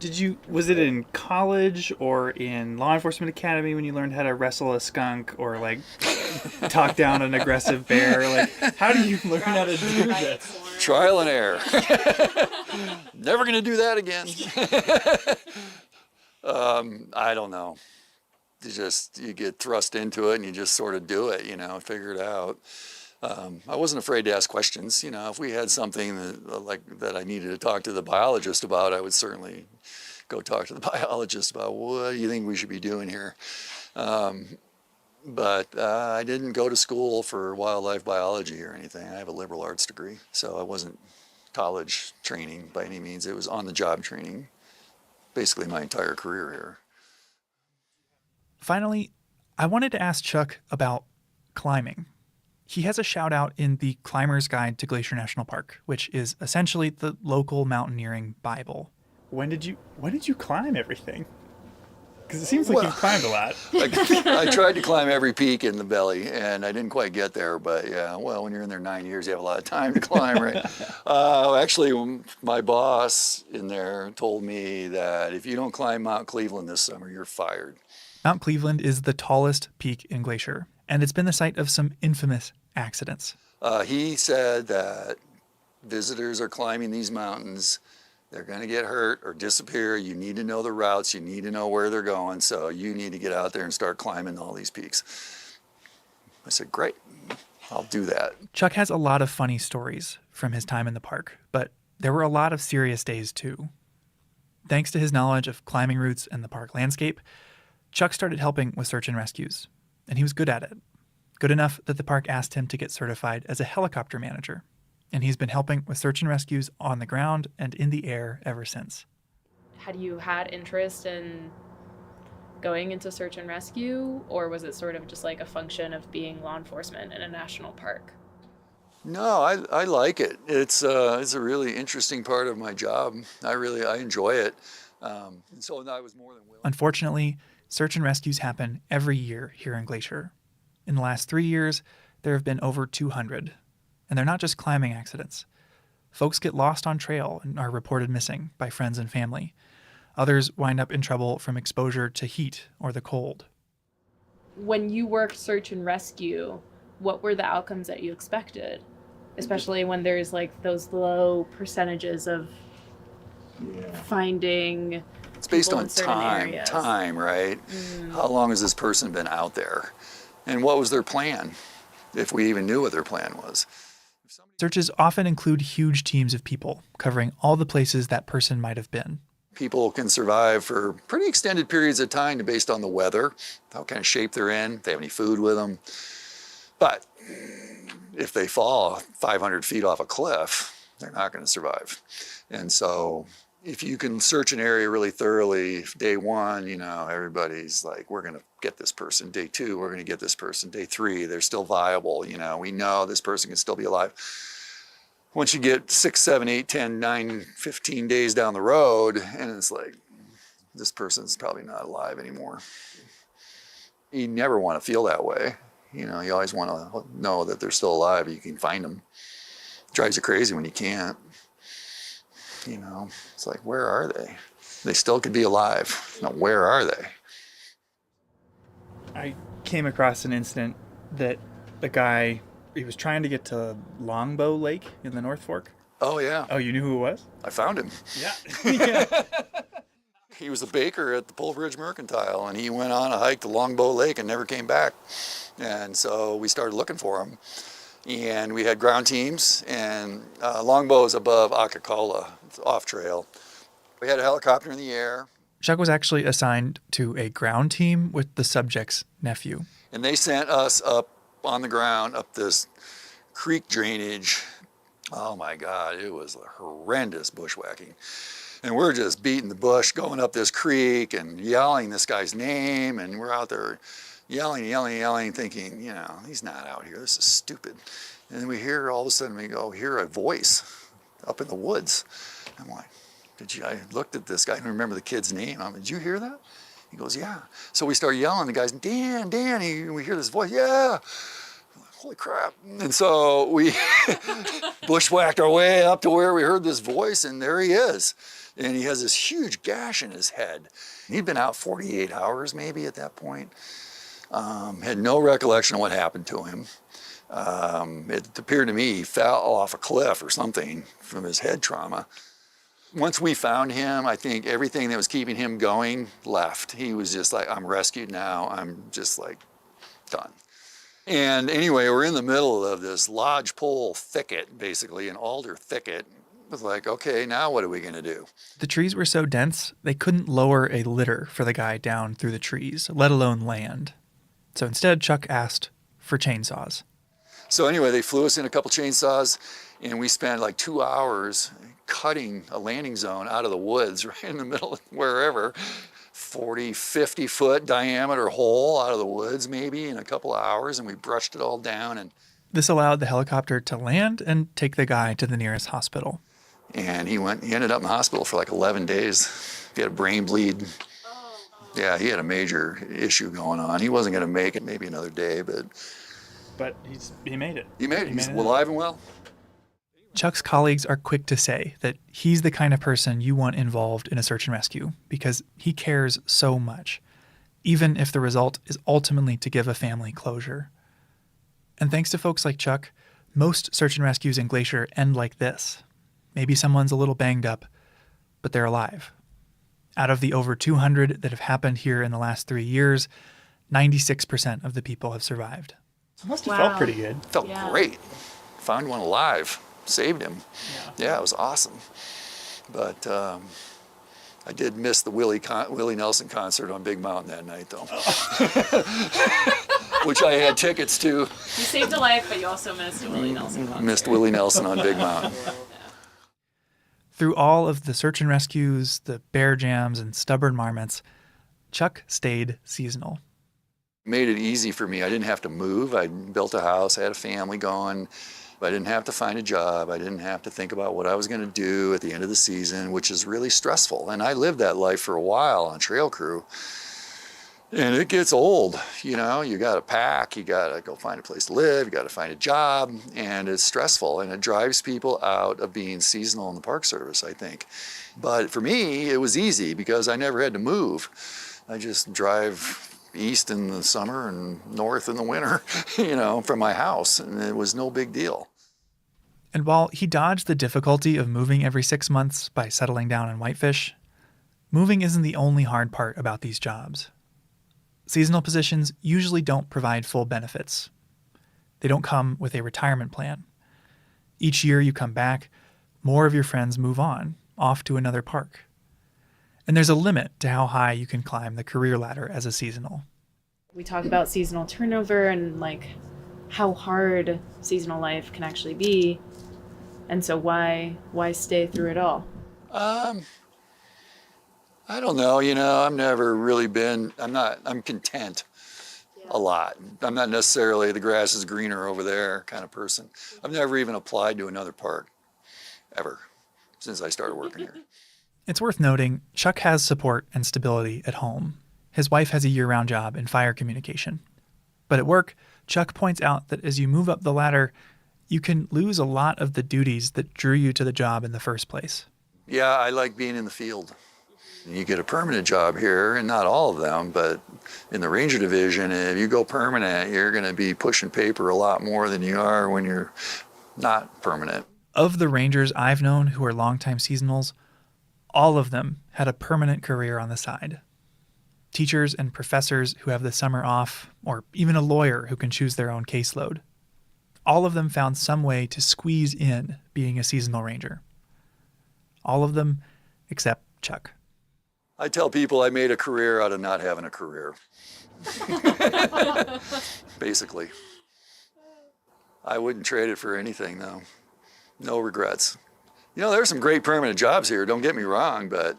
was it in college or in law enforcement academy when you learned how to wrestle a skunk or like talk down an aggressive bear? Like, how do you learn how to do this? Trial and error. Never going to do that again. I don't know. You get thrust into it and you just sort of do it, figure it out. I wasn't afraid to ask questions. If we had something that I needed to talk to the biologist about, I would certainly go talk to the biologist about what do you think we should be doing here. But I didn't go to school for wildlife biology or anything. I have a liberal arts degree, so I wasn't college training by any means. It was on-the-job training, basically my entire career here. Finally, I wanted to ask Chuck about climbing. He has a shout out in the Climber's Guide to Glacier National Park, which is essentially the local mountaineering Bible. When did you climb everything? Because it seems like you've climbed a lot. I tried to climb every peak in the Belly, and I didn't quite get there. But yeah, well, when you're in there 9 years, you have a lot of time to climb, right? Actually, my boss in there told me that if you don't climb Mount Cleveland this summer, you're fired. Mount Cleveland is the tallest peak in Glacier, and it's been the site of some infamous accidents. He said that visitors are climbing these mountains. They're going to get hurt or disappear. You need to know the routes. You need to know where they're going. So you need to get out there and start climbing all these peaks. I said, great, I'll do that. Chuck has a lot of funny stories from his time in the park, but there were a lot of serious days too. Thanks to his knowledge of climbing routes and the park landscape, Chuck started helping with search and rescues, and he was good at it. Good enough that the park asked him to get certified as a helicopter manager. And he's been helping with search and rescues on the ground and in the air ever since. Had you had interest in going into search and rescue, or was it sort of just like a function of being law enforcement in a national park? No, I like it. It's a really interesting part of my job. I enjoy it. And so I was more than willing. Unfortunately, search and rescues happen every year here in Glacier. In the last 3 years, there have been over 200. And they're not just climbing accidents. Folks get lost on trail and are reported missing by friends and family. Others wind up in trouble from exposure to heat or the cold. When you worked search and rescue, what were the outcomes that you expected? Especially when there's like those low percentages of finding. It's based on areas. time, right? How long has this person been out there? And what was their plan, if we even knew what their plan was? Searches often include huge teams of people covering all the places that person might have been. People can survive for pretty extended periods of time based on the weather, what kind of shape they're in, if they have any food with them. But if they fall 500 feet off a cliff, they're not going to survive. And so if you can search an area really thoroughly, day one, everybody's like, we're going to get this person. Day two, we're going to get this person. Day three, they're still viable. We know this person can still be alive. Once you get 6, 7, 8, 10, 9, 15 days down the road, and it's like, this person's probably not alive anymore. You never want to feel that way. You always want to know that they're still alive. You can find them. It drives you crazy when you can't. It's like, where are they? They still could be alive. Now, where are they? I came across an incident that the guy, he was trying to get to Longbow Lake in the North Fork. Oh, yeah. Oh, you knew who it was? I found him. Yeah. He was a baker at the Polebridge Mercantile, and he went on a hike to Longbow Lake and never came back. And so we started looking for him. And we had ground teams, and Longbow is above Akakala. It's off trail. We had a helicopter in the air. Chuck was actually assigned to a ground team with the subject's nephew. And they sent us up on the ground, up this creek drainage. Oh my God, it was horrendous bushwhacking. And we're just beating the bush, going up this creek and yelling this guy's name. And we're out there yelling, thinking, he's not out here. This is stupid. And then we hear, all of a sudden, we hear a voice up in the woods. I'm like, I looked at this guy, I don't remember the kid's name. Did you hear that? He goes, yeah. So we start yelling. The guy's, Dan, we hear this voice, yeah. holy crap. And so we bushwhacked our way up to where we heard this voice, and there he is. And he has this huge gash in his head. He'd been out 48 hours maybe at that point. Had no recollection of what happened to him. It appeared to me he fell off a cliff or something from his head trauma. Once we found him, I think everything that was keeping him going left. He was just like, I'm rescued now. I'm just like done. And anyway, we're in the middle of this lodgepole thicket, basically, an alder thicket. It was like, okay, now what are we going to do? The trees were so dense, they couldn't lower a litter for the guy down through the trees, let alone land. So instead, Chuck asked for chainsaws. So anyway, they flew us in a couple chainsaws, and we spent like 2 hours cutting a landing zone out of the woods right in the middle of wherever, 40, 50-foot diameter hole out of the woods maybe in a couple of hours, and we brushed it all down. And this allowed the helicopter to land and take the guy to the nearest hospital. And he ended up in the hospital for like 11 days. He had a brain bleed. Yeah, he had a major issue going on. He wasn't going to make it maybe another day, but he made it. He made it. He's alive and well. Chuck's colleagues are quick to say that he's the kind of person you want involved in a search and rescue because he cares so much, even if the result is ultimately to give a family closure. And thanks to folks like Chuck, most search and rescues in Glacier end like this. Maybe someone's a little banged up, but they're alive. Out of the over 200 that have happened here in the last 3 years, 96% of the people have survived. It must have felt pretty good. Felt great. Found one alive. Saved him. Yeah, it was awesome. But I did miss the Willie Nelson concert on Big Mountain that night, though. Which I had tickets to. You saved a life, but you also missed a Willie Nelson concert. Missed Willie Nelson on Big Mountain. Through all of the search and rescues, the bear jams, and stubborn marmots, Chuck stayed seasonal. Made it easy for me. I didn't have to move. I built a house. I had a family going. I didn't have to find a job. I didn't have to think about what I was going to do at the end of the season, which is really stressful. And I lived that life for a while on trail crew. And it gets old, you know, you got to pack, you got to go find a place to live, you got to find a job, and it's stressful, and it drives people out of being seasonal in the Park Service, I think. But for me, it was easy because I never had to move. I just drive east in the summer and north in the winter, you know, from my house, and it was no big deal. And while he dodged the difficulty of moving every 6 months by settling down in Whitefish, moving isn't the only hard part about these jobs. Seasonal positions usually don't provide full benefits. They don't come with a retirement plan. Each year you come back, more of your friends move on, off to another park. And there's a limit to how high you can climb the career ladder as a seasonal. We talk about seasonal turnover and like how hard seasonal life can actually be. And so why stay through it all? I don't know, you know, I've never really been, I'm content a lot. I'm not necessarily the grass is greener over there kind of person. I've never even applied to another park, ever, since I started working here. It's worth noting, Chuck has support and stability at home. His wife has a year-round job in fire communication. But at work, Chuck points out that as you move up the ladder, you can lose a lot of the duties that drew you to the job in the first place. Yeah, I like being in the field. You get a permanent job here, and not all of them, but in the Ranger Division, if you go permanent, you're going to be pushing paper a lot more than you are when you're not permanent. Of the Rangers I've known who are longtime seasonals, all of them had a permanent career on the side. Teachers and professors who have the summer off, or even a lawyer who can choose their own caseload. All of them found some way to squeeze in being a seasonal ranger. All of them except Chuck. I tell people I made a career out of not having a career. Basically. I wouldn't trade it for anything, though. No regrets. You know, there's some great permanent jobs here, don't get me wrong, but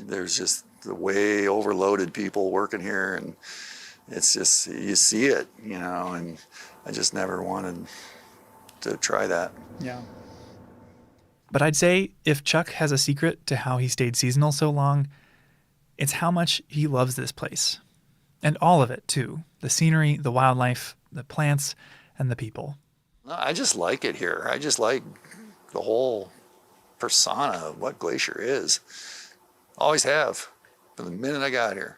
there's just the way overloaded people working here, and it's just, you see it, you know, and I just never wanted to try that. Yeah. But I'd say if Chuck has a secret to how he stayed seasonal so long, it's how much he loves this place. And all of it, too. The scenery, the wildlife, the plants, and the people. I just like it here. I just like the whole persona of what Glacier is. Always have, from the minute I got here.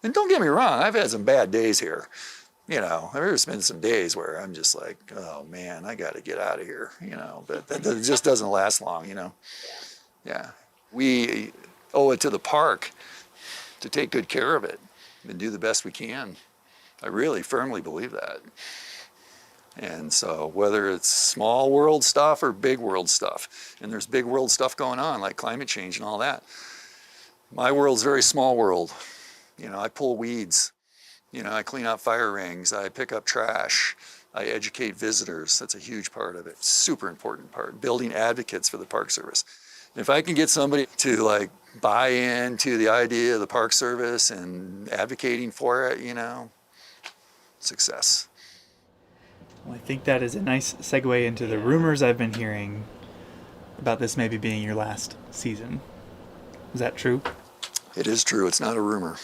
And don't get me wrong, I've had some bad days here. You know, there's been some days where I'm just like, oh man, I got to get out of here, you know, but that just doesn't last long, you know. Yeah. We owe it to the park to take good care of it and do the best we can. I really firmly believe that. And so whether it's small world stuff or big world stuff, and there's big world stuff going on like climate change and all that, my world's very small world. You know, I pull weeds, you know, I clean out fire rings, I pick up trash, I educate visitors. That's a huge part of it, super important part, building advocates for the Park Service. If I can get somebody to like buy into the idea of the Park Service and advocating for it, you know, success. Well, I think that is a nice segue into the rumors I've been hearing about this maybe being your last season. Is that true? It is true. It's not a rumor.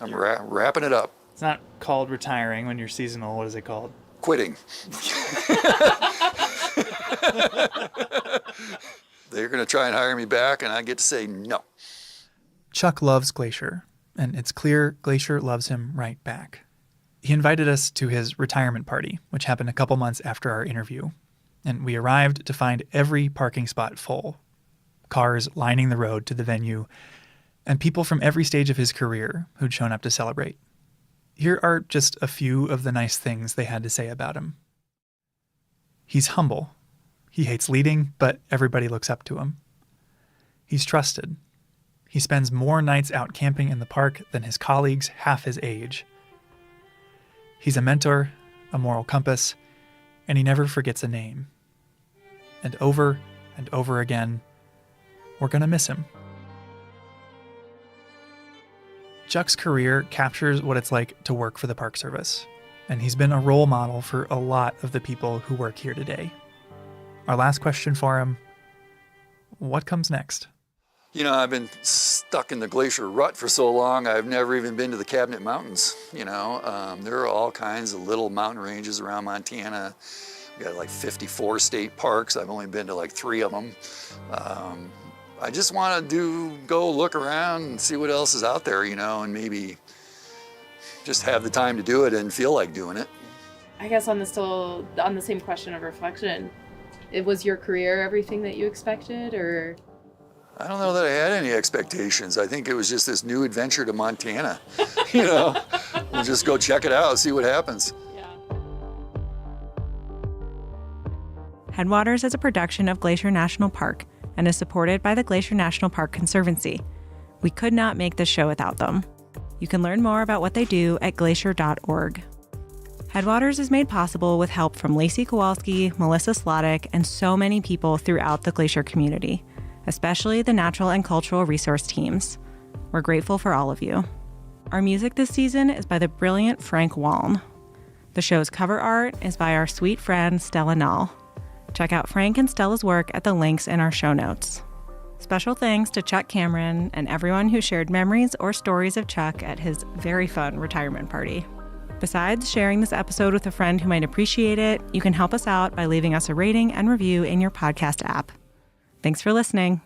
I'm wrapping it up. It's not called retiring when you're seasonal. What is it called? Quitting. They're going to try and hire me back, and I get to say no. Chuck loves Glacier, and it's clear Glacier loves him right back. He invited us to his retirement party, which happened a couple months after our interview, and we arrived to find every parking spot full, cars lining the road to the venue, and people from every stage of his career who'd shown up to celebrate. Here are just a few of the nice things they had to say about him. He's humble. He hates leading, but everybody looks up to him. He's trusted. He spends more nights out camping in the park than his colleagues half his age. He's a mentor, a moral compass, and he never forgets a name. And over again, we're going to miss him. Chuck's career captures what it's like to work for the Park Service, and he's been a role model for a lot of the people who work here today. Our last question for him, what comes next? You know, I've been stuck in the glacier rut for so long, I've never even been to the Cabinet Mountains, you know. There are all kinds of little mountain ranges around Montana. We got like 54 state parks. I've only been to like 3 of them. I just want to go look around and see what else is out there, you know, and maybe just have the time to do it and feel like doing it. I guess on the same question of reflection, was your career everything that you expected, or? I don't know that I had any expectations. I think it was just this new adventure to Montana. You know, we'll just go check it out, see what happens. Headwaters is a production of Glacier National Park and is supported by the Glacier National Park Conservancy. We could not make this show without them. You can learn more about what they do at glacier.org. Headwaters is made possible with help from Lacey Kowalski, Melissa Slottick, and so many people throughout the Glacier community, especially the natural and cultural resource teams. We're grateful for all of you. Our music this season is by the brilliant Frank Waln. The show's cover art is by our sweet friend Stella Nall. Check out Frank and Stella's work at the links in our show notes. Special thanks to Chuck Cameron and everyone who shared memories or stories of Chuck at his very fun retirement party. Besides sharing this episode with a friend who might appreciate it, you can help us out by leaving us a rating and review in your podcast app. Thanks for listening.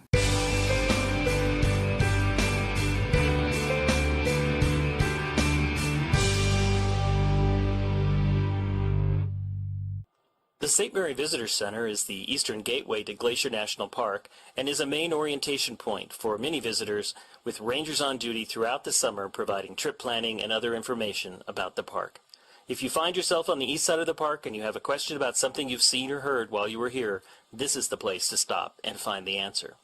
The St. Mary Visitor Center is the eastern gateway to Glacier National Park and is a main orientation point for many visitors, with rangers on duty throughout the summer providing trip planning and other information about the park. If you find yourself on the east side of the park and you have a question about something you've seen or heard while you were here, this is the place to stop and find the answer.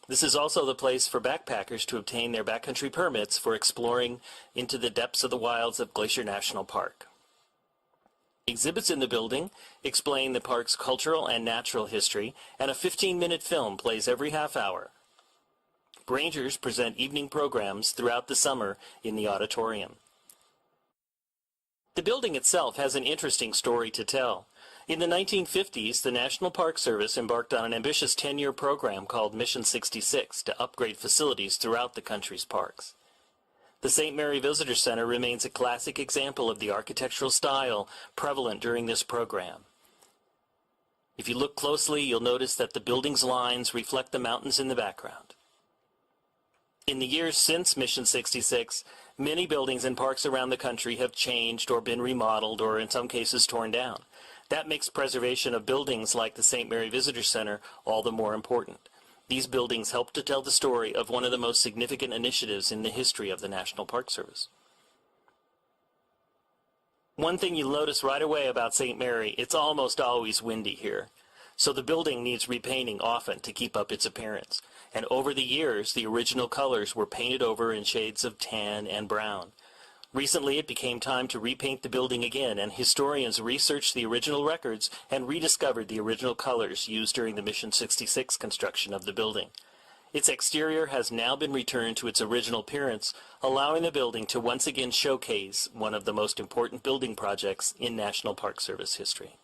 This is also the place for backpackers to obtain their backcountry permits for exploring into the depths of the wilds of Glacier National Park. Exhibits in the building explain the park's cultural and natural history, and a 15-minute film plays every half hour. Rangers present evening programs throughout the summer in the auditorium. The building itself has an interesting story to tell. In the 1950s, the National Park Service embarked on an ambitious 10-year program called Mission 66 to upgrade facilities throughout the country's parks. The St. Mary Visitor Center remains a classic example of the architectural style prevalent during this program. If you look closely, you'll notice that the building's lines reflect the mountains in the background. In the years since Mission 66, many buildings and parks around the country have changed or been remodeled or in some cases torn down. That makes preservation of buildings like the St. Mary Visitor Center all the more important. These buildings help to tell the story of one of the most significant initiatives in the history of the National Park Service. One thing you'll notice right away about St. Mary, it's almost always windy here. So the building needs repainting often to keep up its appearance. And over the years, the original colors were painted over in shades of tan and brown. Recently, it became time to repaint the building again, and historians researched the original records and rediscovered the original colors used during the Mission 66 construction of the building. Its exterior has now been returned to its original appearance, allowing the building to once again showcase one of the most important building projects in National Park Service history.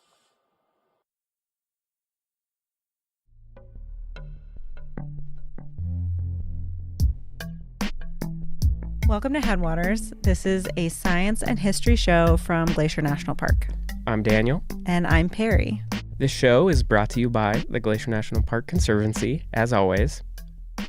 Welcome to Headwaters. This is a science and history show from Glacier National Park. I'm Daniel. And I'm Perry. This show is brought to you by the Glacier National Park Conservancy, as always.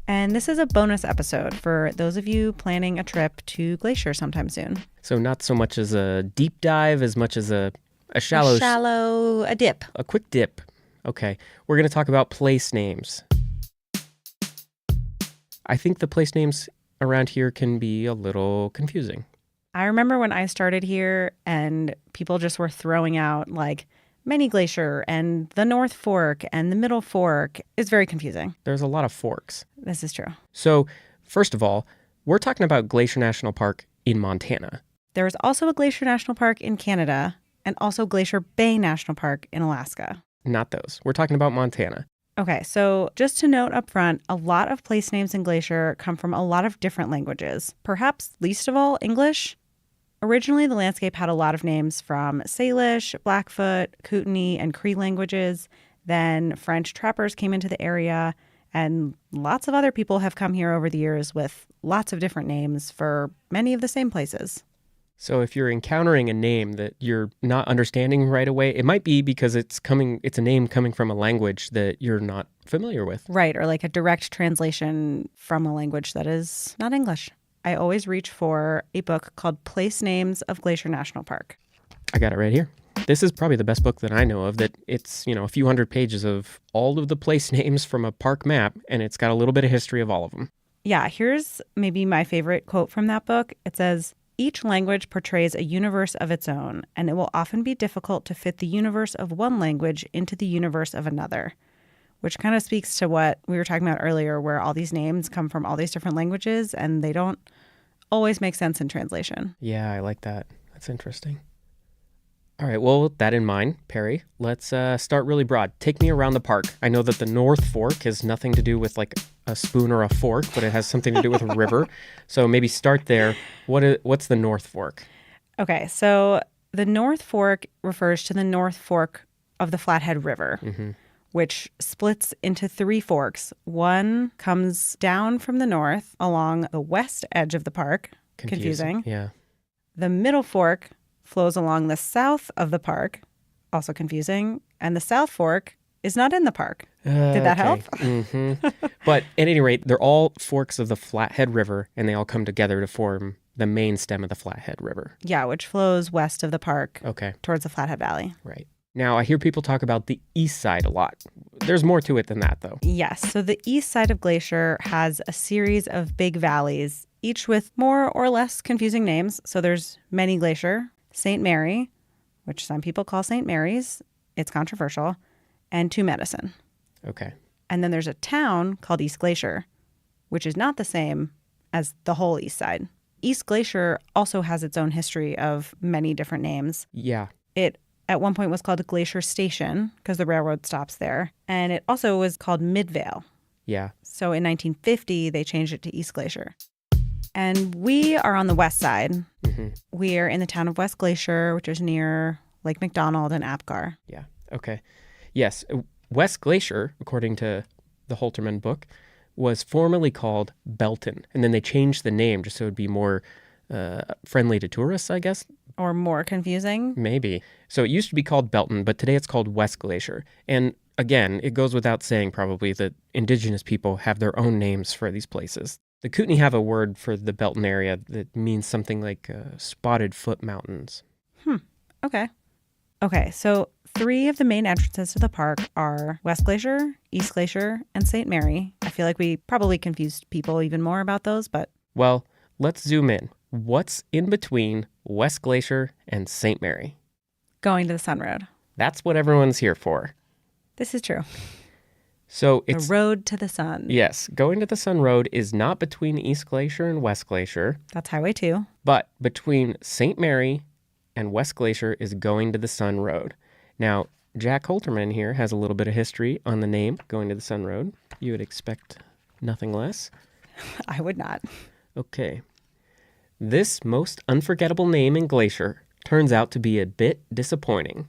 And this is a bonus episode for those of you planning a trip to Glacier sometime soon. So not so much as a deep dive as much as a shallow... A dip. A quick dip. Okay. We're going to talk about place names. I think the place names around here can be a little confusing. I remember when I started here and people just were throwing out like Many Glacier and the North Fork and the Middle Fork. It's very confusing. There's a lot of forks. This is true. So, first of all, we're talking about Glacier National Park in Montana. There is also a Glacier National Park in Canada and also Glacier Bay National Park in Alaska. Not those. We're talking about Montana. Okay, so just to note up front, a lot of place names in Glacier come from a lot of different languages, perhaps least of all English. Originally, the landscape had a lot of names from Salish, Blackfoot, Kootenai, and Cree languages. Then French trappers came into the area, and lots of other people have come here over the years with lots of different names for many of the same places. So if you're encountering a name that you're not understanding right away, it might be because it's a name coming from a language that you're not familiar with. Right, or like a direct translation from a language that is not English. I always reach for a book called Place Names of Glacier National Park. I got it right here. This is probably the best book that I know of, that it's, a few hundred pages of all of the place names from a park map, and it's got a little bit of history of all of them. Yeah, here's maybe my favorite quote from that book. It says, "Each language portrays a universe of its own, and it will often be difficult to fit the universe of one language into the universe of another," which kind of speaks to what we were talking about earlier, where all these names come from all these different languages, and they don't always make sense in translation. Yeah, I like that. That's interesting. All right, well, with that in mind, Perry, let's start really broad. Take me around the park. I know that the North Fork has nothing to do with like a spoon or a fork, but it has something to do with a river. So maybe start there. What's the North Fork? Okay, so the North Fork refers to the North Fork of the Flathead River, which splits into three forks. One comes down from the north along the west edge of the park. Confusing. Yeah. The Middle Fork flows along the south of the park. Also confusing. And the South Fork is not in the park. Did that help? But at any rate, they're all forks of the Flathead River, and they all come together to form the main stem of the Flathead River. Yeah, which flows west of the park towards the Flathead Valley. Right. Now, I hear people talk about the east side a lot. There's more to it than that, though. Yes. So the east side of Glacier has a series of big valleys, each with more or less confusing names. So there's Many Glacier, St. Mary, which some people call St. Mary's. It's controversial. And Two Medicine. Okay. And then there's a town called East Glacier, which is not the same as the whole east side. East Glacier also has its own history of many different names. Yeah. It at one point was called Glacier Station because the railroad stops there. And it also was called Midvale. Yeah. So in 1950, they changed it to East Glacier. And we are on the west side. We are in the town of West Glacier, which is near Lake McDonald and Apgar. Yeah. Okay. Yes. West Glacier, according to the Holterman book, was formerly called Belton, and then they changed the name just so it would be more friendly to tourists, I guess. Or more confusing? Maybe. So it used to be called Belton, but today it's called West Glacier. And again, it goes without saying probably that indigenous people have their own names for these places. The Kootenai have a word for the Belton area that means something like spotted foot mountains. Okay. Okay, so 3 of the main entrances to the park are West Glacier, East Glacier, and St. Mary. I feel like we probably confused people even more about those, but... Well, let's zoom in. What's in between West Glacier and St. Mary? Going to the Sun Road. That's what everyone's here for. This is true. So it's... The road to the sun. Yes, going to the Sun Road is not between East Glacier and West Glacier. That's Highway 2. But between St. Mary and West Glacier is going to the Sun Road. Now, Jack Holterman here has a little bit of history on the name going to the Sun Road. You would expect nothing less. I would not. Okay. This most unforgettable name in Glacier turns out to be a bit disappointing.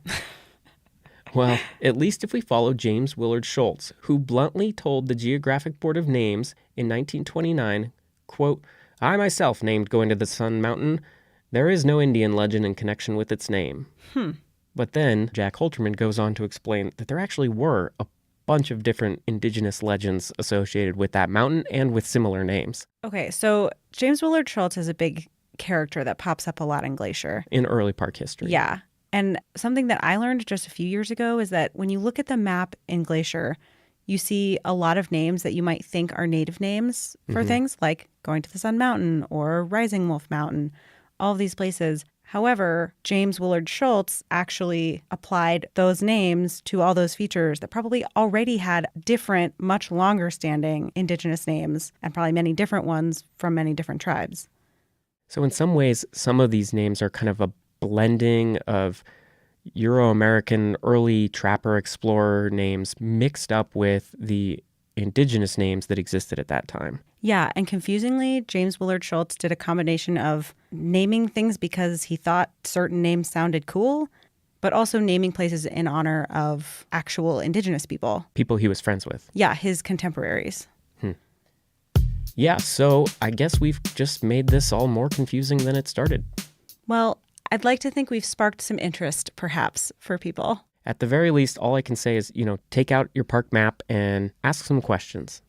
Well, at least if we follow James Willard Schultz, who bluntly told the Geographic Board of Names in 1929, quote, "I myself named going to the Sun Mountain. There is no Indian legend in connection with its name." But then Jack Holterman goes on to explain that there actually were a bunch of different indigenous legends associated with that mountain and with similar names. Okay, so James Willard Schultz is a big character that pops up a lot in Glacier. In early park history. Yeah. And something that I learned just a few years ago is that when you look at the map in Glacier, you see a lot of names that you might think are native names for things like going to the Sun Mountain or Rising Wolf Mountain, all of these places. However, James Willard Schultz actually applied those names to all those features that probably already had different, much longer standing indigenous names and probably many different ones from many different tribes. So in some ways, some of these names are kind of a blending of Euro-American early trapper explorer names mixed up with the indigenous names that existed at that time. Yeah, and confusingly, James Willard Schultz did a combination of naming things because he thought certain names sounded cool, but also naming places in honor of actual indigenous people. People he was friends with. Yeah, his contemporaries. Yeah, so I guess we've just made this all more confusing than it started. Well, I'd like to think we've sparked some interest, perhaps, for people. At the very least, all I can say is, take out your park map and ask some questions.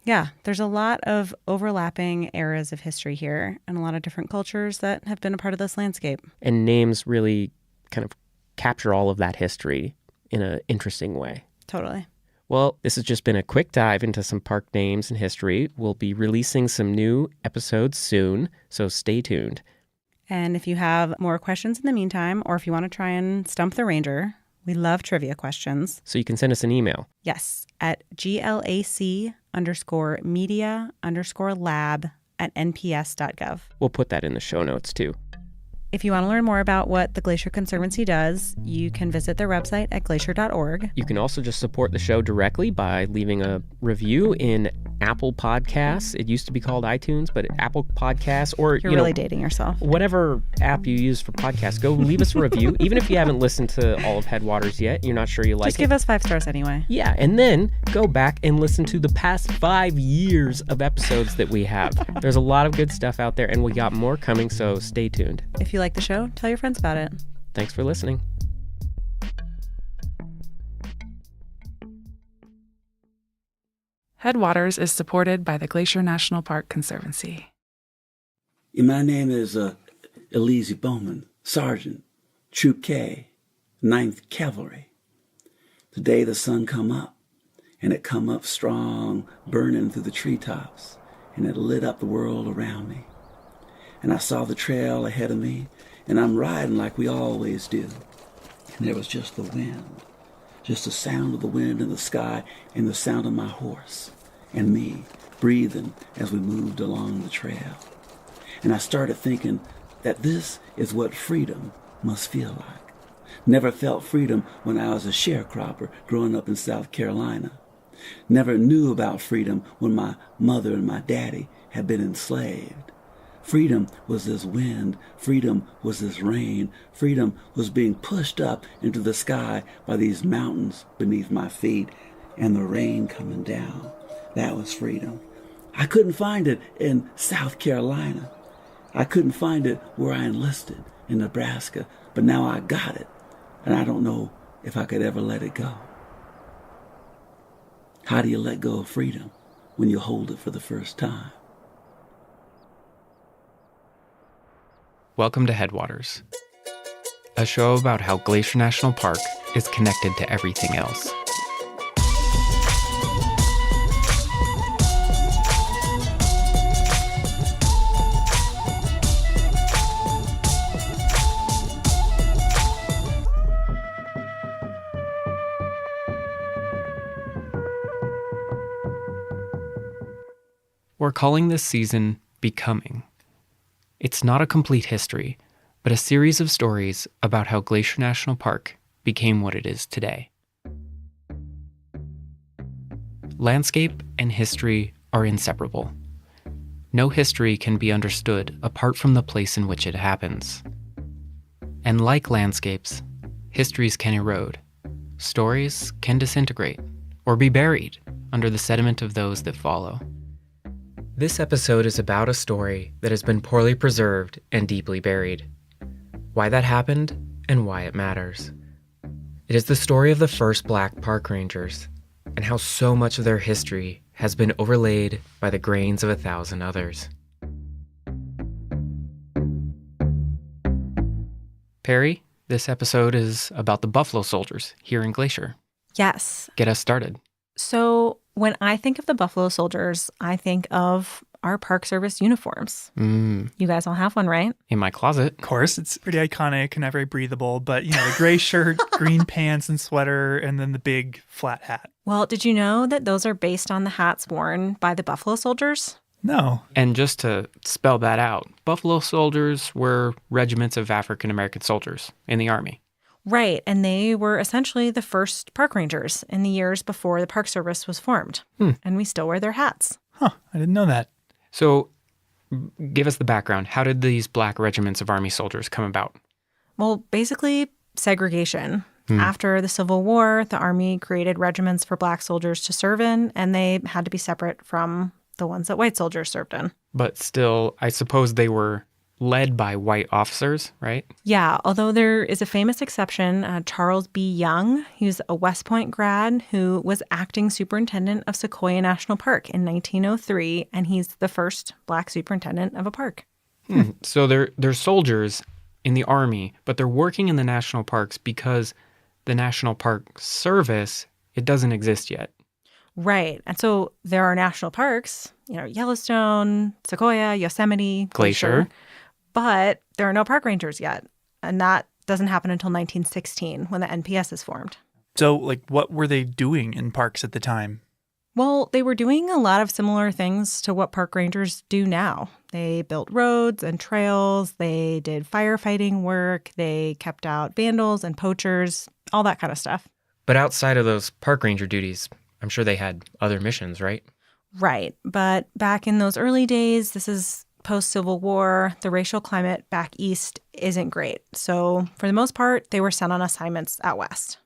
Yeah, there's a lot of overlapping eras of history here and a lot of different cultures that have been a part of this landscape. And names really kind of capture all of that history in an interesting way. Totally. Well, this has just been a quick dive into some park names and history. We'll be releasing some new episodes soon, so stay tuned. And if you have more questions in the meantime, or if you want to try and stump the ranger, we love trivia questions. So you can send us an email. Yes, at glac_media_lab@nps.gov. We'll put that in the show notes too. If you want to learn more about what the Glacier Conservancy does, you can visit their website at glacier.org. You can also just support the show directly by leaving a review in Apple Podcasts. It used to be called iTunes, but Apple Podcasts, or You're really dating yourself. Whatever app you use for podcasts, go leave us a review. Even if you haven't listened to all of Headwaters yet, you're not sure you like it. Just give us 5 stars anyway. Yeah, and then go back and listen to the past 5 years of episodes that we have. There's a lot of good stuff out there, and we got more coming, so stay tuned. If you like the show, tell your friends about it. Thanks for listening. Headwaters is supported by the Glacier National Park Conservancy. My name is Elise Bowman, Sergeant, Troop K, 9th Cavalry. Today the sun come up, and it come up strong, burning through the treetops, and it lit up the world around me. And I saw the trail ahead of me, and I'm riding like we always do. And there was just the wind, just the sound of the wind in the sky and the sound of my horse and me breathing as we moved along the trail. And I started thinking that this is what freedom must feel like. Never felt freedom when I was a sharecropper growing up in South Carolina. Never knew about freedom when my mother and my daddy had been enslaved. Freedom was this wind. Freedom was this rain. Freedom was being pushed up into the sky by these mountains beneath my feet and the rain coming down. That was freedom. I couldn't find it in South Carolina. I couldn't find it where I enlisted in Nebraska, but now I got it, and I don't know if I could ever let it go. How do you let go of freedom when you hold it for the first time? Welcome to Headwaters, a show about how Glacier National Park is connected to everything else. We're calling this season Becoming. It's not a complete history, but a series of stories about how Glacier National Park became what it is today. Landscape and history are inseparable. No history can be understood apart from the place in which it happens. And like landscapes, histories can erode. Stories can disintegrate or be buried under the sediment of those that follow. This episode is about a story that has been poorly preserved and deeply buried. Why that happened and why it matters. It is the story of the first Black park rangers and how so much of their history has been overlaid by the grains of 1,000 others. Perry, this episode is about the Buffalo Soldiers here in Glacier. Yes. Get us started. So when I think of the Buffalo Soldiers, I think of our Park Service uniforms. You guys all have one, right? In my closet. Of course, it's pretty iconic and not very breathable, but the gray shirt, green pants and sweater, and then the big flat hat. Well, did you know that those are based on the hats worn by the Buffalo Soldiers? No. And just to spell that out, Buffalo Soldiers were regiments of African American soldiers in the Army. Right, and they were essentially the first park rangers in the years before the Park Service was formed. And we still wear their hats. Huh, I didn't know that. So, give us the background. How did these Black regiments of Army soldiers come about? Well, basically, segregation. After the Civil War, the Army created regiments for Black soldiers to serve in, and they had to be separate from the ones that white soldiers served in. But still, I suppose they were led by white officers, right? Yeah, although there is a famous exception, Charles B. Young. He was a West Point grad who was acting superintendent of Sequoia National Park in 1903, and he's the first Black superintendent of a park. So they're soldiers in the Army, but they're working in the national parks because the National Park Service, it doesn't exist yet. Right. And so there are national parks, Yellowstone, Sequoia, Yosemite, Glacier. But there are no park rangers yet. And that doesn't happen until 1916 when the NPS is formed. So, what were they doing in parks at the time? Well, they were doing a lot of similar things to what park rangers do now. They built roads and trails. They did firefighting work. They kept out vandals and poachers, all that kind of stuff. But outside of those park ranger duties, I'm sure they had other missions, right? Right. But back in those early days, this is post-Civil War, the racial climate back east isn't great. So for the most part, they were sent on assignments out west.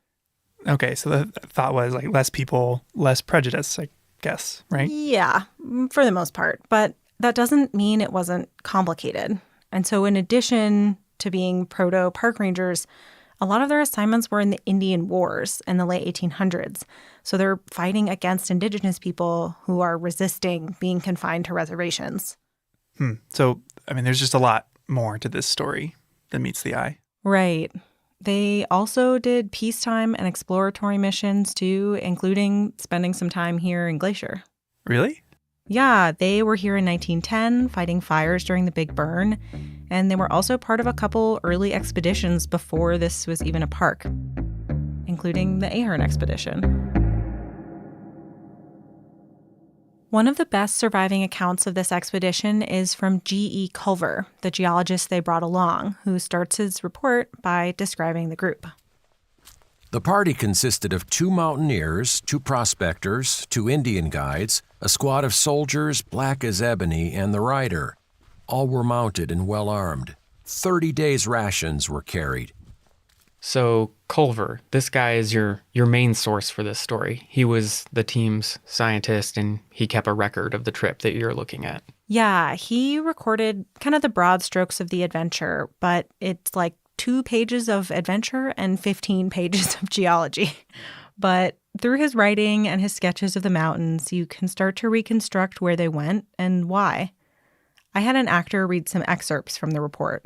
Okay, so the thought was less people, less prejudice, I guess, right? Yeah, for the most part. But that doesn't mean it wasn't complicated. And so in addition to being proto-park rangers, a lot of their assignments were in the Indian Wars in the late 1800s. So they're fighting against indigenous people who are resisting being confined to reservations. So, there's just a lot more to this story than meets the eye. Right. They also did peacetime and exploratory missions too, including spending some time here in Glacier. Really? Yeah, they were here in 1910 fighting fires during the Big Burn, and they were also part of a couple early expeditions before this was even a park, including the Ahern expedition. One of the best surviving accounts of this expedition is from G.E. Culver, the geologist they brought along, who starts his report by describing the group. The party consisted of 2 mountaineers, 2 prospectors, 2 Indian guides, a squad of soldiers, black as ebony, and the rider. All were mounted and well armed. 30 days' rations were carried. So Culver, this guy is your main source for this story. He was the team's scientist, and he kept a record of the trip that you're looking at. Yeah, he recorded kind of the broad strokes of the adventure, but it's like 2 pages of adventure and 15 pages of geology. But through his writing and his sketches of the mountains, you can start to reconstruct where they went and why. I had an actor read some excerpts from the report.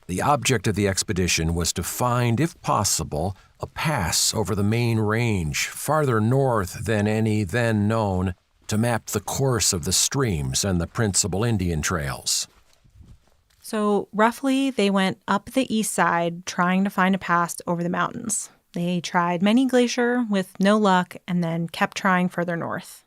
The object of the expedition was to find, if possible, a pass over the main range, farther north than any then known, to map the course of the streams and the principal Indian trails. So roughly, they went up the east side trying to find a pass over the mountains. They tried Many Glacier with no luck and then kept trying further north.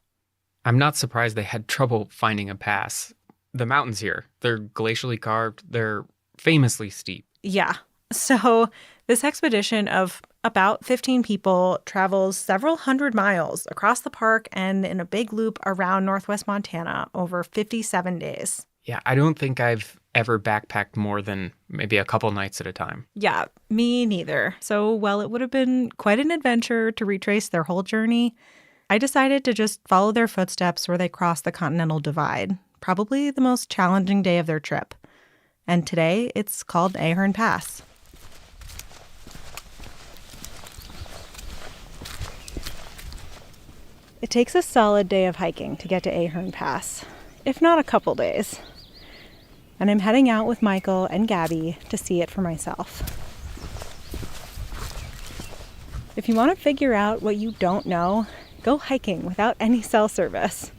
I'm not surprised they had trouble finding a pass. The mountains here, they're glacially carved, they're famously steep. Yeah. So this expedition of about 15 people travels several hundred miles across the park and in a big loop around northwest Montana over 57 days. Yeah, I don't think I've ever backpacked more than maybe a couple nights at a time. Yeah, me neither. So while it would have been quite an adventure to retrace their whole journey, I decided to just follow their footsteps where they crossed the Continental Divide, probably the most challenging day of their trip. And today, it's called Ahern Pass. It takes a solid day of hiking to get to Ahern Pass, if not a couple days. And I'm heading out with Michael and Gabby to see it for myself. If you want to figure out what you don't know, go hiking without any cell service.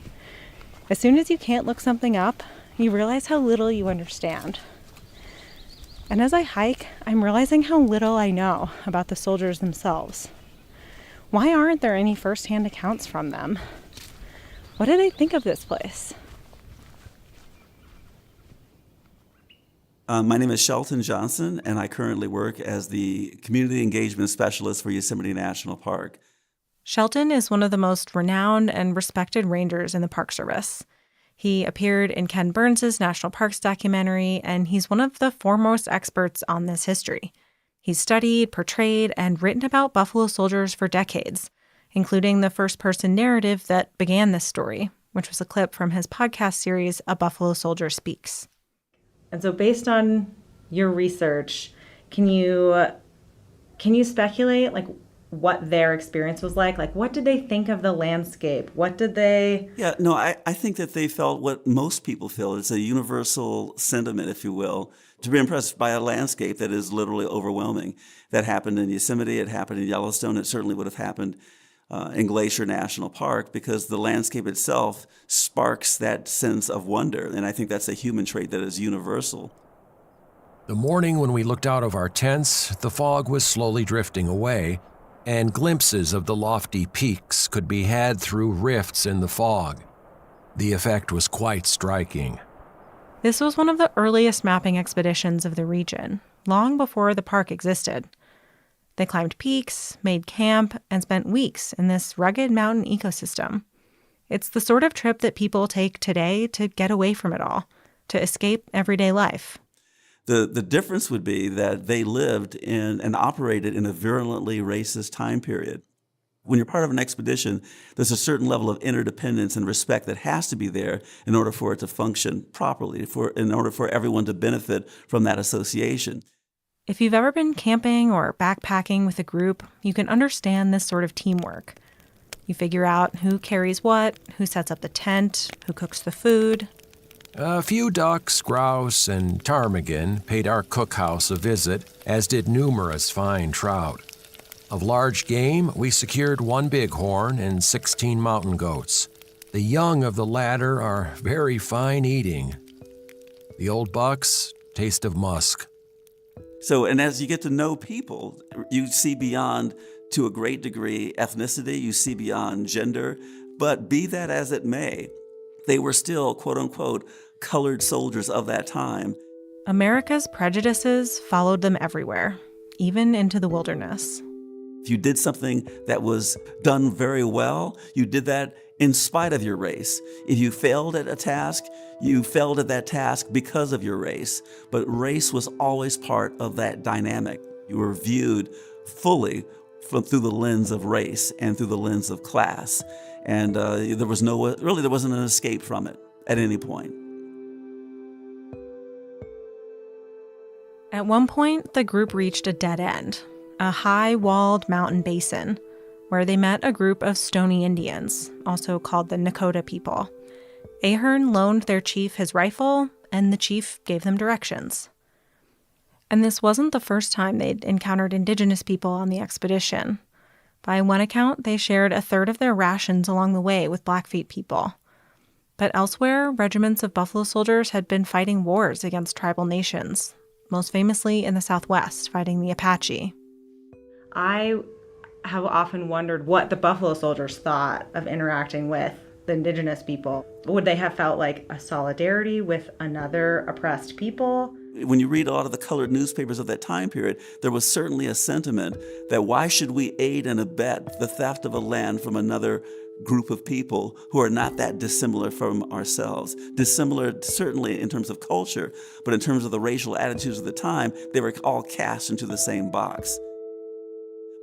As soon as you can't look something up, you realize how little you understand. And as I hike, I'm realizing how little I know about the soldiers themselves. Why aren't there any first-hand accounts from them? What do they think of this place? My name is Shelton Johnson, and I currently work as the Community Engagement Specialist for Yosemite National Park. Shelton is one of the most renowned and respected rangers in the Park Service. He appeared in Ken Burns' National Parks documentary, and he's one of the foremost experts on this history. He's studied, portrayed, and written about buffalo soldiers for decades, including the first-person narrative that began this story, which was a clip from his podcast series, A Buffalo Soldier Speaks. And so based on your research, can you speculate, like, what their experience was like? Like, what did they think of the landscape? What did they... Yeah, no, I think that they felt what most people feel. It's a universal sentiment, if you will, to be impressed by a landscape that is literally overwhelming. That happened in Yosemite, it happened in Yellowstone, it certainly would have happened in Glacier National Park, because the landscape itself sparks that sense of wonder. And I think that's a human trait that is universal. The morning when we looked out of our tents, the fog was slowly drifting away, and glimpses of the lofty peaks could be had through rifts in the fog. The effect was quite striking. This was one of the earliest mapping expeditions of the region, long before the park existed. They climbed peaks, made camp, and spent weeks in this rugged mountain ecosystem. It's the sort of trip that people take today to get away from it all, to escape everyday life. The difference would be that they lived in and operated in a virulently racist time period. When you're part of an expedition, there's a certain level of interdependence and respect that has to be there in order for it to function properly, in order for everyone to benefit from that association. If you've ever been camping or backpacking with a group, you can understand this sort of teamwork. You figure out who carries what, who sets up the tent, who cooks the food. A few ducks, grouse, and ptarmigan paid our cookhouse a visit, as did numerous fine trout. Of large game, we secured 1 bighorn and 16 mountain goats. The young of the latter are very fine eating. The old bucks taste of musk. So, and as you get to know people, you see beyond, to a great degree, ethnicity, you see beyond gender, but be that as it may, they were still, quote unquote, colored soldiers of that time. America's prejudices followed them everywhere, even into the wilderness. If you did something that was done very well, you did that in spite of your race. If you failed at a task, you failed at that task because of your race. But race was always part of that dynamic. You were viewed fully through the lens of race and through the lens of class. And there wasn't an escape from it at any point. At one point, the group reached a dead end, a high-walled mountain basin, where they met a group of Stoney Indians, also called the Nakota people. Ahern loaned their chief his rifle, and the chief gave them directions. And this wasn't the first time they'd encountered indigenous people on the expedition. By one account, they shared a third of their rations along the way with Blackfeet people. But elsewhere, regiments of buffalo soldiers had been fighting wars against tribal nations, most famously in the Southwest, fighting the Apache. I have often wondered what the buffalo soldiers thought of interacting with the indigenous people. Would they have felt like a solidarity with another oppressed people? When you read a lot of the colored newspapers of that time period, there was certainly a sentiment that why should we aid and abet the theft of a land from another group of people who are not that dissimilar from ourselves. Dissimilar certainly in terms of culture, but in terms of the racial attitudes of the time, they were all cast into the same box.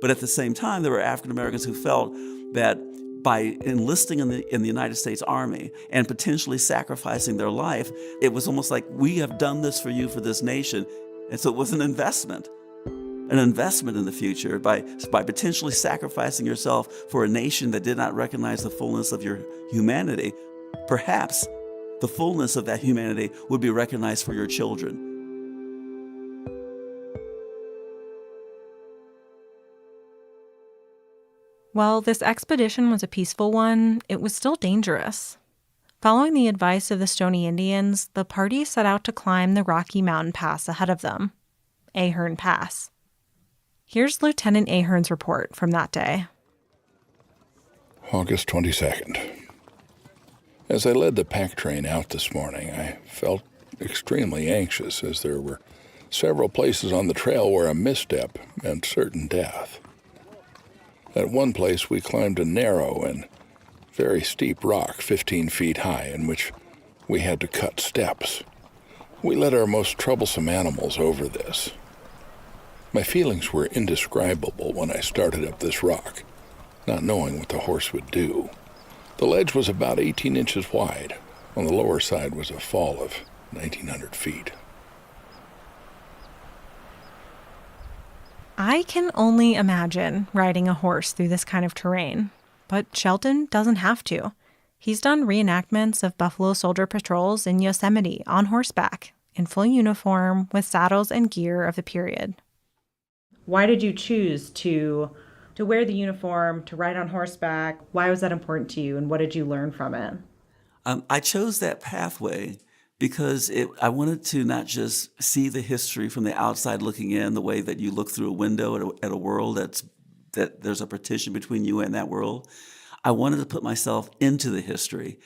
But at the same time, there were African Americans who felt that by enlisting in the United States Army and potentially sacrificing their life, it was almost like, we have done this for you, for this nation. And so it was an investment in the future by potentially sacrificing yourself for a nation that did not recognize the fullness of your humanity. Perhaps the fullness of that humanity would be recognized for your children. While this expedition was a peaceful one, it was still dangerous. Following the advice of the Stoney Indians, the party set out to climb the Rocky Mountain Pass ahead of them, Ahern Pass. Here's Lieutenant Ahern's report from that day. August 22nd. As I led the pack train out this morning, I felt extremely anxious as there were several places on the trail where a misstep meant certain death. At one place, we climbed a narrow and very steep rock 15 feet high in which we had to cut steps. We led our most troublesome animals over this. My feelings were indescribable when I started up this rock, not knowing what the horse would do. The ledge was about 18 inches wide. On the lower side was a fall of 1,900 feet. I can only imagine riding a horse through this kind of terrain, but Shelton doesn't have to. He's done reenactments of buffalo soldier patrols in Yosemite on horseback, in full uniform with saddles and gear of the period. Why did you choose to wear the uniform, to ride on horseback? Why was that important to you, and what did you learn from it? I chose that pathway because I wanted to not just see the history from the outside looking in, the way that you look through a window at a world that there's a partition between you and that world. I wanted to put myself into the history.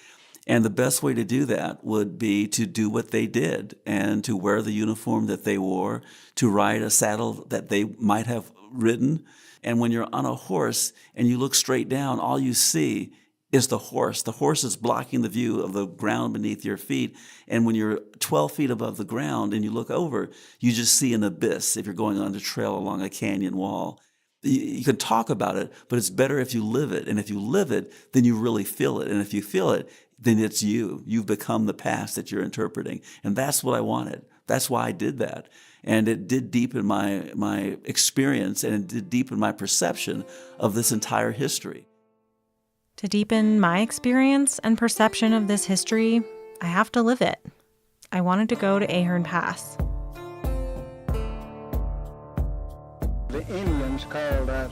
And the best way to do that would be to do what they did and to wear the uniform that they wore, to ride a saddle that they might have ridden. And when you're on a horse and you look straight down, all you see is the horse. The horse is blocking the view of the ground beneath your feet. And when you're 12 feet above the ground and you look over, you just see an abyss if you're going on the trail along a canyon wall. You can talk about it, but it's better if you live it. And if you live it, then you really feel it. And if you feel it, then it's you. You've become the past that you're interpreting. And that's what I wanted. That's why I did that. And it did deepen my experience, and it did deepen my perception of this entire history. To deepen my experience and perception of this history, I have to live it. I wanted to go to Ahern Pass. The Indians called us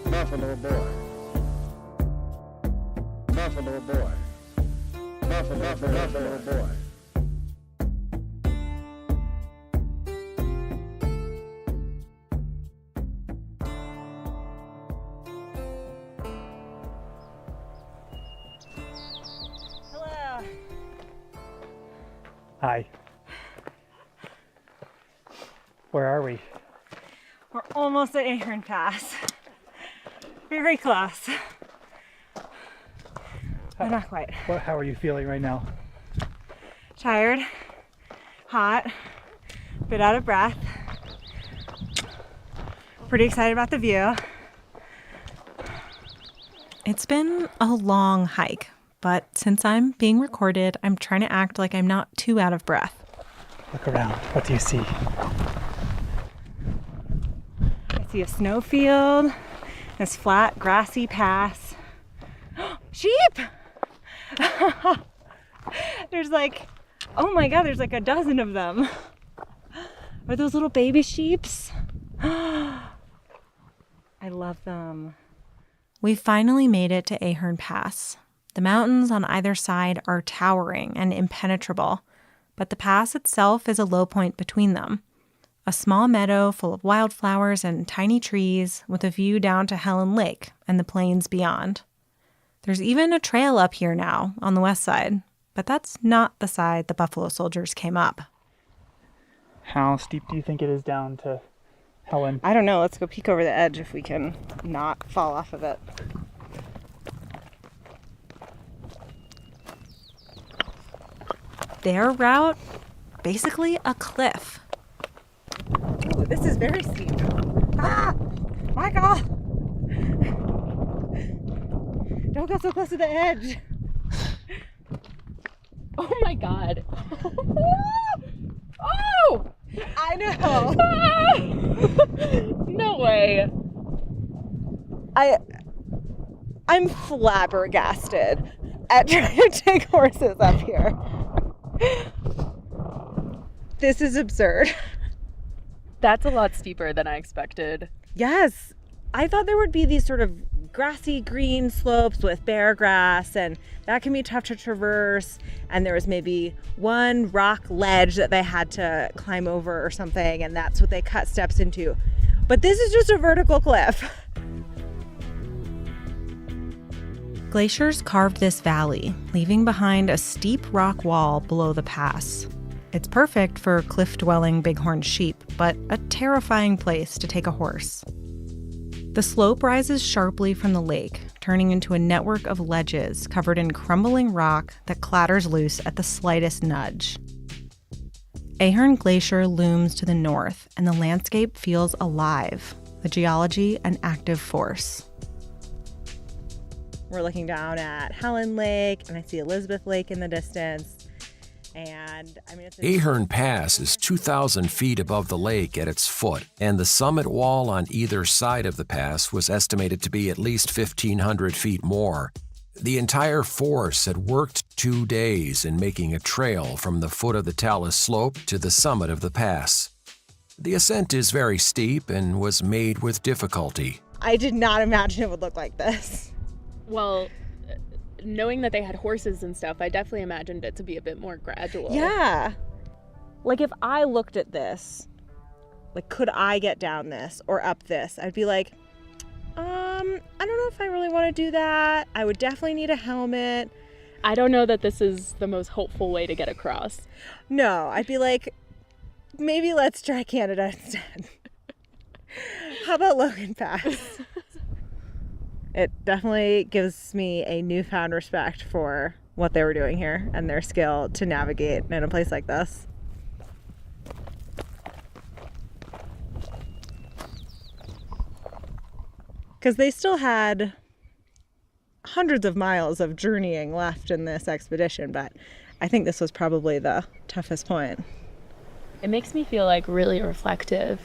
Buffalo Boy. Buffalo Boy. Buffalo Boy. Hi. Where are we? We're almost at Ahern Pass. Very close. But not quite. How are you feeling right now? Tired, hot, a bit out of breath. Pretty excited about the view. It's been a long hike, but since I'm being recorded, I'm trying to act like I'm not too out of breath. Look around. What do you see? I see a snowfield, this flat, grassy pass. Sheep! There's like, oh my God, there's like a dozen of them. Are those little baby sheeps? I love them. We finally made it to Ahern Pass. The mountains on either side are towering and impenetrable, but the pass itself is a low point between them. A small meadow full of wildflowers and tiny trees with a view down to Helen Lake and the plains beyond. There's even a trail up here now on the west side, but that's not the side the Buffalo Soldiers came up. How steep do you think it is down to Helen? I don't know. Let's go peek over the edge if we can not fall off of it. Their route, basically a cliff. Ooh, this is very steep. Ah! Michael! Don't go so close to the edge. Oh my God. Oh! I know. No way. I'm flabbergasted at trying to take horses up here. This is absurd. That's a lot steeper than I expected. Yes. I thought there would be these sort of grassy green slopes with bare grass, and that can be tough to traverse. And there was maybe one rock ledge that they had to climb over or something, and that's what they cut steps into. But this is just a vertical cliff. Glaciers carved this valley, leaving behind a steep rock wall below the pass. It's perfect for cliff-dwelling bighorn sheep, but a terrifying place to take a horse. The slope rises sharply from the lake, turning into a network of ledges covered in crumbling rock that clatters loose at the slightest nudge. Ahern Glacier looms to the north, and the landscape feels alive, the geology an active force. We're looking down at Helen Lake, and I see Elizabeth Lake in the distance. And I mean, Ahern Pass is 2,000 feet above the lake at its foot, and the summit wall on either side of the pass was estimated to be at least 1,500 feet more. The entire force had worked 2 days in making a trail from the foot of the talus slope to the summit of the pass. The ascent is very steep and was made with difficulty. I did not imagine it would look like this. Well, knowing that they had horses and stuff, I definitely imagined it to be a bit more gradual. Yeah. Like if I looked at this, like could I get down this or up this? I'd be like, I don't know if I really want to do that. I would definitely need a helmet. I don't know that this is the most hopeful way to get across. No, I'd be like, maybe let's try Canada instead. How about Logan Pass? It definitely gives me a newfound respect for what they were doing here and their skill to navigate in a place like this. Because they still had hundreds of miles of journeying left in this expedition, but I think this was probably the toughest point. It makes me feel like really reflective,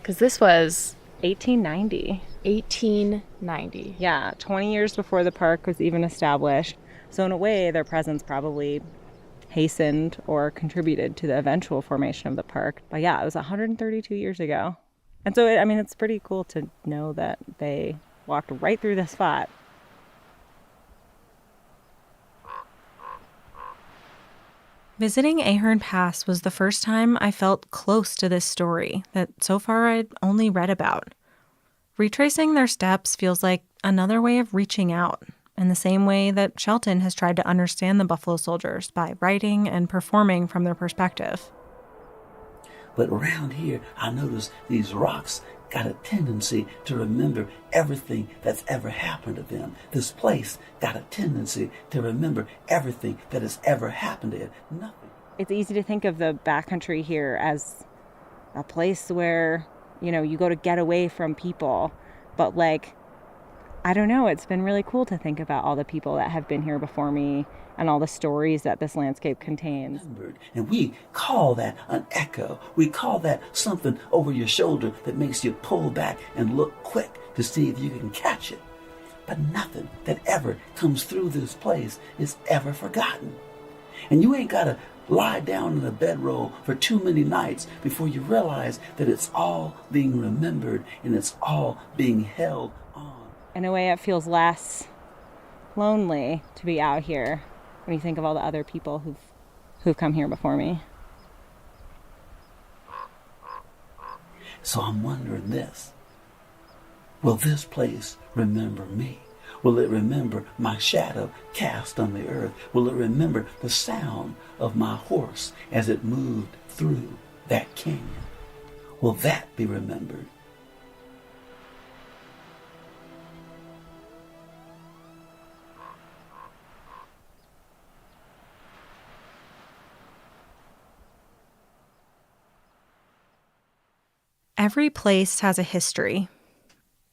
because this was 1890. 1890. Yeah, 20 years before the park was even established. So in a way, their presence probably hastened or contributed to the eventual formation of the park. But yeah, it was 132 years ago. And so, it's pretty cool to know that they walked right through this spot. Visiting Ahern Pass was the first time I felt close to this story that so far I'd only read about. Retracing their steps feels like another way of reaching out, in the same way that Shelton has tried to understand the Buffalo Soldiers by writing and performing from their perspective. But around here, I notice these rocks got a tendency to remember everything that's ever happened to them. This place got a tendency to remember everything that has ever happened to it. Nothing. It's easy to think of the backcountry here as a place where you go to get away from people. But like, I don't know, it's been really cool to think about all the people that have been here before me and all the stories that this landscape contains. And we call that an echo. We call that something over your shoulder that makes you pull back and look quick to see if you can catch it. But nothing that ever comes through this place is ever forgotten. And you ain't got to lie down in a bedroll for too many nights before you realize that it's all being remembered and it's all being held on. In a way, it feels less lonely to be out here when you think of all the other people who've come here before me. So I'm wondering this. Will this place remember me? Will it remember my shadow cast on the earth? Will it remember the sound of my horse as it moved through that canyon? Will that be remembered? Every place has a history,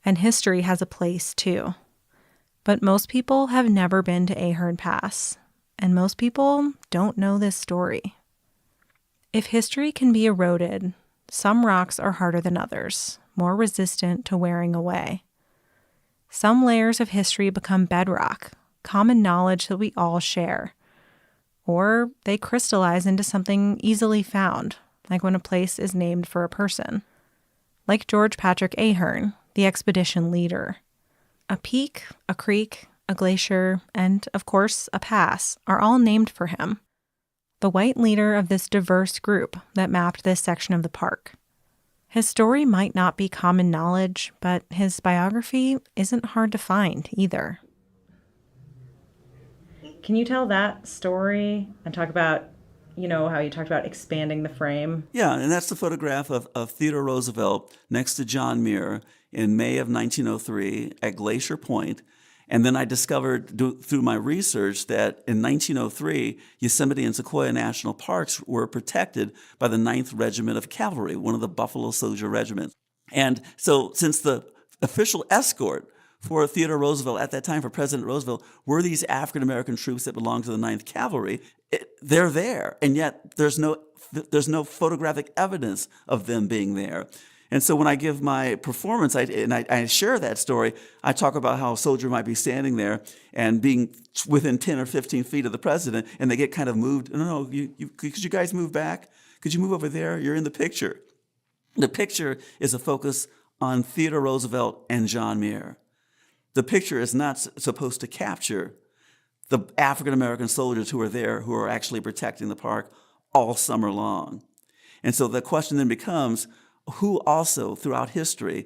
and history has a place too. But most people have never been to Ahern Pass, and most people don't know this story. If history can be eroded, some rocks are harder than others, more resistant to wearing away. Some layers of history become bedrock, common knowledge that we all share. Or they crystallize into something easily found, like when a place is named for a person. Like George Patrick Ahern, the expedition leader. A peak, a creek, a glacier, and, of course, a pass are all named for him. The white leader of this diverse group that mapped this section of the park. His story might not be common knowledge, but his biography isn't hard to find either. Can you tell that story and talk about, how you talked about expanding the frame? Yeah, and that's the photograph of Theodore Roosevelt next to John Muir in May of 1903 at Glacier Point. And then I discovered through my research that in 1903, Yosemite and Sequoia National Parks were protected by the 9th Regiment of Cavalry, one of the Buffalo Soldier regiments. And so since the official escort for Theodore Roosevelt at that time, for President Roosevelt, were these African-American troops that belonged to the 9th Cavalry, they're there. And yet there's no photographic evidence of them being there. And so when I give my performance, I share that story, I talk about how a soldier might be standing there and being within 10 or 15 feet of the president, and they get kind of moved. No, could you guys move back? Could you move over there? You're in the picture. The picture is a focus on Theodore Roosevelt and John Muir. The picture is not supposed to capture the African-American soldiers who are there, who are actually protecting the park all summer long. And so the question then becomes, who also, throughout history,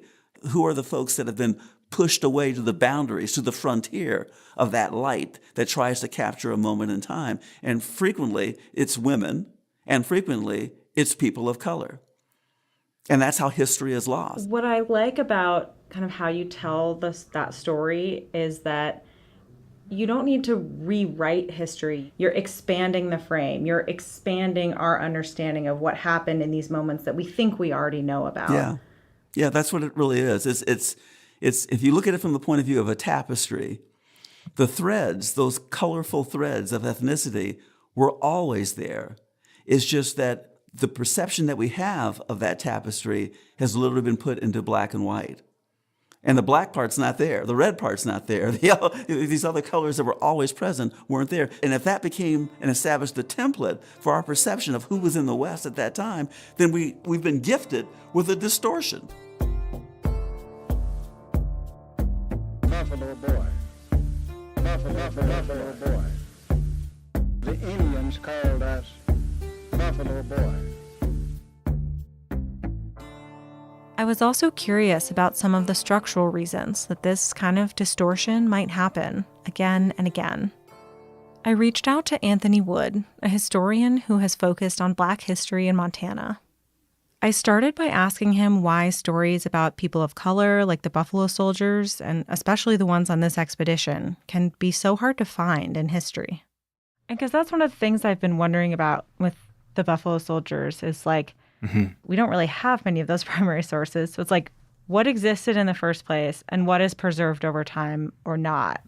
who are the folks that have been pushed away to the boundaries, to the frontier of that light that tries to capture a moment in time? And frequently, it's women, and frequently, it's people of color. And that's how history is lost. What I like about kind of how you tell that story is that you don't need to rewrite history. You're expanding the frame. You're expanding our understanding of what happened in these moments that we think we already know about. Yeah, that's what it really is. It's if you look at it from the point of view of a tapestry, the threads, those colorful threads of ethnicity, were always there. It's just that the perception that we have of that tapestry has literally been put into black and white. And the black part's not there. The red part's not there. The yellow, these other colors that were always present weren't there. And if that became and established the template for our perception of who was in the West at that time, then we've been gifted with a distortion. Buffalo boy. Buffalo boy. The Indians called us Buffalo boy. I was also curious about some of the structural reasons that this kind of distortion might happen again and again. I reached out to Anthony Wood, a historian who has focused on Black history in Montana. I started by asking him why stories about people of color, like the Buffalo Soldiers, and especially the ones on this expedition, can be so hard to find in history. And because that's one of the things I've been wondering about with the Buffalo Soldiers is, like, We don't really have many of those primary sources. So it's like, what existed in the first place and what is preserved over time or not?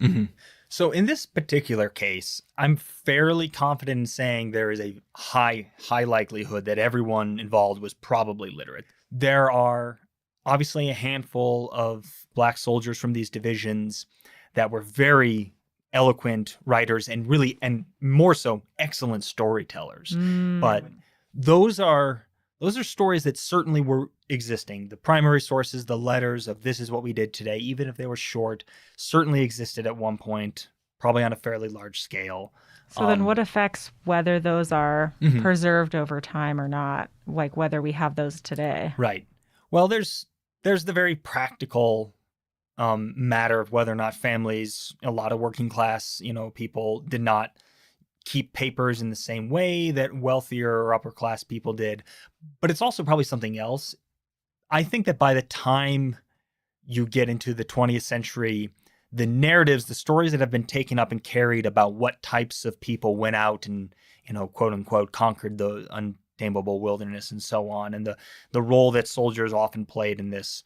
So in this particular case, I'm fairly confident in saying there is a high likelihood that everyone involved was probably literate. There are obviously a handful of Black soldiers from these divisions that were very eloquent writers and really, and more so, excellent storytellers. But those are stories that certainly were existing. The primary sources, the letters of this is what we did today, even if they were short, certainly existed at one point, probably on a fairly large scale. So then what affects whether those are preserved over time or not, like whether we have those today? Right. Well, there's the very practical matter of whether or not families, a lot of working class, people did not keep papers in the same way that wealthier or upper class people did. But it's also probably something else. I think that by the time you get into the 20th century, the narratives, the stories that have been taken up and carried about what types of people went out and, quote unquote, conquered the untamable wilderness and so on, and the role that soldiers often played in this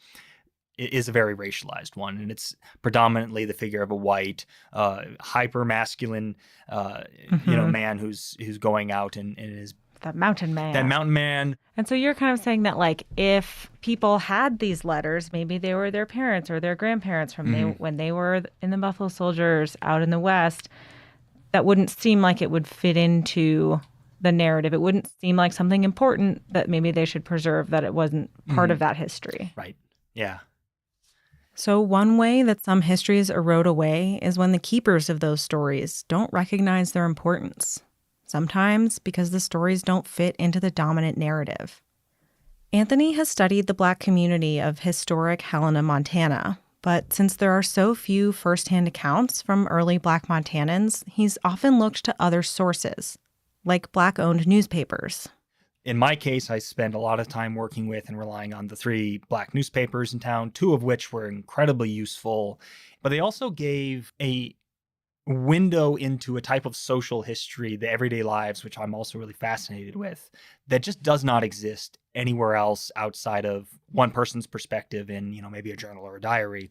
is a very racialized one, and it's predominantly the figure of a white, hyper masculine, man who's going out and is that mountain man. That mountain man. And so you're kind of saying that, like, if people had these letters, maybe they were their parents or their grandparents from when they were in the Buffalo Soldiers out in the West, that wouldn't seem like it would fit into the narrative. It wouldn't seem like something important that maybe they should preserve, that it wasn't part of that history. Right. Yeah. So one way that some histories erode away is when the keepers of those stories don't recognize their importance. Sometimes because the stories don't fit into the dominant narrative. Anthony has studied the Black community of historic Helena, Montana, but since there are so few firsthand accounts from early Black Montanans, he's often looked to other sources, like Black-owned newspapers. In my case, I spent a lot of time working with and relying on the 3 Black newspapers in town, 2 of which were incredibly useful, but they also gave a window into a type of social history, the everyday lives, which I'm also really fascinated with, that just does not exist anywhere else outside of one person's perspective in, maybe a journal or a diary.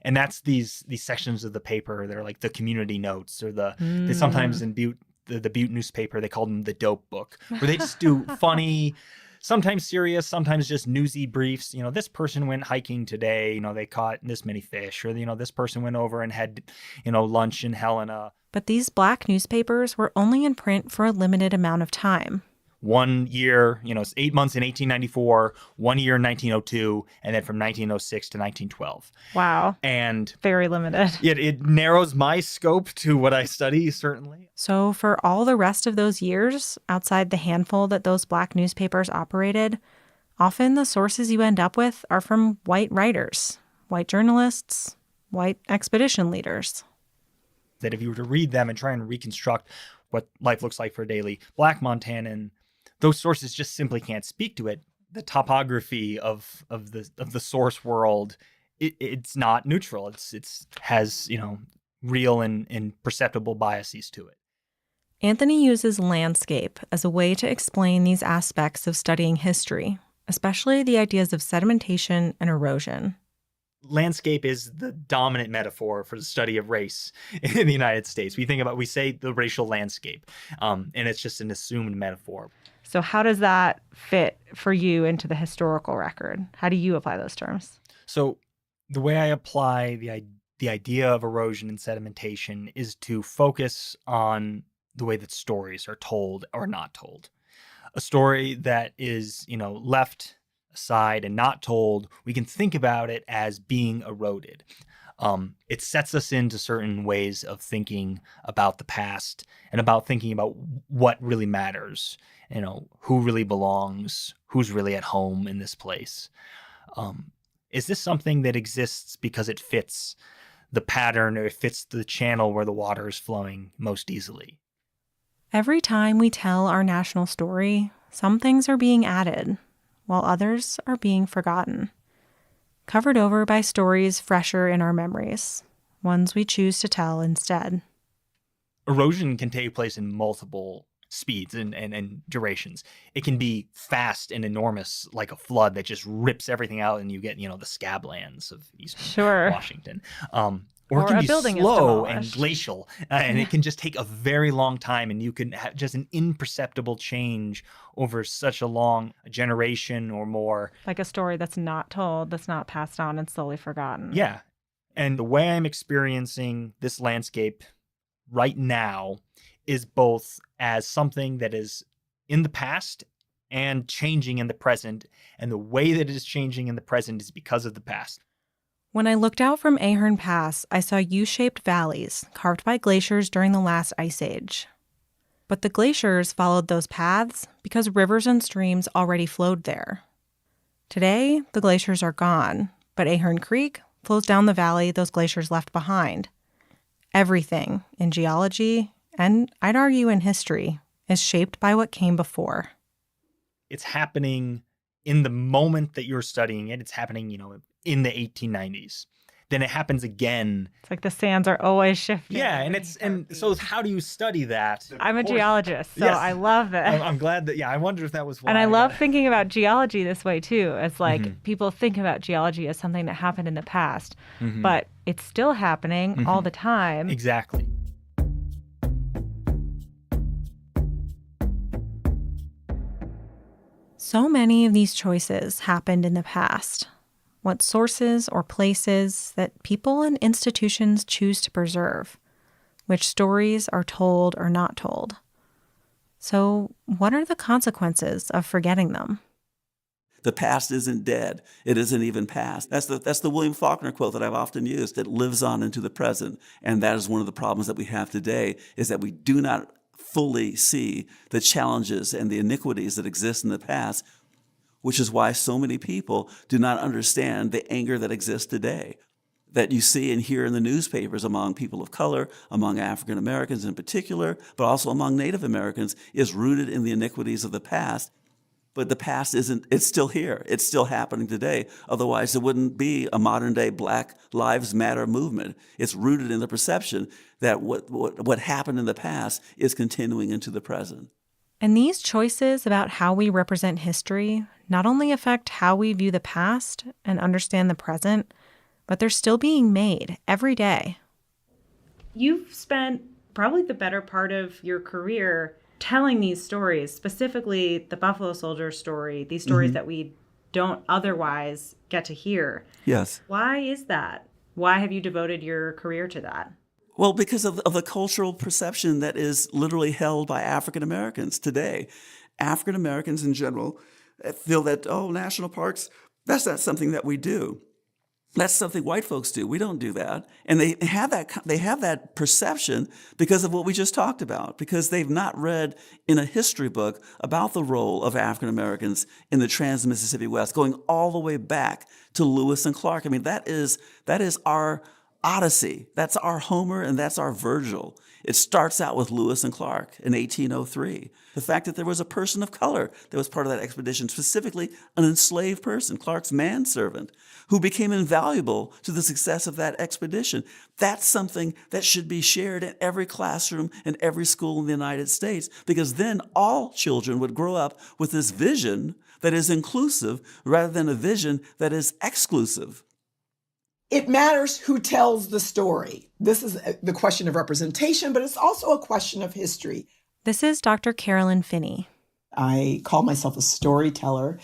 And that's these sections of the paper that are like the community notes, or they sometimes in the Butte newspaper, they call them the dope book, where they just do funny, sometimes serious, sometimes just newsy briefs. This person went hiking today, they caught this many fish, or, this person went over and had, lunch in Helena. But these Black newspapers were only in print for a limited amount of time. 1 year, 8 months in 1894, 1 year in 1902, and then from 1906 to 1912. Wow. And very limited. It narrows my scope to what I study, certainly. So for all the rest of those years, outside the handful that those Black newspapers operated, often the sources you end up with are from white writers, white journalists, white expedition leaders. That if you were to read them and try and reconstruct what life looks like for a daily Black Montanan, those sources just simply can't speak to it. The topography of the source world, it's not neutral. It's has real and perceptible biases to it. Anthony uses landscape as a way to explain these aspects of studying history, especially the ideas of sedimentation and erosion. Landscape is the dominant metaphor for the study of race in the United States. We say the racial landscape, and it's just an assumed metaphor. So how does that fit for you into the historical record? How do you apply those terms? So the way I apply the idea of erosion and sedimentation is to focus on the way that stories are told or not told. A story that is, left aside and not told, we can think about it as being eroded. It sets us into certain ways of thinking about the past and about thinking about what really matters, who really belongs, who's really at home in this place. Is this something that exists because it fits the pattern or it fits the channel where the water is flowing most easily? Every time we tell our national story, some things are being added, while others are being forgotten. Covered over by stories fresher in our memories, ones we choose to tell instead. Erosion can take place in multiple speeds and durations. It can be fast and enormous, like a flood that just rips everything out, and you get, the scablands of eastern Washington. Or it can a be building is slow and demolished. glacial, and it can just take a very long time, and you can have just an imperceptible change over such a long generation or more. Like a story that's not told, that's not passed on and slowly forgotten. Yeah. And the way I'm experiencing this landscape right now is both as something that is in the past and changing in the present. And the way that it is changing in the present is because of the past. When I looked out from Ahern Pass, I saw U-shaped valleys carved by glaciers during the last ice age. But the glaciers followed those paths because rivers and streams already flowed there. Today, the glaciers are gone, but Ahern Creek flows down the valley those glaciers left behind. Everything in geology, and I'd argue in history, is shaped by what came before. It's happening in the moment that you're studying it. It's happening, in the 1890s. Then it happens again. It's like the sands are always shifting. Yeah, and so how do you study that? I'm a geologist, so Yes. I love it. I'm glad that, I wondered if that was why. And I love thinking about geology this way, too. It's like people think about geology as something that happened in the past, but it's still happening all the time. Exactly. So many of these choices happened in the past. What sources or places that people and institutions choose to preserve, which stories are told or not told. So, what are the consequences of forgetting them? The past isn't dead. It isn't even past. That's the William Faulkner quote that I've often used, that lives on into the present. And that is one of the problems that we have today, is that we do not fully see the challenges and the iniquities that exist in the past, which is why so many people do not understand the anger that exists today, that you see and hear in the newspapers among people of color, among African Americans in particular, but also among Native Americans, is rooted in the iniquities of the past. But the past it's still here. It's still happening today. Otherwise, there wouldn't be a modern day Black Lives Matter movement. It's rooted in the perception that what happened in the past is continuing into the present. And these choices about how we represent history not only affect how we view the past and understand the present, but they're still being made every day. You've spent probably the better part of your career telling these stories, specifically the Buffalo Soldier story, these stories that we don't otherwise get to hear. Yes. Why is that? Why have you devoted your career to that? Well, because of the cultural perception that is literally held by African Americans today. African Americans in general feel that, national parks, that's not something that we do. That's something white folks do. We don't do that. And they have that perception because of what we just talked about, because they've not read in a history book about the role of African Americans in the Trans-Mississippi West, going all the way back to Lewis and Clark. I mean, that is our Odyssey. That's our Homer, and that's our Virgil. It starts out with Lewis and Clark in 1803. The fact that there was a person of color that was part of that expedition, specifically an enslaved person, Clark's manservant, who became invaluable to the success of that expedition. That's something that should be shared in every classroom and every school in the United States, because then all children would grow up with this vision that is inclusive rather than a vision that is exclusive. It matters who tells the story. This is the question of representation, but it's also a question of history. This is Dr. Carolyn Finney. I call myself a storyteller,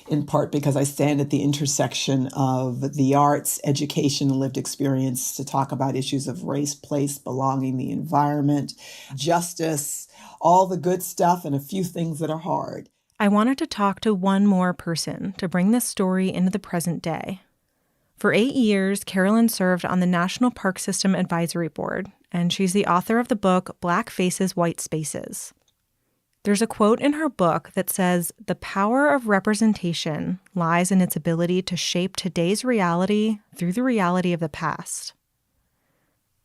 in part because I stand at the intersection of the arts, education, and lived experience to talk about issues of race, place, belonging, the environment, justice, all the good stuff, and a few things that are hard. I wanted to talk to one more person to bring this story into the present day. For 8 years, Carolyn served on the National Park System Advisory Board, and she's the author of the book Black Faces, White Spaces. There's a quote in her book that says, "The power of representation lies in its ability to shape today's reality through the reality of the past."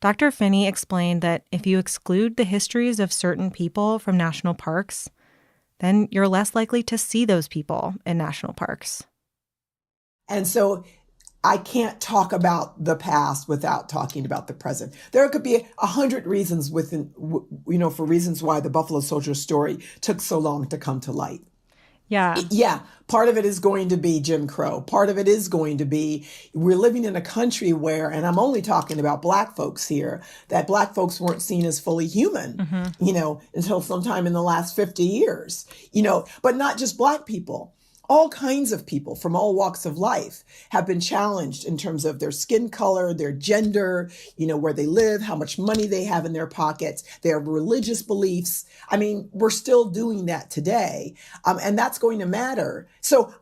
Dr. Finney explained that if you exclude the histories of certain people from national parks, then you're less likely to see those people in national parks. And so I can't talk about the past without talking about the present. There could be 100 reasons for reasons why the Buffalo Soldier story took so long to come to light. Yeah. Yeah. Part of it is going to be Jim Crow. Part of it is going to be we're living in a country where, and I'm only talking about Black folks here, that Black folks weren't seen as fully human, until sometime in the last 50 years, but not just Black people. All kinds of people from all walks of life have been challenged in terms of their skin color, their gender, where they live, how much money they have in their pockets, their religious beliefs. I mean, we're still doing that today. And that's going to matter. So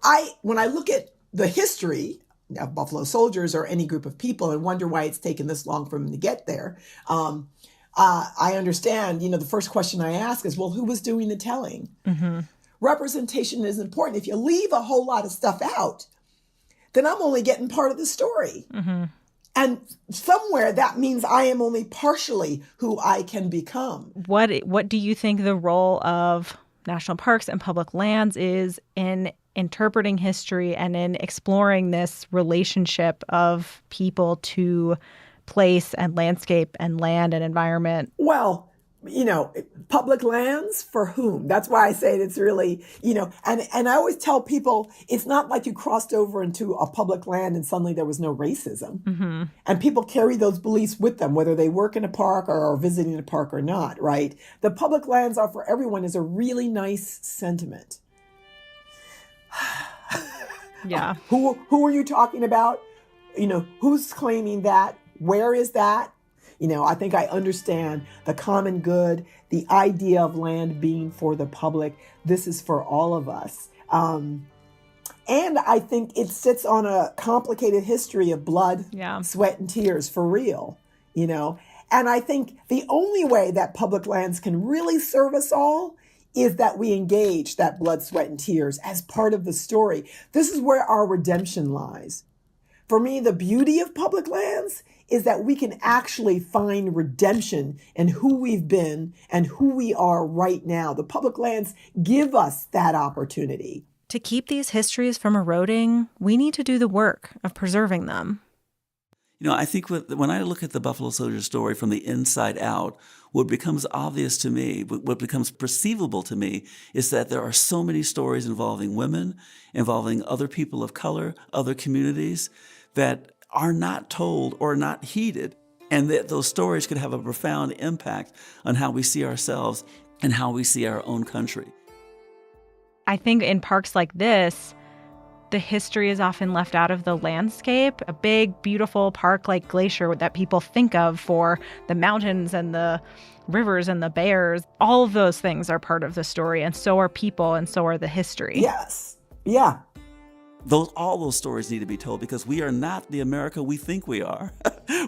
when I look at the history of Buffalo Soldiers or any group of people and wonder why it's taken this long for them to get there, I understand, the first question I ask is, well, who was doing the telling? Mm-hmm. Representation is important. If you leave a whole lot of stuff out, then I'm only getting part of the story. Mm-hmm. And somewhere that means I am only partially who I can become. What do you think the role of national parks and public lands is in interpreting history and in exploring this relationship of people to place and landscape and land and environment? Well, public lands for whom? That's why I say it's really, and I always tell people it's not like you crossed over into a public land and suddenly there was no racism. Mm-hmm. And people carry those beliefs with them, whether they work in a park or are visiting a park or not, right? The public lands are for everyone is a really nice sentiment. Yeah. Who are you talking about? Who's claiming that? Where is that? I think I understand the common good, the idea of land being for the public. This is for all of us. And I think it sits on a complicated history of blood, sweat, and tears for real, And I think the only way that public lands can really serve us all is that we engage that blood, sweat, and tears as part of the story. This is where our redemption lies. For me, the beauty of public lands is that we can actually find redemption in who we've been and who we are right now. The public lands give us that opportunity. To keep these histories from eroding, we need to do the work of preserving them. I think when I look at the Buffalo Soldier story from the inside out, what becomes obvious to me, what becomes perceivable to me, is that there are so many stories involving women, involving other people of color, other communities, that are not told or not heeded, and that those stories could have a profound impact on how we see ourselves and how we see our own country. I think in parks like this, the history is often left out of the landscape. A big, beautiful park like Glacier that people think of for the mountains and the rivers and the bears, all of those things are part of the story, and so are people, and so are the history. Yes. Yeah. All those stories need to be told because we are not the America we think we are.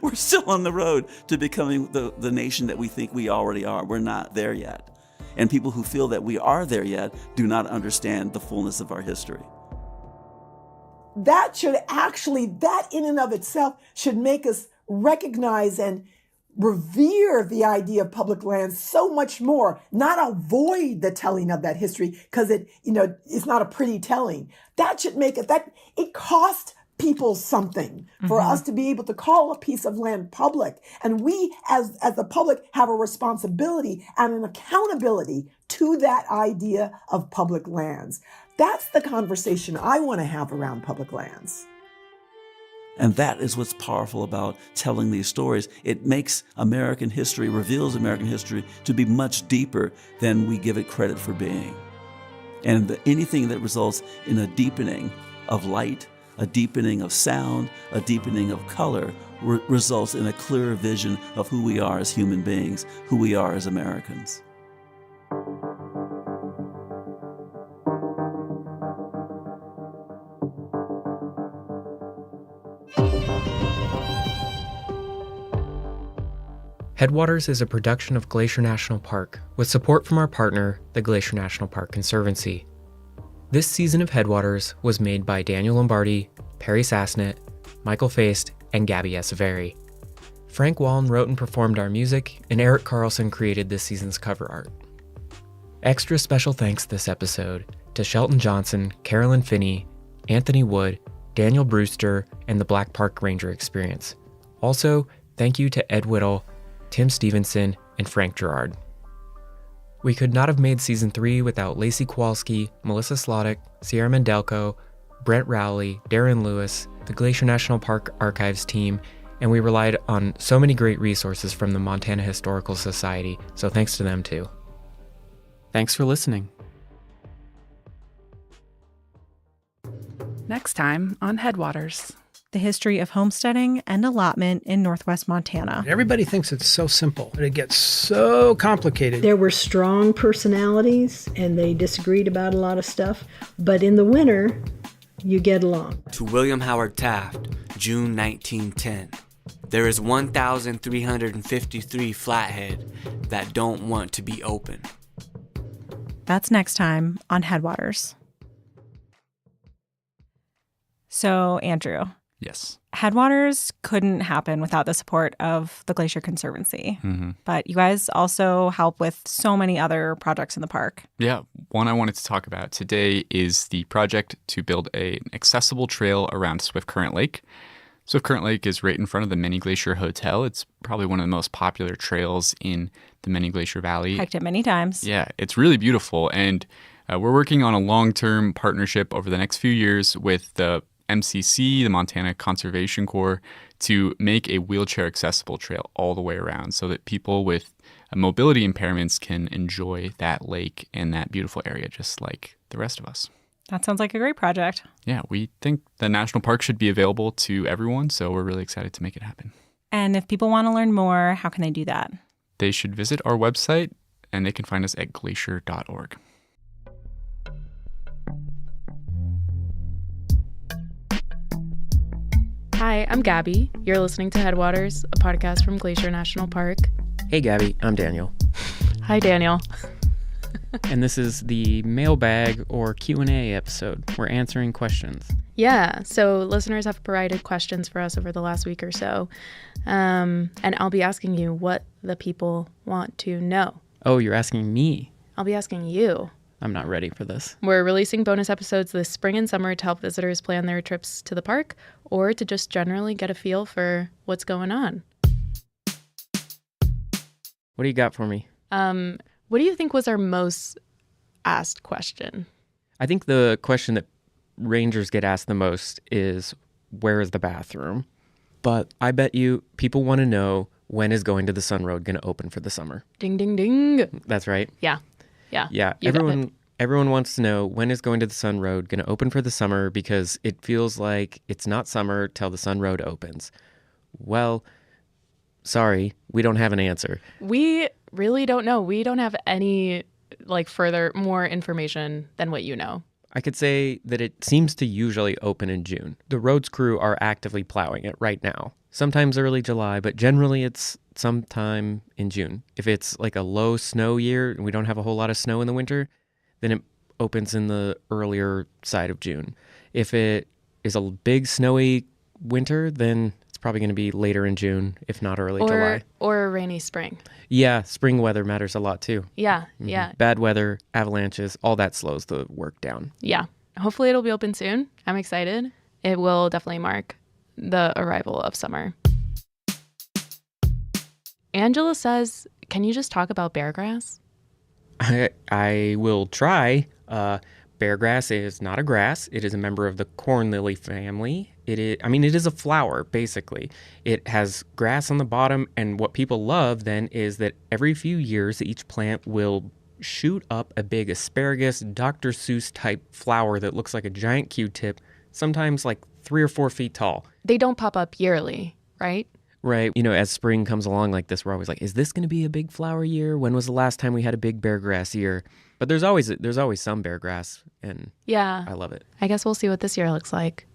We're still on the road to becoming the nation that we think we already are. We're not there yet. And people who feel that we are there yet do not understand the fullness of our history. That in and of itself should make us recognize and revere the idea of public lands so much more, not avoid the telling of that history because it's not a pretty telling. That should make it cost people something for us to be able to call a piece of land public. And we as the public have a responsibility and an accountability to that idea of public lands. That's the conversation I want to have around public lands. And that is what's powerful about telling these stories. It makes American history, reveals American history to be much deeper than we give it credit for being. And anything that results in a deepening of light, a deepening of sound, a deepening of color, results in a clearer vision of who we are as human beings, who we are as Americans. Headwaters is a production of Glacier National Park with support from our partner, the Glacier National Park Conservancy. This season of Headwaters was made by Daniel Lombardi, Perry Sassnett, Michael Feist, and Gabby Esavari. Frank Wallen wrote and performed our music, and Eric Carlson created this season's cover art. Extra special thanks this episode to Shelton Johnson, Carolyn Finney, Anthony Wood, Daniel Brewster, and the Black Park Ranger Experience. Also, thank you to Ed Whittle, Tim Stevenson, and Frank Gerard. We could not have made Season 3 without Lacey Kowalski, Melissa Sloddick, Sierra Mendelko, Brent Rowley, Darren Lewis, the Glacier National Park Archives team, and we relied on so many great resources from the Montana Historical Society, so thanks to them too. Thanks for listening. Next time on Headwaters. The history of homesteading and allotment in northwest Montana. Everybody thinks it's so simple, but it gets so complicated. There were strong personalities, and they disagreed about a lot of stuff, but in the winter, you get along. To William Howard Taft, June 1910. There is 1,353 flathead that don't want to be open. That's next time on Headwaters. So, Andrew. Yes. Headwaters couldn't happen without the support of the Glacier Conservancy. Mm-hmm. But you guys also help with so many other projects in the park. Yeah, one I wanted to talk about today is the project to build an accessible trail around Swift Current Lake. Swift Current Lake is right in front of the Many Glacier Hotel. It's probably one of the most popular trails in the Many Glacier Valley. Hiked it many times. Yeah, it's really beautiful. And we're working on a long-term partnership over the next few years with the MCC, the Montana Conservation Corps, to make a wheelchair accessible trail all the way around so that people with mobility impairments can enjoy that lake and that beautiful area just like the rest of us. That sounds like a great project. Yeah, we think the national park should be available to everyone, so we're really excited to make it happen. And if people want to learn more, how can they do that? They should visit our website, and they can find us at glacier.org. Hi, I'm Gabby. You're listening to Headwaters, a podcast from Glacier National Park. Hey, Gabby. I'm Daniel. Hi, Daniel. And this is the mailbag or Q&A episode. We're answering questions. Yeah, so listeners have provided questions for us over the last week or so. And I'll be asking you what the people want to know. Oh, you're asking me? I'll be asking you. I'm not ready for this. We're releasing bonus episodes this spring and summer to help visitors plan their trips to the park or to just generally get a feel for what's going on. What do you got for me? What do you think was our most asked question? I think the question that rangers get asked the most is, where is the bathroom? But I bet you people want to know, when is Going to the Sun Road going to open for the summer? Ding, ding, ding. That's right. Yeah. Yeah. Everyone wants to know, when is Going to the Sun Road going to open for the summer, because it feels like it's not summer till the Sun Road opens. Well, sorry, we don't have an answer. We really don't know. We don't have any more information than what you know. I could say that it seems to usually open in June. The roads crew are actively plowing it right now. Sometimes early July, but generally it's sometime in June. If it's like a low snow year and we don't have a whole lot of snow in the winter, then it opens in the earlier side of June. If it is a big snowy winter, then it's probably going to be later in June, if not early July. Or a rainy spring. Yeah, spring weather matters a lot too. Yeah, Mm-hmm. yeah. Bad weather, avalanches, all that slows the work down. Yeah. Hopefully it'll be open soon. I'm excited. It will definitely mark the arrival of summer. Angela says, can you just talk about beargrass? I will try. Beargrass is not a grass. It is a member of the corn lily family. It is a flower, basically. It has grass on the bottom, and what people love then is that every few years, each plant will shoot up a big asparagus, Dr. Seuss type flower that looks like a giant Q-tip, sometimes like 3 or 4 feet tall. They don't pop up yearly, right? Right. As spring comes along like this, we're always like, is this going to be a big flower year? When was the last time we had a big beargrass year? But there's always some beargrass, and yeah, I love it. I guess we'll see what this year looks like.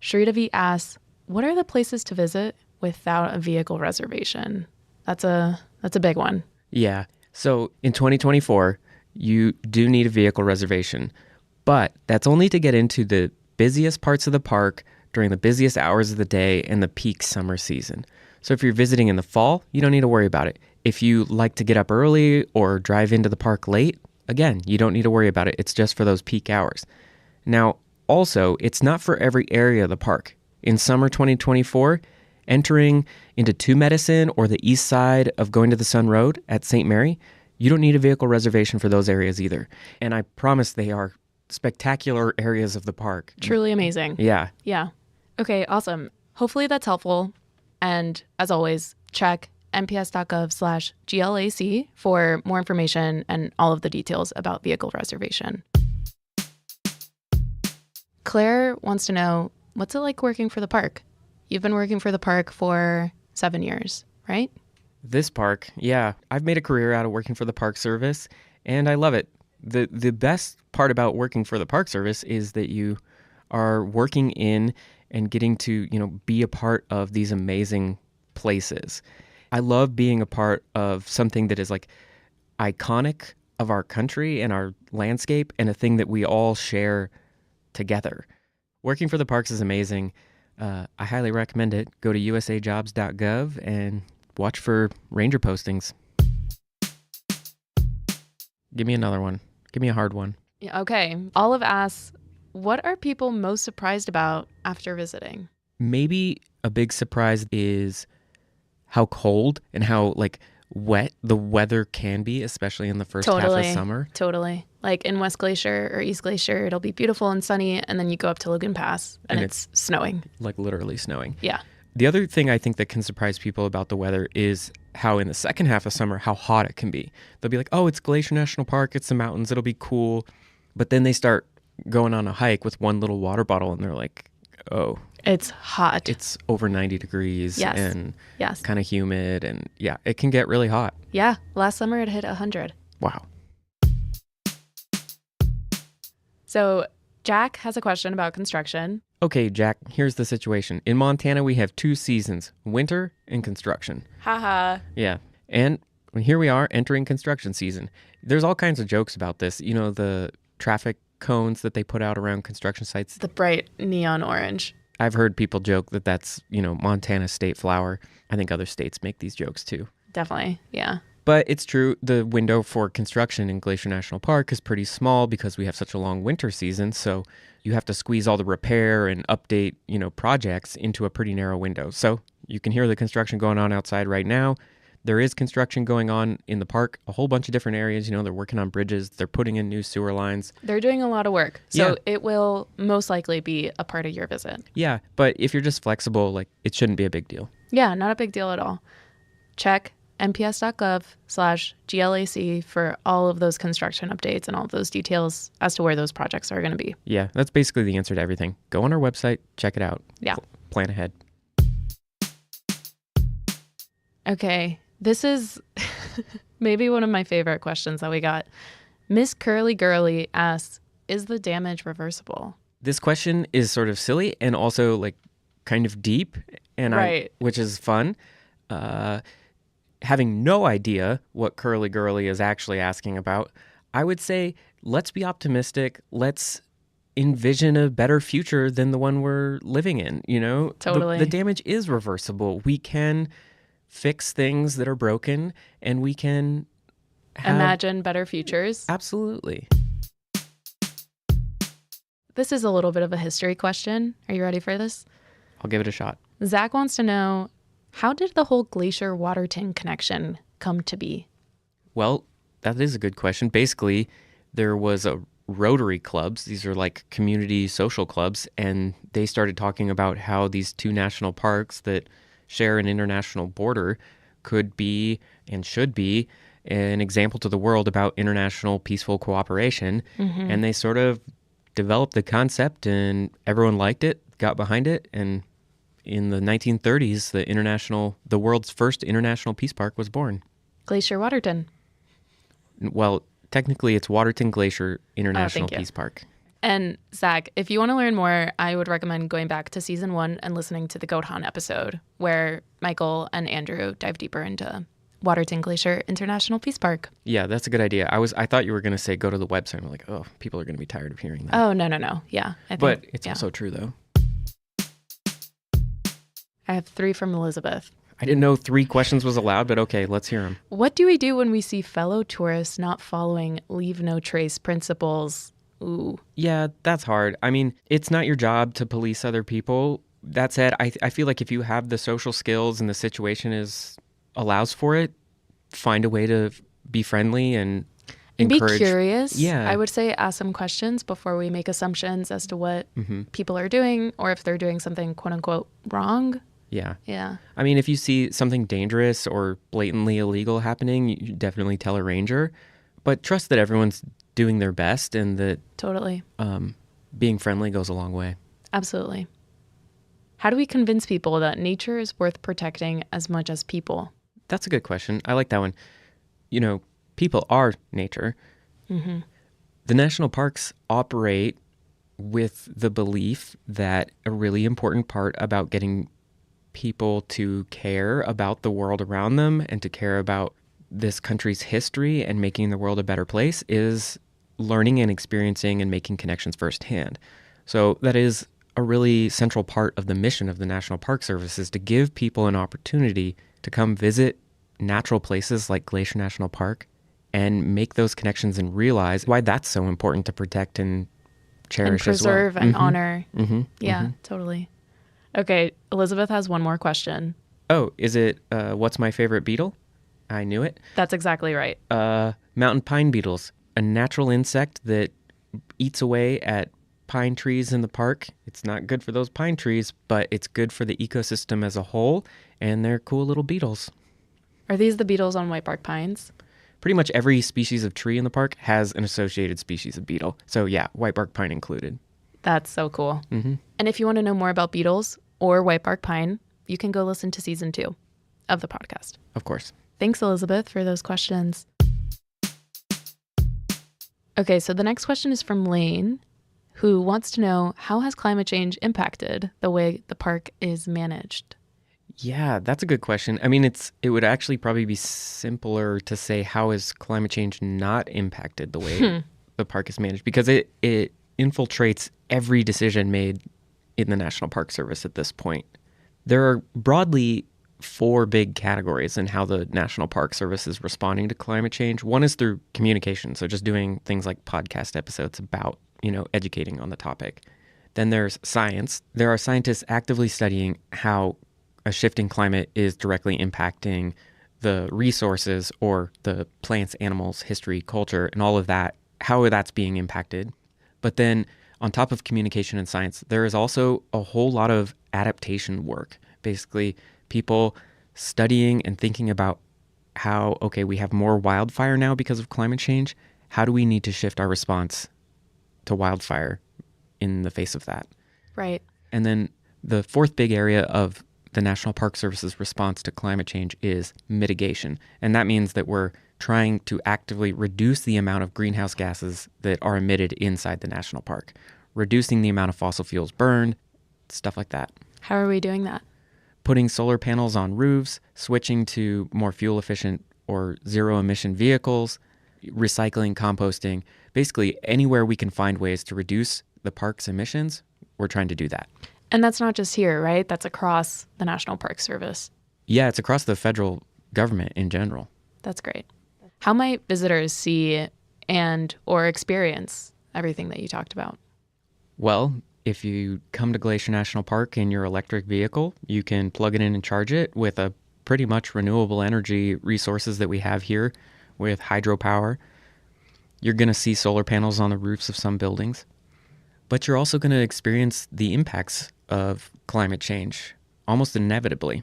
Shrita V asks, what are the places to visit without a vehicle reservation? That's a big one. Yeah. So in 2024, you do need a vehicle reservation, but that's only to get into the busiest parts of the park during the busiest hours of the day and the peak summer season. So if you're visiting in the fall, you don't need to worry about it. If you like to get up early or drive into the park late, again, you don't need to worry about it. It's just for those peak hours. Now, also, it's not for every area of the park. In summer 2024, entering into Two Medicine or the east side of Going to the Sun Road at St. Mary, you don't need a vehicle reservation for those areas either. And I promise they are spectacular areas of the park. Truly amazing. Yeah. Yeah. Okay, awesome. Hopefully that's helpful. And as always, check nps.gov/GLAC for more information and all of the details about vehicle reservation. Claire wants to know, what's it like working for the park? You've been working for the park for 7 years, right? This park, yeah. I've made a career out of working for the Park Service, and I love it. The best part about working for the Park Service is that you are working in and getting to, be a part of these amazing places. I love being a part of something that is like iconic of our country and our landscape and a thing that we all share together. Working for the parks is amazing. I highly recommend it. Go to usajobs.gov and watch for ranger postings. Give me another one. Give me a hard one. Yeah, okay. Olive asks, what are people most surprised about after visiting? Maybe a big surprise is how cold and how wet the weather can be, especially in the first half of summer. Totally. Like in West Glacier or East Glacier, it'll be beautiful and sunny, and then you go up to Lagoon Pass and it's snowing. Like literally snowing. Yeah. The other thing I think that can surprise people about the weather is how in the second half of summer, how hot it can be. They'll be like, oh, it's Glacier National Park, it's the mountains, it'll be cool. But then they start going on a hike with one little water bottle and they're like, oh. It's hot. It's over 90 degrees yes. and yes. kind of humid. And yeah, it can get really hot. Yeah. Last summer it hit 100. Wow. So Jack has a question about construction. Okay, Jack, here's the situation. In Montana, we have 2 seasons, winter and construction. Haha. Yeah. And here we are entering construction season. There's all kinds of jokes about this. The traffic cones that they put out around construction sites. The bright neon orange. I've heard people joke that that's, Montana's state flower. I think other states make these jokes too. Definitely, yeah. But it's true, the window for construction in Glacier National Park is pretty small because we have such a long winter season. So you have to squeeze all the repair and update, projects into a pretty narrow window. So you can hear the construction going on outside right now. There is construction going on in the park, a whole bunch of different areas. They're working on bridges. They're putting in new sewer lines. They're doing a lot of work. So it will most likely be a part of your visit. Yeah, but if you're just flexible, it shouldn't be a big deal. Yeah, not a big deal at all. Check nps.gov/GLAC for all of those construction updates and all of those details as to where those projects are going to be. Yeah, that's basically the answer to everything. Go on our website, check it out. Yeah. Plan ahead. Okay, this is maybe one of my favorite questions that we got. Miss Curly Girly asks, is the damage reversible? This question is sort of silly and also kind of deep, and right. Which is fun. Having no idea what Curly Girly is actually asking about, I would say let's be optimistic. Let's envision a better future than the one we're living in. Totally. The damage is reversible. We can fix things that are broken, and we can imagine better futures. Absolutely. This is a little bit of a history question. Are you ready for this? I'll give it a shot. Zach wants to know, how did the whole Glacier-Waterton connection come to be? Well, that is a good question. Basically, there was a Rotary clubs. These are like community social clubs, and they started talking about how these 2 national parks that share an international border could be and should be an example to the world about international peaceful cooperation. Mm-hmm. And they sort of developed the concept, and everyone liked it, got behind it, and in the 1930s, the world's first international peace park was born. Glacier-Waterton. Well, technically, it's Waterton Glacier International Peace Park. And Zach, if you want to learn more, I would recommend going back to season 1 and listening to the Goat Hunt episode, where Michael and Andrew dive deeper into Waterton Glacier International Peace Park. Yeah, that's a good idea. I thought you were going to say go to the website. I'm like, oh, people are going to be tired of hearing that. Oh, no. Yeah. But it's also true, though. I have 3 from Elizabeth. I didn't know 3 questions was allowed, but okay, let's hear them. What do we do when we see fellow tourists not following leave no trace principles Ooh. Yeah, that's hard. I mean, it's not your job to police other people. That said, I feel like if you have the social skills and the situation allows for it, find a way to be friendly and encourage. Be curious. Yeah. I would say ask some questions before we make assumptions as to what Mm-hmm. people are doing or if they're doing something quote unquote wrong. Yeah. Yeah. I mean, if you see something dangerous or blatantly illegal happening, you definitely tell a ranger. But trust that everyone's doing their best and that Totally. Being friendly goes a long way. Absolutely. How do we convince people that nature is worth protecting as much as people? That's a good question. I like that one. You know, people are nature. Mm-hmm. The national parks operate with the belief that a really important part about getting people to care about the world around them and to care about this country's history and making the world a better place is learning and experiencing and making connections firsthand. So that is a really central part of the mission of the National Park Service, is to give people an opportunity to come visit natural places like Glacier National Park and make those connections and realize why that's so important to protect and cherish and as well. preserve and Mhm. honor. Mhm. Yeah, Mhm. totally. Okay, Elizabeth has one more question. Oh, is it what's my favorite beetle? I knew it. That's exactly right. Mountain pine beetles, a natural insect that eats away at pine trees in the park. It's not good for those pine trees, but it's good for the ecosystem as a whole, and they're cool little beetles. Are these the beetles on whitebark pines? Pretty much every species of tree in the park has an associated species of beetle. So yeah, whitebark pine included. That's so cool. Mm-hmm. And if you want to know more about beetles or whitebark pine, you can go listen to season 2 of the podcast. Of course. Thanks, Elizabeth, for those questions. Okay, so the next question is from Lane, who wants to know, how has climate change impacted the way the park is managed? Yeah, that's a good question. I mean, it would actually probably be simpler to say, how has climate change not impacted the way the park is managed? Because it infiltrates every decision made in the National Park Service at this point. There are broadly 4 big categories in how the National Park Service is responding to climate change. One is through communication, so just doing things like podcast episodes about, educating on the topic. Then there's science. There are scientists actively studying how a shifting climate is directly impacting the resources or the plants, animals, history, culture, and all of that, how that's being impacted. But then on top of communication and science, there is also a whole lot of adaptation work. Basically, people studying and thinking about how, okay, we have more wildfire now because of climate change. How do we need to shift our response to wildfire in the face of that? Right. And then the 4th big area of the National Park Service's response to climate change is mitigation. And that means that we're trying to actively reduce the amount of greenhouse gases that are emitted inside the national park, reducing the amount of fossil fuels burned, stuff like that. How are we doing that? Putting solar panels on roofs, switching to more fuel efficient or zero emission vehicles, recycling, composting, basically anywhere we can find ways to reduce the park's emissions, we're trying to do that. And that's not just here, right? That's across the National Park Service. Yeah, it's across the federal government in general. That's great. How might visitors see and or experience everything that you talked about? Well, if you come to Glacier National Park in your electric vehicle, you can plug it in and charge it with a pretty much renewable energy resources that we have here with hydropower. You're going to see solar panels on the roofs of some buildings, but you're also going to experience the impacts of climate change almost inevitably.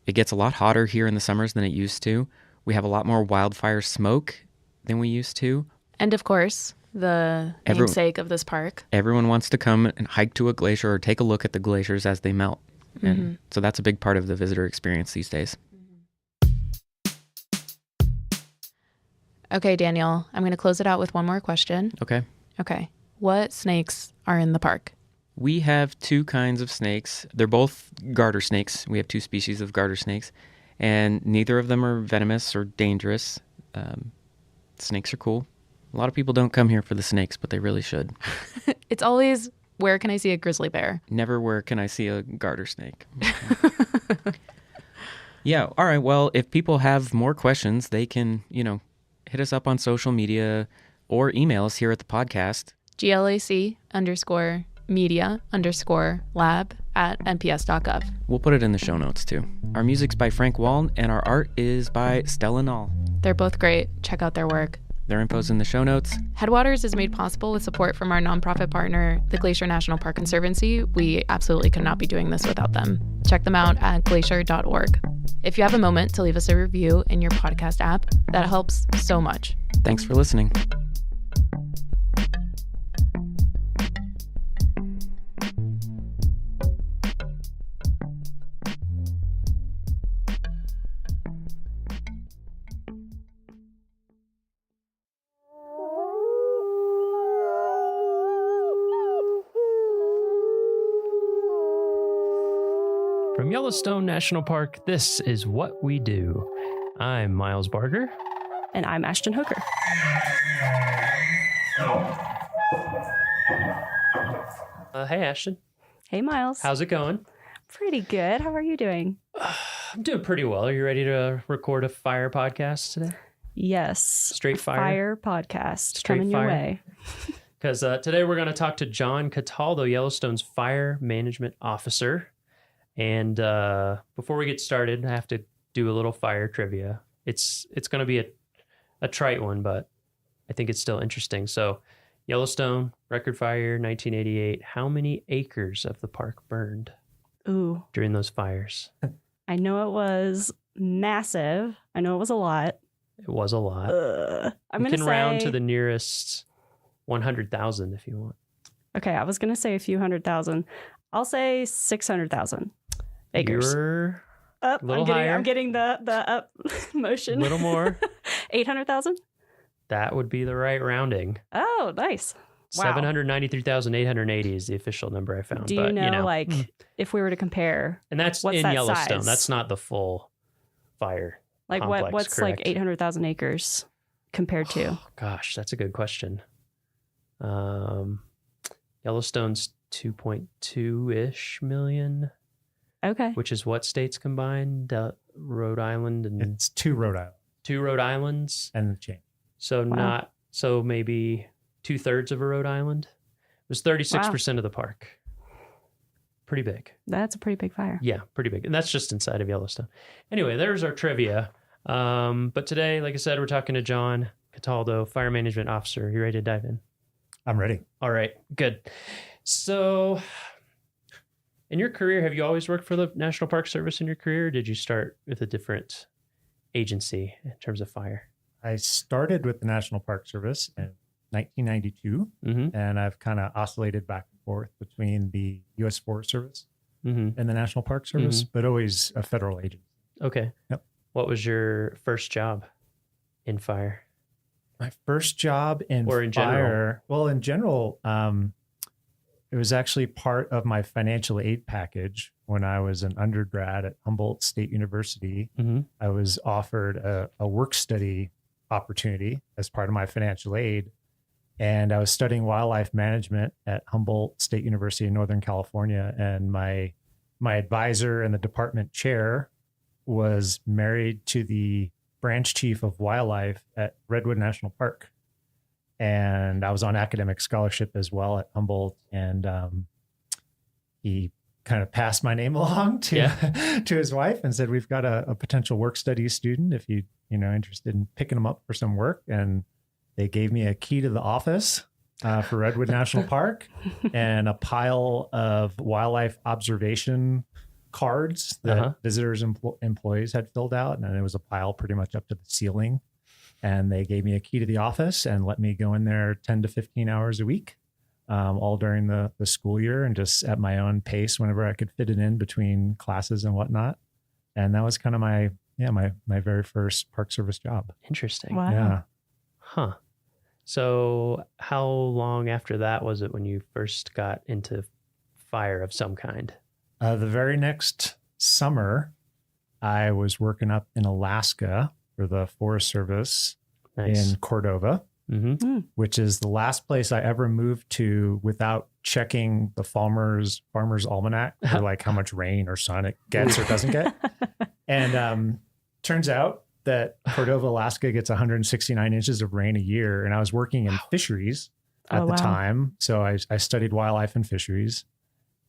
It gets a lot hotter here in the summers than it used to. We have a lot more wildfire smoke than we used to. And of course, the namesake of this park. Everyone wants to come and hike to a glacier or take a look at the glaciers as they melt. And so that's a big part of the visitor experience these days. Okay, Daniel, I'm going to close it out with one more question. Okay. What snakes are in the park? We have 2 kinds of snakes. They're both garter snakes. We have 2 species of garter snakes, and neither of them are venomous or dangerous. Snakes are cool. A lot of people don't come here for the snakes, but they really should. It's always, where can I see a grizzly bear? Never, where can I see a garter snake? Yeah, all right. Well, if people have more questions, they can, hit us up on social media or email us here at the podcast. glac_media_lab@nps.gov. We'll put it in the show notes too. Our music's by Frank Wall, and our art is by Stella Nall. They're both great. Check out their work. Their info's in the show notes. Headwaters is made possible with support from our nonprofit partner, the Glacier National Park Conservancy. We absolutely could not be doing this without them. Check them out at glacier.org. If you have a moment to leave us a review in your podcast app, that helps so much. Thanks for listening. From Yellowstone National Park, this is What We Do. I'm Miles Barger. And I'm Ashton Hooker. Hey, Ashton. Hey, Miles. How's it going? Pretty good. How are you doing? I'm doing pretty well. Are you ready to record a fire podcast today? Yes. Straight fire? Fire podcast. Straight coming fire? your way. Because today we're going to talk to John Cataldo, Yellowstone's Fire Management Officer. And before we get started, I have to do a little fire trivia. It's going to be a trite one, but I think it's still interesting. So Yellowstone, record fire, 1988. How many acres of the park burned during those fires? I know it was massive. I know it was a lot. It was a lot. I'm you going to can say... round to the nearest 100,000 if you want. Okay, I was going to say a few 100,000. I'll say 600,000 acres. You're up. A little higher. I'm getting the up motion. A little more. 800,000? That would be the right rounding. Oh, nice. Wow. 793,880 is the official number I found. Do you know, like, if we were to compare, and that's what's in that Yellowstone. size? That's not the full fire Like, complex, what's correct? like 800,000 acres compared to? Gosh, that's a good question. Yellowstone's 2.2-ish million. Okay. Which is what states combined? Rhode Island and... It's two Rhode Islands. Two Rhode Islands? And the change. So so maybe 2/3 of a Rhode Island. It was 36% of the park. Pretty big. That's a pretty big fire. Yeah, pretty big. And that's just inside of Yellowstone. Anyway, there's our trivia. But today, like I said, we're talking to John Cataldo, Fire Management Officer. You ready to dive in? I'm ready. All right, good. So in your career, have you always worked for the National Park Service in your career? Or did you start with a different agency in terms of fire? I started with the National Park Service in 1992, and I've kind of oscillated back and forth between the U.S. Forest Service and the National Park Service, but always a federal agency. Okay. Yep. What was your first job in fire? My first job in Or in fire, general? well, in general, it was actually part of my financial aid package when I was an undergrad at Humboldt State University. I was offered a work study opportunity as part of my financial aid. And I was studying wildlife management at Humboldt State University in Northern California. And my advisor and the department chair was married to the branch chief of wildlife at Redwood National Park. And I was on academic scholarship as well at Humboldt. And he kind of passed my name along to his wife and said, we've got a potential work study student if you're interested in picking them up for some work. And they gave me a key to the office for Redwood National Park and a pile of wildlife observation cards that visitors and employees had filled out. And it was a pile pretty much up to the ceiling. And they gave me a key to the office and let me go in there 10 to 15 hours a week, all during the school year, and just at my own pace whenever I could fit it in between classes and whatnot. And that was kind of my very first Park Service job. Interesting. Wow. Yeah. Huh. So how long after that was it when you first got into fire of some kind? The very next summer, I was working up in Alaska for the Forest Service in Cordova, which is the last place I ever moved to without checking the Farmer's Almanac for like how much rain or sun it gets or doesn't get. And turns out that Cordova, Alaska gets 169 inches of rain a year. And I was working in fisheries. at Oh, the wow. time. So I studied wildlife and fisheries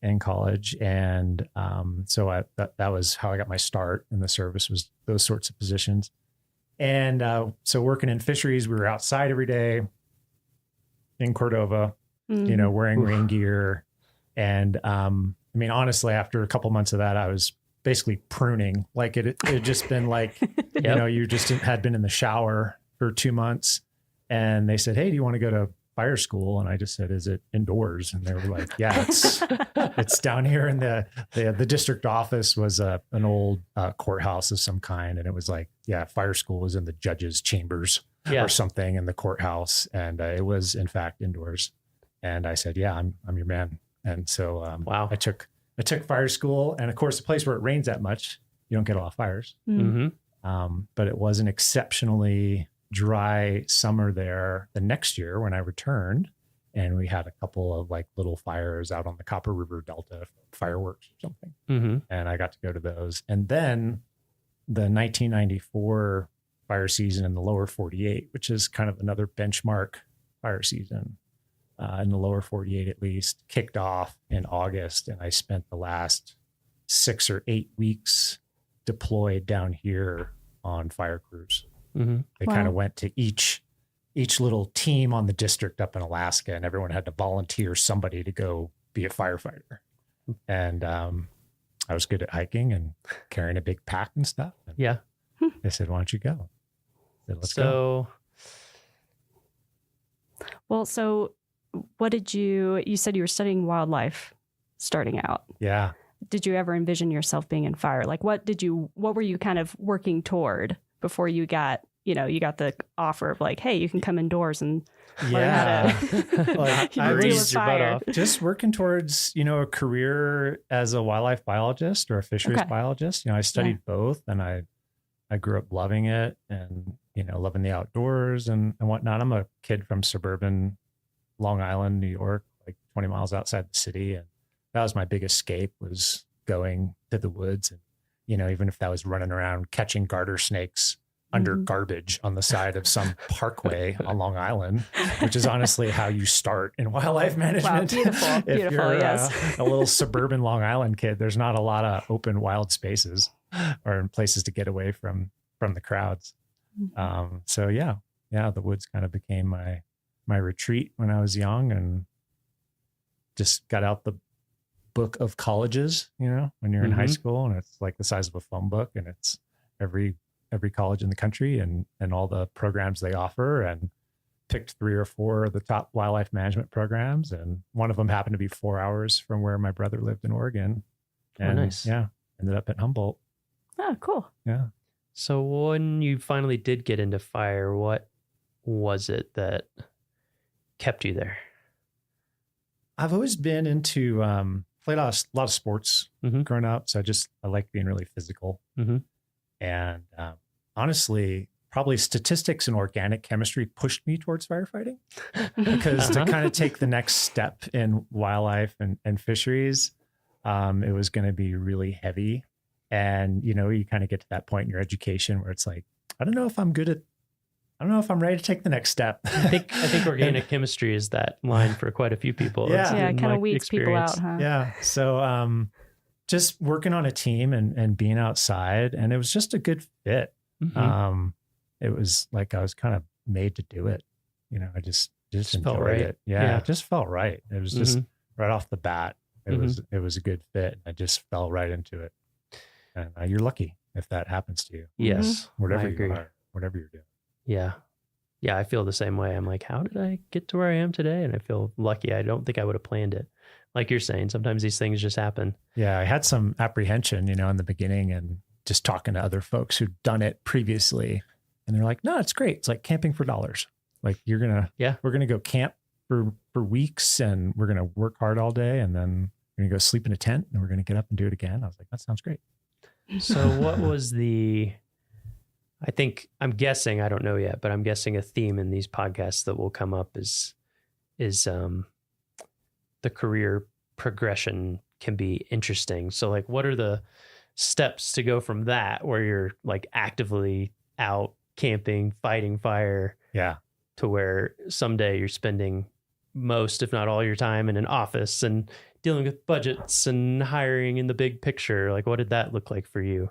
in college. And so that was how I got my start in the service, was those sorts of positions. And so working in fisheries, we were outside every day in Cordova, you know, wearing rain gear. And I mean, honestly, after a couple months of that, I was basically pruning. Like it had just been like, you know, you just had been in the shower for 2 months, and they said, "Hey, do you want to go to fire school?" And I just said, "Is it indoors?" And they were like, "Yeah, it's down here in the district office was an old courthouse of some kind." And it was like, yeah, fire school was in the judge's chambers or something in the courthouse. And it was in fact indoors. And I said, "Yeah, I'm your man." And so wow, I took fire school, and of course, the place where it rains that much, you don't get a lot of fires. But it was an exceptionally dry summer there the next year when I returned, and we had a couple of like little fires out on the Copper River Delta, fireworks or something. And I got to go to those. And then the 1994 fire season in the lower 48, which is kind of another benchmark fire season in the lower 48, at least, kicked off in August. And I spent the last 6 or 8 weeks deployed down here on fire crews. They kind of went to each little team on the district up in Alaska, and everyone had to volunteer somebody to go be a firefighter. And I was good at hiking and carrying a big pack and stuff. And they said, "Why don't you go?" I said, "Let's go." Well, so what did you said you were studying wildlife starting out. Yeah. Did you ever envision yourself being in fire? Like what were you kind of working toward before you got the offer of like, hey, you can come indoors and learn how to like, deal with fire. Just working towards, a career as a wildlife biologist or a fisheries biologist. I studied both, and I grew up loving it and, loving the outdoors and whatnot. I'm a kid from suburban Long Island, New York, like 20 miles outside the city. And that was my big escape, was going to the woods. And, even if that was running around catching garter snakes under garbage on the side of some parkway on Long Island, which is honestly how you start in wildlife management. Wow, beautiful, If you're yes. a little suburban Long Island kid, there's not a lot of open wild spaces or places to get away from the crowds. So the woods kind of became my retreat when I was young, and just got out the book of colleges, when you're in high school, and it's like the size of a phone book, and it's every college in the country and all the programs they offer, and picked 3 or 4 of the top wildlife management programs. And one of them happened to be 4 hours from where my brother lived in Oregon. And nice. Yeah, ended up at Humboldt. Oh, cool. Yeah. So when you finally did get into fire, what was it that kept you there? I've always been into, played a lot of sports growing up. So I like being really physical. And honestly, probably statistics and organic chemistry pushed me towards firefighting, because to kind of take the next step in wildlife and fisheries, it was going to be really heavy. And, you kind of get to that point in your education where it's like, I don't know if I'm ready to take the next step. I think organic chemistry is that line for quite a few people. Yeah. It kind of weeds people out, huh? Yeah. So, just working on a team and being outside, and it was just a good fit. It was like I was kind of made to do it. I just felt enjoyed right. it. Yeah, it just felt right. It was just right off the bat. It was a good fit. I just fell right into it. And you're lucky if that happens to you. Yes, whatever I agree. you are, whatever you're doing. Yeah. Yeah, I feel the same way. I'm like, how did I get to where I am today? And I feel lucky. I don't think I would have planned it. Like you're saying, sometimes these things just happen. Yeah, I had some apprehension, in the beginning, and just talking to other folks who'd done it previously. And they're like, no, it's great. It's like camping for dollars. Like we're going to go camp for weeks, and we're going to work hard all day, and then we're going to go sleep in a tent, and we're going to get up and do it again. I was like, that sounds great. So what was I'm guessing, I don't know yet, but I'm guessing a theme in these podcasts that will come up is the career progression can be interesting. So like, what are the steps to go from that, where you're like actively out camping, fighting fire, to where someday you're spending most, if not all, your time in an office and dealing with budgets and hiring in the big picture. Like, what did that look like for you,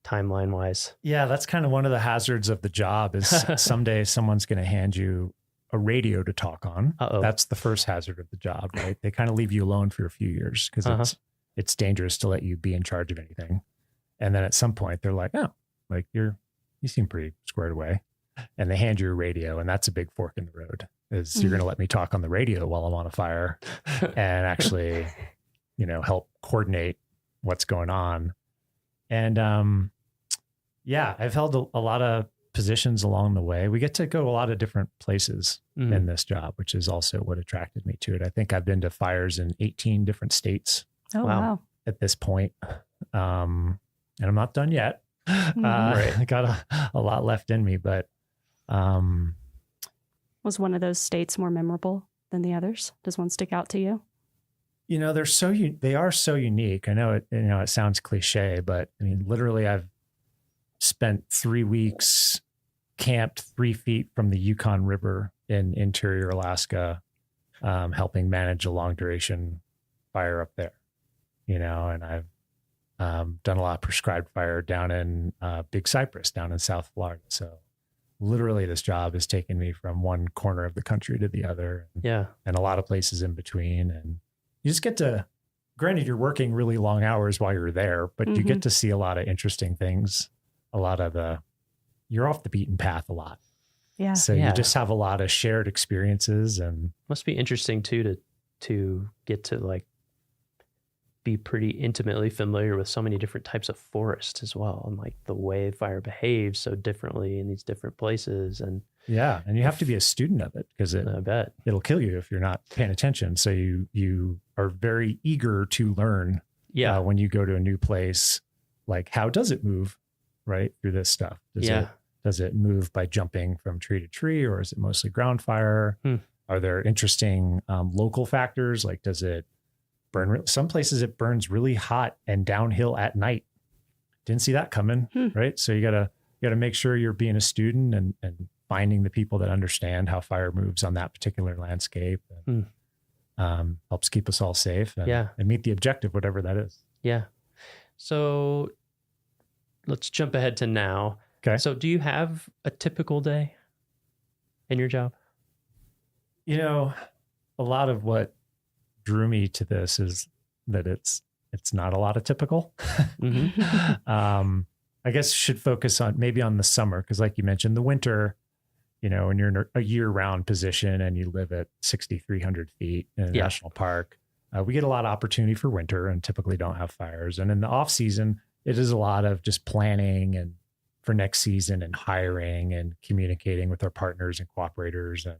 timeline wise? Yeah, that's kind of one of the hazards of the job is someday someone's going to hand you a radio to talk on. That's the first hazard of the job, right? They kind of leave you alone for a few years because it's dangerous to let you be in charge of anything. And then at some point they're like, oh, like you seem pretty squared away. And they hand you a radio, and that's a big fork in the road is you're going to let me talk on the radio while I'm on a fire and actually, help coordinate what's going on. And, I've held a lot of positions along the way. We get to go a lot of different places in this job, which is also what attracted me to it. I think I've been to fires in 18 different states. Oh, wow. At this point. And I'm not done yet. Right. I got a lot left in me, but was one of those states more memorable than the others? Does one stick out to you? They are so unique. I know it sounds cliche, but I mean, literally I've spent 3 weeks camped 3 feet from the Yukon River in interior Alaska, helping manage a long duration fire up there, and I've done a lot of prescribed fire down in Big Cypress, down in South Florida. So literally this job has taken me from one corner of the country to the other. And a lot of places in between. And you just get to, granted, you're working really long hours while you're there, but you get to see a lot of interesting things. You're off the beaten path a lot. Yeah. So you just have a lot of shared experiences, and must be interesting too, to get to like be pretty intimately familiar with so many different types of forest as well. And like the way fire behaves so differently in these different places. And and you have to be a student of it because I bet it'll kill you if you're not paying attention. So you are very eager to learn when you go to a new place, like how does it move right through this stuff? Does it move by jumping from tree to tree, or is it mostly ground fire? Are there interesting local factors? Like, does it burn? Some places it burns really hot and downhill at night. Didn't see that coming, right? So you gotta make sure you're being a student and finding the people that understand how fire moves on that particular landscape. And, helps keep us all safe and meet the objective, whatever that is. Yeah. So let's jump ahead to now. Okay. So do you have a typical day in your job? A lot of what drew me to this is that it's not a lot of typical. I guess should focus on the summer. Cause like you mentioned, the winter, when you're in a year round position and you live at 6,300 feet in a national park, we get a lot of opportunity for winter and typically don't have fires. And in the off season, it is a lot of just planning and for next season and hiring and communicating with our partners and cooperators and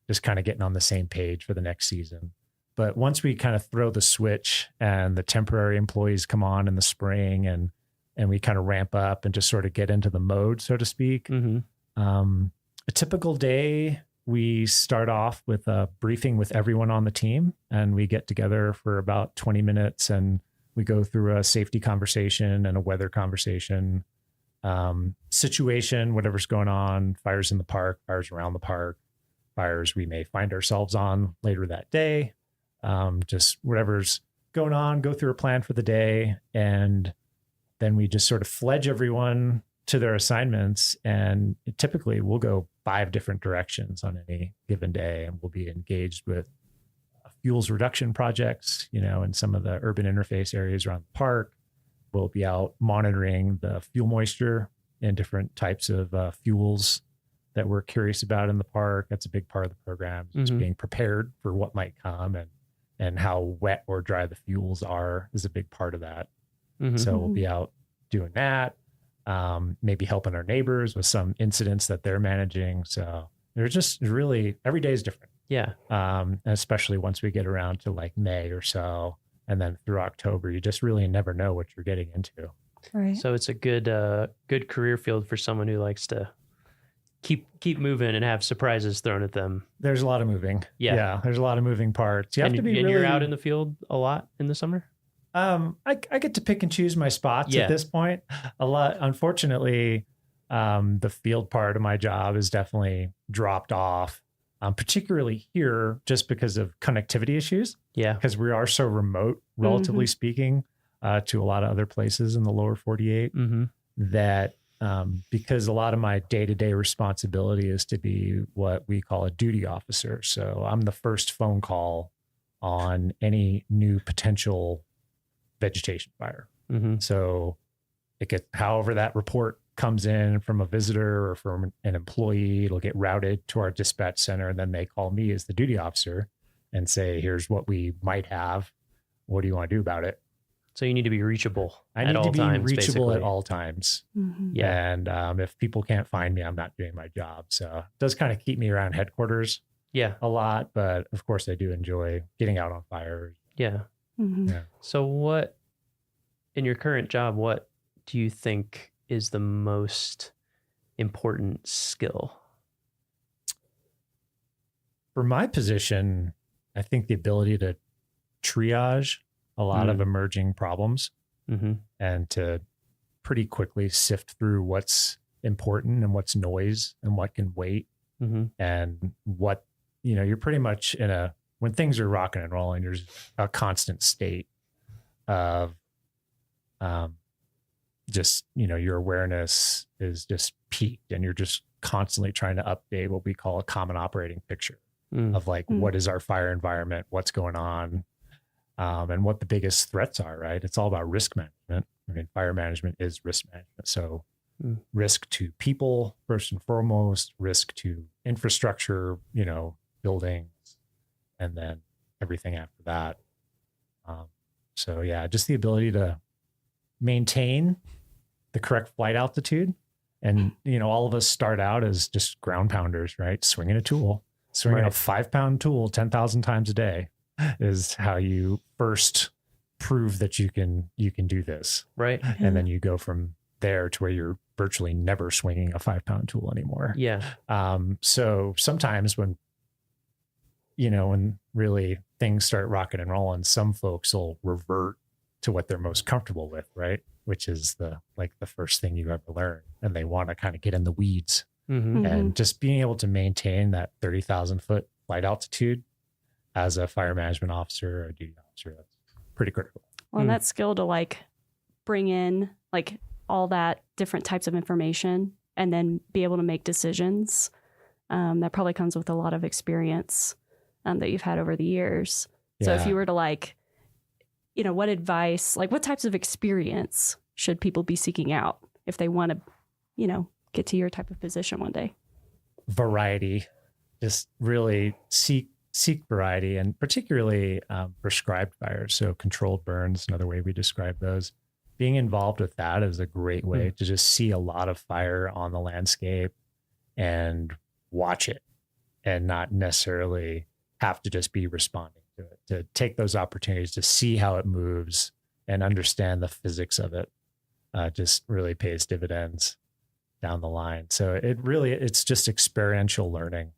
just kind of getting on the same page for the next season. But once we kind of throw the switch and the temporary employees come on in the spring and we kind of ramp up and just sort of get into the mode, so to speak. A typical day, we start off with a briefing with everyone on the team, and we get together for about 20 minutes and we go through a safety conversation and a weather conversation, situation, whatever's going on, fires in the park, fires around the park, fires we may find ourselves on later that day. Just whatever's going on, go through a plan for the day. And then we just sort of fledge everyone to their assignments. And typically we'll go 5 different directions on any given day. And we'll be engaged with fuels reduction projects, in some of the urban interface areas around the park. We'll be out monitoring the fuel moisture and different types of fuels that we're curious about in the park. That's a big part of the program, just being prepared for what might come, and how wet or dry the fuels are is a big part of that. So we'll be out doing that, maybe helping our neighbors with some incidents that they're managing. So they're just really, every day is different. Yeah. Especially once we get around to like May or so, and then through October, you just really never know what you're getting into. Right. So it's a good career field for someone who likes to keep moving and have surprises thrown at them. There's a lot of moving. Yeah. There's a lot of moving parts. You have to be and really, you're out in the field a lot in the summer? I get to pick and choose my spots at this point. A lot, unfortunately, the field part of my job is definitely dropped off. particularly here just because of connectivity issues. Yeah. Because we are so remote, relatively speaking, to a lot of other places in the lower 48 that because a lot of my day-to-day responsibility is to be what we call a duty officer. So I'm the first phone call on any new potential vegetation fire. So it gets, however that report comes in from a visitor or from an employee, it'll get routed to our dispatch center. And then they call me as the duty officer and say, here's what we might have. What do you want to do about it? So you need to be reachable. I need to be reachable basically. at all times. Yeah. And if people can't find me, I'm not doing my job. So it does kind of keep me around headquarters a lot. But of course, I do enjoy getting out on fires. Yeah. Yeah. So what, in your current job, what do you think is the most important skill? For my position, I think the ability to triage a lot of emerging problems and to pretty quickly sift through what's important and what's noise and what can wait and what, you're pretty much when things are rocking and rolling, there's a constant state of just, your awareness is just peaked and you're just constantly trying to update what we call a common operating picture of like, what is our fire environment? What's going on? And what the biggest threats are, right? It's all about risk management. I mean, fire management is risk management. So risk to people, first and foremost, risk to infrastructure, buildings, and then everything after that. So yeah, just the ability to maintain the correct flight altitude. And, all of us start out as just ground pounders, right? Swinging a 5-pound tool 10,000 times a day is how you first prove that you can do this. Right. And then you go from there to where you're virtually never swinging a 5-pound tool anymore. Yeah. So sometimes when really things start rocking and rolling, some folks will revert to what they're most comfortable with, right? Which is the first thing you ever learn. And they want to kind of get in the weeds and just being able to maintain that 30,000 foot flight altitude as a fire management officer or a duty officer, that's pretty critical. Well, and that skill to bring in all that different types of information and then be able to make decisions, that probably comes with a lot of experience that you've had over the years. So if you were to what advice, what types of experience should people be seeking out if they want to, get to your type of position one day? Variety, just really seek variety, and particularly prescribed fires. So controlled burns, another way we describe those. Being involved with that is a great way to just see a lot of fire on the landscape and watch it and not necessarily have to just be responding to it, to take those opportunities to see how it moves and understand the physics of it. Just really pays dividends down the line. So it's just experiential learning,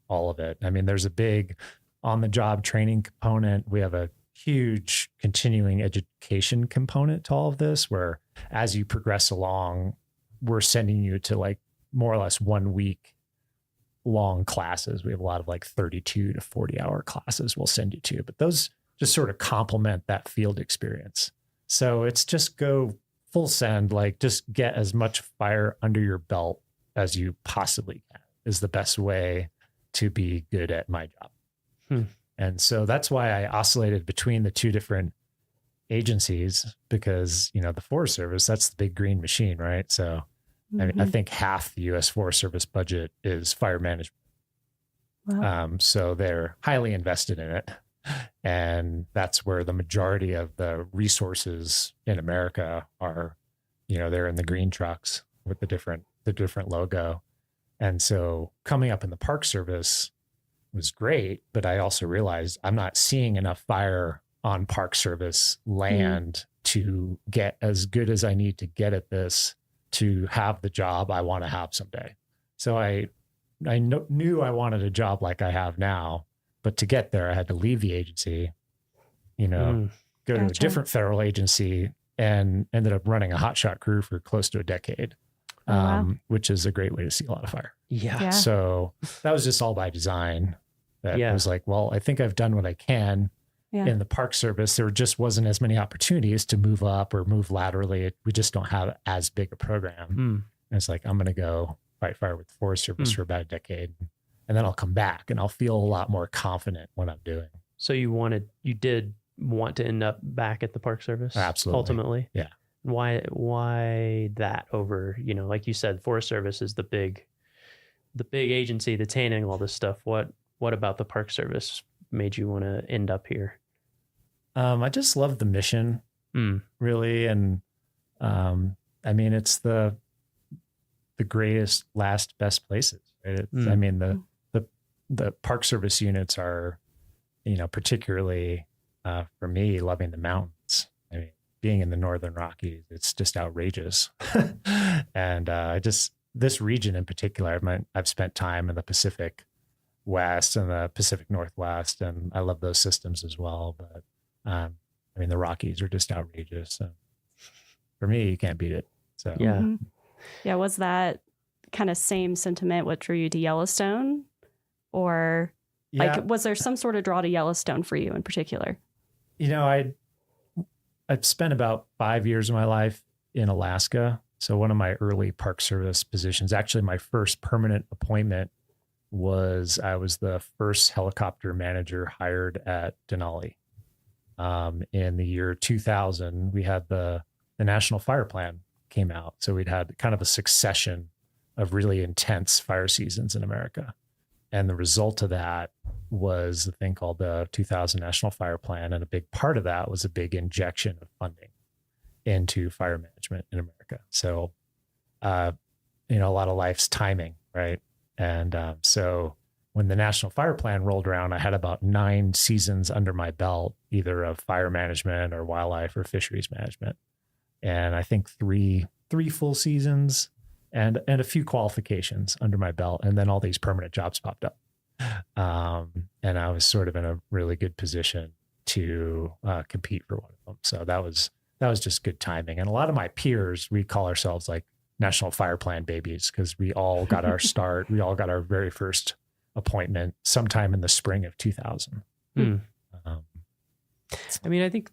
all of it. I mean, there's a big on-the-job training component. We have a huge continuing education component to all of this, where as you progress along, we're sending you to more or less 1 week long classes. We have a lot of 32 to 40 hour classes we'll send you to, but those just sort of complement that field experience. So it's just go full send, just get as much fire under your belt as you possibly can is the best way to be good at my job. And so that's why I oscillated between the two different agencies, because, the Forest Service, that's the big green machine, right? So I think half the U.S. Forest Service budget is fire management. Wow. So they're highly invested in it. And that's where the majority of the resources in America are, they're in the green trucks with the different logo. And so coming up in the Park Service was great, but I also realized I'm not seeing enough fire on Park Service land to get as good as I need to get at this to have the job I want to have someday. So I knew I wanted a job like I have now, but to get there, I had to leave the agency, go to a different federal agency, and ended up running a hotshot crew for close to a decade. which is a great way to see a lot of fire. Yeah. So that was just all by design. That was like, well, I think I've done what I can. In the Park Service. There just wasn't as many opportunities to move up or move laterally. We just don't have as big a program. And it's like, I'm going to go fight fire with the Forest Service for about a decade, and then I'll come back and I'll feel a lot more confident what I'm doing. So you did want to end up back at the Park Service? Absolutely. Ultimately? Yeah. Why that over, like you said, Forest Service is the big agency that's handling all this stuff. What about the Park Service made you want to end up here? I just love the mission, really. And I mean, it's the greatest, last, best places. Right? I mean, the Park Service units are, particularly for me, loving the mountains. I mean, being in the Northern Rockies, it's just outrageous. And this region in particular, I've spent time in the Pacific West and the Pacific Northwest, and I love those systems as well. But I mean, the Rockies are just outrageous. So for me, you can't beat it. So yeah. Was that kind of same sentiment what drew you to Yellowstone, or was there some sort of draw to Yellowstone for you in particular? I'd spent about 5 years of my life in Alaska. So one of my early Park Service positions, actually my first permanent appointment, I was the first helicopter manager hired at Denali. In the year 2000, we had the National Fire Plan came out. So we'd had kind of a succession of really intense fire seasons in America. And the result of that was a thing called the 2000 National Fire Plan. And a big part of that was a big injection of funding into fire management in America. So, a lot of life's timing, right? And so when the National Fire Plan rolled around, I had about 9 seasons under my belt, either of fire management or wildlife or fisheries management. And I think three full seasons and a few qualifications under my belt. And then all these permanent jobs popped up. And I was sort of in a really good position to compete for one of them. So that was just good timing. And a lot of my peers, we call ourselves like National Fire Plan babies, because we all got our start. We all got our very first appointment sometime in the spring of 2000. I mean, I think,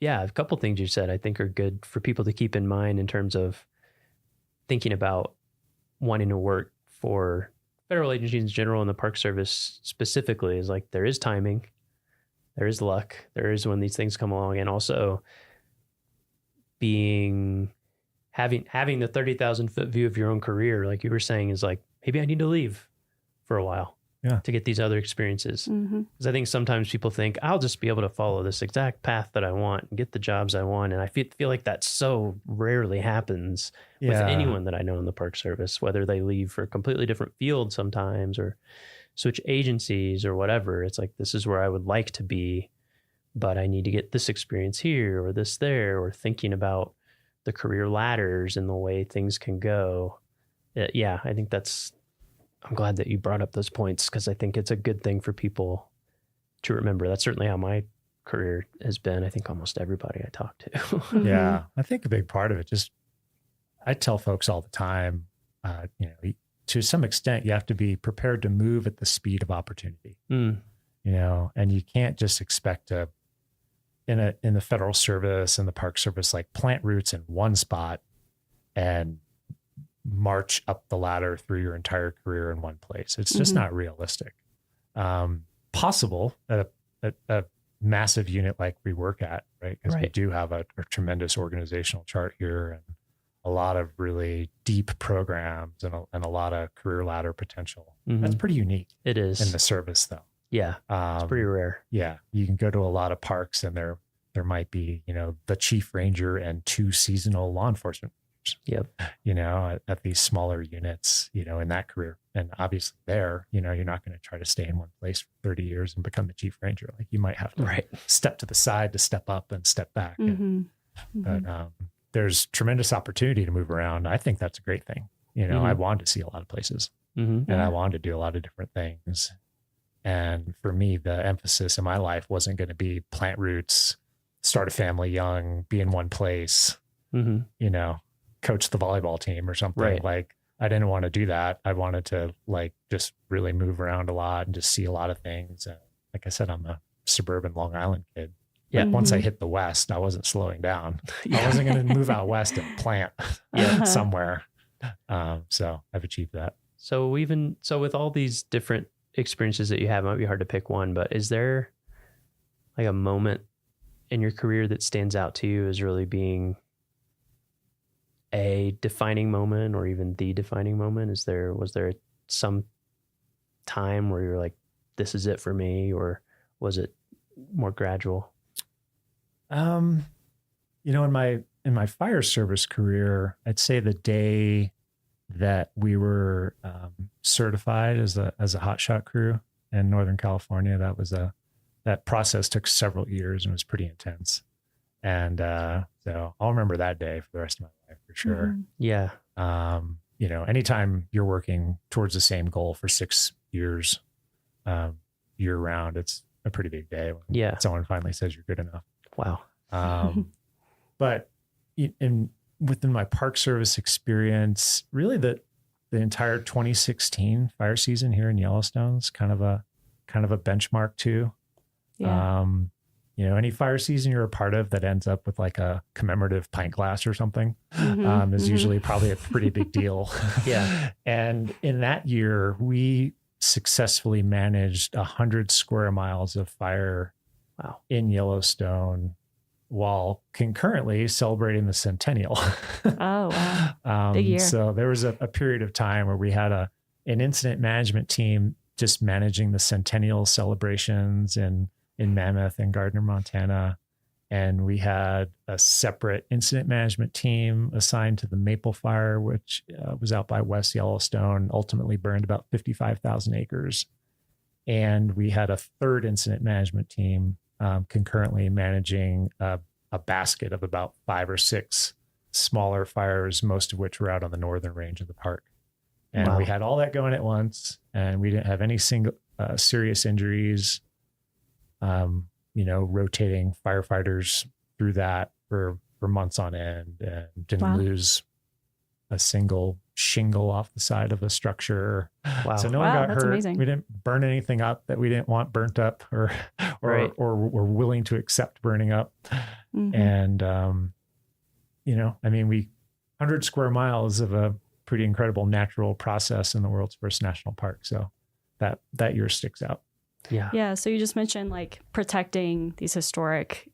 a couple things you said I think are good for people to keep in mind in terms of thinking about wanting to work for federal agencies in general and the Park Service specifically. Is like, there is timing, there is luck, there is when these things come along, and also having the 30,000 foot view of your own career, like you were saying, is like, maybe I need to leave for a while to get these other experiences. Because I think sometimes people think, I'll just be able to follow this exact path that I want and get the jobs I want. And I feel like that so rarely happens with anyone that I know in the Park Service, whether they leave for a completely different field sometimes or switch agencies or whatever. It's like, this is where I would like to be, but I need to get this experience here or this there, or thinking about the career ladders and the way things can go. I think I'm glad that you brought up those points, because I think it's a good thing for people to remember. That's certainly how my career has been. I think almost everybody I talk to. Yeah. I think a big part of it, I tell folks all the time, to some extent, you have to be prepared to move at the speed of opportunity, and you can't just expect to, in the federal service and the Park Service, like plant roots in one spot and march up the ladder through your entire career in one place. It's just not realistic. Possible at a massive unit like we work at, right? Because we do have a tremendous organizational chart here and a lot of really deep programs and a lot of career ladder potential. That's pretty unique. It is. In the service, though. Yeah, it's pretty rare. Yeah, you can go to a lot of parks and there might be, the chief ranger and 2 seasonal law enforcement. Yep. At these smaller units, in that career. And obviously you're not going to try to stay in one place for 30 years and become the chief ranger. Like, you might have to step to the side to step up and step back. But there's tremendous opportunity to move around. I think that's a great thing. I wanted to see a lot of places and I wanted to do a lot of different things. And for me, the emphasis in my life wasn't going to be plant roots, start a family young, be in one place, coach the volleyball team or something. Right. Like I didn't want to do that. I wanted to like just really move around a lot and just see a lot of things. Like I said, I'm a suburban Long Island kid. Yeah. Once I hit the West, I wasn't slowing down. I wasn't going to move out West and plant somewhere. So I've achieved that. So with all these different experiences that you have, it might be hard to pick one, but is there like a moment in your career that stands out to you as really being a defining moment or even the defining moment? Was there some time where you're like, this is it for me, or was it more gradual? In my fire service career, I'd say the day that we were certified as a hotshot crew in Northern California, that process took several years and was pretty intense. And so I'll remember that day for the rest of my life for sure. Yeah. Anytime you're working towards the same goal for 6 years, year round, it's a pretty big day when someone finally says you're good enough. Wow. But within my Park Service experience, really the entire 2016 fire season here in Yellowstone is kind of a benchmark too. Yeah. Any fire season you're a part of that ends up with like a commemorative pint glass or something is usually probably a pretty big deal. Yeah. And in that year, we successfully managed 100 square miles of fire in Yellowstone while concurrently celebrating the centennial. Oh, wow. Big year. So there was a period of time where we had an incident management team just managing the centennial celebrations in Mammoth and Gardner, Montana. And we had a separate incident management team assigned to the Maple Fire, which was out by West Yellowstone, ultimately burned about 55,000 acres. And we had a third incident management team concurrently managing a basket of about 5 or 6 smaller fires, most of which were out on the northern range of the park. And we had all that going at once, and we didn't have any single serious injuries. Rotating firefighters through that for months on end, and didn't lose a single shingle off the side of a structure. Wow. So no one got hurt. Amazing. We didn't burn anything up that we didn't want burnt up or were willing to accept burning up. Mm-hmm. And, 100 square miles of a pretty incredible natural process in the world's first national park. So that year sticks out. Yeah. Yeah. So you just mentioned like protecting these historic,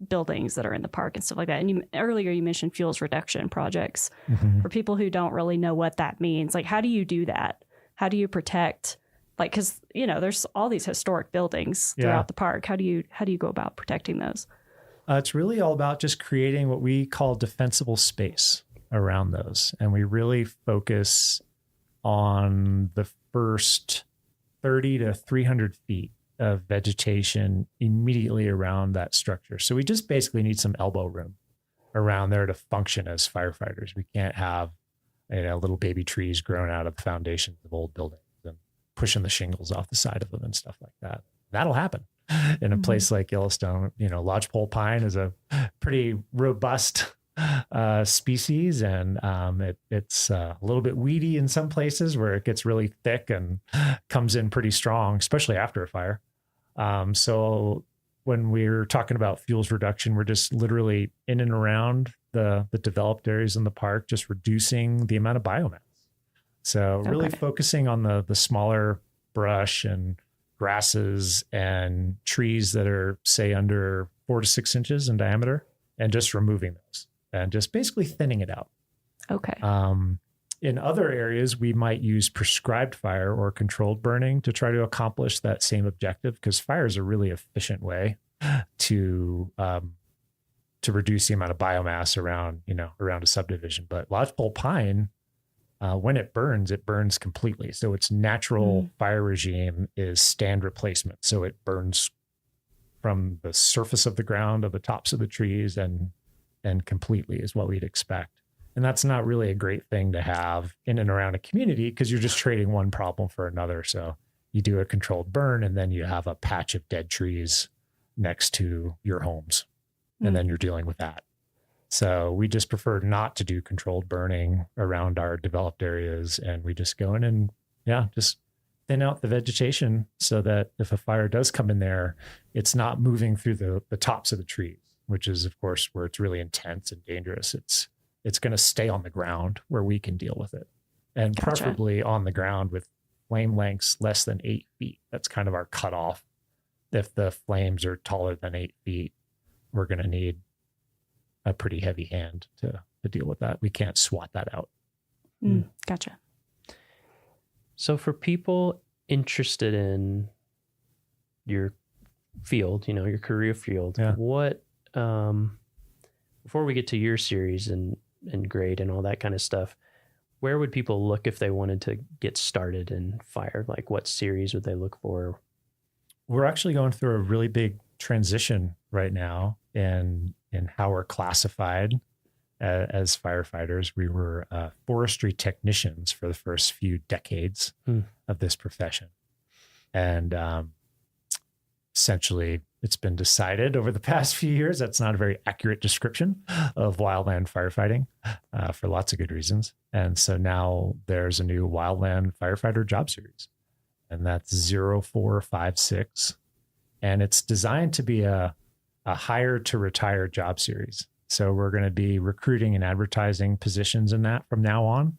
buildings that are in the park and stuff like that. And earlier you mentioned fuels reduction projects. Mm-hmm. For people who don't really know what that means. Like, how do you do that? How do you protect, like, because, there's all these historic buildings throughout the park. How do you go about protecting those? It's really all about just creating what we call defensible space around those. And we really focus on the first 30 to 300 feet of vegetation immediately around that structure. So we just basically need some elbow room around there to function as firefighters. We can't have little baby trees growing out of the foundations of old buildings and pushing the shingles off the side of them and stuff like that. That'll happen in a place like Yellowstone. Lodgepole pine is a pretty robust species, and it's a little bit weedy in some places where it gets really thick and comes in pretty strong, especially after a fire. So when we're talking about fuels reduction, we're just literally in and around the developed areas in the park, just reducing the amount of biomass. So really focusing on the smaller brush and grasses and trees that are, say, under 4 to 6 inches in diameter, and just removing those and just basically thinning it out. Okay. In other areas, we might use prescribed fire or controlled burning to try to accomplish that same objective, because fire is a really efficient way to reduce the amount of biomass around a subdivision. But lodgepole pine, when it burns completely. So its natural fire regime is stand replacement. So it burns from the surface of the ground, of the tops of the trees, and completely is what we'd expect. And that's not really a great thing to have in and around a community, because you're just trading one problem for another. So you do a controlled burn, and then you have a patch of dead trees next to your homes, and then you're dealing with that. So we just prefer not to do controlled burning around our developed areas. And we just go in and just thin out the vegetation so that if a fire does come in there, it's not moving through the tops of the trees, which is of course where it's really intense and dangerous. It's going to stay on the ground where we can deal with it, and preferably on the ground with flame lengths less than 8 feet. That's kind of our cutoff. If the flames are taller than 8 feet, we're going to need a pretty heavy hand to deal with that. We can't swat that out. Gotcha. So for people interested in your field, your career field, what, before we get to your series and grade and all that kind of stuff, where would people look if they wanted to get started in fire? Like what series would they look for? We're actually going through a really big transition right now in how we're classified as firefighters. We were forestry technicians for the first few decades of this profession. And essentially, it's been decided over the past few years that's not a very accurate description of wildland firefighting for lots of good reasons. And so now there's a new wildland firefighter job series, and that's 0456. And it's designed to be a hire to retire job series. So we're going to be recruiting and advertising positions in that from now on,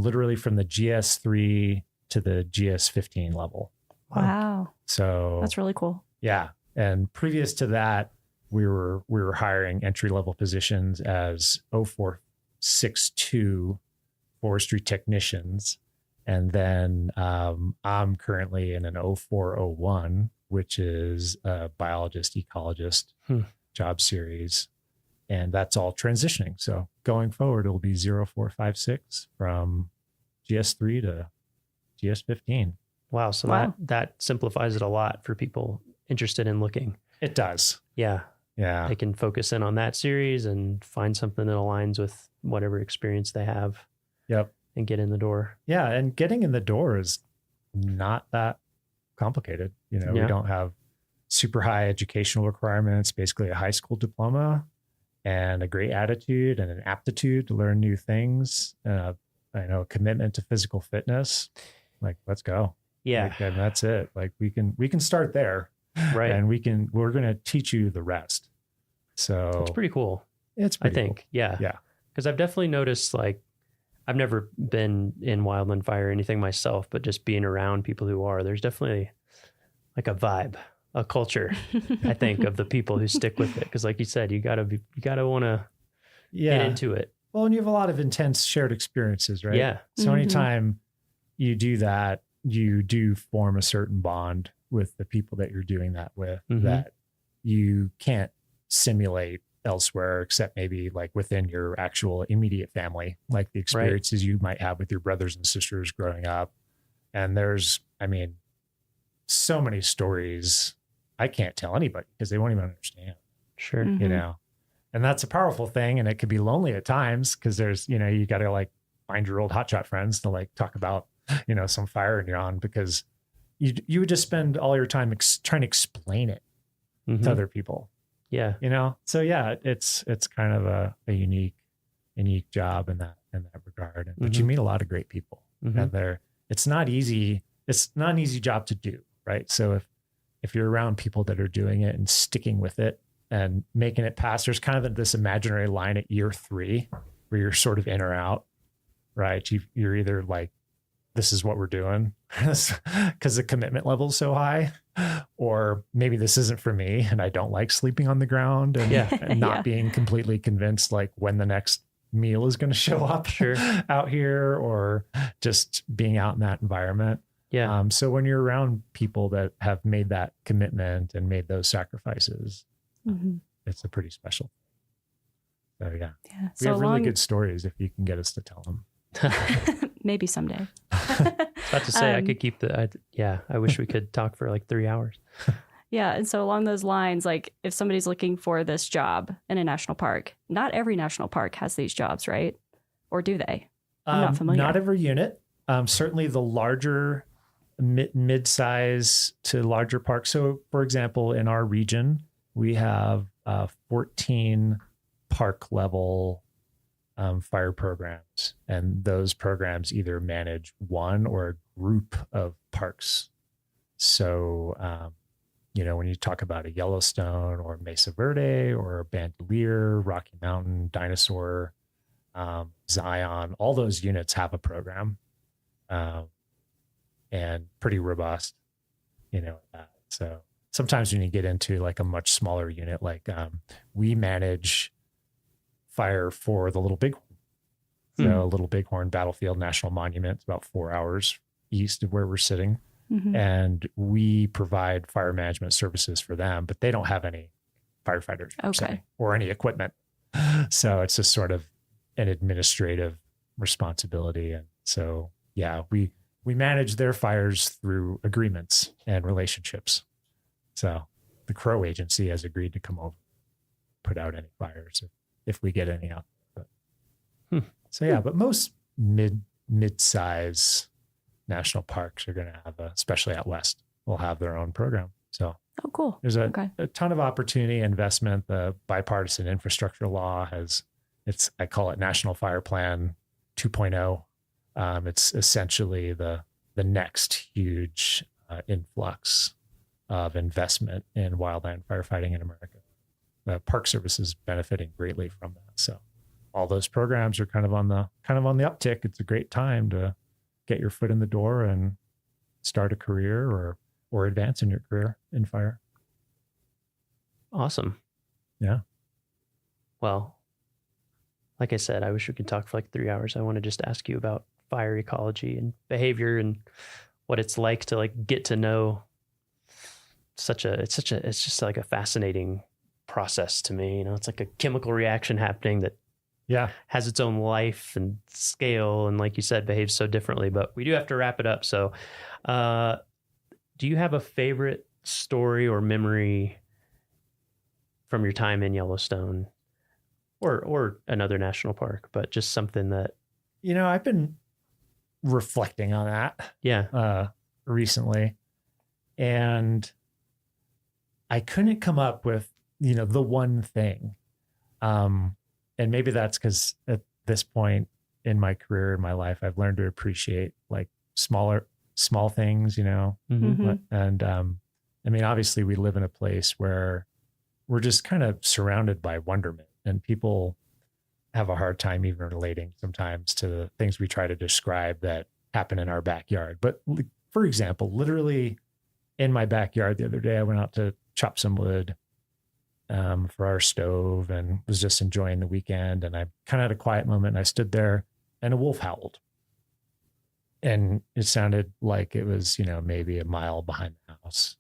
literally from the GS3 to the GS15 level. Wow. So that's really cool. Yeah. And previous to that, we were hiring entry-level positions as 0462 forestry technicians. And then I'm currently in an 0401, which is a biologist, ecologist job series. And that's all transitioning. So going forward, it'll be 0456 from GS3 to GS15. Wow. So that simplifies it a lot for people interested in looking. It does. Yeah. Yeah. They can focus in on that series and find something that aligns with whatever experience they have. Yep. And get in the door. Yeah. And getting in the door is not that complicated. We don't have super high educational requirements, basically a high school diploma and a great attitude and an aptitude to learn new things. A commitment to physical fitness. Like, let's go. Yeah. And that's it. Like we can start there. Right. And we're going to teach you the rest. So it's pretty cool. It's pretty cool. Yeah. Yeah. Cause I've definitely noticed, like, I've never been in wildland fire or anything myself, but just being around people who are, there's definitely like a vibe, a culture, I think, of the people who stick with it. Cause like you said, you gotta want to get into it. Well, and you have a lot of intense shared experiences, right? Yeah. So anytime you do that, you do form a certain bond with the people that you're doing that with that you can't simulate elsewhere, except maybe like within your actual immediate family, like the experiences you might have with your brothers and sisters growing up. And there's, so many stories I can't tell anybody because they won't even understand. Sure. And that's a powerful thing. And it could be lonely at times because there's, you got to like find your old hotshot friends to like talk about, some fire you're on, because you would just spend all your time trying to explain it to other people. Yeah. So yeah, it's kind of a unique job in that regard. But you meet a lot of great people and it's not easy. It's not an easy job to do. Right. So if you're around people that are doing it and sticking with it and making it past, there's kind of this imaginary line at year 3 where you're sort of in or out, right? You're either like, this is what we're doing because the commitment level is so high, or maybe this isn't for me and I don't like sleeping on the ground and not being completely convinced like when the next meal is going to show up out here, or just being out in that environment. Yeah. So when you're around people that have made that commitment and made those sacrifices, it's a pretty special. So yeah. We have really good stories if you can get us to tell them. Maybe someday. About to say I could keep I wish we could talk for like 3 hours. Yeah. And so along those lines, like if somebody's looking for this job in a national park, not every national park has these jobs, right? Or do they? I'm not familiar. Not every unit. Certainly the larger mid-size to larger parks. So for example, in our region, we have 14 park level fire programs, and those programs either manage one or a group of parks. So, when you talk about a Yellowstone or Mesa Verde or Bandelier, Rocky Mountain, Dinosaur, Zion, all those units have a program, and pretty robust, So sometimes when you get into like a much smaller unit, like we manage fire for the Little Bighorn. So Little Bighorn Battlefield National Monument, it's about 4 hours east of where we're sitting. Mm-hmm. And we provide fire management services for them, but they don't have any firefighters per se, or any equipment. So it's just sort of an administrative responsibility. And so, yeah, we manage their fires through agreements and relationships. So the Crow Agency has agreed to come over, put out any fires if we get any out. So yeah, but most mid-size national parks are going to have especially out west, will have their own program. So cool. There's a ton of opportunity, investment. The bipartisan infrastructure law I call it National Fire Plan 2.0. It's essentially the next huge influx of investment in wildland firefighting in America. The Park Service is benefiting greatly from that. So all those programs are kind of on the uptick. It's a great time to get your foot in the door and start a career or advance in your career in fire. Awesome. Yeah. Well, like I said, I wish we could talk for like 3 hours. I want to just ask you about fire ecology and behavior and what it's like to like get to know it's just like a fascinating process to me. It's like a chemical reaction happening that has its own life and scale, and like you said, behaves so differently. But we do have to wrap it up. So do you have a favorite story or memory from your time in Yellowstone or another national park, but just something that I've been reflecting on that recently, and I couldn't come up with the one thing. And maybe that's because at this point in my career, in my life, I've learned to appreciate like small things, Mm-hmm. And I mean, obviously we live in a place where we're just kind of surrounded by wonderment, and people have a hard time even relating sometimes to the things we try to describe that happen in our backyard. But for example, literally in my backyard the other day, I went out to chop some wood for our stove and was just enjoying the weekend. And I kind of had a quiet moment, and I stood there and a wolf howled. And it sounded like it was, maybe a mile behind the house.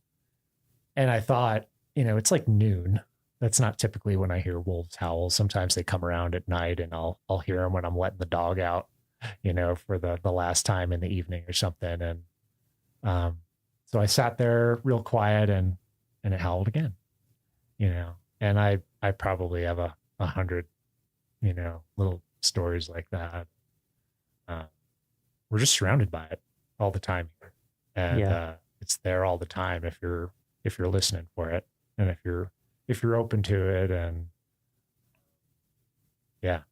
And I thought, it's like noon. That's not typically when I hear wolves howl. Sometimes they come around at night, and I'll hear them when I'm letting the dog out, for the last time in the evening or something. And so I sat there real quiet, and it howled again. And I probably have 100, little stories like that. We're just surrounded by it all the time. And it's there all the time if you're listening for it, and if you're open to it. And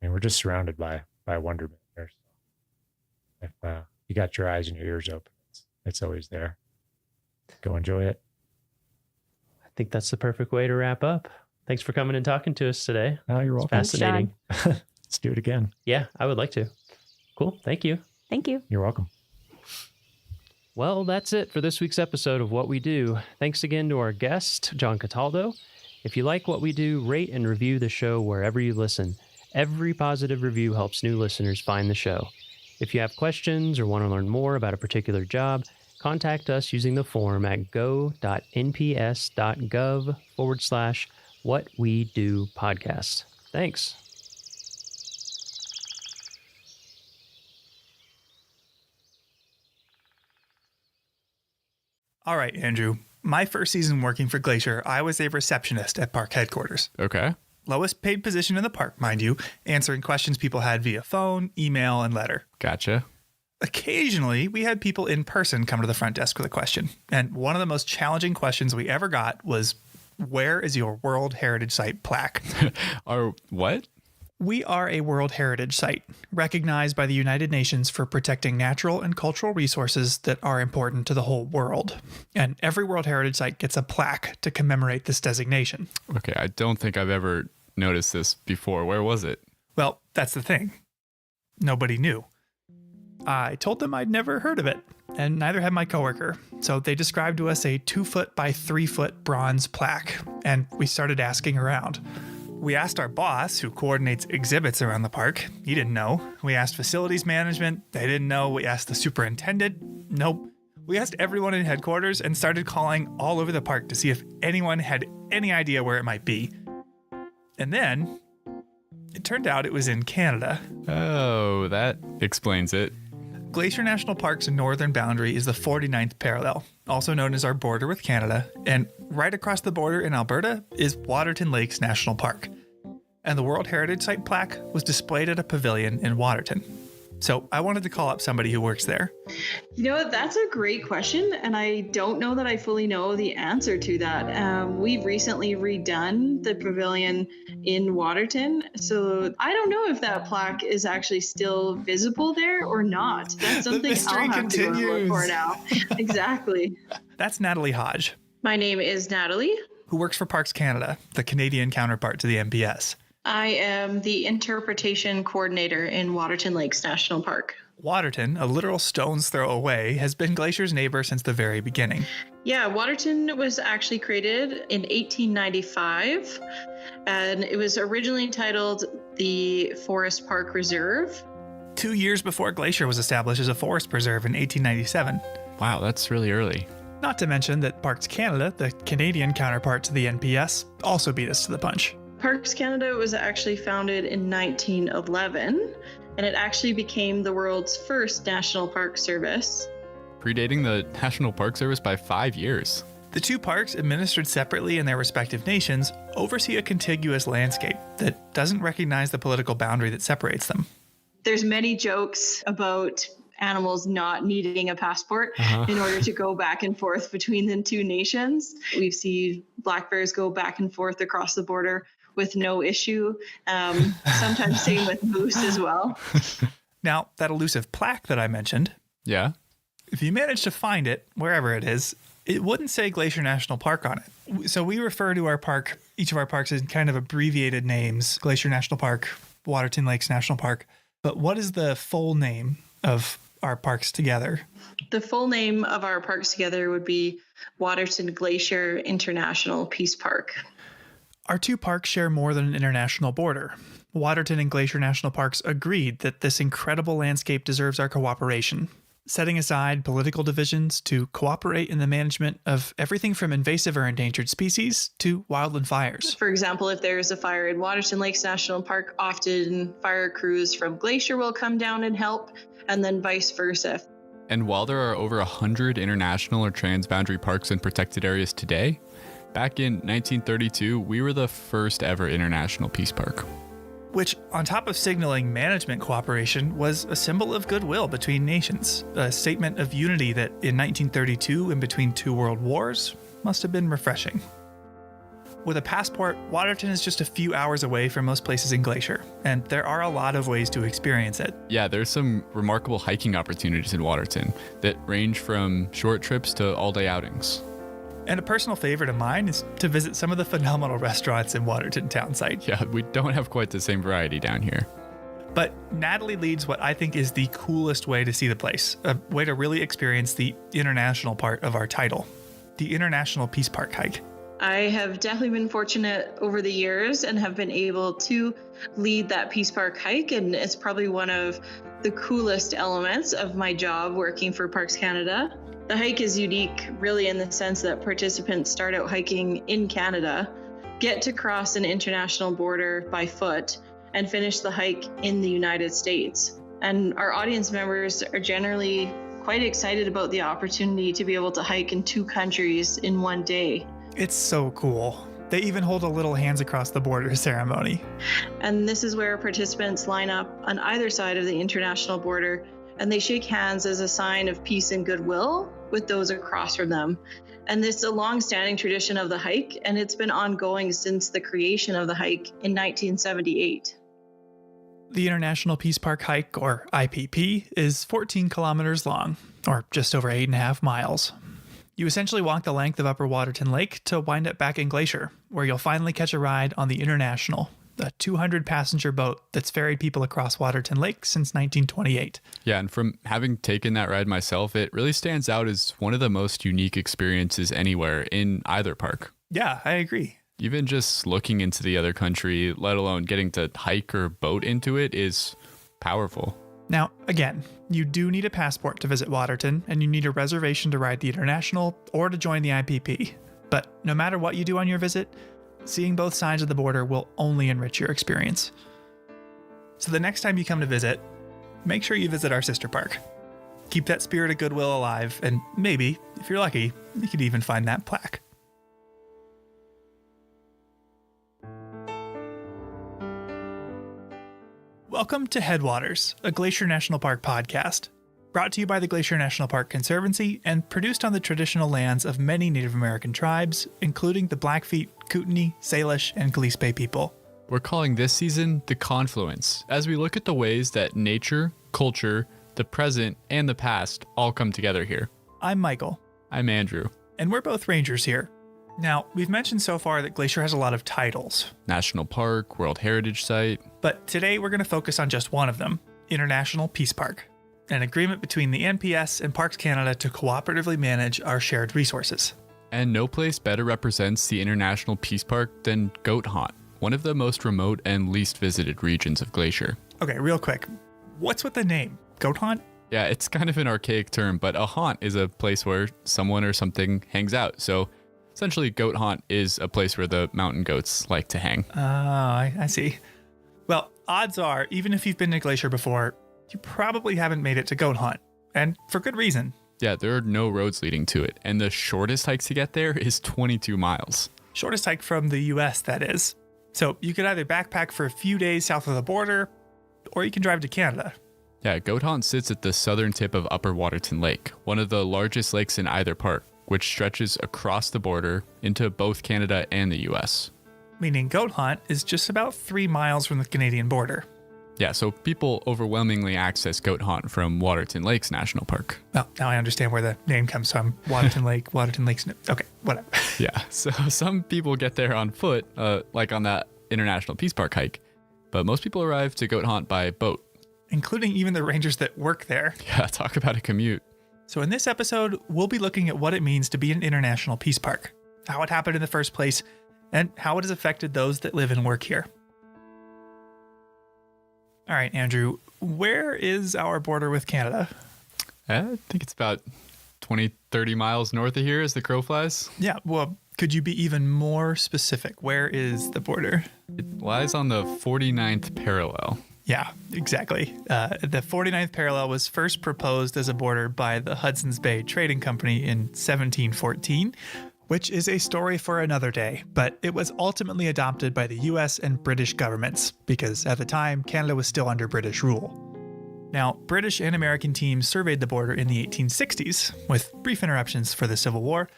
we're just surrounded by wonderment there. So if you got your eyes and your ears open, it's always there. Go enjoy it. I think that's the perfect way to wrap up. Thanks for coming and talking to us today. Oh, you're welcome. Fascinating. Let's do it again. Yeah, I would like to. Cool. Thank you. Thank you. You're welcome. Well, that's it for this week's episode of What We Do. Thanks again to our guest, John Cataldo. If you like what we do, rate and review the show wherever you listen. Every positive review helps new listeners find the show. If you have questions or want to learn more about a particular job, contact us using the form at go.nps.gov/whatwedopodcast. Thanks. All right, Andrew. My first season working for Glacier, I was a receptionist at park headquarters. Okay. Lowest paid position in the park, mind you, answering questions people had via phone, email, and letter. Gotcha. Occasionally, we had people in person come to the front desk with a question. And one of the most challenging questions we ever got was, where is your World Heritage Site plaque? Or what? We are a World Heritage Site, recognized by the United Nations for protecting natural and cultural resources that are important to the whole world. And every World Heritage Site gets a plaque to commemorate this designation. Okay, I don't think I've ever noticed this before. Where was it? Well, that's the thing. Nobody knew. I told them I'd never heard of it, and neither had my coworker. So they described to us a 2-foot by 3-foot bronze plaque, and we started asking around. We asked our boss, who coordinates exhibits around the park. He didn't know. We asked facilities management. They didn't know. We asked the superintendent. Nope. We asked everyone in headquarters and started calling all over the park to see if anyone had any idea where it might be. And then it turned out it was in Canada. Oh, that explains it. Glacier National Park's northern boundary is the 49th parallel, also known as our border with Canada, and right across the border in Alberta is Waterton Lakes National Park. And the World Heritage Site plaque was displayed at a pavilion in Waterton. So I wanted to call up somebody who works there. You know, that's a great question, and I don't know that I fully know the answer to that. We've recently redone the pavilion in Waterton, so I don't know if that plaque is actually still visible there or not. That's something I'll have to go look for now. Exactly. That's Natalie Hodge. My name is Natalie, who works for Parks Canada, the Canadian counterpart to the MPS. I am the interpretation coordinator in Waterton Lakes National Park. Waterton, a literal stone's throw away, has been Glacier's neighbor since the very beginning. Yeah, Waterton was actually created in 1895, and it was originally titled the Forest Park Reserve. 2 years before Glacier was established as a forest preserve in 1897. Wow, that's really early. Not to mention that Parks Canada, the Canadian counterpart to the NPS, also beat us to the punch. Parks Canada was actually founded in 1911, and it actually became the world's first national park service. Predating the National Park Service by 5 years. The two parks, administered separately in their respective nations, oversee a contiguous landscape that doesn't recognize the political boundary that separates them. There's many jokes about animals not needing a passport in order to go back and forth between the two nations. We've seen black bears go back and forth across the border with no issue. Sometimes same with moose as well. Now, that elusive plaque that I mentioned. Yeah. If you manage to find it, wherever it is, it wouldn't say Glacier National Park on it. So we refer to our park, each of our parks, in kind of abbreviated names: Glacier National Park, Waterton Lakes National Park. But what is the full name of our parks together? The full name of our parks together would be Waterton Glacier International Peace Park. Our two parks share more than an international border. Waterton and Glacier National Parks agreed that this incredible landscape deserves our cooperation, setting aside political divisions to cooperate in the management of everything from invasive or endangered species to wildland fires. For example, if there's a fire in Waterton Lakes National Park, often fire crews from Glacier will come down and help, and then vice versa. And while there are over 100 international or transboundary parks and protected areas today, back in 1932, we were the first ever international peace park. Which, on top of signaling management cooperation, was a symbol of goodwill between nations, a statement of unity that in 1932, in between two world wars, must have been refreshing. With a passport, Waterton is just a few hours away from most places in Glacier, and there are a lot of ways to experience it. Yeah, there's some remarkable hiking opportunities in Waterton that range from short trips to all-day outings. And a personal favorite of mine is to visit some of the phenomenal restaurants in Waterton town site. Yeah, we don't have quite the same variety down here. But Natalie leads what I think is the coolest way to see the place, a way to really experience the international part of our title, the International Peace Park hike. I have definitely been fortunate over the years and have been able to lead that Peace Park hike, and it's probably one of the coolest elements of my job working for Parks Canada. The hike is unique really in the sense that participants start out hiking in Canada, get to cross an international border by foot, and finish the hike in the United States. And our audience members are generally quite excited about the opportunity to be able to hike in two countries in one day. It's so cool. They even hold a little hands across the border ceremony. And this is where participants line up on either side of the international border, and they shake hands as a sign of peace and goodwill with those across from them. And this is a long-standing tradition of the hike, and it's been ongoing since the creation of the hike in 1978. The International Peace Park Hike, or IPP, is 14 kilometers long, or just over 8.5 miles. You essentially walk the length of Upper Waterton Lake to wind up back in Glacier, where you'll finally catch a ride on the International, a 200-passenger boat that's ferried people across Waterton Lake since 1928. Yeah, and from having taken that ride myself, it really stands out as one of the most unique experiences anywhere in either park. Yeah, I agree. Even just looking into the other country, let alone getting to hike or boat into it, is powerful. Now, again, you do need a passport to visit Waterton, and you need a reservation to ride the International or to join the IPP. But no matter what you do on your visit, seeing both sides of the border will only enrich your experience. So the next time you come to visit, make sure you visit our sister park. Keep that spirit of goodwill alive, and maybe, if you're lucky, you could even find that plaque. Welcome to Headwaters, a Glacier National Park podcast, brought to you by the Glacier National Park Conservancy and produced on the traditional lands of many Native American tribes, including the Blackfeet, Kootenai, Salish, and Gillespie people. We're calling this season The Confluence, as we look at the ways that nature, culture, the present, and the past all come together here. I'm Michael. I'm Andrew. And we're both rangers here. Now, we've mentioned so far that Glacier has a lot of titles. National Park, World Heritage Site. But today we're going to focus on just one of them, International Peace Park, an agreement between the NPS and Parks Canada to cooperatively manage our shared resources. And no place better represents the International Peace Park than Goat Haunt, one of the most remote and least visited regions of Glacier. Okay, real quick, what's with the name? Goat Haunt? Yeah, it's kind of an archaic term, but a haunt is a place where someone or something hangs out. So essentially, Goat Haunt is a place where the mountain goats like to hang. Oh, I see. Well, odds are, even if you've been to Glacier before, you probably haven't made it to Goat Haunt, and for good reason. Yeah, there are no roads leading to it, and the shortest hike to get there is 22 miles. Shortest hike from the US, that is. So you could either backpack for a few days south of the border, or you can drive to Canada. Yeah, Goat Haunt sits at the southern tip of Upper Waterton Lake, one of the largest lakes in either park, which stretches across the border into both Canada and the US. Meaning Goat Haunt is just about 3 miles from the Canadian border. Yeah, so people overwhelmingly access Goat Haunt from Waterton Lakes National Park. Well, now I understand where the name comes from. Waterton Lake, Waterton Lakes. Okay, whatever. Yeah, so some people get there on foot, like on that International Peace Park hike, but most people arrive to Goat Haunt by boat. Including even the rangers that work there. Yeah, talk about a commute. So in this episode, we'll be looking at what it means to be an International Peace Park, how it happened in the first place, and how it has affected those that live and work here. All right, Andrew, where is our border with Canada? I think it's about 20, 30 miles north of here as the crow flies. Yeah, well, could you be even more specific? Where is the border? It lies on the 49th parallel. Yeah, exactly. The 49th parallel was first proposed as a border by the Hudson's Bay Trading Company in 1714, which is a story for another day, but it was ultimately adopted by the US and British governments, because at the time, Canada was still under British rule. Now, British and American teams surveyed the border in the 1860s, with brief interruptions for the Civil War,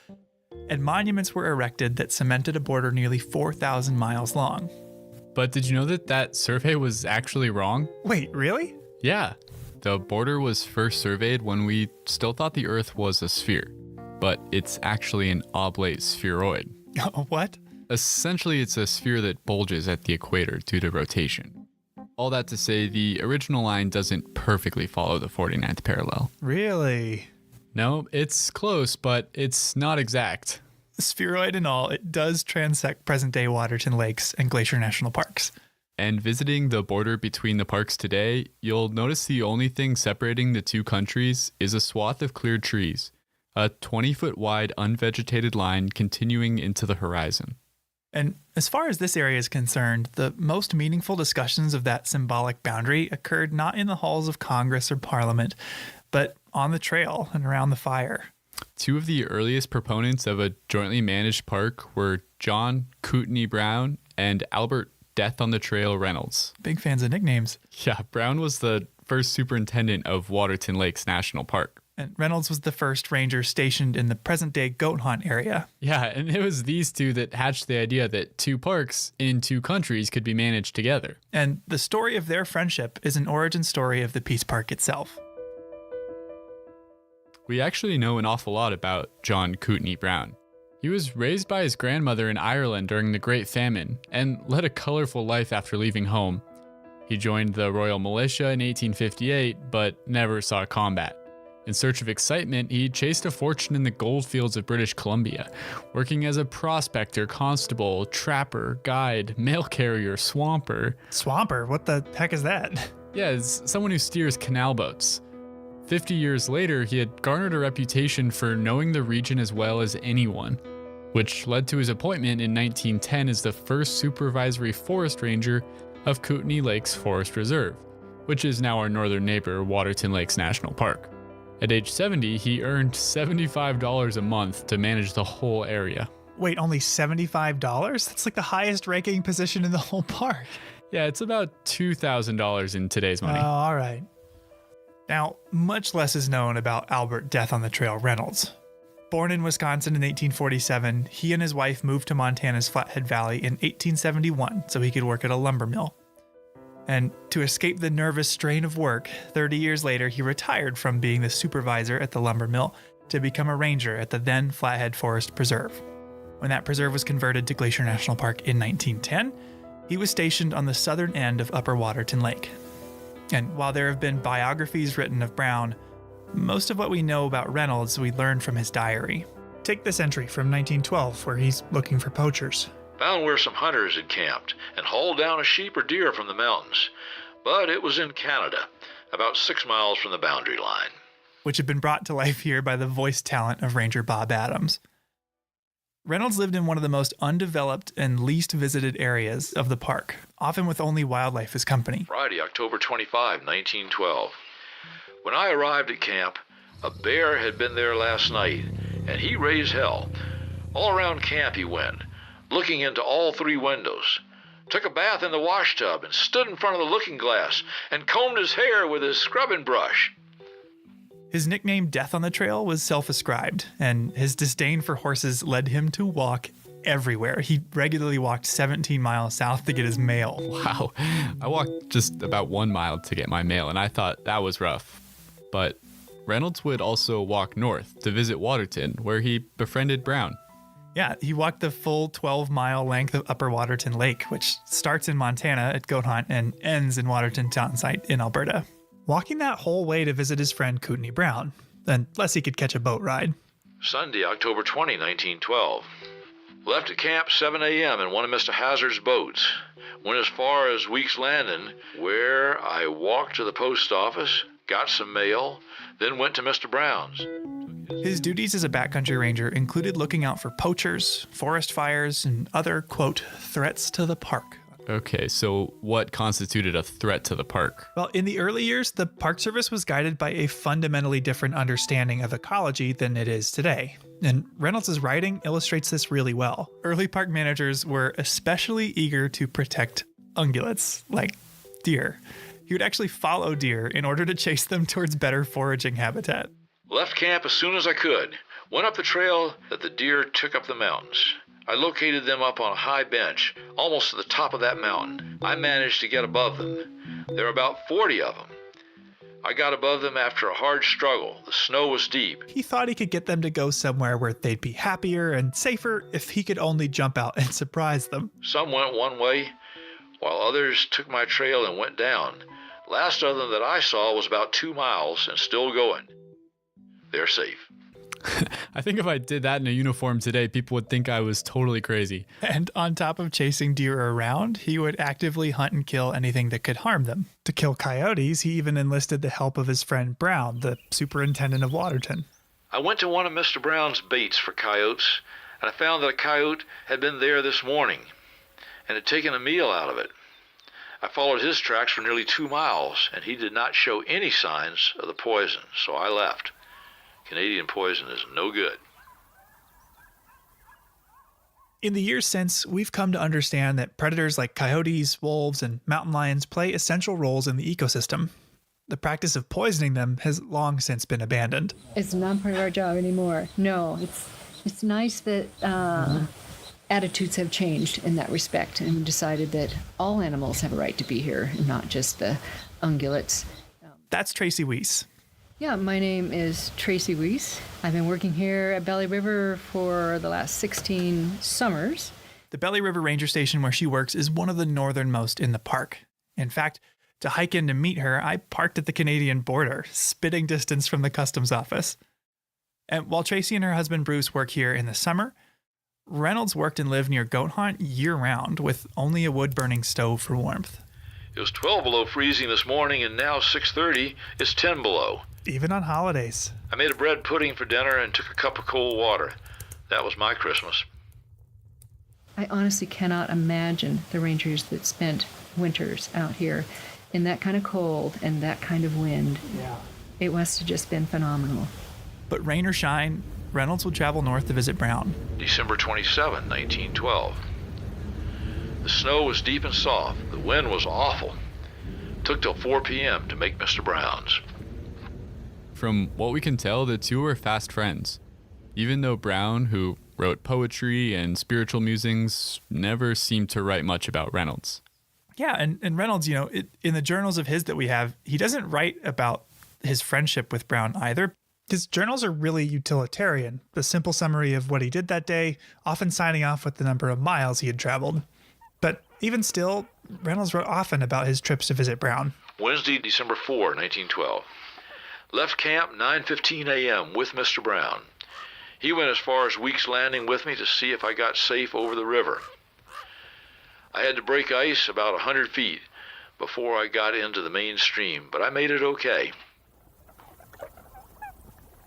and monuments were erected that cemented a border nearly 4,000 miles long. But did you know that that survey was actually wrong? Wait, really? Yeah. The border was first surveyed when we still thought the Earth was a sphere, but it's actually an oblate spheroid. What? Essentially, it's a sphere that bulges at the equator due to rotation. All that to say, the original line doesn't perfectly follow the 49th parallel. Really? No, it's close, but it's not exact. Spheroid and all, it does transect present-day Waterton Lakes and Glacier National Parks. And visiting the border between the parks today, you'll notice the only thing separating the two countries is a swath of cleared trees, a 20-foot wide unvegetated line continuing into the horizon. And as far as this area is concerned, the most meaningful discussions of that symbolic boundary occurred not in the halls of Congress or Parliament, but on the trail and around the fire. Two of the earliest proponents of a jointly managed park were John Kootenai Brown and Albert Death on the Trail Reynolds. Big fans of nicknames. Yeah, Brown was the first superintendent of Waterton Lakes National Park, And Reynolds was the first ranger stationed in the present-day goat hunt area. Yeah, and it was these two that hatched the idea that two parks in two countries could be managed together. And the story of their friendship is an origin story of the Peace Park itself. We actually know an awful lot about John Kootenai Brown. He was raised by his grandmother in Ireland during the Great Famine and led a colorful life after leaving home. He joined the Royal Militia in 1858, but never saw combat. In search of excitement, he chased a fortune in the goldfields of British Columbia, working as a prospector, constable, trapper, guide, mail carrier, swamper. Swamper? What the heck is that? Yeah, it's someone who steers canal boats. 50 years later, he had garnered a reputation for knowing the region as well as anyone, which led to his appointment in 1910 as the first supervisory forest ranger of Kootenai Lakes Forest Reserve, which is now our northern neighbor, Waterton Lakes National Park. At age 70, he earned $75 a month to manage the whole area. Wait, only $75? That's like the highest ranking position in the whole park. Yeah, it's about $2,000 in today's money. Oh, all right. Now, much less is known about Albert Death on the Trail Reynolds. Born in Wisconsin in 1847, he and his wife moved to Montana's Flathead Valley in 1871 so he could work at a lumber mill. And to escape the nervous strain of work, 30 years later, he retired from being the supervisor at the lumber mill to become a ranger at the then Flathead Forest Preserve. When that preserve was converted to Glacier National Park in 1910, he was stationed on the southern end of Upper Waterton Lake. And while there have been biographies written of Brown, most of what we know about Reynolds we learned from his diary. Take this entry from 1912 where he's looking for poachers. Found where some hunters had camped and hauled down a sheep or deer from the mountains. But it was in Canada, about 6 miles from the boundary line. Which had been brought to life here by the voice talent of Ranger Bob Adams. Reynolds lived in one of the most undeveloped and least visited areas of the park, often with only wildlife as company. Friday, October 25, 1912. When I arrived at camp, a bear had been there last night, and he raised hell. All around camp he went, looking into all 3 windows. Took a bath in the wash tub and stood in front of the looking glass and combed his hair with his scrubbing brush. His nickname Death on the Trail was self-ascribed, and his disdain for horses led him to walk everywhere. He regularly walked 17 miles south to get his mail. Wow. I walked just about 1 mile to get my mail, and I thought that was rough. But Reynolds would also walk north to visit Waterton, where he befriended Brown. Yeah, he walked the full 12-mile length of Upper Waterton Lake, which starts in Montana at Goat Hunt and ends in Waterton Town Site in Alberta. Walking that whole way to visit his friend Kootenai Brown, unless he could catch a boat ride. Sunday, October 20, 1912. Left at camp 7 a.m. in one of Mr. Hazard's boats. Went as far as Weeks Landing, where I walked to the post office, got some mail, then went to Mr. Brown's. His duties as a backcountry ranger included looking out for poachers, forest fires, and other, quote, threats to the park. Okay, so what constituted a threat to the park? Well, in the early years, the Park Service was guided by a fundamentally different understanding of ecology than it is today. And Reynolds' writing illustrates this really well. Early park managers were especially eager to protect ungulates, like deer. He would actually follow deer in order to chase them towards better foraging habitat. Left camp as soon as I could. Went up the trail that the deer took up the mountains. I located them up on a high bench, almost to the top of that mountain. I managed to get above them. There were about 40 of them. I got above them after a hard struggle. The snow was deep. He thought he could get them to go somewhere where they'd be happier and safer if he could only jump out and surprise them. Some went one way, while others took my trail and went down. Last of them that I saw was about 2 miles and still going. They're safe. I think if I did that in a uniform today, people would think I was totally crazy. And on top of chasing deer around, he would actively hunt and kill anything that could harm them. To kill coyotes, he even enlisted the help of his friend Brown, the superintendent of Waterton. I went to one of Mr. Brown's baits for coyotes, and I found that a coyote had been there this morning and had taken a meal out of it. I followed his tracks for nearly 2 miles, and he did not show any signs of the poison, so I left. Canadian poison is no good. In the years since, we've come to understand that predators like coyotes, wolves, and mountain lions play essential roles in the ecosystem. The practice of poisoning them has long since been abandoned. It's not part of our job anymore. No, it's nice that attitudes have changed in that respect and decided that all animals have a right to be here and not just the ungulates. That's Tracy Weiss. Yeah, my name is Tracy Weiss. I've been working here at Belly River for the last 16 summers. The Belly River Ranger Station where she works is one of the northernmost in the park. In fact, to hike in to meet her, I parked at the Canadian border, spitting distance from the customs office. And while Tracy and her husband Bruce work here in the summer, Reynolds worked and lived near Goat Haunt year-round with only a wood-burning stove for warmth. It was 12 below freezing this morning, and now 6:30, it's 10 below. Even on holidays. I made a bread pudding for dinner and took a cup of cold water. That was my Christmas. I honestly cannot imagine the rangers that spent winters out here in that kind of cold and that kind of wind. Yeah. It must have just been phenomenal. But rain or shine, Reynolds would travel north to visit Brown. December 27, 1912. The snow was deep and soft. The wind was awful. Took till 4 p.m. to make Mr. Brown's. From what we can tell, the two were fast friends. Even though Brown, who wrote poetry and spiritual musings, never seemed to write much about Reynolds. Yeah, and Reynolds, in the journals of his that we have, he doesn't write about his friendship with Brown either. His journals are really utilitarian, a simple summary of what he did that day, often signing off with the number of miles he had traveled. But even still, Reynolds wrote often about his trips to visit Brown. Wednesday, December 4, 1912. Left camp 9:15 a.m. with Mr. Brown. He went as far as Weeks Landing with me to see if I got safe over the river. I had to break ice about 100 feet before I got into the main stream, but I made it okay.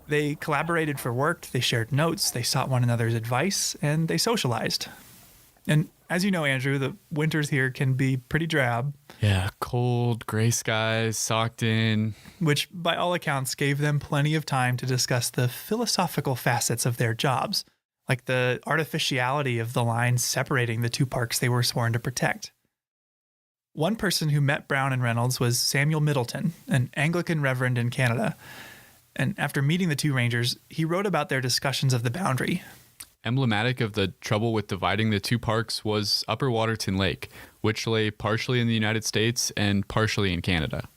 They collaborated for work, they shared notes, they sought one another's advice, and they socialized. And as you know, Andrew, the winters here can be pretty drab. Yeah, cold, gray skies, socked in. Which, by all accounts, gave them plenty of time to discuss the philosophical facets of their jobs, like the artificiality of the lines separating the two parks they were sworn to protect. One person who met Brown and Reynolds was Samuel Middleton, an Anglican reverend in Canada. And after meeting the two rangers, he wrote about their discussions of the boundary. Emblematic of the trouble with dividing the two parks was Upper Waterton Lake, which lay partially in the United States and partially in Canada.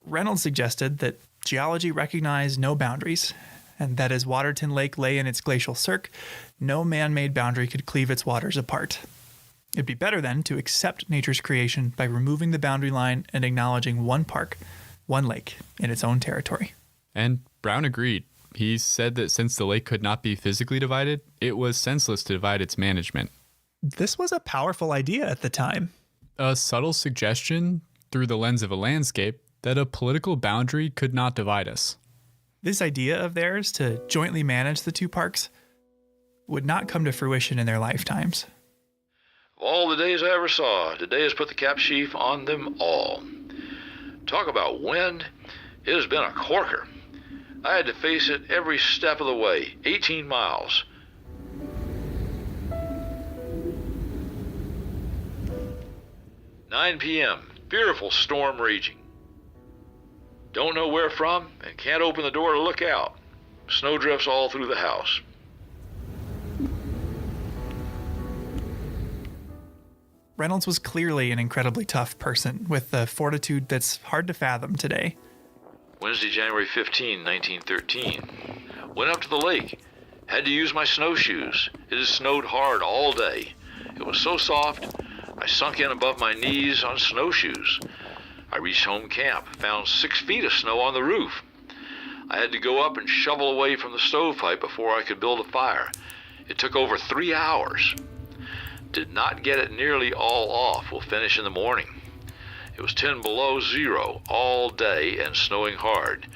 Reynolds suggested that geology recognized no boundaries, and that as Waterton Lake lay in its glacial cirque, no man-made boundary could cleave its waters apart. It'd be better then to accept nature's creation by removing the boundary line and acknowledging one park, one lake, in its own territory. And Brown agreed. He said that since the lake could not be physically divided, it was senseless to divide its management. This was a powerful idea at the time. A subtle suggestion, through the lens of a landscape, that a political boundary could not divide us. This idea of theirs to jointly manage the two parks would not come to fruition in their lifetimes. Of all the days I ever saw, today has put the cap sheaf on them all. Talk about wind. It has been a corker. I had to face it every step of the way, 18 miles. "9 p.m., fearful storm raging. Don't know where from and can't open the door to look out. Snow drifts all through the house." Reynolds was clearly an incredibly tough person with a fortitude that's hard to fathom today. Wednesday, January 15, 1913. Went up to the lake. Had to use my snowshoes. It has snowed hard all day. It was so soft, I sunk in above my knees on snowshoes. I reached home camp, found 6 feet of snow on the roof. I had to go up and shovel away from the stovepipe before I could build a fire. It took over 3 hours. Did not get it nearly all off. We'll finish in the morning. It was 10 below zero all day and snowing hard.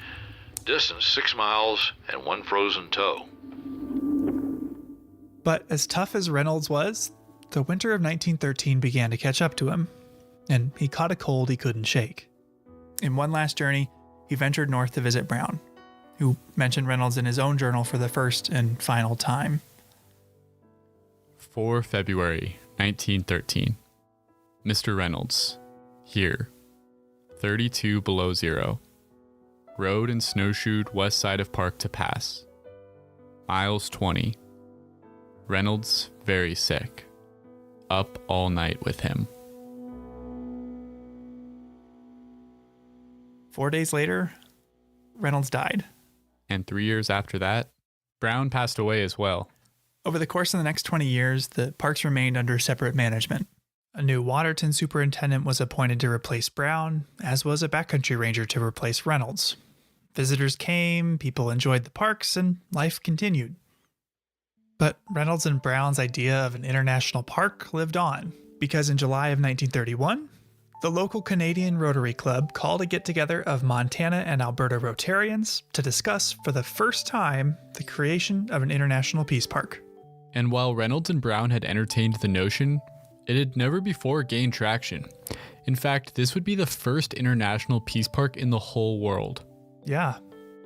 Distance 6 miles and 1 frozen toe. But as tough as Reynolds was, the winter of 1913 began to catch up to him, and he caught a cold he couldn't shake. In one last journey, he ventured north to visit Brown, who mentioned Reynolds in his own journal for the first and final time. 4 February 1913. Mr. Reynolds, here. 32 below zero. Rode and snowshoed west side of park to pass. Miles 20. Reynolds very sick. Up all night with him. 4 days later, Reynolds died. And 3 years after that, Brown passed away as well. Over the course of the next 20 years, the parks remained under separate management. A new Waterton superintendent was appointed to replace Brown, as was a backcountry ranger to replace Reynolds. Visitors came, people enjoyed the parks, and life continued. But Reynolds and Brown's idea of an international park lived on, because in July of 1931, the local Canadian Rotary Club called a get-together of Montana and Alberta Rotarians to discuss for the first time the creation of an international peace park. And while Reynolds and Brown had entertained the notion, it had never before gained traction. In fact, this would be the first international peace park in the whole world. Yeah,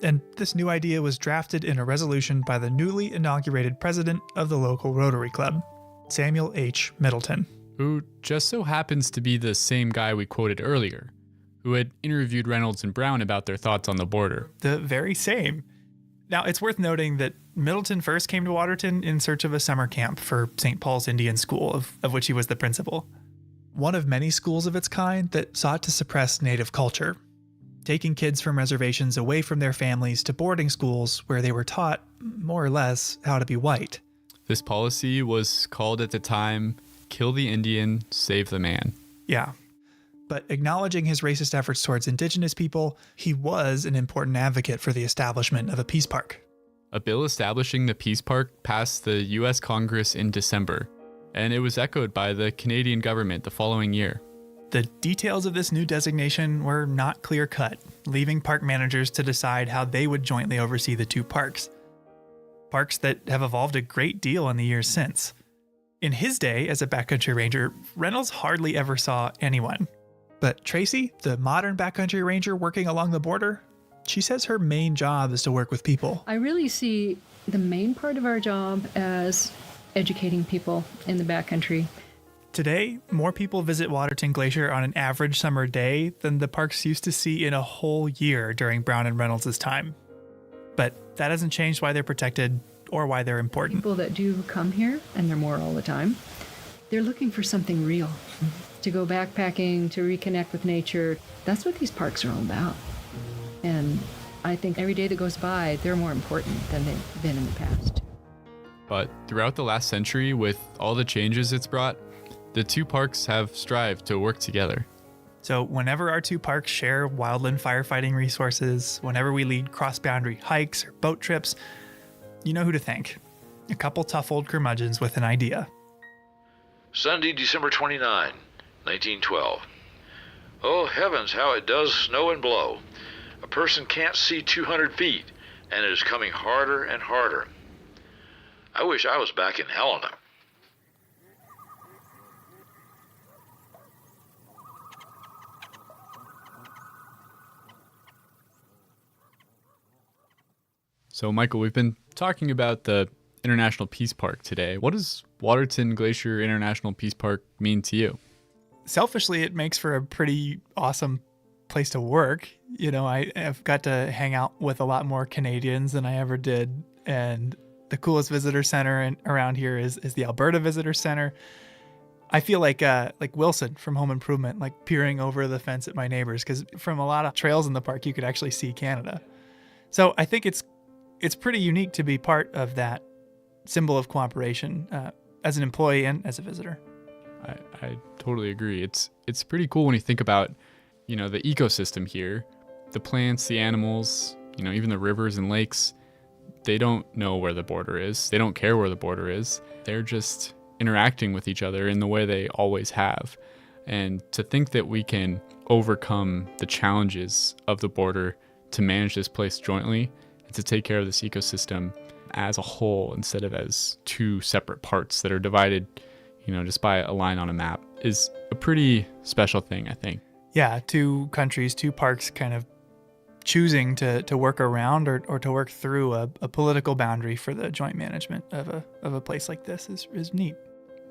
and this new idea was drafted in a resolution by the newly inaugurated president of the local Rotary Club, Samuel H. Middleton. Who just so happens to be the same guy we quoted earlier, who had interviewed Reynolds and Brown about their thoughts on the border. The very same. Now, it's worth noting that Middleton first came to Waterton in search of a summer camp for St. Paul's Indian School, of which he was the principal. One of many schools of its kind that sought to suppress native culture, taking kids from reservations away from their families to boarding schools where they were taught, more or less, how to be white. This policy was called at the time, "Kill the Indian, save the man." Yeah. But acknowledging his racist efforts towards indigenous people, he was an important advocate for the establishment of a peace park. A bill establishing the peace park passed the U.S. Congress in December, and it was echoed by the Canadian government the following year. The details of this new designation were not clear-cut, leaving park managers to decide how they would jointly oversee the two parks. Parks that have evolved a great deal in the years since. In his day as a backcountry ranger, Reynolds hardly ever saw anyone. But Tracy, the modern backcountry ranger working along the border, she says her main job is to work with people. I really see the main part of our job as educating people in the backcountry. Today, more people visit Waterton Glacier on an average summer day than the parks used to see in a whole year during Brown and Reynolds' time. But that hasn't changed why they're protected or why they're important. People that do come here, and they're more all the time, they're looking for something real. To go backpacking, to reconnect with nature. That's what these parks are all about. And I think every day that goes by, they're more important than they've been in the past. But throughout the last century, with all the changes it's brought, the two parks have strived to work together. So whenever our two parks share wildland firefighting resources, whenever we lead cross-boundary hikes or boat trips, you know who to thank. A couple tough old curmudgeons with an idea. Sunday, December 29, 1912. Oh, heavens, how it does snow and blow. A person can't see 200 feet, and it is coming harder and harder. I wish I was back in Helena. So, Michael, we've been talking about the International Peace Park today. What does Waterton Glacier International Peace Park mean to you? Selfishly, it makes for a pretty awesome place to work. You know, I've got to hang out with a lot more Canadians than I ever did. And the coolest visitor center around here is the Alberta Visitor Center. I feel like Wilson from Home Improvement, like peering over the fence at my neighbors, because from a lot of trails in the park, you could actually see Canada. So I think it's pretty unique to be part of that symbol of cooperation as an employee and as a visitor. I totally agree. It's pretty cool when you think about, the ecosystem here, the plants, the animals, even the rivers and lakes. They don't know where the border is. They don't care where the border is. They're just interacting with each other in the way they always have. And to think that we can overcome the challenges of the border to manage this place jointly and to take care of this ecosystem as a whole instead of as two separate parts that are divided, just by a line on a map is a pretty special thing, I think. Yeah, two countries, two parks kind of choosing to work around or to work through a political boundary for the joint management of a place like this is neat.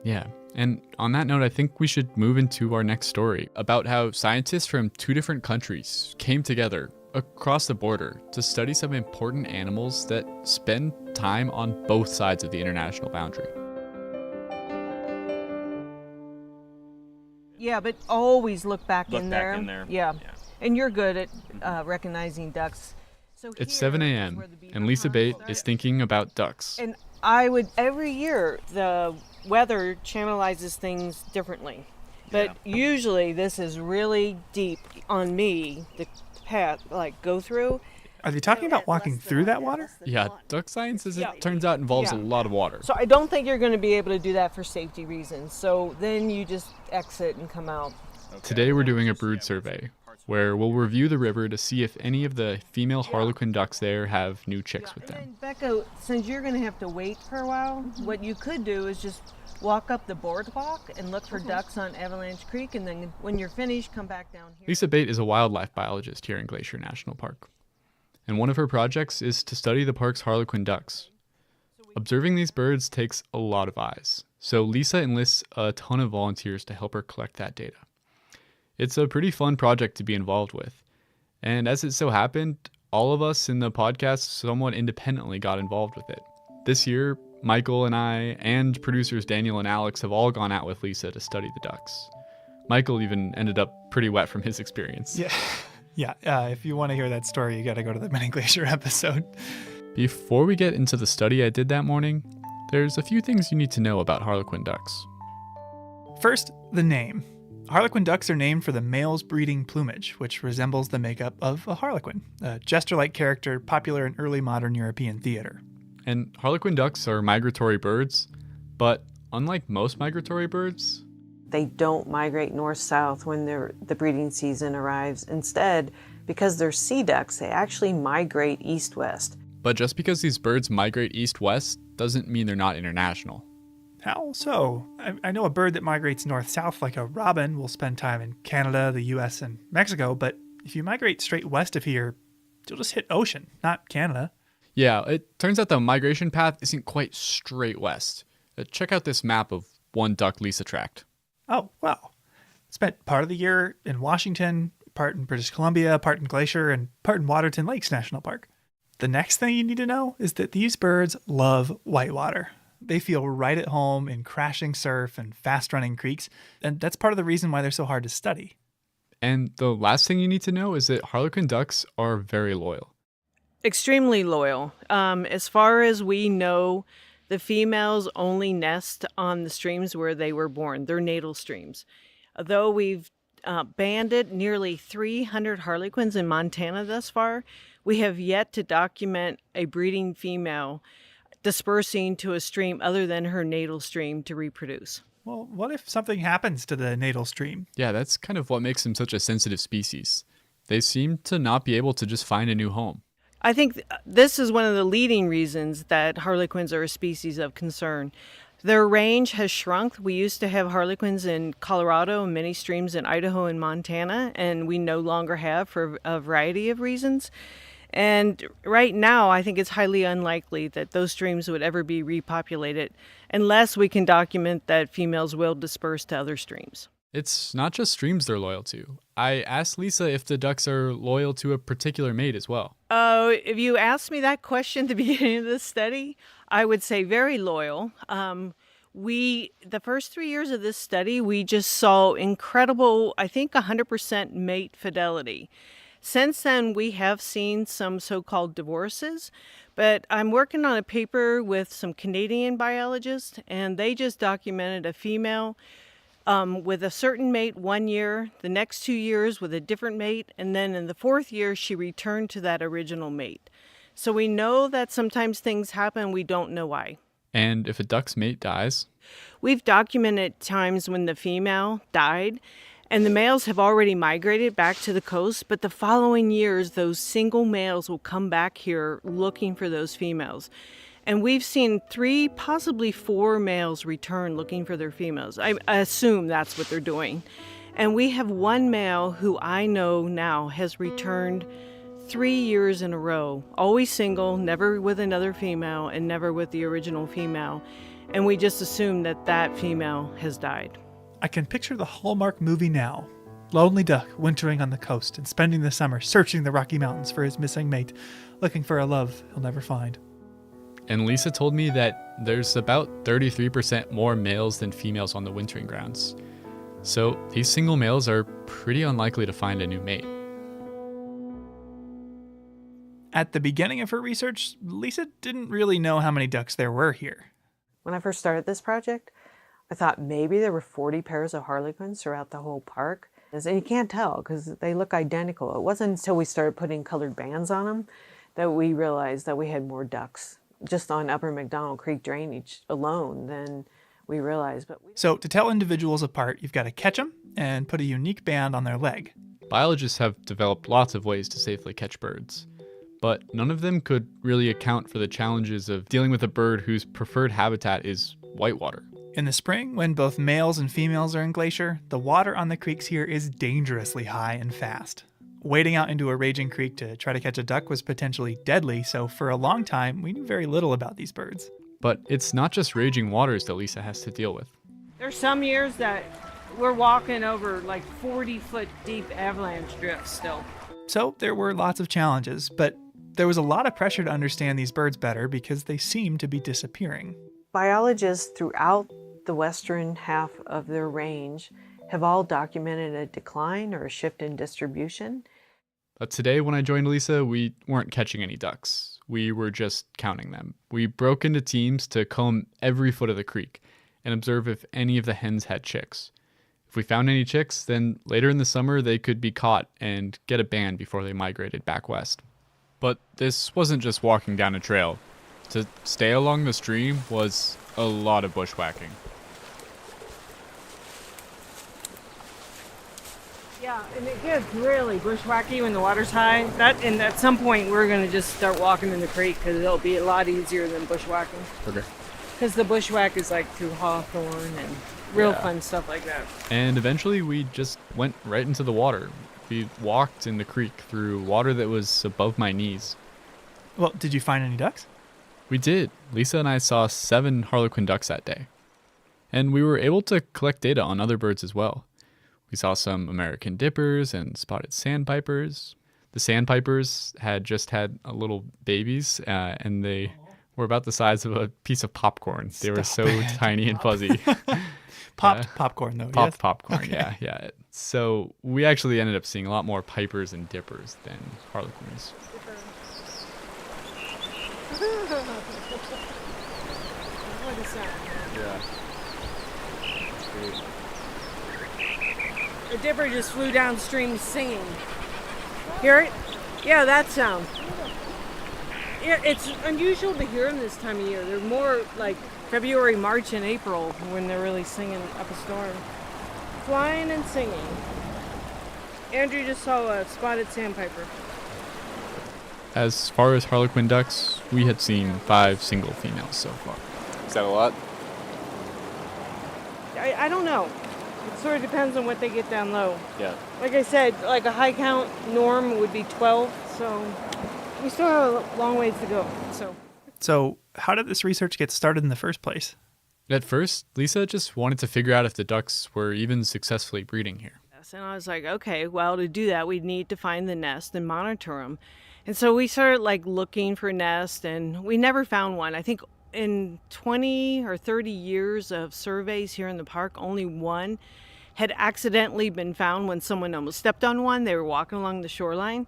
Yeah. And on that note, I think we should move into our next story about how scientists from 2 different countries came together across the border to study some important animals that spend time on both sides of the international boundary. Yeah, but always look back Look in back there. in there. Yeah. And you're good at recognizing ducks. So It's 7 a.m., and Lisa Bate is thinking about ducks. And every year, the weather channelizes things differently. But usually this is really deep on me, the path, like go through. Are they talking about walking through that water? Yeah, duck science, as it turns out, involves a lot of water. So I don't think you're going to be able to do that for safety reasons. So then you just exit and come out. Today we're doing a brood survey, where we'll review the river to see if any of the female harlequin ducks there have new chicks with them. And Becca, since you're going to have to wait for a while, what you could do is just walk up the boardwalk and look for ducks on Avalanche Creek, and then when you're finished, come back down here. Lisa Bate is a wildlife biologist here in Glacier National Park, and one of her projects is to study the park's harlequin ducks. Observing these birds takes a lot of eyes, so Lisa enlists a ton of volunteers to help her collect that data. It's a pretty fun project to be involved with, and as it so happened, all of us in the podcast somewhat independently got involved with it. This year, Michael and I and producers Daniel and Alex have all gone out with Lisa to study the ducks. Michael even ended up pretty wet from his experience. Yeah. If you want to hear that story, you got to go to the Mini Glacier episode. Before we get into the study I did that morning, there's a few things you need to know about harlequin ducks. First, the name. Harlequin ducks are named for the male's breeding plumage, which resembles the makeup of a harlequin, a jester-like character popular in early modern European theater. And harlequin ducks are migratory birds, but unlike most migratory birds, They don't migrate north-south when the breeding season arrives. Instead, because they're sea ducks, they actually migrate east-west. but just because these birds migrate east-west doesn't mean they're not international. How so? I know a bird that migrates north-south, like a robin, will spend time in Canada, the US, and Mexico, but if you migrate straight west of here, you'll just hit ocean, not Canada. Yeah, it turns out the migration path isn't quite straight west. Check out this map of one duck Lisa tracked. Oh, wow. Spent part of the year in Washington, part in British Columbia, part in Glacier, and part in Waterton Lakes National Park. The next thing you need to know is that these birds love whitewater. They feel right at home in crashing surf and fast-running creeks, and that's part of the reason why they're so hard to study. And the last thing you need to know is that harlequin ducks are very loyal. Extremely loyal. As far as we know, the females only nest on the streams where they were born, their natal streams. Though we've banded nearly 300 harlequins in Montana thus far, we have yet to document a breeding female dispersing to a stream other than her natal stream to reproduce. Well, what if something happens to the natal stream? Yeah, that's kind of what makes them such a sensitive species. They seem to not be able to just find a new home. I think this is one of the leading reasons that harlequins are a species of concern. Their range has shrunk. We used to have harlequins in Colorado and many streams in Idaho and Montana, and we no longer have for a variety of reasons. And right now, I think it's highly unlikely that those streams would ever be repopulated unless we can document that females will disperse to other streams. It's not just streams they're loyal to. I asked Lisa if the ducks are loyal to a particular mate as well. If you asked me that question at the beginning of this study, I would say very loyal. The first 3 years of this study, we just saw incredible, I think 100% mate fidelity. Since then, we have seen some so-called divorces, but I'm working on a paper with some Canadian biologists, and they just documented a female with a certain mate 1 year, the next 2 years with a different mate, and then in the 4th year, she returned to that original mate. So we know that sometimes things happen, we don't know why. And if a duck's mate dies? We've documented times when the female died, and the males have already migrated back to the coast, but the following years, those single males will come back here looking for those females. And we've seen 3, possibly 4 males return looking for their females. I assume that's what they're doing. And we have one male who I know now has returned 3 years in a row, always single, never with another female, and never with the original female. and we just assume that that female has died. I can picture the Hallmark movie now. Lonely duck wintering on the coast and spending the summer searching the Rocky Mountains for his missing mate, looking for a love he'll never find. And Lisa told me that there's about 33% more males than females on the wintering grounds. So these single males are pretty unlikely to find a new mate. At the beginning of her research, Lisa didn't really know how many ducks there were here. When I first started this project, I thought maybe there were 40 pairs of harlequins throughout the whole park. And you can't tell because they look identical. It wasn't until we started putting colored bands on them that we realized that we had more ducks just on Upper McDonald Creek drainage alone than we realized. So to tell individuals apart, you've got to catch them and put a unique band on their leg. Biologists have developed lots of ways to safely catch birds, but none of them could really account for the challenges of dealing with a bird whose preferred habitat is whitewater. In the spring, when both males and females are in Glacier, the water on the creeks here is dangerously high and fast. Wading out into a raging creek to try to catch a duck was potentially deadly, so for a long time, we knew very little about these birds. But it's not just raging waters that Lisa has to deal with. There's some years that we're walking over like 40-foot deep avalanche drifts still. So there were lots of challenges, but there was a lot of pressure to understand these birds better because they seemed to be disappearing. Biologists throughout the western half of their range have all documented a decline or a shift in distribution. But today when I joined Lisa, we weren't catching any ducks. We were just counting them. We broke into teams to comb every foot of the creek and observe if any of the hens had chicks. If we found any chicks, then later in the summer they could be caught and get a band before they migrated back west. But this wasn't just walking down a trail. To stay along the stream was a lot of bushwhacking. Yeah, and it gets really bushwhacky when the water's high. And at some point we're going to just start walking in the creek because it'll be a lot easier than bushwhacking. Okay. Because the bushwhack is like through hawthorn and real fun stuff like that. And eventually we just went right into the water. We walked in the creek through water that was above my knees. Well, did you find any ducks? We did. Lisa and I saw 7 harlequin ducks that day. And we were able to collect data on other birds as well. We saw some American dippers and spotted sandpipers. The sandpipers had just had little babies, and they were about the size of a piece of popcorn. They were so tiny and fuzzy. Popped popcorn, though. Popped yes? popcorn, Okay. yeah. So we actually ended up seeing a lot more pipers and dippers than harlequins. What is that? Yeah. That's great. The dipper just flew downstream singing. Hear it? Yeah, that sound. Yeah, it's unusual to hear them this time of year. They're more like February, March, and April when they're really singing up a storm. Flying and singing. Andrew just saw a spotted sandpiper. As far as harlequin ducks, we had seen 5 single females so far. Is that a lot? I don't know. It sort of depends on what they get down low. Yeah. Like I said, like a high count norm would be 12, so we still have a long ways to go. So how did this research get started in the first place? At first, Lisa just wanted to figure out if the ducks were even successfully breeding here. And I was like, okay, well, to do that, we'd need to find the nest and monitor them. And so we started like looking for nests, and we never found one. I think in 20 or 30 years of surveys here in the park, only one had accidentally been found when someone almost stepped on one. They were walking along the shoreline.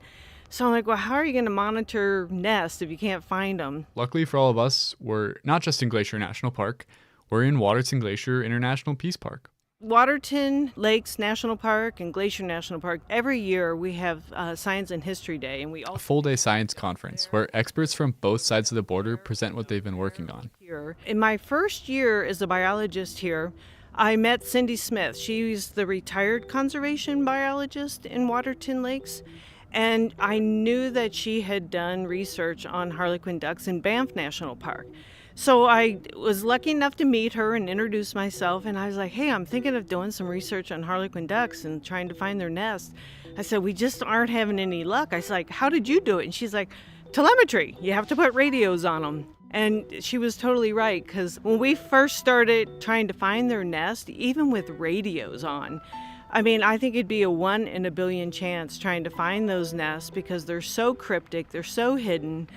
So I'm like, well, how are you going to monitor nests if you can't find them? Luckily for all of us, we're not just in Glacier National Park, we're in Waterton Glacier International Peace Park. Waterton Lakes National Park and Glacier National Park, every year we have Science and History Day, and we A full-day science conference where experts from both sides of the border present what they've been working on. here. In my first year as a biologist here, I met Cindy Smith. She's the retired conservation biologist in Waterton Lakes, and I knew that she had done research on harlequin ducks in Banff National Park. So I was lucky enough to meet her and introduce myself, and I was like, hey, I'm thinking of doing some research on harlequin ducks and trying to find their nest. I said, we just aren't having any luck. I was like, how did you do it? And she's like, telemetry. You have to put radios on them. And she was totally right, because when we first started trying to find their nest, even with radios on, I mean, I think it'd be a 1 in a billion chance trying to find those nests because they're so cryptic, they're so hidden.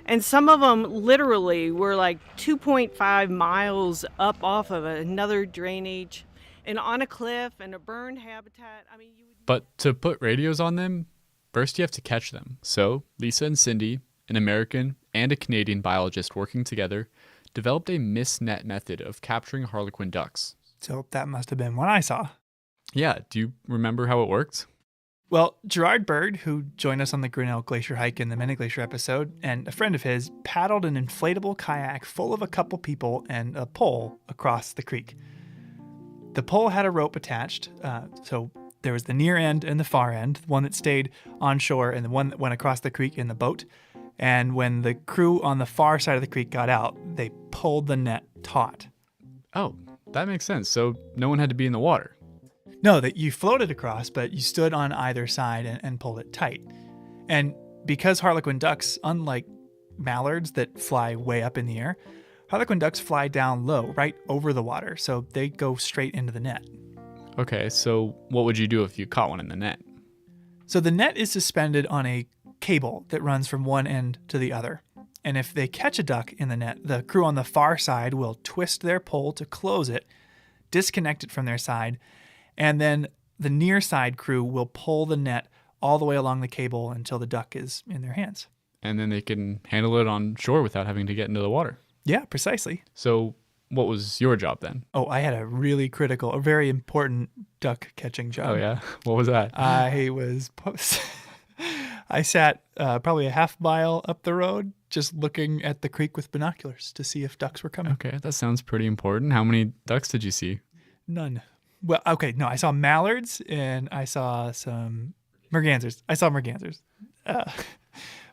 And some of them literally were like 2.5 miles up off of another drainage and on a cliff and a burned habitat. I mean, But to put radios on them, first you have to catch them. So Lisa and Cindy, an American and a Canadian biologist working together, developed a mist net method of capturing harlequin ducks. So that must have been what I saw. Yeah, do you remember how it worked? Well, Gerard Bird, who joined us on the Grinnell Glacier hike in the Mini Glacier episode, and a friend of his paddled an inflatable kayak full of a couple people and a pole across the creek. The pole had a rope attached, so there was the near end and the far end, the one that stayed on shore and the one that went across the creek in the boat. And when the crew on the far side of the creek got out, they pulled the net taut. Oh, that makes sense. So no one had to be in the water. No, that you floated across, but you stood on either side and pulled it tight. And because harlequin ducks, unlike mallards that fly way up in the air, harlequin ducks fly down low, right over the water, so they go straight into the net. Okay, so what would you do if you caught one in the net? So the net is suspended on a cable that runs from one end to the other. And if they catch a duck in the net, the crew on the far side will twist their pole to close it, disconnect it from their side, and then the near side crew will pull the net all the way along the cable until the duck is in their hands. And then they can handle it on shore without having to get into the water. Yeah, precisely. So what was your job then? Oh, I had a really critical, a very important duck catching job. Oh, yeah? What was that? I sat probably a half mile up the road just looking at the creek with binoculars to see if ducks were coming. Okay, that sounds pretty important. How many ducks did you see? None. Well, okay, no, I saw mallards and I saw some mergansers. I saw mergansers,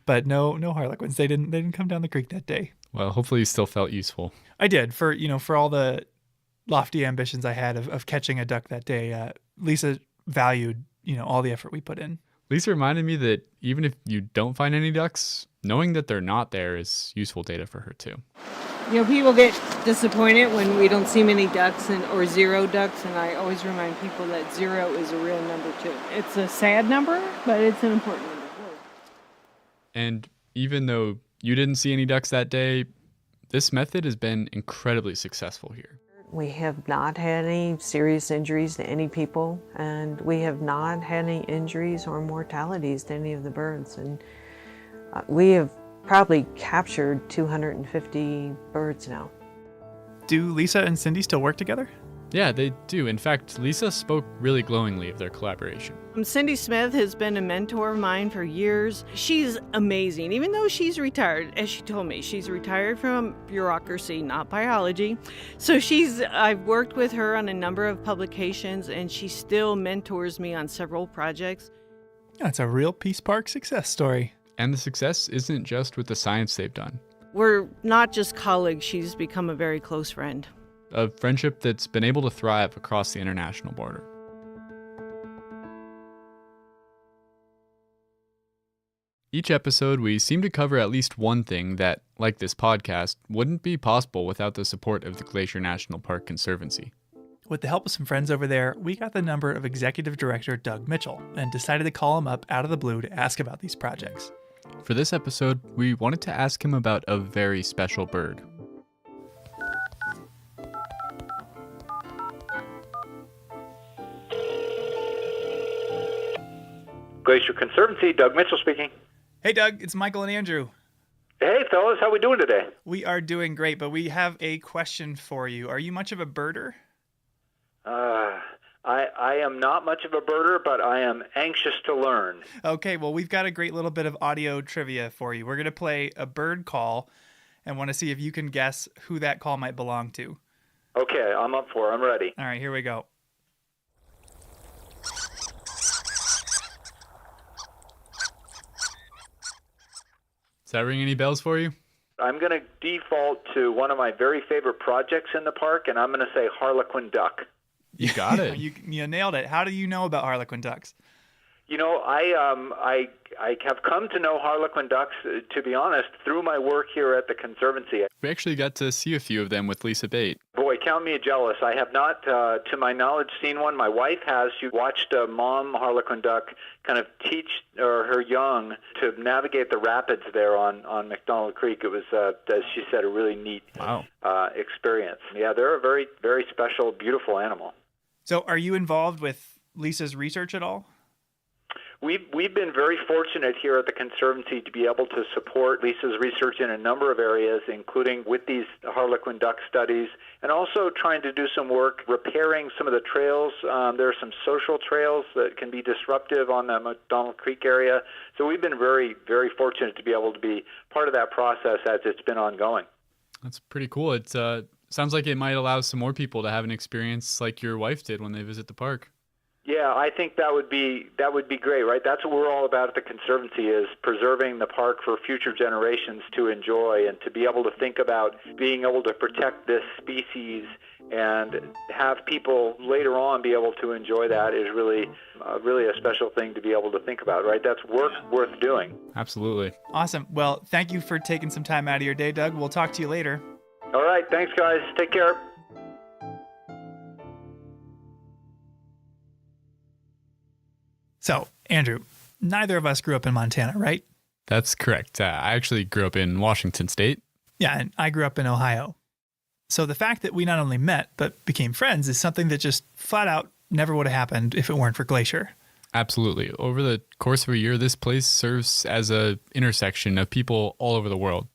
but no harlequins. They didn't come down the creek that day. Well, hopefully you still felt useful. I did for all the lofty ambitions I had of catching a duck that day. Lisa valued all the effort we put in. Lisa reminded me that even if you don't find any ducks, knowing that they're not there is useful data for her too. People get disappointed when we don't see many ducks or zero ducks, and I always remind people that 0 is a real number too. It's a sad number, but it's an important number. And even though you didn't see any ducks that day, this method has been incredibly successful here. We have not had any serious injuries to any people, and we have not had any injuries or mortalities to any of the birds. And we have probably captured 250 birds now. Do Lisa and Cindy still work together? Yeah, they do. In fact, Lisa spoke really glowingly of their collaboration. Cindy Smith has been a mentor of mine for years. She's amazing, even though she's retired. As she told me, she's retired from bureaucracy, not biology. So I've worked with her on a number of publications, and she still mentors me on several projects. That's a real Peace Park success story. And the success isn't just with the science they've done. We're not just colleagues, she's become a very close friend. A friendship that's been able to thrive across the international border. Each episode, we seem to cover at least one thing that, like this podcast, wouldn't be possible without the support of the Glacier National Park Conservancy. With the help of some friends over there, we got the number of Executive Director Doug Mitchell and decided to call him up out of the blue to ask about these projects. For this episode, we wanted to ask him about a very special bird. Glacier Conservancy, Doug Mitchell speaking. Hey Doug, it's Michael and Andrew. Hey fellas, how we doing today? We are doing great, but we have a question for you. Are you much of a birder? I am not much of a birder, but I am anxious to learn. Okay, well, we've got a great little bit of audio trivia for you. We're going to play a bird call and want to see if you can guess who that call might belong to. Okay, I'm up for it. I'm ready. All right, here we go. Does that ring any bells for you? I'm going to default to one of my very favorite projects in the park, and I'm going to say harlequin duck. You got it. You nailed it. How do you know about harlequin ducks? You know, I have come to know harlequin ducks, to be honest, through my work here at the Conservancy. We actually got to see a few of them with Lisa Bate. Boy, count me jealous. I have not, to my knowledge, seen one. My wife has. She watched a mom harlequin duck kind of teach her young to navigate the rapids there on McDonald Creek. It was, as she said, a really neat experience. Yeah, they're a very, very special, beautiful animal. So are you involved with Lisa's research at all? We've been very fortunate here at the Conservancy to be able to support Lisa's research in a number of areas, including with these harlequin duck studies, and also trying to do some work repairing some of the trails. There are some social trails that can be disruptive on the McDonald Creek area. So we've been very, very fortunate to be able to be part of that process as it's been ongoing. That's pretty cool. It sounds like it might allow some more people to have an experience like your wife did when they visit the park. Yeah, I think that would be great, right? That's what we're all about at the Conservancy, is preserving the park for future generations to enjoy, and to be able to think about being able to protect this species and have people later on be able to enjoy that is really a special thing to be able to think about, right? That's work worth doing. Absolutely. Awesome. Well, thank you for taking some time out of your day, Doug. We'll talk to you later. All right. Thanks, guys. Take care. So, Andrew, neither of us grew up in Montana, right? That's correct. I actually grew up in Washington State. Yeah, and I grew up in Ohio. So the fact that we not only met, but became friends is something that just flat out never would have happened if it weren't for Glacier. Absolutely. Over the course of a year, this place serves as an intersection of people all over the world.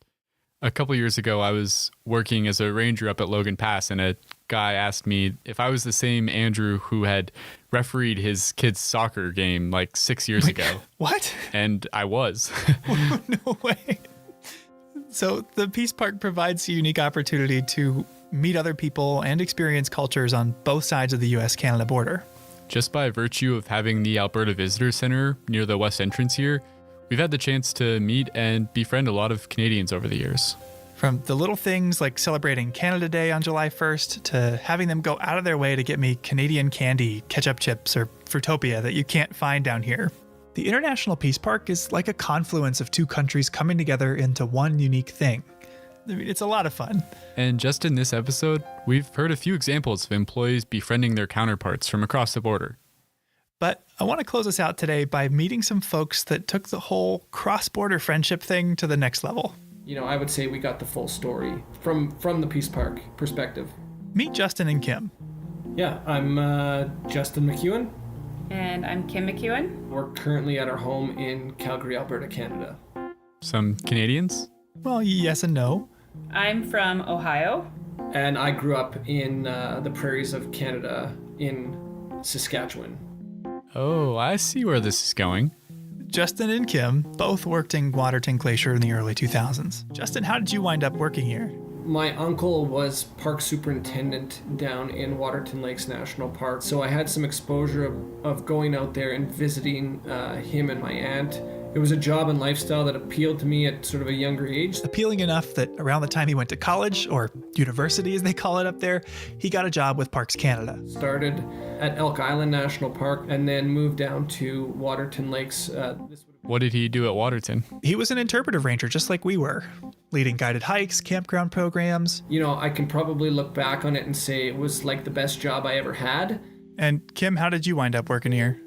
A couple years ago, I was working as a ranger up at Logan Pass, and a guy asked me if I was the same Andrew who had refereed his kid's soccer game like 6 years ago. What? And I was. No way. So the Peace Park provides a unique opportunity to meet other people and experience cultures on both sides of the U.S.-Canada border. Just by virtue of having the Alberta Visitor Center near the west entrance here, we've had the chance to meet and befriend a lot of Canadians over the years. From the little things like celebrating Canada Day on July 1st to having them go out of their way to get me Canadian candy, ketchup chips, or Fruitopia that you can't find down here. The International Peace Park is like a confluence of two countries coming together into one unique thing. I mean, it's a lot of fun. And just in this episode, we've heard a few examples of employees befriending their counterparts from across the border. But I want to close us out today by meeting some folks that took the whole cross-border friendship thing to the next level. You know, I would say we got the full story from the Peace Park perspective. Meet Justin and Kim. Yeah, I'm Justin McEwen. And I'm Kim McEwen. We're currently at our home in Calgary, Alberta, Canada. Some Canadians? Well, yes and no. I'm from Ohio. And I grew up in the prairies of Canada in Saskatchewan. Oh, I see where this is going. Justin and Kim both worked in Waterton Glacier in the early 2000s. Justin, how did you wind up working here? My uncle was park superintendent down in Waterton Lakes National Park, so I had some exposure of going out there and visiting him and my aunt. It was a job and lifestyle that appealed to me at sort of a younger age. Appealing enough that around the time he went to college, or university as they call it up there, he got a job with Parks Canada. Started at Elk Island National Park and then moved down to Waterton Lakes. What did he do at Waterton? He was an interpretive ranger just like we were, leading guided hikes, campground programs. You know, I can probably look back on it and say it was like the best job I ever had. And Kim, how did you wind up working here?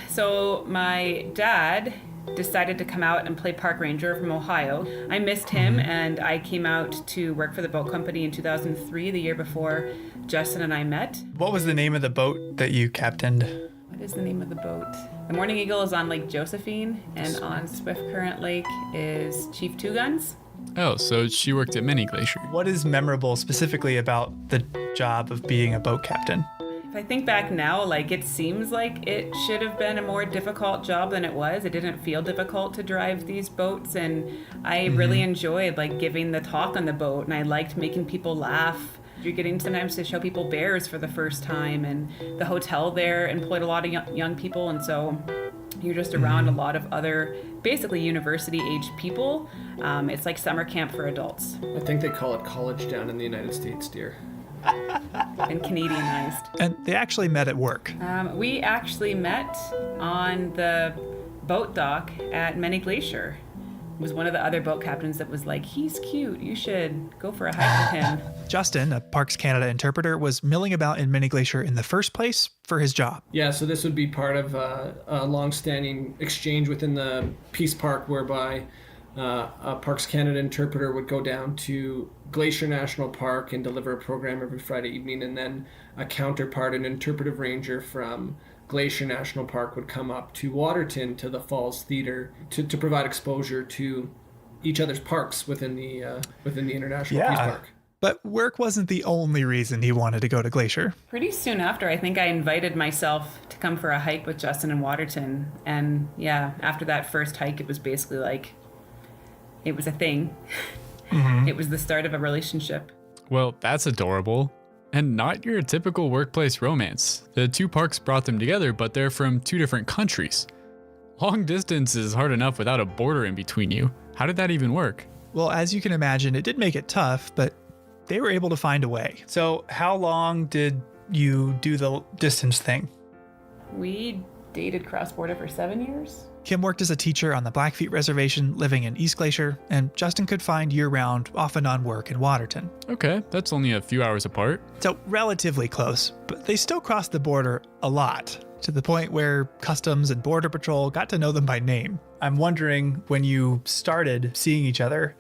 So my dad decided to come out and play park ranger from Ohio. I missed him and I came out to work for the boat company in 2003, the year before Justin and I met. What was the name of the boat that you captained? What is the name of the boat? The Morning Eagle is on Lake Josephine, and on Swift Current Lake is Chief Two Guns. Oh, so she worked at Many Glacier. What is memorable specifically about the job of being a boat captain? If I think back now, like, it seems like it should have been a more difficult job than it was. It didn't feel difficult to drive these boats, and I really enjoyed like giving the talk on the boat, and I liked making people laugh. You're getting sometimes to show people bears for the first time, and the hotel there employed a lot of young people, and so you're just around a lot of other basically university-aged people. It's like summer camp for adults. I think they call it college down in the United States, dear. Been Canadianized. And they actually met at work. We actually met on the boat dock at Many Glacier. It was one of the other boat captains that was like, he's cute, you should go for a hike with him. Justin, a Parks Canada interpreter, was milling about in Many Glacier in the first place for his job. Yeah, so this would be part of a long-standing exchange within the Peace Park whereby a Parks Canada interpreter would go down to Glacier National Park and deliver a program every Friday evening, and then a counterpart, an interpretive ranger from Glacier National Park, would come up to Waterton to the Falls Theater to provide exposure to each other's parks within the International Peace Park. But work wasn't the only reason he wanted to go to Glacier. Pretty soon after, I think I invited myself to come for a hike with Justin in Waterton. And yeah, after that first hike, it was basically like, it was a thing. It was the start of a relationship. Well, that's adorable. And not your typical workplace romance. The two parks brought them together, but they're from two different countries. Long distance is hard enough without a border in between you. How did that even work? Well, as you can imagine, it did make it tough, but they were able to find a way. So how long did you do the distance thing? We dated cross-border for 7 years. Kim worked as a teacher on the Blackfeet Reservation living in East Glacier, and Justin could find year-round, off and on work in Waterton. Okay, that's only a few hours apart. So relatively close, but they still crossed the border a lot, to the point where Customs and Border Patrol got to know them by name. I'm wondering, when you started seeing each other,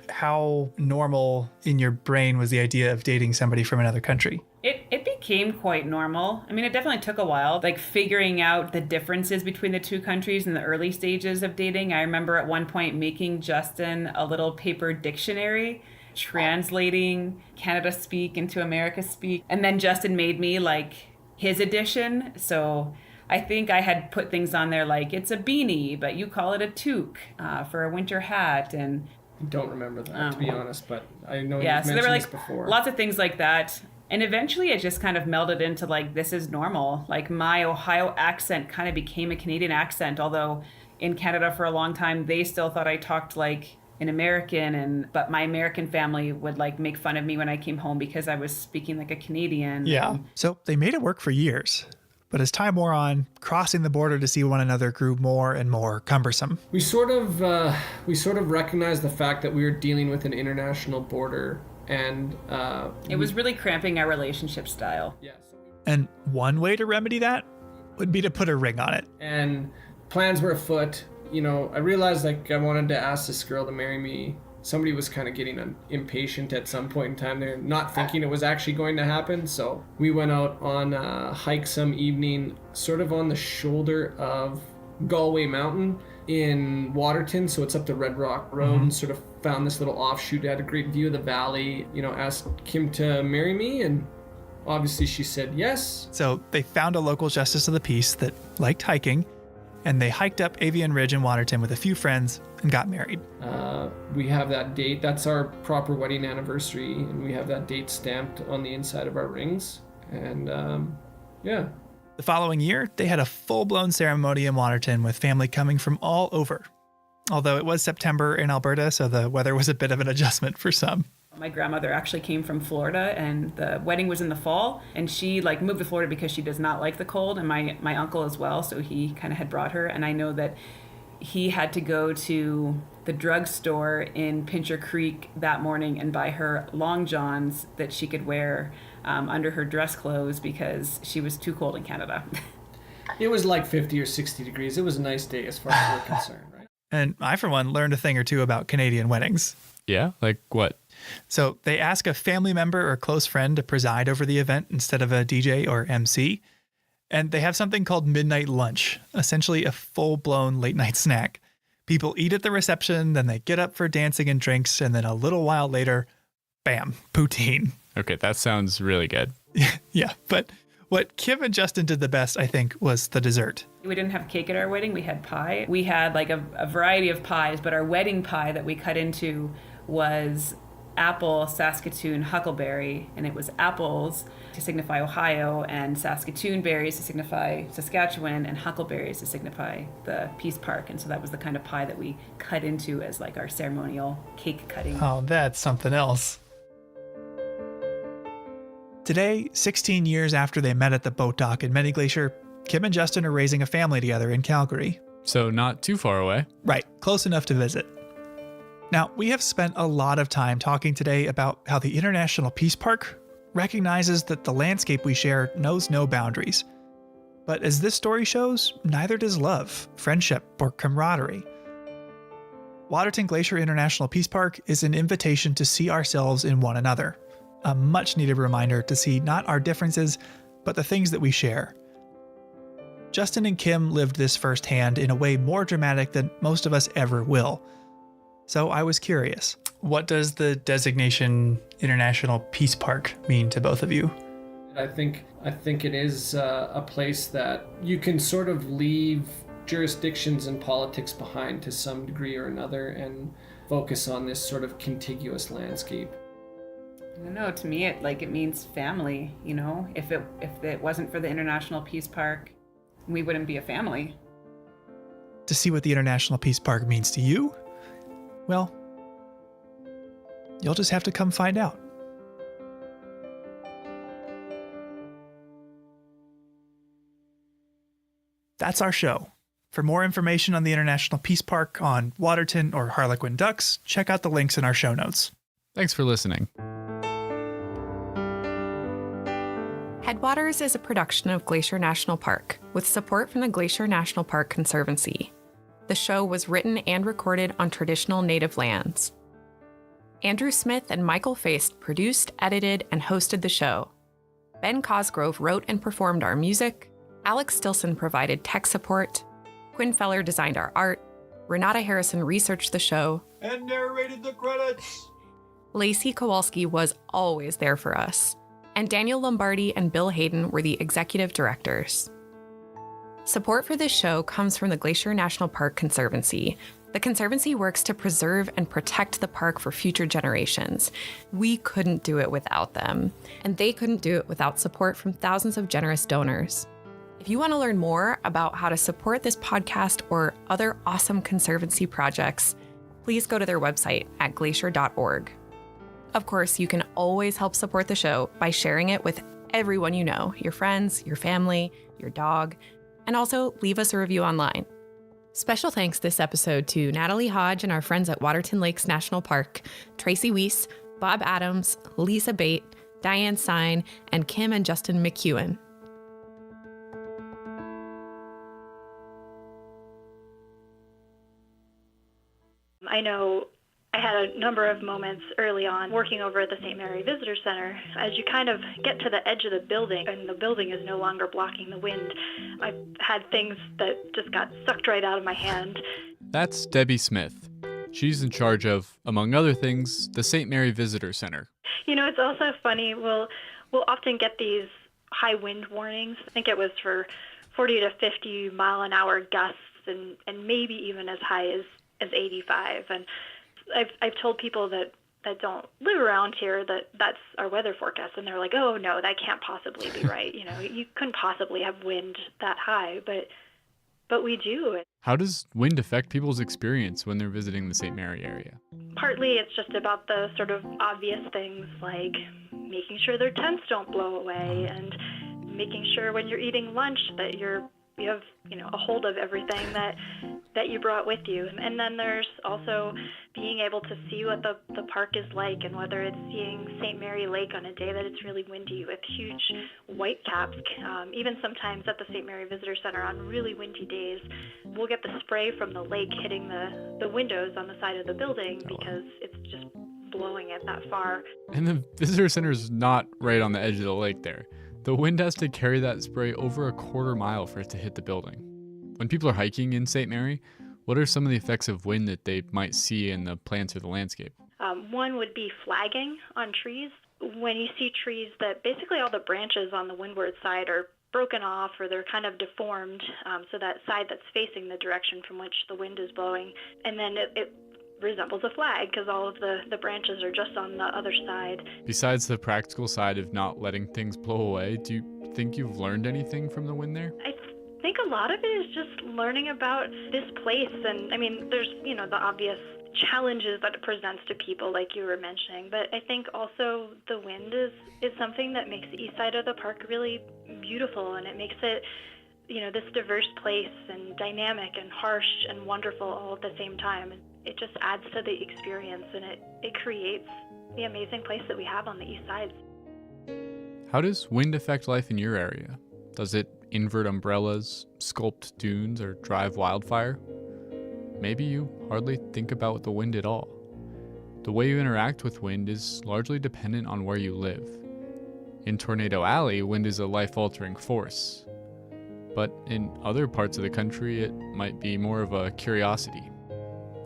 how normal in your brain was the idea of dating somebody from another country? It became quite normal. I mean, it definitely took a while, like figuring out the differences between the two countries in the early stages of dating. I remember at one point making Justin a little paper dictionary, translating Canada speak into America speak. And then Justin made me like his edition. So I think I had put things on there like, it's a beanie, but you call it a toque for a winter hat. And I don't remember that, to be honest, but I know you've so mentioned there were like this before. lots of things like that. And eventually it just kind of melded into like, this is normal. Like my Ohio accent kind of became a Canadian accent, although in Canada for a long time, they still thought I talked like an American, but my American family would like make fun of me when I came home because I was speaking like a Canadian. Yeah. So they made it work for years. But as time wore on, crossing the border to see one another grew more and more cumbersome. We sort of recognized the fact that we were dealing with an international border, and it was really cramping our relationship style. Yeah. And one way to remedy that would be to put a ring on it. And plans were afoot. You know, I realized like I wanted to ask this girl to marry me. Somebody was kind of getting impatient at some point in time. They're not thinking it was actually going to happen. So we went out on a hike some evening, sort of on the shoulder of Galway Mountain in Waterton. So it's up the Red Rock Road, and sort of found this little offshoot. Had a great view of the valley. You know, asked Kim to marry me, and obviously she said yes. So they found a local justice of the peace that liked hiking, and they hiked up Avian Ridge in Waterton with a few friends and got married. We have that date. That's our proper wedding anniversary, and we have that date stamped on the inside of our rings. And yeah. The following year, they had a full-blown ceremony in Waterton with family coming from all over. Although it was September in Alberta, so the weather was a bit of an adjustment for some. My grandmother actually came from Florida, and the wedding was in the fall, and she like moved to Florida because she does not like the cold, and my uncle as well, so he kind of had brought her. And I know that he had to go to the drugstore in Pincher Creek that morning and buy her long johns that she could wear under her dress clothes because she was too cold in Canada. It was like 50 or 60 degrees. It was a nice day as far as we're concerned, right? And I, for one, learned a thing or two about Canadian weddings. Yeah? Like what? So they ask a family member or close friend to preside over the event instead of a DJ or MC. And they have something called midnight lunch, essentially a full-blown late-night snack. People eat at the reception, then they get up for dancing and drinks, and then a little while later, bam, poutine. Okay, that sounds really good. Yeah, but what Kim and Justin did the best, I think, was the dessert. We didn't have cake at our wedding. We had pie. We had like a variety of pies, but our wedding pie that we cut into was apple, Saskatoon, huckleberry, and it was apples to signify Ohio, and Saskatoon berries to signify Saskatchewan, and huckleberries to signify the Peace Park. And so that was the kind of pie that we cut into as like our ceremonial cake cutting. Oh, that's something else. Today, 16 years after they met at the boat dock in Many Glacier, Kim and Justin are raising a family together in Calgary. So not too far away. Right, close enough to visit. Now, we have spent a lot of time talking today about how the International Peace Park recognizes that the landscape we share knows no boundaries. But as this story shows, neither does love, friendship, or camaraderie. Waterton Glacier International Peace Park is an invitation to see ourselves in one another. A much needed reminder to see not our differences, but the things that we share. Justin and Kim lived this firsthand in a way more dramatic than most of us ever will. So I was curious, what does the designation International Peace Park mean to both of you? I think it is a place that you can sort of leave jurisdictions and politics behind to some degree or another and focus on this sort of contiguous landscape. I don't know, to me it means family, you know. If it wasn't for the International Peace Park, we wouldn't be a family. To see what the International Peace Park means to you? Well, you'll just have to come find out. That's our show. For more information on the International Peace Park, on Waterton or Harlequin ducks, check out the links in our show notes. Thanks for listening. Headwaters is a production of Glacier National Park, with support from the Glacier National Park Conservancy. The show was written and recorded on traditional native lands. Andrew Smith and Michael Feist produced, edited, and hosted the show. Ben Cosgrove wrote and performed our music. Alex Stilson provided tech support. Quinn Feller designed our art. Renata Harrison researched the show. And narrated the credits. Lacey Kowalski was always there for us. And Daniel Lombardi and Bill Hayden were the executive directors. Support for this show comes from the Glacier National Park Conservancy. The Conservancy works to preserve and protect the park for future generations. We couldn't do it without them, and they couldn't do it without support from thousands of generous donors. If you want to learn more about how to support this podcast or other awesome Conservancy projects, please go to their website at glacier.org. Of course, you can always help support the show by sharing it with everyone you know, your friends, your family, your dog, and also leave us a review online. Special thanks this episode to Natalie Hodge and our friends at Waterton Lakes National Park, Tracy Weiss, Bob Adams, Lisa Bate, Diane Sine, and Kim and Justin McEwen. I know I had a number of moments early on working over at the St. Mary Visitor Center. As you kind of get to the edge of the building and the building is no longer blocking the wind, I've had things that just got sucked right out of my hand. That's Debbie Smith. She's in charge of, among other things, the St. Mary Visitor Center. You know, it's also funny, we'll often get these high wind warnings. I think it was for 40 to 50 mile an hour gusts and maybe even as high as 85. And I've told people that don't live around here that that's our weather forecast, and they're like, oh no, that can't possibly be right. You know, you couldn't possibly have wind that high, but we do. How does wind affect people's experience when they're visiting the St. Mary area? Partly it's just about the sort of obvious things like making sure their tents don't blow away and making sure when you're eating lunch that you have, you know, a hold of everything that you brought with you. And then there's also being able to see what the park is like, and whether it's seeing St. Mary Lake on a day that it's really windy with huge white caps. Even sometimes at the St. Mary Visitor Center on really windy days, we'll get the spray from the lake hitting the windows on the side of the building because it's just blowing it that far. And the visitor center is not right on the edge of the lake there. The wind has to carry that spray over a quarter mile for it to hit the building. When people are hiking in St. Mary, what are some of the effects of wind that they might see in the plants or the landscape? One would be flagging on trees. When you see trees that basically all the branches on the windward side are broken off or they're kind of deformed, so that side that's facing the direction from which the wind is blowing, and then it resembles a flag because all of the branches are just on the other side. Besides the practical side of not letting things blow away, do you think you've learned anything from the wind there? I think a lot of it is just learning about this place. And I mean, there's, you know, the obvious, challenges that it presents to people, like you were mentioning. But I think also the wind is something that makes the east side of the park really beautiful, and it makes it, this diverse place and dynamic and harsh and wonderful all at the same time. And it just adds to the experience, and it creates the amazing place that we have on the east side. How does wind affect life in your area? Does it invert umbrellas, sculpt dunes, or drive wildfire? Maybe you hardly think about the wind at all. The way you interact with wind is largely dependent on where you live. In Tornado Alley, wind is a life-altering force. But in other parts of the country, it might be more of a curiosity.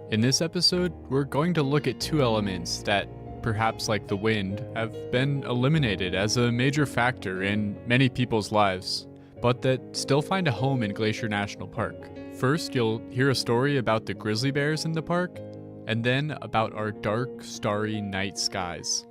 In this episode, we're going to look at two elements that, perhaps like the wind, have been eliminated as a major factor in many people's lives, but that still find a home in Glacier National Park. First, you'll hear a story about the grizzly bears in the park, and then about our dark, starry night skies.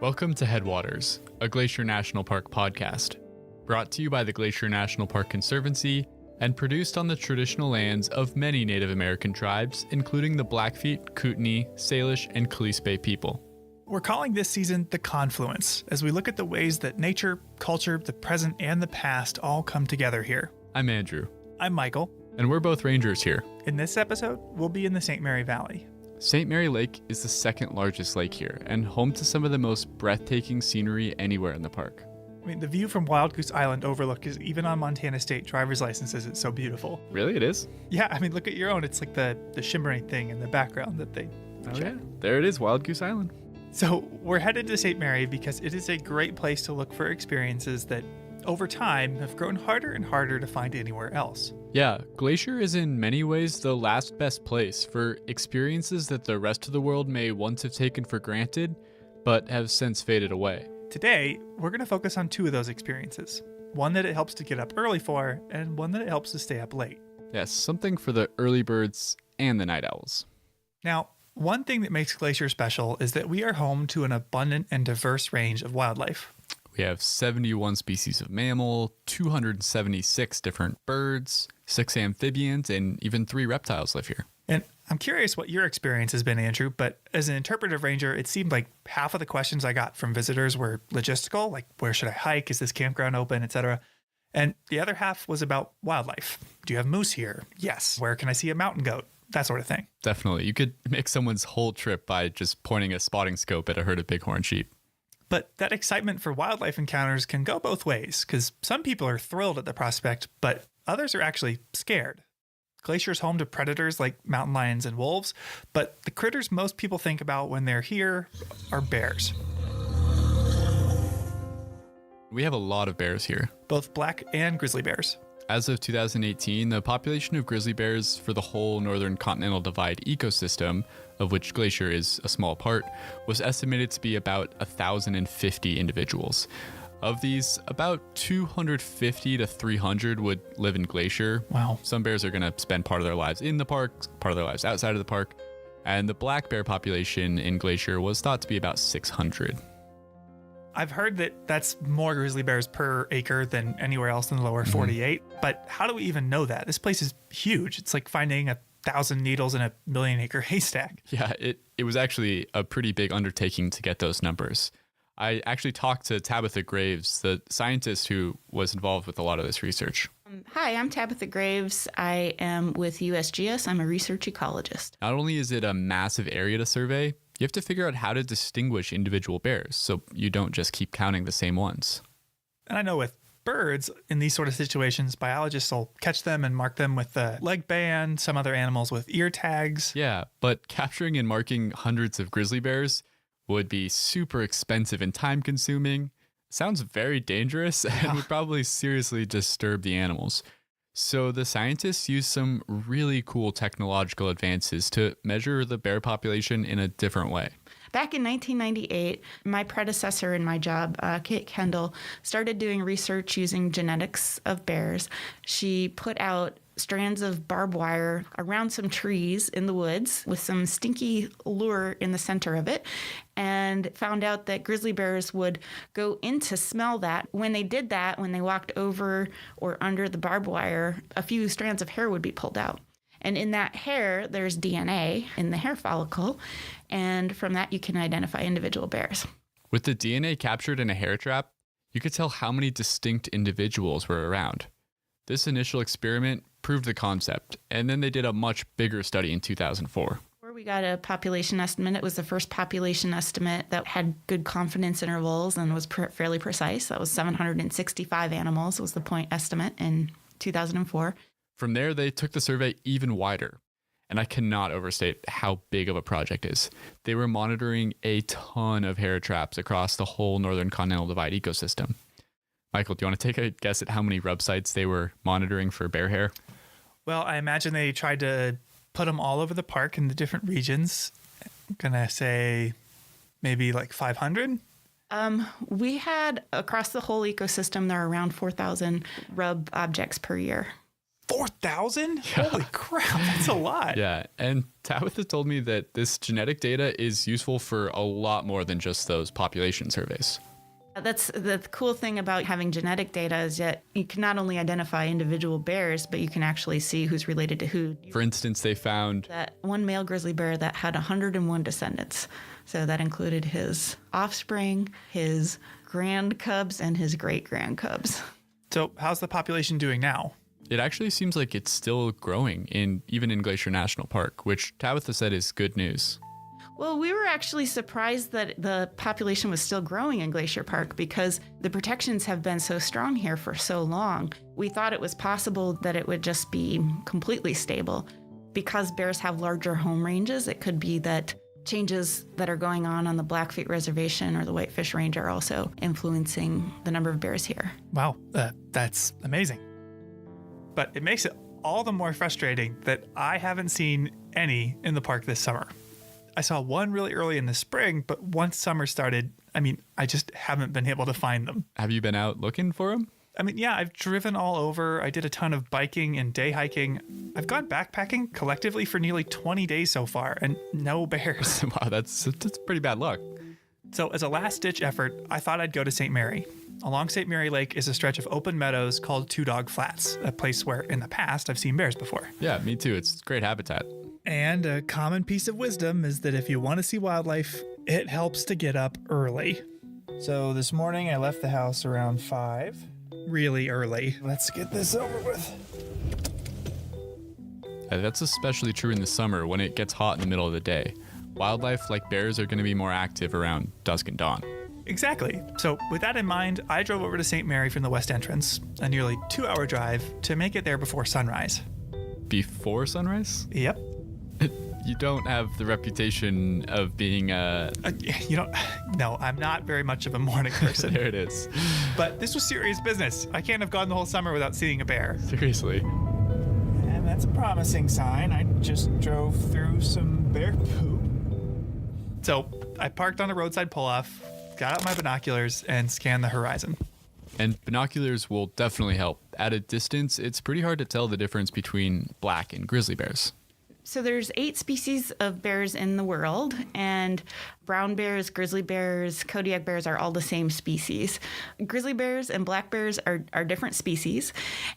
Welcome to Headwaters, a Glacier National Park podcast, brought to you by the Glacier National Park Conservancy and produced on the traditional lands of many Native American tribes, including the Blackfeet, Kootenai, Salish, and Kalispel people. We're calling this season The Confluence, as we look at the ways that nature, culture, the present, and the past all come together here. I'm Andrew. I'm Michael. And we're both rangers here. In this episode, we'll be in the St. Mary Valley. St. Mary Lake is the second largest lake here, and home to some of the most breathtaking scenery anywhere in the park. I mean, the view from Wild Goose Island overlook is even on Montana State driver's licenses. It's so beautiful. Really, it is? Yeah, I mean, look at your own. It's like the shimmering thing in the background that they... Oh yeah, there it is, Wild Goose Island. So we're headed to St. Mary because it is a great place to look for experiences that, over time, have grown harder and harder to find anywhere else. Yeah, Glacier is in many ways the last best place for experiences that the rest of the world may once have taken for granted, but have since faded away. Today, we're going to focus on two of those experiences. One that it helps to get up early for, and one that it helps to stay up late. Yes, something for the early birds and the night owls. Now, one thing that makes Glacier special is that we are home to an abundant and diverse range of wildlife. We have 71 species of mammal, 276 different birds, 6 amphibians, and even 3 reptiles live here. And I'm curious what your experience has been, Andrew, but as an interpretive ranger, it seemed like half of the questions I got from visitors were logistical, like where should I hike, is this campground open, etc. And the other half was about wildlife. Do you have moose here? Yes. Where can I see a mountain goat? That sort of thing. Definitely. You could make someone's whole trip by just pointing a spotting scope at a herd of bighorn sheep. But that excitement for wildlife encounters can go both ways, because some people are thrilled at the prospect, but others are actually scared. Glacier's home to predators like mountain lions and wolves, but the critters most people think about when they're here are bears. We have a lot of bears here. Both black and grizzly bears. As of 2018, the population of grizzly bears for the whole Northern Continental Divide ecosystem, of which Glacier is a small part, was estimated to be about 1,050 individuals. Of these, about 250 to 300 would live in Glacier. Wow. Some bears are going to spend part of their lives in the park, part of their lives outside of the park. And the black bear population in Glacier was thought to be about 600. I've heard that that's more grizzly bears per acre than anywhere else in the lower 48. But how do we even know that? This place is huge. It's like finding 1,000 needles in a million-acre haystack. Yeah, it was actually a pretty big undertaking to get those numbers. I actually talked to Tabitha Graves, the scientist who was involved with a lot of this research. Hi, I'm Tabitha Graves. I am with USGS. I'm a research ecologist. Not only is it a massive area to survey, you have to figure out how to distinguish individual bears so you don't just keep counting the same ones. And I know with birds, in these sort of situations, biologists will catch them and mark them with a leg band, some other animals with ear tags. Yeah, but capturing and marking hundreds of grizzly bears would be super expensive and time-consuming. Sounds very dangerous and would probably seriously disturb the animals. So the scientists used some really cool technological advances to measure the bear population in a different way. Back in 1998, my predecessor in my job, Kate Kendall, started doing research using genetics of bears. She put out strands of barbed wire around some trees in the woods with some stinky lure in the center of it, and found out that grizzly bears would go in to smell that. When they did that, when they walked over or under the barbed wire, a few strands of hair would be pulled out. And in that hair, there's DNA in the hair follicle, and from that you can identify individual bears. With the DNA captured in a hair trap, you could tell how many distinct individuals were around. This initial experiment proved the concept, and then they did a much bigger study in 2004. Before we got a population estimate, it was the first population estimate that had good confidence intervals and was fairly precise. That was 765 animals was the point estimate in 2004. From there, they took the survey even wider. And I cannot overstate how big of a project it is. They were monitoring a ton of hair traps across the whole Northern Continental Divide ecosystem. Michael, do you want to take a guess at how many rub sites they were monitoring for bear hair? Well, I imagine they tried to put them all over the park in the different regions. I'm going to say maybe like 500. We had, across the whole ecosystem, there are around 4,000 rub objects per year. 4,000? Holy crap, that's a lot. Yeah, and Tabitha told me that this genetic data is useful for a lot more than just those population surveys. That's the cool thing about having genetic data is that you can not only identify individual bears, but you can actually see who's related to who. For instance, they found that one male grizzly bear that had 101 descendants. So that included his offspring, his grand cubs, and his great-grand cubs. So how's the population doing now? It actually seems like it's still growing, even in Glacier National Park, which Tabitha said is good news. Well, we were actually surprised that the population was still growing in Glacier Park because the protections have been so strong here for so long. We thought it was possible that it would just be completely stable. Because bears have larger home ranges, it could be that changes that are going on the Blackfeet Reservation or the Whitefish Range are also influencing the number of bears here. Wow, that's amazing. But it makes it all the more frustrating that I haven't seen any in the park this summer. I saw one really early in the spring, but once summer started, I just haven't been able to find them. Have you been out looking for them? Yeah, I've driven all over. I did a ton of biking and day hiking. I've gone backpacking collectively for nearly 20 days so far, and no bears. Wow, that's pretty bad luck. So as a last-ditch effort, I thought I'd go to St. Mary. Along St. Mary Lake is a stretch of open meadows called Two Dog Flats, a place where in the past I've seen bears before. Yeah, me too. It's great habitat. And a common piece of wisdom is that if you want to see wildlife, it helps to get up early. So this morning I left the house around 5. Really early. Let's get this over with. That's especially true in the summer when it gets hot in the middle of the day. Wildlife like bears are going to be more active around dusk and dawn. Exactly. So with that in mind, I drove over to St. Mary from the west entrance, a nearly 2-hour drive to make it there before sunrise. Before sunrise? Yep. You don't have the reputation of being No, I'm not very much of a morning person. There it is. But this was serious business. I can't have gone the whole summer without seeing a bear. Seriously. And that's a promising sign. I just drove through some bear poop. So I parked on a roadside pull-off, got out my binoculars, and scanned the horizon. And binoculars will definitely help. At a distance, it's pretty hard to tell the difference between black and grizzly bears. So there's 8 species of bears in the world, and brown bears, grizzly bears, Kodiak bears are all the same species. Grizzly bears and black bears are different species,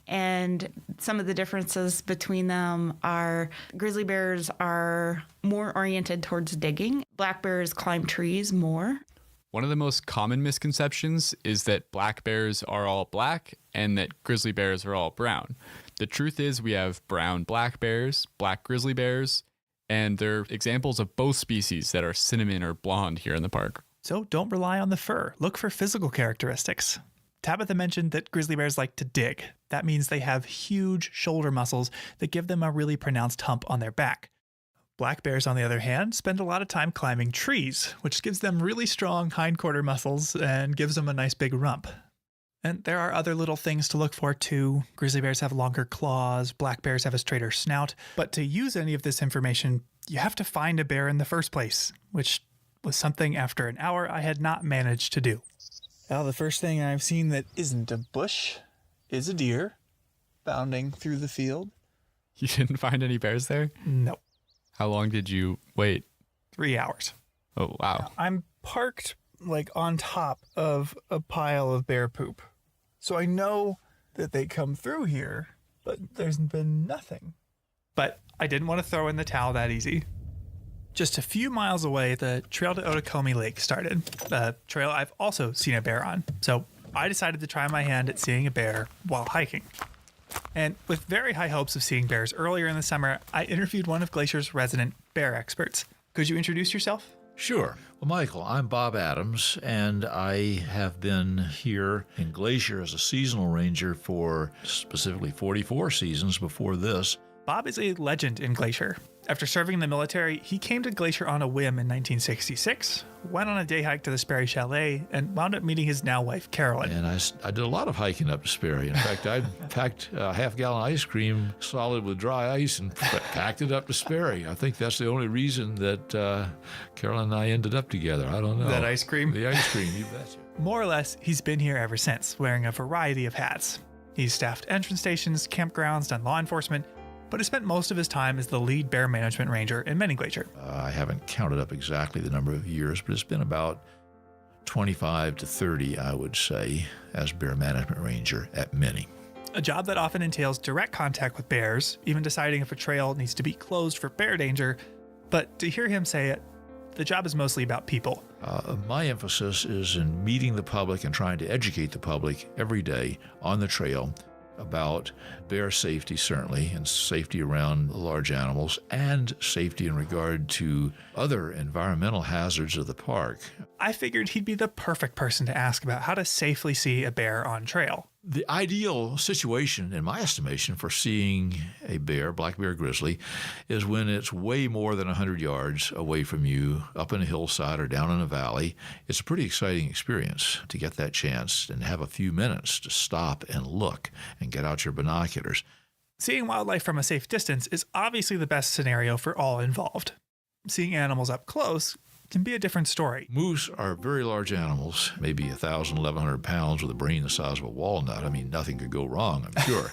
and some of the differences between them are grizzly bears are more oriented towards digging. Black bears climb trees more. One of the most common misconceptions is that black bears are all black and that grizzly bears are all brown. The truth is we have brown black bears, black grizzly bears, and they're examples of both species that are cinnamon or blonde here in the park. So don't rely on the fur. Look for physical characteristics. Tabitha mentioned that grizzly bears like to dig. That means they have huge shoulder muscles that give them a really pronounced hump on their back. Black bears, on the other hand, spend a lot of time climbing trees, which gives them really strong hindquarter muscles and gives them a nice big rump. And there are other little things to look for too. Grizzly bears have longer claws, black bears have a straighter snout. But to use any of this information, you have to find a bear in the first place, which was something after an hour I had not managed to do. Well, the first thing I've seen that isn't a bush is a deer bounding through the field. You didn't find any bears there? No. How long did you wait? 3 hours. Oh, wow. I'm parked like on top of a pile of bear poop. So I know that they come through here, but there's been nothing. But I didn't want to throw in the towel that easy. Just a few miles away, the trail to Otokomi Lake started, a trail I've also seen a bear on. So I decided to try my hand at seeing a bear while hiking. And with very high hopes of seeing bears earlier in the summer, I interviewed one of Glacier's resident bear experts. Could you introduce yourself? Sure. Well, Michael, I'm Bob Adams, and I have been here in Glacier as a seasonal ranger for specifically 44 seasons before this. Bob is a legend in Glacier. After serving in the military, he came to Glacier on a whim in 1966, went on a day hike to the Sperry Chalet, and wound up meeting his now wife, Carolyn. And I did a lot of hiking up to Sperry. In fact, I packed a half-gallon ice cream solid with dry ice and packed it up to Sperry. I think that's the only reason that Carolyn and I ended up together. I don't know. That ice cream? The ice cream, you betcha. More or less, he's been here ever since, wearing a variety of hats. He's staffed entrance stations, campgrounds, done law enforcement, but has spent most of his time as the lead bear management ranger in Many Glacier. I haven't counted up exactly the number of years, but it's been about 25 to 30, I would say, as bear management ranger at Many. A job that often entails direct contact with bears, even deciding if a trail needs to be closed for bear danger. But to hear him say it, the job is mostly about people. My emphasis is in meeting the public and trying to educate the public every day on the trail about bear safety, certainly, and safety around large animals, and safety in regard to other environmental hazards of the park. I figured he'd be the perfect person to ask about how to safely see a bear on trail. The ideal situation, in my estimation, for seeing a bear, black bear grizzly, is when it's way more than 100 yards away from you, up in a hillside or down in a valley. It's a pretty exciting experience to get that chance and have a few minutes to stop and look and get out your binoculars. Seeing wildlife from a safe distance is obviously the best scenario for all involved. Seeing animals up close can be a different story. Moose are very large animals, maybe 1,000, 1,100 pounds with a brain the size of a walnut. I mean, nothing could go wrong, I'm sure.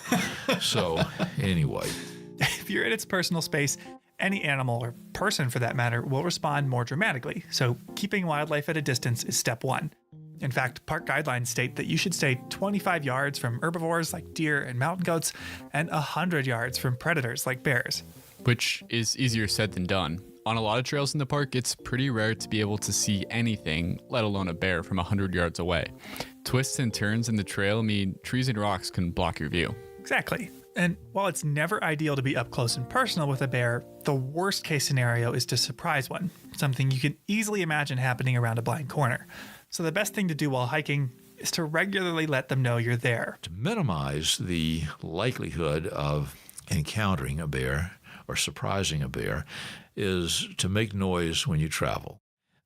So, anyway. If you're in its personal space, any animal, or person for that matter, will respond more dramatically. So, keeping wildlife at a distance is step one. In fact, park guidelines state that you should stay 25 yards from herbivores like deer and mountain goats, and 100 yards from predators like bears. Which is easier said than done. On a lot of trails in the park, it's pretty rare to be able to see anything, let alone a bear, from 100 yards away. Twists and turns in the trail mean trees and rocks can block your view. Exactly. And while it's never ideal to be up close and personal with a bear, the worst case scenario is to surprise one, something you can easily imagine happening around a blind corner. So the best thing to do while hiking is to regularly let them know you're there. To minimize the likelihood of encountering a bear or surprising a bear is to make noise when you travel.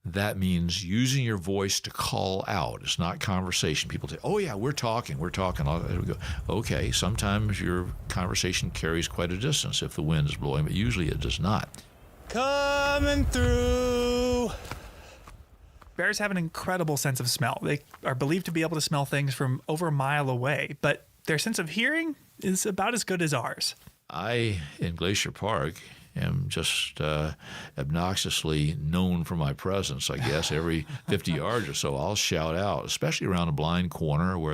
That means using your voice to call out. It's not conversation. People say, oh yeah, we're talking. We go, okay, sometimes your conversation carries quite a distance if the wind is blowing, but usually it does not. Coming through. Bears have an incredible sense of smell. They are believed to be able to smell things from over a mile away, but their sense of hearing is about as good as ours. I, in Glacier Park, am just obnoxiously known for my presence, I guess. Every 50 yards or so, I'll shout out, especially around a blind corner where